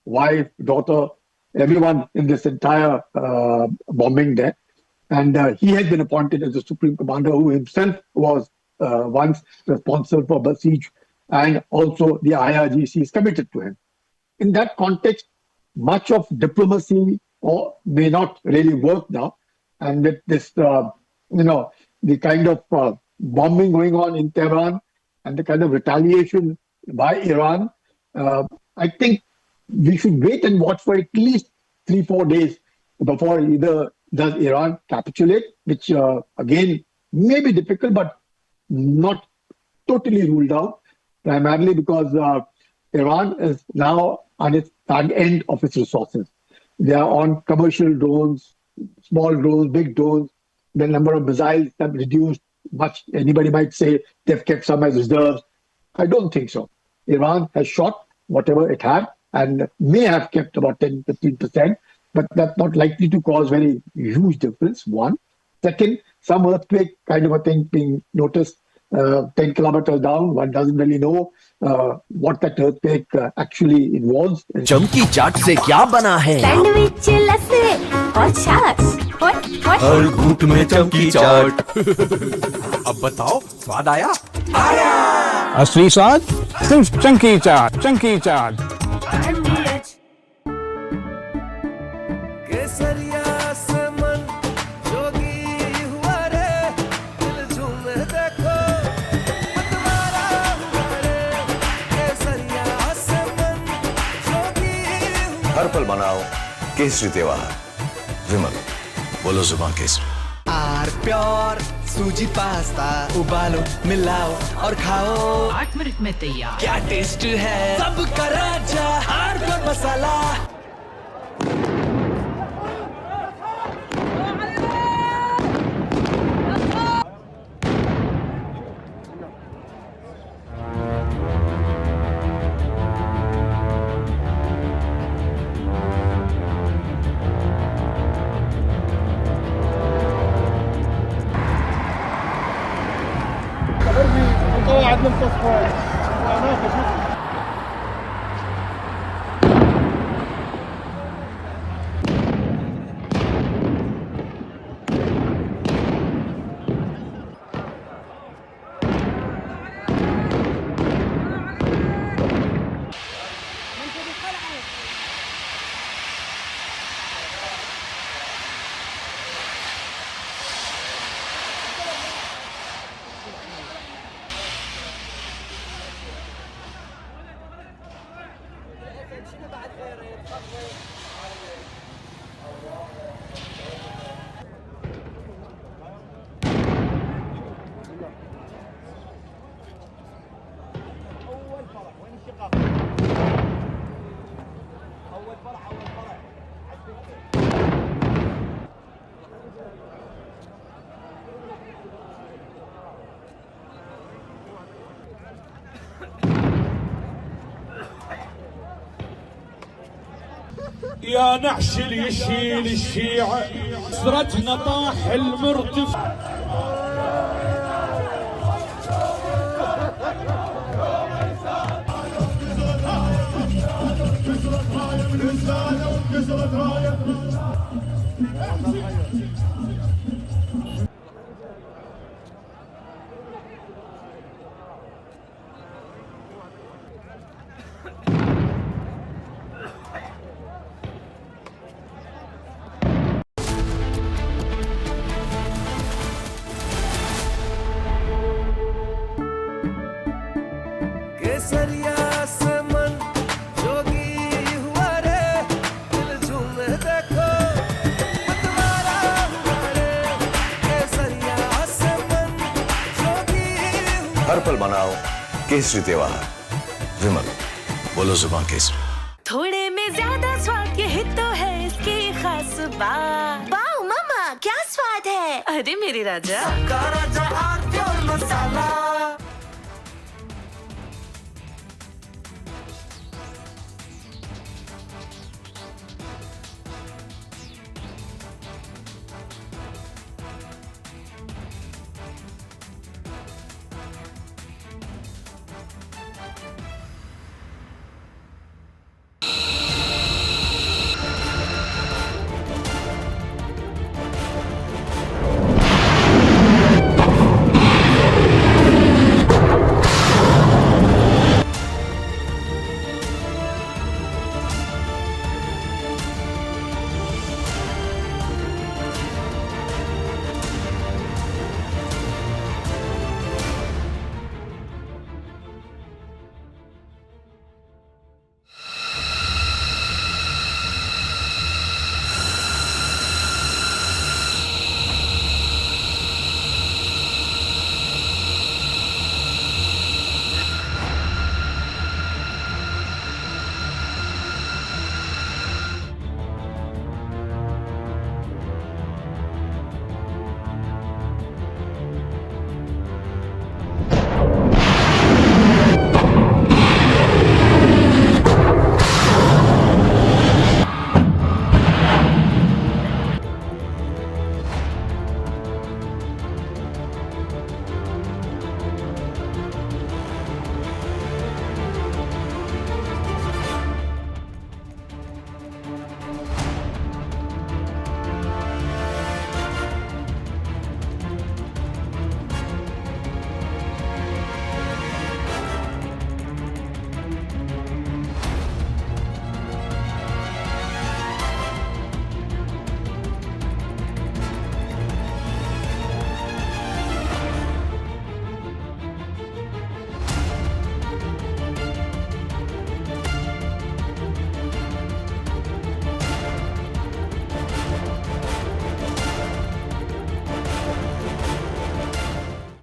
wife, daughter, everyone in this entire bombing there. And he has been appointed as the Supreme Commander, who himself was once responsible for Basij, and also the IRGC is committed to him. In that context, much of diplomacy may not really work now. And with this, the kind of bombing going on in Tehran and the kind of retaliation by Iran, I think we should wait and watch for at least 3-4 days before either does Iran capitulate, which again may be difficult, but not totally ruled out, primarily because Iran is now on its end of its resources. They are on commercial drones, small drones, big drones. The number of missiles have reduced much. Anybody might say they've kept some as reserves. I don't think so. Iran has shot whatever it had and may have kept about 10-15%, but that's not likely to cause very huge difference, one. Second, some earthquake kind of a thing being noticed 10 kilometers down. One doesn't really know what that earthquake actually involves. चमकी चाट से क्या बना है? Sandwich लस्सी और छाछ हर घूंट में चमकी चाट अब बताओ स्वाद आया? असली स्वाद सिर्फ चंकी चाट हर पल मनाओ केसरी त्योहार विमल बोलो जुबान केसरी। आर प्योर सूजी पास्ता उबालो मिलाओ और खाओ 8 मिनट में तैयार। क्या टेस्ट है सबका राजा आर प्योर मसाला। يا نعش اللي يشيل الشيعة سرتنا طاح المرتفع. हर पल मनाओ केसरी त्योहार। विमल बोलो जुबान केसरी। थोड़े में ज्यादा स्वाद यही तो है इसकी खास बात। वाओ मामा क्या स्वाद है। अरे मेरे राजा सबका राजा R pure masala.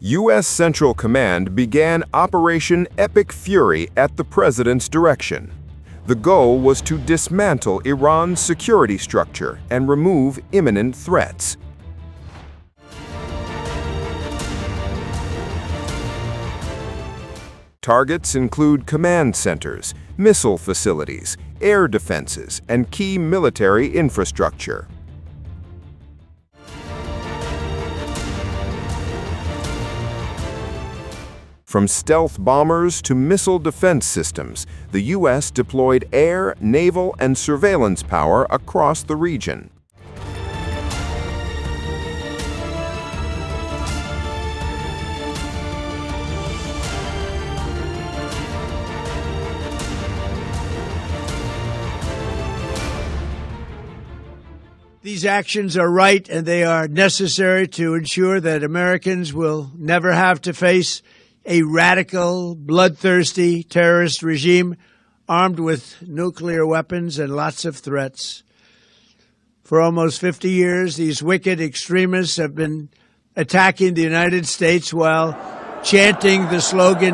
U.S. Central Command began Operation Epic Fury at the president's direction. The goal was to dismantle Iran's security structure and remove imminent threats. Targets include command centers, missile facilities, air defenses, and key military infrastructure. From stealth bombers to missile defense systems, the U.S. deployed air, naval, and surveillance power across the region. These actions are right and they are necessary to ensure that Americans will never have to face a radical, bloodthirsty terrorist regime armed with nuclear weapons and lots of threats. For almost 50 years, these wicked extremists have been attacking the United States while chanting the slogan,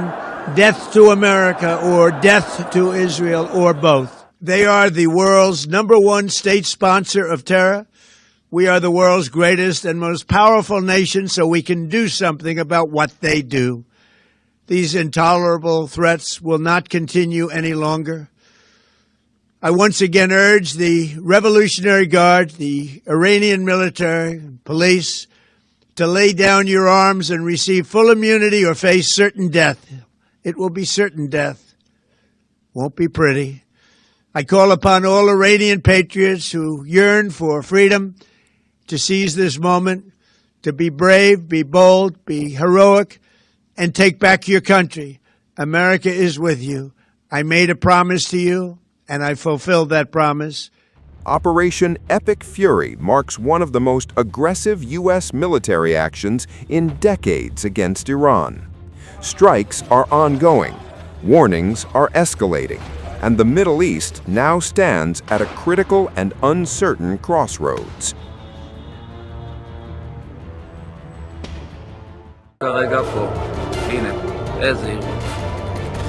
"Death to America" or "Death to Israel," or both. They are the world's #1 state sponsor of terror. We are the world's greatest and most powerful nation, so we can do something about what they do. These intolerable threats will not continue any longer. I once again urge the Revolutionary Guard, the Iranian military, police, to lay down your arms and receive full immunity or face certain death. It will be certain death. Won't be pretty. I call upon all Iranian patriots who yearn for freedom to seize this moment, to be brave, be bold, be heroic, and take back your country. America is with you. I made a promise to you, and I fulfilled that promise. Operation Epic Fury marks one of the most aggressive U.S. military actions in decades against Iran. Strikes are ongoing, warnings are escalating, and the Middle East now stands at a critical and uncertain crossroads. כרגע פה, הנה, איזה,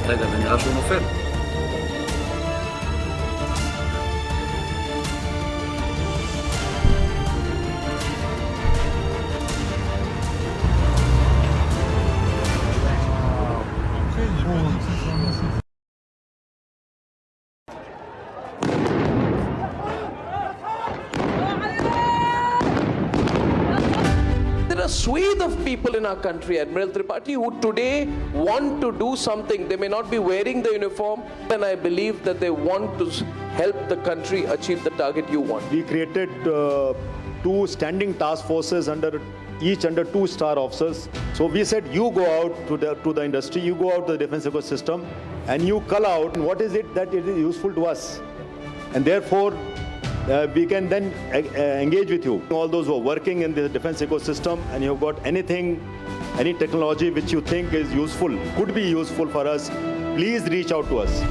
רגע, זה נראה שהוא נופל. There are a swathe of people in our country, Admiral Tripathi, who today want to do something. They may not be wearing the uniform, and I believe that they want to help the country achieve the target you want. We created 2 standing task forces each under 2-star officers. So we said, you go out to the industry, you go out to the defense ecosystem, and you cull out what is it that it is useful to us. And therefore, we can then engage with you. All those who are working in the defense ecosystem and you've got any technology which you think is useful, could be useful for us, please reach out to us.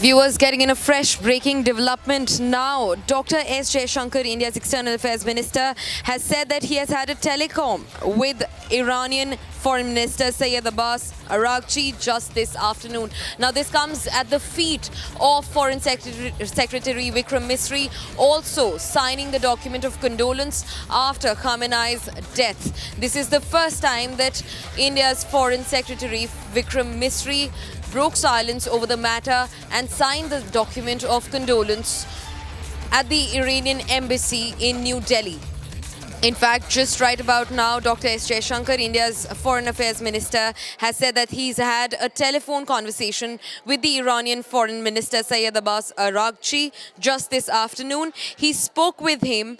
Viewers, getting in a fresh breaking development now. Dr. S. Jaishankar, India's External Affairs Minister, has said that he has had a telecom with Iranian Foreign Minister Sayed Abbas Araghchi just this afternoon. Now, this comes at the feet of Foreign Secretary Vikram Misri, also signing the document of condolence after Khamenei's death. This is the first time that India's Foreign Secretary Vikram Misri broke silence over the matter and signed the document of condolence at the Iranian embassy in New Delhi. In fact, just right about now, Dr. S. Jaishankar, India's Foreign Affairs Minister, has said that he's had a telephone conversation with the Iranian Foreign Minister Sayed Abbas Araghchi just this afternoon. He spoke with him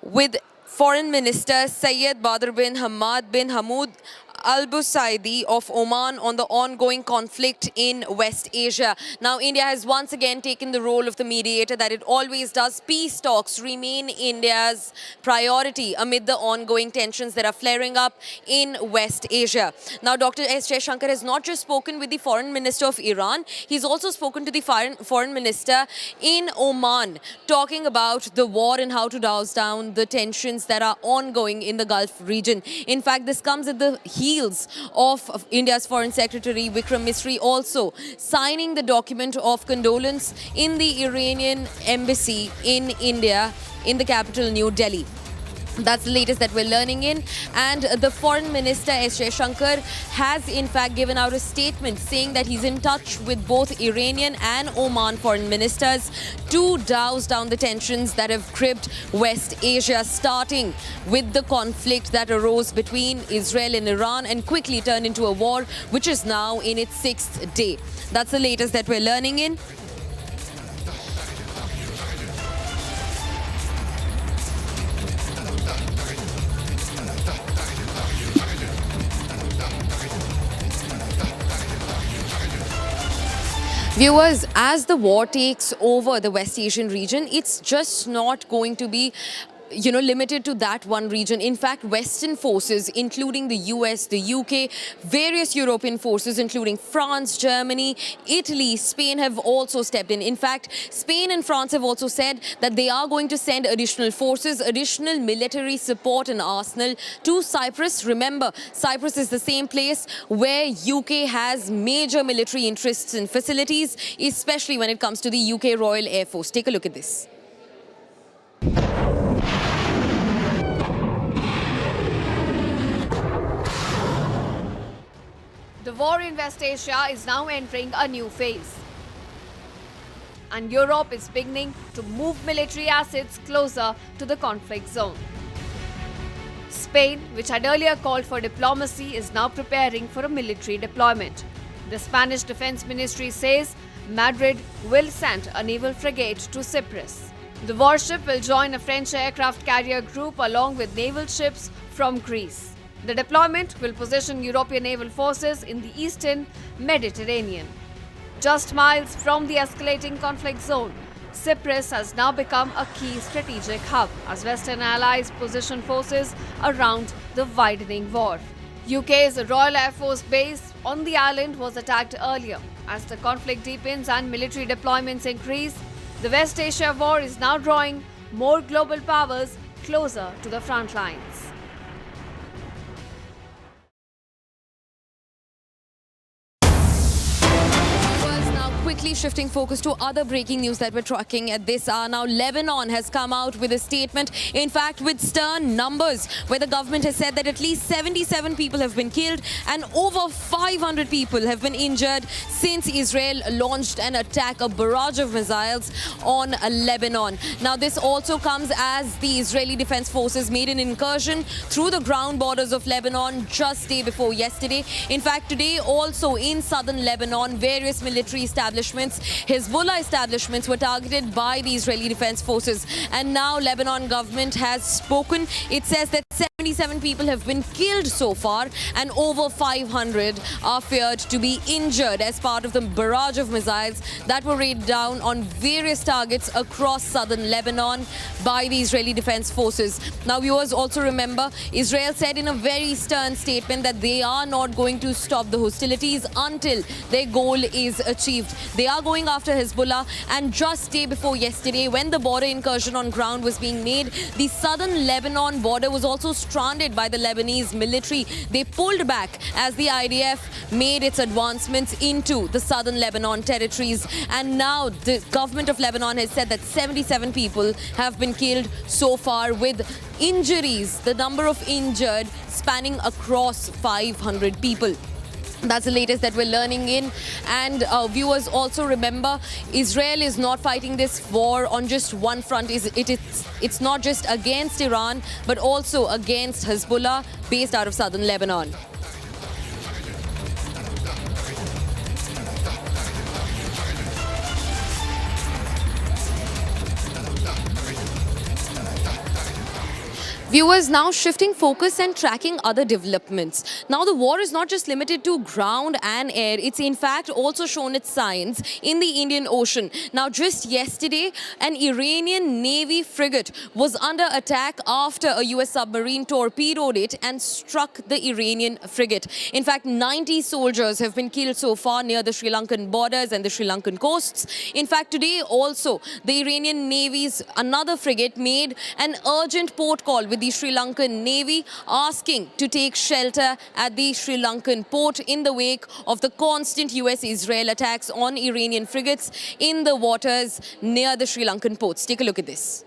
with Foreign Minister Sayed Badr bin Hamad bin Hamoud al-Busaidi of Oman on the ongoing conflict in West Asia. Now, India has once again taken the role of the mediator that it always does. Peace talks remain India's priority amid the ongoing tensions that are flaring up in West Asia. Now, Dr. S. Jaishankar has not just spoken with the Foreign Minister of Iran, he's also spoken to the Foreign Minister in Oman, talking about the war and how to douse down the tensions that are ongoing in the Gulf region. In fact, this comes at the heels of India's Foreign Secretary Vikram Misri also signing the document of condolence in the Iranian embassy in India in the capital, New Delhi. That's the latest that we're learning in. And the Foreign Minister, S. Jaishankar, has in fact given out a statement saying that he's in touch with both Iranian and Oman foreign ministers to douse down the tensions that have gripped West Asia, starting with the conflict that arose between Israel and Iran and quickly turned into a war, which is now in its 6th day. That's the latest that we're learning in. Viewers, as the war takes over the West Asian region, it's just not going to be limited to that one region. In fact, Western forces, including the US, the UK, various European forces, including France, Germany, Italy, Spain, have also stepped in. In fact, Spain and France have also said that they are going to send additional forces, additional military support and arsenal to Cyprus. Remember, Cyprus is the same place where UK has major military interests and facilities, especially when it comes to the UK Royal Air Force. Take a look at this. The war in West Asia is now entering a new phase, and Europe is beginning to move military assets closer to the conflict zone. Spain, which had earlier called for diplomacy, is now preparing for a military deployment. The Spanish Defense Ministry says Madrid will send a naval frigate to Cyprus. The warship will join a French aircraft carrier group along with naval ships from Greece. The deployment will position European naval forces in the eastern Mediterranean. Just miles from the escalating conflict zone, Cyprus has now become a key strategic hub as Western allies position forces around the widening war. UK's Royal Air Force base on the island was attacked earlier. As the conflict deepens and military deployments increase, the West Asia war is now drawing more global powers closer to the front lines. Quickly shifting focus to other breaking news that we're tracking at this hour. Now, Lebanon has come out with a statement, in fact, with stern numbers, where the government has said that at least 77 people have been killed and over 500 people have been injured since Israel launched an attack, a barrage of missiles on Lebanon. Now, this also comes as the Israeli Defense Forces made an incursion through the ground borders of Lebanon just day before yesterday. In fact, today also in southern Lebanon, various military establishments, Hezbollah establishments, were targeted by the Israeli Defense Forces. And now Lebanon government has spoken. It says that 77 people have been killed so far and over 500 are feared to be injured as part of the barrage of missiles that were rained down on various targets across southern Lebanon by the Israeli Defense Forces. Now, viewers, also remember, Israel said in a very stern statement that they are not going to stop the hostilities until their goal is achieved. They are going after Hezbollah, and just day before yesterday, when the border incursion on ground was being made, the southern Lebanon border was also stranded by the Lebanese military. They pulled back as the IDF made its advancements into the southern Lebanon territories. And now the government of Lebanon has said that 77 people have been killed so far, with injuries, the number of injured spanning across 500 people. That's the latest that we're learning in. And viewers, also remember, Israel is not fighting this war on just one front. It's not just against Iran, but also against Hezbollah, based out of southern Lebanon. Viewers, now shifting focus and tracking other developments. Now the war is not just limited to ground and air, it's in fact also shown its signs in the Indian Ocean. Now just yesterday, an Iranian Navy frigate was under attack after a US submarine torpedoed it and struck the Iranian frigate. In fact, 90 soldiers have been killed so far near the Sri Lankan borders and the Sri Lankan coasts. In fact, today also, the Iranian Navy's another frigate made an urgent port call with the Sri Lankan Navy, asking to take shelter at the Sri Lankan port in the wake of the constant U.S. Israel attacks on Iranian frigates in the waters near the Sri Lankan ports. Take a look at this.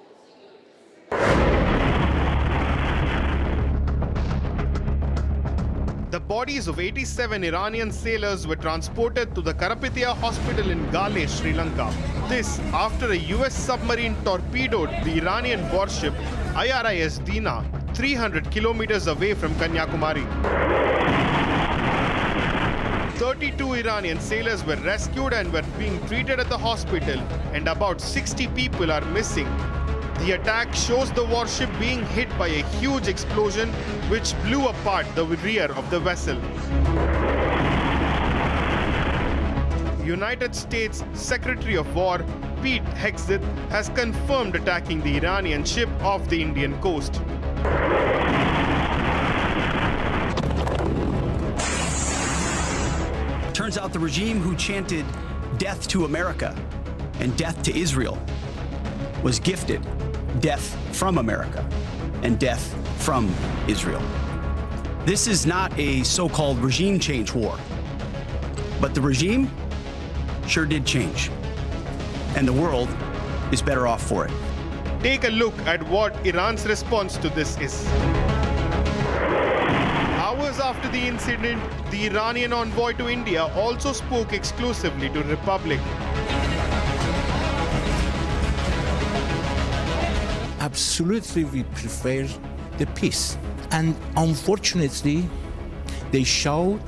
The bodies of 87 Iranian sailors were transported to the Karapitiya hospital in Gale, Sri Lanka. This after a US submarine torpedoed the Iranian warship IRIS Dina 300 kilometers away from Kanyakumari. 32 Iranian sailors were rescued and were being treated at the hospital, and about 60 people are missing. The attack shows the warship being hit by a huge explosion which blew apart the rear of the vessel. United States Secretary of War Pete Hegseth has confirmed attacking the Iranian ship off the Indian coast. Turns out the regime who chanted death to America and death to Israel was gifted death from America and death from Israel. This is not a so-called regime change war, but the regime sure did change, and the world is better off for it. Take a look at what Iran's response to this is. Hours after the incident, the Iranian envoy to India also spoke exclusively to Republic. Absolutely, we prefer the peace. And unfortunately, they showed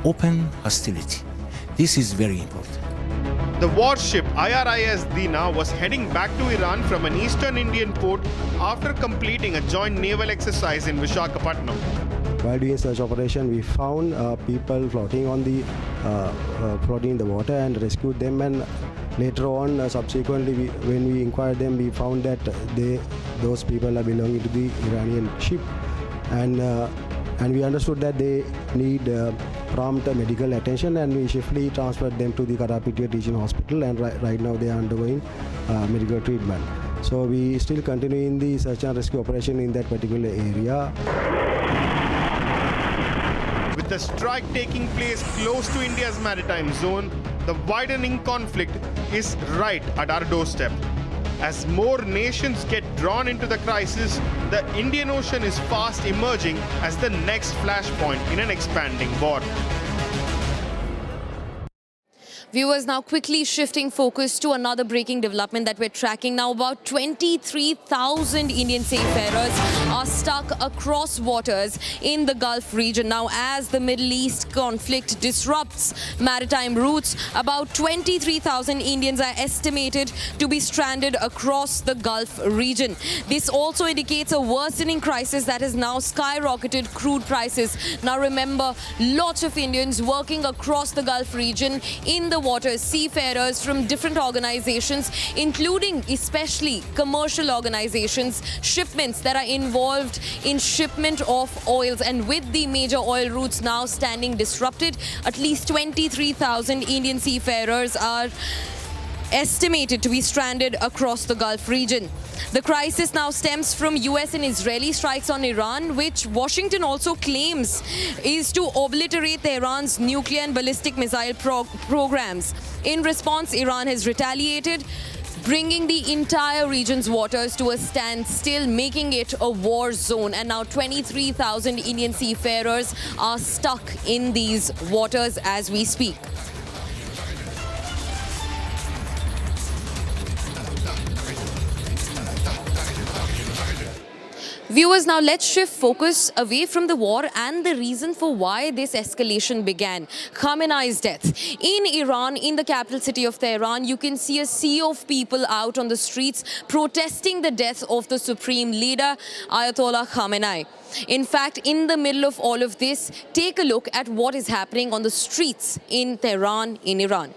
open hostility. This is very important. The warship IRIS Dina was heading back to Iran from an eastern Indian port after completing a joint naval exercise in Visakhapatnam. While doing search operation, we found people floating on the floating in the water and rescued them. And later on, subsequently, when we inquired them, we found that those people are belonging to the Iranian ship, and we understood that they need prompt medical attention, and we swiftly transferred them to the Karapitiya Teaching Hospital, and right now they are undergoing medical treatment. So we still continuing the search and rescue operation in that particular area. With the strike taking place close to India's maritime zone, the widening conflict is right at our doorstep. As more nations get drawn into the crisis, the Indian Ocean is fast emerging as the next flashpoint in an expanding war. Viewers, now quickly shifting focus to another breaking development that we're tracking now. About 23,000 Indian seafarers are stuck across waters in the Gulf region. Now, as the Middle East conflict disrupts maritime routes, about 23,000 Indians are estimated to be stranded across the Gulf region. This also indicates a worsening crisis that has now skyrocketed crude prices. Now, remember, lots of Indians working across the Gulf region in the waters, seafarers from different organizations, including especially commercial organizations, shipments that are involved in shipment of oils. And with the major oil routes now standing disrupted, at least 23,000 Indian seafarers are estimated to be stranded across the Gulf region. The crisis now stems from US and Israeli strikes on Iran, which Washington also claims is to obliterate Tehran's nuclear and ballistic missile programs. In response, Iran has retaliated, bringing the entire region's waters to a standstill, making it a war zone. And now 23,000 Indian seafarers are stuck in these waters as we speak. Viewers, now let's shift focus away from the war and the reason for why this escalation began. Khamenei's death. In Iran, in the capital city of Tehran, you can see a sea of people out on the streets protesting the death of the supreme leader, Ayatollah Khamenei. In fact, in the middle of all of this, take a look at what is happening on the streets in Tehran, in Iran.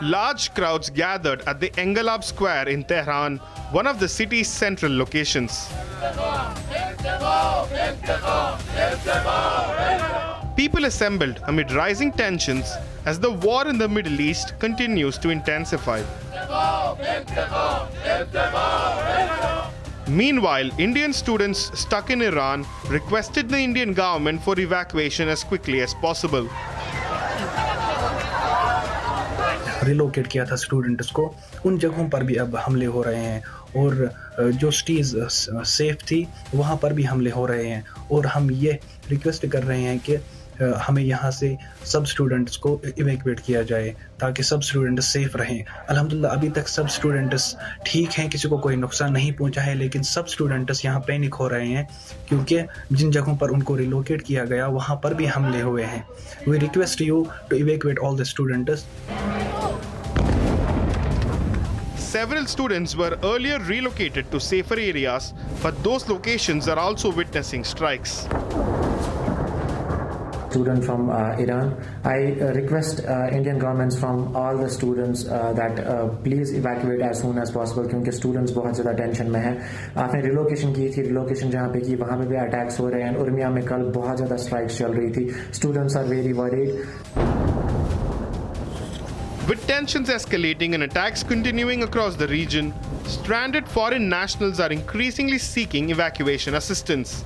Large crowds gathered at the Engelab Square in Tehran, one of the city's central locations. People assembled amid rising tensions as the war in the Middle East continues to intensify. Meanwhile, Indian students stuck in Iran requested the Indian government for evacuation as quickly as possible. Relocate किया था students को, उन जगहों पर भी अब हमले हो रहे हैं और जो सिटीज़ सेफ थी वहाँ पर भी हमले हो रहे हैं और हम ये रिक्वेस्ट कर रहे हैं कि हमें यहाँ से सब स्टूडेंट्स को इवैक्यूएट किया जाए ताकि सब स्टूडेंट्स सेफ रहें। अल्हम्दुलिल्लाह अभी तक सब स्टूडेंट्स ठीक हैं, किसी को कोई नुकसान नहीं पहुँचा है, लेकिन सब स्टूडेंट्स यहाँ पैनिक हो रहे हैं क्योंकि जिन जगहों पर उनको रिलोकेट किया गया वहाँ पर भी हमले हुए हैं। We request you to evacuate all the students. Several students were earlier relocated to safer areas, but those locations are also witnessing strikes. Student from Iran, I request Indian governments from all the students that please evacuate as soon as possible क्योंकि students बहुत ज़्यादा tension में हैं। आपने relocation की थी, relocation जहाँ पे की वहाँ पे भी अटैक्स हो रहे हैं। उर्मिया में कल बहुत ज़्यादा स्ट्राइक्स चल रही थी। Students are very worried. With tensions escalating and attacks continuing across the region, stranded foreign nationals are increasingly seeking evacuation assistance.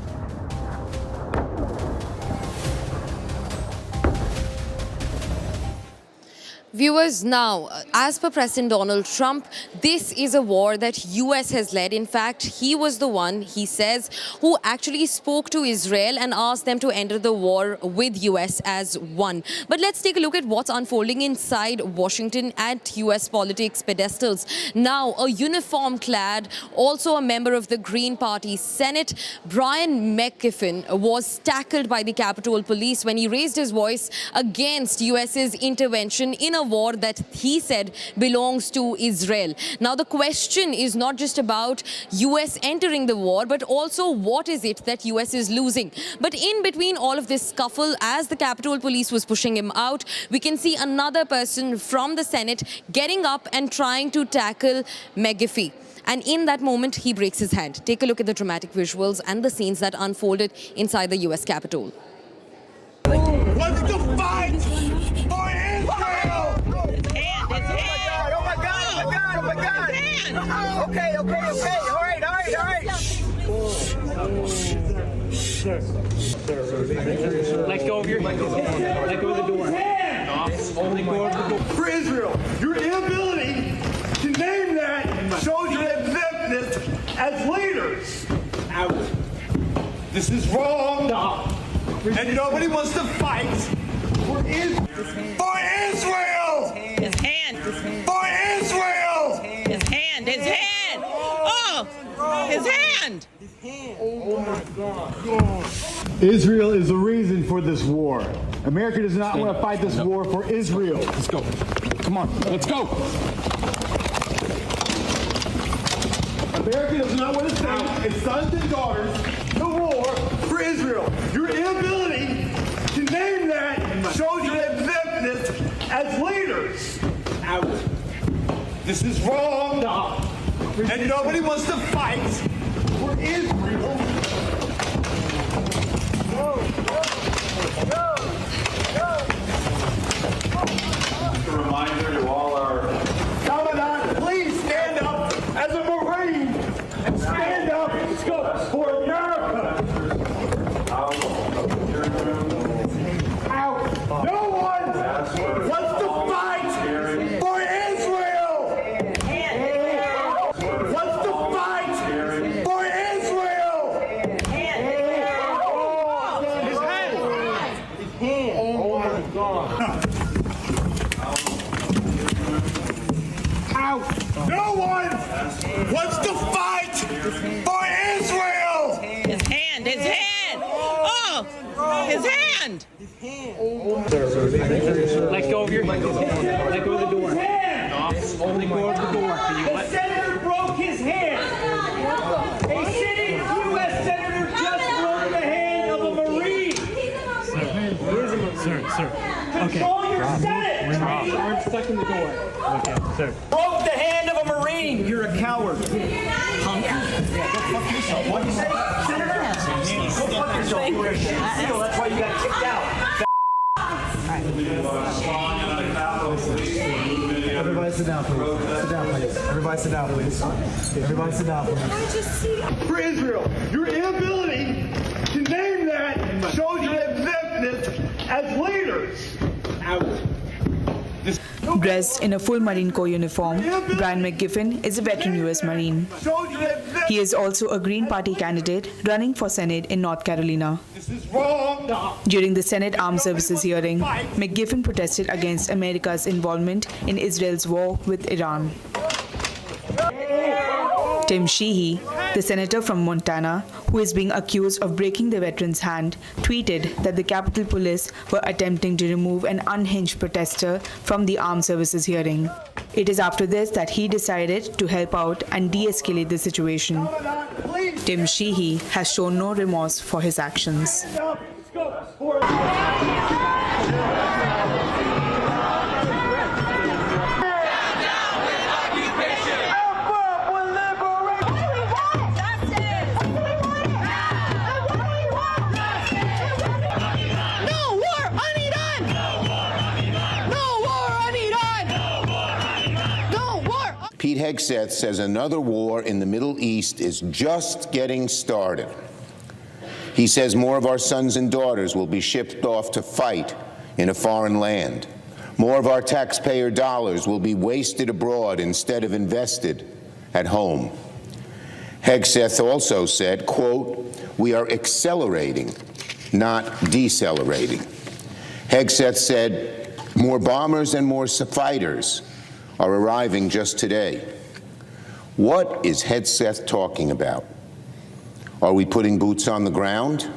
Viewers, now, as per President Donald Trump, this is a war that US has led. In fact, he was the one, he says, who actually spoke to Israel and asked them to enter the war with US as one. But let's take a look at what's unfolding inside Washington at US politics pedestals. Now, a uniform-clad, also a member of the Green Party Senate, Brian McGinnis, was tackled by the Capitol Police when he raised his voice against US's intervention in a war that he said belongs to Israel. Now, the question is not just about US entering the war, but also what is it that US is losing. But in between all of this scuffle, as the Capitol Police was pushing him out, we can see another person from the Senate getting up and trying to tackle McGinnis. And in that moment, he breaks his hand. Take a look at the dramatic visuals and the scenes that unfolded inside the US Capitol. What's the fight for Israel? Oh my God. Okay. All right. Let go of your hand. Let go of the door. For Israel, your inability to name that shows your ineptness as leaders. This is wrong. And nobody wants to fight for Israel. For Israel! His hand. For Israel! His hand. Oh! His hand! Oh my God. Israel is the reason for this war. America does not want to fight this war for Israel. Let's go. Come on, let's go. America does not want to send its sons and daughters to war for Israel. Your inability to name that shows your ineptness as leaders. This is wrong. And nobody wants to fight for Israel. A reminder to all our Commandant, please stand up as a Marine and stand up for America. No one wants to fight for Israel. Wants to fight for Israel. His hand. Oh my God. one wants to fight for Israel. His hand. Oh, his hand. Let go of your hand. Let go of the door. Only go of the door. The senator broke his hand. A sitting U.S. senator just broke the hand of a Marine. Sir. Control your Senate. Arm stuck in the door. Okay, sir. Broke the hand of a Marine. You're a coward. Punk. Yeah, go fuck yourself. What'd you say? Senator? Go fuck yourself. You were a shit seal. That's why you got kicked out. Everybody sit down, please. Sit down, please. Everybody sit down, please. Everybody sit down, please. For Israel, your inability to name that shows your ineptness as leaders. Dressed in a full Marine Corps uniform, Brian McGinnis is a veteran U.S. Marine. He is also a Green Party candidate running for Senate in North Carolina. During the Senate Armed Services hearing, McGinnis protested against America's involvement in Israel's war with Iran. Tim Sheehy, the senator from Montana, who is being accused of breaking the veteran's hand, tweeted that the Capitol Police were attempting to remove an unhinged protester from the Armed Services hearing. It is after this that he decided to help out and de-escalate the situation. Tim Sheehy has shown no remorse for his actions. Pete Hegseth says another war in the Middle East is just getting started. He says more of our sons and daughters will be shipped off to fight in a foreign land. More of our taxpayer dollars will be wasted abroad instead of invested at home. Hegseth also said, quote, "We are accelerating, not decelerating." Hegseth said, more bombers and more fighters are arriving just today. What is Hegseth talking about? Are we putting boots on the ground?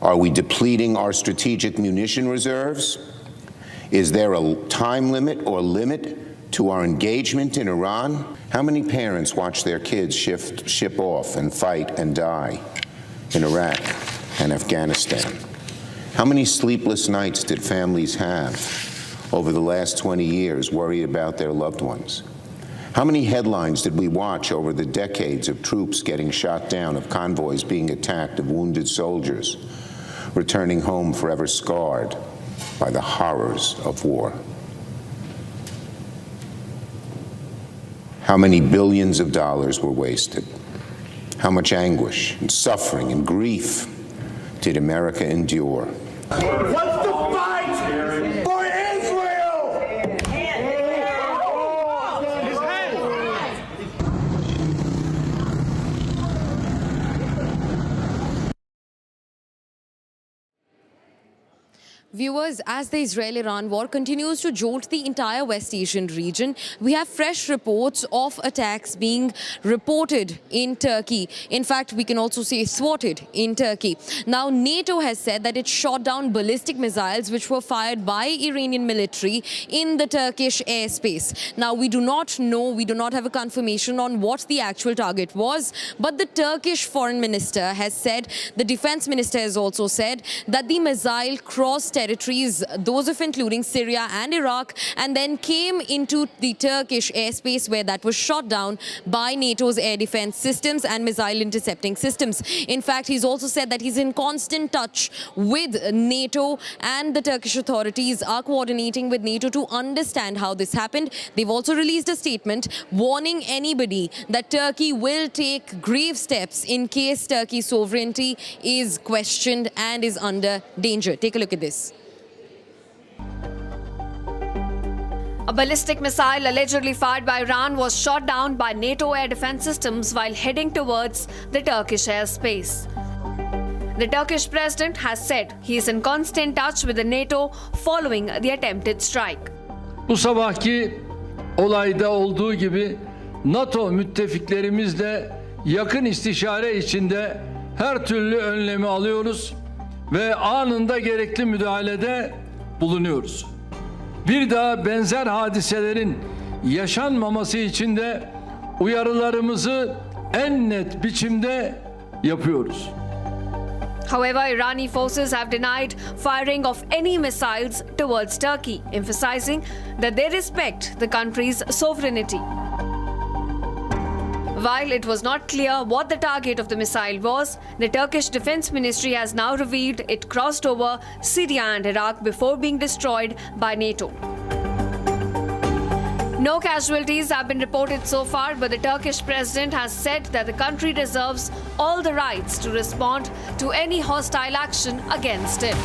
Are we depleting our strategic munition reserves? Is there a time limit or limit to our engagement in Iran? How many parents watch their kids ship off and fight and die in Iraq and Afghanistan? How many sleepless nights did families have over the last 20 years worried about their loved ones? How many headlines did we watch over the decades of troops getting shot down, of convoys being attacked, of wounded soldiers returning home forever scarred by the horrors of war? How many billions of dollars were wasted? How much anguish and suffering and grief did America endure? What's the fight for Israel? Viewers, as the Israel-Iran war continues to jolt the entire West Asian region, we have fresh reports of attacks being reported in Turkey. In fact, we can also say thwarted in Turkey. Now, NATO has said that it shot down ballistic missiles which were fired by Iranian military in the Turkish airspace. Now, we do not know, we do not have a confirmation on what the actual target was, but the Turkish foreign minister has said, the defense minister has also said that the missile crossed territories, those of including Syria and Iraq, and then came into the Turkish airspace where that was shot down by NATO's air defense systems and missile intercepting systems. In fact, he's also said that he's in constant touch with NATO, and the Turkish authorities are coordinating with NATO to understand how this happened. They've also released a statement warning anybody that Turkey will take grave steps in case Turkey's sovereignty is questioned and is under danger. Take a look at this. A ballistic missile allegedly fired by Iran was shot down by NATO air defense systems while heading towards the Turkish airspace. The Turkish president has said he is in constant touch with the NATO following the attempted strike. Bu sabahki olayda olduğu gibi NATO müttefiklerimizle yakın istişare içinde her türlü önlemi alıyoruz ve anında gerekli müdahalede bulunuyoruz. Bir daha benzer hadiselerin yaşanmaması için de uyarılarımızı en net biçimde yapıyoruz. However, Irani forces have denied firing of any missiles towards Turkey, emphasizing that they respect the country's sovereignty. While it was not clear what the target of the missile was, the Turkish Defense Ministry has now revealed it crossed over Syria and Iraq before being destroyed by NATO. No casualties have been reported so far, but the Turkish president has said that the country reserves all the rights to respond to any hostile action against it.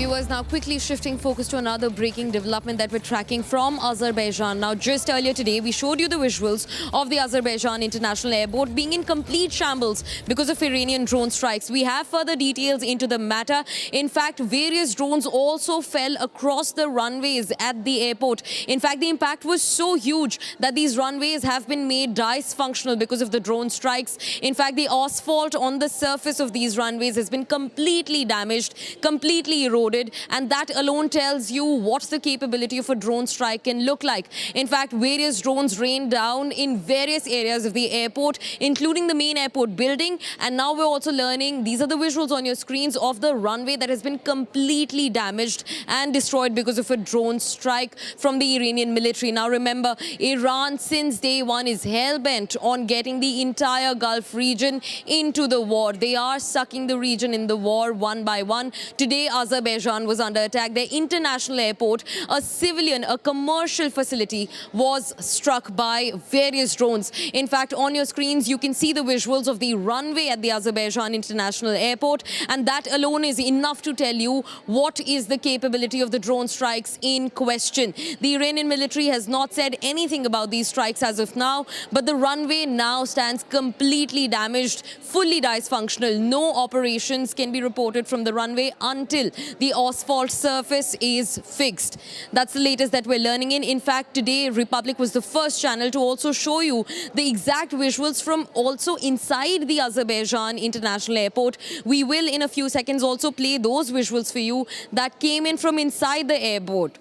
Viewers, now quickly shifting focus to another breaking development that we're tracking from Azerbaijan. Now, just earlier today, we showed you the visuals of the Azerbaijan International Airport being in complete shambles because of Iranian drone strikes. We have further details into the matter. In fact, various drones also fell across the runways at the airport. In fact, the impact was so huge that these runways have been made dysfunctional because of the drone strikes. In fact, the asphalt on the surface of these runways has been completely damaged, completely eroded, and that alone tells you what the capability of a drone strike can look like. In fact, various drones rained down in various areas of the airport, including the main airport building, and now we're also learning, these are the visuals on your screens of the runway that has been completely damaged and destroyed because of a drone strike from the Iranian military. Now remember, Iran since day one is hell-bent on getting the entire Gulf region into the war. They are sucking the region in the war one by one. Today, Azerbaijan was under attack. Their international airport, a civilian, a commercial facility, was struck by various drones. In fact, on your screens, you can see the visuals of the runway at the Azerbaijan International Airport, and that alone is enough to tell you what is the capability of the drone strikes in question. The Iranian military has not said anything about these strikes as of now, but the runway now stands completely damaged, fully dysfunctional. No operations can be reported from the runway until the asphalt surface is fixed. That's the latest that we're learning in. In fact, today, Republic was the first channel to also show you the exact visuals from also inside the Azerbaijan International Airport. We will, in a few seconds, also play those visuals for you that came in from inside the airport.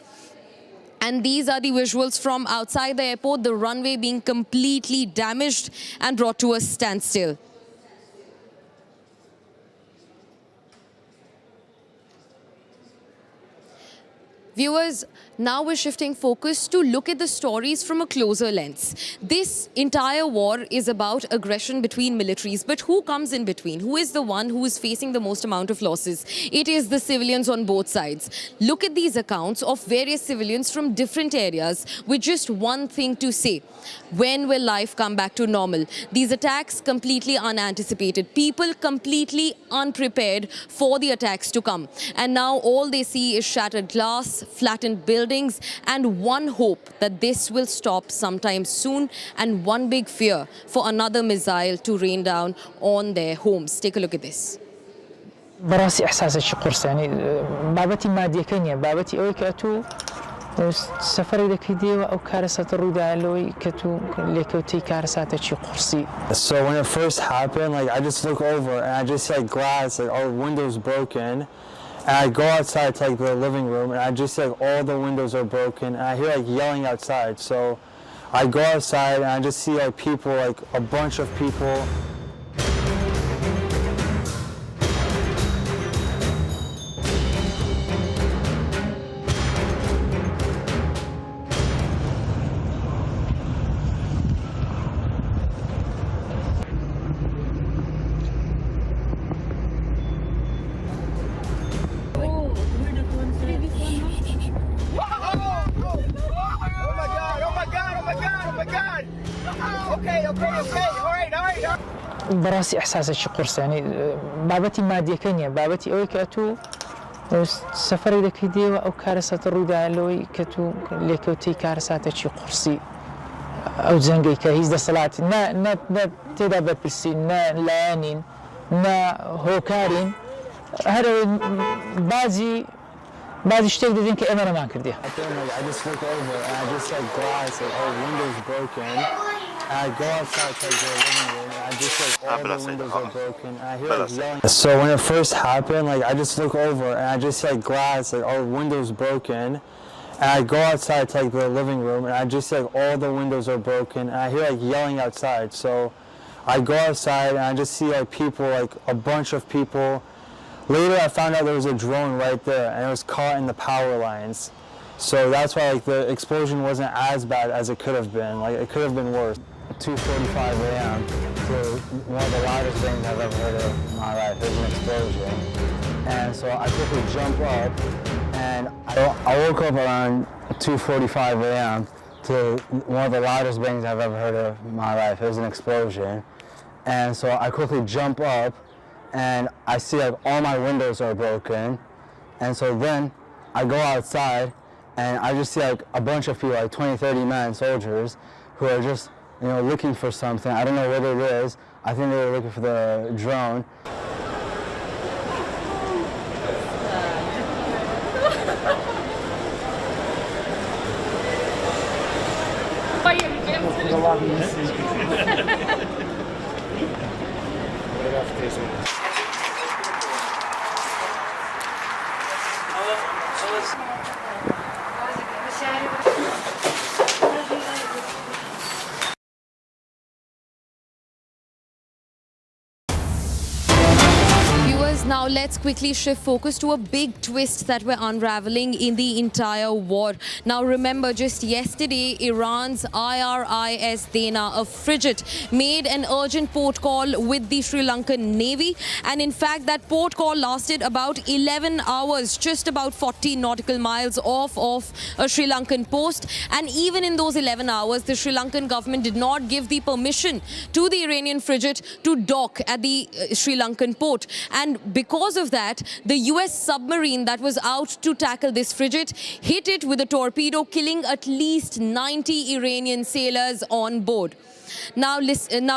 And these are the visuals from outside the airport, the runway being completely damaged and brought to a standstill. Viewers, now we're shifting focus to look at the stories from a closer lens. This entire war is about aggression between militaries, but who comes in between? Who is the one who is facing the most amount of losses? It is the civilians on both sides. Look at these accounts of various civilians from different areas with just one thing to say. When will life come back to normal? These attacks completely unanticipated. People completely unprepared for the attacks to come. And now all they see is shattered glass, flattened buildings, and one hope that this will stop sometime soon, and one big fear for another missile to rain down on their homes. Take a look at this. براسي إحساسي قرص يعني بابتي مادية كنيا بابتي أوي كأتو سفري ذاك ديوا أو كارثة الرودة لوي كتو لكوتي كارثة تشي قرصي. So when it first happened, like I just look over and I just see like glass, like all windows broken. And I go outside to like the living room and I just see like all the windows are broken and I hear like yelling outside. So I go outside and I just see like people, like a bunch of people. براسي إحساسي قرص يعني بابتي مادية كنيا بابتي أوي كأتو سفري ذاك ديوا أو كارثة الرودة لوي كتو لكوتي كارثة تشي قرصي أو زنجي كهيز ده صلاة نا تدا ببسي نا لانين نا هوكارين هر بعضی شتێک دەدەین کە ئێمە نەمان کردی. I just look over and I just like glass, like all windows broken. And I go outside to the living room and I just like all the windows are broken. And I hear like yelling. So when it first happened, like I just look over and I just like glass, like all windows broken. And I go outside to like the living room and I just like all the windows are broken. And I hear like yelling outside. So I go outside and I just see like people, like a bunch of people. Later I found out there was a drone right there and it was caught in the power lines. So that's why like the explosion wasn't as bad as it could have been. Like it could have been worse. 2:45 a.m. to one of the loudest things I've ever heard of in my life. There's an explosion. And so I quickly jump up and I woke up around 2:45 a.m. to one of the loudest bangs I've ever heard of in my life. It was an explosion. And so I quickly jump up and I see like all my windows are broken. And so then I go outside and I just see like a bunch of people, like 20-30 men, soldiers, who are just, you know, looking for something. I don't know what it is. I think they were looking for the drone. Now let's quickly shift focus to a big twist that we're unraveling in the entire war. Now remember, just yesterday, Iran's IRIS Dana, a frigate, made an urgent port call with the Sri Lankan Navy. And in fact, that port call lasted about 11 hours, just about 40 nautical miles off of a Sri Lankan post. And even in those 11 hours, the Sri Lankan government did not give the permission to the Iranian frigate to dock at the Sri Lankan port. And because of that, the U.S. submarine that was out to tackle this frigate hit it with a torpedo, killing at least 90 Iranian sailors on board. Now,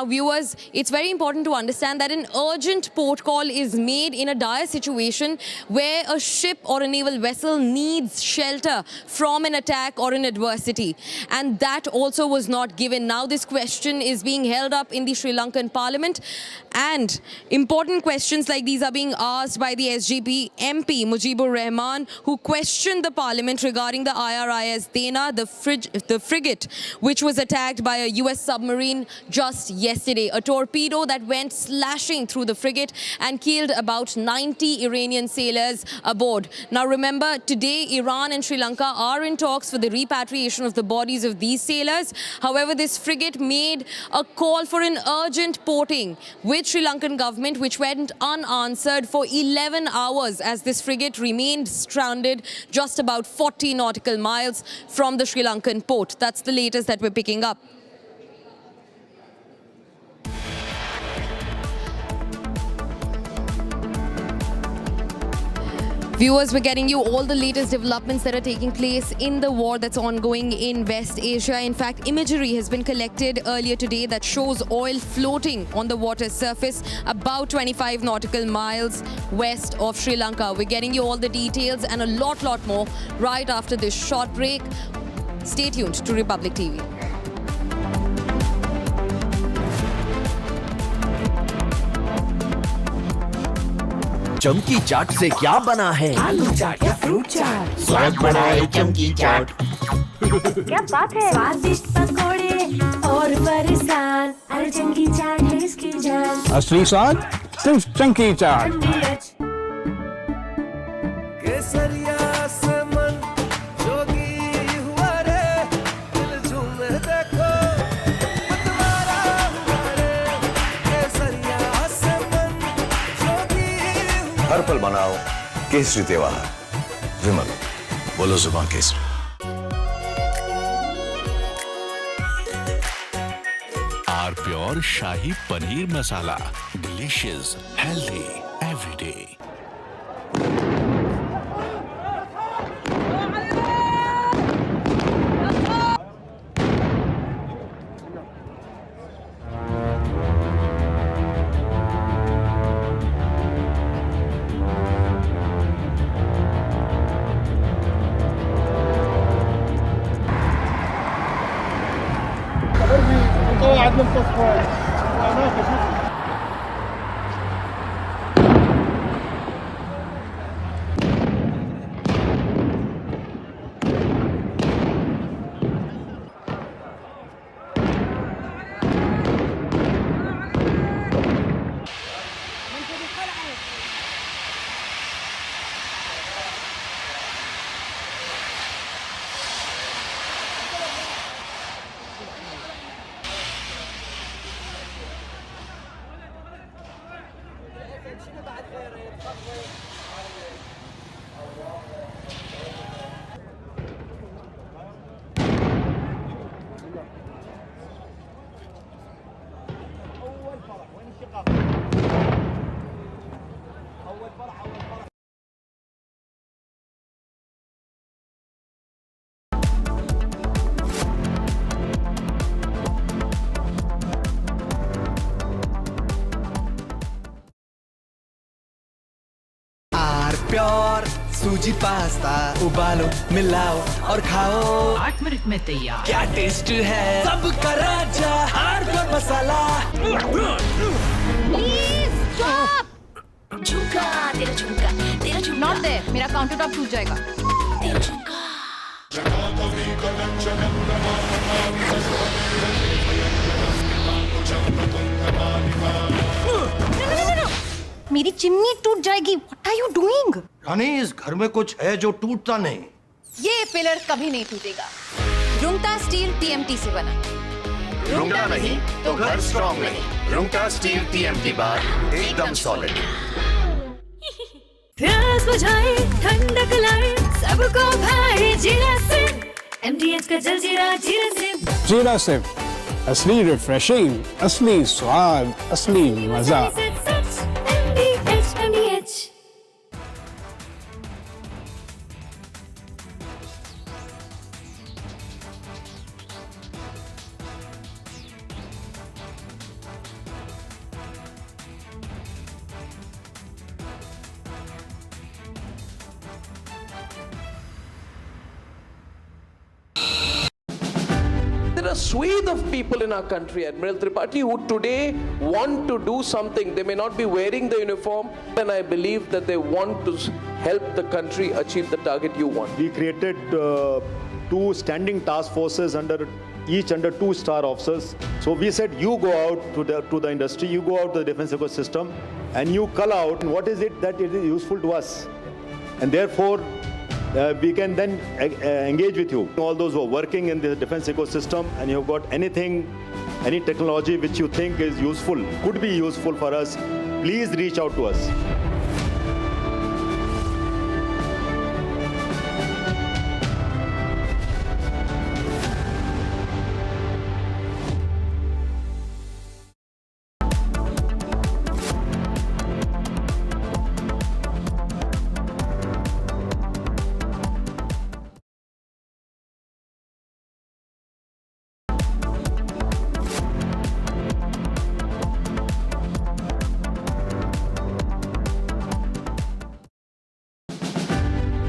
viewers, it's very important to understand that an urgent port call is made in a dire situation where a ship or a naval vessel needs shelter from an attack or an adversity. And that also was not given. Now, this question is being held up in the Sri Lankan parliament. And important questions like these are being asked by the SGP MP, Mujibur Rahman, who questioned the parliament regarding the IRIS Dana, the frigate, which was attacked by a U.S. submarine just yesterday. A torpedo that went slashing through the frigate and killed about 90 Iranian sailors aboard. Now remember, today Iran and Sri Lanka are in talks for the repatriation of the bodies of these sailors. However, this frigate made a call for an urgent porting with Sri Lankan government, which went unanswered for 11 hours as this frigate remained stranded just about 40 nautical miles from the Sri Lankan port. That's the latest that we're picking up. Viewers, we're getting you all the latest developments that are taking place in the war that's ongoing in West Asia. In fact, imagery has been collected earlier today that shows oil floating on the water's surface about 25 nautical miles west of Sri Lanka. We're getting you all the details and a lot more right after this short break. Stay tuned to Republic TV. चमकी चाट से क्या बना है? आलू चाट या fruit चाट, स्वाद बनाए चमकी चाट। क्या बात है? स्वादिष्ट पकोड़े और फरसान, अरे चमकी चाट है इसकी जान। असली स्वाद सिर्फ चमकी चाट। केसरिया से मन जोगी हुआ रे, दिल झूमे देखो मतवारा हुआ रे। केसरिया से मन जोगी हर पल मनाओ केसरी त्योहार। विमल, बोलो जुबान Kesari. Are pure shahi paneer masala, delicious, healthy every day. قبل التصفية. Pure सूजी पास्ता उबालो मिलाओ और खाओ 8 मिनट में तैयार। क्या टेस्ट है सबका राजा R pure masala. Please stop. झुमका तेरा झुमका तेरा झुमका। नॉट देयर, मेरा काउंटर टॉप टूट जाएगा। तेरा झुमका। मेरी चिमनी टूट जाएगी। What are you doing? रानी, इस घर में कुछ है जो टूटता नहीं। ये पिलर कभी नहीं टूटेगा। रुंगटा स्टील TMT से बना। रुंगटा नहीं तो घर स्ट्रॉन्ग नहीं। रुंगटा स्टील TMT बार एकदम सॉलिड। प्यास बुझाए ठंडक लाए सबको भाए जीरा से MDH का जलजीरा जीरा से। जीरा से असली रिफ्रेशिंग, असली स्वाद, असली मजा। There are a swathe of people in our country, Admiral Tripathi, who today want to do something. They may not be wearing the uniform, and I believe that they want to help the country achieve the target you want. We created 2 standing task forces under 2-star officers. So we said, you go out to the industry, you go out to the defense ecosystem, and you cull out what is it that is useful to us. And therefore, we can then engage with you. All those who are working in the defense ecosystem and you've got anything, any technology which you think is useful, could be useful for us, please reach out to us.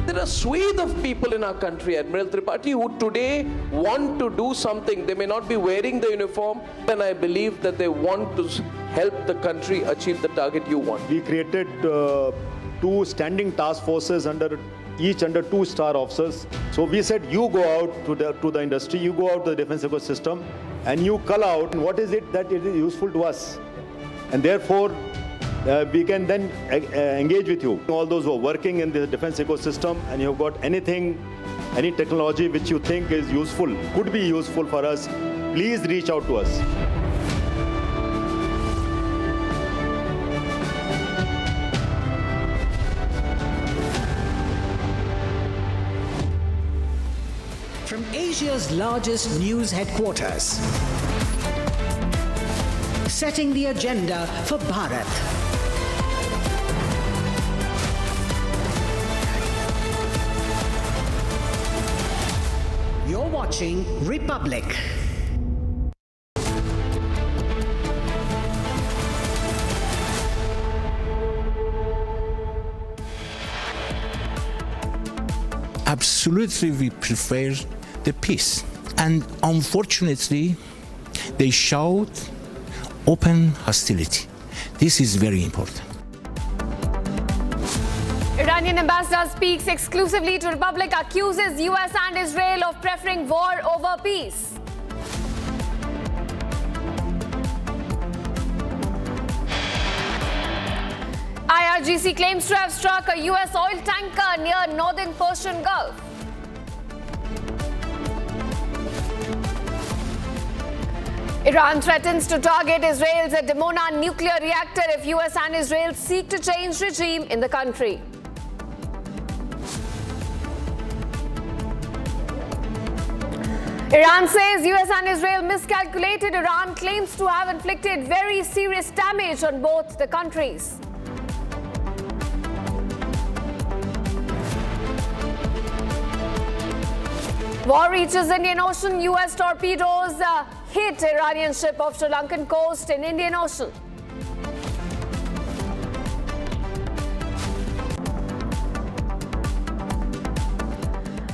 There are a swathe of people in our country, Admiral Tripathi, who today want to do something. They may not be wearing the uniform, and I believe that they want to help the country achieve the target you want. We created 2 standing task forces under 2-star officers. So we said, you go out to the industry, you go out to the defense ecosystem, and you cull out what is it that is useful to us. And therefore, we can then engage with you. All those who are working in the defense ecosystem and you've got anything, any technology which you think is useful, could be useful for us, please reach out to us. From Asia's largest news headquarters, setting the agenda for Bharat. You're watching Republic. Absolutely, we prefer the peace. And unfortunately, they showed open hostility. This is very important. Iranian ambassador speaks exclusively to Republic, accuses U.S. and Israel of preferring war over peace. IRGC claims to have struck a U.S. oil tanker near northern Persian Gulf. Iran threatens to target Israel's Dimona nuclear reactor if U.S. and Israel seek to change regime in the country. Iran says U.S. and Israel miscalculated. Iran claims to have inflicted very serious damage on both the countries. War reaches Indian Ocean. U.S. torpedoes hit Iranian ship off Sri Lankan coast in Indian Ocean.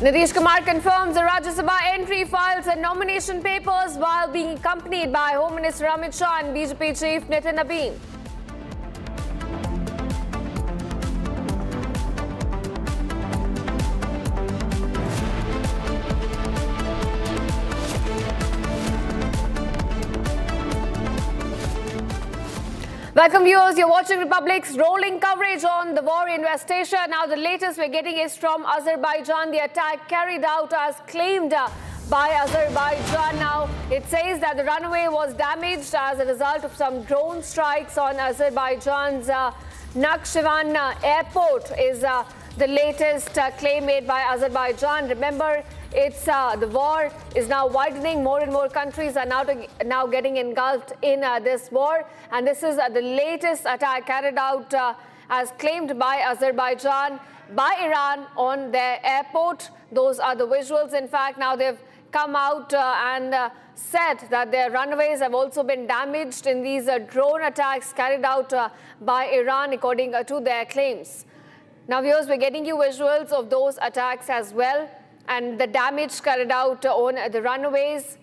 Nitish Kumar confirms the Rajya Sabha entry, files and nomination papers while being accompanied by Home Minister Amit Shah and BJP Chief Nitin Nabeen. Welcome viewers, you're watching Republic's rolling coverage on the war in West Asia. Now the latest we're getting is from Azerbaijan. The attack carried out as claimed by Azerbaijan. Now it says that the runway was damaged as a result of some drone strikes on Azerbaijan's Nakhchivan airport is the latest claim made by Azerbaijan. Remember, it's the war is now widening. More and more countries are now getting engulfed in this war, and this is the latest attack carried out as claimed by Azerbaijan by Iran on their airport. Those are the visuals. In fact, now they've come out and said that their runways have also been damaged in these drone attacks carried out by Iran, according to their claims. Now, viewers, we're getting you visuals of those attacks as well, and the damage carried out on the runways.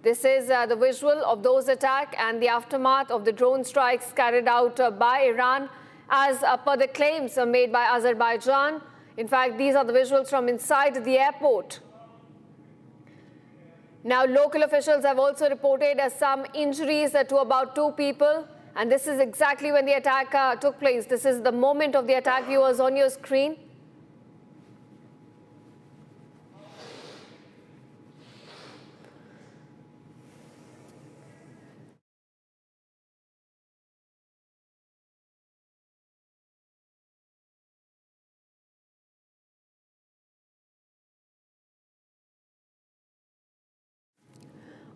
This is the visual of those attacks and the aftermath of the drone strikes carried out by Iran as per the claims made by Azerbaijan. In fact, these are the visuals from inside the airport. Now, local officials have also reported some injuries to about 2 people. And this is exactly when the attack took place. This is the moment of the attack, viewers, on your screen.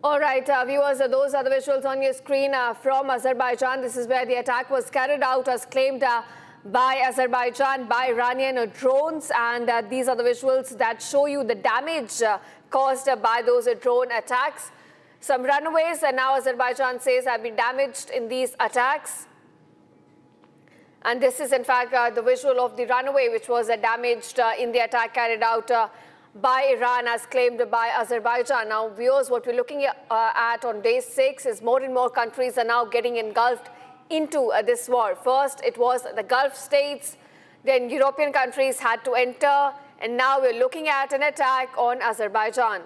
All right, viewers, those are the visuals on your screen from Azerbaijan. This is where the attack was carried out as claimed by Azerbaijan by Iranian drones. And these are the visuals that show you the damage caused by those drone attacks. Some runways, and now Azerbaijan says, have been damaged in these attacks. And this is, in fact, the visual of the runway, which was damaged in the attack carried out by Iran as claimed by Azerbaijan. Now, viewers, what we're looking at on day 6 is more and more countries are now getting engulfed into this war. First, it was the Gulf states, then European countries had to enter, and now we're looking at an attack on Azerbaijan.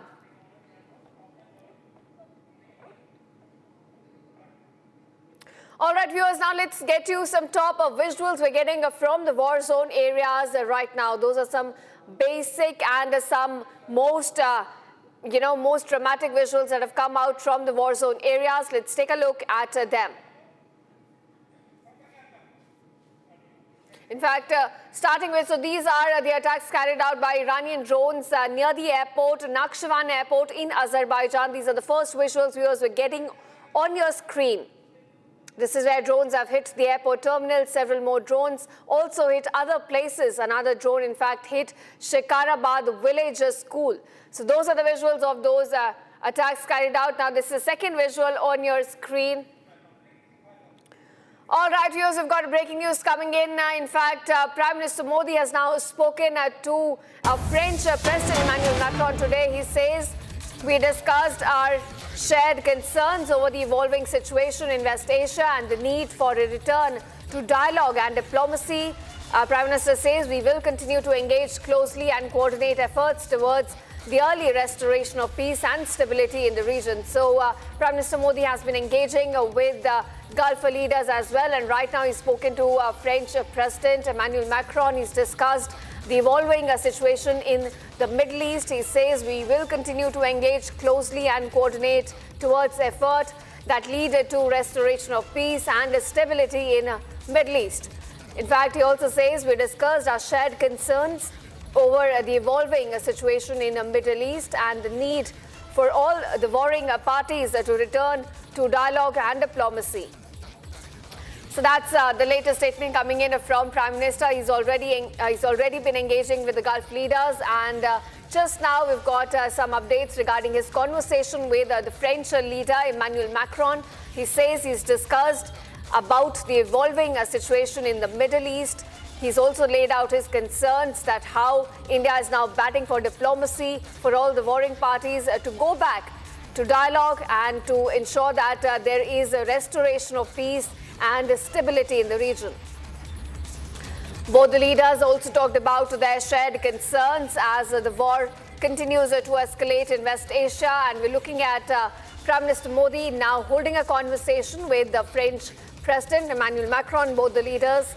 All right, viewers, now let's get you some top visuals we're getting from the war zone areas right now. Those are some basic and some most dramatic visuals that have come out from the war zone areas. Let's take a look at them. In fact, starting with, so these are the attacks carried out by Iranian drones near the airport, Nakhchivan airport in Azerbaijan. These are the first visuals, viewers, we're getting on your screen. This is where drones have hit the airport terminal. Several more drones also hit other places. Another drone, in fact, hit Shekarabad village school. So those are the visuals of those attacks carried out. Now, this is the second visual on your screen. All right, viewers, we've got breaking news coming in. In fact, Prime Minister Modi has now spoken to French President Emmanuel Macron today. He says, we discussed our shared concerns over the evolving situation in West Asia and the need for a return to dialogue and diplomacy. Prime Minister says we will continue to engage closely and coordinate efforts towards the early restoration of peace and stability in the region. So Prime Minister Modi has been engaging with Gulf leaders as well, and right now he's spoken to French President Emmanuel Macron. He's discussed the evolving situation in the Middle East. He says we will continue to engage closely and coordinate towards effort that lead to restoration of peace and stability in Middle East. In fact, he also says we discussed our shared concerns over the evolving situation in the Middle East and the need for all the warring parties to return to dialogue and diplomacy. So that's the latest statement coming in from Prime Minister. He's already been engaging with the Gulf leaders, and just now we've got some updates regarding his conversation with the French leader Emmanuel Macron. He says he's discussed about the evolving situation in the Middle East. He's also laid out his concerns that how India is now batting for diplomacy for all the warring parties to go back to dialogue and to ensure that there is a restoration of peace and stability in the region. Both the leaders also talked about their shared concerns as the war continues to escalate in West Asia, and we're looking at Prime Minister Modi now holding a conversation with the French President Emmanuel Macron, both the leaders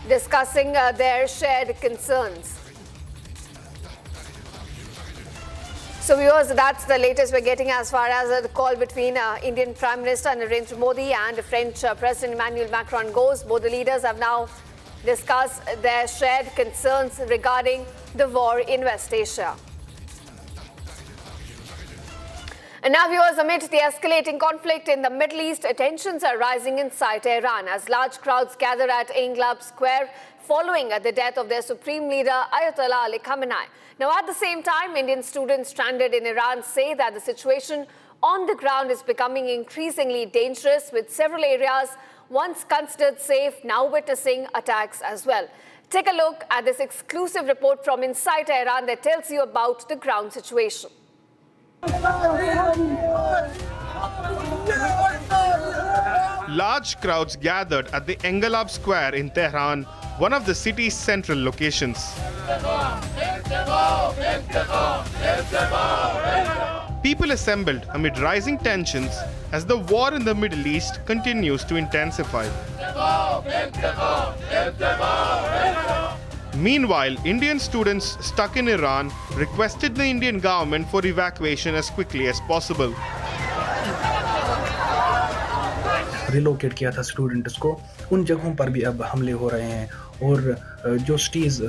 discussing their shared concerns. So viewers, that's the latest we're getting as far as the call between Indian Prime Minister Narendra Modi and French President Emmanuel Macron goes. Both the leaders have now discussed their shared concerns regarding the war in West Asia. And now viewers, amid the escalating conflict in the Middle East, tensions are rising inside Tehran as large crowds gather at Inqilab Square following the death of their supreme leader Ayatollah Ali Khamenei. Now at the same time, Indian students stranded in Iran say that the situation on the ground is becoming increasingly dangerous, with several areas once considered safe now witnessing attacks as well. Take a look at this exclusive report from inside Tehran that tells you about the ground situation. Large crowds gathered at the Inqilab Square in Tehran, one of the city's central locations. People assembled amid rising tensions as the war in the Middle East continues to intensify. Meanwhile, Indian students stuck in Iran requested the Indian government for evacuation as quickly as possible. Relocate किया था students को, उन जगहों पर भी अब हमले हो रहे हैं और जो सिटीज़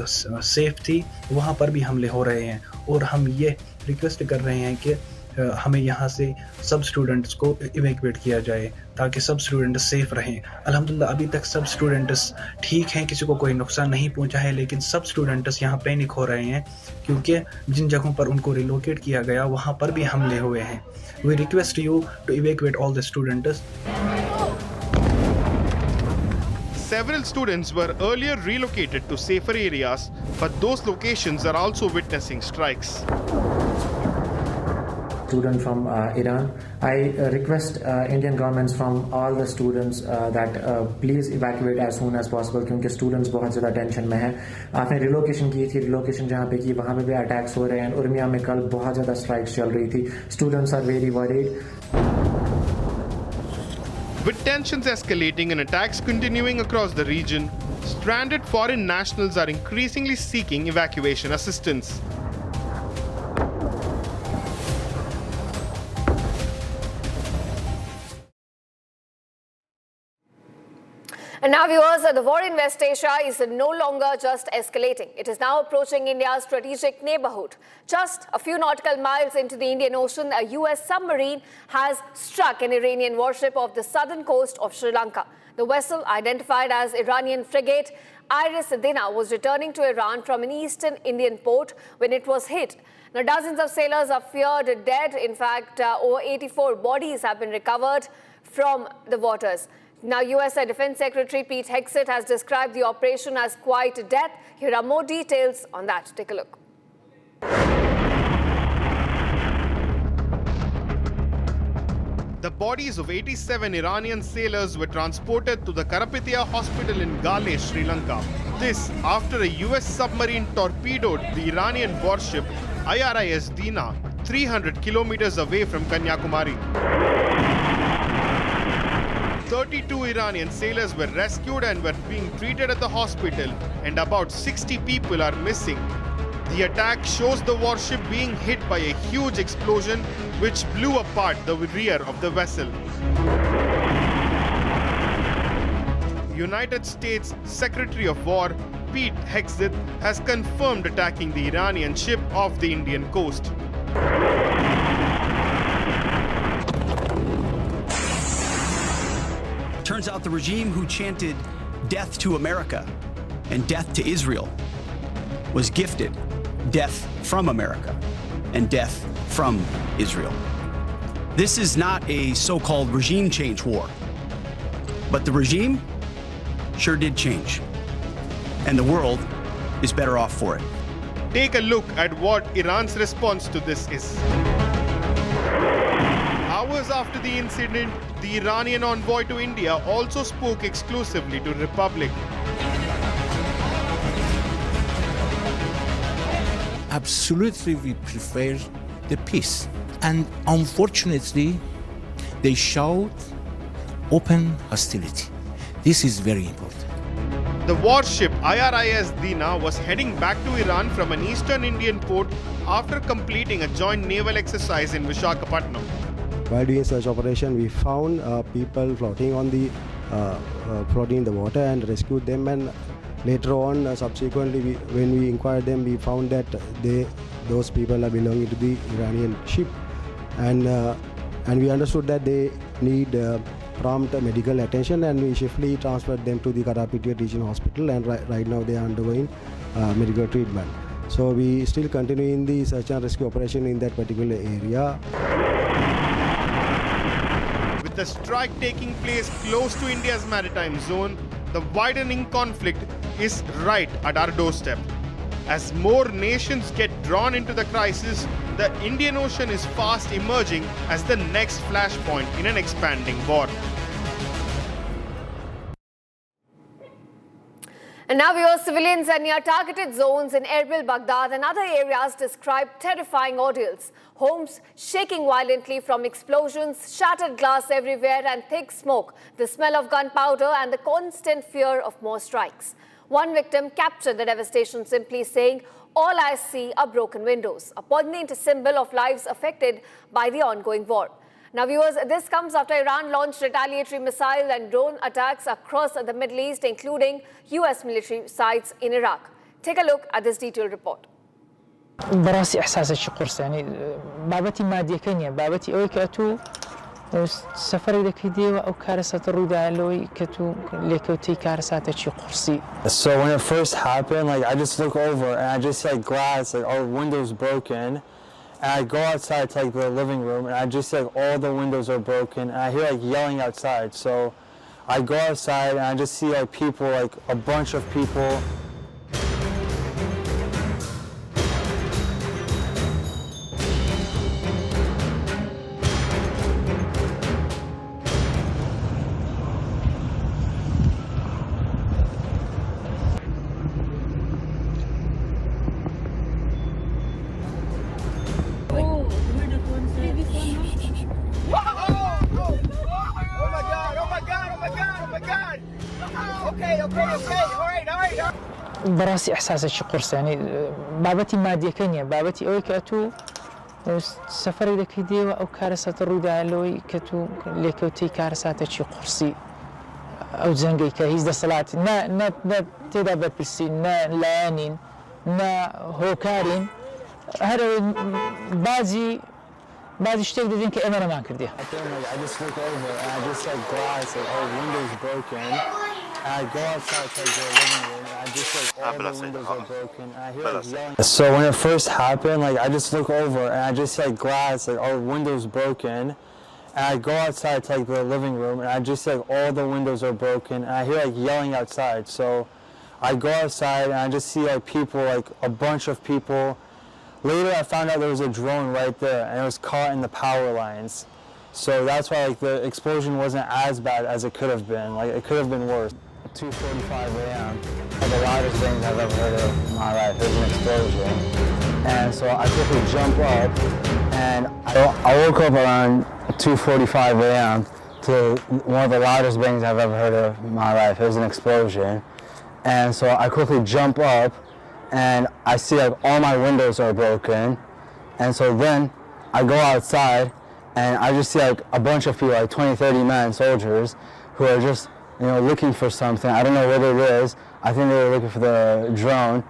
सेफ थी वहाँ पर भी हमले हो रहे हैं, और हम ये रिक्वेस्ट कर रहे हैं कि हमें यहाँ से सब स्टूडेंट्स को इवैक्यूएट किया जाए ताकि सब स्टूडेंट्स सेफ रहें। अल्हम्दुलिल्लाह अभी तक सब स्टूडेंट्स ठीक हैं, किसी को कोई नुकसान नहीं पहुँचा है, लेकिन सब स्टूडेंट्स यहाँ पैनिक हो रहे हैं क्योंकि जिन जगहों पर उनको रिलोकेट किया गया वहाँ पर भी हमले हुए हैं। We request you to evacuate all the students. Several students were earlier relocated to safer areas, but those locations are also witnessing strikes. Student from Iran, I request Indian governments from all the students that please evacuate as soon as possible क्योंकि students बहुत ज़्यादा tension में हैं। आपने relocation की थी, relocation जहाँ पे की वहाँ पे भी attacks हो रहे हैं। उर्मिया में कल बहुत ज़्यादा strikes चल रही थी। Students are very worried. With tensions escalating and attacks continuing across the region, stranded foreign nationals are increasingly seeking evacuation assistance. And now viewers, the war in West Asia is no longer just escalating. It is now approaching India's strategic neighborhood. Just a few nautical miles into the Indian Ocean, a U.S. submarine has struck an Iranian warship off the southern coast of Sri Lanka. The vessel, identified as Iranian frigate Iris Dina, was returning to Iran from an eastern Indian port when it was hit. Now, dozens of sailors are feared dead. In fact, over 84 bodies have been recovered from the waters. Now, U.S. Defense Secretary Pete Hegseth has described the operation as quite death. Here are more details on that. Take a look. bodies of 87 Iranian sailors were transported to the Karapitiya hospital in Gale, Sri Lanka. This after a US submarine torpedoed the Iranian warship IRIS Dina 300 kilometers away from Kanyakumari. 32 Iranian sailors were rescued and were being treated at the hospital, and about 60 people are missing. The attack shows the warship being hit by a huge explosion which blew apart the rear of the vessel. United States Secretary of War Pete Hegseth has confirmed attacking the Iranian ship off the Indian coast. Turns out the regime who chanted death to America and death to Israel was gifted death from America and death from Israel. This is not a so-called regime change war, but the regime sure did change, and the world is better off for it. Take a look at what Iran's response to this is. Hours after the incident, the Iranian envoy to India also spoke exclusively to Republic. Absolutely, we prefer the peace. And unfortunately, they showed open hostility. This is very important. The warship IRIS Dina was heading back to Iran from an eastern Indian port after completing a joint naval exercise in Visakhapatnam. While doing search operation, we found people floating on the floating in the water and rescued them. And later on, subsequently, when we inquired them, we found that those people are belonging to the Iranian ship, and we understood that they need prompt medical attention, and we swiftly transferred them to the Karapitiya Teaching Hospital, and right now they are undergoing medical treatment. So we still continue in the search and rescue operation in that particular area. With the strike taking place close to India's maritime zone, the widening conflict is right at our doorstep. As more nations get drawn into the crisis, the Indian Ocean is fast emerging as the next flashpoint in an expanding war. And now we are civilians are near targeted zones in Erbil, Baghdad and other areas describe terrifying ordeals. Homes shaking violently from explosions, shattered glass everywhere and thick smoke, the smell of gunpowder and the constant fear of more strikes. One victim captured the devastation simply saying, "All I see are broken windows," a poignant symbol of lives affected by the ongoing war. Now viewers, this comes after Iran launched retaliatory missile and drone attacks across the Middle East, including US military sites in Iraq. Take a look at this detailed report. براسي إحساس الشقرس يعني بابتي مادية كنية بابتي أوي كأتو سفري لك هدية أو كارثة الرودة لوي كأتو لكوتي كارثة شقرسي. So when it first happened, like I just look over and I just see like glass, like all windows broken. And I go outside to like the living room and I just see like all the windows are broken and I hear like yelling outside. So I go outside and I just see like people, like a bunch of people. براسي إحساس الشقرس يعني بابتي مادية كنية بابتي أوي كأتو سفري لك هدية أو كارثة الرودة لوي كأتو لكوتي كارثة شقرسي أو زنجي كهيز ده صلاة نا تدابت بالسي نا لانين نا هوكارين هذا بعضي اشتاق دين كأمانة ما كرديه. I just look over and I just like glass, like all windows broken. And I go outside to like the living room and I just like all the windows are broken. And I hear like yelling. So when it first happened, like I just look over and I just see like glass, like all windows broken. And I go outside to like the living room and I just see like all the windows are broken. And I hear like yelling outside. So I go outside and I just see like people, like a bunch of people. Later I found out there was a drone right there and it was caught in the power lines. So that's why like the explosion wasn't as bad as it could have been. Like it could have been worse. 2:45 a.m. The loudest thing I've ever heard of in my life. There's an explosion, and so I quickly jump up, and I woke up around 2:45 a.m. to one of the loudest bangs I've ever heard of in my life. It was an explosion, and so I quickly jump up, and I see like all my windows are broken, and so then I go outside, and I just see like a bunch of people, like 20, 30 men, soldiers, who are just looking for something. I don't know what it is. I think they were looking for the drone.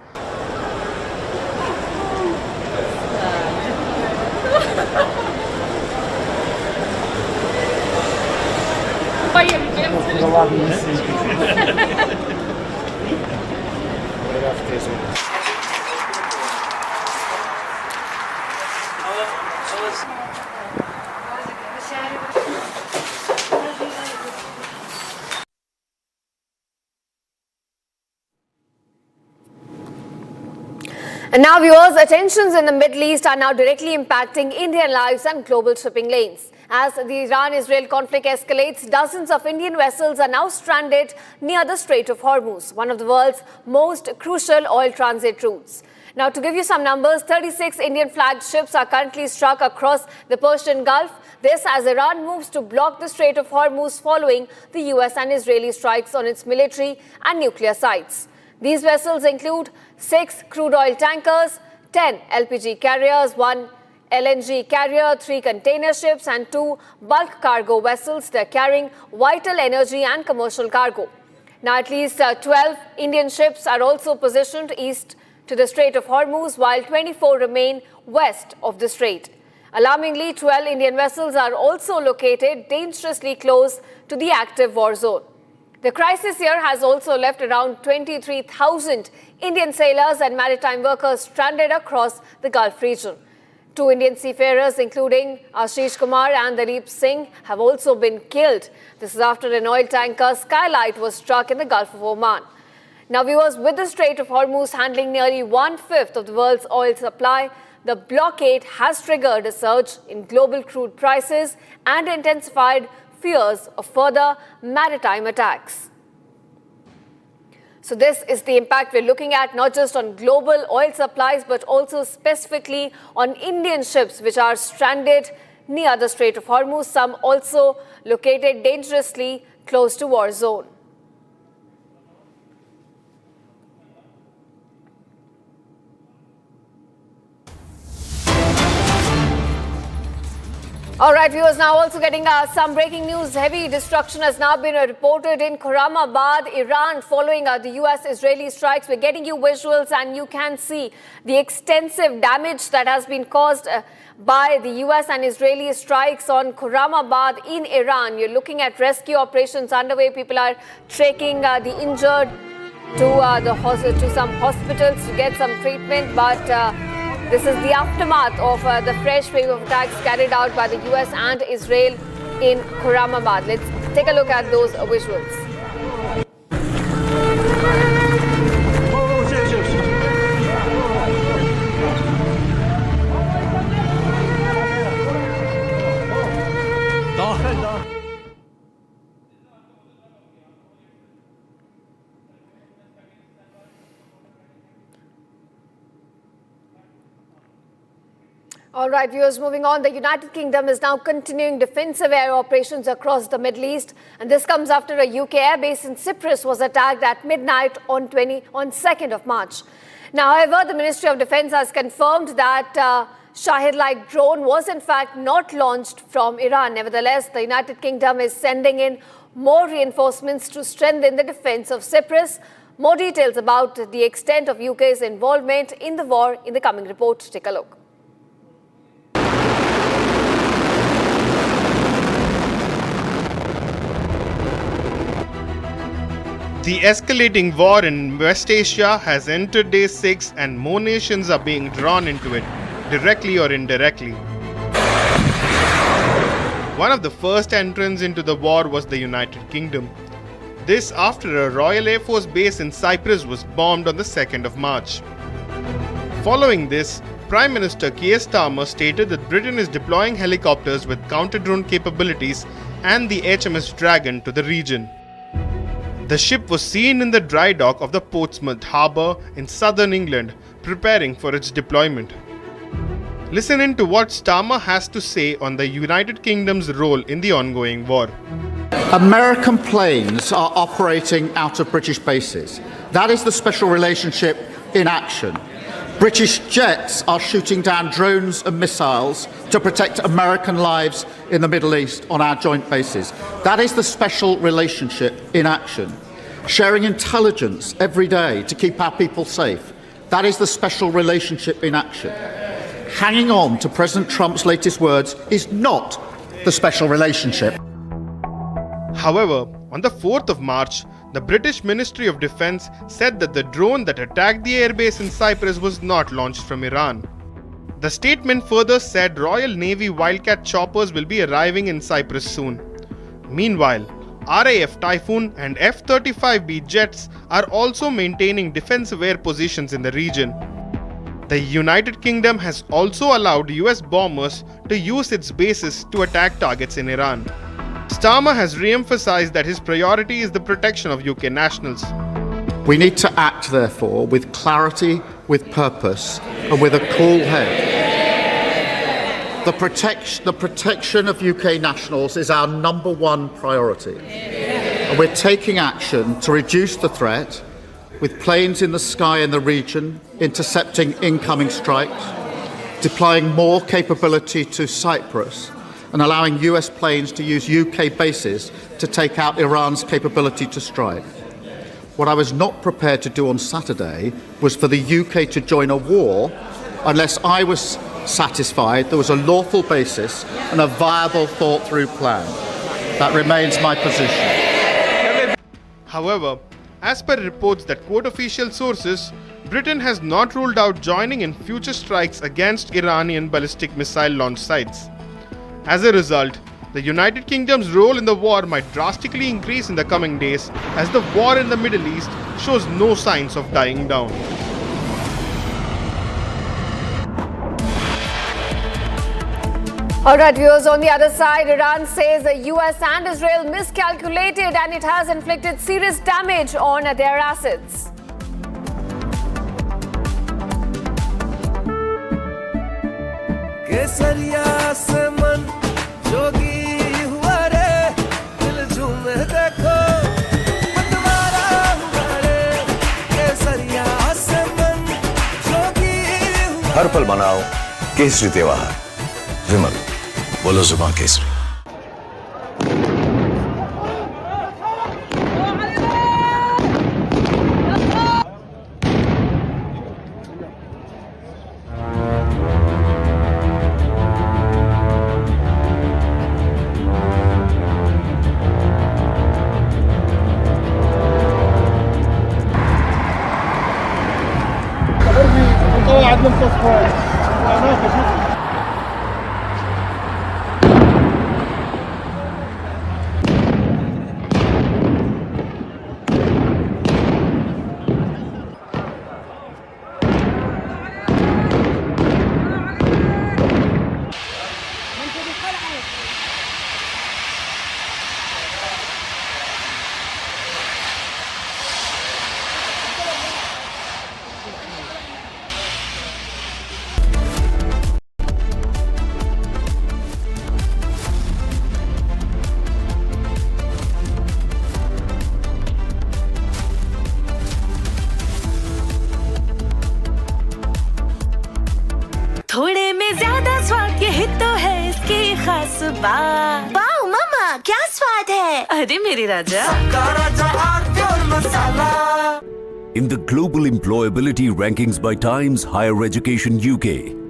And now, viewers, tensions in the Middle East are now directly impacting Indian lives and global shipping lanes. As the Iran-Israel conflict escalates, dozens of Indian vessels are now stranded near the Strait of Hormuz, one of the world's most crucial oil transit routes. Now, to give you some numbers, 36 Indian flagged ships are currently struck across the Persian Gulf. This as Iran moves to block the Strait of Hormuz following the U.S. and Israeli strikes on its military and nuclear sites. These vessels include 6 crude oil tankers, 10 LPG carriers, 1 LNG carrier, 3 container ships and 2 bulk cargo vessels. They're carrying vital energy and commercial cargo. Now, at least 12 Indian ships are also positioned east to the Strait of Hormuz, while 24 remain west of the strait. Alarmingly, 12 Indian vessels are also located dangerously close to the active war zone. The crisis here has also left around 23,000 Indian sailors and maritime workers stranded across the Gulf region. 2 Indian seafarers, including Ashish Kumar and Dalip Singh, have also been killed. This is after an oil tanker Skylight was struck in the Gulf of Oman. Now, viewers, with the Strait of Hormuz handling nearly 1/5 of the world's oil supply, the blockade has triggered a surge in global crude prices and intensified fears of further maritime attacks. So this is the impact we're looking at, not just on global oil supplies, but also specifically on Indian ships which are stranded near the Strait of Hormuz, some also located dangerously close to war zone. All right, viewers, now also getting some breaking news. Heavy destruction has now been reported in Khurramabad, Iran, following the U.S. Israeli strikes. We're getting you visuals and you can see the extensive damage that has been caused by the U.S. and Israeli strikes on Khurramabad in Iran. You're looking at rescue operations underway. People are taking the injured to some hospitals to get some treatment, but this is the aftermath of the fresh wave of attacks carried out by the U.S. and Israel in Khurramabad. Let's take a look at those visuals. All right, viewers, moving on. The United Kingdom is now continuing defensive air operations across the Middle East. And this comes after a UK airbase in Cyprus was attacked at midnight on 2nd of March. Now, however, the Ministry of Defense has confirmed that Shahid-like drone was in fact not launched from Iran. Nevertheless, the United Kingdom is sending in more reinforcements to strengthen the defense of Cyprus. More details about the extent of UK's involvement in the war in the coming report. Take a look. The escalating war in West Asia has entered day 6 and more nations are being drawn into it, directly or indirectly. One of the first entrants into the war was the United Kingdom. This after a Royal Air Force base in Cyprus was bombed on the 2nd of March. Following this, Prime Minister Keir Starmer stated that Britain is deploying helicopters with counter-drone capabilities and the HMS Dragon to the region. The ship was seen in the dry dock of the Portsmouth harbour in southern England, preparing for its deployment. Listen in to what Starmer has to say on the United Kingdom's role in the ongoing war. American planes are operating out of British bases. That is the special relationship in action. British jets are shooting down drones and missiles to protect American lives in the Middle East on our joint bases. That is the special relationship in action. Sharing intelligence every day to keep our people safe. That is the special relationship in action. Hanging on to President Trump's latest words is not the special relationship. However, on the 4th of March, the British Ministry of Defence said that the drone that attacked the airbase in Cyprus was not launched from Iran. The statement further said Royal Navy Wildcat choppers will be arriving in Cyprus soon. Meanwhile, RAF Typhoon and F-35B jets are also maintaining defensive air positions in the region. The United Kingdom has also allowed US bombers to use its bases to attack targets in Iran. Starmer has re-emphasized that his priority is the protection of UK nationals. We need to act, therefore, with clarity, with purpose, and with a cool head. The protection of UK nationals is our number one priority. And we're taking action to reduce the threat, with planes in the sky in the region, intercepting incoming strikes, deploying more capability to Cyprus, and allowing US planes to use UK bases to take out Iran's capability to strike. What I was not prepared to do on Saturday was for the UK to join a war unless I was satisfied there was a lawful basis and a viable, thought-through plan. That remains my position. However, as per reports that quote official sources, Britain has not ruled out joining in future strikes against Iranian ballistic missile launch sites. As a result, the United Kingdom's role in the war might drastically increase in the coming days as the war in the Middle East shows no signs of dying down. Alright viewers, on the other side, Iran says the US and Israel miscalculated and it has inflicted serious damage on their assets. हर पल मनाओ केसरी त्योहार विमल बोलो जुबान केसरी थोड़े में ज्यादा स्वाद ये तो है इसकी खास बात। वाओ मम्मा क्या स्वाद है? अरे मेरी राजा सबका राजा और मसाला। In the global employability rankings by Times Higher Education UK,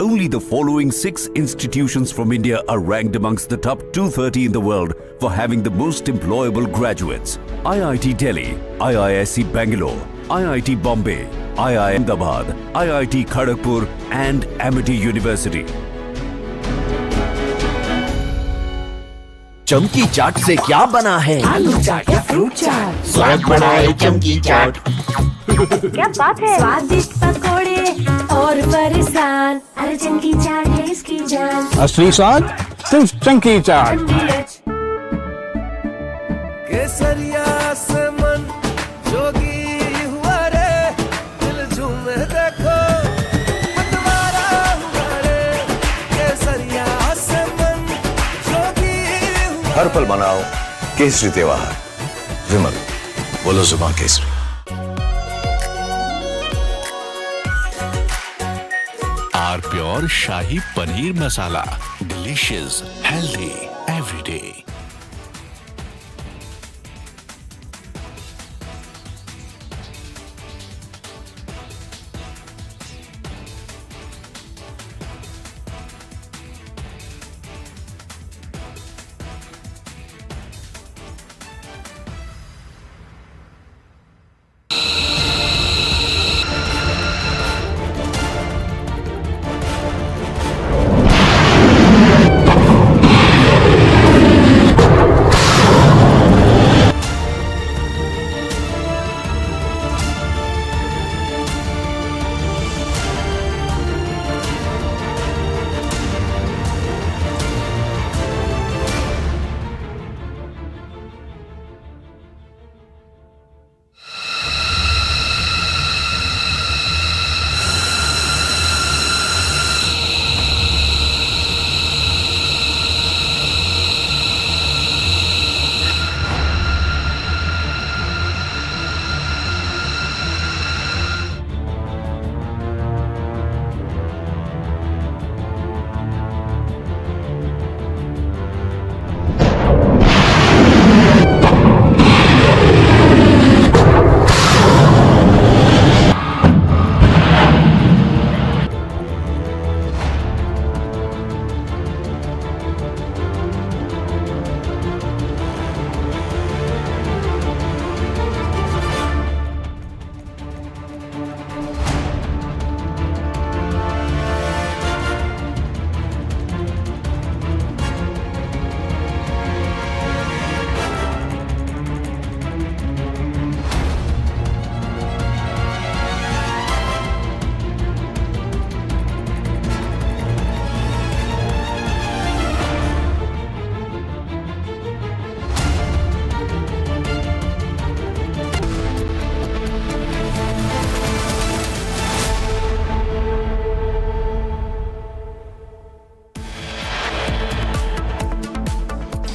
only the following 6 institutions from India are ranked amongst the top 230 in the world for having the most employable graduates. IIT Delhi, IISc Bangalore, IIT Bombay, IIM Ahmedabad, IIT Kharagpur and Amity University. चमकी चाट से क्या बना है? आलू चाट या fruit चाट? स्वाद बढ़ाए चमकी चाट। क्या बात है? स्वादिष्ट पकोड़े और बरसान, अरे चंकी चाट है इसकी जान। असली स्वाद सिर्फ चंकी चाट। केसरिया से मन जोगी हुआ रे, दिल झूमे देखो मतवारा हुआ रे। केसरिया से मन जोगी हुआ। हर पल मनाओ केसरी त्योहार। विमल, बोलो जुबान Kesari. Are pure shahi paneer masala, delicious, healthy every day.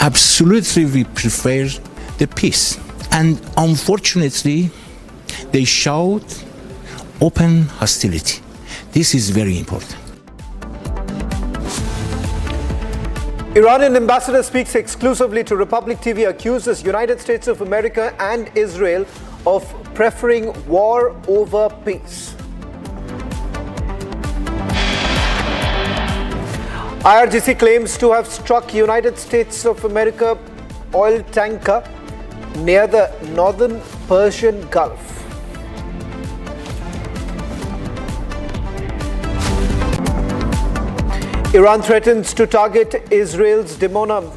Absolutely, we prefer the peace. And unfortunately, they showed open hostility. This is very important. Iranian ambassador speaks exclusively to Republic TV, accuses United States of America and Israel of preferring war over peace. IRGC claims to have struck United States of America oil tanker near the northern Persian Gulf. Iran threatens to target Israel's Dimona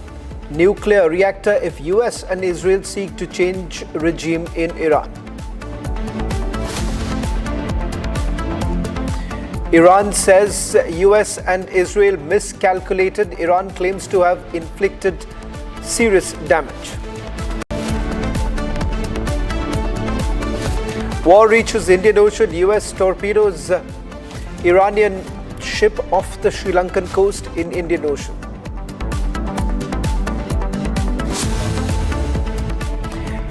nuclear reactor if US and Israel seek to change regime in Iran. Iran says US and Israel miscalculated. Iran claims to have inflicted serious damage. War reaches Indian Ocean. US torpedoes Iranian ship off the Sri Lankan coast in Indian Ocean.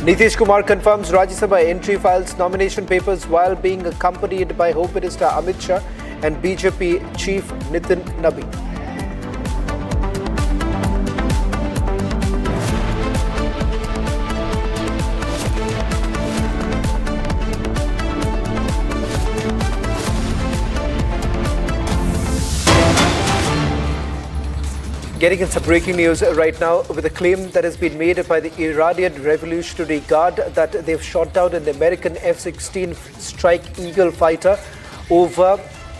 Nitish Kumar confirms Rajya Sabha entry, files nomination papers while being accompanied by Home Minister Amit Shah and BJP Chief Nitin Nabi. Getting in some breaking news right now with a claim that has been made by the Iranian Revolutionary Guard that they've shot down an American F-16 Strike Eagle fighter over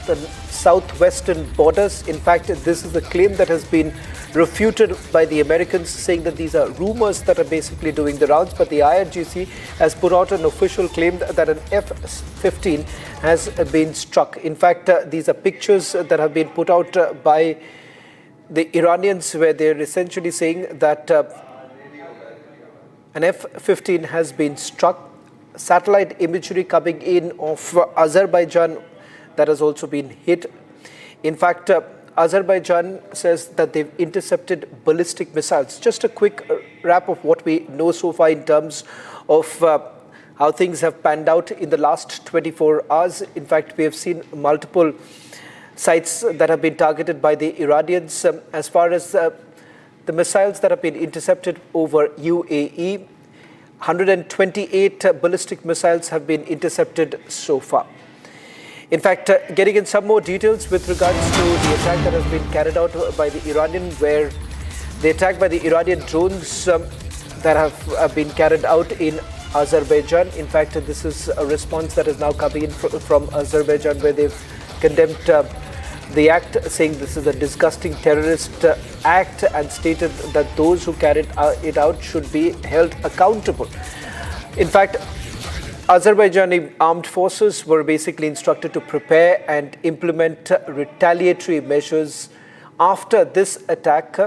the southwestern borders. In fact, this is the claim that has been refuted by the Americans, saying that these are rumors that are basically doing the rounds. But the IRGC has put out an official claim that an F-15 has been struck. In fact, these are pictures that have been put out by the Iranians, where they're essentially saying that an F-15 has been struck. Satellite imagery coming in of Azerbaijan that has also been hit. In fact, Azerbaijan says that they've intercepted ballistic missiles. Just a quick wrap of what we know so far in terms of how things have panned out in the last 24 hours. In fact, we have seen multiple sites that have been targeted by the Iranians. As far as the missiles that have been intercepted over UAE, 128 ballistic missiles have been intercepted so far. In fact, getting in some more details with regards to the attack that has been carried out by the Iranian, where the attack by the Iranian drones that have been carried out in Azerbaijan. In fact, this is a response that is now coming in from Azerbaijan, where they've condemned the act, saying this is a disgusting terrorist act, and stated that those who carried it out should be held accountable. In fact, Azerbaijani armed forces were basically instructed to prepare and implement retaliatory measures after this attack.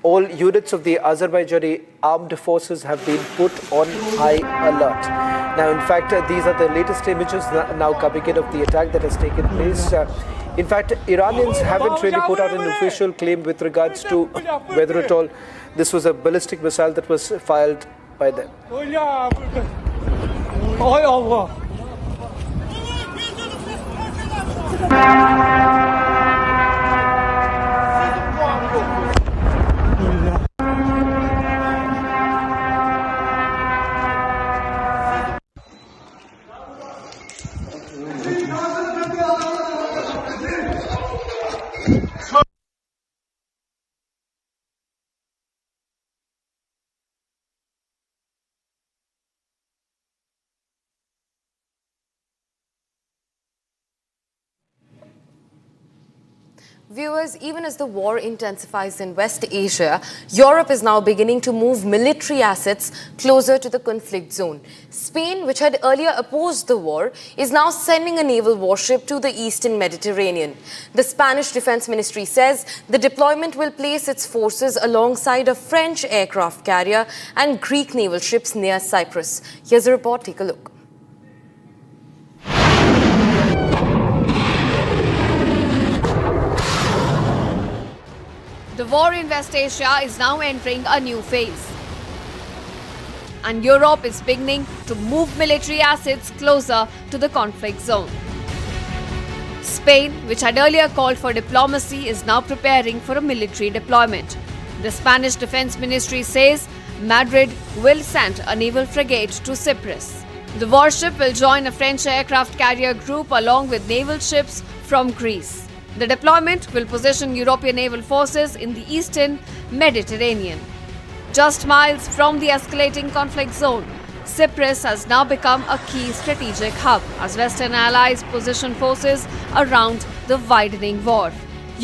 All units of the Azerbaijani armed forces have been put on high alert. Now, in fact, these are the latest images now coming in of the attack that has taken place. In fact, Iranians haven't really put out an official claim with regards to whether at all this was a ballistic missile that was fired by them. Viewers, even as the war intensifies in West Asia, Europe is now beginning to move military assets closer to the conflict zone. Spain, which had earlier opposed the war, is now sending a naval warship to the eastern Mediterranean. The Spanish Defense Ministry says the deployment will place its forces alongside a French aircraft carrier and Greek naval ships near Cyprus. Here's a report, take a look. The war in West Asia is now entering a new phase, and Europe is beginning to move military assets closer to the conflict zone. Spain, which had earlier called for diplomacy, is now preparing for a military deployment. The Spanish Defense Ministry says Madrid will send a naval frigate to Cyprus. The warship will join a French aircraft carrier group along with naval ships from Greece. The deployment will position European naval forces in the eastern Mediterranean. Just miles from the escalating conflict zone, Cyprus has now become a key strategic hub as Western allies position forces around the widening war.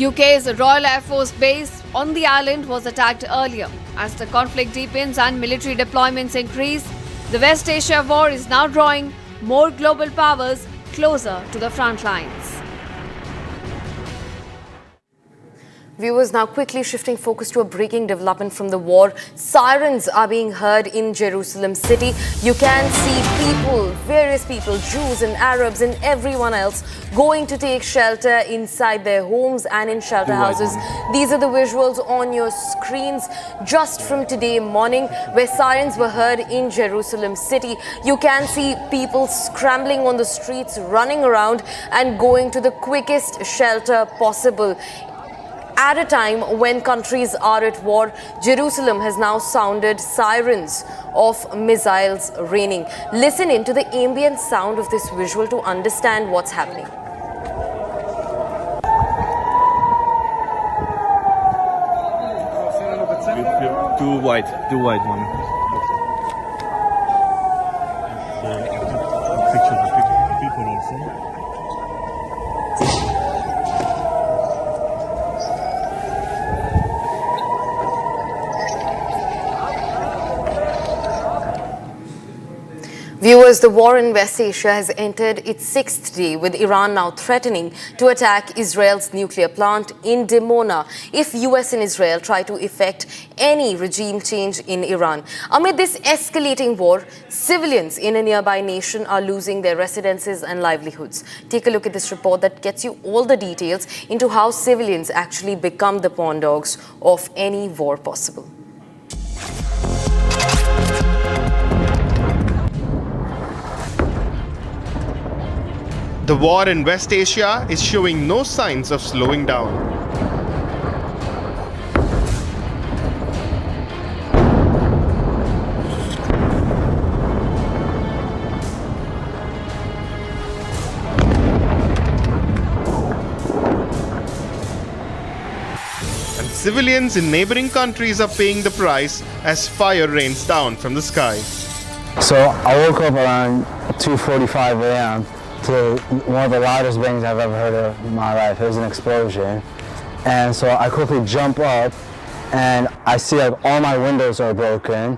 UK's Royal Air Force base on the island was attacked earlier. As the conflict deepens and military deployments increase, the West Asia war is now drawing more global powers closer to the front lines. Viewers, now quickly shifting focus to a breaking development from the war. Sirens are being heard in Jerusalem city. You can see people, various people, Jews and Arabs and everyone else going to take shelter inside their homes and in shelter houses. These are the visuals on your screens just from today morning, where sirens were heard in Jerusalem city. You can see people scrambling on the streets, running around and going to the quickest shelter possible. At a time when countries are at war, Jerusalem has now sounded sirens of missiles raining. Listen into the ambient sound of this visual to understand what's happening. Too wide, man. Picture the people also. Viewers, the war in West Asia has entered its 6th day, with Iran now threatening to attack Israel's nuclear plant in Dimona if US and Israel try to effect any regime change in Iran. Amid this escalating war, civilians in a nearby nation are losing their residences and livelihoods. Take a look at this report that gets you all the details into how civilians actually become the pawn dogs of any war possible. The war in West Asia is showing no signs of slowing down. And civilians in neighboring countries are paying the price as fire rains down from the sky. So I woke up around 2:45 a.m. to one of the loudest bangs I've ever heard of in my life. It was an explosion. And so I quickly jump up and I see like all my windows are broken.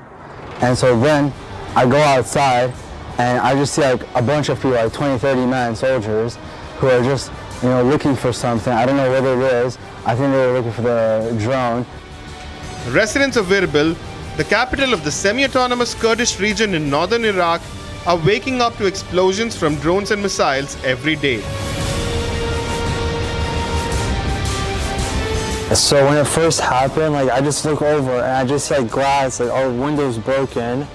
And so then I go outside and I just see like a bunch of people, like 20, 30 men, soldiers, who are just, looking for something. I don't know what it is. I think they were looking for the drone. Residents of Erbil, the capital of the semi-autonomous Kurdish region in northern Iraq, are waking up to explosions from drones and missiles every day. So when it first happened, I just look over and I just see glass, all the windows broken.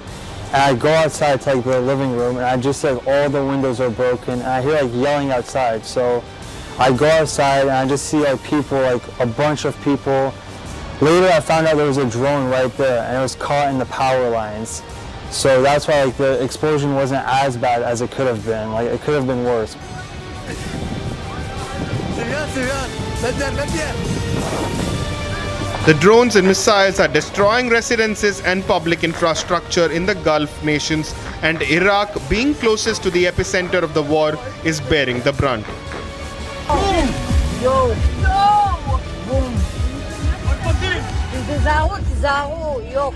And I go outside to the living room and I just see all the windows are broken. And I hear yelling outside. So I go outside and I just see people, a bunch of people. Later I found out there was a drone right there and it was caught in the power lines. So that's why the explosion wasn't as bad as it could have been. It could have been worse. The drones and missiles are destroying residences and public infrastructure in the Gulf nations, and Iraq, being closest to the epicenter of the war, is bearing the brunt. Boom! Yo! No! Boom! Yo!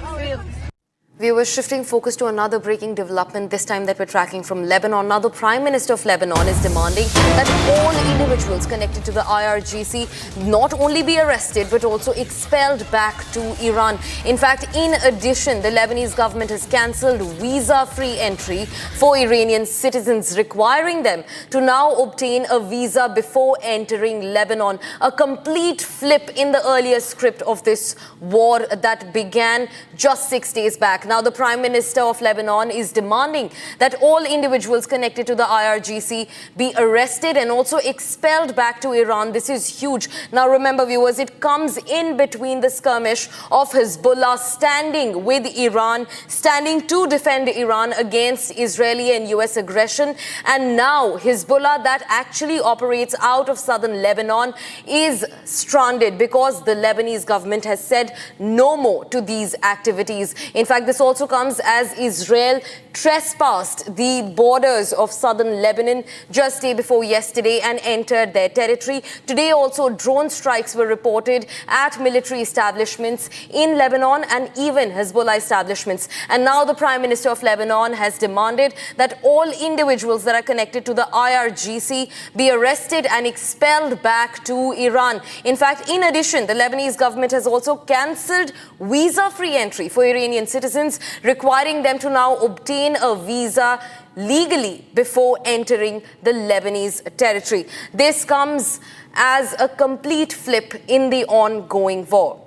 Viewers, shifting focus to another breaking development, this time that we're tracking from Lebanon. Now, the Prime Minister of Lebanon is demanding that all individuals connected to the IRGC not only be arrested, but also expelled back to Iran. In fact, in addition, the Lebanese government has cancelled visa-free entry for Iranian citizens, requiring them to now obtain a visa before entering Lebanon. A complete flip in the earlier script of this war that began just 6 days back. Now, the Prime Minister of Lebanon is demanding that all individuals connected to the IRGC be arrested and also expelled back to Iran. This is huge. Now, remember, viewers, it comes in between the skirmish of Hezbollah standing with Iran, standing to defend Iran against Israeli and US aggression. And now, Hezbollah, that actually operates out of southern Lebanon, is stranded because the Lebanese government has said no more to these activities. In fact, this also comes as Israel trespassed the borders of southern Lebanon just day before yesterday and entered their territory. Today also drone strikes were reported at military establishments in Lebanon and even Hezbollah establishments. And now the Prime Minister of Lebanon has demanded that all individuals that are connected to the IRGC be arrested and expelled back to Iran. In fact, in addition, the Lebanese government has also cancelled visa-free entry for Iranian citizens, requiring them to now obtain a visa legally before entering the Lebanese territory. This comes as a complete flip in the ongoing war.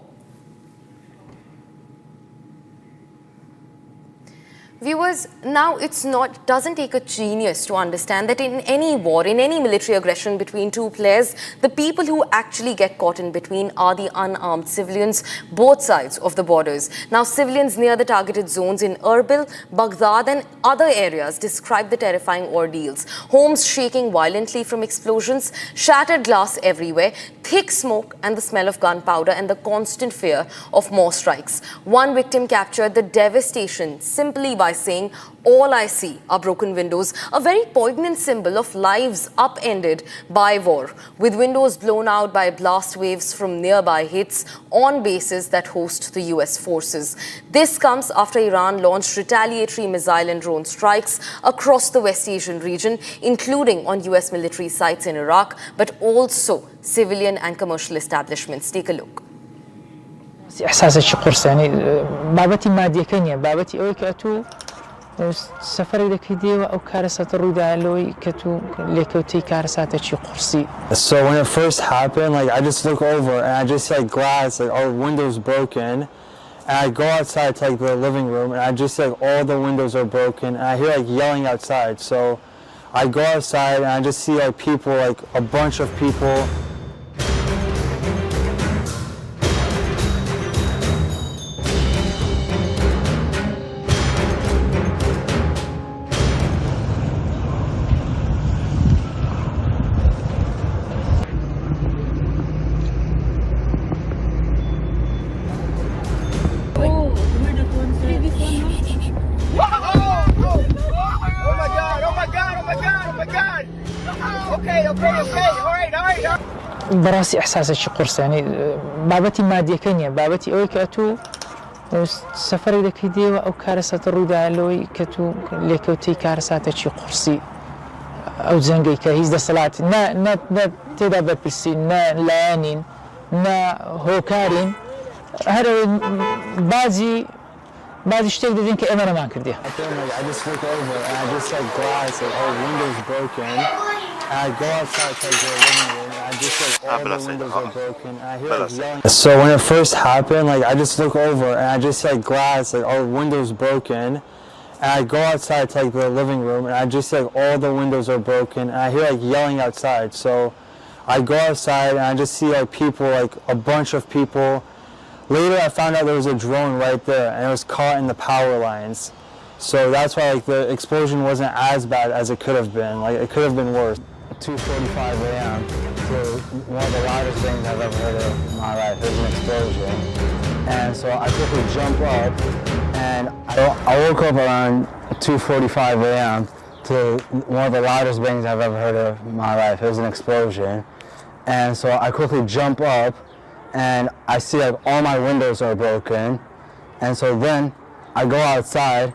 Viewers, now doesn't take a genius to understand that in any war, in any military aggression between two players, the people who actually get caught in between are the unarmed civilians, both sides of the borders. Now, civilians near the targeted zones in Erbil, Baghdad and other areas describe the terrifying ordeals. Homes shaking violently from explosions, shattered glass everywhere, thick smoke and the smell of gunpowder and the constant fear of more strikes. One victim captured the devastation simply by saying, All I see are broken windows, a very poignant symbol of lives upended by war, with windows blown out by blast waves from nearby hits on bases that host the US forces. This comes after Iran launched retaliatory missile and drone strikes across the West Asian region, including on US military sites in Iraq, but also civilian and commercial establishments. Take a look. إحساسي قرص يعني بابتي مادية كنية بابتي أوي كأتو سفري دكي ديوا أو كارثة الرودة لوي كتو ليكوتي كارثة شي قرصي. So when it first happened, like I just look over and I just see like glass, like our windows broken, and I go outside to like the living room and I just see like all the windows are broken and I hear like yelling outside. So I go outside and I just see like people, like a bunch of people. براسي إحساس شي قرص يعني بابتي مادية كنية بابتي أوي كأتو سفري دكي ديوا أو كارثة الرودة لوي كتو ليكوتي كارثة شي قرصي أو زنقي كهيز دا صلاة نا تدا ببسي نا لانين نا هوكارين هذا بعضی شتێک دەدەین کە ئێمە نەمان کردی. I just look over and I just like glass, like all windows broken, and I go outside to the living room and I just like all the windows are broken and I hear like yelling. So when it first happened, like I just look over and I just see like glass, like all windows broken, and I go outside to like the living room and I just see like all the windows are broken and I hear like yelling outside. So I go outside and I just see like people, like a bunch of people. Later I found out there was a drone right there and it was caught in the power lines. So that's why like the explosion wasn't as bad as it could have been. Like it could have been worse. 2:45 a.m. So one of the loudest things I've ever heard of in my life. There's an explosion. And so I quickly jump up and I woke up around 2:45 a.m. to one of the loudest bangs I've ever heard of in my life. It was an explosion. And so I quickly jump up and I see like all my windows are broken, and so then I go outside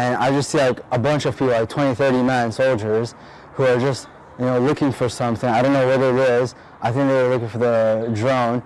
and I just see like a bunch of people, like 20-30 men, soldiers, who are just, you know, looking for something. I don't know what it is. I think they were looking for the drone.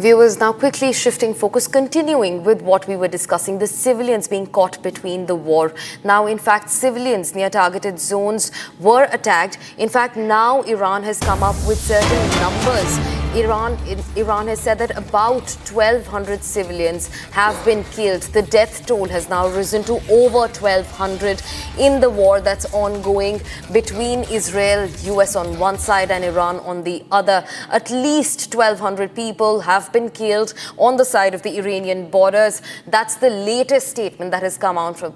Viewers, now quickly shifting focus, continuing with what we were discussing, the civilians being caught between the war. Now, in fact, civilians near targeted zones were attacked. In fact, now Iran has come up with certain numbers. Iran has said that about 1,200 civilians have been killed. The death toll has now risen to over 1,200 in the war that's ongoing between Israel, US on one side and Iran on the other. At least 1,200 people have been killed on the side of the Iranian borders. That's the latest statement that has come out from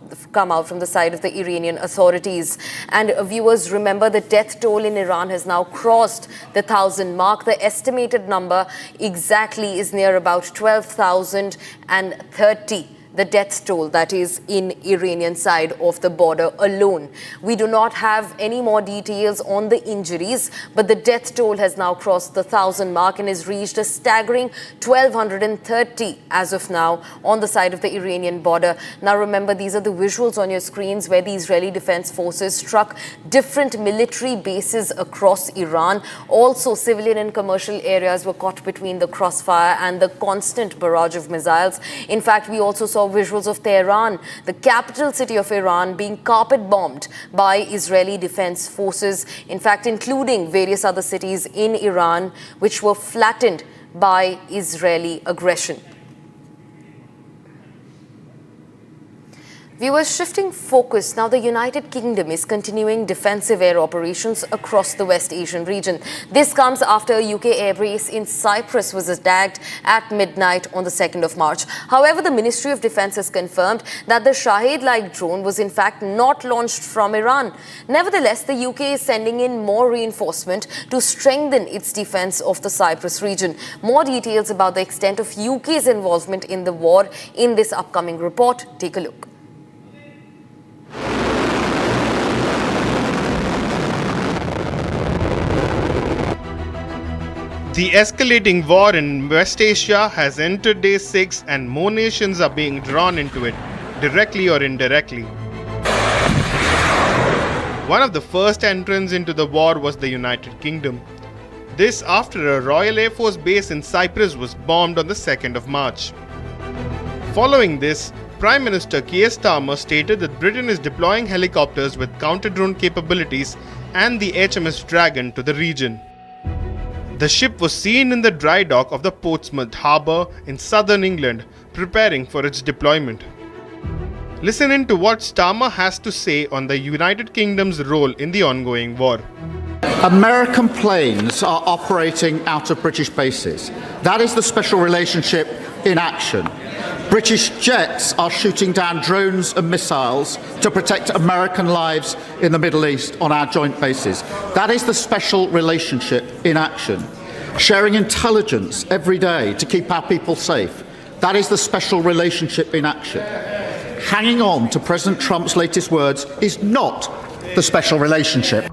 the side of the Iranian authorities. And viewers, remember, the death toll in Iran has now crossed the 1,000 mark. The estimated number exactly is near about 12,030. The death toll that is in Iranian side of the border alone. We do not have any more details on the injuries, but the death toll has now crossed the 1,000 mark and has reached a staggering 1,230 as of now on the side of the Iranian border. Now remember, these are the visuals on your screens where the Israeli Defense Forces struck different military bases across Iran. Also, civilian and commercial areas were caught between the crossfire and the constant barrage of missiles. In fact, we also saw visuals of Tehran, the capital city of Iran, being carpet bombed by Israeli Defense Forces, in fact, including various other cities in Iran, which were flattened by Israeli aggression. Viewers, shifting focus, now the United Kingdom is continuing defensive air operations across the West Asian region. This comes after a UK airbase in Cyprus was attacked at midnight on the 2nd of March. However, the Ministry of Defense has confirmed that the Shahid-like drone was in fact not launched from Iran. Nevertheless, the UK is sending in more reinforcement to strengthen its defense of the Cyprus region. More details about the extent of UK's involvement in the war in this upcoming report. Take a look. The escalating war in West Asia has entered day 6 and more nations are being drawn into it, directly or indirectly. One of the first entrants into the war was the United Kingdom. This after a Royal Air Force base in Cyprus was bombed on the 2nd of March. Following this, Prime Minister Keir Starmer stated that Britain is deploying helicopters with counter-drone capabilities and the HMS Dragon to the region. The ship was seen in the dry dock of the Portsmouth harbour in southern England, preparing for its deployment. Listen in to what Starmer has to say on the United Kingdom's role in the ongoing war. American planes are operating out of British bases. That is the special relationship in action. British jets are shooting down drones and missiles to protect American lives in the Middle East on our joint bases. That is the special relationship in action. Sharing intelligence every day to keep our people safe. That is the special relationship in action. Hanging on to President Trump's latest words is not the special relationship.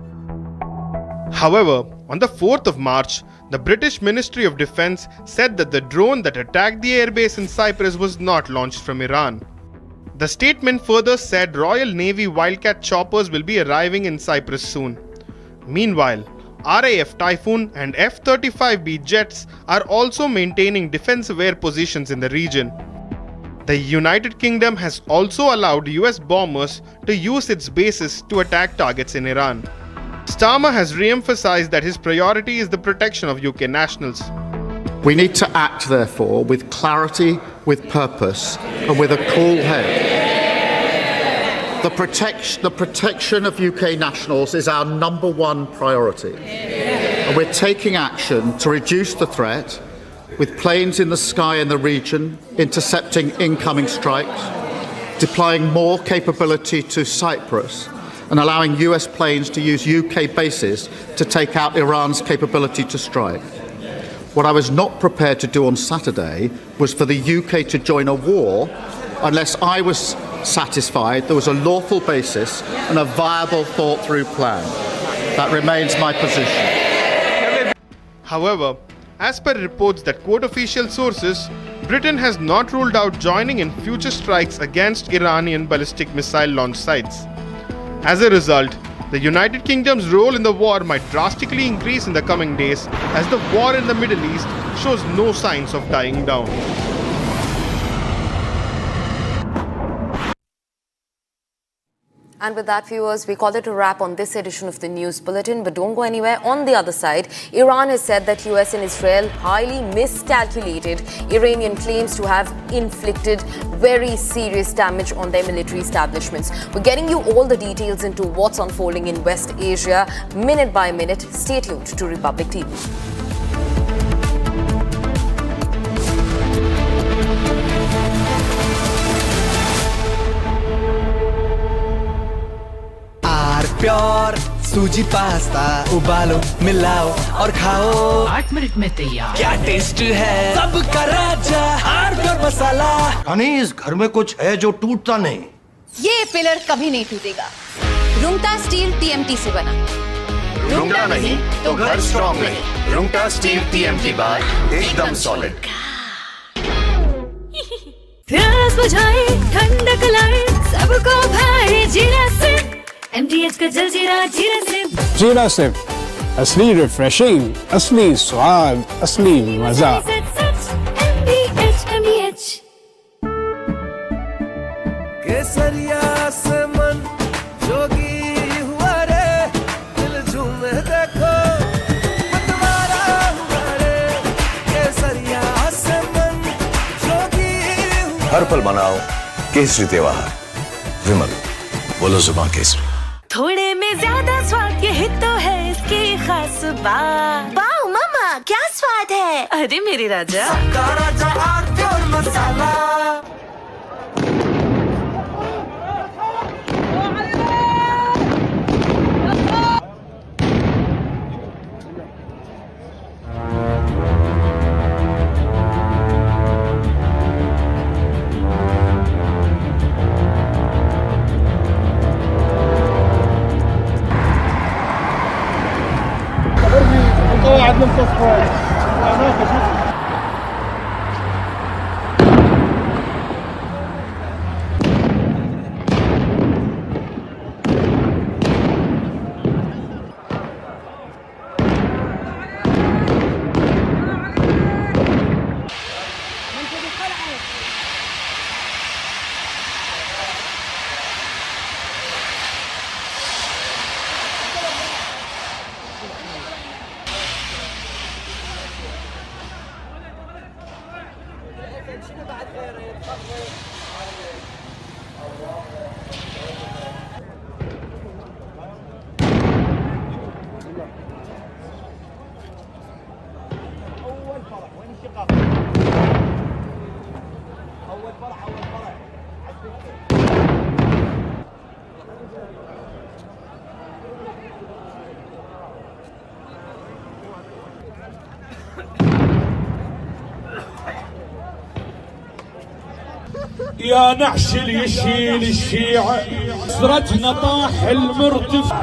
However, on the 4th of March, the British Ministry of Defense said that the drone that attacked the airbase in Cyprus was not launched from Iran. The statement further said Royal Navy Wildcat choppers will be arriving in Cyprus soon. Meanwhile, RAF Typhoon and F-35B jets are also maintaining defensive air positions in the region. The United Kingdom has also allowed US bombers to use its bases to attack targets in Iran. Starmer has re-emphasized that his priority is the protection of UK nationals. We need to act, therefore, with clarity, with purpose, and with a cool head. The protection of UK nationals is our number one priority. And we're taking action to reduce the threat, with planes in the sky in the region, intercepting incoming strikes, deploying more capability to Cyprus, and allowing US planes to use UK bases to take out Iran's capability to strike. What I was not prepared to do on Saturday was for the UK to join a war unless I was satisfied there was a lawful basis and a viable, thought-through plan. That remains my position. However, as per reports that quote official sources, Britain has not ruled out joining in future strikes against Iranian ballistic missile launch sites. As a result, the United Kingdom's role in the war might drastically increase in the coming days as the war in the Middle East shows no signs of dying down. And with that, viewers, we call it a wrap on this edition of the News Bulletin. But don't go anywhere. On the other side, Iran has said that US and Israel highly miscalculated Iranian claims to have inflicted very serious damage on their military establishments. We're getting you all the details into what's unfolding in West Asia, minute by minute. Stay tuned to Republic TV. Pure सूजी pasta उबालो मिलाओ और खाओ 8 minute में तैयार क्या taste है सबका राजा हार्डकोर मसाला यानी इस घर में कुछ है जो टूटता नहीं ये पिलर कभी नहीं टूटेगा रुंगटा स्टील TMT से बना रुंगटा नहीं तो घर स्ट्रॉन्ग नहीं रुंगटा स्टील TMT बार एकदम सॉलिड प्यास बुझाए ठंडक लाए सबको भाए जीरा से MDH का जलजीरा जीरा से जीरा से असली रिफ्रेशिंग असली स्वाद असली मजा MDH केसरिया से मन जोगी हुआ रे दिल झूमे देखो मतवारा हुआ रे केसरिया से मन जोगी हर पल मनाओ केसरी त्योहार विमल बोलो जुबान केसरी। थोड़े में ज्यादा स्वाद ये तो है इसकी खास बात। वाओ मामा क्या स्वाद है। अरे मेरे राजा सबका राजा आरती और मसाला। يا نعش اللي يشيل الشيعة سرتنا طاح المرتفع.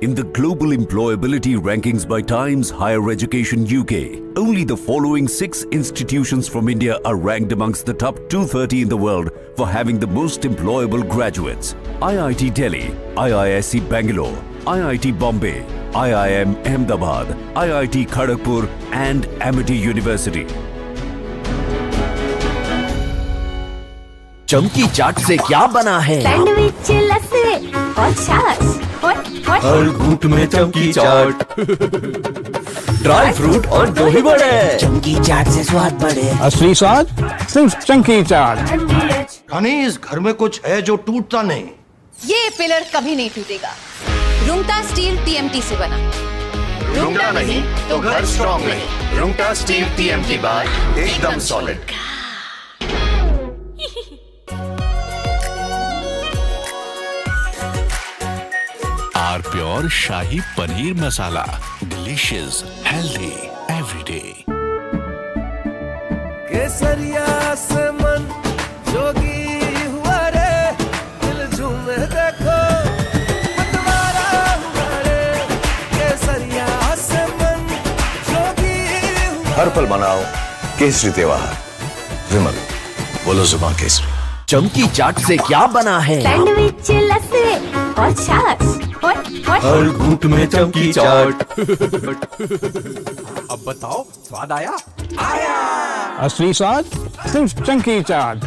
In the global employability rankings by Times Higher Education UK, only the following 6 institutions from India are ranked amongst the top 230 in the world for having the most employable graduates. IIT Delhi, IISc Bangalore, IIT Bombay, IIM Ahmedabad, IIT Kharagpur and Amity University. चमकी चाट से क्या बना है? Sandwich लस्सी और छाछ हर घूंट में चमकी चाट। ड्राई फ्रूट और दही बड़े। चमकी चाट से स्वाद बढ़े। असली स्वाद सिर्फ चमकी चाट। अनीस घर में कुछ है जो टूटता नहीं। ये पिलर कभी नहीं टूटेगा। रुंगटा स्टील TMT से बना। रुंगटा नहीं तो घर स्ट्रॉन्ग नहीं। रुंगटा स्टील TMT बार एकदम solid. Are pure shahi paneer masala, delicious, healthy everyday. केसरिया से मन जोगी हुआ रे, दिल झूमे देखो पतवारा हुआ रे। केसरिया से मन जोगी हुआ। हर पल मनाओ केसरी त्योहार। विमल बोलो जुबान केसरी। चमकी चाट से क्या बना है? सैंडविच लस्सी और छाछ हर घूंट में चमकी चाट। अब बताओ स्वाद आया? असली स्वाद सिर्फ चमकी चाट।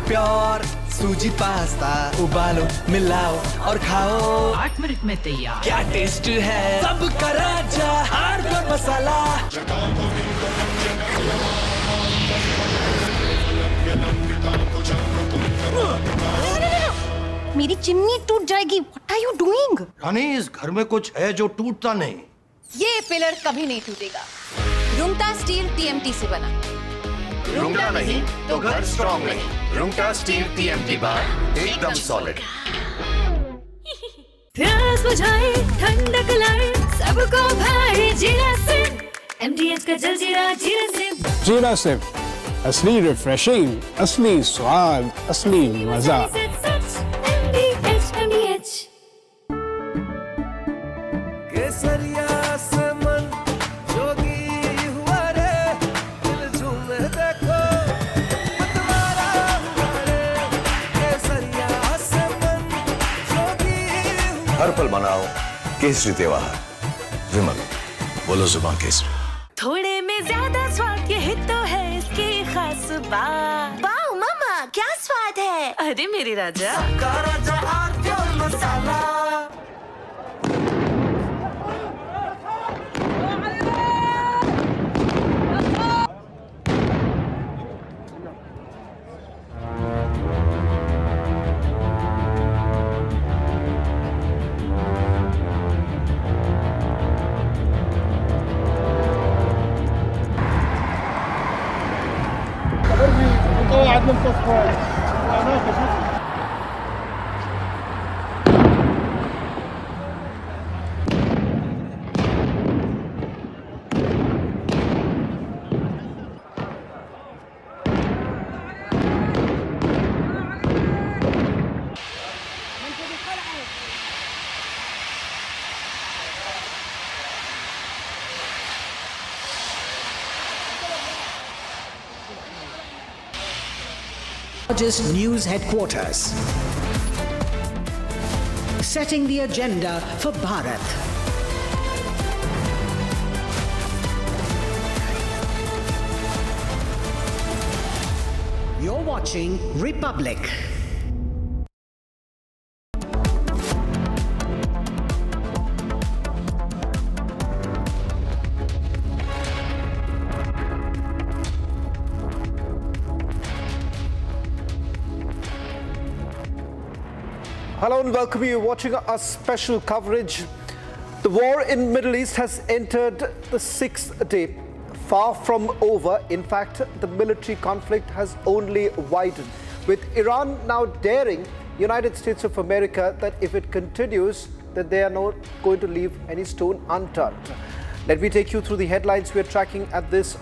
प्योर सूजी पास्ता उबालो मिलाओ और खाओ 8 मिनट में तैयार। क्या टेस्ट है सबका राजा हार्डकोर मसाला। मेरी चिमनी टूट जाएगी। What are you doing? रानी, इस घर में कुछ है जो टूटता नहीं। ये पिलर कभी नहीं टूटेगा। रुंगटा स्टील TMT से बना। रुंगटा नहीं तो घर स्ट्रॉन्ग नहीं। रुंगटा स्टील TMT बार एकदम सॉलिड। प्यास बुझाए ठंडक लाए सबको भाई जीरा से MDH का जल जीरा जीरा से जीरा से असली रिफ्रेशिंग, असली स्वाद, असली मजा। MDH केसरिया से मन जोगी हुआ रे, दिल झूमे देखो मतवारा हुआ रे। केसरिया से मन जोगी हुआ। हर पल मनाओ केसरी त्योहार। विमल, बोलो जुबान केसरी। थोड़े में ज्यादा स्वाद यही तो है इसकी खास बात। वाओ मामा क्या स्वाद है। अरे मेरे राजा सबका राजा आरती और मसाला। Largest news headquarters, setting the agenda for Bharat. You're watching Republic. Hello and welcome. You're watching our special coverage. The war in Middle East has entered the 6th day. Far from over. In fact, the military conflict has only widened, with Iran now daring United States of America that if it continues, that they are not going to leave any stone unturned. Let me take you through the headlines we're tracking at this.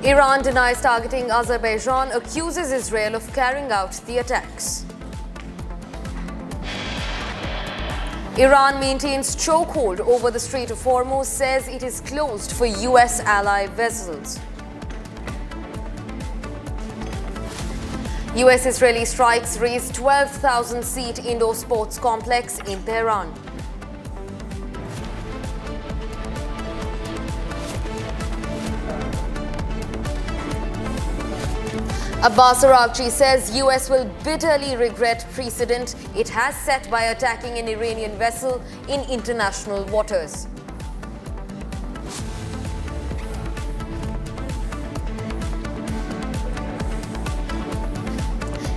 Iran denies targeting Azerbaijan, accuses Israel of carrying out the attacks. Iran maintains chokehold over the Strait of Hormuz, says it is closed for U.S. ally vessels. U.S. Israeli strikes raise 12,000-seat indoor sports complex in Tehran. Abbas Araghchi says U.S. will bitterly regret precedent it has set by attacking an Iranian vessel in international waters.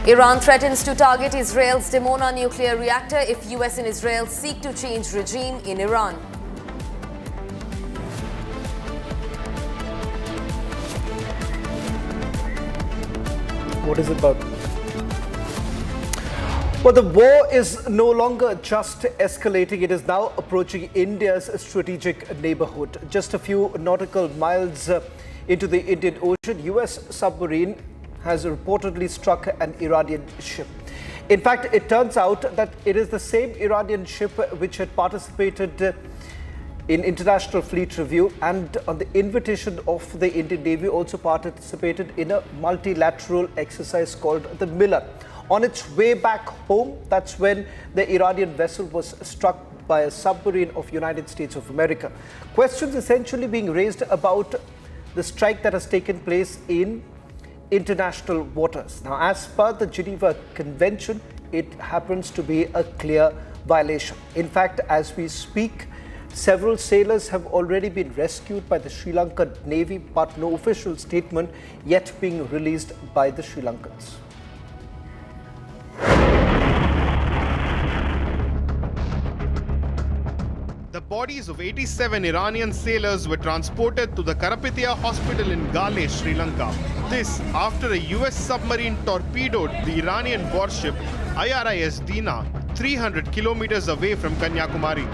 Iran threatens to target Israel's Dimona nuclear reactor if U.S. and Israel seek to change regime in Iran. What is it about? Well, the war is no longer just escalating. It is now approaching India's strategic neighborhood. Just a few nautical miles into the Indian Ocean, U.S. submarine has reportedly struck an Iranian ship. In fact, it turns out that it is the same Iranian ship which had participated in International Fleet Review and on the invitation of the Indian Navy also participated in a multilateral exercise called the Miller. On its way back home, that's when the Iranian vessel was struck by a submarine of United States of America. Questions essentially being raised about the strike that has taken place in international waters. Now, as per the Geneva Convention, it happens to be a clear violation. In fact, as we speak, Several sailors have already been rescued by the Sri Lankan Navy, but no official statement yet being released by the Sri Lankans. The bodies of 87 Iranian sailors were transported to the Karapitiya hospital in Gale, Sri Lanka. This after a U.S. submarine torpedoed the Iranian warship IRIS Dina 300 kilometers away from Kanyakumari.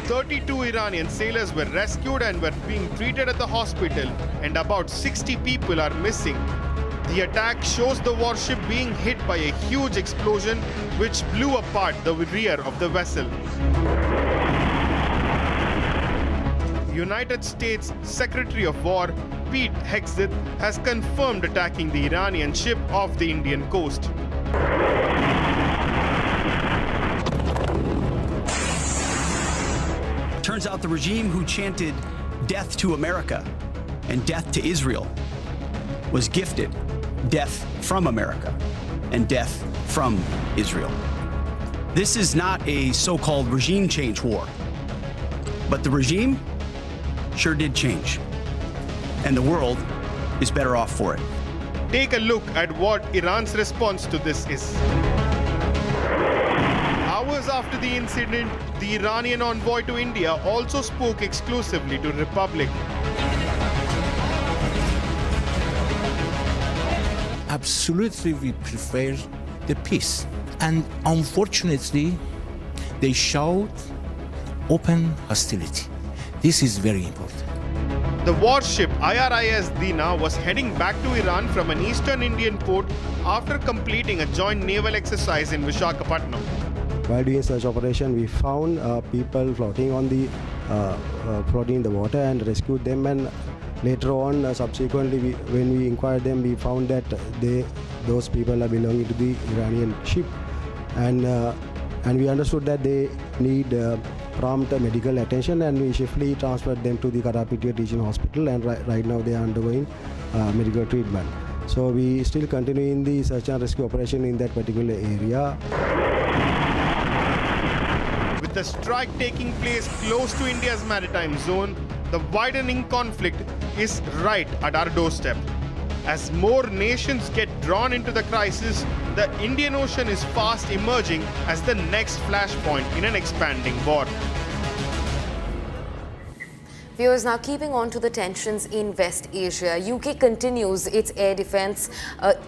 32 Iranian sailors were rescued and were being treated at the hospital, and about 60 people are missing. The attack shows the warship being hit by a huge explosion which blew apart the rear of the vessel. United States Secretary of War Pete Hegseth has confirmed attacking the Iranian ship off the Indian coast. Turns out the regime who chanted death to America and death to Israel was gifted death from America and death from Israel. This is not a so-called regime change war, but the regime sure did change, and the world is better off for it. Take a look at what Iran's response to this is. Hours after the incident, the Iranian envoy to India also spoke exclusively to Republic. Absolutely, we prefer the peace. And unfortunately, they showed open hostility. This is very important. The warship IRIS Dina was heading back to Iran from an eastern Indian port after completing a joint naval exercise in Visakhapatnam. While doing search operation, we found people floating on the floating in the water and rescued them. And later on, subsequently, when we inquired them, we found that those people are belonging to the Iranian ship, and we understood that they need prompt medical attention, and we swiftly transferred them to the Karapitiya Teaching Hospital, and right now they are undergoing medical treatment. So we still continue in the search and rescue operation in that particular area. With the strike taking place close to India's maritime zone, the widening conflict is right at our doorstep. As more nations get drawn into the crisis, the Indian Ocean is fast emerging as the next flashpoint in an expanding war. Viewers, now keeping on to the tensions in West Asia, UK continues its air defense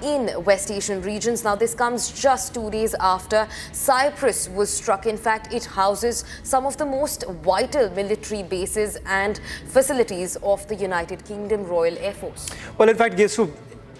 in West Asian regions. Now, this comes just 2 days after Cyprus was struck. In fact, it houses some of the most vital military bases and facilities of the United Kingdom Royal Air Force. Well, in fact, Yesu,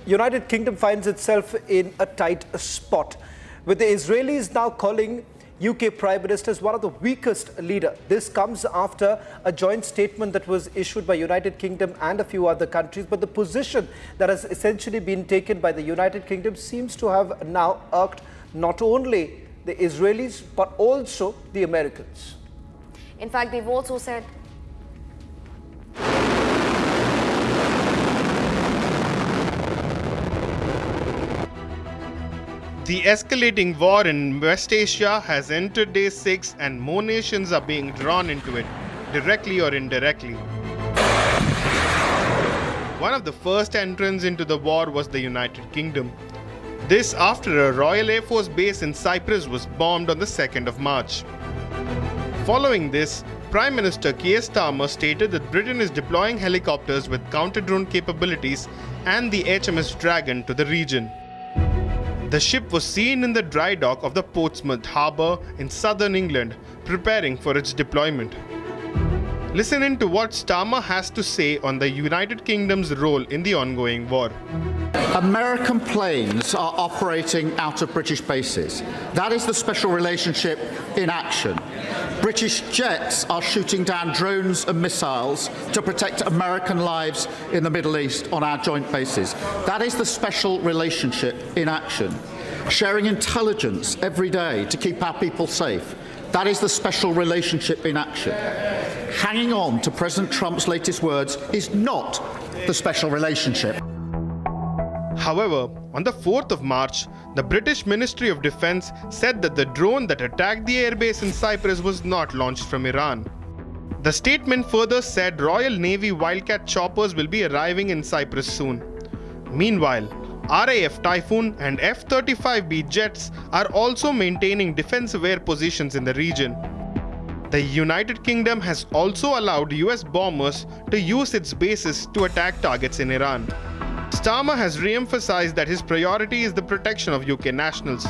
United Kingdom finds itself in a tight spot, with the Israelis now calling UK Prime Minister as one of the weakest leader. This comes after a joint statement that was issued by United Kingdom and a few other countries. But the position that has essentially been taken by the United Kingdom seems to have now irked not only the Israelis, but also the Americans. In fact, they've also said the escalating war in West Asia has entered day 6 and more nations are being drawn into it, directly or indirectly. One of the first entrants into the war was the United Kingdom. This after a Royal Air Force base in Cyprus was bombed on the 2nd of March. Following this, Prime Minister Keir Starmer stated that Britain is deploying helicopters with counter-drone capabilities and the HMS Dragon to the region. The ship was seen in the dry dock of the Portsmouth harbour in southern England, preparing for its deployment. Listen in to what Starmer has to say on the United Kingdom's role in the ongoing war. American planes are operating out of British bases. That is the special relationship in action. British jets are shooting down drones and missiles to protect American lives in the Middle East on our joint bases. That is the special relationship in action. Sharing intelligence every day to keep our people safe. That is the special relationship in action. Hanging on to President Trump's latest words is not the special relationship. However, on the 4th of March, the British Ministry of Defense said that the drone that attacked the airbase in Cyprus was not launched from Iran. The statement further said Royal Navy Wildcat choppers will be arriving in Cyprus soon. Meanwhile, RAF Typhoon and F-35B jets are also maintaining defensive air positions in the region. The United Kingdom has also allowed US bombers to use its bases to attack targets in Iran. Starmer has re-emphasized that his priority is the protection of UK nationals.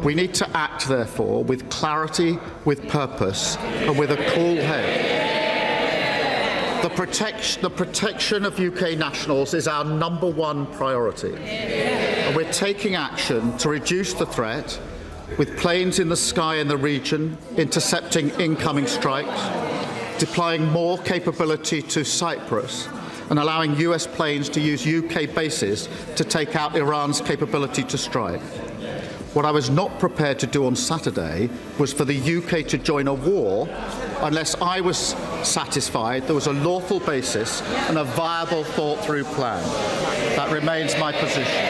We need to act, therefore, with clarity, with purpose, and with a cool head. The protection of UK nationals is our #1 priority. And we're taking action to reduce the threat with planes in the sky in the region, intercepting incoming strikes, deploying more capability to Cyprus, and allowing US planes to use UK bases to take out Iran's capability to strike. What I was not prepared to do on Saturday was for the UK to join a war unless I was satisfied there was a lawful basis and a viable, thought-through plan. That remains my position.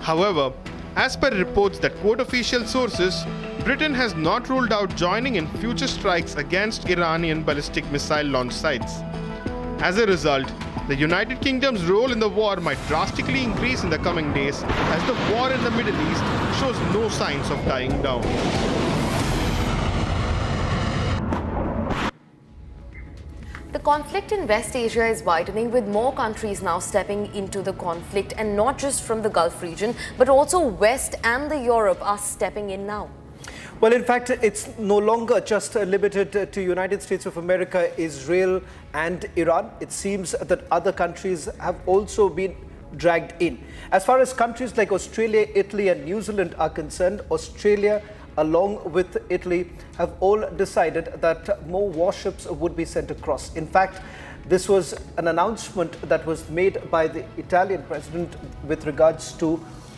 However, as per reports that quote official sources, Britain has not ruled out joining in future strikes against Iranian ballistic missile launch sites. As a result, the United Kingdom's role in the war might drastically increase in the coming days as the war in the Middle East shows no signs of dying down. The conflict in West Asia is widening, with more countries now stepping into the conflict, and not just from the Gulf region, but also West and the Europe are stepping in now. Well, in fact, it's no longer just limited to United States of America, Israel and Iran. It seems that other countries have also been dragged in. As far as countries like Australia, Italy and New Zealand are concerned, Australia along with Italy have all decided that more warships would be sent across. In fact, this was an announcement that was made by the Italian president with regards to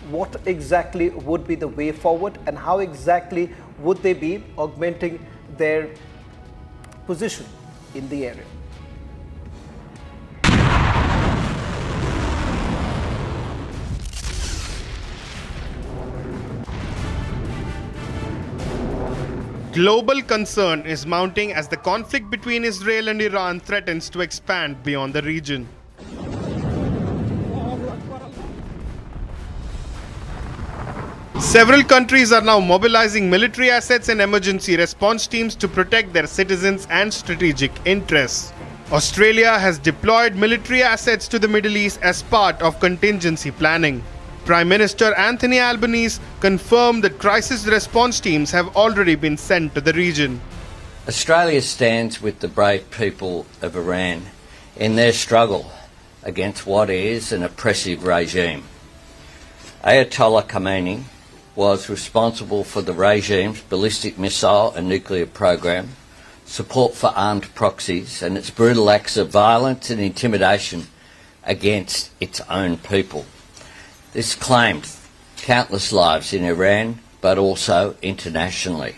what exactly would be the way forward and how exactly would they be augmenting their position in the area. Global concern is mounting as the conflict between Israel and Iran threatens to expand beyond the region. Several countries are now mobilizing military assets and emergency response teams to protect their citizens and strategic interests. Australia has deployed military assets to the Middle East as part of contingency planning. Prime Minister Anthony Albanese confirmed that crisis response teams have already been sent to the region. Australia stands with the brave people of Iran in their struggle against what is an oppressive regime. Ayatollah Khamenei was responsible for the regime's ballistic missile and nuclear program, support for armed proxies, and its brutal acts of violence and intimidation against its own people. This claimed countless lives in Iran, but also internationally.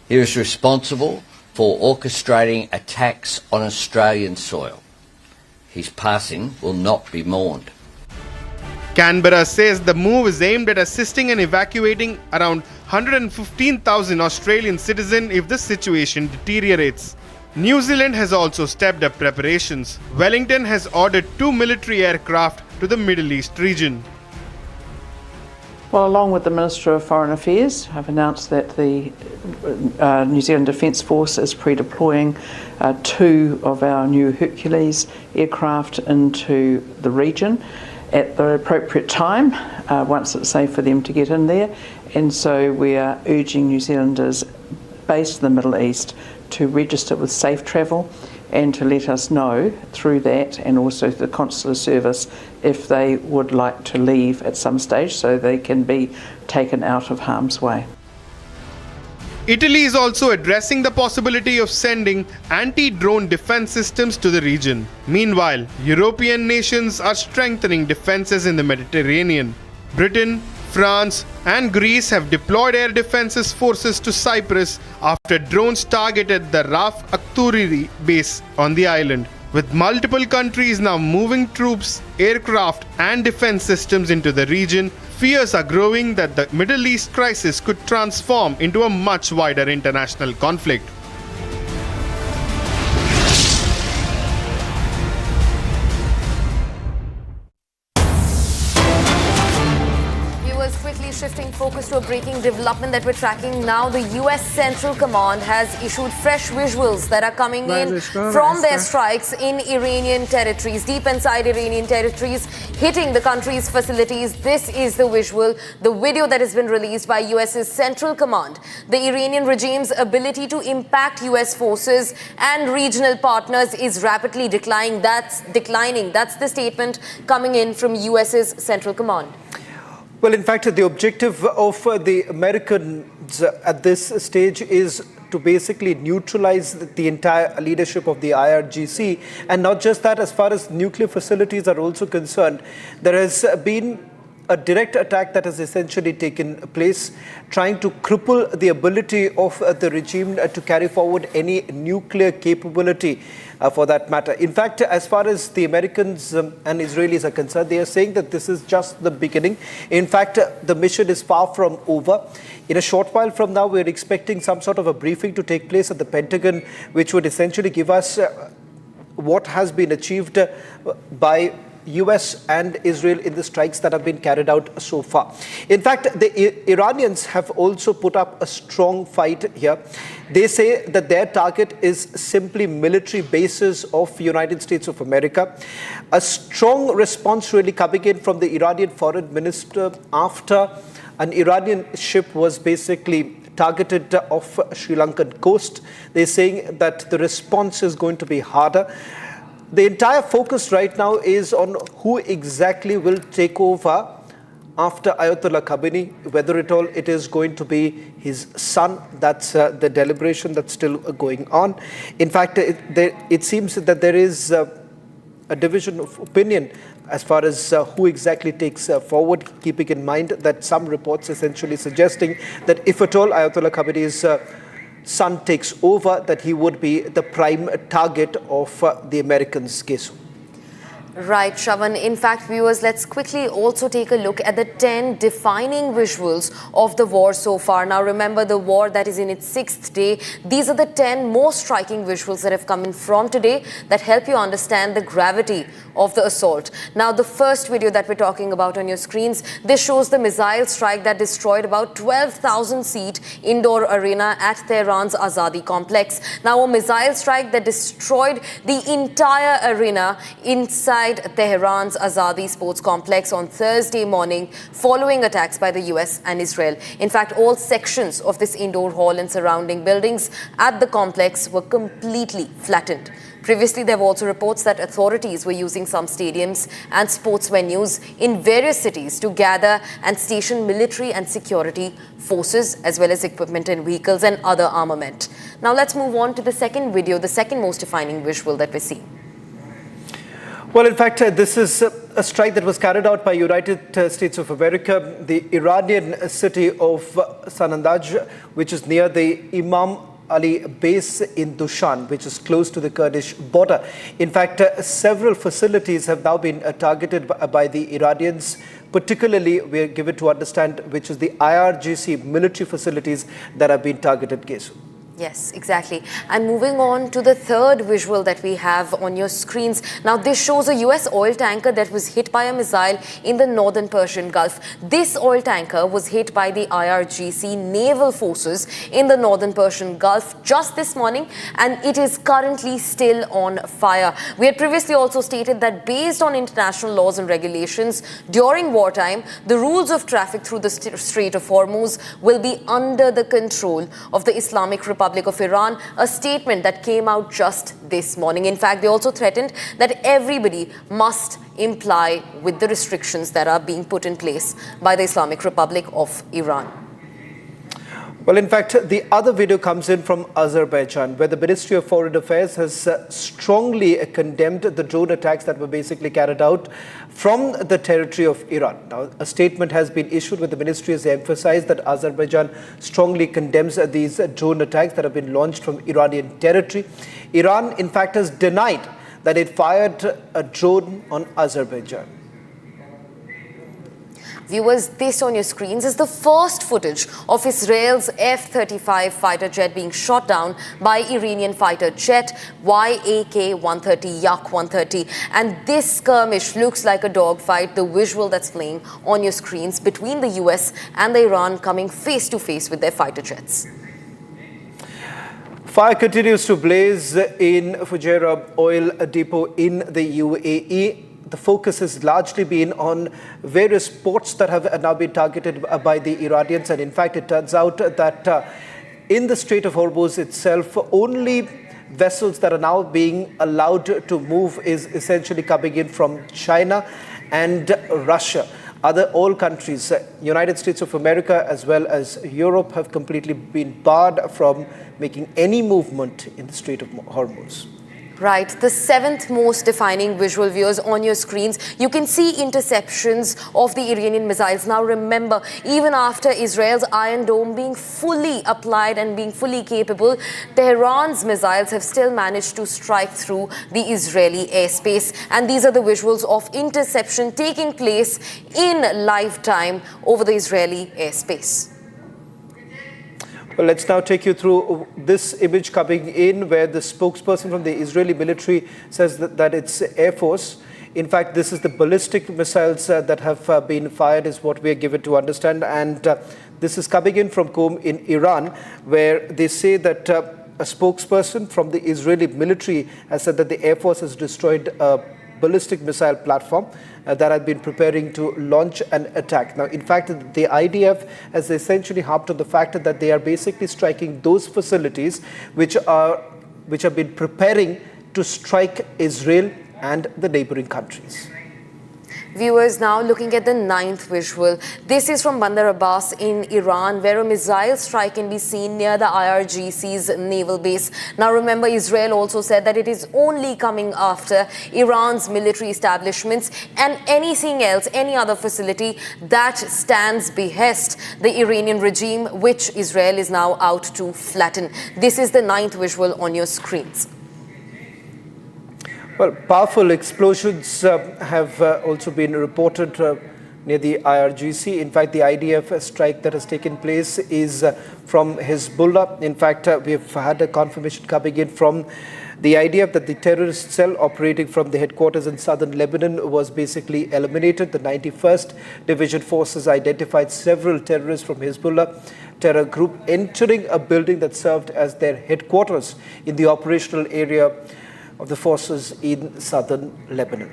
He was responsible for orchestrating attacks on Australian soil. His passing will not be mourned. Canberra says the move is aimed at assisting and evacuating around 115,000 Australian citizens if the situation deteriorates. New Zealand has also stepped up preparations. Wellington has ordered 2 military aircraft to the Middle East region. Well, along with the Minister of Foreign Affairs, I've announced that the New Zealand Defence Force is pre-deploying 2 of our new Hercules aircraft into the region at the appropriate time, once it's safe for them to get in there. And so we are urging New Zealanders based in the Middle East to register with Safe Travel and to let us know through that, and also the consular service, if they would like to leave at some stage so they can be taken out of harm's way. Italy is also addressing the possibility of sending anti-drone defense systems to the region. Meanwhile, European nations are strengthening defenses in the Mediterranean. Britain, France and Greece have deployed air defenses forces to Cyprus after drones targeted the Raf Akturi base on the island. With multiple countries now moving troops, aircraft and defense systems into the region, fears are growing that the Middle East crisis could transform into a much wider international conflict. Quickly shifting focus to a breaking development that we're tracking now. The U.S. Central Command has issued fresh visuals that are coming in from their strikes in Iranian territories, deep inside Iranian territories, hitting the country's facilities. This is the visual, the video that has been released by U.S.'s Central Command. The Iranian regime's ability to impact U.S. forces and regional partners is rapidly declining. That's the statement coming in from U.S.'s Central Command. Well, in fact, the objective of the Americans at this stage is to basically neutralize the entire leadership of the IRGC. And not just that, as far as nuclear facilities are also concerned, there has been a direct attack that has essentially taken place, trying to cripple the ability of the regime to carry forward any nuclear capability for that matter. In fact, as far as the Americans and Israelis are concerned, they are saying that this is just the beginning. In fact, the mission is far from over. In a short while from now, we're expecting some sort of a briefing to take place at the Pentagon, which would essentially give us what has been achieved by US and Israel in the strikes that have been carried out so far. In fact, the Iranians have also put up a strong fight here. They say that their target is simply military bases of United States of America. A strong response really coming in from the Iranian foreign minister after an Iranian ship was basically targeted off Sri Lankan coast. They're saying that the response is going to be harder. The entire focus right now is on who exactly will take over after Ayatollah Khamenei, whether at all it is going to be his son. That's the deliberation that's still going on. In fact, it seems that there is a division of opinion as far as who exactly takes forward, keeping in mind that some reports essentially suggesting that if at all Ayatollah Khamenei's son takes over, that he would be the prime target of the Americans' case. Right, Shravan. In fact, viewers, let's quickly also take a look at the 10 defining visuals of the war so far. Now, remember, the war that is in its 6th day. These are the 10 most striking visuals that have come in from today that help you understand the gravity of the assault. Now, the first video that we're talking about on your screens, this shows the missile strike that destroyed about 12,000-seat indoor arena at Tehran's Azadi complex. Now, a missile strike that destroyed the entire arena inside Tehran's Azadi sports complex on Thursday morning following attacks by the US and Israel. In fact, all sections of this indoor hall and surrounding buildings at the complex were completely flattened. Previously, there were also reports that authorities were using some stadiums and sports venues in various cities to gather and station military and security forces, as well as equipment and vehicles and other armament. Now, let's move on to the second video, the second most defining visual that we're seeing. Well, in fact, this is a strike that was carried out by United States of America, the Iranian city of Sanandaj, which is near the Imam Ali base in Dushan, which is close to the Kurdish border. In fact, several facilities have now been targeted by the Iranians, particularly, we are given to understand, which is the IRGC military facilities that have been targeted, Kesu. Yes, exactly. And moving on to the third visual that we have on your screens. Now, this shows a US oil tanker that was hit by a missile in the northern Persian Gulf. This oil tanker was hit by the IRGC naval forces in the northern Persian Gulf just this morning, and it is currently still on fire. We had previously also stated that based on international laws and regulations, during wartime, the rules of traffic through the Strait of Hormuz will be under the control of the Islamic Republic of Iran, a statement that came out just this morning. In fact, they also threatened that everybody must comply with the restrictions that are being put in place by the Islamic Republic of Iran. Well, in fact, the other video comes in from Azerbaijan, where the Ministry of Foreign Affairs has strongly condemned the drone attacks that were basically carried out from the territory of Iran. Now, a statement has been issued where the ministry has emphasized that Azerbaijan strongly condemns these drone attacks that have been launched from Iranian territory. Iran, in fact, has denied that it fired a drone on Azerbaijan. Viewers, this on your screens is the first footage of Israel's F-35 fighter jet being shot down by Iranian fighter jet YAK-130, Yak-130. And this skirmish looks like a dogfight, the visual that's playing on your screens between the US and the Iran coming face to face with their fighter jets. Fire continues to blaze in Fujairah oil depot in the UAE. The focus has largely been on various ports that have now been targeted by the Iranians. And in fact, it turns out that in the Strait of Hormuz itself, only vessels that are now being allowed to move is essentially coming in from China and Russia. All countries, United States of America as well as Europe, have completely been barred from making any movement in the Strait of Hormuz. Right, the seventh most defining visual, viewers, on your screens. You can see interceptions of the Iranian missiles. Now remember, even after Israel's Iron Dome being fully applied and being fully capable, Tehran's missiles have still managed to strike through the Israeli airspace. And these are the visuals of interception taking place in live time over the Israeli airspace. Well, let's now take you through this image coming in where the spokesperson from the Israeli military says that it's Air Force. In fact, this is the ballistic missiles that have been fired is what we are given to understand. And this is coming in from Qom in Iran, where they say that a spokesperson from the Israeli military has said that the Air Force has destroyed a ballistic missile platform that had been preparing to launch an attack. Now, in fact, the IDF has essentially harped on the fact that they are basically striking those facilities which have been preparing to strike Israel and the neighboring countries. Viewers, now looking at the ninth visual. This is from Bandar Abbas in Iran, where a missile strike can be seen near the IRGC's naval base. Now remember, Israel also said that it is only coming after Iran's military establishments and anything else, any other facility that stands behest the Iranian regime, which Israel is now out to flatten. This is the ninth visual on your screens. Well, powerful explosions have also been reported near the IRGC. In fact, the IDF strike that has taken place is from Hezbollah. In fact, we have had a confirmation coming in from the IDF that the terrorist cell operating from the headquarters in southern Lebanon was basically eliminated. The 91st Division forces identified several terrorists from Hezbollah terror group entering a building that served as their headquarters in the operational area of the forces in southern Lebanon.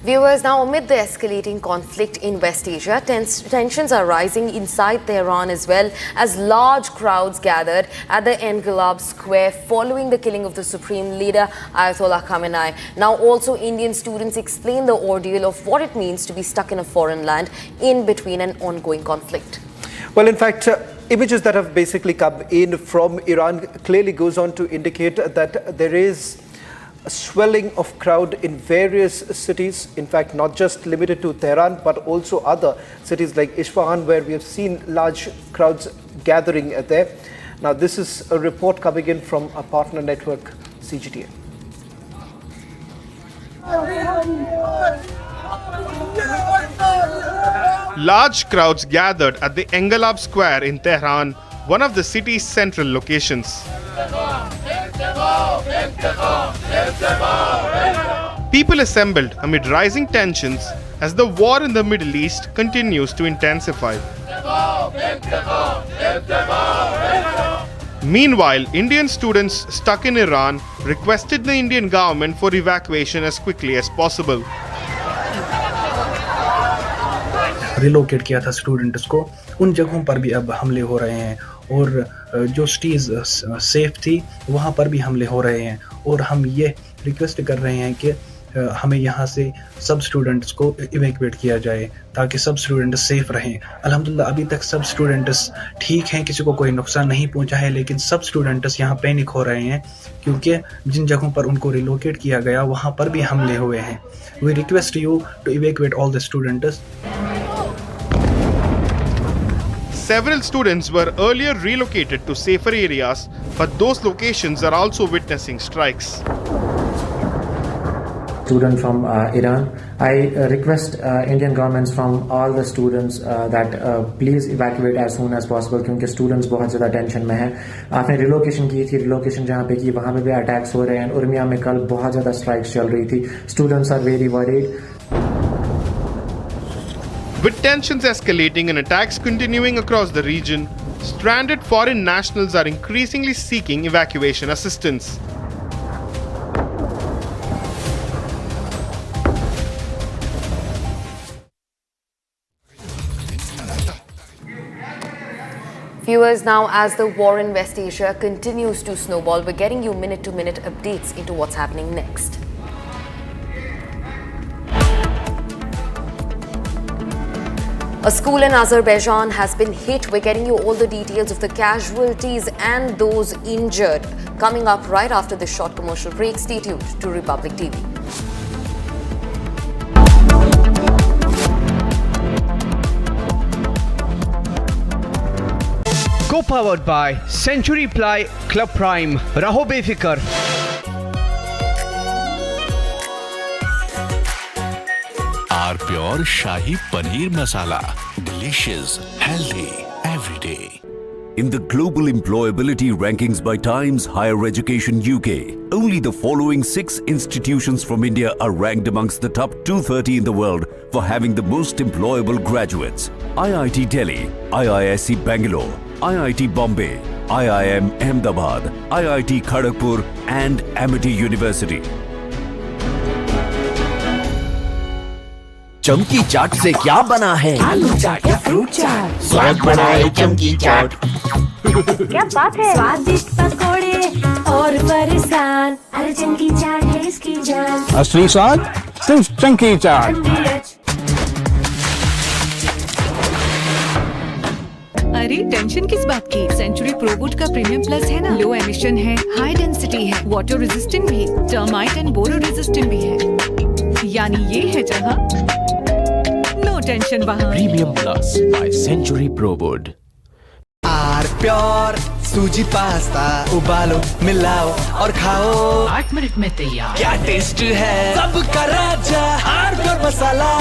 Viewers, now amid the escalating conflict in West Asia, tensions are rising inside Tehran as well as large crowds gathered at the Engelab Square following the killing of the Supreme Leader Ayatollah Khamenei. Now also Indian students explain the ordeal of what it means to be stuck in a foreign land in between an ongoing conflict. Well, in fact, images that have basically come in from Iran clearly goes on to indicate that there is a swelling of crowd in various cities. In fact, not just limited to Tehran, but also other cities like Isfahan, where we have seen large crowds gathering there. Now, this is a report coming in from a partner network, CGTN. Large crowds gathered at the Engelab Square in Tehran, one of the city's central locations. People assembled amid rising tensions as the war in the Middle East continues to intensify. Meanwhile, Indian students stuck in Iran requested the Indian government for evacuation as quickly as possible. Relocate किया था students को, उन जगहों पर भी अब हमले हो रहे हैं और जो सिटीज़ सेफ थी वहाँ पर भी हमले हो रहे हैं और हम ये रिक्वेस्ट कर रहे हैं कि हमें यहाँ से सब स्टूडेंट्स को इवैक्यूएट किया जाए ताकि सब स्टूडेंट्स सेफ रहें। अल्हम्दुलिल्लाह अभी तक सब स्टूडेंट्स ठीक हैं, किसी को कोई नुकसान नहीं पहुँचा है, लेकिन सब स्टूडेंट्स यहाँ पैनिक हो रहे हैं क्योंकि जिन जगहों पर उनको रिलोकेट किया गया वहाँ पर भी हमले हुए हैं। We request you to evacuate all the students. Several students were earlier relocated to safer areas, but those locations are also witnessing strikes. Student from Iran. I request Indian governments from all the students that please evacuate as soon as possible क्योंकि students बहुत ज़्यादा tension में हैं. आपने relocation की थी, relocation जहाँ पे की वहाँ पे भी attacks हो रहे हैं. उर्मिया में कल बहुत ज़्यादा strikes चल रही थी. Students are very worried. With tensions escalating and attacks continuing across the region, stranded foreign nationals are increasingly seeking evacuation assistance. Viewers, now as the war in West Asia continues to snowball, we're getting you minute-to-minute updates into what's happening next. A school in Azerbaijan has been hit. We're getting you all the details of the casualties and those injured coming up right after this short commercial break. Stay tuned to Republic TV. Co-powered by Century Ply Club Prime. Raho befikar. Our pure Shahi Paneer Masala. Delicious, healthy, every day. In the global employability rankings by Times Higher Education UK, only the following 6 institutions from India are ranked amongst the top 230 in the world for having the most employable graduates. IIT Delhi, IISc Bangalore, IIT Bombay, IIM Ahmedabad, IIT Kharagpur and Amity University. चमकी चाट से क्या बना है? आलू चाट या fruit चाट, स्वाद बनाए चमकी चाट। क्या बात है? स्वादिष्ट पकोड़े और फरसान, अरे चमकी चाट है इसकी जान। असली स्वाद सिर्फ चमकी चाट। अरे टेंशन किस बात की? सेंचुरी प्रोवुड का प्रीमियम प्लस है ना, लो एमिशन है, हाई डेंसिटी है, वाटर रेजिस्टेंट भी, टर्माइट एंड बोरो रेजिस्टेंट भी है। यानी ये है जहाँ नो टेंशन वहाँ। Premium plus by Century Prowood. R pure सूजी पास्ता उबालो, मिलाओ और खाओ, 8 मिनट में तैयार। क्या टेस्ट है, सबका राजा R pure masala.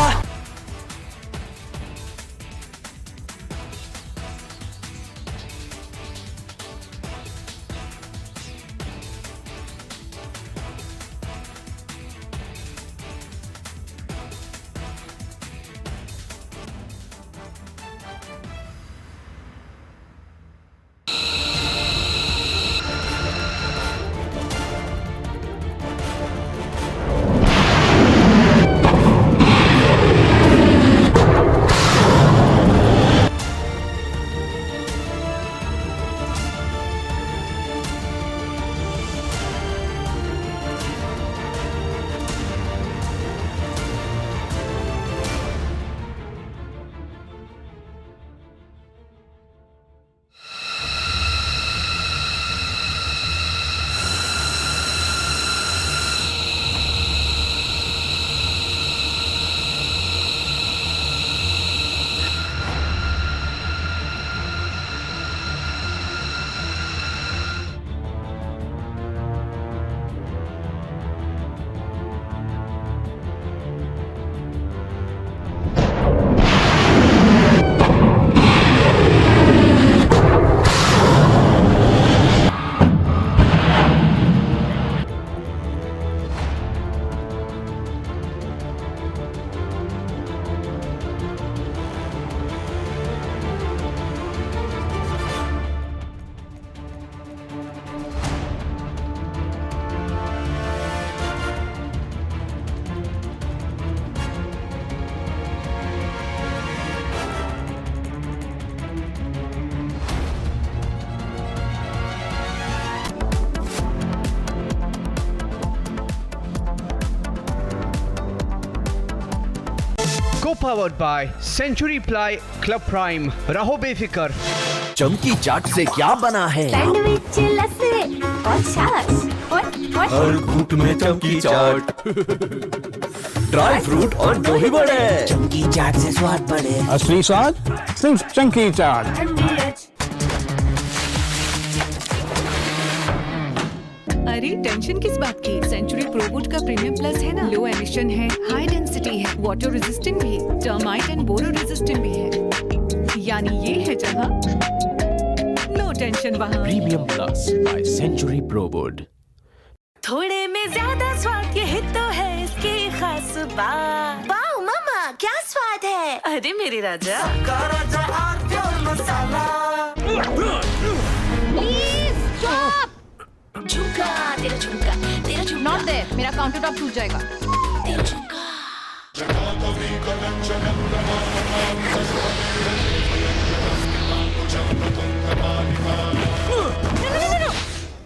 Co-powered by Century Ply Club Prime. Raho befikar. चमकी चाट से क्या बना है? सैंडविच नीचे लस्सी और छाछ और हर घूंट में चमकी चाट ड्राई फ्रूट और दही बड़े चमकी चाट से स्वाद बढ़े असली स्वाद सिर्फ चंकी चाट। अरे टेंशन किस बात की? सेंचुरी प्रोवुड का प्रीमियम प्लस है ना, लो एमिशन है, हाई डेंसिटी है, वाटर रेजिस्टेंट भी, टर्माइट एंड बोरो रेजिस्टेंट भी है। यानी ये है जहां नो टेंशन वहां। Premium plus by Century Prowood. थोड़े में ज्यादा स्वाद, ये तो है इसकी खास बात। वाओ मामा क्या स्वाद है, अरे मेरे राजा। Please stop. झुमका तेरा झुमका तेरा झुमका नॉट देयर, मेरा काउंटर टॉप टूट जाएगा। तेरा झुमका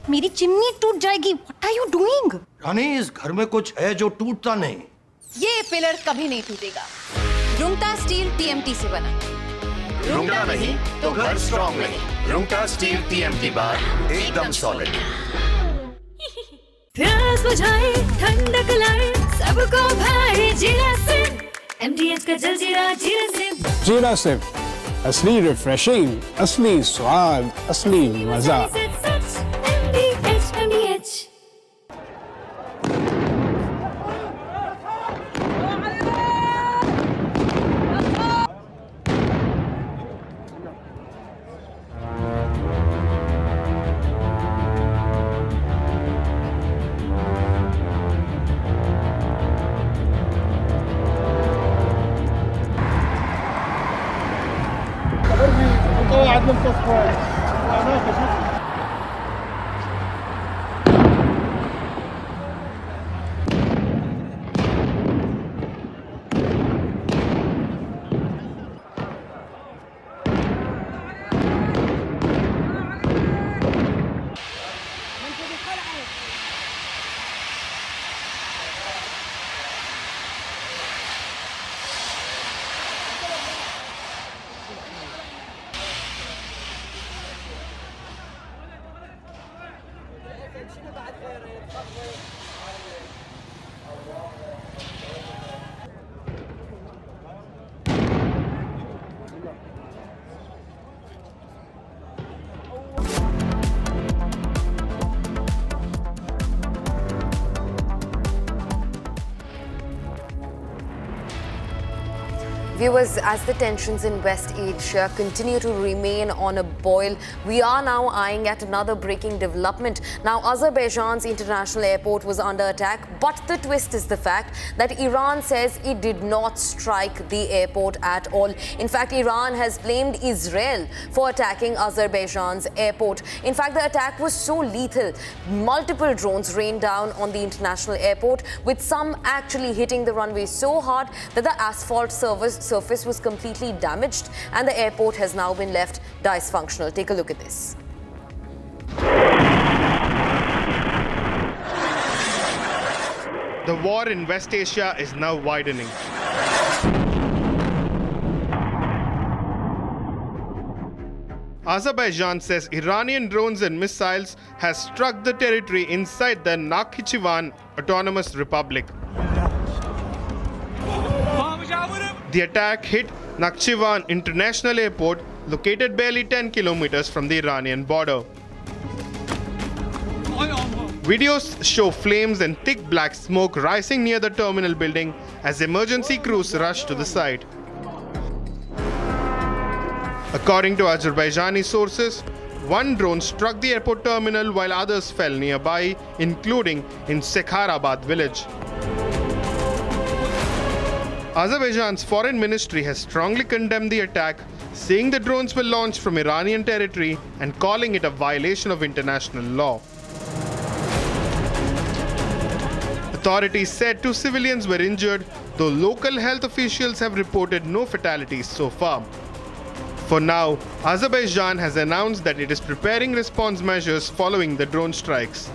मेरी चिमनी टूट जाएगी। What are you doing? रानी, इस घर में कुछ है जो टूटता नहीं। ये पिलर कभी नहीं टूटेगा। रुंगटा स्टील टीएमटी से बना। रुंगटा नहीं तो घर स्ट्रॉन्ग नहीं। रुंगटा स्टील टीएमटी बार एकदम सॉलिड। प्यास बुझाए ठंडक लाए सबको भाई जीरा से एमडीएच का जलजीरा जीरा से। जीरा सिर्फ असली रिफ्रेशिंग, असली स्वाद, असली मजा। Viewers, as the tensions in West Asia continue to remain on a boil, we are now eyeing at another breaking development. Now, Azerbaijan's international airport was under attack, but the twist is the fact that Iran says it did not strike the airport at all. In fact, Iran has blamed Israel for attacking Azerbaijan's airport. In fact, the attack was so lethal, multiple drones rained down on the international airport, with some actually hitting the runway so hard that the asphalt surface was completely damaged, and the airport has now been left dysfunctional. Take a look at this. The war in West Asia is now widening. Azerbaijan says Iranian drones and missiles has struck the territory inside the Nakhchivan Autonomous Republic. The attack hit Nakhchivan International Airport, located barely 10 kilometers from the Iranian border. Videos show flames and thick black smoke rising near the terminal building as emergency crews rush to the site. According to Azerbaijani sources, one drone struck the airport terminal while others fell nearby, including in Sekharabad village. Azerbaijan's foreign ministry has strongly condemned the attack, saying the drones were launched from Iranian territory and calling it a violation of international law. Authorities said 2 civilians were injured, though local health officials have reported no fatalities so far. For now, Azerbaijan has announced that it is preparing response measures following the drone strikes.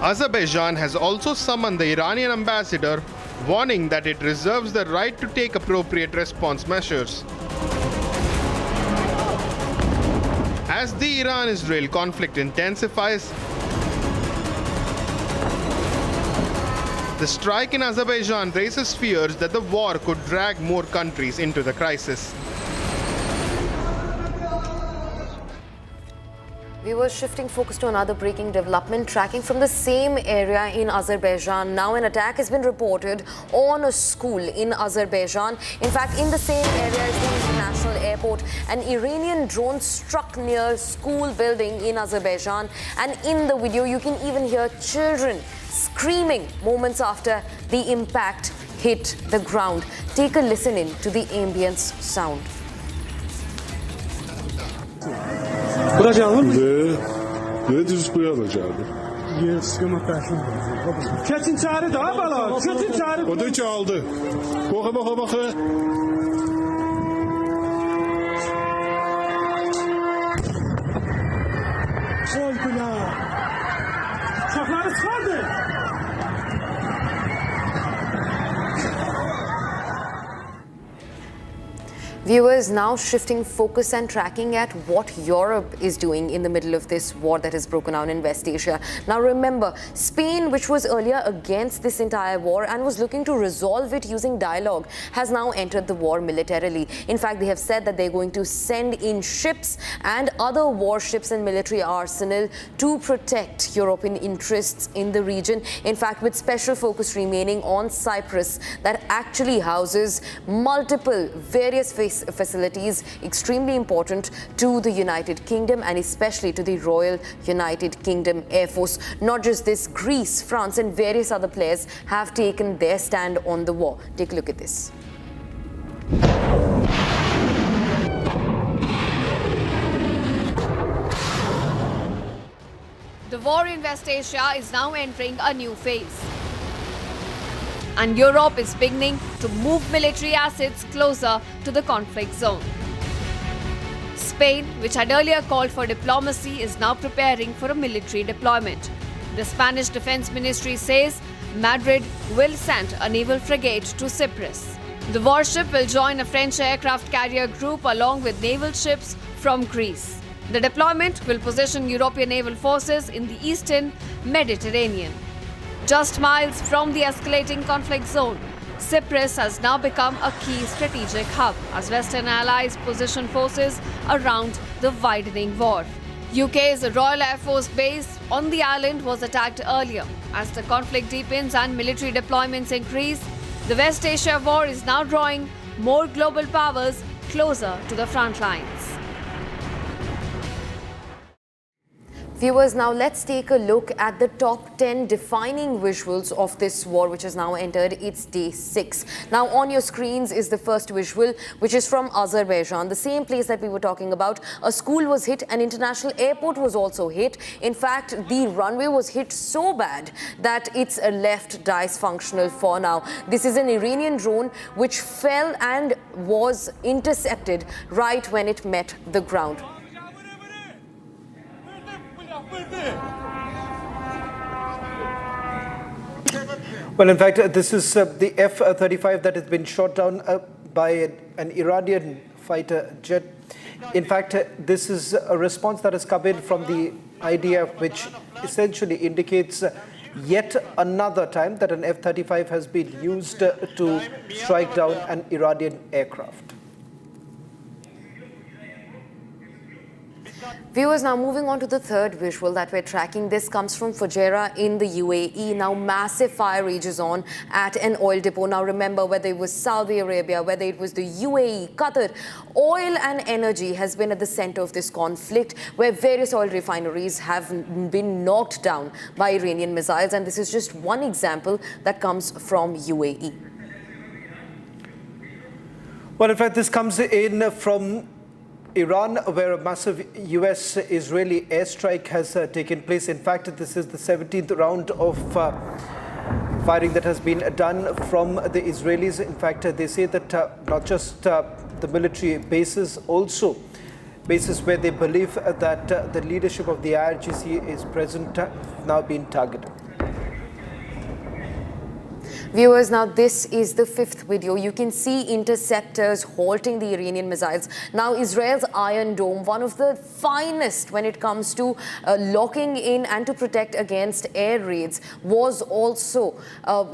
Azerbaijan has also summoned the Iranian ambassador, warning that it reserves the right to take appropriate response measures. As the Iran-Israel conflict intensifies, the strike in Azerbaijan raises fears that the war could drag more countries into the crisis. We were shifting focus to another breaking development, tracking from the same area in Azerbaijan. Now an attack has been reported on a school in Azerbaijan. In fact, in the same area as the international airport, an Iranian drone struck near school building in Azerbaijan. And in the video, you can even hear children screaming moments after the impact hit the ground. Take a listen in to the ambience sound. Viewers, now shifting focus and tracking at what Europe is doing in the middle of this war that has broken out in West Asia. Now remember, Spain, which was earlier against this entire war and was looking to resolve it using dialogue, has now entered the war militarily. In fact, they have said that they're going to send in ships and other warships and military arsenal to protect European interests in the region. In fact, with special focus remaining on Cyprus, that actually houses multiple various facilities extremely important to the United Kingdom and especially to the Royal United Kingdom Air Force. Not just this, Greece, France and various other players have taken their stand on the war. Take a look at this. The war in West Asia is now entering a new phase, and Europe is beginning to move military assets closer to the conflict zone. Spain, which had earlier called for diplomacy, is now preparing for a military deployment. The Spanish Defense Ministry says Madrid will send a naval frigate to Cyprus. The warship will join a French aircraft carrier group along with naval ships from Greece. The deployment will position European naval forces in the eastern Mediterranean. Just miles from the escalating conflict zone, Cyprus has now become a key strategic hub as Western allies position forces around the widening war. UK's Royal Air Force base on the island was attacked earlier. As the conflict deepens and military deployments increase, the West Asia war is now drawing more global powers closer to the front lines. Viewers, now let's take a look at the top 10 defining visuals of this war, which has now entered its day 6. Now on your screens is the first visual, which is from Azerbaijan, the same place that we were talking about. A school was hit, an international airport was also hit. In fact, the runway was hit so bad that it's left dysfunctional for now. This is an Iranian drone which fell and was intercepted right when it met the ground. Well, in fact, this is the F-35 that has been shot down by an Iranian fighter jet. In fact, this is a response that has come in from the IDF, which essentially indicates yet another time that an F-35 has been used to strike down an Iranian aircraft. Viewers, now moving on to the third visual that we're tracking. This comes from Fujairah in the UAE. Now massive fire rages on at an oil depot. Now remember, whether it was Saudi Arabia, whether it was the UAE, Qatar, oil and energy has been at the center of this conflict, where various oil refineries have been knocked down by Iranian missiles. And this is just one example that comes from UAE. Well, in fact, this comes in from Iran, where a massive U.S. Israeli airstrike has taken place. In fact, this is the 17th round of firing that has been done from the Israelis. In fact, they say that not just the military bases, also bases where they believe that the leadership of the IRGC is present, now being targeted. Viewers, now this is the fifth video. You can see interceptors halting the Iranian missiles. Now Israel's Iron Dome, one of the finest when it comes to locking in and to protect against air raids, was also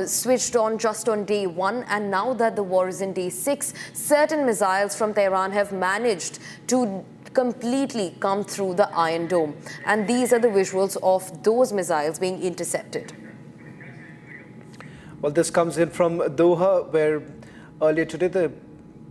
switched on just on day 1. And now that the war is in day 6, certain missiles from Tehran have managed to completely come through the Iron Dome. And these are the visuals of those missiles being intercepted. Well, this comes in from Doha, where earlier today the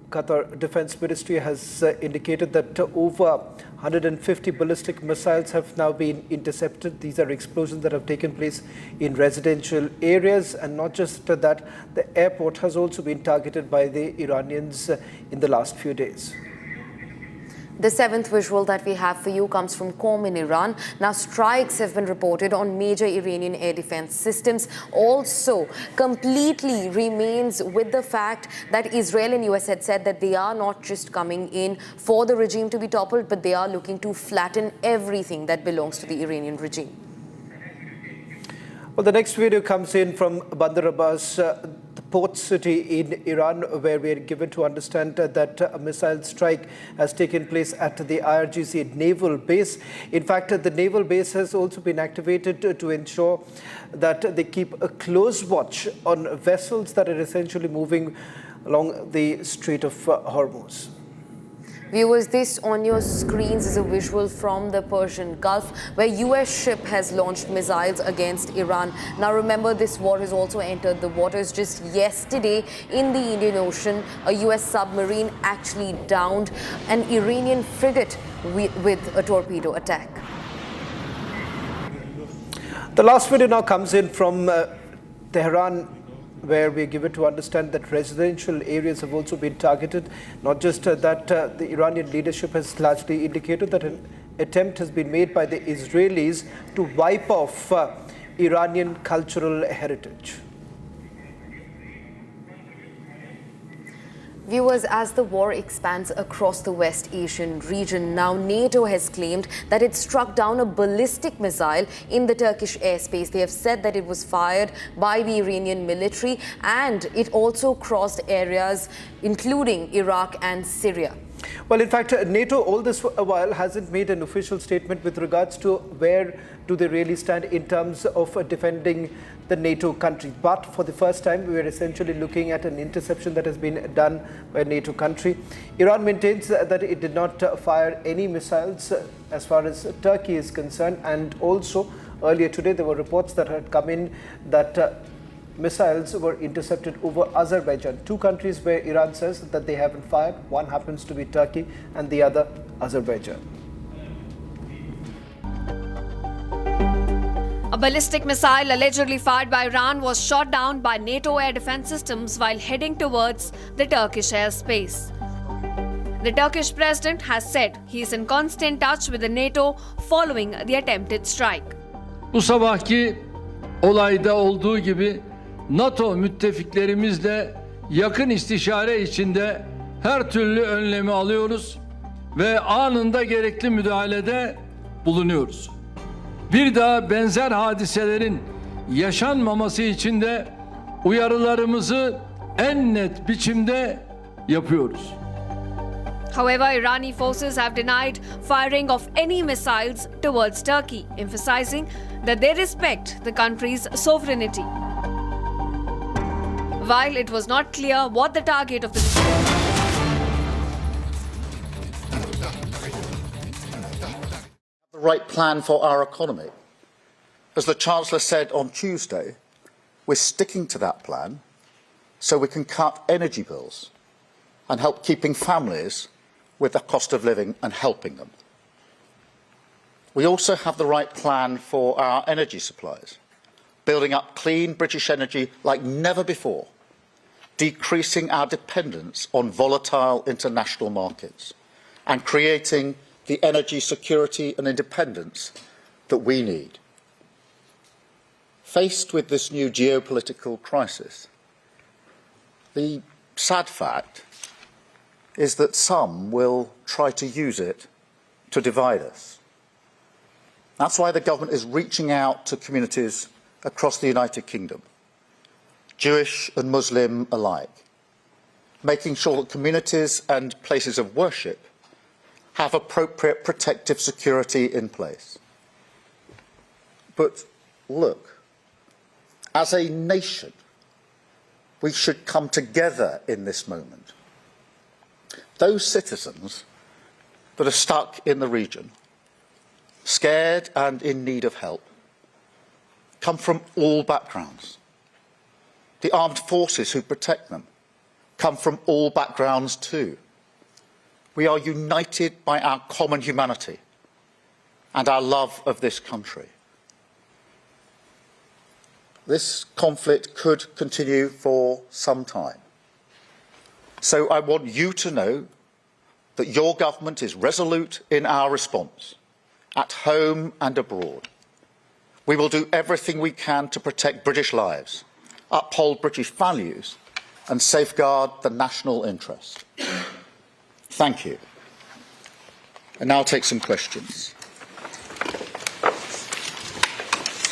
Qatar Defense Ministry has indicated that over 150 ballistic missiles have now been intercepted. These are explosions that have taken place in residential areas, and not just that, the airport has also been targeted by the Iranians in the last few days. The seventh visual that we have for you comes from Qom in Iran. Now, strikes have been reported on major Iranian air defense systems. Also, completely remains with the fact that Israel and US had said that they are not just coming in for the regime to be toppled, but they are looking to flatten everything that belongs to the Iranian regime. Well, the next video comes in from Bandar Abbas, the port city in Iran, where we are given to understand that a missile strike has taken place at the IRGC naval base. In fact, the naval base has also been activated to ensure that they keep a close watch on vessels that are essentially moving along the Strait of Hormuz. Viewers, this on your screens is a visual from the Persian Gulf, where US ship has launched missiles against Iran. Now remember, this war has also entered the waters. Just yesterday in the Indian Ocean, a US submarine actually downed an Iranian frigate with a torpedo attack. The last video now comes in from Tehran, where we give it to understand that residential areas have also been targeted. Not just that, the Iranian leadership has largely indicated that an attempt has been made by the Israelis to wipe off Iranian cultural heritage. Viewers, as the war expands across the West Asian region, now NATO has claimed that it struck down a ballistic missile in the Turkish airspace. They have said that it was fired by the Iranian military, and it also crossed areas including Iraq and Syria. Well, in fact, NATO all this while hasn't made an official statement with regards to where do they really stand in terms of defending the NATO country. But for the first time, we are essentially looking at an interception that has been done by a NATO country. Iran maintains that it did not fire any missiles as far as Turkey is concerned. And also, earlier today, there were reports that had come in that missiles were intercepted over Azerbaijan, two countries where Iran says that they haven't fired. One happens to be Turkey and the other Azerbaijan. A ballistic missile allegedly fired by Iran was shot down by NATO air defense systems while heading towards the Turkish airspace. The Turkish president has said he is in constant touch with the NATO following the attempted strike. Bu sabahki olayda olduğu gibi NATO müttefiklerimizle yakın istişare içinde her türlü önlemi alıyoruz ve anında gerekli müdahalede bulunuyoruz. Bir daha benzer hadiselerin yaşanmaması için de uyarılarımızı en net biçimde yapıyoruz. However, Irani forces have denied firing of any missiles towards Turkey, emphasizing that they respect the country's sovereignty. While it was not clear what the target of the right plan for our economy. As the Chancellor said on Tuesday, we're sticking to that plan so we can cut energy bills and help keeping families with the cost of living and helping them. We also have the right plan for our energy supplies, building up clean British energy like never before, decreasing our dependence on volatile international markets, and creating the energy security and independence that we need. Faced with this new geopolitical crisis, the sad fact is that some will try to use it to divide us. That's why the government is reaching out to communities across the United Kingdom Jewish and Muslim alike, making sure that communities and places of worship have appropriate protective security in place. But look, as a nation, we should come together in this moment. Those citizens that are stuck in the region, scared and in need of help, come from all backgrounds. The armed forces who protect them come from all backgrounds too. We are united by our common humanity and our love of this country. This conflict could continue for some time. So I want you to know that your government is resolute in our response, at home and abroad. We will do everything we can to protect British lives, uphold British values, and safeguard the national interest. Thank you. And now I'll take some questions.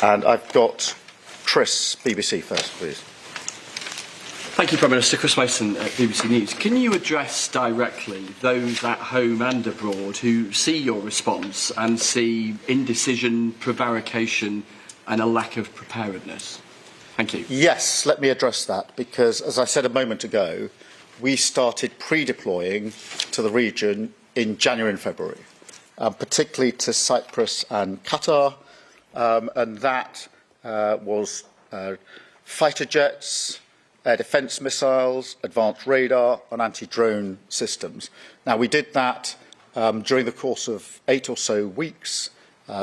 And I've got Chris, BBC first, please. Thank you, Prime Minister. Chris Mason at BBC News. Can you address directly those at home and abroad who see your response and see indecision, prevarication and a lack of preparedness? Thank you. Yes, let me address that, because, as I said a moment ago, we started pre-deploying to the region in January and February, particularly to Cyprus and Qatar, and that was fighter jets, air defence missiles, advanced radar and anti-drone systems. Now, we did that during the course of 8 or so weeks.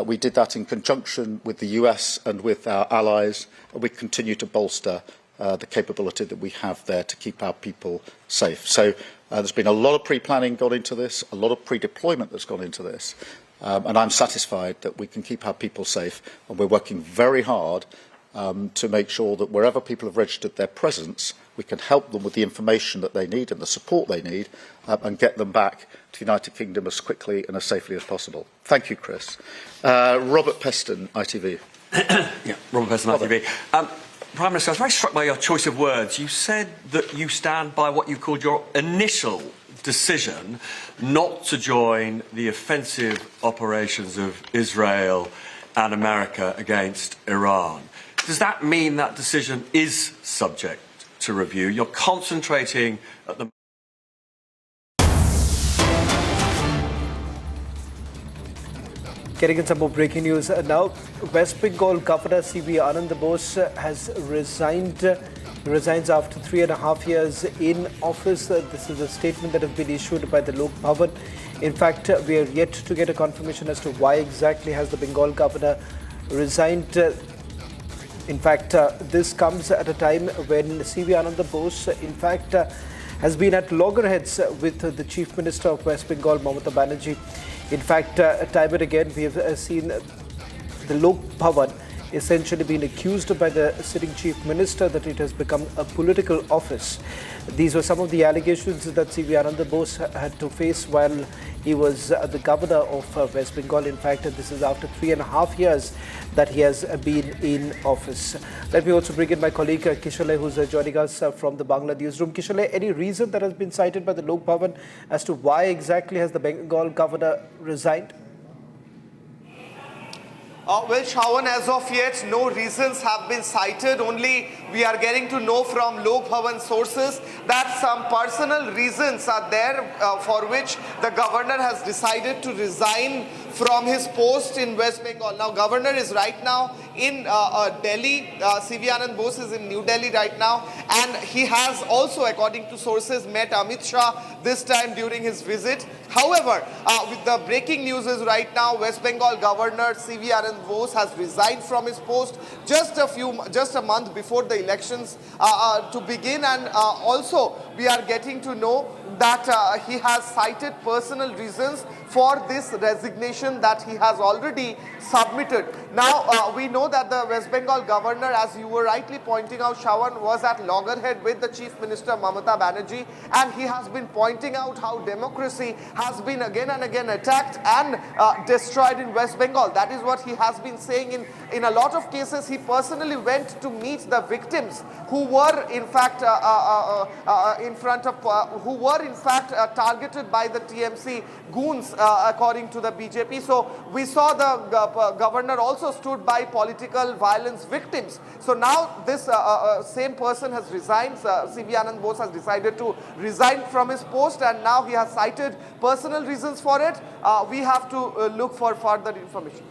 We did that in conjunction with the US and with our allies, and we continue to bolster the capability that we have there to keep our people safe. So there's been a lot of pre-planning gone into this, a lot of pre-deployment that's gone into this, and I'm satisfied that we can keep our people safe, and we're working very hard to make sure that wherever people have registered their presence, we can help them with the information that they need and the support they need, and get them back to the United Kingdom as quickly and as safely as possible. Thank you, Chris. Robert Peston, ITV. Yeah, Robert Peston, ITV. Prime Minister, I was very struck by your choice of words. You said that you stand by what you called your initial decision not to join the offensive operations of Israel and America against Iran. Does that mean that decision is subject to review? You're concentrating at the... Getting in some more breaking news now. West Bengal Governor C.V. Anand Bose has resigns after 3.5 years in office. This is a statement that has been issued by the Lok Bhavan. In fact, we are yet to get a confirmation as to why exactly has the Bengal governor resigned. In fact, this comes at a time when C.V. Anand Bose, in fact, has been at loggerheads with the Chief Minister of West Bengal, Mamata Banerjee. In fact, time and again, we have seen the Lok Bhavan essentially being accused by the sitting Chief Minister that it has become a political office. These were some of the allegations that C.V. Anand Bose had to face while he was the governor of West Bengal. In fact, this is after 3.5 years that he has been in office. Let me also bring in my colleague Kishale, who's joining us from the Bangla newsroom. Kishale, any reason that has been cited by the Lok Bhavan as to why exactly has the Bengal governor resigned? Well, Shawan, as of yet, no reasons have been cited. Only we are getting to know from Lok Bhavan sources that some personal reasons are there for which the governor has decided to resign from his post in West Bengal. Now, governor is right now in Delhi. C.V. Anand Bose is in New Delhi right now. And he has also, according to sources, met Amit Shah this time during his visit. However, with the breaking news is right now, West Bengal Governor C.V. Anand Bose has resigned from his post just a month before the elections to begin. And also, we are getting to know that he has cited personal reasons for this resignation that he has already submitted. Now, we know that the West Bengal governor, as you were rightly pointing out, Shawan, was at loggerhead with the Chief Minister Mamata Banerjee, and he has been pointing out how democracy has been again and again attacked and destroyed in West Bengal. That is what he has been saying. In a lot of cases, he personally went to meet the victims who were in fact targeted by the TMC goons, according to the BJP. So we saw the governor also stood by political violence victims. So now this same person has resigned. C.V. Anand Bose has decided to resign from his post, and now he has cited personal reasons for it. We have to look for further information.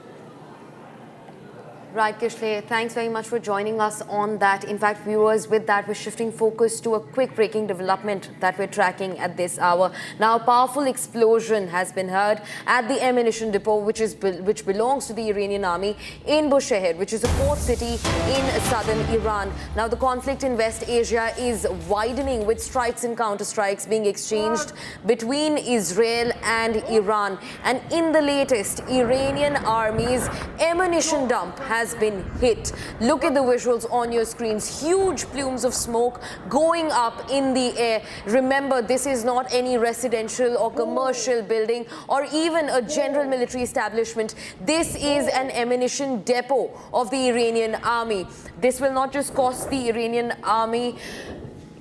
Right, Kishle, thanks very much for joining us on that. In fact, viewers, with that, we're shifting focus to a quick breaking development that we're tracking at this hour. Now, a powerful explosion has been heard at the ammunition depot, which belongs to the Iranian army in Bushehr, which is a port city in southern Iran. Now, the conflict in West Asia is widening, with strikes and counterstrikes being exchanged between Israel and Iran. And in the latest, Iranian army's ammunition dump has been hit. Look at the visuals on your screens. Huge plumes of smoke going up in the air. Remember, this is not any residential or commercial building or even a general military establishment. This is an ammunition depot of the Iranian army. This will not just cost the Iranian army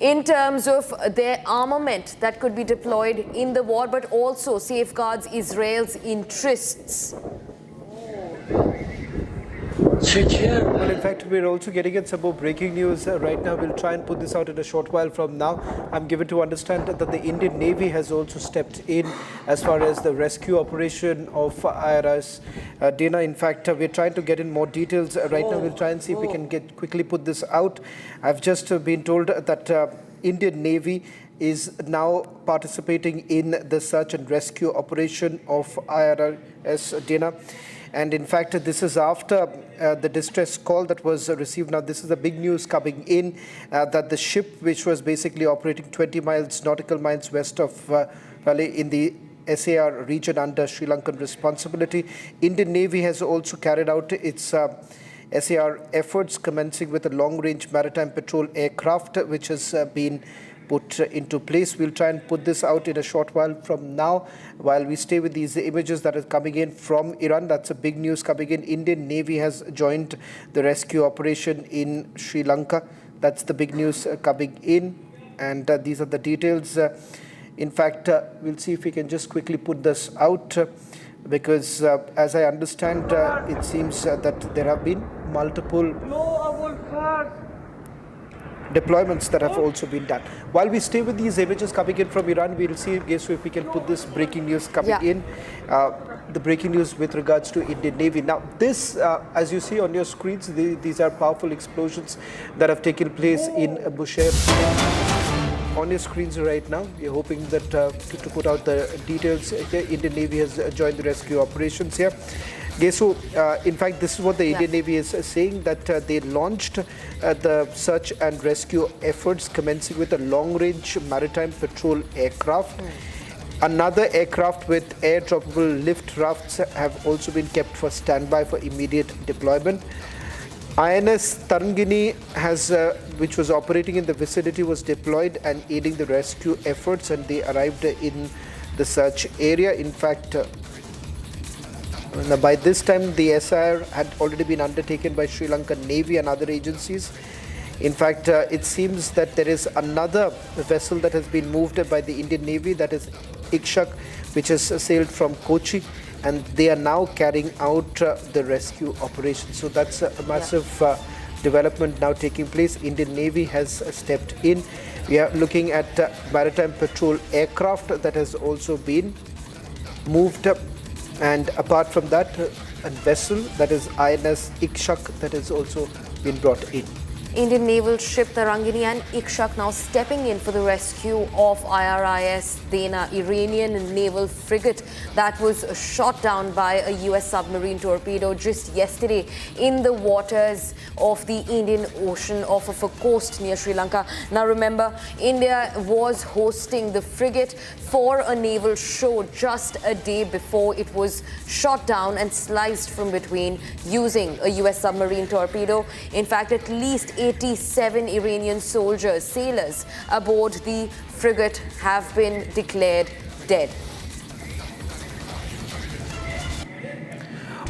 in terms of their armament that could be deployed in the war, but also safeguards Israel's interests. Well, in fact, we're also getting in some more breaking news right now. We'll try and put this out in a short while from now. I'm given to understand that the Indian Navy has also stepped in as far as the rescue operation of IRS Dana. In fact, we're trying to get in more details right now. We'll try and see if we can quickly put this out. I've just been told that Indian Navy is now participating in the search and rescue operation of IRS Dana. And in fact, this is after the distress call that was received. Now, this is the big news coming in that the ship, which was basically operating 20 nautical miles west of Valley in the SAR region under Sri Lankan responsibility, Indian Navy has also carried out its SAR efforts, commencing with a long-range maritime patrol aircraft, which has been put into place. We'll try and put this out in a short while from now, while we stay with these images that are coming in from Iran. That's a big news coming in. Indian Navy has joined the rescue operation in Sri Lanka. That's the big news coming in, and these are the details. In fact, we'll see if we can just quickly put this out, because as I understand, it seems that there have been multiple deployments that have also been done. While we stay with these images coming in from Iran, we'll see if we can put this breaking news coming in. The breaking news with regards to Indian Navy. Now, this, as you see on your screens, these are powerful explosions that have taken place in Bushehr. On your screens right now, we're hoping that to put out the details here, Indian Navy has joined the rescue operations here. Okay, so in fact, this is what the Indian Navy is saying, that they launched the search and rescue efforts, commencing with a long-range maritime patrol aircraft. Another aircraft with air-droppable lift rafts have also been kept for standby for immediate deployment. INS Tarangini which was operating in the vicinity, was deployed and aiding the rescue efforts, and they arrived in the search area. In fact, by this time, the SIR had already been undertaken by Sri Lankan Navy and other agencies. In fact, it seems that there is another vessel that has been moved by the Indian Navy, that is Ikshak, which has sailed from Kochi, and they are now carrying out the rescue operation. So that's a massive development now taking place. Indian Navy has stepped in. We are looking at maritime patrol aircraft that has also been moved up. And apart from that, a vessel that is INS Ikshak that has also been brought in. Indian naval ship Tarangini and Ikshak now stepping in for the rescue of IRIS Dena, Iranian naval frigate that was shot down by a US submarine torpedo just yesterday in the waters of the Indian Ocean off of a coast near Sri Lanka. Now remember, India was hosting the frigate for a naval show just a day before it was shot down and sliced from between using a US submarine torpedo. In fact, at least 87 Iranian sailors aboard the frigate have been declared dead.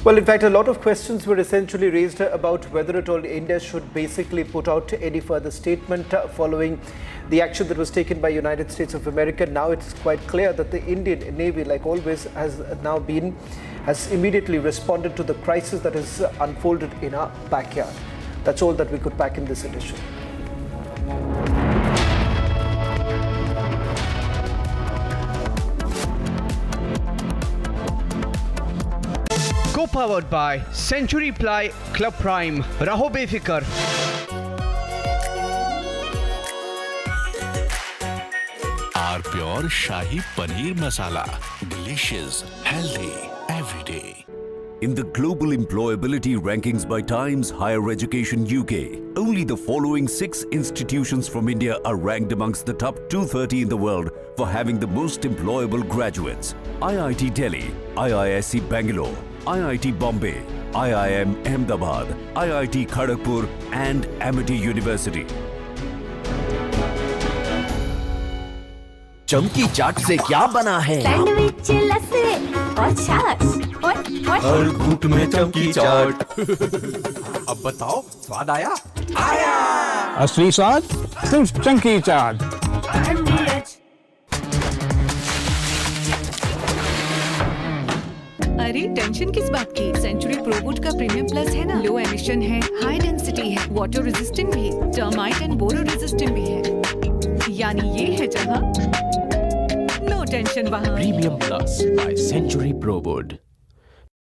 Well, in fact, a lot of questions were essentially raised about whether at all India should basically put out any further statement following the action that was taken by United States of America. Now it's quite clear that the Indian Navy, like always, has immediately responded to the crisis that has unfolded in our backyard. That's all that we could pack in this edition. Co-powered by Century Ply Club Prime. Raho befikar. Our pure Shahi Paneer Masala. Delicious, healthy, every day. In the global employability rankings by Times Higher Education UK, only the following 6 institutions from India are ranked amongst the top 230 in the world for having the most employable graduates. IIT Delhi, IISc Bangalore, IIT Bombay, IIM Ahmedabad, IIT Kharagpur and Amity University. चमकी चाट से क्या बना है? Sandwich लस्सी और छाछ हर घूंट में चमकी चाट। अब बताओ स्वाद आया? आया। असली स्वाद सिर्फ चमकी चाट। अरे टेंशन किस बात की? सेंचुरी प्रोवुड का प्रीमियम प्लस है ना, लो एमिशन है, हाई डेंसिटी है, वाटर रेजिस्टेंट भी, टर्माइट एंड बोरो रेजिस्टेंट भी है। यानी ये है जहां नो टेंशन वहां। Premium plus by Century Prowood.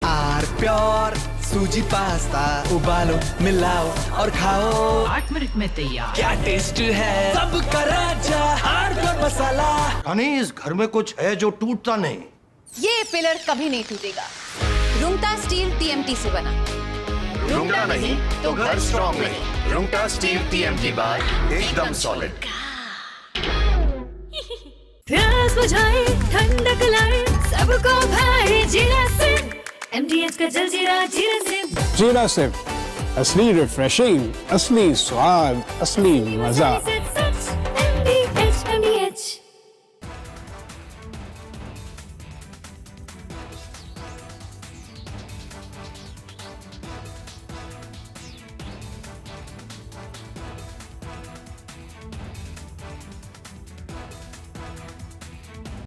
R pure सूजी पास्ता उबालो मिलाओ और खाओ 8 मिनट में तैयार। क्या टेस्ट है सबका राजा हार्डकोर मसाला। यानी इस घर में कुछ है जो टूटता नहीं। ये पिलर कभी नहीं टूटेगा। रुंगटा स्टील TMT से बना। रुंगटा नहीं तो घर स्ट्रॉन्ग नहीं। रुंगटा स्टील TMT बार एकदम सॉलिड। प्यास बुझाए ठंडक लाए सबको भाई जीरा सिम MDH का जलजीरा जीरा सिम। जीरा सिर्फ असली रिफ्रेशिंग, असली स्वाद, असली मजा।